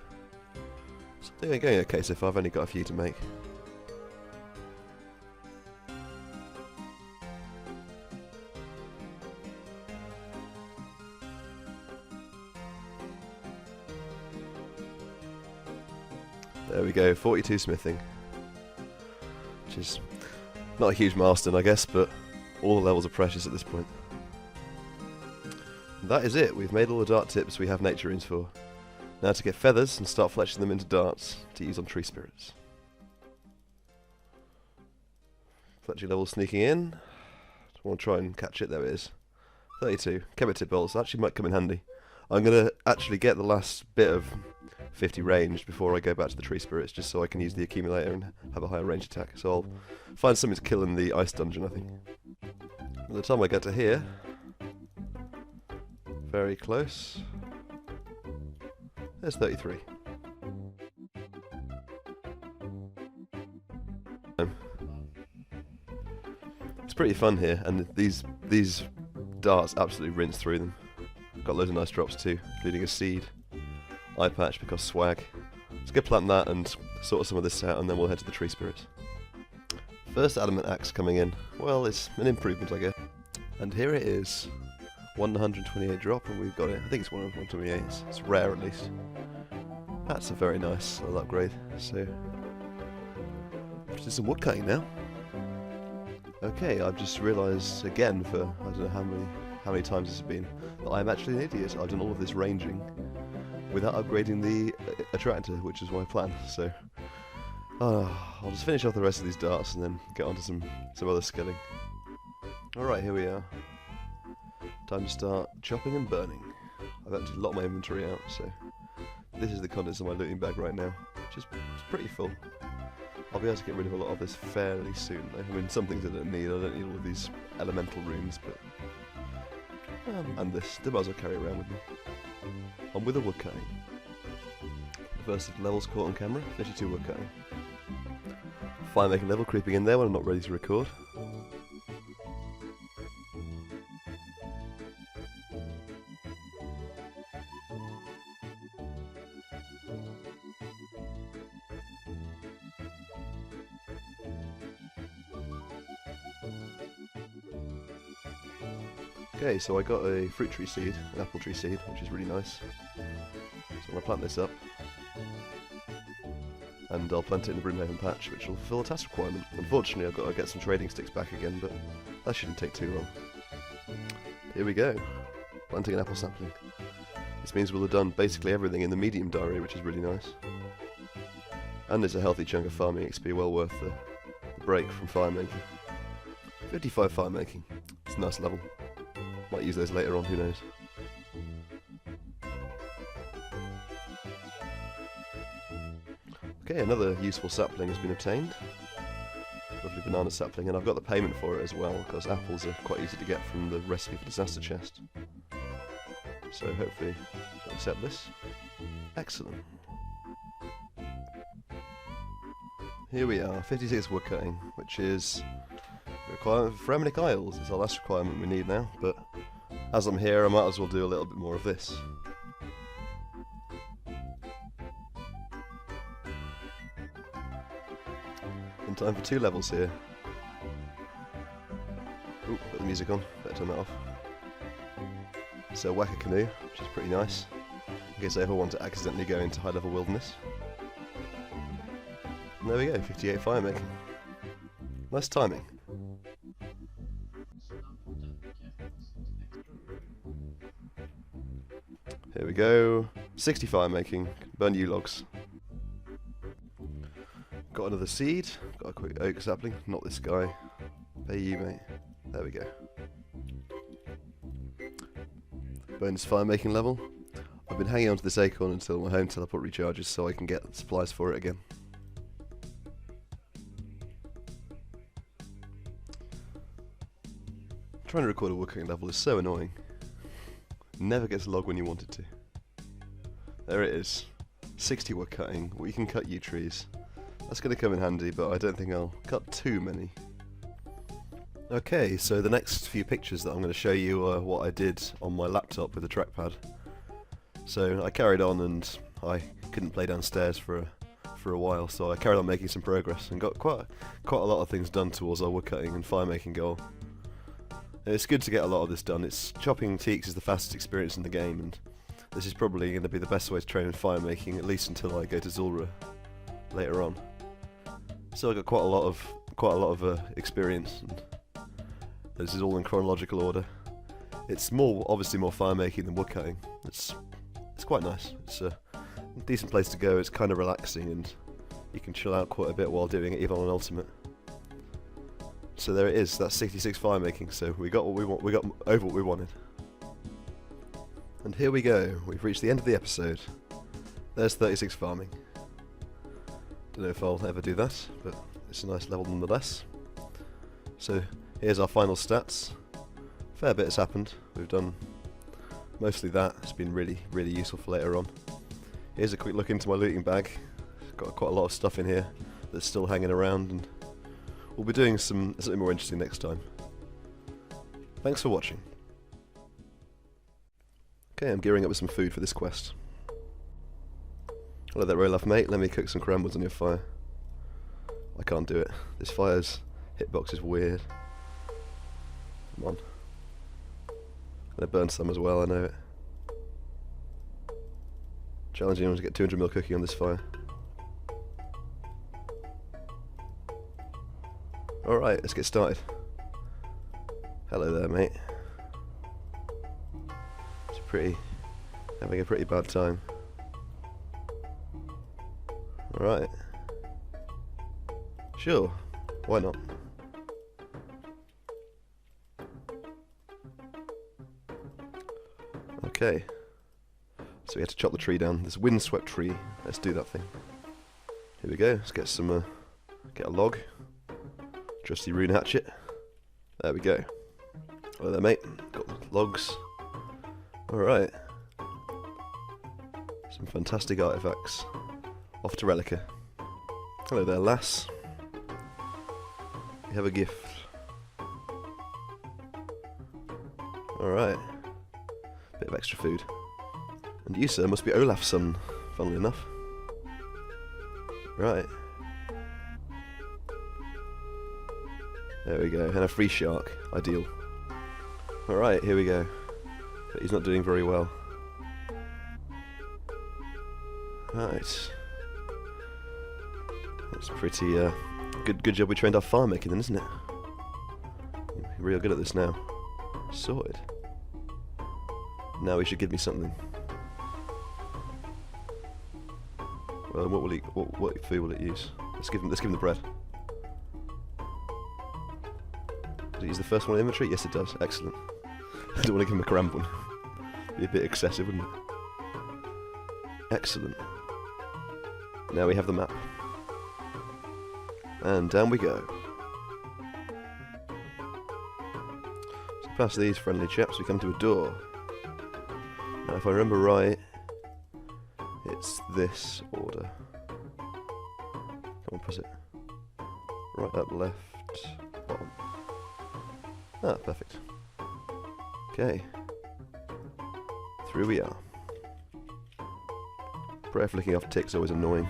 it's going okay so far. I've only got a few to make. There we go, 42 smithing. Which is not a huge milestone I guess, but all the levels are precious at this point. And that is it, we've made all the dart tips we have nature runes for. Now to get feathers and start fletching them into darts to use on tree spirits. Fletching level sneaking in. I want to try and catch it, there it is. 32, Kemet tip bolts, that actually might come in handy. I'm going to actually get the last bit of 50 ranged before I go back to the tree spirits, just so I can use the accumulator and have a higher range attack. So I'll find something to kill in the ice dungeon, I think. By the time I get to here, very close. There's 33. It's pretty fun here, and these darts absolutely rinse through them. Got loads of nice drops too, including a seed, eye patch because swag. Let's go plant that and sort some of this out, and then we'll head to the tree spirits. First adamant axe coming in. Well, it's an improvement, I guess. And here it is, 128 drop, and we've got it. I think it's 128. It's rare at least. That's a very nice little upgrade. So, let's do some wood cutting now. Okay, I've just realised again for I don't know how many times this has been that I'm actually an idiot. I've done all of this ranging without upgrading the attractor, which is my plan. So I'll just finish off the rest of these darts and then get on to some other skilling. Alright, here we are. Time to start chopping and burning. I've actually locked my inventory out, so this is the contents of my looting bag right now, which is pretty full. I'll be able to get rid of a lot of this fairly soon though. I mean, some things I don't need all of these elemental runes, but and this, the buzz I'll carry around with me. On with the wood cutting. The first of the levels caught on camera, 52 wood cutting. Fire making level creeping in there when I'm not ready to record. Okay, so I got a fruit tree seed, an apple tree seed, which is really nice. So I'm going to plant this up. And I'll plant it in the Brimhaven patch, which will fulfill a task requirement. Unfortunately, I've got to get some trading sticks back again, but that shouldn't take too long. Here we go. Planting an apple sapling. This means we'll have done basically everything in the medium diary, which is really nice. And it's a healthy chunk of farming XP, well worth the break from fire making. 55 fire making. It's a nice level. Might use those later on, who knows. Okay, another useful sapling has been obtained. Lovely banana sapling, and I've got the payment for it as well, because apples are quite easy to get from the recipe for disaster chest. So hopefully I'll accept this. Excellent. Here we are, 56 wood cutting, which is a requirement for Fremmenik Trials. It's our last requirement we need now, but as I'm here I might as well do a little bit more of this. In time for 2 levels here. Ooh, got the music on, better turn that off. So whack a canoe, which is pretty nice, in case I ever want to accidentally go into high level wilderness. And there we go, 58 fire making. Nice timing. Here we go, 60 fire making, burn yew logs. Got another seed, got a quick oak sapling, not this guy. Pay you, mate. There we go. bonus fire making level. I've been hanging on to this acorn until my home teleport recharges so I can get supplies for it again. Trying to record a woodcutting level is so annoying. Never gets a log when you want it to. There it is. 60 woodcutting, where you can cut yew trees. That's going to come in handy, but I don't think I'll cut too many. Okay, so the next few pictures that I'm going to show you are what I did on my laptop with the trackpad. So I carried on and I couldn't play downstairs for a while, so I carried on making some progress and got quite a lot of things done towards our woodcutting and fire making goal. And it's good to get a lot of this done. Chopping teaks is the fastest experience in the game, and this is probably going to be the best way to train in fire making, at least until I go to Zulrah later on. So I got quite a lot of experience, and this is all in chronological order. It's obviously more fire making than woodcutting. It's quite nice. It's a decent place to go. It's kind of relaxing, and you can chill out quite a bit while doing it, even on an ultimate. So there it is. That's 66 fire making. So we got what we want. We got over what we wanted. And here we go. We've reached the end of the episode. There's 36 farming. Don't know if I'll ever do that, but it's a nice level nonetheless. So here's our final stats. Fair bit has happened. We've done mostly that. It's been really useful for later on. Here's a quick look into my looting bag. Got quite a lot of stuff in here that's still hanging around, and we'll be doing something more interesting next time. Thanks for watching. Okay, I'm gearing up with some food for this quest. Hello there, Olaf mate. Let me cook some crumbles on your fire. I can't do it. This fire's hitbox is weird. Come on. I'm gonna burn some as well, I know it. Challenging anyone to get 200 mil cooking on this fire. Alright, let's get started. Hello there, mate. Having a pretty bad time. Alright. Sure, why not? Okay. So we have to chop the tree down. This windswept tree. Let's do that thing. Here we go. Let's get some, get a log. Trusty rune hatchet. There we go. Hello there, mate. Got the logs. Alright. Some fantastic artifacts. Off to Relica. Hello there, lass. We have a gift. Alright. Bit of extra food. And you, sir, must be Olaf's son, funnily enough. Right. There we go. And a free shark. Ideal. Alright, here we go. But he's not doing very well. Right. That's pretty good job we trained our fire making then, isn't it? You're real good at this now. Sorted. Now he should give me something. Well, what food will it use? Let's give him the bread. Does it use the first one in inventory? Yes, it does. Excellent. I don't want to give him a cramp one. Be a bit excessive, wouldn't it? Excellent. Now we have the map. And down we go. So past these friendly chaps, we come to a door. Now, if I remember right, it's this order. Come on, press it. Right, up, left, bottom. Ah, perfect. Okay. Through we are. Prayer flicking off ticks is always annoying.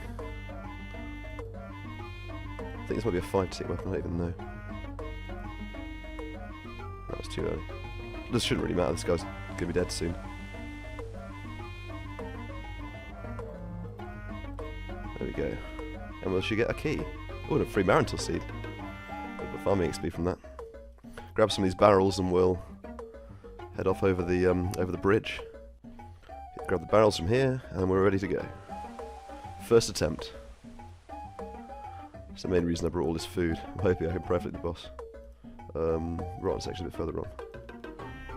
I think this might be a 5-tick weapon, I don't even know. That was too early. This shouldn't really matter, this guy's gonna be dead soon. There we go. And will she get a key? Oh, and a free marital seed. Got the farming XP from that. Grab some of these barrels and we'll head off over the bridge. Grab the barrels from here and we're ready to go. First attempt. That's the main reason I brought all this food. I'm hoping I can pray flick the boss. Rotten section a bit further on.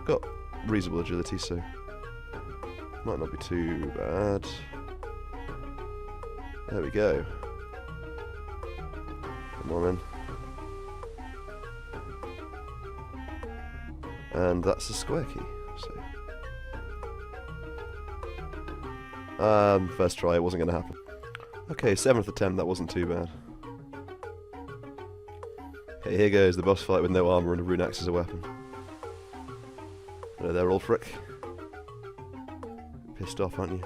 Got reasonable agility, so might not be too bad. There we go. Come on in. And that's a square key. So. First try, it wasn't going to happen. Okay, 7th attempt, that wasn't too bad. Okay, here goes the boss fight with no armour and a rune axe as a weapon. Hello there, Ulfric. Pissed off, aren't you?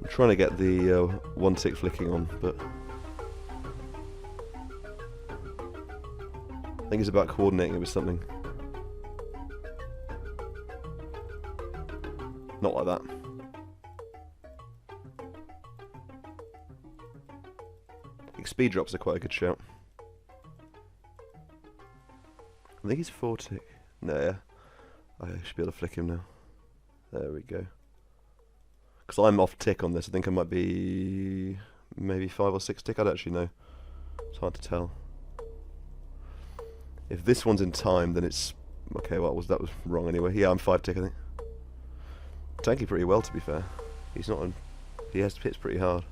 I'm trying to get the one tick flicking on, but I think it's about coordinating it with something. Not like that. I think speed drops are quite a good shout. I think he's 4 tick. No, yeah. I should be able to flick him now. There we go. Because I'm off tick on this. I think I might be maybe 5 or 6 tick. I don't actually know. It's hard to tell. If this one's in time, then it's okay. Well, that was wrong anyway. Yeah, I'm 5 tick, I think. Tanky pretty well, to be fair. He's not. He hits pretty hard.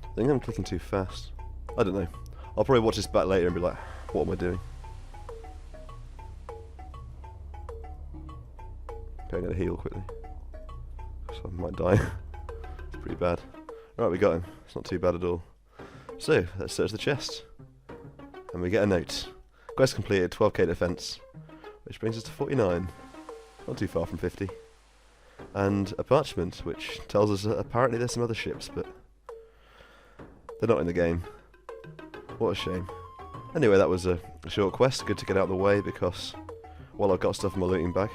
I think I'm clicking too fast. I don't know. I'll probably watch this back later and be like, what am I doing? Okay, I'm going to heal quickly. So I might die. It's pretty bad. Right, we got him. It's not too bad at all. So, let's search the chest. And we get a note. Quest completed, 12k defense. Which brings us to 49. Not too far from 50. And a parchment, which tells us that apparently there's some other ships, but they're not in the game. What a shame. Anyway, that was a short quest. Good to get out of the way because, well, I've got stuff in my looting bag.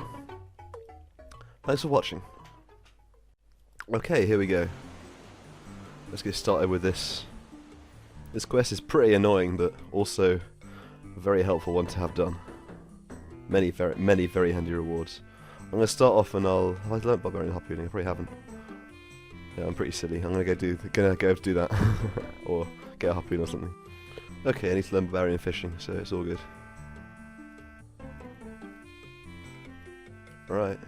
Thanks for watching. Okay, here we go. Let's get started with this. This quest is pretty annoying, but also a very helpful one to have done. Many very handy rewards. I'm going to start off and have I learnt Barbarian harpooning? I probably haven't. Yeah, I'm pretty silly. I'm going to go do that. Or get a harpoon or something. Okay, I need to learn Barbarian fishing, so it's all good. Right.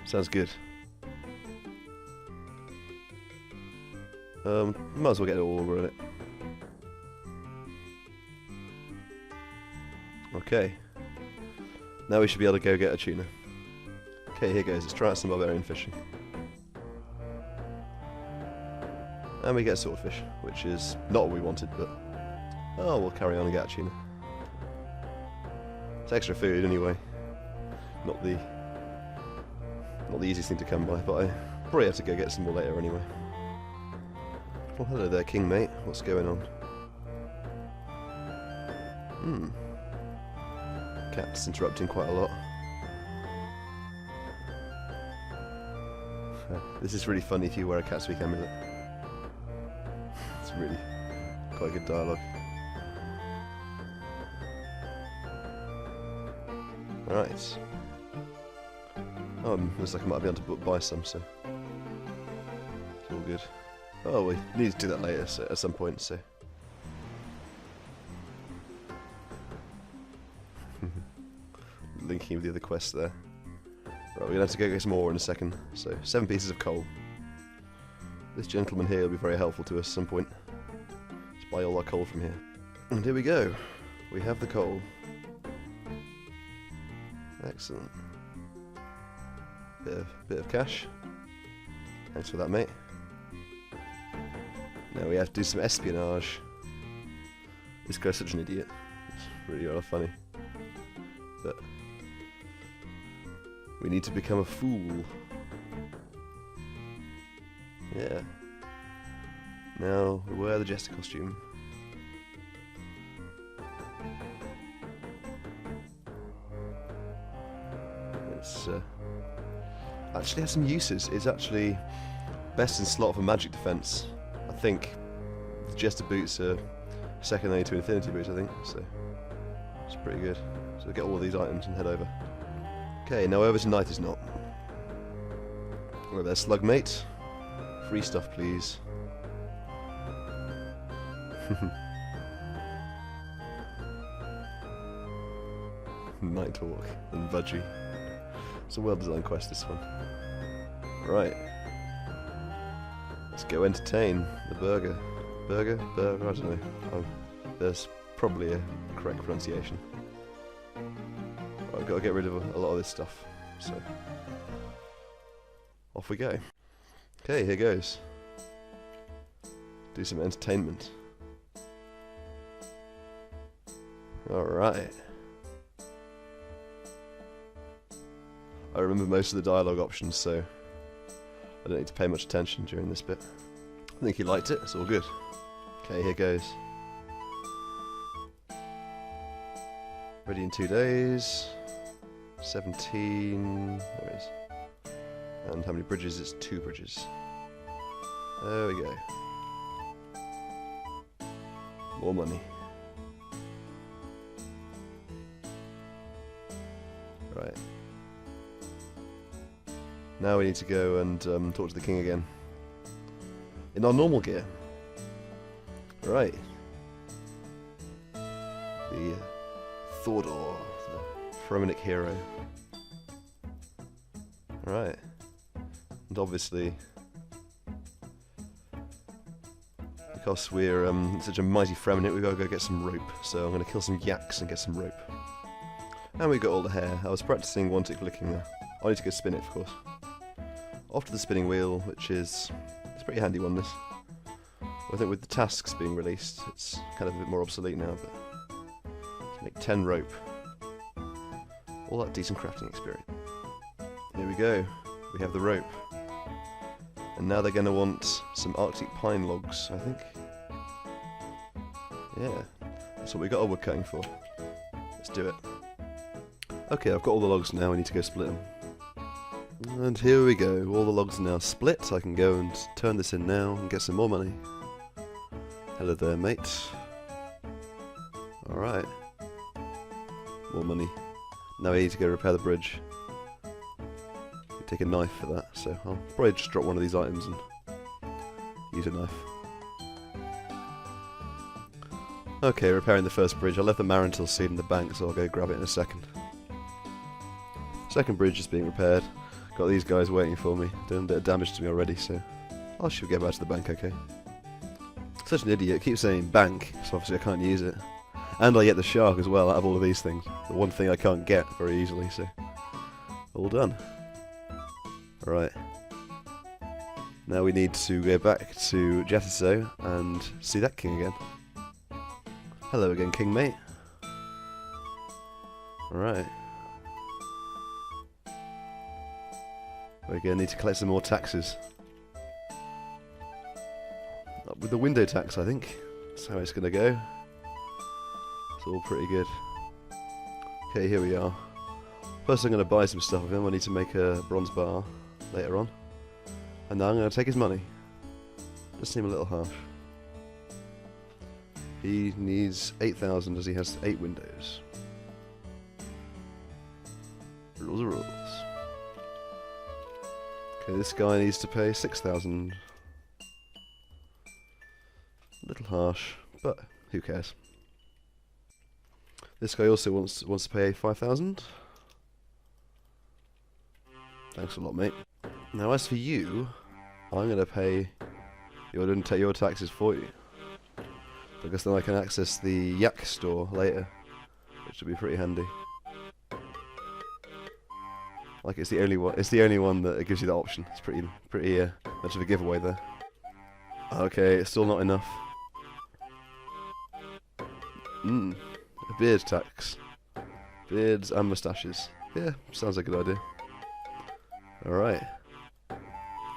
Sounds good. Might as well get it all over in it. Okay. Now we should be able to go get a tuna. Okay, here goes. Let's try out some Barbarian fishing. And we get a swordfish, which is not what we wanted, but oh, we'll carry on and get a tuna. It's extra food anyway. Not the easiest thing to come by, but I probably have to go get some more later anyway. Well, hello there, King mate. What's going on? Cat's interrupting quite a lot. This is really funny if you wear a Cat's Week amulet. It's really quite good dialogue. Right. Oh, looks like I might be able to buy some, so it's all good. Oh, we need to do that later, so, at some point, so. Linking with the other quests there. Right, we're going to have to go get some more in a second. So, 7 pieces of coal. This gentleman here will be very helpful to us at some point. Let's buy all our coal from here. And here we go. We have the coal. Excellent. Bit of cash. Thanks for that, mate. Now we have to do some espionage. This guy's such an idiot. It's really rather funny. But we need to become a fool. Yeah. Now we wear the jester costume. It's actually has some uses. It's actually best in slot for magic defense. I think the Jester boots are second only to Infinity boots, I think, so it's pretty good. So get all of these items and head over. Okay, now over to Night Is Not. Right there, Slugmate. Free stuff, please. Nighthawk and Budgie. It's a well-designed quest, this one. Right. Let's go entertain the burger. Burger? I don't know. Oh, there's probably a correct pronunciation. Right, I've got to get rid of a lot of this stuff. So, off we go. Okay, here goes. Do some entertainment. Alright. I remember most of the dialogue options, so I don't need to pay much attention during this bit. I think he liked it, it's all good. Okay, here goes. Ready in 2 days. 17... there it is. And how many bridges? It's 2 bridges. There we go. More money. Right. Now we need to go and talk to the king again. In our normal gear. Right. The Thordor, the Fremmenik hero. Right. And obviously, because we're such a mighty Fremmenik, we've got to go get some rope. So I'm going to kill some yaks and get some rope. And we got all the hair. I was practicing one-tick licking there. I need to go spin it, of course. Off to the spinning wheel, which is... it's a pretty handy one, this. I think with the tasks being released, it's kind of a bit more obsolete now, but... let's make 10 rope. All that decent crafting experience. Here we go. We have the rope. And now they're going to want some Arctic pine logs, I think. Yeah, that's what we got our wood cutting for. Let's do it. Okay, I've got all the logs now, I need to go split them. And here we go, all the logs are now split. I can go and turn this in now and get some more money. Hello there, mate. Alright. More money. Now I need to go repair the bridge. Take a knife for that, so I'll probably just drop one of these items and use a knife. Okay, repairing the first bridge. I left the Marantil seed in the bank, so I'll go grab it in a second. Second bridge is being repaired. Got these guys waiting for me, doing a bit of damage to me already, so I should get back to the bank okay. Such an idiot, keeps saying bank, so obviously I can't use it. And I get the shark as well out of all of these things. The one thing I can't get very easily, so all done. Right. Now we need to go back to Jethso and see that king again. Hello again, king mate. Alright. We're going to need to collect some more taxes. Up with the window tax, I think. That's how it's going to go. It's all pretty good. Okay, here we are. First I'm going to buy some stuff of him. I need to make a bronze bar later on. And now I'm going to take his money. Does seem a little harsh. He needs 8,000 as he has 8 windows. Rules are rules. Okay, this guy needs to pay 6,000. A little harsh, but who cares? This guy also wants to pay 5,000. Thanks a lot, mate. Now, as for you, I'm going to pay your taxes for you, because then I can access the yak store later, which will be pretty handy. Like it's the only one. It's the only one that gives you that option. It's pretty much of a giveaway there. Okay, it's still not enough. A beard tax. Beards and moustaches. Yeah, sounds like a good idea. Alright.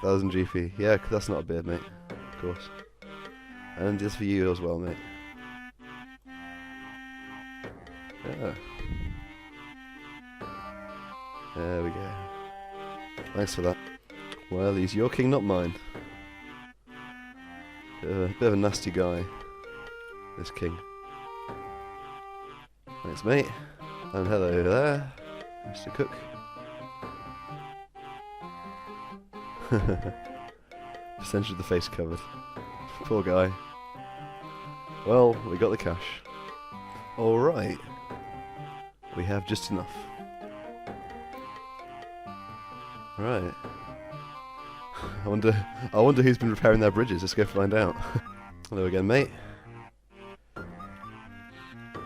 1,000 GP. Yeah, that's not a beard, mate. Of course. And it's for you as well, mate. Yeah. There we go. Thanks for that. Well, he's your king, not mine. Bit of a nasty guy, this king. Thanks, mate. And hello there, Mr. Cook. Essentially the face covered. Poor guy. Well, we got the cash. Alright. We have just enough. Right. I wonder who's been repairing their bridges. Let's go find out. Hello again, mate.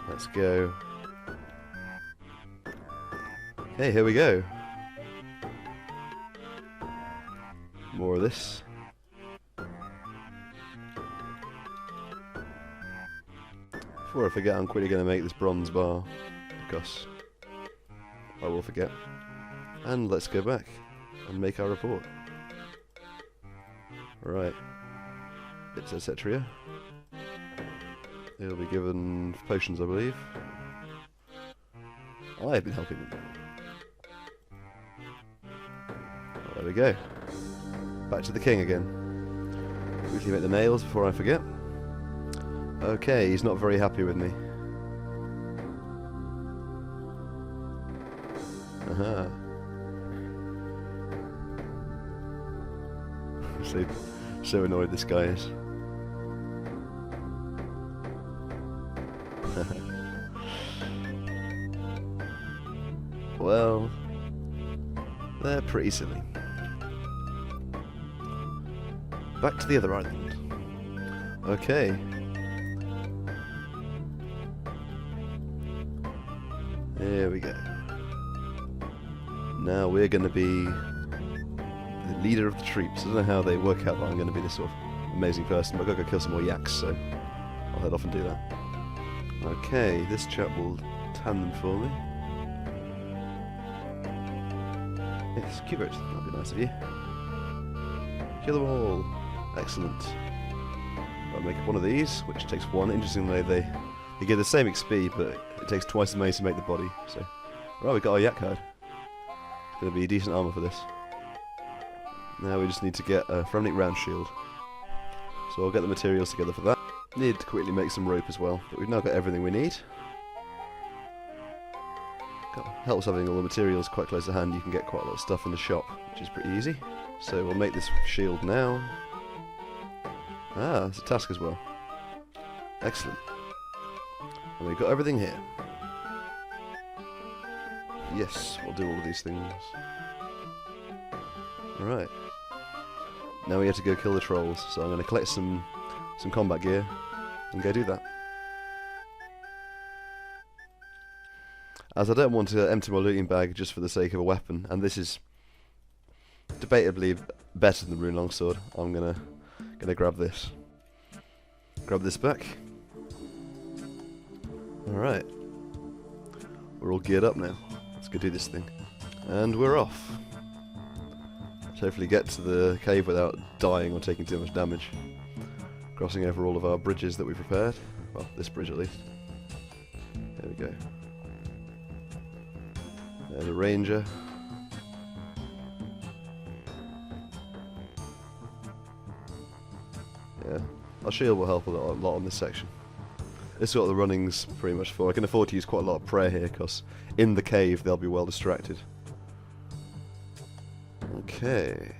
Let's go. Okay, here we go. More of this. Before I forget, I'm quickly going to make this bronze bar, because I will forget. And let's go back and make our report. Right. It's etc. He'll be given potions, I believe. I've been helping them. Well, there we go. Back to the king again. Quickly make the nails before I forget. Okay, he's not very happy with me. Aha. So annoyed this guy is. Well, they're pretty silly. Back to the other island. Okay. There we go. Now we're going to be the leader of the troops. I don't know how they work out that I'm going to be this sort of amazing person, but I've got to go kill some more yaks, so I'll head off and do that. Okay, this chap will tan them for me. Yes, Cubert, that'll be nice of you. Kill them all. Excellent. I'll make up one of these, which takes one. Interestingly, they give the same XP, but it takes twice as many to make the body. So, right, we got our yak hide. It's going to be decent armour for this. Now we just need to get a Fremmenik round shield. So I'll get the materials together for that. Need to quickly make some rope as well, but we've now got everything we need. Helps having all the materials quite close to hand. You can get quite a lot of stuff in the shop, which is pretty easy. So we'll make this shield now. Ah, it's a task as well. Excellent. And we've got everything here. Yes, we'll do all of these things. Alright. Now we have to go kill the trolls, so I'm going to collect some combat gear and go do that. As I don't want to empty my looting bag just for the sake of a weapon, and this is debatably better than the Rune Longsword, I'm gonna grab this. Grab this back. Alright. We're all geared up now. Let's go do this thing. And we're off. Let's hopefully get to the cave without dying or taking too much damage. Crossing over all of our bridges that we've prepared. Well, this bridge at least. There we go. There's a ranger. Yeah, our shield will help a lot on this section. This is what the running's pretty much for. I can afford to use quite a lot of prayer here, because in the cave they'll be well distracted. Okay.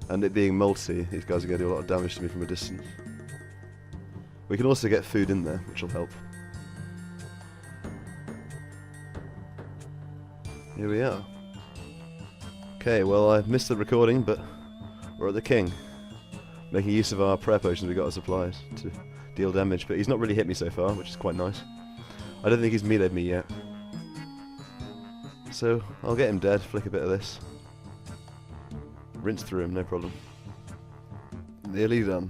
And it being multi, these guys are going to do a lot of damage to me from a distance. We can also get food in there, which will help. Here we are. Okay, well I've missed the recording, but we're at the king. Making use of our prayer potions we got as supplies to deal damage, but he's not really hit me so far, which is quite nice. I don't think he's melee'd me yet. So, I'll get him dead, flick a bit of this. Rinse through him, no problem. Nearly done.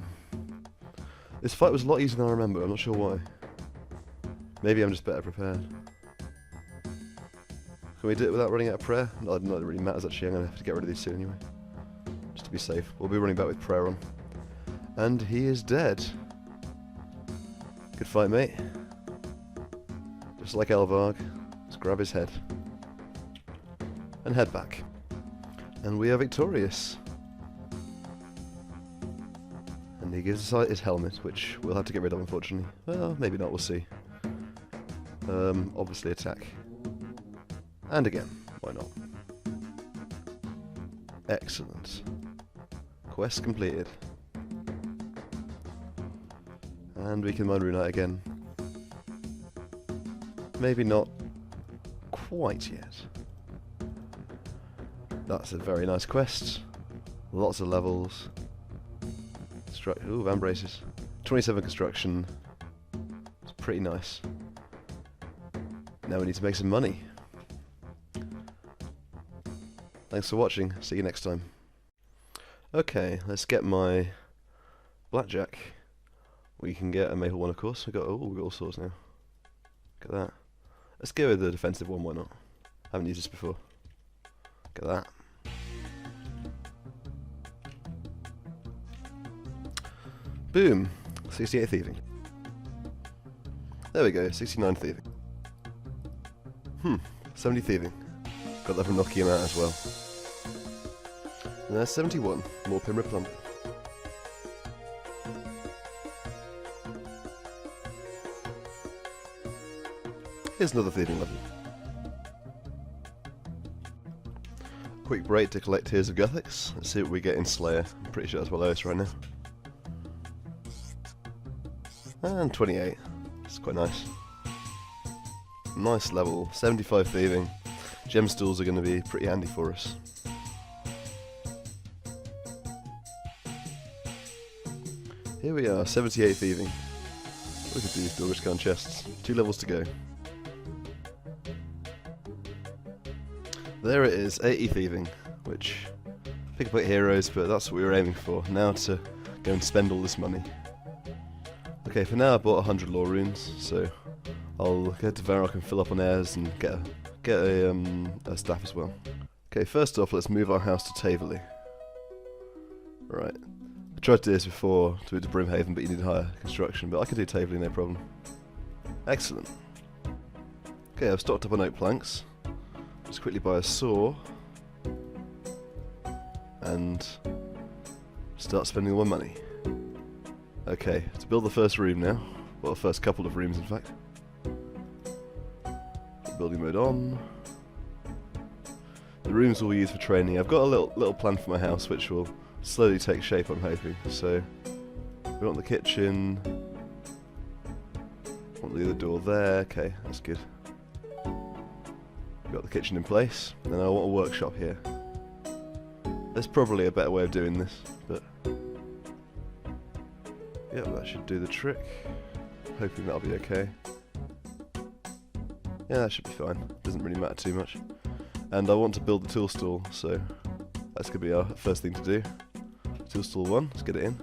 This fight was a lot easier than I remember, I'm not sure why. Maybe I'm just better prepared. Can we do it without running out of prayer? No, not really matters actually, I'm going to have to get rid of these soon anyway. Just to be safe. We'll be running back with prayer on. And he is dead. Good fight, mate. Just like Elvarg, let's grab his head. And head back. And we are victorious. And he gives us his helmet, which we'll have to get rid of, unfortunately. Well, maybe not, we'll see. Obviously attack. And again, why not? Excellent. Quest completed. And we can mine Runite again. Maybe not quite yet. That's a very nice quest. Lots of levels. Ooh, van braces. 27 construction. It's pretty nice. Now we need to make some money. Thanks for watching. See you next time. Okay, let's get my Blackjack. We can get a Maple one, of course. We got all sorts now. Look at that. Let's go with the defensive one. Why not? Haven't used this before. Look at that. Boom! 68 thieving. There we go, 69 thieving. 70 thieving. Got that from knocking him out as well. And there's 71. More Pimra Plumber. Here's another thieving level. Quick break to collect Tears of Guthix. Let's see what we get in Slayer. I'm pretty sure that's what lowest right now. And 28. It's quite nice. Nice level. 75 thieving. Gem stools are going to be pretty handy for us. Here we are, 78 thieving. Look at these Dorgeshuun chests. 2 levels to go. There it is, 80 thieving, which pick up heroes, but that's what we were aiming for. Now to go and spend all this money. Okay, for now I bought 100 lore runes, so I'll go to Varrock and fill up on airs and get a staff as well. Okay, first off, let's move our house to Taverley. Right. I tried to do this before to Brimhaven, but you need higher construction, but I can do Taverley, no problem. Excellent. Okay, I've stocked up on oak planks. Just quickly buy a saw and start spending all my money. Okay, to build the first room now. Well, the first couple of rooms, in fact. Building mode on. The rooms we'll use for training. I've got a little plan for my house, which will slowly take shape, I'm hoping. So, we want the kitchen. Want the other door there. Okay, that's good. Got the kitchen in place, and I want a workshop here. There's probably a better way of doing this, but yeah, that should do the trick. Hoping that'll be okay. Yeah, that should be fine. Doesn't really matter too much. And I want to build the tool stall, so that's going to be our first thing to do. Tool stall 1, let's get it in.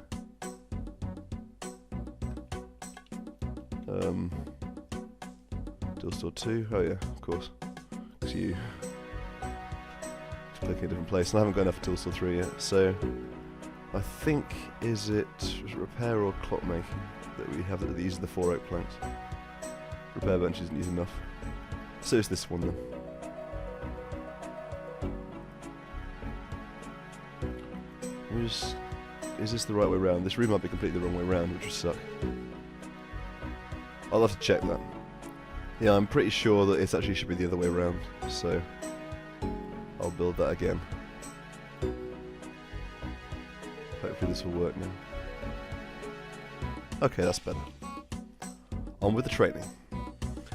Tool stall 2, oh yeah, of course. It's you. Just clicking a different place, and I haven't got enough for tool stall 3 yet, so I think, was it repair or clockmaking that we have that uses the 4 oak planks? Repair bench isn't using enough. So it's this one then. Is this the right way round? This room might be completely the wrong way round, which would suck. I'll have to check that. Yeah, I'm pretty sure that it actually should be the other way round, so I'll build that again. Hopefully this will work now. Okay, that's better. On with the training.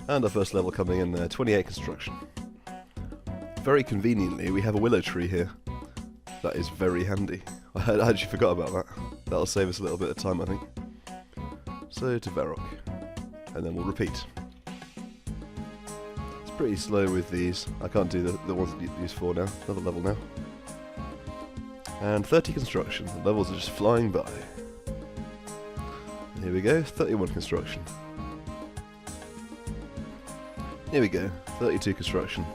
And our first level coming in there, 28 construction. Very conveniently, we have a willow tree here. That is very handy. I actually forgot about that. That'll save us a little bit of time, I think. So to Varrock. And then we'll repeat. It's pretty slow with these. I can't do the ones that you use 4 now. Another level now. And 30 construction. The levels are just flying by. Here we go, 31 construction. Here we go, 32 construction.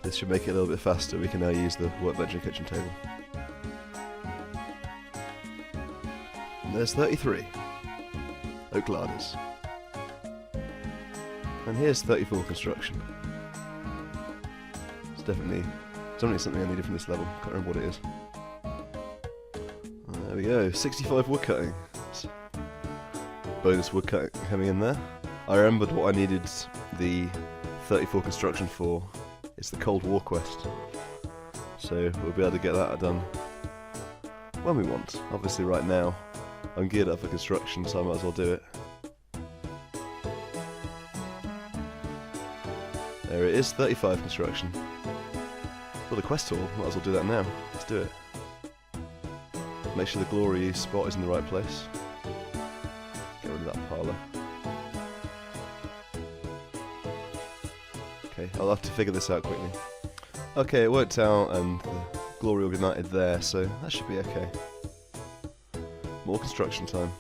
This should make it a little bit faster. We can now use the workbench and kitchen table. And there's 33. Oak ladders. And here's 34 construction. It's definitely something I needed from this level. Can't remember what it is. There we go, 65 woodcutting. Bonus woodcutting coming in there. I remembered what I needed the 34 construction for. It's the Cold War quest. So we'll be able to get that done when we want. Obviously right now I'm geared up for construction, so I might as well do it. There it is, 35 construction. Well, the quest hall, might as well do that now. Let's do it. Make sure the glory spot is in the right place. Get rid of that parlour. Okay, I'll have to figure this out quickly. Okay, it worked out and the glory will be united there, so that should be okay. More construction time.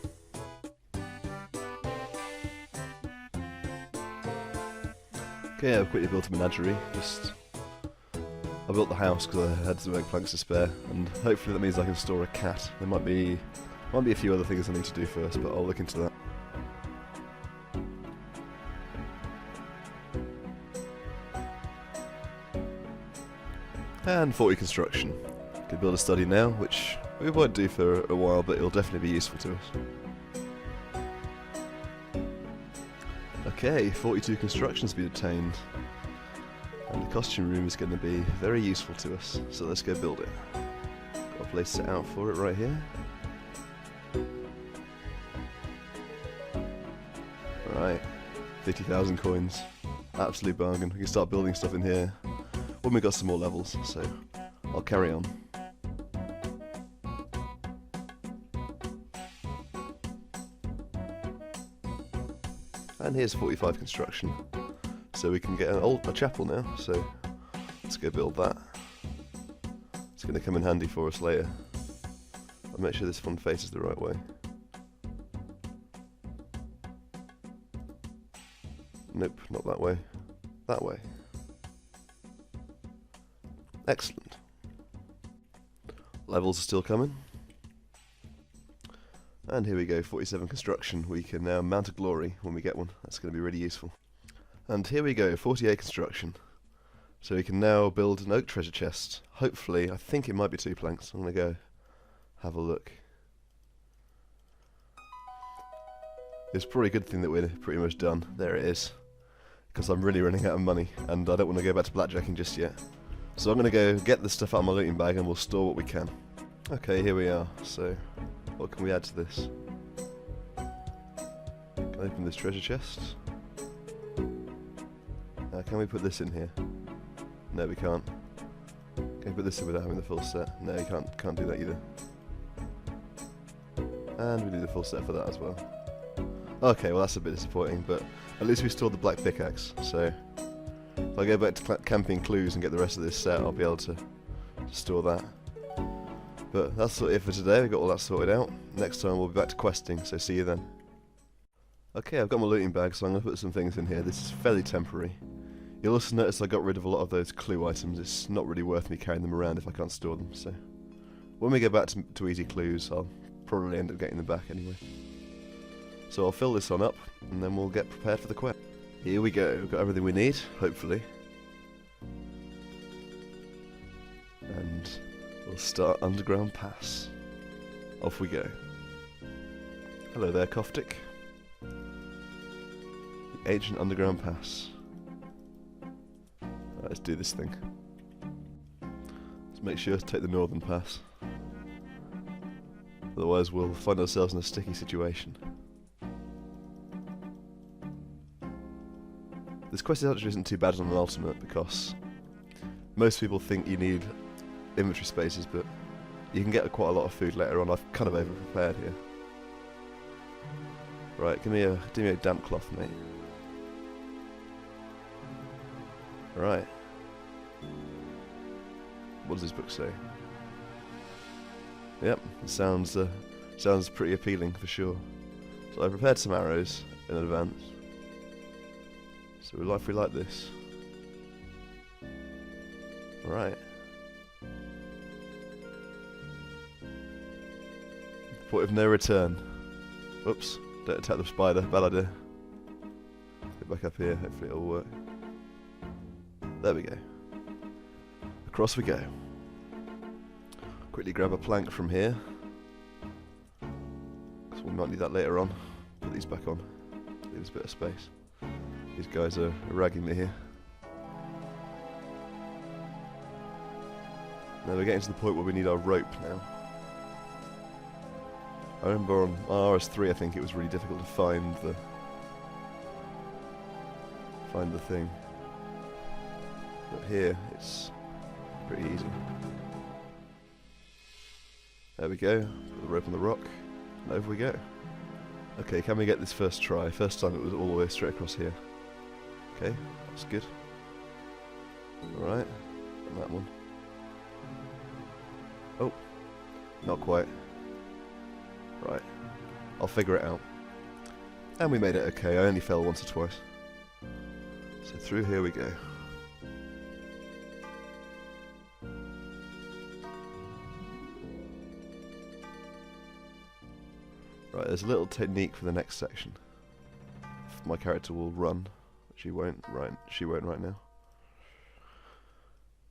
Okay, I've quickly built a menagerie. I built the house because I had some oak planks to spare, and hopefully that means I can store a cat. There might be a few other things I need to do first, but I'll look into that. And 40 construction. Could build a study now, which we won't do for a while, but it'll definitely be useful to us. Okay, 42 construction's been obtained. And the costume room is going to be very useful to us, so let's go build it. Got a place set out for it right here. Right, 50,000 coins. Absolute bargain. We can start building stuff in here when we got some more levels, so I'll carry on. And here's 45 construction. So we can get a chapel now, so let's go build that. It's going to come in handy for us later. I'll make sure this one faces the right way. Nope, not that way. That way. Excellent. Levels are still coming. And here we go, 47 construction. We can now mount a glory when we get one. That's going to be really useful. And here we go, 48 construction. So we can now build an oak treasure chest. Hopefully, I think it might be 2 planks. I'm going to go have a look. It's probably a good thing that we're pretty much done. There it is. Because I'm really running out of money, and I don't want to go back to blackjacking just yet. So I'm going to go get the stuff out of my looting bag and we'll store what we can. Okay, here we are. So, what can we add to this? Can I open this treasure chest? Can we put this in here? No, we can't. Can we put this in without having the full set? No, you can't do that either. And we do the full set for that as well. Okay, well that's a bit disappointing, but at least we stored the black pickaxe, so if I go back to camping clues and get the rest of this set, I'll be able to store that. But that's it for today, we got all that sorted out. Next time we'll be back to questing, so see you then. Okay, I've got my looting bag, so I'm going to put some things in here. This is fairly temporary. You'll also notice I got rid of a lot of those clue items. It's not really worth me carrying them around if I can't store them, so when we go back to easy clues, I'll probably end up getting them back anyway. So I'll fill this on up, and then we'll get prepared for the quest. Here we go, we've got everything we need, hopefully. And we'll start Underground Pass. Off we go. Hello there, Koftik. The ancient Underground Pass. Right, let's do this thing. Let's make sure to take the Northern Pass. Otherwise we'll find ourselves in a sticky situation. This quest actually isn't too bad on an ultimate because most people think you need inventory spaces, but you can get quite a lot of food later on. I've kind of over-prepared here. Right, give me a damp cloth, mate. Right. What does this book say? Yep, it sounds pretty appealing for sure. So I prepared some arrows in advance. So we like this. Right. Point of no return. Whoops. Don't attack the spider. Bad idea. Get back up here. Hopefully it'll work. There we go. Across we go. Quickly grab a plank from here. We might need that later on. Put these back on. Leave us a bit of space. These guys are ragging me here. Now we're getting to the point where we need our rope now. I remember on RS3 I think it was really difficult to find the thing. But here it's pretty easy. There we go. Put the rope on the rock. And over we go. Okay, can we get this first try? First time it was all the way straight across here. Okay, that's good. Alright, and that one. Oh, not quite. Right, I'll figure it out. And we made it okay, I only fell once or twice. So through here we go. Right, there's a little technique for the next section. If my character will run. She won't right now.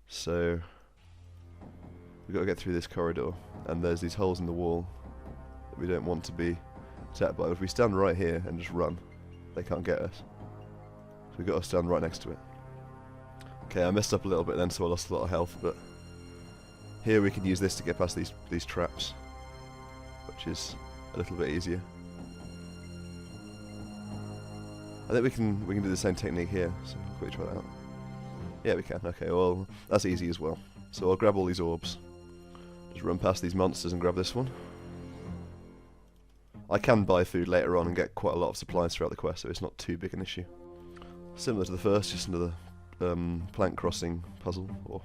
So we've got to get through this corridor, and there's these holes in the wall that we don't want to be attacked by. If we stand right here and just run, they can't get us. So we've got to stand right next to it. Okay, I messed up a little bit then, so I lost a lot of health, but here we can use this to get past these traps, which is a little bit easier. I think we can do the same technique here, so I'll quickly try that out. Yeah, we can. Okay, well, that's easy as well. So I'll grab all these orbs. Just run past these monsters and grab this one. I can buy food later on and get quite a lot of supplies throughout the quest, so it's not too big an issue. Similar to the first, just another plank crossing puzzle, or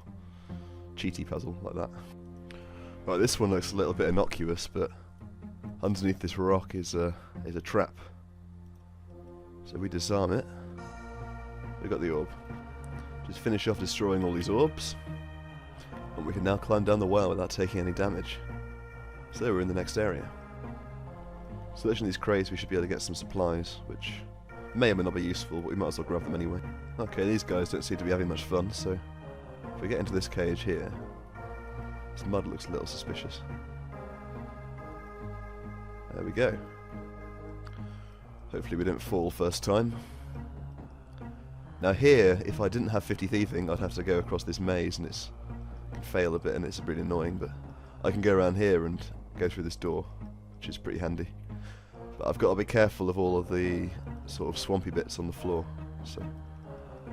cheaty puzzle, like that. Right, this one looks a little bit innocuous, but underneath this rock is a trap. So we disarm it. We got the orb. Just finish off destroying all these orbs, and we can now climb down the well without taking any damage. So we're in the next area. Searching these crates, we should be able to get some supplies, which may or may not be useful, but we might as well grab them anyway. Okay, these guys don't seem to be having much fun, so if we get into this cage here, this mud looks a little suspicious. There we go. Hopefully we don't fall first time. Now here, if I didn't have 50 thieving, I'd have to go across this maze, and it can fail a bit, and it's really annoying, but I can go around here and go through this door, which is pretty handy. But I've got to be careful of all of the sort of swampy bits on the floor, so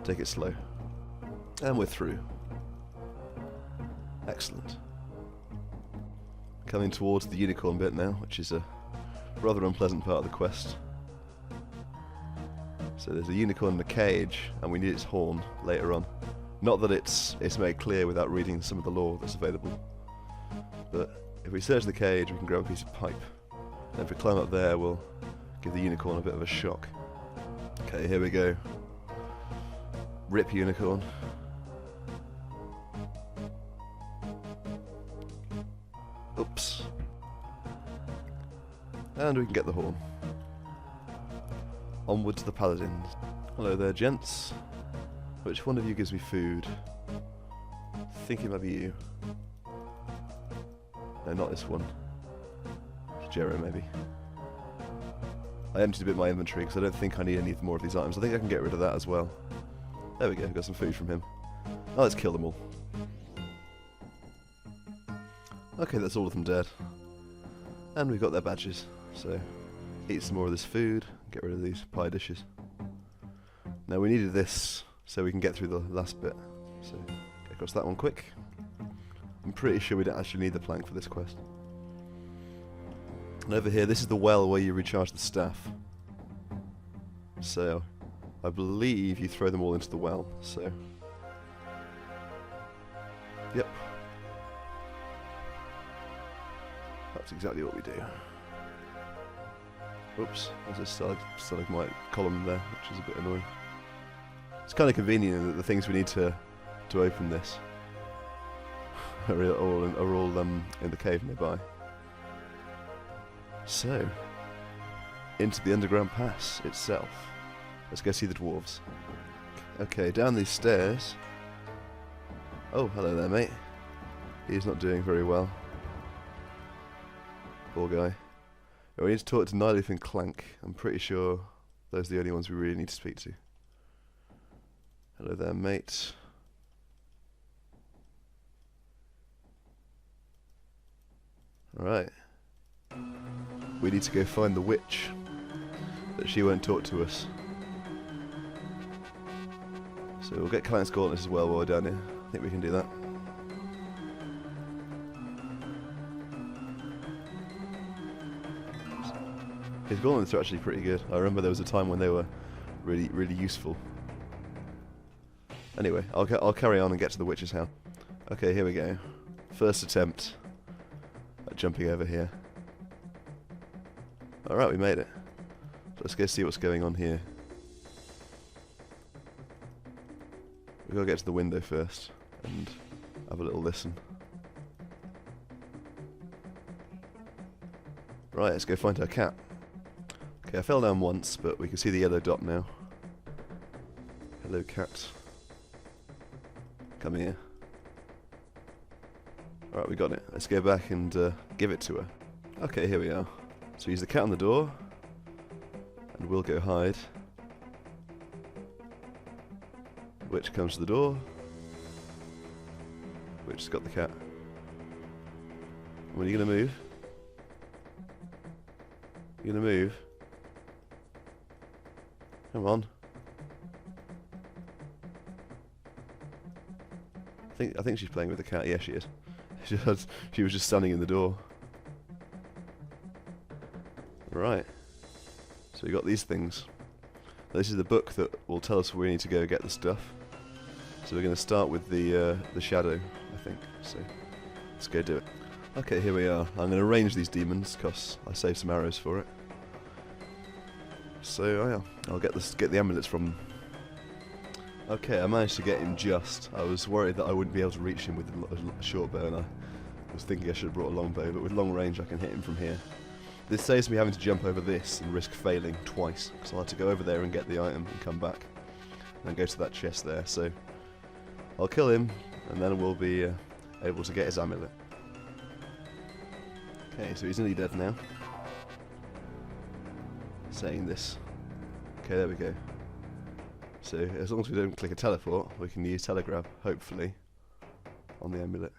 take it slow. And we're through. Excellent. Coming towards the unicorn bit now, which is a rather unpleasant part of the quest. So there's a unicorn in a cage, and we need its horn later on. Not that it's made clear without reading some of the lore that's available. But if we search the cage, we can grab a piece of pipe. And if we climb up there, we'll give the unicorn a bit of a shock. Okay, here we go. Rip unicorn. Oops. And we can get the horn. Onward to the paladins. Hello there, gents. Which one of you gives me food? I think it might be you. No, not this one. It's Jero, maybe. I emptied a bit of my inventory because I don't think I need any more of these items. I think I can get rid of that as well. There we go, got some food from him. Now let's kill them all. Okay, that's all of them dead. And we've got their badges, so eat some more of this food, get rid of these pie dishes. Now we needed this so we can get through the last bit, so get across that one quick. I'm pretty sure we don't actually need the plank for this quest. And over here, this is the well where you recharge the staff. So I believe you throw them all into the well, so yep. That's exactly what we do. Oops, there's a stalagmite column there, which is a bit annoying. It's kind of convenient that the things we need to open this are all in the cave nearby. So, into the underground pass itself. Let's go see the dwarves. Okay, down these stairs. Oh, hello there, mate. He's not doing very well. Poor guy. We need to talk to Nightleaf and Clank. I'm pretty sure those are the only ones we really need to speak to. Hello there, mate. Alright. We need to go find the witch. But she won't talk to us. So we'll get Clank's Gauntlet as well while we're down here. I think we can do that. His gauntlets are actually pretty good. I remember there was a time when they were really useful. Anyway, I'll carry on and get to the witch's house. Okay, here we go. First attempt at jumping over here. Alright, we made it. So let's go see what's going on here. We've got to get to the window first and have a little listen. Right, let's go find our cat. Okay, I fell down once, but we can see the yellow dot now. Hello, cat. Come here. Alright, we got it. Let's go back and give it to her. Okay, here we are. So use the cat on the door, and we'll go hide. Witch comes to the door. Witch has got the cat. When are you going to move? You going to move? Come on. I think she's playing with the cat. Yeah, she is. She was just standing in the door. Right. So we got these things. This is the book that will tell us where we need to go get the stuff. So we're going to start with the shadow, I think. So let's go do it. Okay, here we are. I'm going to range these demons because I saved some arrows for it. So oh yeah, I'll get the amulets from them. Okay, I managed to get him just. I was worried that I wouldn't be able to reach him with a short bow, and I was thinking I should have brought a long bow, but with long range I can hit him from here. This saves me having to jump over this and risk failing twice, because I'll have to go over there and get the item and come back, and then go to that chest there. So I'll kill him, and then we'll be able to get his amulet. Okay, so he's nearly dead now. Saying this. Okay, there we go. So as long as we don't click a teleport, we can use telegraph, hopefully, on the amulet.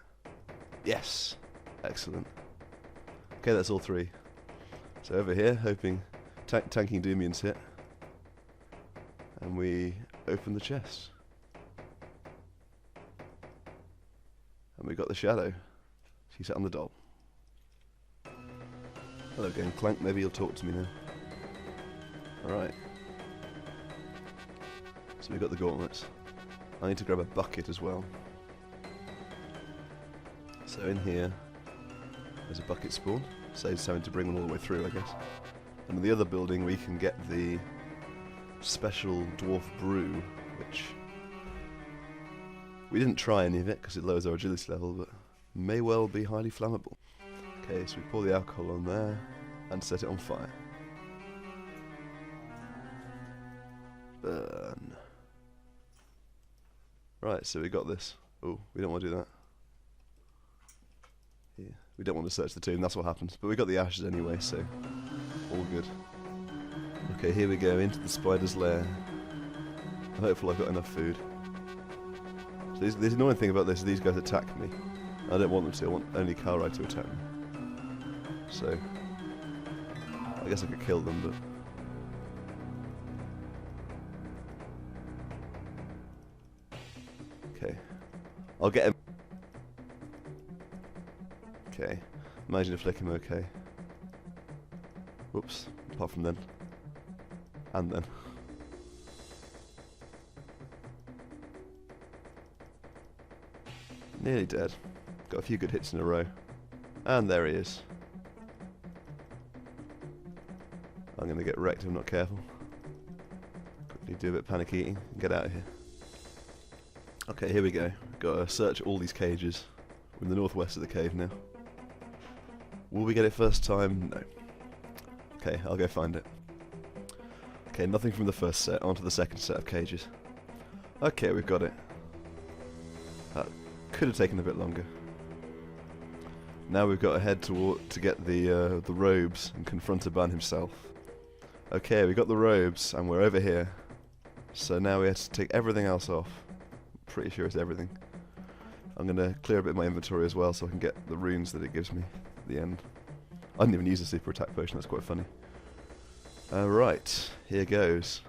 Yes! Excellent. Okay, that's all three. So over here, hoping tanking Doomian's hit. And we open the chest. And we got the shadow. She sat on the doll. Hello again, Clank, maybe you'll talk to me now. Alright. So we've got the gauntlets. I need to grab a bucket as well. So in here, there's a bucket spawn. Saves having to bring one all the way through, I guess. And in the other building we can get the special dwarf brew, which we didn't try any of it because it lowers our agility level, but may well be highly flammable. Okay, so we pour the alcohol on there and set it on fire. Burn. Right, so we got this. Oh, we don't want to do that. Yeah, we don't want to search the tomb, that's what happens. But we got the ashes anyway, so all good. Okay, here we go, into the spider's lair. I'm hopeful I've got enough food. So the annoying thing about this is these guys attack me. I don't want them to, I want only Kalrai to attack me. So, I guess I could kill them, but... Okay. I'll get him. Okay. Imagine to flick him okay. Whoops. Apart from then. And then. Nearly dead. Got a few good hits in a row. And there he is. I'm going to get wrecked if I'm not careful. Quickly do a bit of panic eating and get out of here. Okay, here we go. Got to search all these cages. We're in the northwest of the cave now. Will we get it first time? No. Okay, I'll go find it. Okay, nothing from the first set. On to the second set of cages. Okay, we've got it. That could have taken a bit longer. Now we've got to head to get the robes and confront Aban himself. Okay, we got the robes and we're over here. So now we have to take everything else off. Pretty sure it's everything. I'm going to clear a bit of my inventory as well so I can get the runes that it gives me at the end. I didn't even use a super attack potion, that's quite funny. Right, here goes.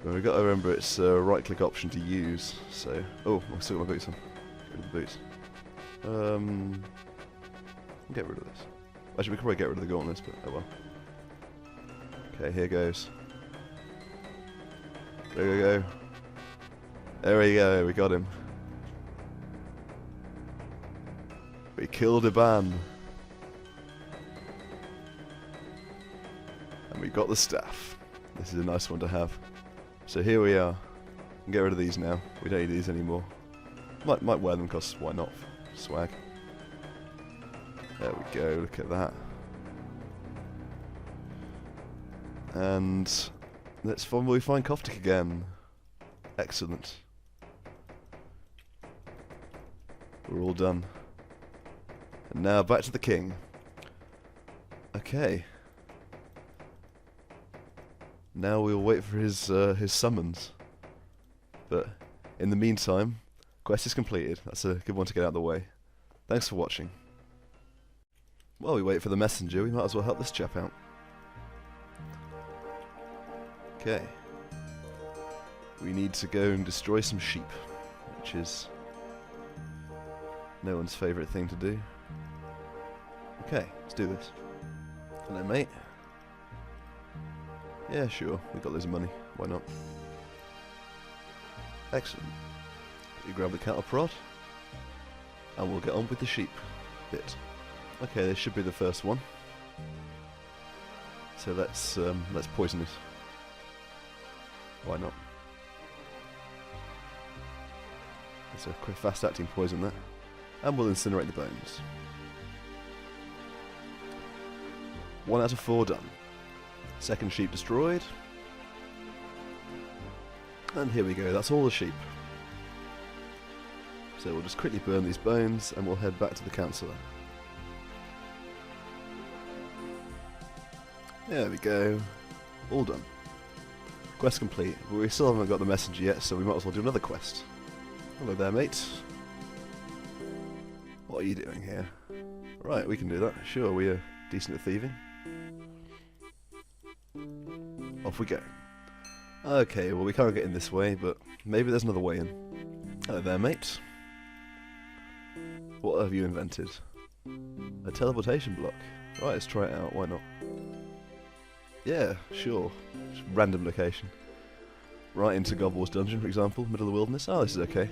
But we've got to remember it's a right click option to use, so... Oh, I've still got my boots on. Get rid of the boots. Get rid of this. Actually, we could probably get rid of the gauntlets, but oh well. Okay, here goes. Go, go, go. There we go, we got him. We killed Aban. And we got the staff. This is a nice one to have. So here we are. Can get rid of these now. We don't need these anymore. Might wear them because why not? Swag. There we go, look at that. And let's find Guthix again. Excellent. We're all done. And now back to the king. Okay. Now we'll wait for his summons. But in the meantime, quest is completed. That's a good one to get out of the way. Thanks for watching. While we wait for the messenger, we might as well help this chap out. Okay. We need to go and destroy some sheep, which is no one's favourite thing to do. Okay, let's do this. Hello, mate. Yeah, sure. We've got loads of money. Why not? Excellent. You grab the cattle prod, and we'll get on with the sheep bit. Okay, this should be the first one. So let's poison it. Why not? It's a quick, fast-acting poison there, and we'll incinerate the bones. 1 out of 4 done. Second sheep destroyed. And here we go, that's all the sheep. So we'll just quickly burn these bones and we'll head back to the councillor. There we go. All done. Quest complete, but we still haven't got the messenger yet, so we might as well do another quest. Hello there, mate. What are you doing here? Right, we can do that. Sure, we are decent at thieving. Off we go. Okay, well we can't get in this way, but maybe there's another way in. Hello there, mate. What have you invented? A teleportation block. Right, let's try it out, why not? Yeah, sure. Just random location. Right into Gobbo's dungeon, for example, middle of the wilderness. Oh, this is okay.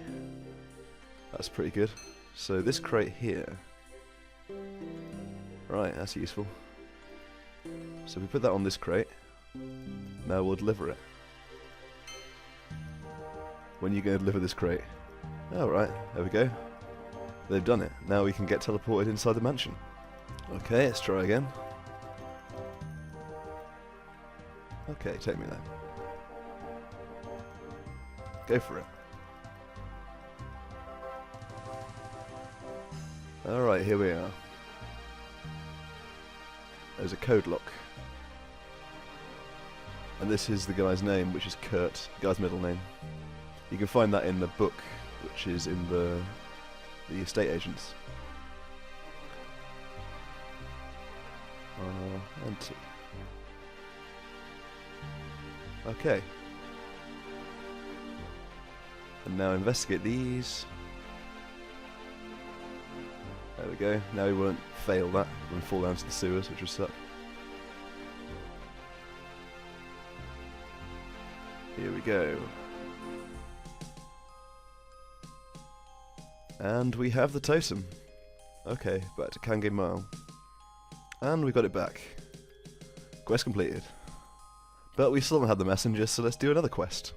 That's pretty good. So this crate here. Right, that's useful. So we put that on this crate. Now we'll deliver it. When are you going to deliver this crate? Alright, there we go. They've done it. Now we can get teleported inside the mansion. Okay, let's try again. Okay, take me there. Go for it. Alright, here we are. There's a code lock. And this is the guy's name, which is Kurt, the guy's middle name. You can find that in the book, which is in the estate agents. And okay. And now investigate these. There we go. Now we won't fail that. We won't fall down to the sewers, which would suck. Here we go. And we have the totem. Okay, back to Kange Mile. And we got it back. Quest completed. But we still haven't had the messenger, so let's do another quest.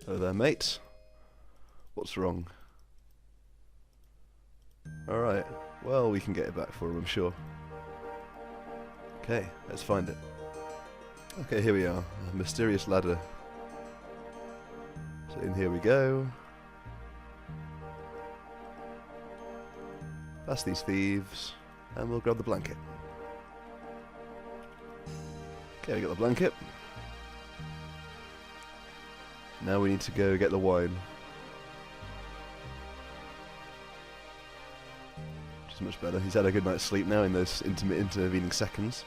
Hello there, mate. What's wrong? Alright, well, we can get it back for him, I'm sure. Okay, let's find it. Okay, here we are. A mysterious ladder. So in here we go. Past these thieves, and we'll grab the blanket. Okay, we got the blanket. Now we need to go get the wine. Which is much better. He's had a good night's sleep now in those intervening seconds.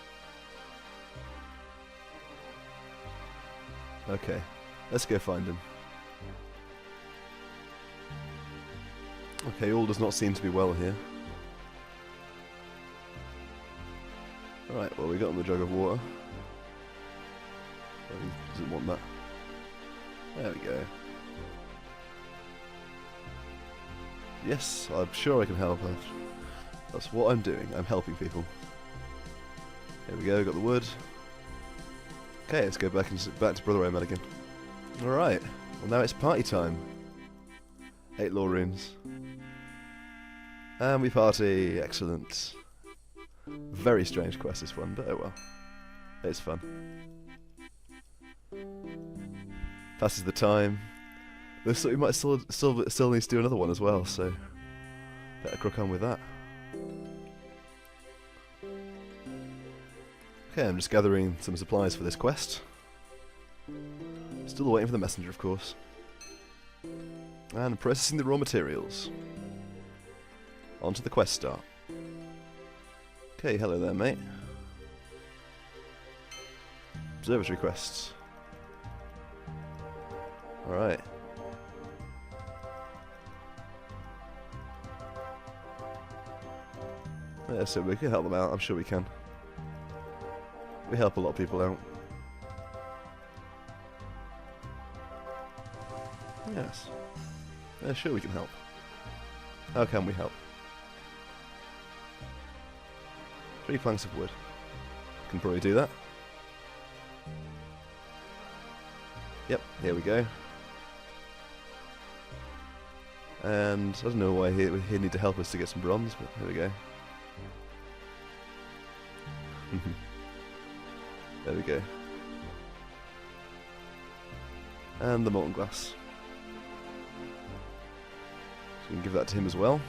Okay, let's go find him. Okay, all does not seem to be well here. Alright, well we got him a jug of water. Well, he doesn't want that. There we go. Yes, I'm sure I can help. That's what I'm doing. I'm helping people. There we go, got the wood. Okay, let's go back to Brother Ahmed again. Alright, well now it's party time. 8 lore runes. And we party, excellent. Very strange quest this one, but oh well. It's fun. Passes the time. Looks like we might still need to do another one as well, so better crack on with that. Okay, I'm just gathering some supplies for this quest. Still waiting for the messenger, of course. And processing the raw materials. On to the quest start. Okay, hello there, mate. Observatory quests. Alright. Yeah, so we can help them out, I'm sure we can. We help a lot of people out. Yes. Yeah, sure we can help. How can we help? 3 planks of wood. Can probably do that. Yep, here we go. And I don't know why he'd need to help us to get some bronze, but here we go. There we go. And the molten glass. So we can give that to him as well.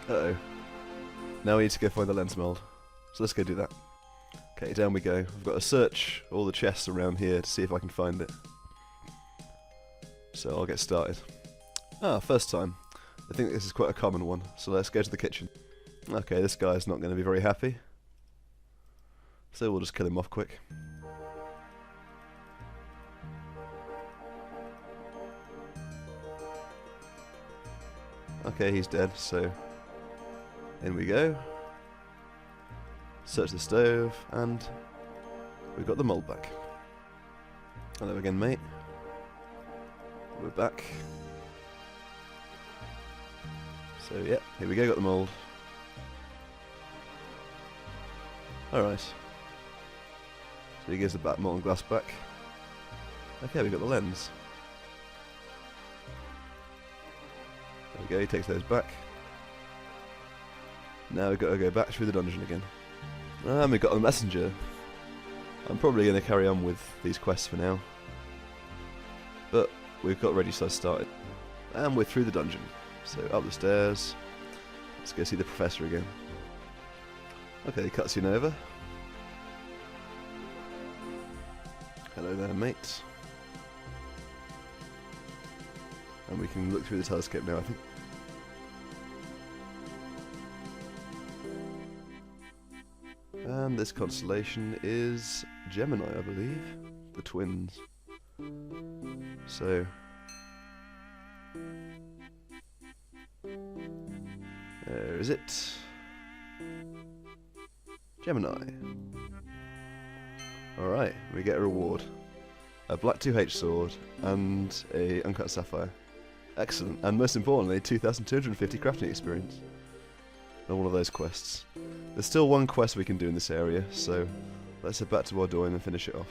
Uh-oh. Now we need to go find the lens mold. So let's go do that. Okay, down we go. I've got to search all the chests around here to see if I can find it. So I'll get started. Ah, first time. I think this is quite a common one, so let's go to the kitchen. Okay, this guy's not going to be very happy. So we'll just kill him off quick. Okay, he's dead, so in we go. Search the stove, and we've got the mold back. Hello again, mate. We're back. So, yeah, here we go, got the mold. Alright. So he gives the molten glass back. Okay, we got the lens. There we go, he takes those back. Now we've got to go back through the dungeon again. And we've got the messenger. I'm probably going to carry on with these quests for now. But we've got ready, so I started. And we're through the dungeon. So up the stairs. Let's go see the professor again. Okay, cutscene over. Hello there, mate. And we can look through the telescope now, I think. And this constellation is Gemini, I believe. The twins. So there is it. Gemini. Alright, we get a reward. A black 2H sword and a uncut sapphire. Excellent. And most importantly, 2,250 crafting experience. On one of those quests. There's still one quest we can do in this area, so let's head back to Mort'ton and finish it off.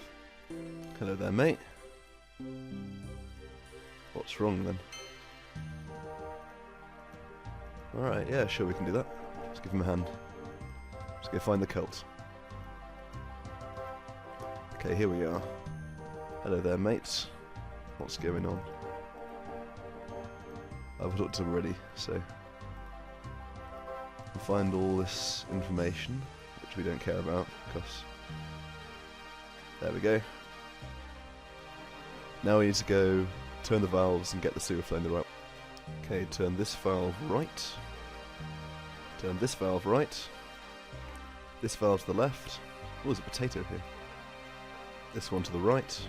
Hello there, mate. What's wrong then? Alright, yeah, sure we can do that. Let's give him a hand. Let's go find the cult. Okay, here we are. Hello there, mates. What's going on? I've talked to him already, so we'll find all this information, which we don't care about, because there we go. Now we need to go turn the valves and get the sewer flowing the right way. Okay, turn this valve right. Turn this valve right. This valve to the left. Oh, there's a potato here. This one to the right.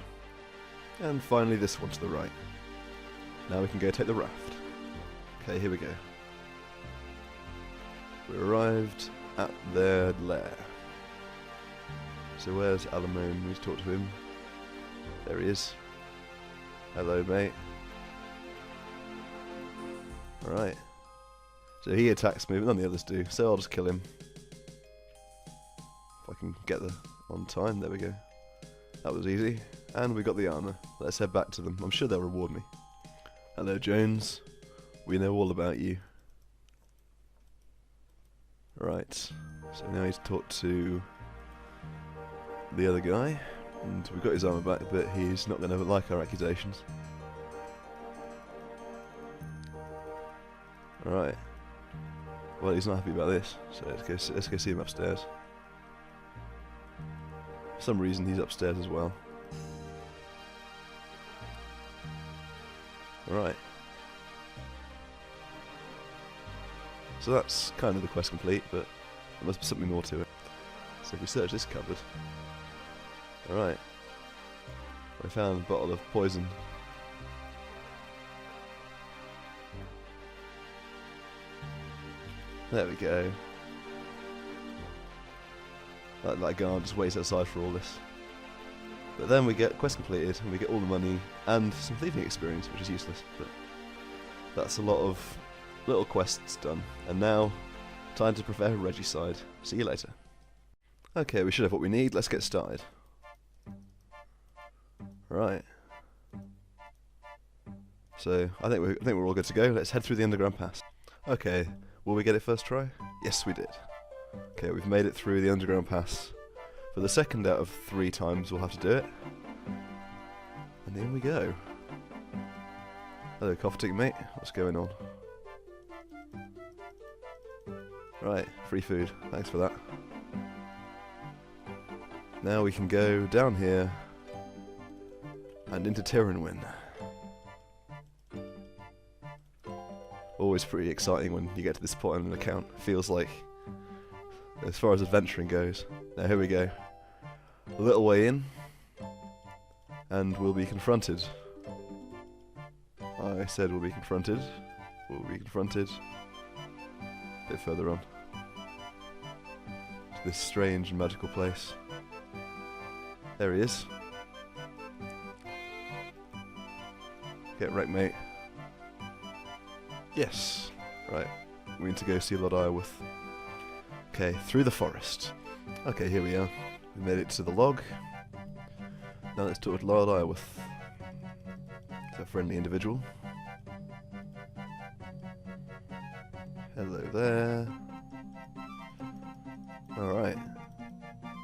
And finally this one to the right. Now we can go take the raft. Okay, here we go. We arrived at their lair. So where's Alamone? We need to talk to him. There he is. Hello, mate. Alright. So he attacks me, but none of the others do, so I'll just kill him. If I can get there on time, there we go. That was easy. And we got the armour. Let's head back to them. I'm sure they'll reward me. Hello, Jones. We know all about you. Right. So now I need to talk to the other guy. And we've got his armour back, but he's not going to like our accusations. Alright. Well, he's not happy about this, so let's go see him upstairs. For some reason, he's upstairs as well. Alright. So that's kind of the quest complete, but there must be something more to it. So if we search this cupboard... Alright. I found a bottle of poison. There we go. That guard just waits outside for all this. But then we get quest completed, and we get all the money, and some thieving experience, which is useless, but that's a lot of little quests done. And now, time to prepare Regicide. See you later. Okay, we should have what we need, let's get started. Right. So, I think we're all good to go, let's head through the underground pass. Okay. Will we get it first try? Yes, we did. Okay, we've made it through the underground pass. For the second out of 3 times we'll have to do it. And in we go. Hello, Guthix, mate. What's going on? Right, free food. Thanks for that. Now we can go down here and into Tyrannwyn. Always pretty exciting when you get to this point in an account. Feels like, as far as adventuring goes. Now here we go. A little way in, and we'll be confronted. I said we'll be confronted. We'll be confronted. A bit further on. To this strange and magical place. There he is. Get wrecked, mate. Yes. Right. We need to go see Lord Iorwith. Okay, through the forest. Okay, here we are. We made it to the log. Now let's talk to Lord Iorwith. He's a friendly individual. Hello there. Alright.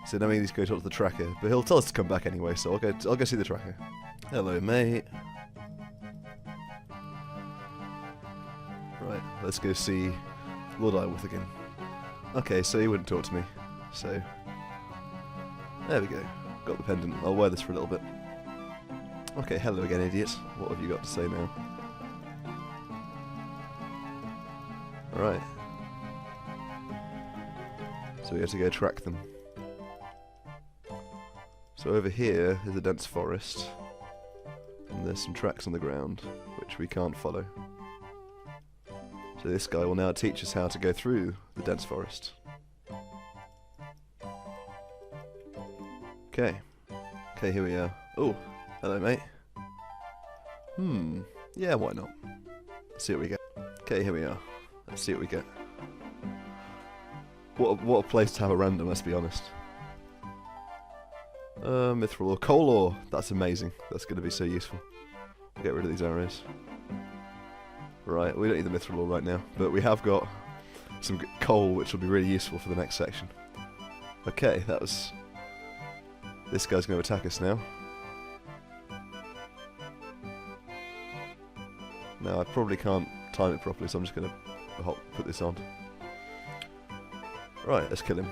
So now we need to go talk to the tracker, but he'll tell us to come back anyway, so I'll go see the tracker. Hello, mate. Right, let's go see Lord Iorwith again. Okay, so he wouldn't talk to me, so... There we go. Got the pendant. I'll wear this for a little bit. Okay, hello again, idiot. What have you got to say now? Alright. So we have to go track them. So over here is a dense forest. And there's some tracks on the ground, which we can't follow. So this guy will now teach us how to go through the dense forest. Okay. Okay, here we are. Oh, hello, mate. Yeah, why not? Let's see what we get. Okay, here we are. Let's see what we get. What a place to have a random, let's be honest. Mithril ore. Coal ore. That's amazing. That's going to be so useful. Get rid of these arrows. Right, we don't need the mithril ore right now, but we have got some coal, which will be really useful for the next section. Okay, that was... This guy's going to attack us now. Now, I probably can't time it properly, so I'm just going to put this on. Right, let's kill him.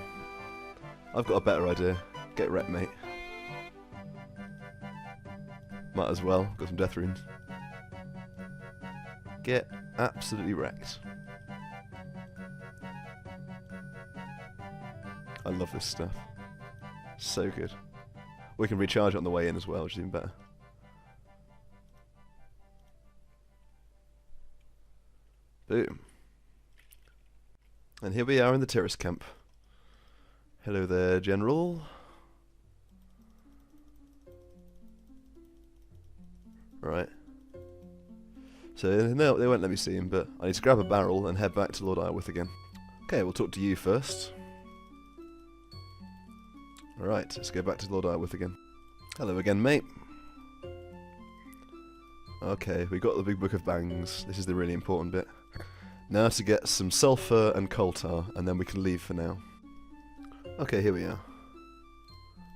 I've got a better idea. Get wrecked, mate. Might as well. Got some death runes. Get absolutely wrecked. I love this stuff. So good. We can recharge it on the way in as well, which is even better. Boom. And here we are in the terrace camp. Hello there, General. Right. So, no, they won't let me see him, but I need to grab a barrel and head back to Lord Ironwood again. Okay, we'll talk to you first. Alright, let's go back to Lord Ironwood again. Hello again, mate. Okay, we got the big book of bangs. This is the really important bit. Now to get some sulphur and coal tar, and then we can leave for now. Okay, here we are.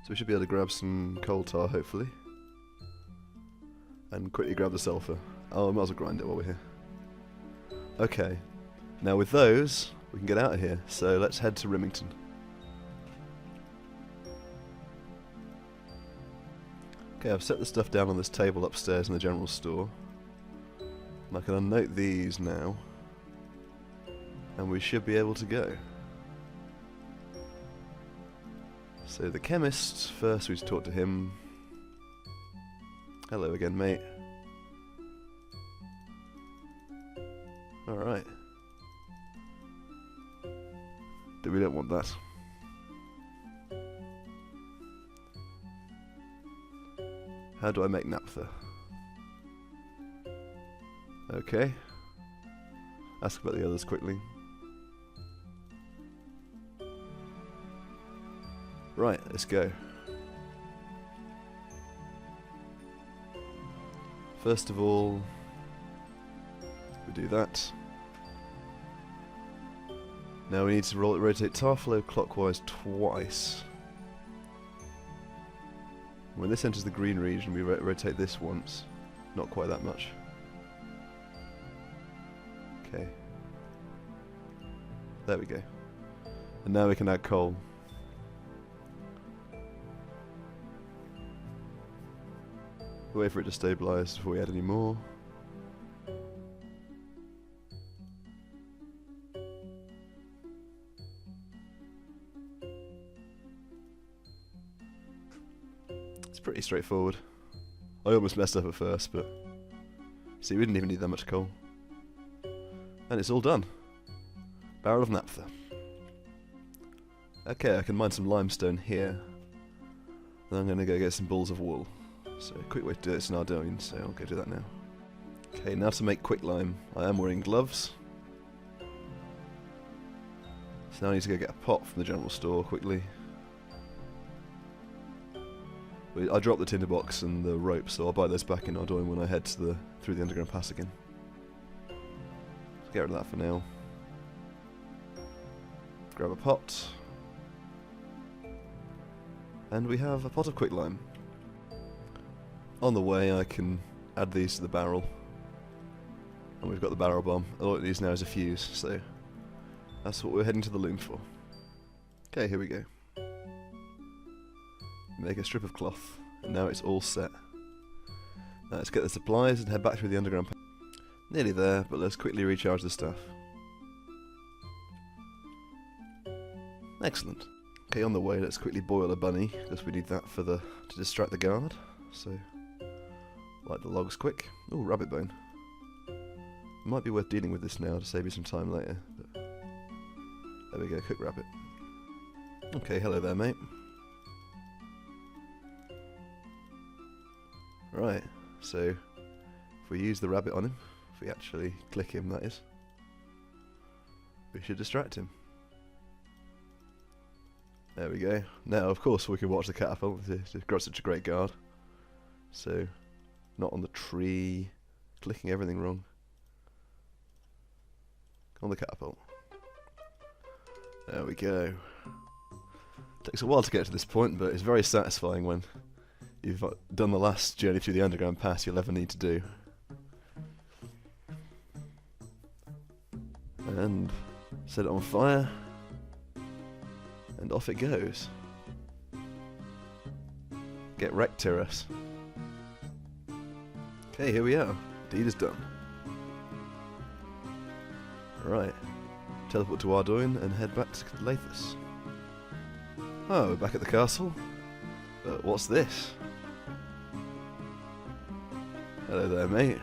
So we should be able to grab some coal tar, hopefully. And quickly grab the sulphur. Oh, I might as well grind it while we're here. Okay. Now with those, we can get out of here. So let's head to Remington. Okay, I've set the stuff down on this table upstairs in the general store. And I can unnote these now. And we should be able to go. So the chemist, first we should talk to him. Hello again, mate. Alright. We don't want that. How do I make naphtha? Okay. Ask about the others quickly. Right, let's go. First of all, we do that. Now we need to rotate tar flow clockwise twice. When this enters the green region, we rotate this once. Not quite that much. Okay. There we go. And now we can add coal. Wait for it to stabilise before we add any more. It's pretty straightforward. I almost messed up at first, but see, we didn't even need that much coal. And it's all done. Barrel of naphtha. Okay, I can mine some limestone here. Then I'm going to go get some balls of wool. So a quick way to do it's an Ardougne, so I'll go do that now. Okay, now to make quicklime. I am wearing gloves. So now I need to go get a pot from the general store quickly. I dropped the tinderbox and the rope, so I'll buy those back in Ardougne when I head to through the underground pass again. So get rid of that for now. Grab a pot. And we have a pot of quicklime. On the way I can add these to the barrel. And we've got the barrel bomb. All it needs now is a fuse, so that's what we're heading to the loom for. Okay, here we go. Make a strip of cloth, and now it's all set. Now let's get the supplies and head back through the underground. Nearly there, but let's quickly recharge the stuff. Excellent. Okay, on the way, let's quickly boil a bunny, because we need that to distract the guard. So, light the logs quick. Ooh, rabbit bone. Might be worth dealing with this now to save you some time later. But there we go, cooked rabbit. Okay, hello there, mate. Right, so if we use the rabbit on him, if we actually click him, that is, we should distract him. There we go. Now, of course, we can watch the catapult. It's got such a great guard. So, not on the tree. Clicking everything wrong. On the catapult. There we go. Takes a while to get to this point, but it's very satisfying when you've done the last journey through the underground pass you'll ever need to do. And set it on fire. And off it goes. Get wrecked, Terrace. Okay, here we are. Deed is done. Right. Teleport to Ardoin and head back to Lathus. Oh, we're back at the castle. But what's this? Hello there, mate.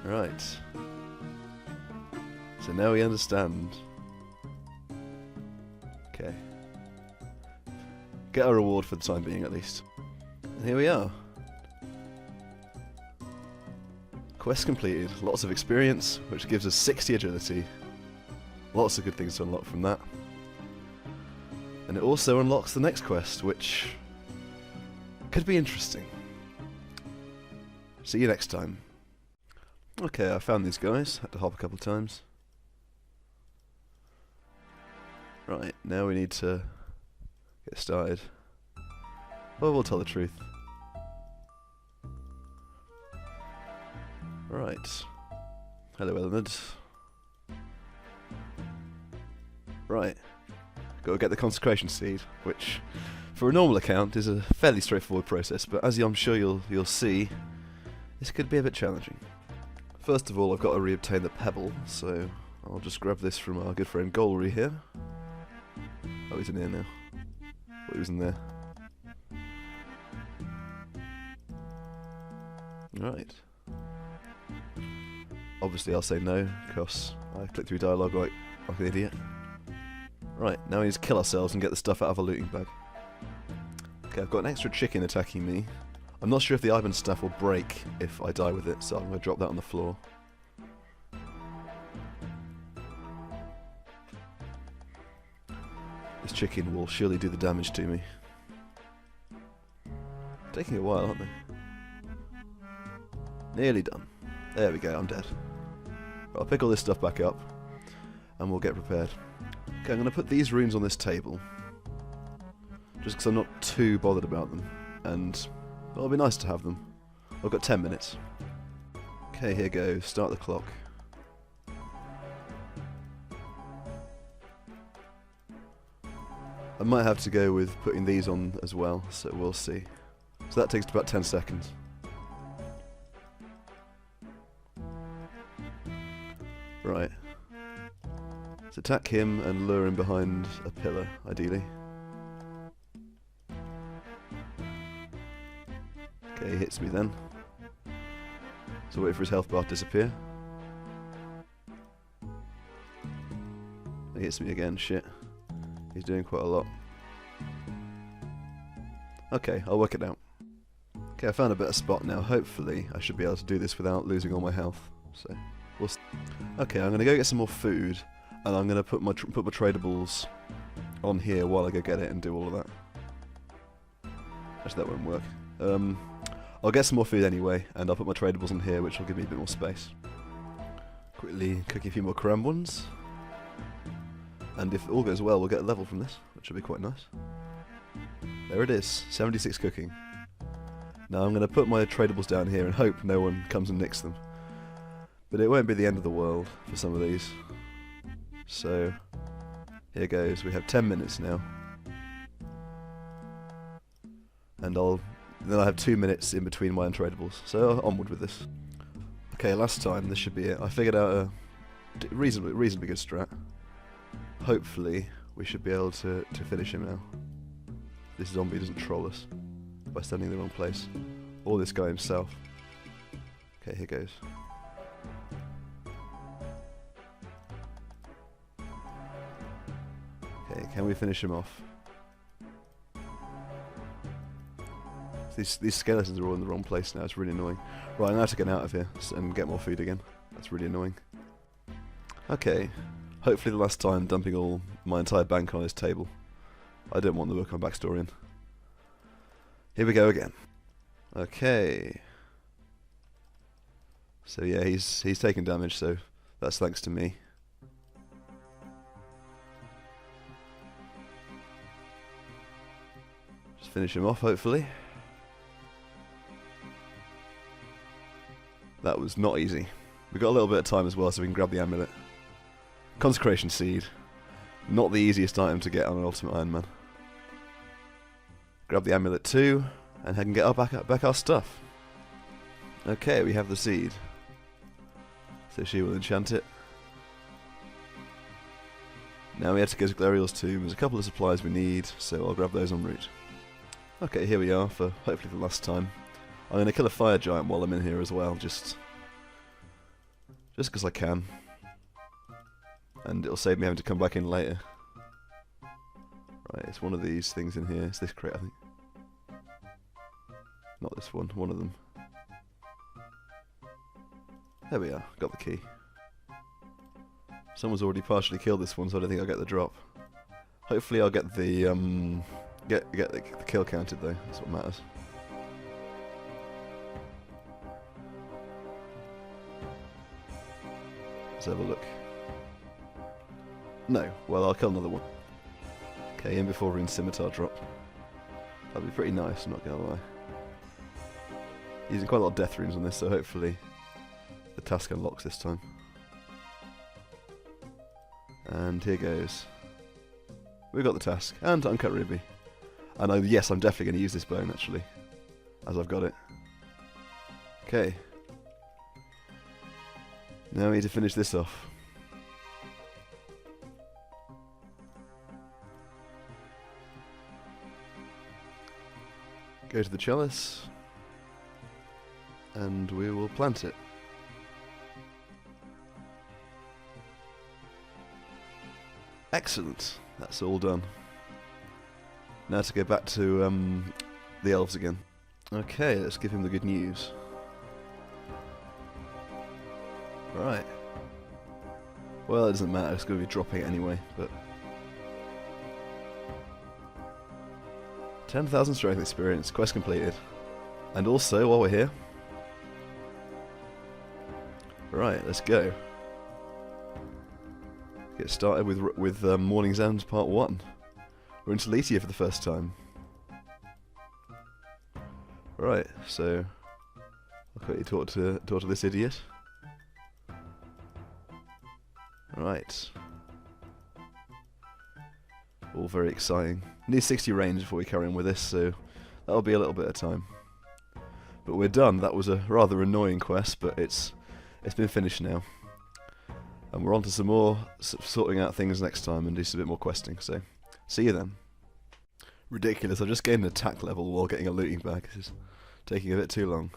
Right. So now we understand. Okay. Get a reward for the time being, at least. And here we are. Quest completed. Lots of experience, which gives us 60 agility. Lots of good things to unlock from that. And it also unlocks the next quest, which could be interesting. See you next time. Okay, I found these guys. Had to hop a couple of times. Right, now we need to get started. Well, we'll tell the truth. Right. Hello, Element. Right. Gotta get the Consecration Seed, which, for a normal account, is a fairly straightforward process, but as I'm sure you'll see, this could be a bit challenging. First of all, I've got to reobtain the Pebble, so I'll just grab this from our good friend Glouphrie here. Oh, he's in here now. Thought he was in there. Right. Obviously I'll say no, because I clicked through dialogue like an idiot. Right, now we need to kill ourselves and get the stuff out of our looting bag. Okay, I've got an extra chicken attacking me. I'm not sure if the Ivan staff will break if I die with it, so I'm going to drop that on the floor. This chicken will surely do the damage to me. Taking a while, aren't they? Nearly done. There we go, I'm dead. I'll pick all this stuff back up, and we'll get prepared. Okay, I'm going to put these runes on this table, just because I'm not too bothered about them, and well, it'll be nice to have them. I've got 10 minutes. Okay, here goes. Start the clock. I might have to go with putting these on as well, so we'll see. So that takes about 10 seconds. Right. Let's attack him and lure him behind a pillar, ideally. Okay, he hits me then. So wait for his health bar to disappear. He hits me again, shit. He's doing quite a lot. Okay, I'll work it out. Okay, I found a better spot now. Hopefully I should be able to do this without losing all my health. So, okay, I'm going to go get some more food, and I'm going to put my tradables on here while I go get it and do all of that. Actually, that won't work. I'll get some more food anyway, and I'll put my tradables on here, which will give me a bit more space. Quickly cooking a few more cram ones. And if all goes well, we'll get a level from this, which will be quite nice. There it is, 76 cooking. Now I'm going to put my tradables down here and hope no one comes and nicks them. But it won't be the end of the world for some of these. So, here goes. We have 10 minutes now. And then I have 2 minutes in between my untradables. So onward with this. Okay, last time, this should be it. I figured out a reasonably good strat. Hopefully, we should be able to finish him now. This zombie doesn't troll us by standing in the wrong place. Or this guy himself. Okay, here goes. Okay, can we finish him off? These skeletons are all in the wrong place now, it's really annoying. Right, I have to get out of here and get more food again. That's really annoying. Okay, hopefully the last time dumping all my entire bank on this table. I don't want the book on backstory in. Here we go again. Okay. So yeah, he's taking damage, so that's thanks to me. Just finish him off, hopefully. That was not easy. We've got a little bit of time as well, so we can grab the amulet. Consecration Seed. Not the easiest item to get on an Ultimate Ironman. Grab the amulet too, and head and get back our stuff. Okay, we have the seed. So she will enchant it. Now we have to go to Glariel's tomb. There's a couple of supplies we need, so I'll grab those en route. Okay, here we are for hopefully the last time. I'm going to kill a fire giant while I'm in here as well, just because I can. And it'll save me having to come back in later. Right, it's one of these things in here. It's this crate, I think. Not this one, one of them. There we are, got the key. Someone's already partially killed this one, so I don't think I'll get the drop. Hopefully I'll get the get the kill counted though, that's what matters. Let's have a look. No, well I'll kill another one. Okay, in before Rune Scimitar drop. That'd be pretty nice, I'm not gonna lie. Using quite a lot of death runes on this, so hopefully the task unlocks this time. And here goes. We got the task, and Uncut Ruby. And yes, I'm definitely going to use this bone actually, as I've got it. Okay. Now we need to finish this off. Go to the chalice, and we will plant it. Excellent, that's all done. Now to go back to the elves again. Okay, let's give him the good news. Right. Well, it doesn't matter, it's going to be dropping anyway, but... 10,000 strength experience, quest completed. And also, while we're here... Right, let's go. Get started with Morning's End Part 1. We're into Letia for the first time. Right, so I'll quickly talk to this idiot. Right. All very exciting. Need 60 range before we carry on with this, so that'll be a little bit of time. But we're done. That was a rather annoying quest, but it's been finished now. And we're on to some more sorting out things next time and do some bit more questing, so see you then. Ridiculous, I just gained an attack level while getting a looting bag. This is taking a bit too long.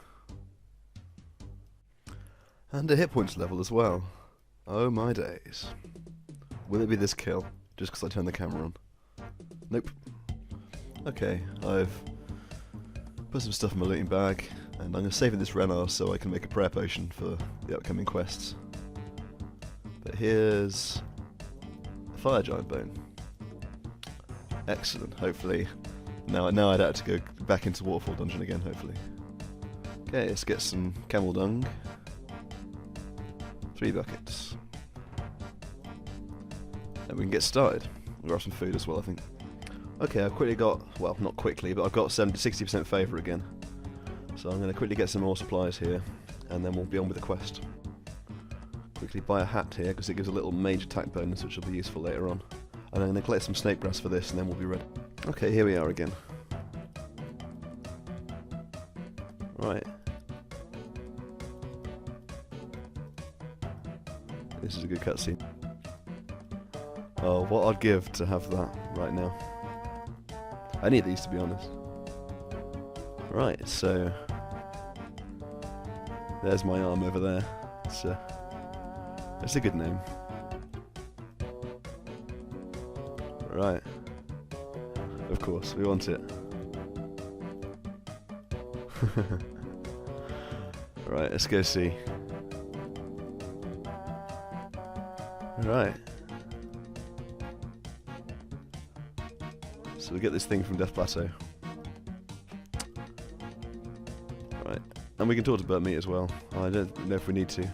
And a hit points level as well. Oh my days. Will it be this kill, just because I turned the camera on? Nope. Okay, I've put some stuff in my looting bag, and I'm going to save in this Renar so I can make a prayer potion for the upcoming quests. But here's a fire giant bone. Excellent, hopefully. Now I'd have to go back into Waterfall dungeon again, hopefully. Okay, let's get some camel dung. 3 buckets. And we can get started. We'll grab some food as well, I think. Okay, I've quickly got, well, not quickly, but I've got 60% favour again. So I'm going to quickly get some more supplies here, and then we'll be on with the quest. Quickly buy a hat here, because it gives a little mage attack bonus, which will be useful later on. And I'm going to collect some snake grass for this, and then we'll be ready. Okay, here we are again. Right. This is a good cutscene. Oh, what I'd give to have that right now. Any of these, to be honest. Right, so... There's my arm over there. It's a good name. Right. Of course, we want it. Right, let's go see. Right. So we get this thing from Death Plateau. Right. And we can talk to Burnt Meat as well. I don't know if we need to.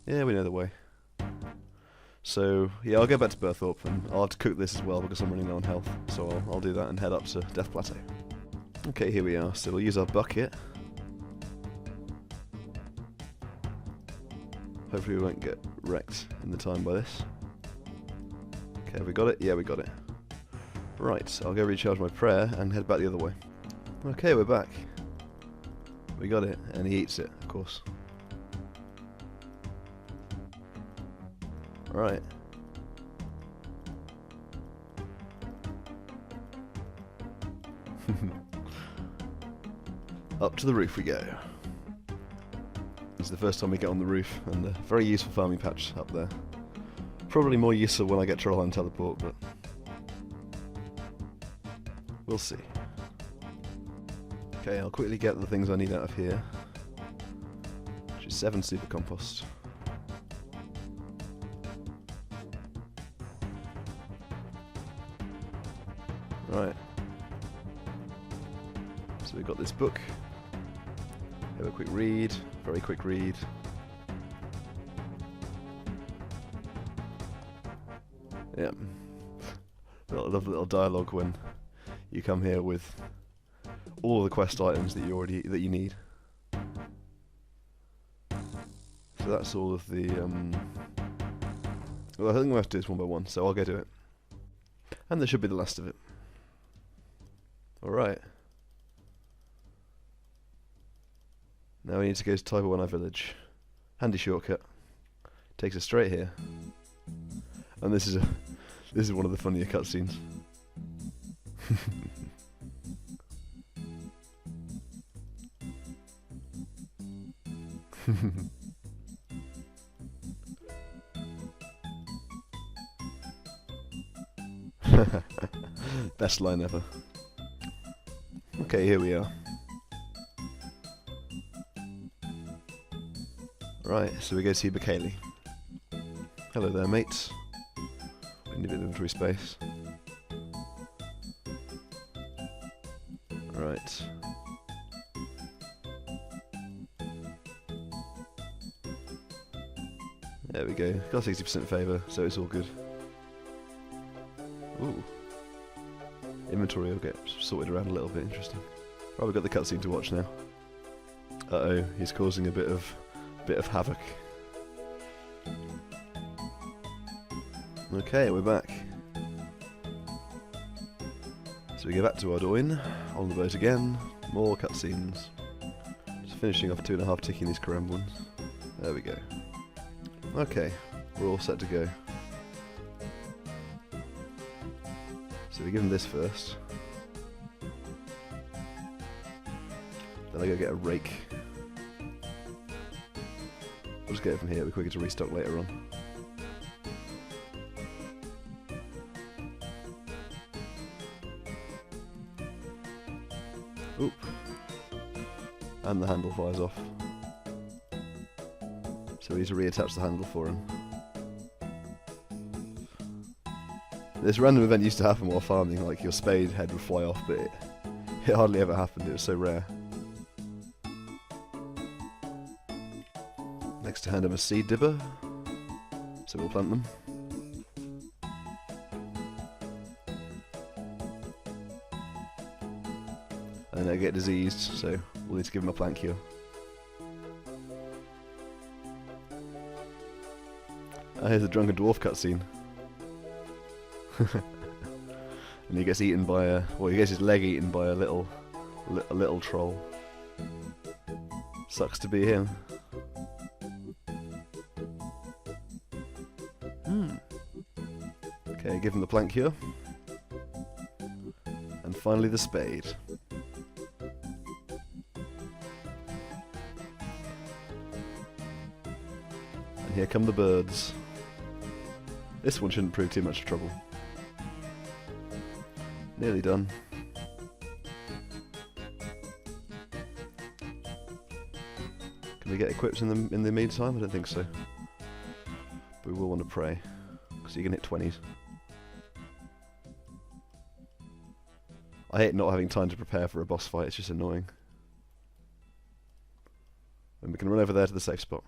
Yeah, we know the way. So, yeah, I'll go back to Burthorpe and I'll have to cook this as well because I'm running low on health. So I'll do that and head up to Death Plateau. Okay, here we are. So we'll use our bucket. Hopefully we won't get wrecked in the time by this. Okay, have we got it? Yeah, we got it. Right, I'll go recharge my prayer and head back the other way. Okay, we're back. We got it, and he eats it, of course. Right. Up to the roof we go. This is the first time we get on the roof, and a very useful farming patch up there. Probably more useful when I get Trollheim Teleport, but we'll see. Okay, I'll quickly get the things I need out of here, which is 7 super compost. Right. So we've got this book. Have a quick read, very quick read. Yeah. I love the little dialogue when you come here with all the quest items that you need. So that's all of the well, I think we have to do this one by one, so I'll go do it. And this should be the last of it. Alright. Now we need to go to Taiwanai village. Handy shortcut. Takes us straight here. And this is one of the funnier cutscenes. Best line ever. Okay, here we are. Right, so we go see Bakali. Hello there, mates. We need a bit of inventory space. Right. There we go. Got 60% favour, so it's all good. Ooh. Inventory will get sorted around a little bit, interesting. Right, we've got the cutscene to watch now. Uh-oh, he's causing a bit of havoc. Okay, we're back. So we go back to Ardoin, on the boat again, more cutscenes. Just finishing off 2.5 ticking these Karambwans. There we go. Okay, we're all set to go. So we give him this first. Then I go get a rake. We'll just get it from here, we're quicker to restock later on. Oop. And the handle flies off. So we need to reattach the handle for him. This random event used to happen while farming, like your spade head would fly off, but it hardly ever happened, it was so rare. Next to hand him a seed dibber, so we'll plant them. And they get diseased, so we'll need to give him a plant cure. Here's a drunken dwarf cutscene. And he gets eaten by a... well, he gets his leg eaten by a little troll. Sucks to be him. Okay, give him the plant cure. And finally the spade. And here come the birds. This one shouldn't prove too much trouble. Nearly done. Can we get equipped in the meantime? I don't think so. But we will want to pray, because you can hit 20s. I hate not having time to prepare for a boss fight, it's just annoying. And we can run over there to the safe spot,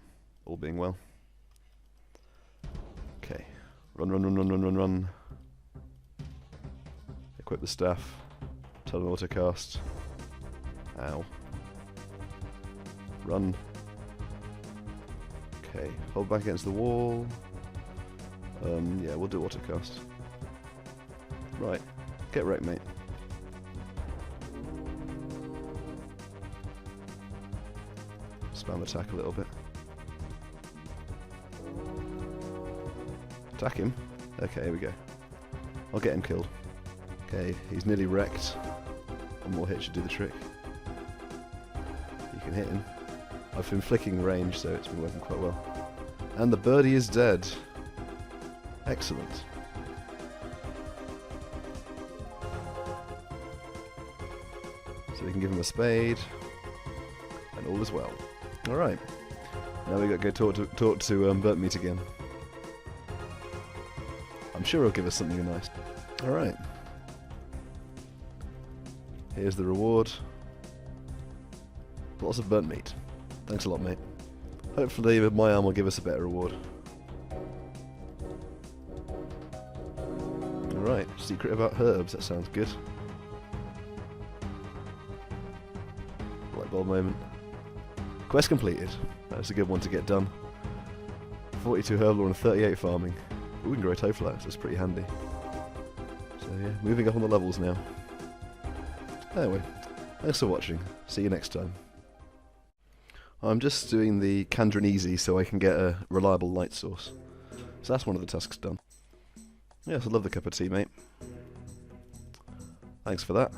all being well. Okay. Run, run, run, run, run, run, run. Equip the staff. Turn an autocast. Ow. Run. Okay, hold back against the wall. Yeah, we'll do autocast. Right, get wrecked, mate. Spam attack a little bit. Attack him. Okay, here we go. I'll get him killed. Okay, he's nearly wrecked. One more hit should do the trick. You can hit him. I've been flicking range, so it's been working quite well. And the birdie is dead. Excellent. So we can give him a spade, and all is well. Alright. Now we got to go talk to Burnt Meat again. I'm sure he'll give us something nice. Alright. Here's the reward. Lots of burnt meat. Thanks a lot, mate. Hopefully my arm will give us a better reward. Alright, secret about herbs, that sounds good. Light bulb moment. Quest completed. That's a good one to get done. 42 herbal and 38 farming. Ooh, we can grow toadflax, that's pretty handy. So yeah, moving up on the levels now. Anyway, thanks for watching. See you next time. I'm just doing the Kandran easy so I can get a reliable light source. So that's one of the tasks done. Yes, I love the cup of tea, mate. Thanks for that.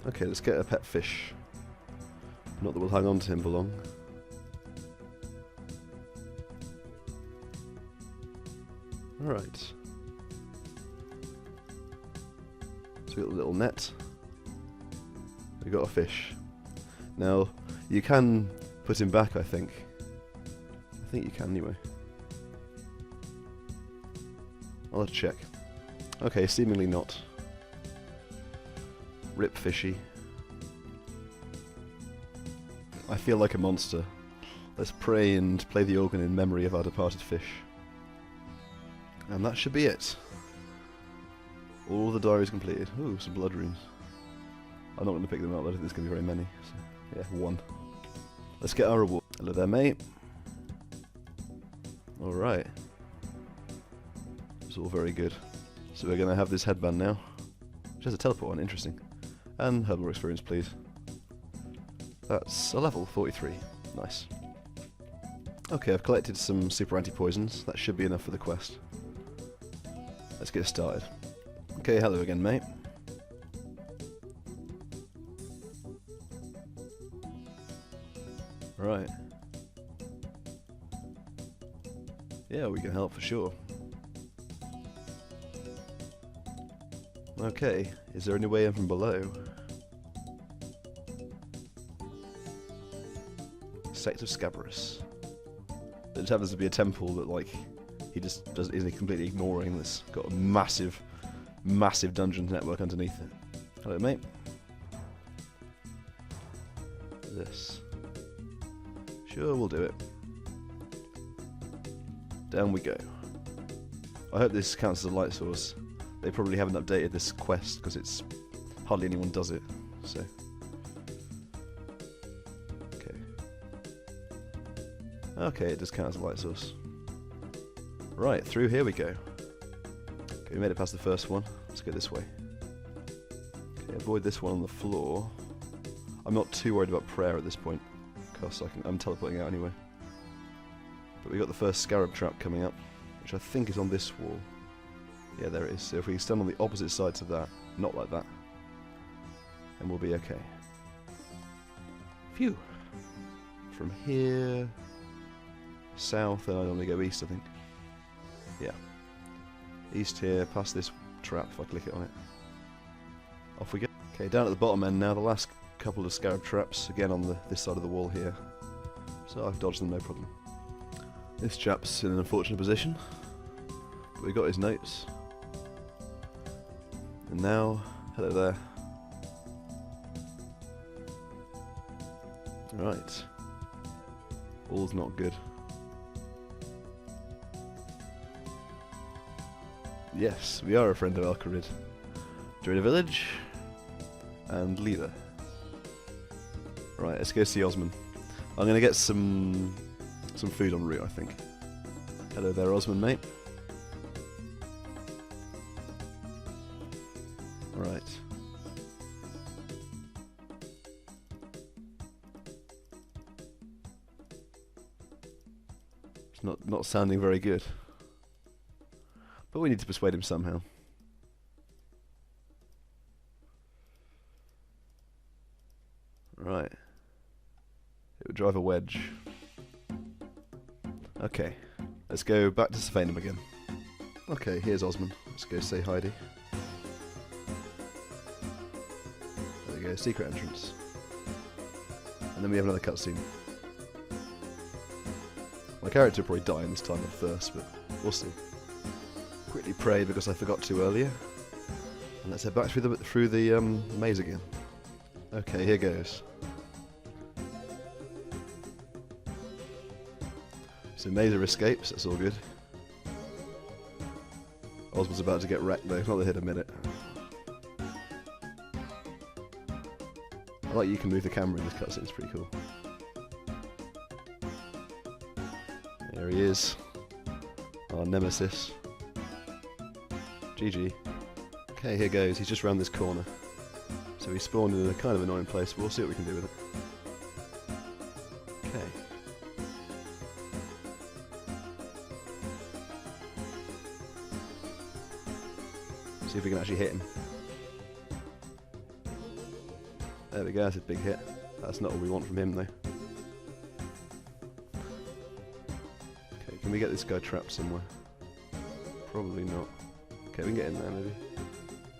Okay, let's get a pet fish. Not that we'll hang on to him for long. Alright. So we got a little net. We got a fish. Now, you can put him back, I think. I think you can anyway. I'll have to check. Okay, seemingly not. Rip fishy. I feel like a monster. Let's pray and play the organ in memory of our departed fish. And that should be it. All the diaries completed. Ooh, some blood runes. I'm not going to pick them up, I don't think there's going to be very many. So, yeah, one. Let's get our reward. Hello there, mate. Alright. It's all very good. So we're going to have this headband now. Which has a teleport on, interesting. And herbal experience, please. That's a level, 43. Nice. Okay, I've collected some super anti-poisons. That should be enough for the quest. Let's get started. Okay, hello again, mate. Right. Yeah, we can help for sure. Okay, is there any way in from below? Sect of Scabrous. There just happens to be a temple that, like, he just isn't completely ignoring. That's got a massive, massive dungeons network underneath it. Hello, mate. This. Sure, we'll do it. Down we go. I hope this counts as a light source. They probably haven't updated this quest because it's hardly anyone does it. So. Okay, it does count as a light source. Right, through here we go. Okay, we made it past the first one. Let's go this way. Okay, avoid this one on the floor. I'm not too worried about prayer at this point, because I'm teleporting out anyway. But we got the first scarab trap coming up, which I think is on this wall. Yeah, there it is. So if we stand on the opposite side to that, not like that, then we'll be okay. Phew. From here... south, and I normally go east, I think. Yeah. East here, past this trap, if I click it on it. Off we go. Okay, down at the bottom end now, the last couple of scarab traps, again on this side of the wall here. So I've dodged them, no problem. This chap's in an unfortunate position, but we got his notes. And now, hello there. Right. All's not good. Yes, we are a friend of Alcarid. Join a village and leader. Right, let's go see Osman. I'm going to get some some food en route, I think. Hello there, Osmond, mate. Right. It's not sounding very good. But we need to persuade him somehow. Right. It would drive a wedge. Okay. Let's go back to Sophanum again. Okay, here's Osmond. Let's go say Heidi. There we go, secret entrance. And then we have another cutscene. My character will probably die in this time of thirst, but we'll see. Quickly pray because I forgot to earlier. And let's head back through the maze again. Okay, here goes. So Mazer escapes, that's all good. Osmond's about to get wrecked though, not hit a minute. I like you can move the camera in this cutscene, it's pretty cool. There he is. Our nemesis. GG. Okay, here goes, he's just round this corner. So he spawned in a kind of annoying place, but we'll see what we can do with it. Okay. See if we can actually hit him. There we go, that's a big hit. That's not all we want from him though. Okay, can we get this guy trapped somewhere? Probably not. Okay, we can get in there maybe.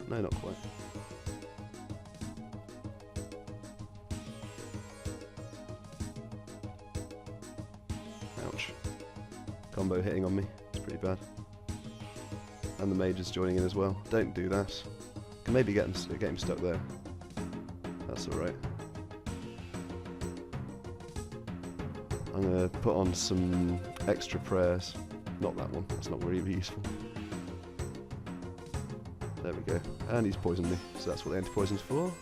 No, not quite. Ouch. Combo hitting on me. It's pretty bad. And the mage is joining in as well. Don't do that. Can maybe get him stuck there. That's alright. I'm going to put on some extra prayers. Not that one. That's not really useful. There we go. And he's poisoned me. So that's what the anti-poison's for.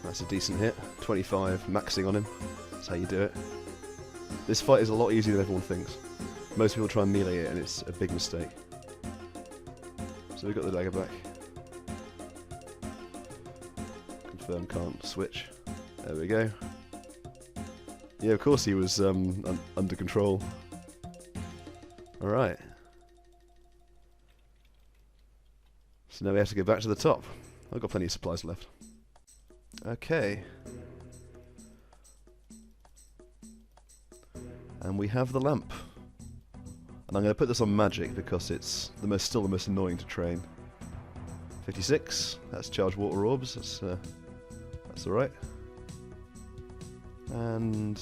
That's a decent hit. 25, maxing on him. That's how you do it. This fight is a lot easier than everyone thinks. Most people try and melee it and it's a big mistake. So we got the dagger back. Confirm can't switch. There we go. Yeah, of course he was under control. Alright. So now we have to go back to the top. I've got plenty of supplies left. Okay. And we have the lamp. And I'm going to put this on magic because it's still the most annoying to train. 56. That's charged water orbs. That's alright. And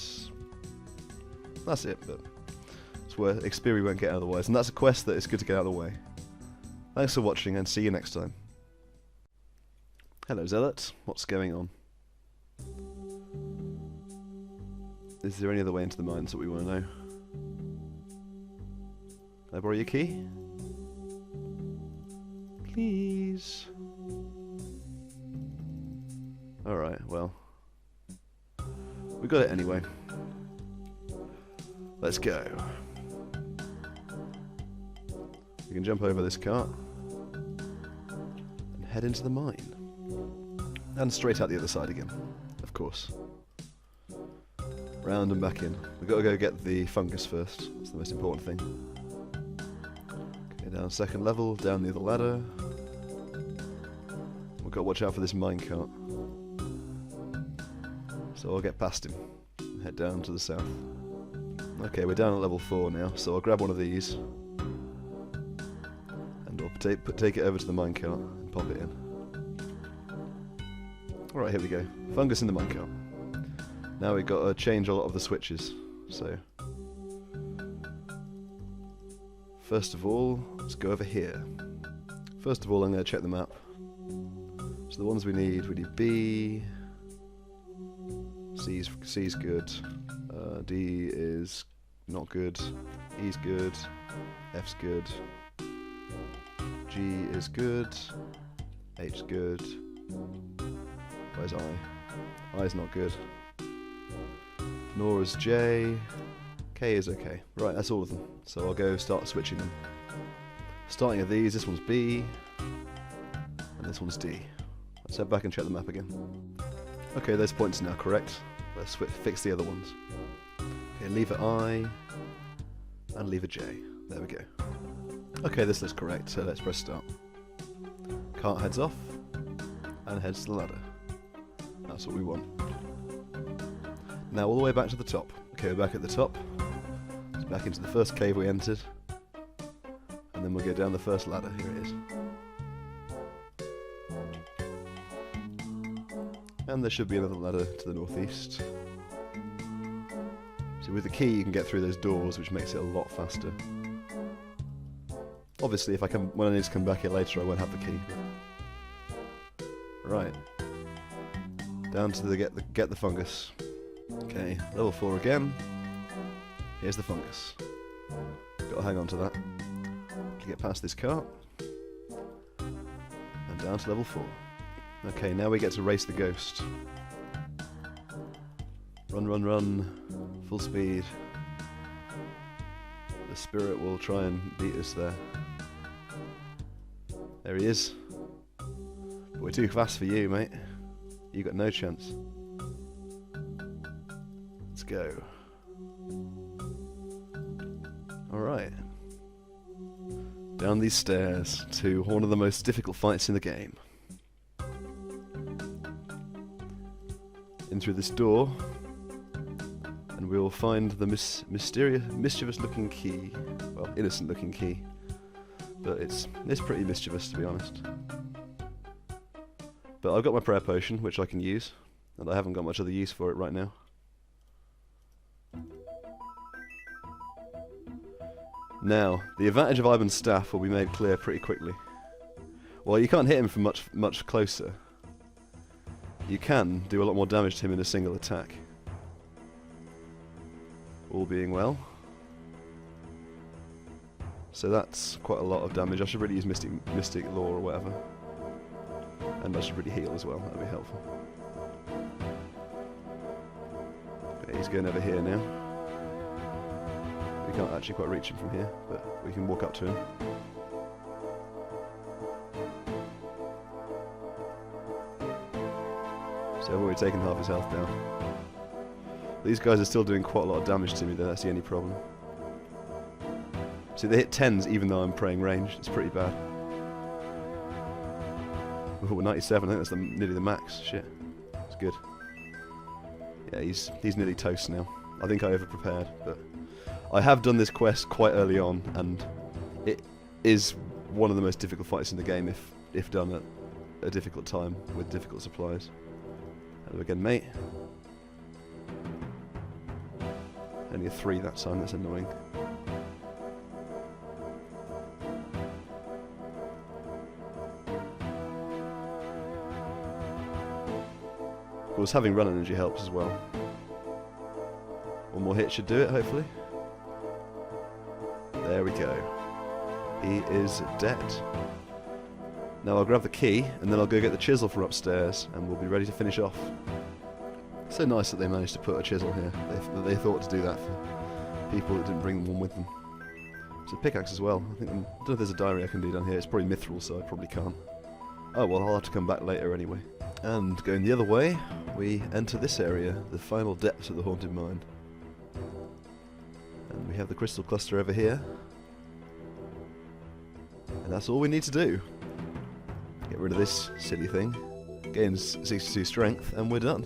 that's it. But it's where Xperia won't get otherwise. And that's a quest that is good to get out of the way. Thanks for watching and see you next time. Hello Zealot. What's going on? Is there any other way into the mines that we want to know? Can I borrow your key? Please. Alright, well. We got it anyway. Let's go. We can jump over this cart and head into the mine. And straight out the other side again, of course. Round and back in. We've got to go get the fungus first. That's the most important thing. Okay, down second level, down the other ladder. We've got to watch out for this minecart. So I'll get past him and head down to the south. Okay, we're down at level 4 now, so I'll grab one of these. And I'll take it over to the minecart and pop it in. Alright, here we go. Fungus in the minecart. Now we've got to change a lot of the switches. So, first of all, let's go over here. First of all, I'm going to check the map. So the ones we need B. C's good. D is not good. E's good. F's good. G is good. H's good. Tries I. I's not good. Nor is J. K is okay. Right, that's all of them. So I'll go start switching them. Starting at these, this one's B, and this one's D. Let's head back and check the map again. Okay, those points are now correct. Let's fix the other ones. Okay, leave a I, and leave a J. There we go. Okay, this looks correct, so let's press start. Cart heads off, and heads to the ladder. That's what we want. Now all the way back to the top. Okay, we're back at the top. It's back into the first cave we entered. And then we'll go down the first ladder. Here it is. And there should be another ladder to the northeast. So with the key you can get through those doors, which makes it a lot faster. Obviously, when I need to come back here later, I won't have the key. Right. Down to the get the fungus. Okay, level 4 again. Here's the fungus. Got to hang on to that. To get past this cart. And down to level 4. Okay, now we get to race the ghost. Run, run, run. Full speed. The spirit will try and beat us there. There he is. But we're too fast for you, mate. You got no chance. Let's go. Alright. Down these stairs to one of the most difficult fights in the game. In through this door, and we'll find the mischievous looking key. Well, innocent looking key. But it's pretty mischievous, to be honest. But I've got my prayer potion, which I can use, and I haven't got much other use for it right now. Now, the advantage of Ivan's staff will be made clear pretty quickly. Well, you can't hit him from much closer. You can do a lot more damage to him in a single attack. All being well. So that's quite a lot of damage. I should really use Mystic Law or whatever. And I should really heal as well, that'd be helpful. Okay, he's going over here now. We can't actually quite reach him from here, but we can walk up to him. So I've already taken half his health down. These guys are still doing quite a lot of damage to me though, that's the only problem. See, they hit 10s even though I'm praying ranged, it's pretty bad. Oh, 97, I think that's nearly the max. Shit. That's good. Yeah, he's nearly toast now. I think I over-prepared, but I have done this quest quite early on, and it is one of the most difficult fights in the game if done at a difficult time with difficult supplies. Hello again, mate. Only a 3 that time, that's annoying. Of course, having run energy helps as well. One more hit should do it, hopefully. There we go. He is dead. Now I'll grab the key, and then I'll go get the chisel from upstairs, and we'll be ready to finish off. So nice that they managed to put a chisel here. They thought to do that for people that didn't bring one with them. It's a pickaxe as well. I don't know if there's a diary I can do down here. It's probably mithril, so I probably can't. Oh well, I'll have to come back later anyway. And going the other way, we enter this area, the final depths of the Haunted Mine. And we have the crystal cluster over here. And that's all we need to do. Get rid of this silly thing, gains 62 strength, and we're done.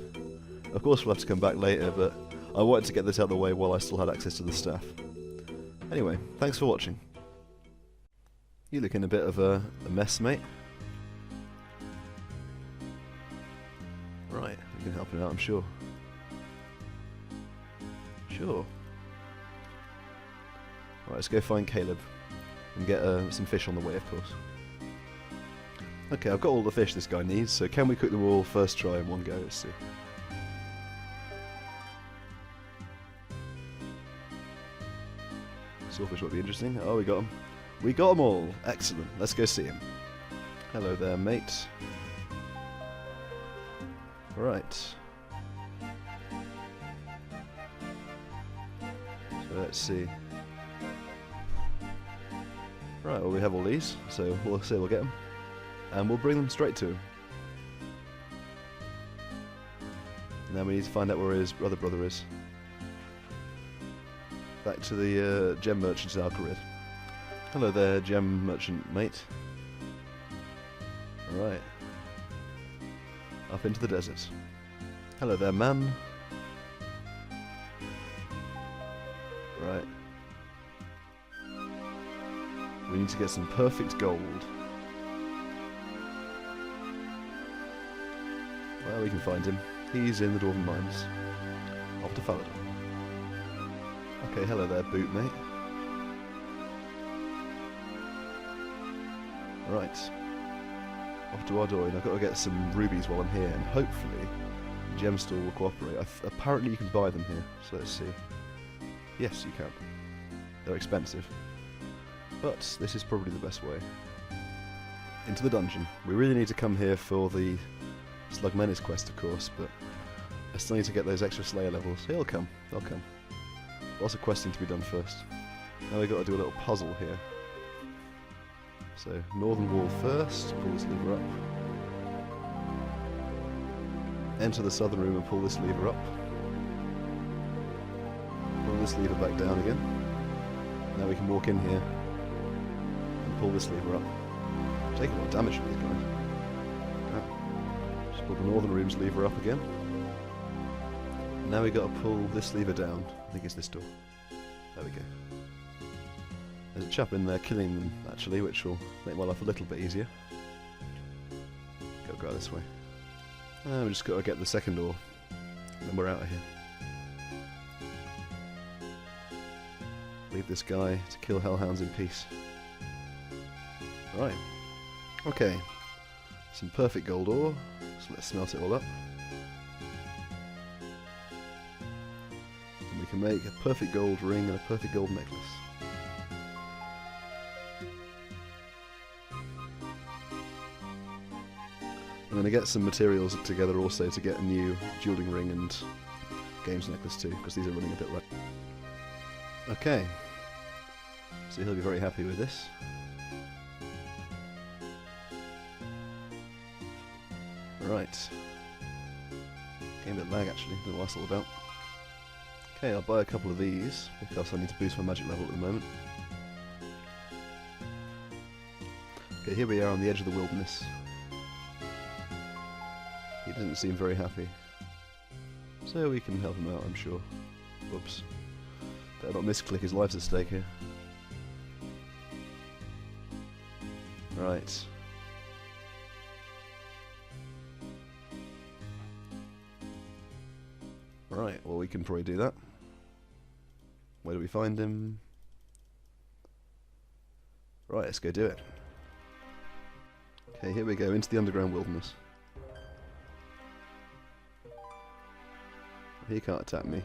Of course we'll have to come back later, but I wanted to get this out of the way while I still had access to the staff. Anyway, thanks for watching. You look in a bit of a mess, mate. Right, we can help him out, I'm sure. Sure. Right, let's go find Caleb and get some fish on the way, of course. Okay, I've got all the fish this guy needs, so can we cook them all first try in one go? Let's see. Swordfish might be interesting. Oh, we got them. We got them all! Excellent. Let's go see him. Hello there, mate. Right. So let's see. Right, well we have all these, so we'll say we'll get them. And we'll bring them straight to him. Now we need to find out where his other brother is. Back to the gem merchant's Alcarid. Hello there, gem merchant mate. Right. Up into the desert. Hello there, man. Right. We need to get some perfect gold. Well, we can find him. He's in the Dwarven Mines. Off to Falador. Okay, hello there, boot mate. Right. Off to Ardoin. I've got to get some rubies while I'm here, and hopefully the gem store will cooperate. Apparently you can buy them here, so let's see. Yes, you can. They're expensive. But this is probably the best way. Into the dungeon. We really need to come here for the Slug Menace quest, of course, but I still need to get those extra Slayer levels. They'll come. They'll come. Lots of questing to be done first. Now we've got to do a little puzzle here. So, northern wall first, pull this lever up. Enter the southern room and pull this lever up. Pull this lever back down again. Now we can walk in here and pull this lever up. Taking a lot of damage from these guys. Yeah. Just pull the northern room's lever up again. Now we got to pull this lever down. I think it's this door. There we go. There's a chap in there killing them, actually, which will make my life a little bit easier. Go this way. We just got to get the second door, and then we're out of here. Leave this guy to kill hellhounds in peace. Right. Okay. Some perfect gold ore, so let's smelt it all up. And we can make a perfect gold ring and a perfect gold necklace. I'm going to get some materials together also to get a new dueling ring and games necklace too, because these are running a bit low. Okay, so he'll be very happy with this. Right. Game a bit lag actually, don't know what that's all about. Okay, I'll buy a couple of these, because I need to boost my magic level at the moment. Okay, here we are on the edge of the wilderness. He doesn't seem very happy. So we can help him out, I'm sure. Whoops. Better not misclick, his life's at stake here. Right. Right, well we can probably do that. Where do we find him? Right, let's go do it. Okay, here we go, into the underground wilderness. He can't attack me.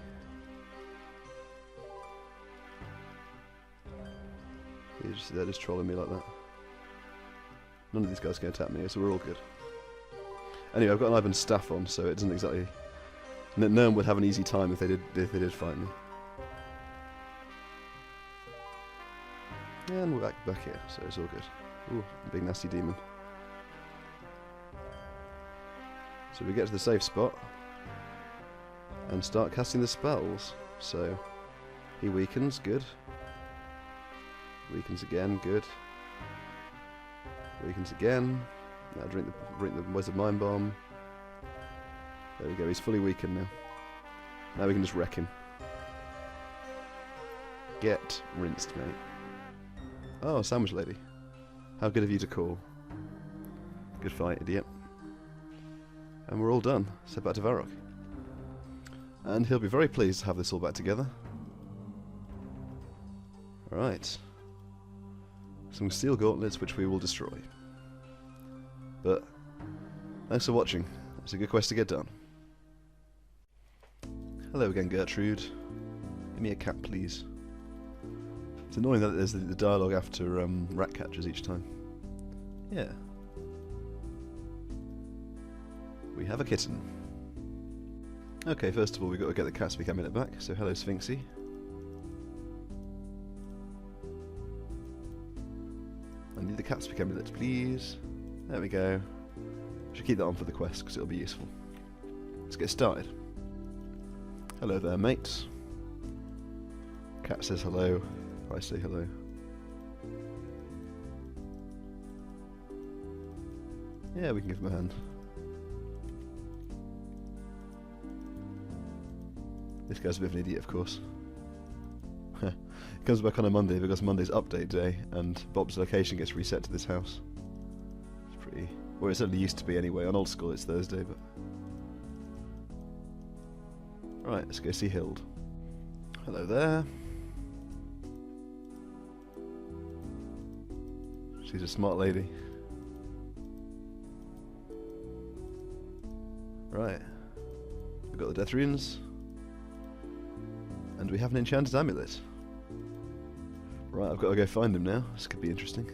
They're just trolling me like that. None of these guys can attack me, so we're all good. Anyway, I've got an Ivan's staff on, so it doesn't exactly... No one would have an easy time if they did fight me. And we're back here, so it's all good. Ooh, big nasty demon. So we get to the safe spot and start casting the spells. So he weakens, good. Weakens again, good. Weakens again. Now drink the Wizard Mind Bomb. There we go, he's fully weakened now. Now we can just wreck him. Get rinsed, mate. Oh, sandwich lady. How good of you to call. Good fight, idiot. And we're all done. So back to Varrock. And he'll be very pleased to have this all back together. Right. Some steel gauntlets which we will destroy. But thanks for watching. It's a good quest to get done. Hello again, Gertrude. Give me a cat, please. It's annoying that there's the dialogue after rat catchers each time. Yeah. We have a kitten. Okay, first of all we've got to get the cat speak amulet back, so hello Sphinxy. I need the cat speak amulet, please. There we go. Should keep that on for the quest because it'll be useful. Let's get started. Hello there, mates. Cat says hello. I say hello. Yeah, we can give him a hand. This guy's a bit of an idiot, of course. He comes back on a Monday because Monday's update day, and Bob's location gets reset to this house. It's pretty... well, it certainly used to be anyway. On old school it's Thursday, but... Right, let's go see Hild. Hello there. She's a smart lady. Right. We've got the death runes. And we have an enchanted amulet. Right, I've got to go find him now. This could be interesting.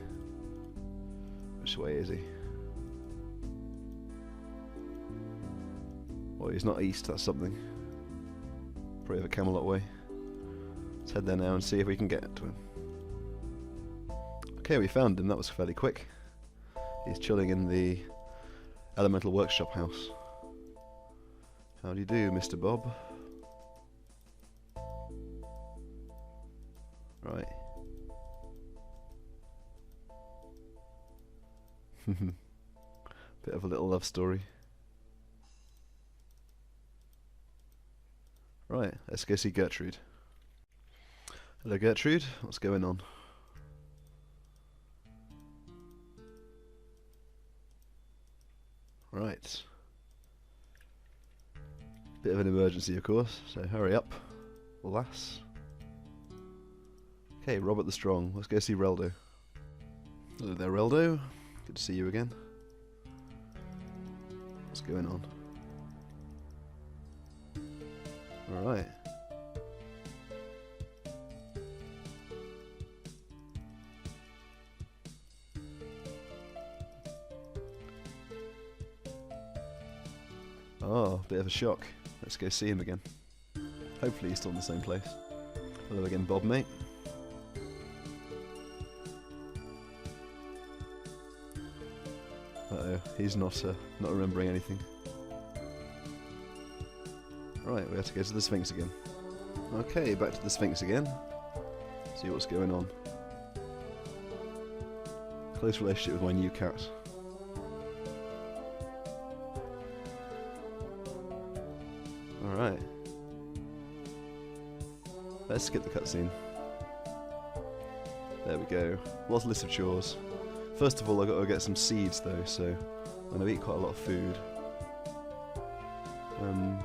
Which way is he? Well, he's not east, that's something. Probably over Camelot way. Let's head there now and see if we can get to him. Okay, we found him. That was fairly quick. He's chilling in the Elemental Workshop house. How do you do, Mr. Bob? Right. Bit of a little love story. Right, let's go see Gertrude. Hello Gertrude, what's going on? Right. Bit of an emergency of course, so hurry up, lass. Okay, Robert the Strong, let's go see Reldo. Hello there Reldo, good to see you again. What's going on? Alright. Oh, bit of a shock. Let's go see him again. Hopefully he's still in the same place. Hello again, Bob, mate. Uh-oh, he's not remembering anything. Right, we have to go to the Sphinx again. Okay, back to the Sphinx again. See what's going on. Close relationship with my new cat. Alright. Let's skip the cutscene. There we go. Lots of list of chores. First of all, I've got to get some seeds though, so I'm going to eat quite a lot of food.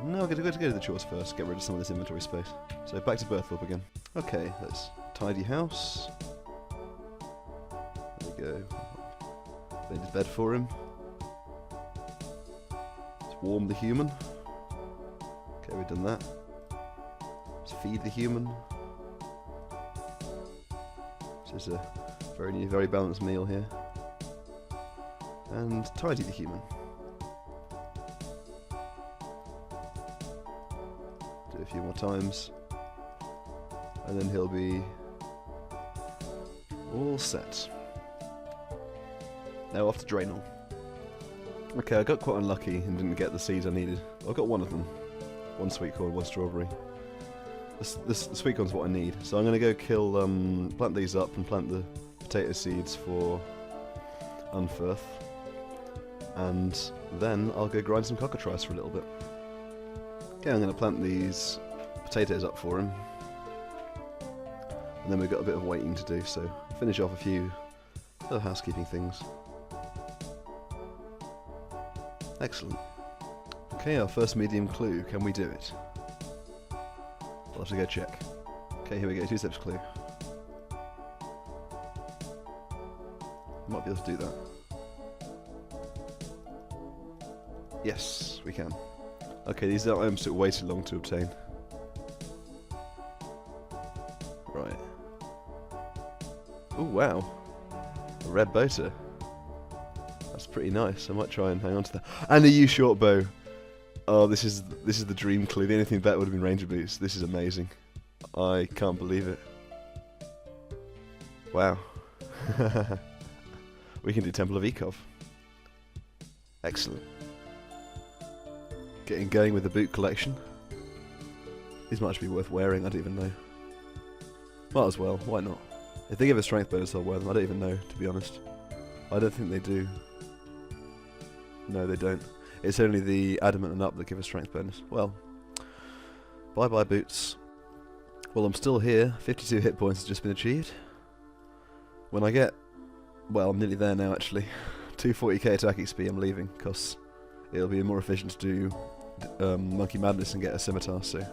No, I've got to go to the chores first, get rid of some of this inventory space. So back to Berthorpe again. Okay, let's tidy house. There we go. Made a bed for him. Let's warm the human. Okay, we've done that. Let's feed the human. This is a very balanced meal here. And tidy the human. Do it a few more times. And then he'll be all set. Now off to Draenor. Okay, I got quite unlucky and didn't get the seeds I needed. Well, I got one of them. One sweet corn, one strawberry. The sweet corn's what I need. So I'm going to go kill, plant these up and plant the potato seeds for Unferth. And then I'll go grind some cockatrice for a little bit. Okay, I'm going to plant these potatoes up for him. And then we've got a bit of waiting to do, so finish off a few little housekeeping things. Excellent. Okay, our first medium clue. Can we do it? We'll have to go check. Okay, here we go. 2 steps clue. Might be able to do that. Yes, we can. Okay, these items took way too long to obtain. Right. Oh wow. A red boater. That's pretty nice. I might try and hang on to that. And a U short bow. Oh, this is the dream clue. The only thing better would have been ranger boots. This is amazing. I can't believe it. Wow. We can do Temple of Ekov. Excellent. Getting going with the boot collection. These might actually be worth wearing, I don't even know. Might as well, why not? If they give a strength bonus, I'll wear them. I don't even know, to be honest. I don't think they do. No, they don't. It's only the adamant and up that give a strength bonus. Well, bye-bye boots. Well, I'm still here. 52 hit points has just been achieved. When I get... Well, I'm nearly there now, actually. 240k attack XP, I'm leaving, because it'll be more efficient to do Monkey Madness and get a scimitar, so...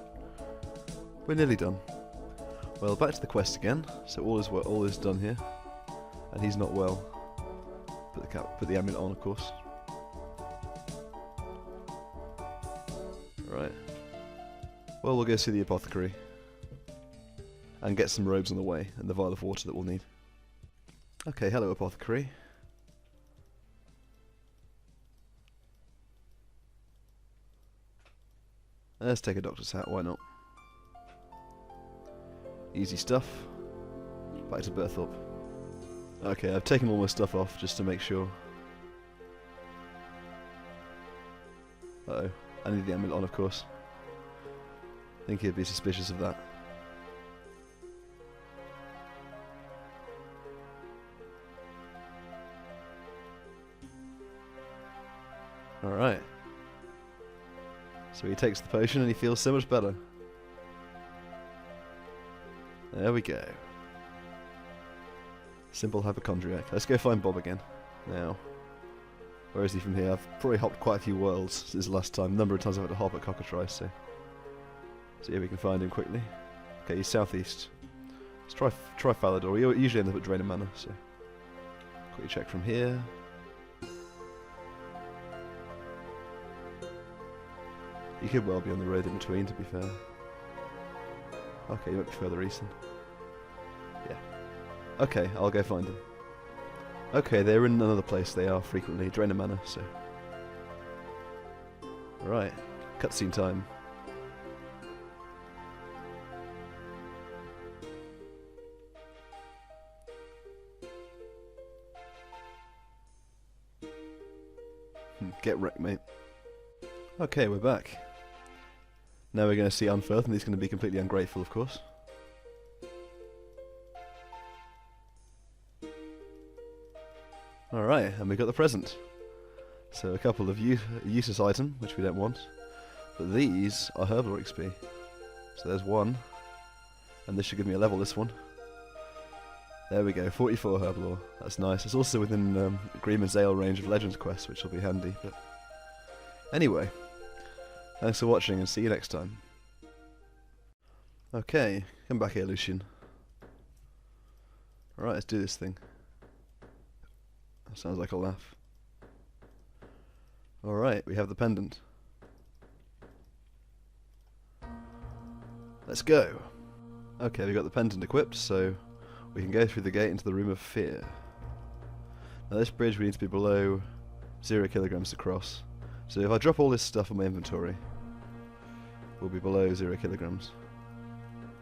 We're nearly done. Well, back to the quest again. So all is done here. And he's not well. Put the amulet on, of course. Right. Well, we'll go see the apothecary. And get some robes on the way, and the vial of water that we'll need. Okay, hello apothecary. Let's take a doctor's hat, why not? Easy stuff. Back to Berthorpe. Okay, I've taken all my stuff off just to make sure. Uh-oh. I need the amulet on, of course. I think he'd be suspicious of that. Alright. So he takes the potion and he feels so much better. There we go. Simple hypochondriac. Let's go find Bob again. Now. Where is he from here? I've probably hopped quite a few worlds since the last time. Number of times I've had to hop at Cockatrice, so... See if we can find him quickly. Okay, he's southeast. Let's try Falador. We usually end up at Drain of Mana, so... Quickly check from here. You could well be on the road in between, to be fair. Okay, you might be further east then. Yeah. Okay, I'll go find them. Okay, they're in another place they are frequently. Drain of Mana, so... Right. Cutscene time. Get wrecked, mate. Okay, we're back. Now we're going to see Unferth, and he's going to be completely ungrateful, of course. Alright, and we got the present. So a couple of useless item, which we don't want. But these are Herbal XP. So there's one. And this should give me a level, this one. There we go, 44 Herbal Ore. That's nice. It's also within Agreement's Ale range of Legends quests, which will be handy. But anyway, thanks for watching and see you next time. Okay, come back here, Lucian. Alright, let's do this thing. That sounds like a laugh. Alright, we have the pendant. Let's go! Okay, we've got the pendant equipped, so we can go through the gate into the Room of Fear. Now this bridge we need to be below 0 kilograms to cross. So if I drop all this stuff in my inventory, we'll be below 0 kilograms.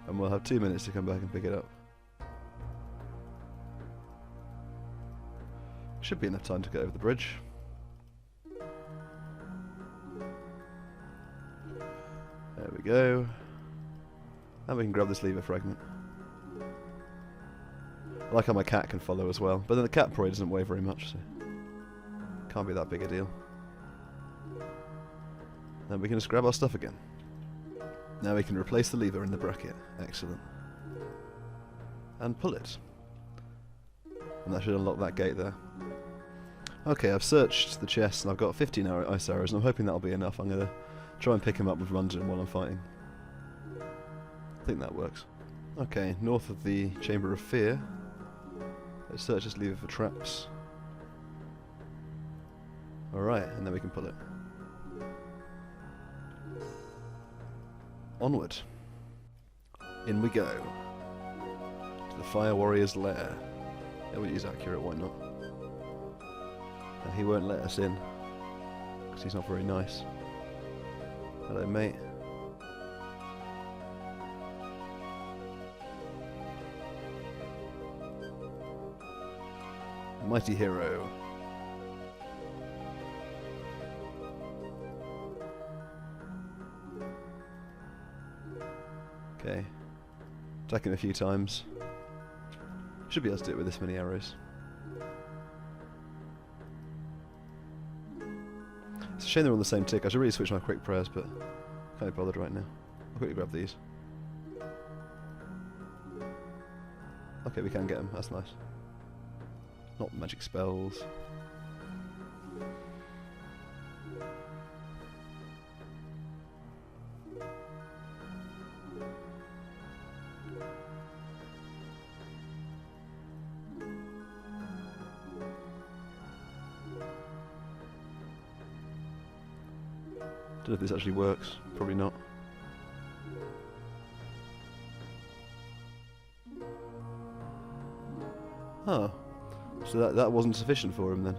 And we'll have 2 minutes to come back and pick it up. Should be enough time to get over the bridge. There we go. And we can grab this lever fragment. I like how my cat can follow as well, but then the cat probably doesn't weigh very much, so can't be that big a deal. Then we can just grab our stuff again. Now we can replace the lever in the bracket. Excellent. And pull it. And that should unlock that gate there. Okay, I've searched the chest and I've got 15 ice arrows and I'm hoping that'll be enough. I'm going to try and pick him up with Rundun while I'm fighting. I think that works. Okay, north of the Chamber of Fear. Let's search this lever for traps. Alright, and then we can pull it. Onward. In we go. To the Fire Warrior's lair. Yeah, we'll use accurate, why not? And he won't let us in. Because he's not very nice. Hello, mate. Mighty hero. Okay. Attack him a few times. Should be able to do it with this many arrows. It's a shame they're on the same tick. I should really switch my quick prayers, but can't be bothered right now. I'll quickly grab these. Okay, we can get them. That's nice. Not magic spells. Don't know if this actually works. Probably not. Oh. So that wasn't sufficient for him then?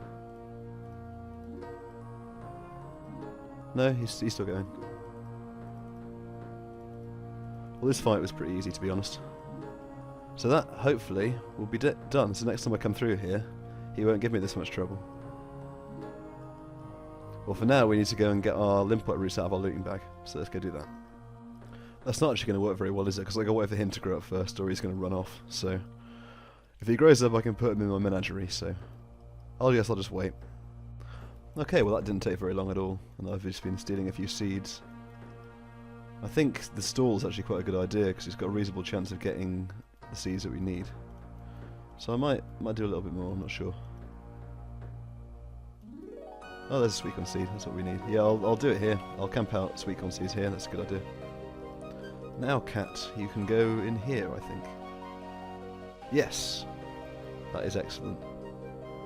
No, he's still going. Well, this fight was pretty easy, to be honest. So that, hopefully, will be done. So next time I come through here, he won't give me this much trouble. Well, for now, we need to go and get our limpet roots out of our looting bag. So let's go do that. That's not actually going to work very well, is it? Because I've got to wait for him to grow up first, or he's going to run off. So if he grows up, I can put him in my menagerie. So I guess I'll just wait. Okay, well that didn't take very long at all, and I've just been stealing a few seeds. I think the stall is actually quite a good idea because it's got a reasonable chance of getting the seeds that we need. So I might do a little bit more. I'm not sure. Oh, there's a sweet corn seed. That's what we need. Yeah, I'll do it here. I'll camp out sweet corn seeds here. That's a good idea. Now, cat, you can go in here, I think. Yes, that is excellent.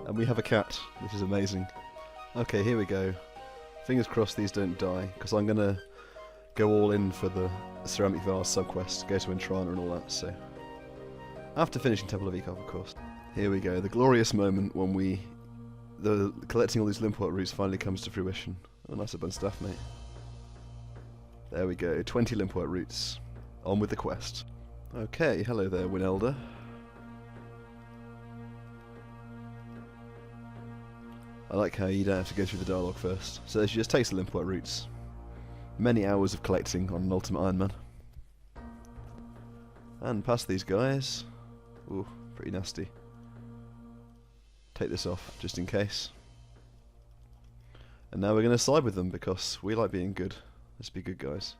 And we have a cat. This is amazing. Okay, here we go. Fingers crossed these don't die, because I'm gonna go all in for the ceramic vase subquest, go to Entrana and all that. So after finishing Temple of Ekov, of course. Here we go. The glorious moment when collecting all these limpet roots finally comes to fruition. Oh, nice open stuff, mate. There we go, 20 limpet roots. On with the quest. Okay, hello there, Winelder. I like how you don't have to go through the dialogue first. So she just takes the limpet roots. Many hours of collecting on an Ultimate Ironman. And past these guys. Ooh, pretty nasty. Take this off, just in case. And now we're going to side with them because we like being good. Let's be good guys.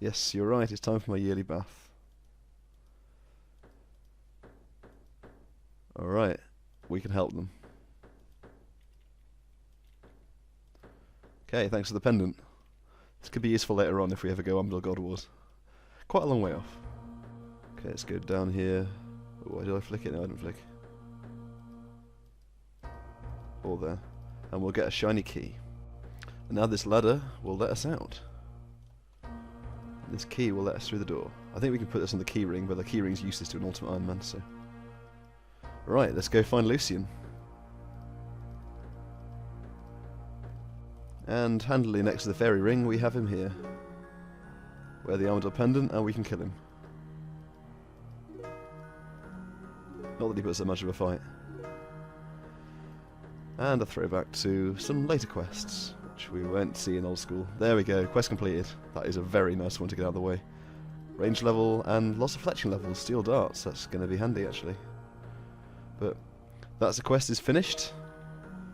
Yes, you're right, it's time for my yearly bath. Alright, we can help them. Okay, thanks for the pendant. This could be useful later on if we ever go Umdal God Wars. Quite a long way off. Okay, let's go down here. Oh, did I flick it? No, I didn't flick. All there. And we'll get a shiny key. And now this ladder will let us out. This key will let us through the door. I think we can put this on the key ring, but the key ring's useless to an Ultimate Ironman, so... Right, let's go find Lucian. And handily next to the fairy ring, we have him here. Wear the Armadillo pendant, and we can kill him. Not that he puts so much of a fight. And a throwback to some later quests, which we won't see in old school. There we go, quest completed. That is a very nice one to get out of the way. Range level and lots of fletching levels, steel darts, that's going to be handy actually. But that's the quest is finished.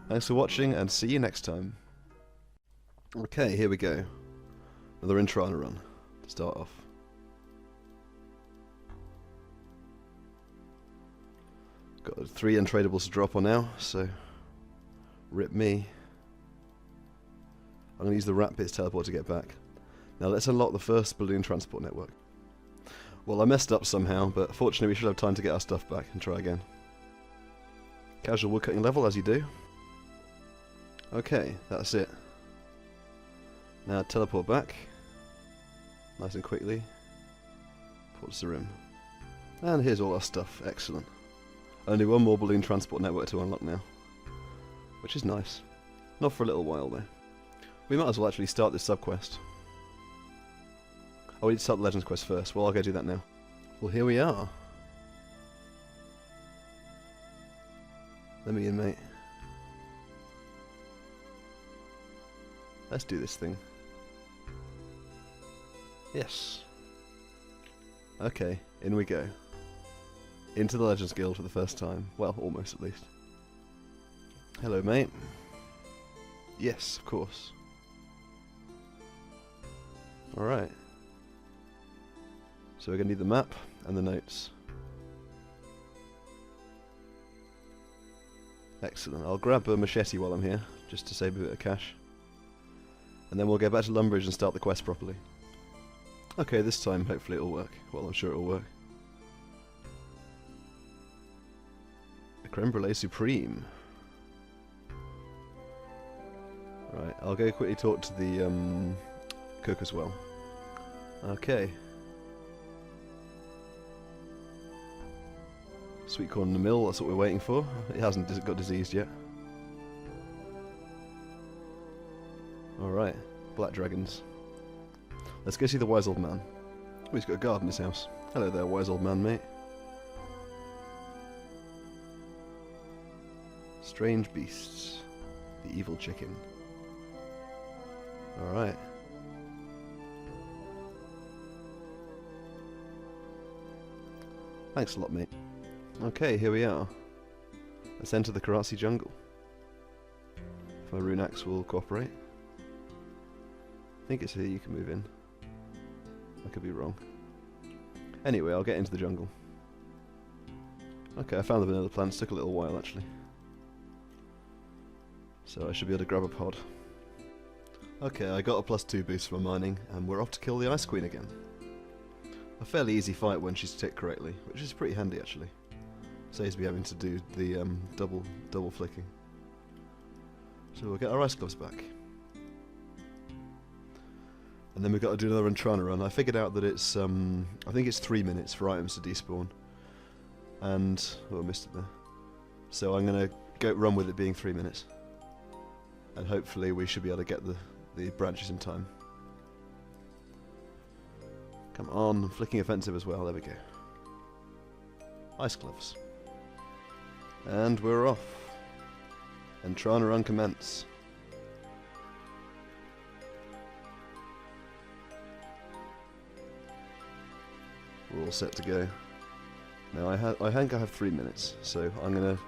Thanks for watching and see you next time. Okay, here we go. Another Entrana run to start off. Got 3 untradables to drop on now, so rip me. I'm going to use the Rat Pits teleport to get back. Now let's unlock the first balloon transport network. Well, I messed up somehow, but fortunately we should have time to get our stuff back and try again. Casual woodcutting level, as you do. Okay, that's it. Now teleport back. Nice and quickly. Towards the rim. And here's all our stuff. Excellent. Only one more balloon transport network to unlock now. which is nice. Not for a little while though. We might as well actually start this sub-quest. Oh, we need to start the Legends quest first. Well, I'll go do that now. Well, here we are. Let me in, mate. Let's do this thing. Yes. Okay, in we go. Into the Legends Guild for the first time. Well, almost at least. Hello, mate. Yes, of course. Alright. So we're going to need the map and the notes. Excellent. I'll grab a machete while I'm here, just to save a bit of cash. And then we'll go back to Lumbridge and start the quest properly. Okay, this time hopefully it'll work. Well, I'm sure it'll work. The Creme Brulee Supreme. Right, I'll go quickly talk to the cook as well. Okay. Sweet corn in the mill, that's what we're waiting for. It hasn't got diseased yet. Alright, black dragons. Let's go see the wise old man. Oh, he's got a guard in his house. Hello there, wise old man, mate. Strange beasts. The evil chicken. Alright. Thanks a lot, mate. Okay, here we are. Let's enter the Karasi jungle. If my rune axe will cooperate. I think it's here you can move in. I could be wrong. Anyway, I'll get into the jungle. Okay, I found the vanilla plants. Took a little while, actually. So I should be able to grab a pod. Okay, I got a +2 boost for my mining, and we're off to kill the Ice Queen again. A fairly easy fight when she's ticked correctly, which is pretty handy actually. Saves me having to do the double flicking. So we'll get our ice gloves back. And then we've got to do another Entrana run. I figured out that it's, I think it's 3 minutes for items to despawn. And, oh, I missed it there. So I'm going to go run with it being 3 minutes. And hopefully we should be able to get the branches in time. Come on, flicking offensive as well, there we go. Ice gloves. And we're off. Entrana run commence. We're all set to go. Now I think I have 3 minutes, so I'm going to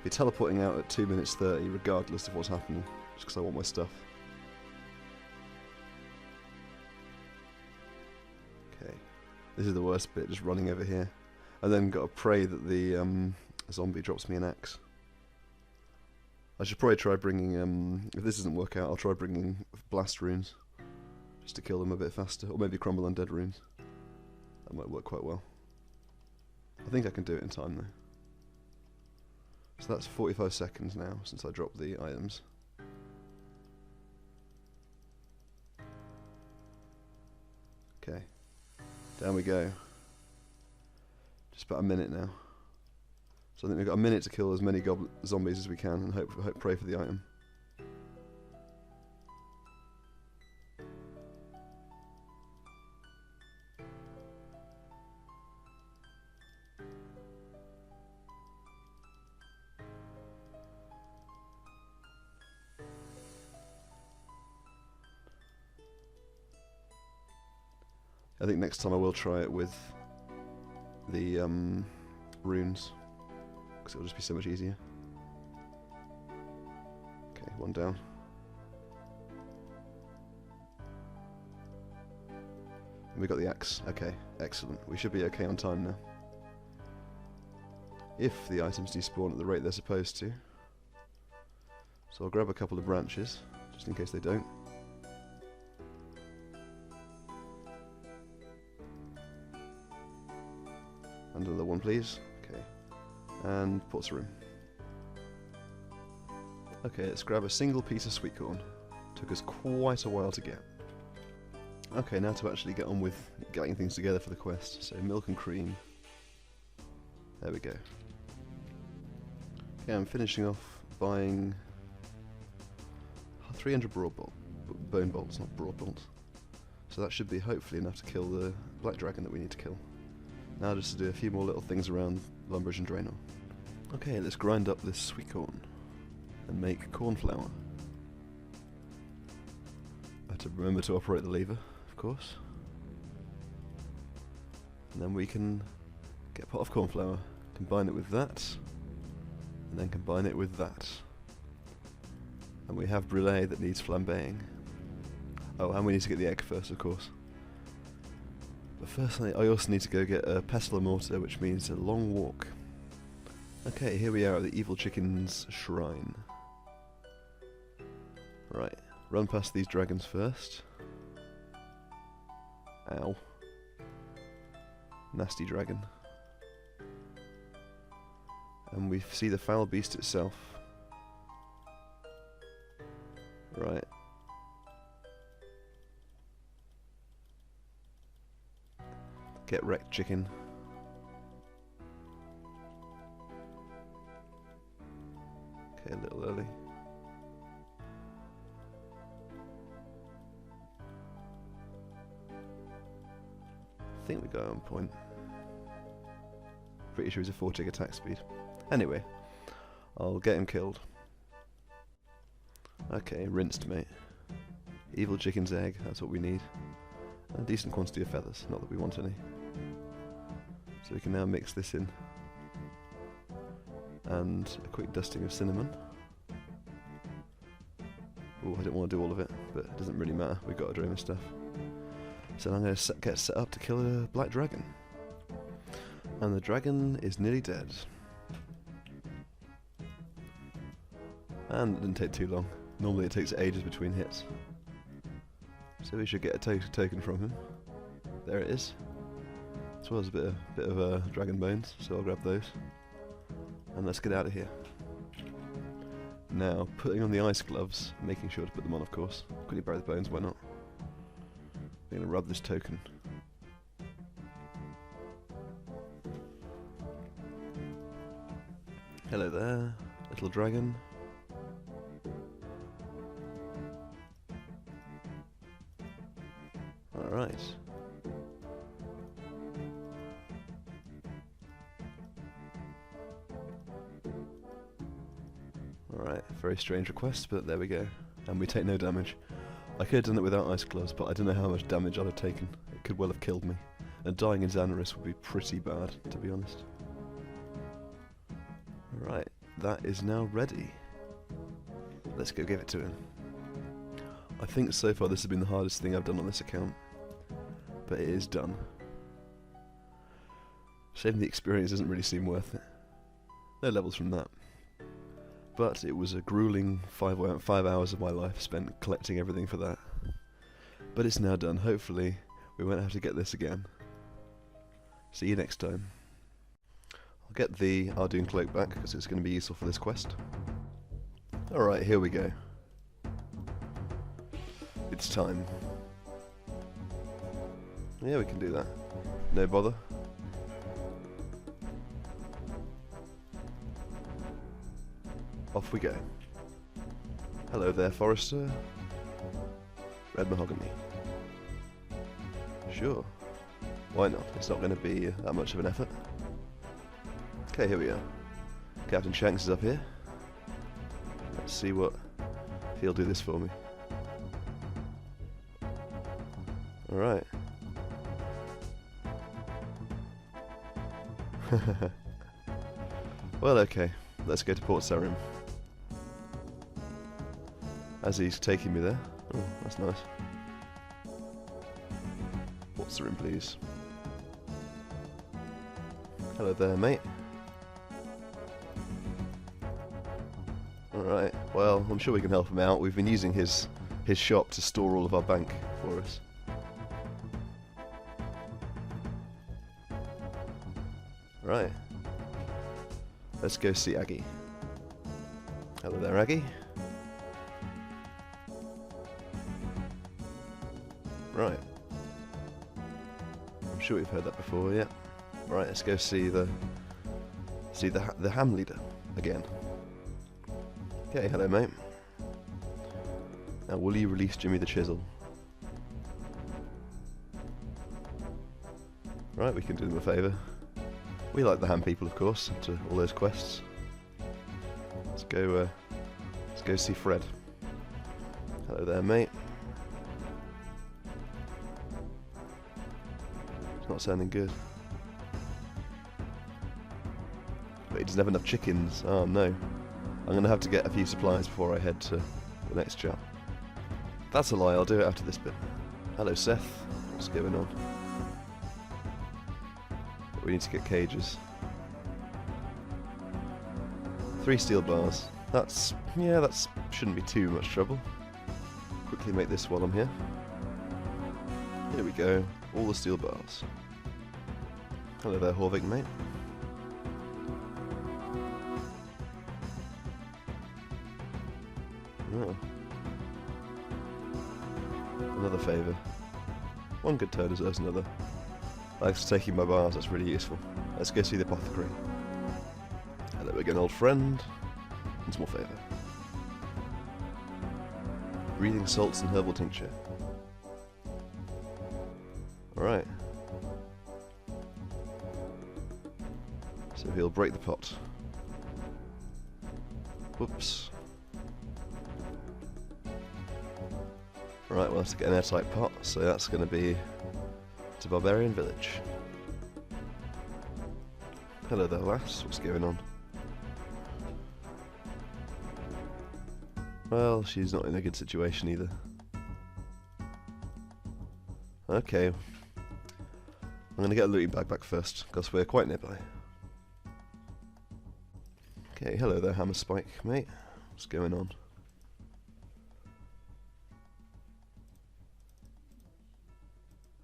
be teleporting out at 2 minutes 30 regardless of what's happening, just because I want my stuff. Okay, this is the worst bit, just running over here. And then got to pray that the zombie drops me an axe. I should probably try bringing, if this doesn't work out, I'll try bringing blast runes, just to kill them a bit faster, or maybe crumble undead runes. That might work quite well. I think I can do it in time though. So that's 45 seconds now since I dropped the items. Okay, down we go. Just about a minute now. So I think we've got a minute to kill as many zombies as we can and hope pray for the item. I think next time I will try it with the runes, because it'll just be so much easier. Okay, one down. And we got the axe. Okay, excellent. We should be okay on time now. If the items despawn at the rate they're supposed to. So I'll grab a couple of branches, just in case they don't. And another one, please. Okay. And ports room. Okay, let's grab a single piece of sweet corn. Took us quite a while to get. Okay, now to actually get on with getting things together for the quest. So milk and cream. There we go. Okay, I'm finishing off buying 300 bone bolts, not broad bolts. So that should be hopefully enough to kill the black dragon that we need to kill. Now just to do a few more little things around Lumbridge and Draenor. Okay, let's grind up this sweet corn and make corn flour. I have to remember to operate the lever, of course. And then we can get a pot of corn flour, combine it with that, and then combine it with that. And we have brulee that needs flambeing. Oh, and we need to get the egg first, of course. But first I also need to go get a pestle and mortar, which means a long walk. Okay, here we are at the evil chicken's shrine. Right, run past these dragons first. Ow. Nasty dragon. And we see the foul beast itself. Right. Get wrecked, chicken. Okay, a little early. I think we got on point. Pretty sure he's a 4-tick attack speed. Anyway, I'll get him killed. Okay, rinsed, mate. Evil chicken's egg, that's what we need. And a decent quantity of feathers, not that we want any. So we can now mix this in. And a quick dusting of cinnamon. Oh, I didn't want to do all of it, but it doesn't really matter, we've got a dream of stuff. So I'm going to get set up to kill a black dragon. And the dragon is nearly dead. And it didn't take too long. Normally it takes ages between hits. So we should get a token from him. There it is. As well as a bit of dragon bones, so I'll grab those. And let's get out of here. Now, putting on the ice gloves, making sure to put them on, of course. Quickly bury the bones, why not? We're going to rub this token. Hello there, little dragon. Alright. Alright, very strange request, but there we go. And we take no damage. I could have done it without ice gloves, but I don't know how much damage I'd have taken. It could well have killed me. And dying in Xanaris would be pretty bad, to be honest. Right, that is now ready. Let's go give it to him. I think so far this has been the hardest thing I've done on this account. But it is done. Shame the experience doesn't really seem worth it. No levels from that. But it was a grueling 5 hours of my life spent collecting everything for that. But it's now done. Hopefully we won't have to get this again. See you next time. I'll get the Ardoon cloak back because it's going to be useful for this quest. Alright, here we go. It's time. Yeah, we can do that. No bother. Off we go. Hello there, Forester. Red mahogany. Sure. Why not? It's not going to be that much of an effort. Okay, here we are. Captain Shanks is up here. Let's see what if he'll do this for me. Alright. Well, okay. Let's go to Port Sarim. As he's taking me there. Oh, that's nice. Port Sarim, please. Hello there, mate. Alright, well, I'm sure we can help him out. We've been using his shop to store all of our bank for us. Right. Let's go see Aggie. Hello there, Aggie. Right. I'm sure we've heard that before, yeah. Right, let's go see the ham leader again. Okay, hello mate. Now, will you release Jimmy the Chisel? Right, we can do them a favour. We like the hand people, of course, to all those quests. Let's go see Fred. Hello there, mate. It's not sounding good. But he doesn't have enough chickens. Oh no. I'm going to have to get a few supplies before I head to the next chap. That's a lie, I'll do it after this bit. Hello, Seth. What's going on? We need to get cages. 3 steel bars. That shouldn't be too much trouble. Quickly make this while I'm here. Here we go. All the steel bars. Hello there, Horvik, mate. Oh. Another favour. One good turn deserves another. Thanks for taking my bars, that's really useful. Let's go see the apothecary. Hello again, old friend. One more favour. Breathing salts and herbal tincture. Alright. So he'll break the pot. Whoops. Right, we'll have to get an airtight pot, so that's going to be to Barbarian Village. Hello there, lass. What's going on? Well, she's not in a good situation either. Okay. I'm going to get a looting bag back first, because we're quite nearby. Okay, hello there, Hammer Spike, mate. What's going on?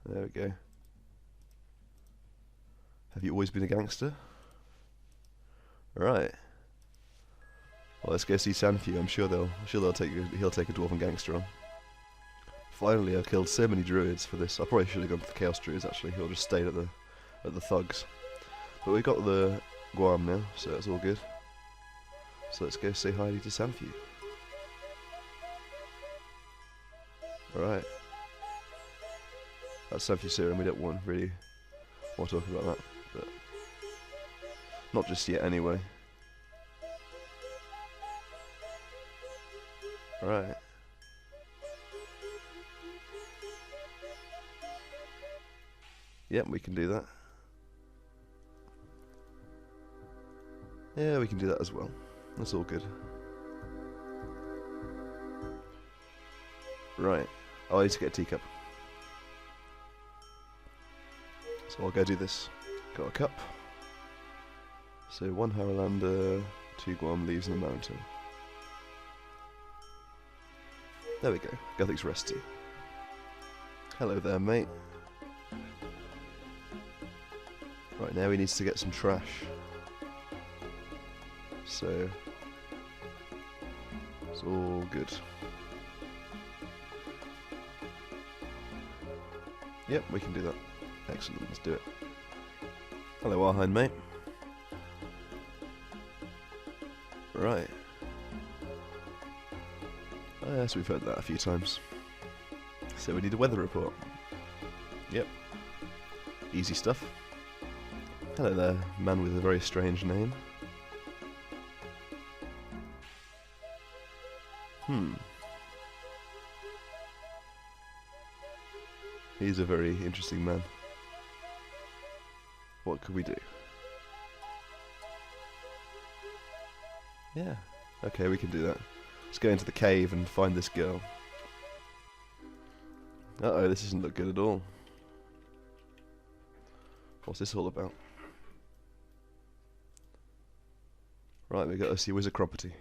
There we go. Have you always been a gangster? Right. Well, let's go see Sanfew. I'm sure he'll take a dwarven gangster on. Finally, I've killed so many druids for this. I probably should have gone for the chaos druids actually. He'll just stayed at the thugs. But we got the Guam now, so that's all good. So let's go say hi to Sanfew. Alright. That's Sanfew serum, we don't really want to talk about that, but not just yet anyway. Right. Yep, we can do that. Yeah, we can do that as well. That's all good. Right. Oh, I need to get a teacup. So I'll go do this. Got a cup. So 1 Haralander, 2 Guam leaves in the mountain. There we go. Guthix resty. Hello there, mate. Right, now he needs to get some trash. So it's all good. Yep, we can do that. Excellent, let's do it. Hello, Arhine, mate. Right. Yes, we've heard that a few times. So we need a weather report. Yep. Easy stuff. Hello there, man with a very strange name. He's a very interesting man. What could we do? Yeah. Okay, we can do that. Let's go into the cave and find this girl. Uh-oh, this doesn't look good at all. What's this all about? Right, we got to see Wizard Crompety.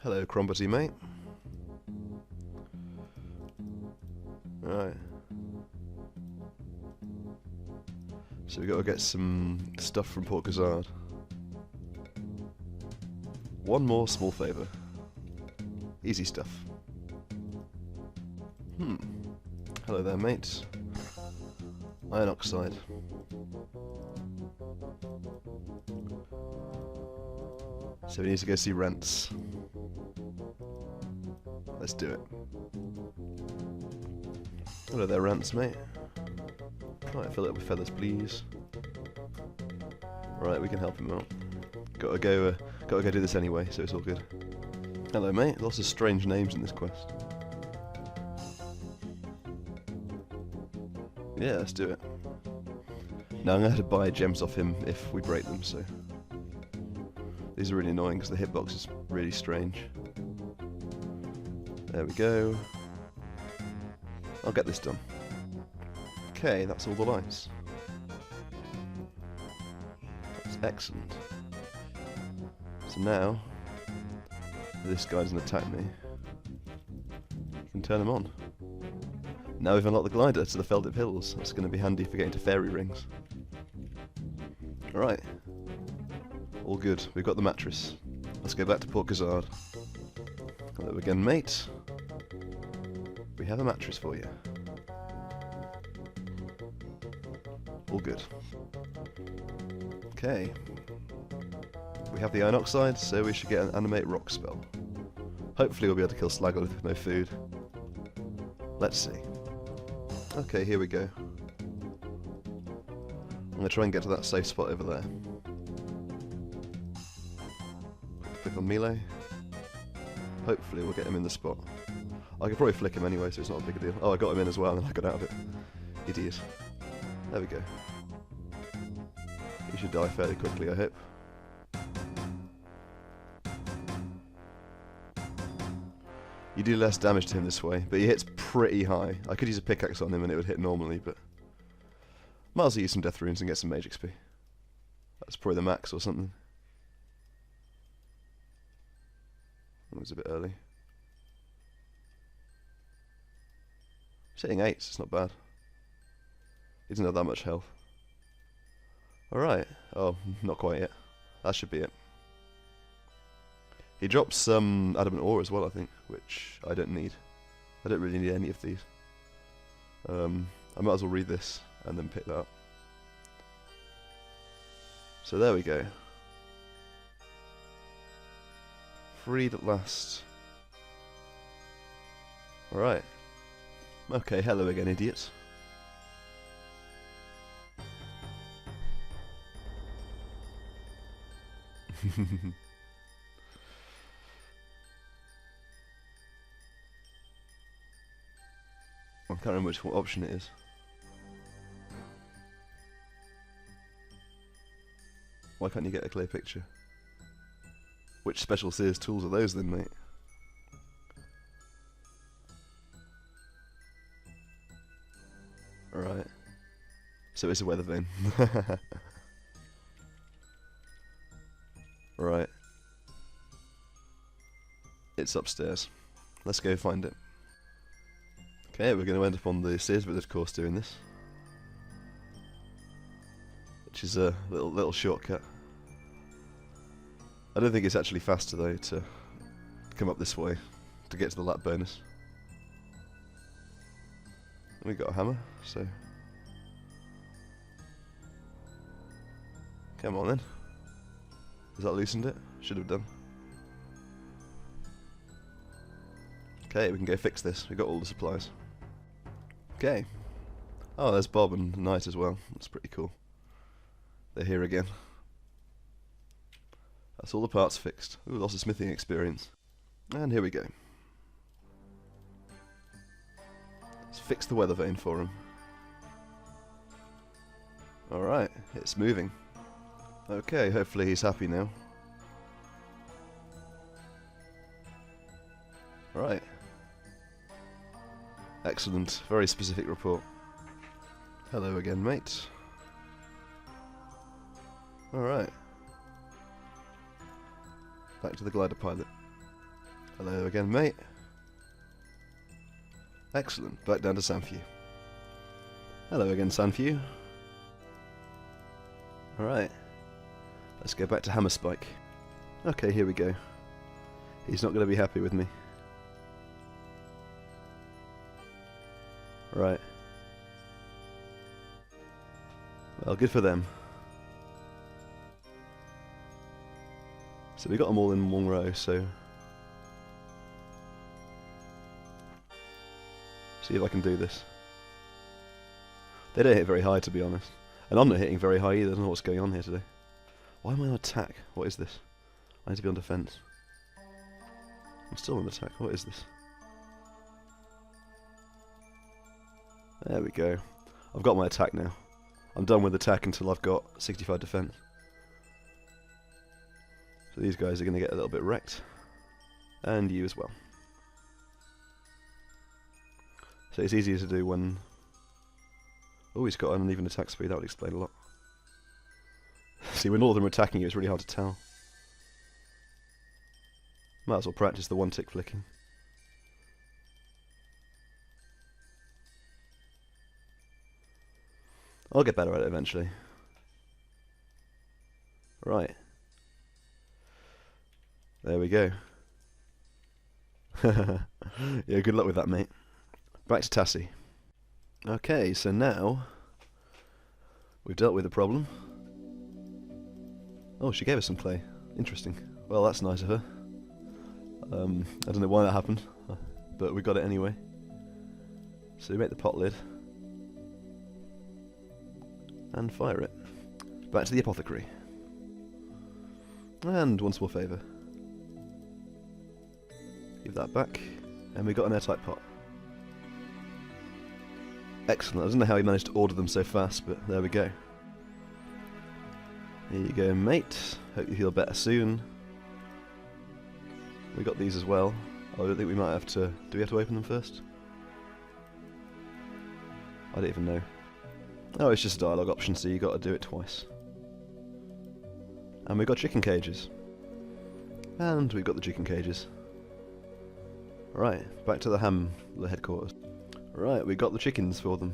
Hello, Crompety, mate. Right. So we got to get some stuff from Port Gazard. One more small favour. Easy stuff. Hello there, mate. Iron oxide. So we need to go see Rents. Let's do it. Hello there, Rants, mate. Right, fill it up with feathers, please. Right, we can help him out. Gotta go do this anyway, so it's all good. Hello, mate. Lots of strange names in this quest. Yeah, let's do it. Now I'm gonna have to buy gems off him if we break them. So these are really annoying because the hitbox is really strange. There we go. I'll get this done. Okay, that's all the lights. That's excellent. So now, if this guy doesn't attack me, you can turn him on. Now we've unlocked the glider to the Feldip Hills. That's going to be handy for getting to fairy rings. Alright. All good. We've got the mattress. Let's go back to Port Gazard. Hello again, mate. We have a mattress for you. All good. Okay. We have the Iron Oxide, so we should get an Animate Rock spell. Hopefully we'll be able to kill Slagolith with no food. Let's see. Okay, here we go. I'm going to try and get to that safe spot over there. Click on Melee. Hopefully we'll get him in the spot. I could probably flick him anyway, so it's not a big deal. Oh, I got him in as well, and I got out of it. Idiot. There we go. He should die fairly quickly, I hope. You do less damage to him this way, but he hits pretty high. I could use a pickaxe on him and it would hit normally, but might as well use some death runes and get some mage XP. That's probably the max or something. That was a bit early. He's hitting 8s, it's not bad. He doesn't have that much health. Alright. Oh, not quite yet. That should be it. He drops some adamant ore as well, I think, which I don't need. I don't really need any of these. I might as well read this and then pick that up. So there we go. Freed at last. Alright. Okay, hello again, idiots. I can't remember which option it is. Why can't you get a clear picture? Which special Sears tools are those then, mate? Alright. So it's a weather vane. Right. It's upstairs. Let's go find it. Okay, we're going to end up on the Sears Village course doing this. Which is a little shortcut. I don't think it's actually faster though to come up this way to get to the lap bonus. And we got a hammer, so come on then. Has that loosened it? Should have done. Okay, we can go fix this. We've got all the supplies. Okay. Oh, there's Bob and Knight as well. That's pretty cool. They're here again. That's all the parts fixed. Ooh, lots of smithing experience. And here we go. Let's fix the weather vane for him. Alright, it's moving. Okay, hopefully he's happy now. Right. Excellent. Very specific report. Hello again, mate. Alright. Back to the glider pilot. Hello again, mate. Excellent. Back down to Sanfew. Hello again, Sanfew. Alright. Let's go back to Hammerspike. Okay, here we go. He's not going to be happy with me. Right. Well, good for them. So we got them all in one row, so see if I can do this. They don't hit very high, to be honest. And I'm not hitting very high either. I don't know what's going on here today. Why am I on attack? What is this? I need to be on defense. I'm still on attack. What is this? There we go. I've got my attack now. I'm done with attack until I've got 65 defense. So these guys are going to get a little bit wrecked. And you as well. So it's easier to do when... Oh, he's got an uneven attack speed. That would explain a lot. See, when all of them are attacking you, it's really hard to tell. Might as well practice the one-tick flicking. I'll get better at it eventually. Right. There we go. Yeah, good luck with that, mate. Back to Tassie. Okay, so now we've dealt with the problem. Oh, she gave us some clay. Interesting. Well, that's nice of her. I don't know why that happened, but we got it anyway. So we make the pot lid and fire it. Back to the apothecary. And one small favour. Give that back, and we got an airtight pot. Excellent. I don't know how he managed to order them so fast, but there we go. Here you go, mate. Hope you feel better soon. We got these as well. I don't think we might have to... Do we have to open them first? I don't even know. Oh, it's just a dialogue option, so you got to do it twice. And we got chicken cages. And we've got the chicken cages. Right, back to the headquarters. Right, we got the chickens for them.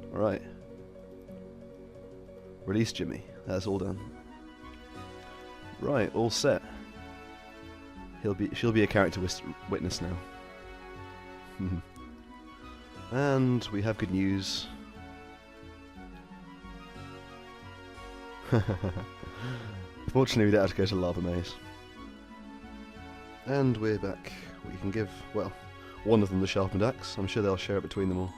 Right. Release Jimmy. That's all done. Right, all set. She'll be a character witness now. And we have good news. Fortunately, we don't have to go to Lava Maze. And we're back. We can give, well, one of them the sharpened axe. I'm sure they'll share it between them all.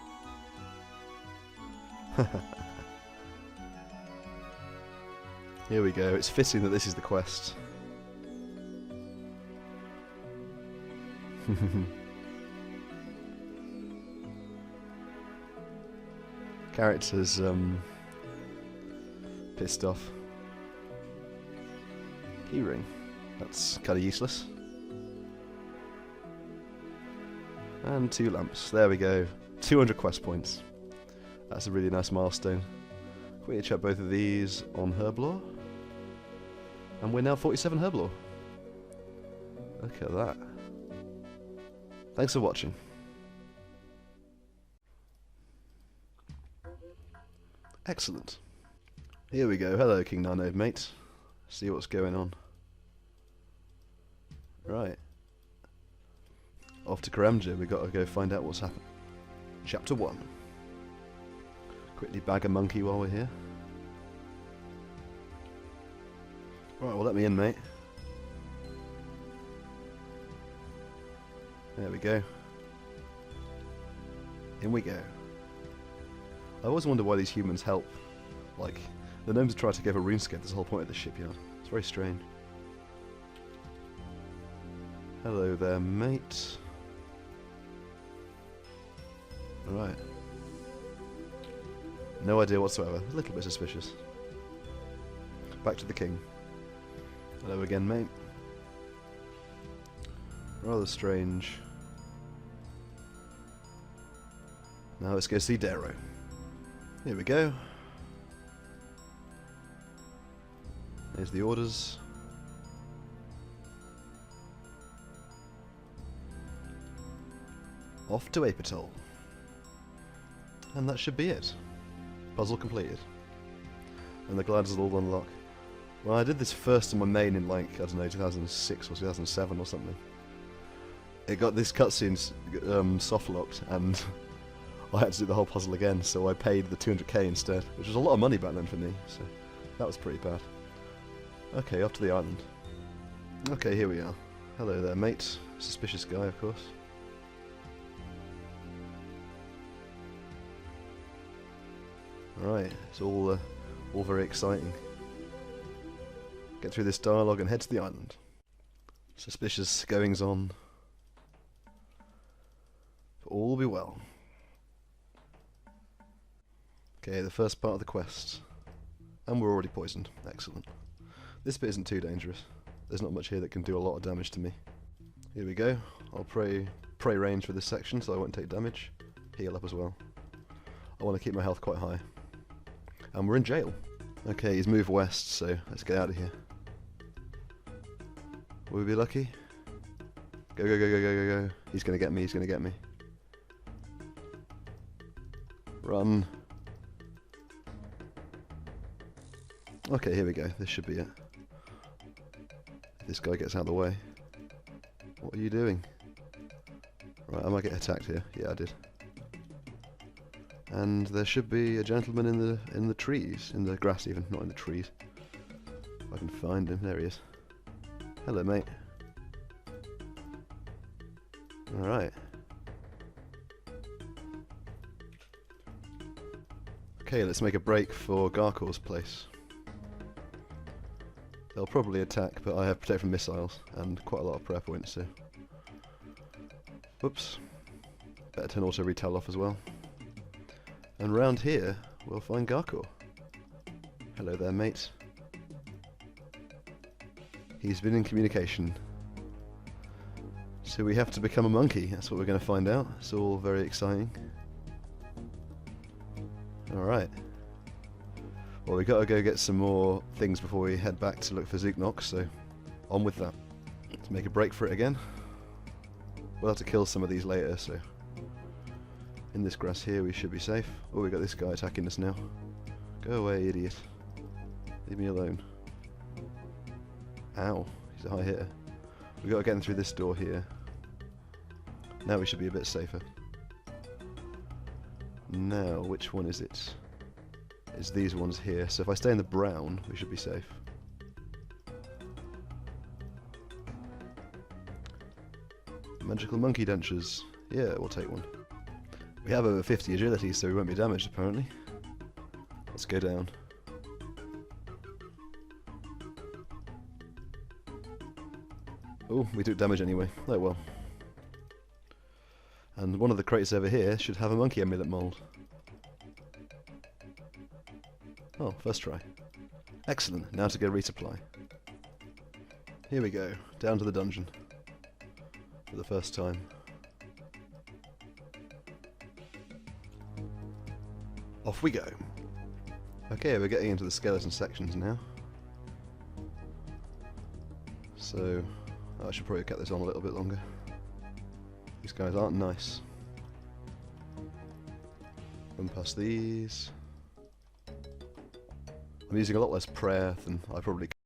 Here we go. It's fitting that this is the quest. Characters, pissed off. Keyring. That's kind of useless. And 2 lamps. There we go. 200 quest points. That's a really nice milestone. Quickly check both of these on Herblore. And we're now 47 Herblore. Look at that. Thanks for watching. Excellent. Here we go. Hello, King Nano, mate. See what's going on. Right. Off to Karamja. We got to go find out what's happened. Chapter 1. Quickly bag a monkey while we're here. Right, well, let me in, mate. There we go. In we go. I always wonder why these humans help. Like, the gnomes try to give a RuneScape. That's the whole point of the shipyard. It's very strange. Hello there, mate. Alright. No idea whatsoever. A little bit suspicious. Back to the king. Hello again, mate. Rather strange. Now let's go see Darrow. Here we go. There's the orders. Off to Apatol. And that should be it. Puzzle completed. And the gliders will all unlock. Well, I did this first on my main in, like, I don't know, 2006 or 2007 or something. It got this cutscene soft locked, and I had to do the whole puzzle again, so I paid the 200k instead, which was a lot of money back then for me, so that was pretty bad. Okay, off to the island. Okay, here we are. Hello there, mate. Suspicious guy, of course. Right, it's all very exciting. Get through this dialogue and head to the island. Suspicious goings on. All will be well. Okay, the first part of the quest. And we're already poisoned. Excellent. This bit isn't too dangerous. There's not much here that can do a lot of damage to me. Here we go. I'll pray range for this section so I won't take damage. Heal up as well. I want to keep my health quite high. And we're in jail. Okay, he's moved west, so let's get out of here. Will we be lucky? Go, go, go, go, go, go, go. He's gonna get me, he's gonna get me. Run. Okay, here we go. This should be it. If this guy gets out of the way. What are you doing? Right, I might get attacked here. Yeah, I did. And there should be a gentleman in the trees, in the grass even, not in the trees. If I can find him, there he is. Hello, mate. All right. Okay, let's make a break for Garkor's place. They'll probably attack, but I have protect from missiles and quite a lot of prayer points, so. Whoops. Better turn auto retail off as well. And round here, we'll find Garkor. Hello there, mate. He's been in communication. So we have to become a monkey, that's what we're going to find out. It's all very exciting. Alright. Well, we've got to go get some more things before we head back to look for Zooknox, so on with that. Let's make a break for it again. We'll have to kill some of these later, so in this grass here we should be safe. Oh, we got this guy attacking us now. Go away, idiot. Leave me alone. Ow, he's a high hitter. We've got to get him through this door here. Now we should be a bit safer. Now, which one is it? It's these ones here, so if I stay in the brown, we should be safe. Magical monkey dentures. Yeah, we'll take one. We have over 50 agility, so we won't be damaged apparently. Let's go down. Oh, we took damage anyway. Oh well. And one of the crates over here should have a monkey amulet mold. Oh, first try. Excellent, now to go resupply. Here we go, down to the dungeon. For the first time. Off we go. Okay, we're getting into the skeleton sections now. So, I should probably cut this on a little bit longer. These guys aren't nice. Run past these. I'm using a lot less prayer than I probably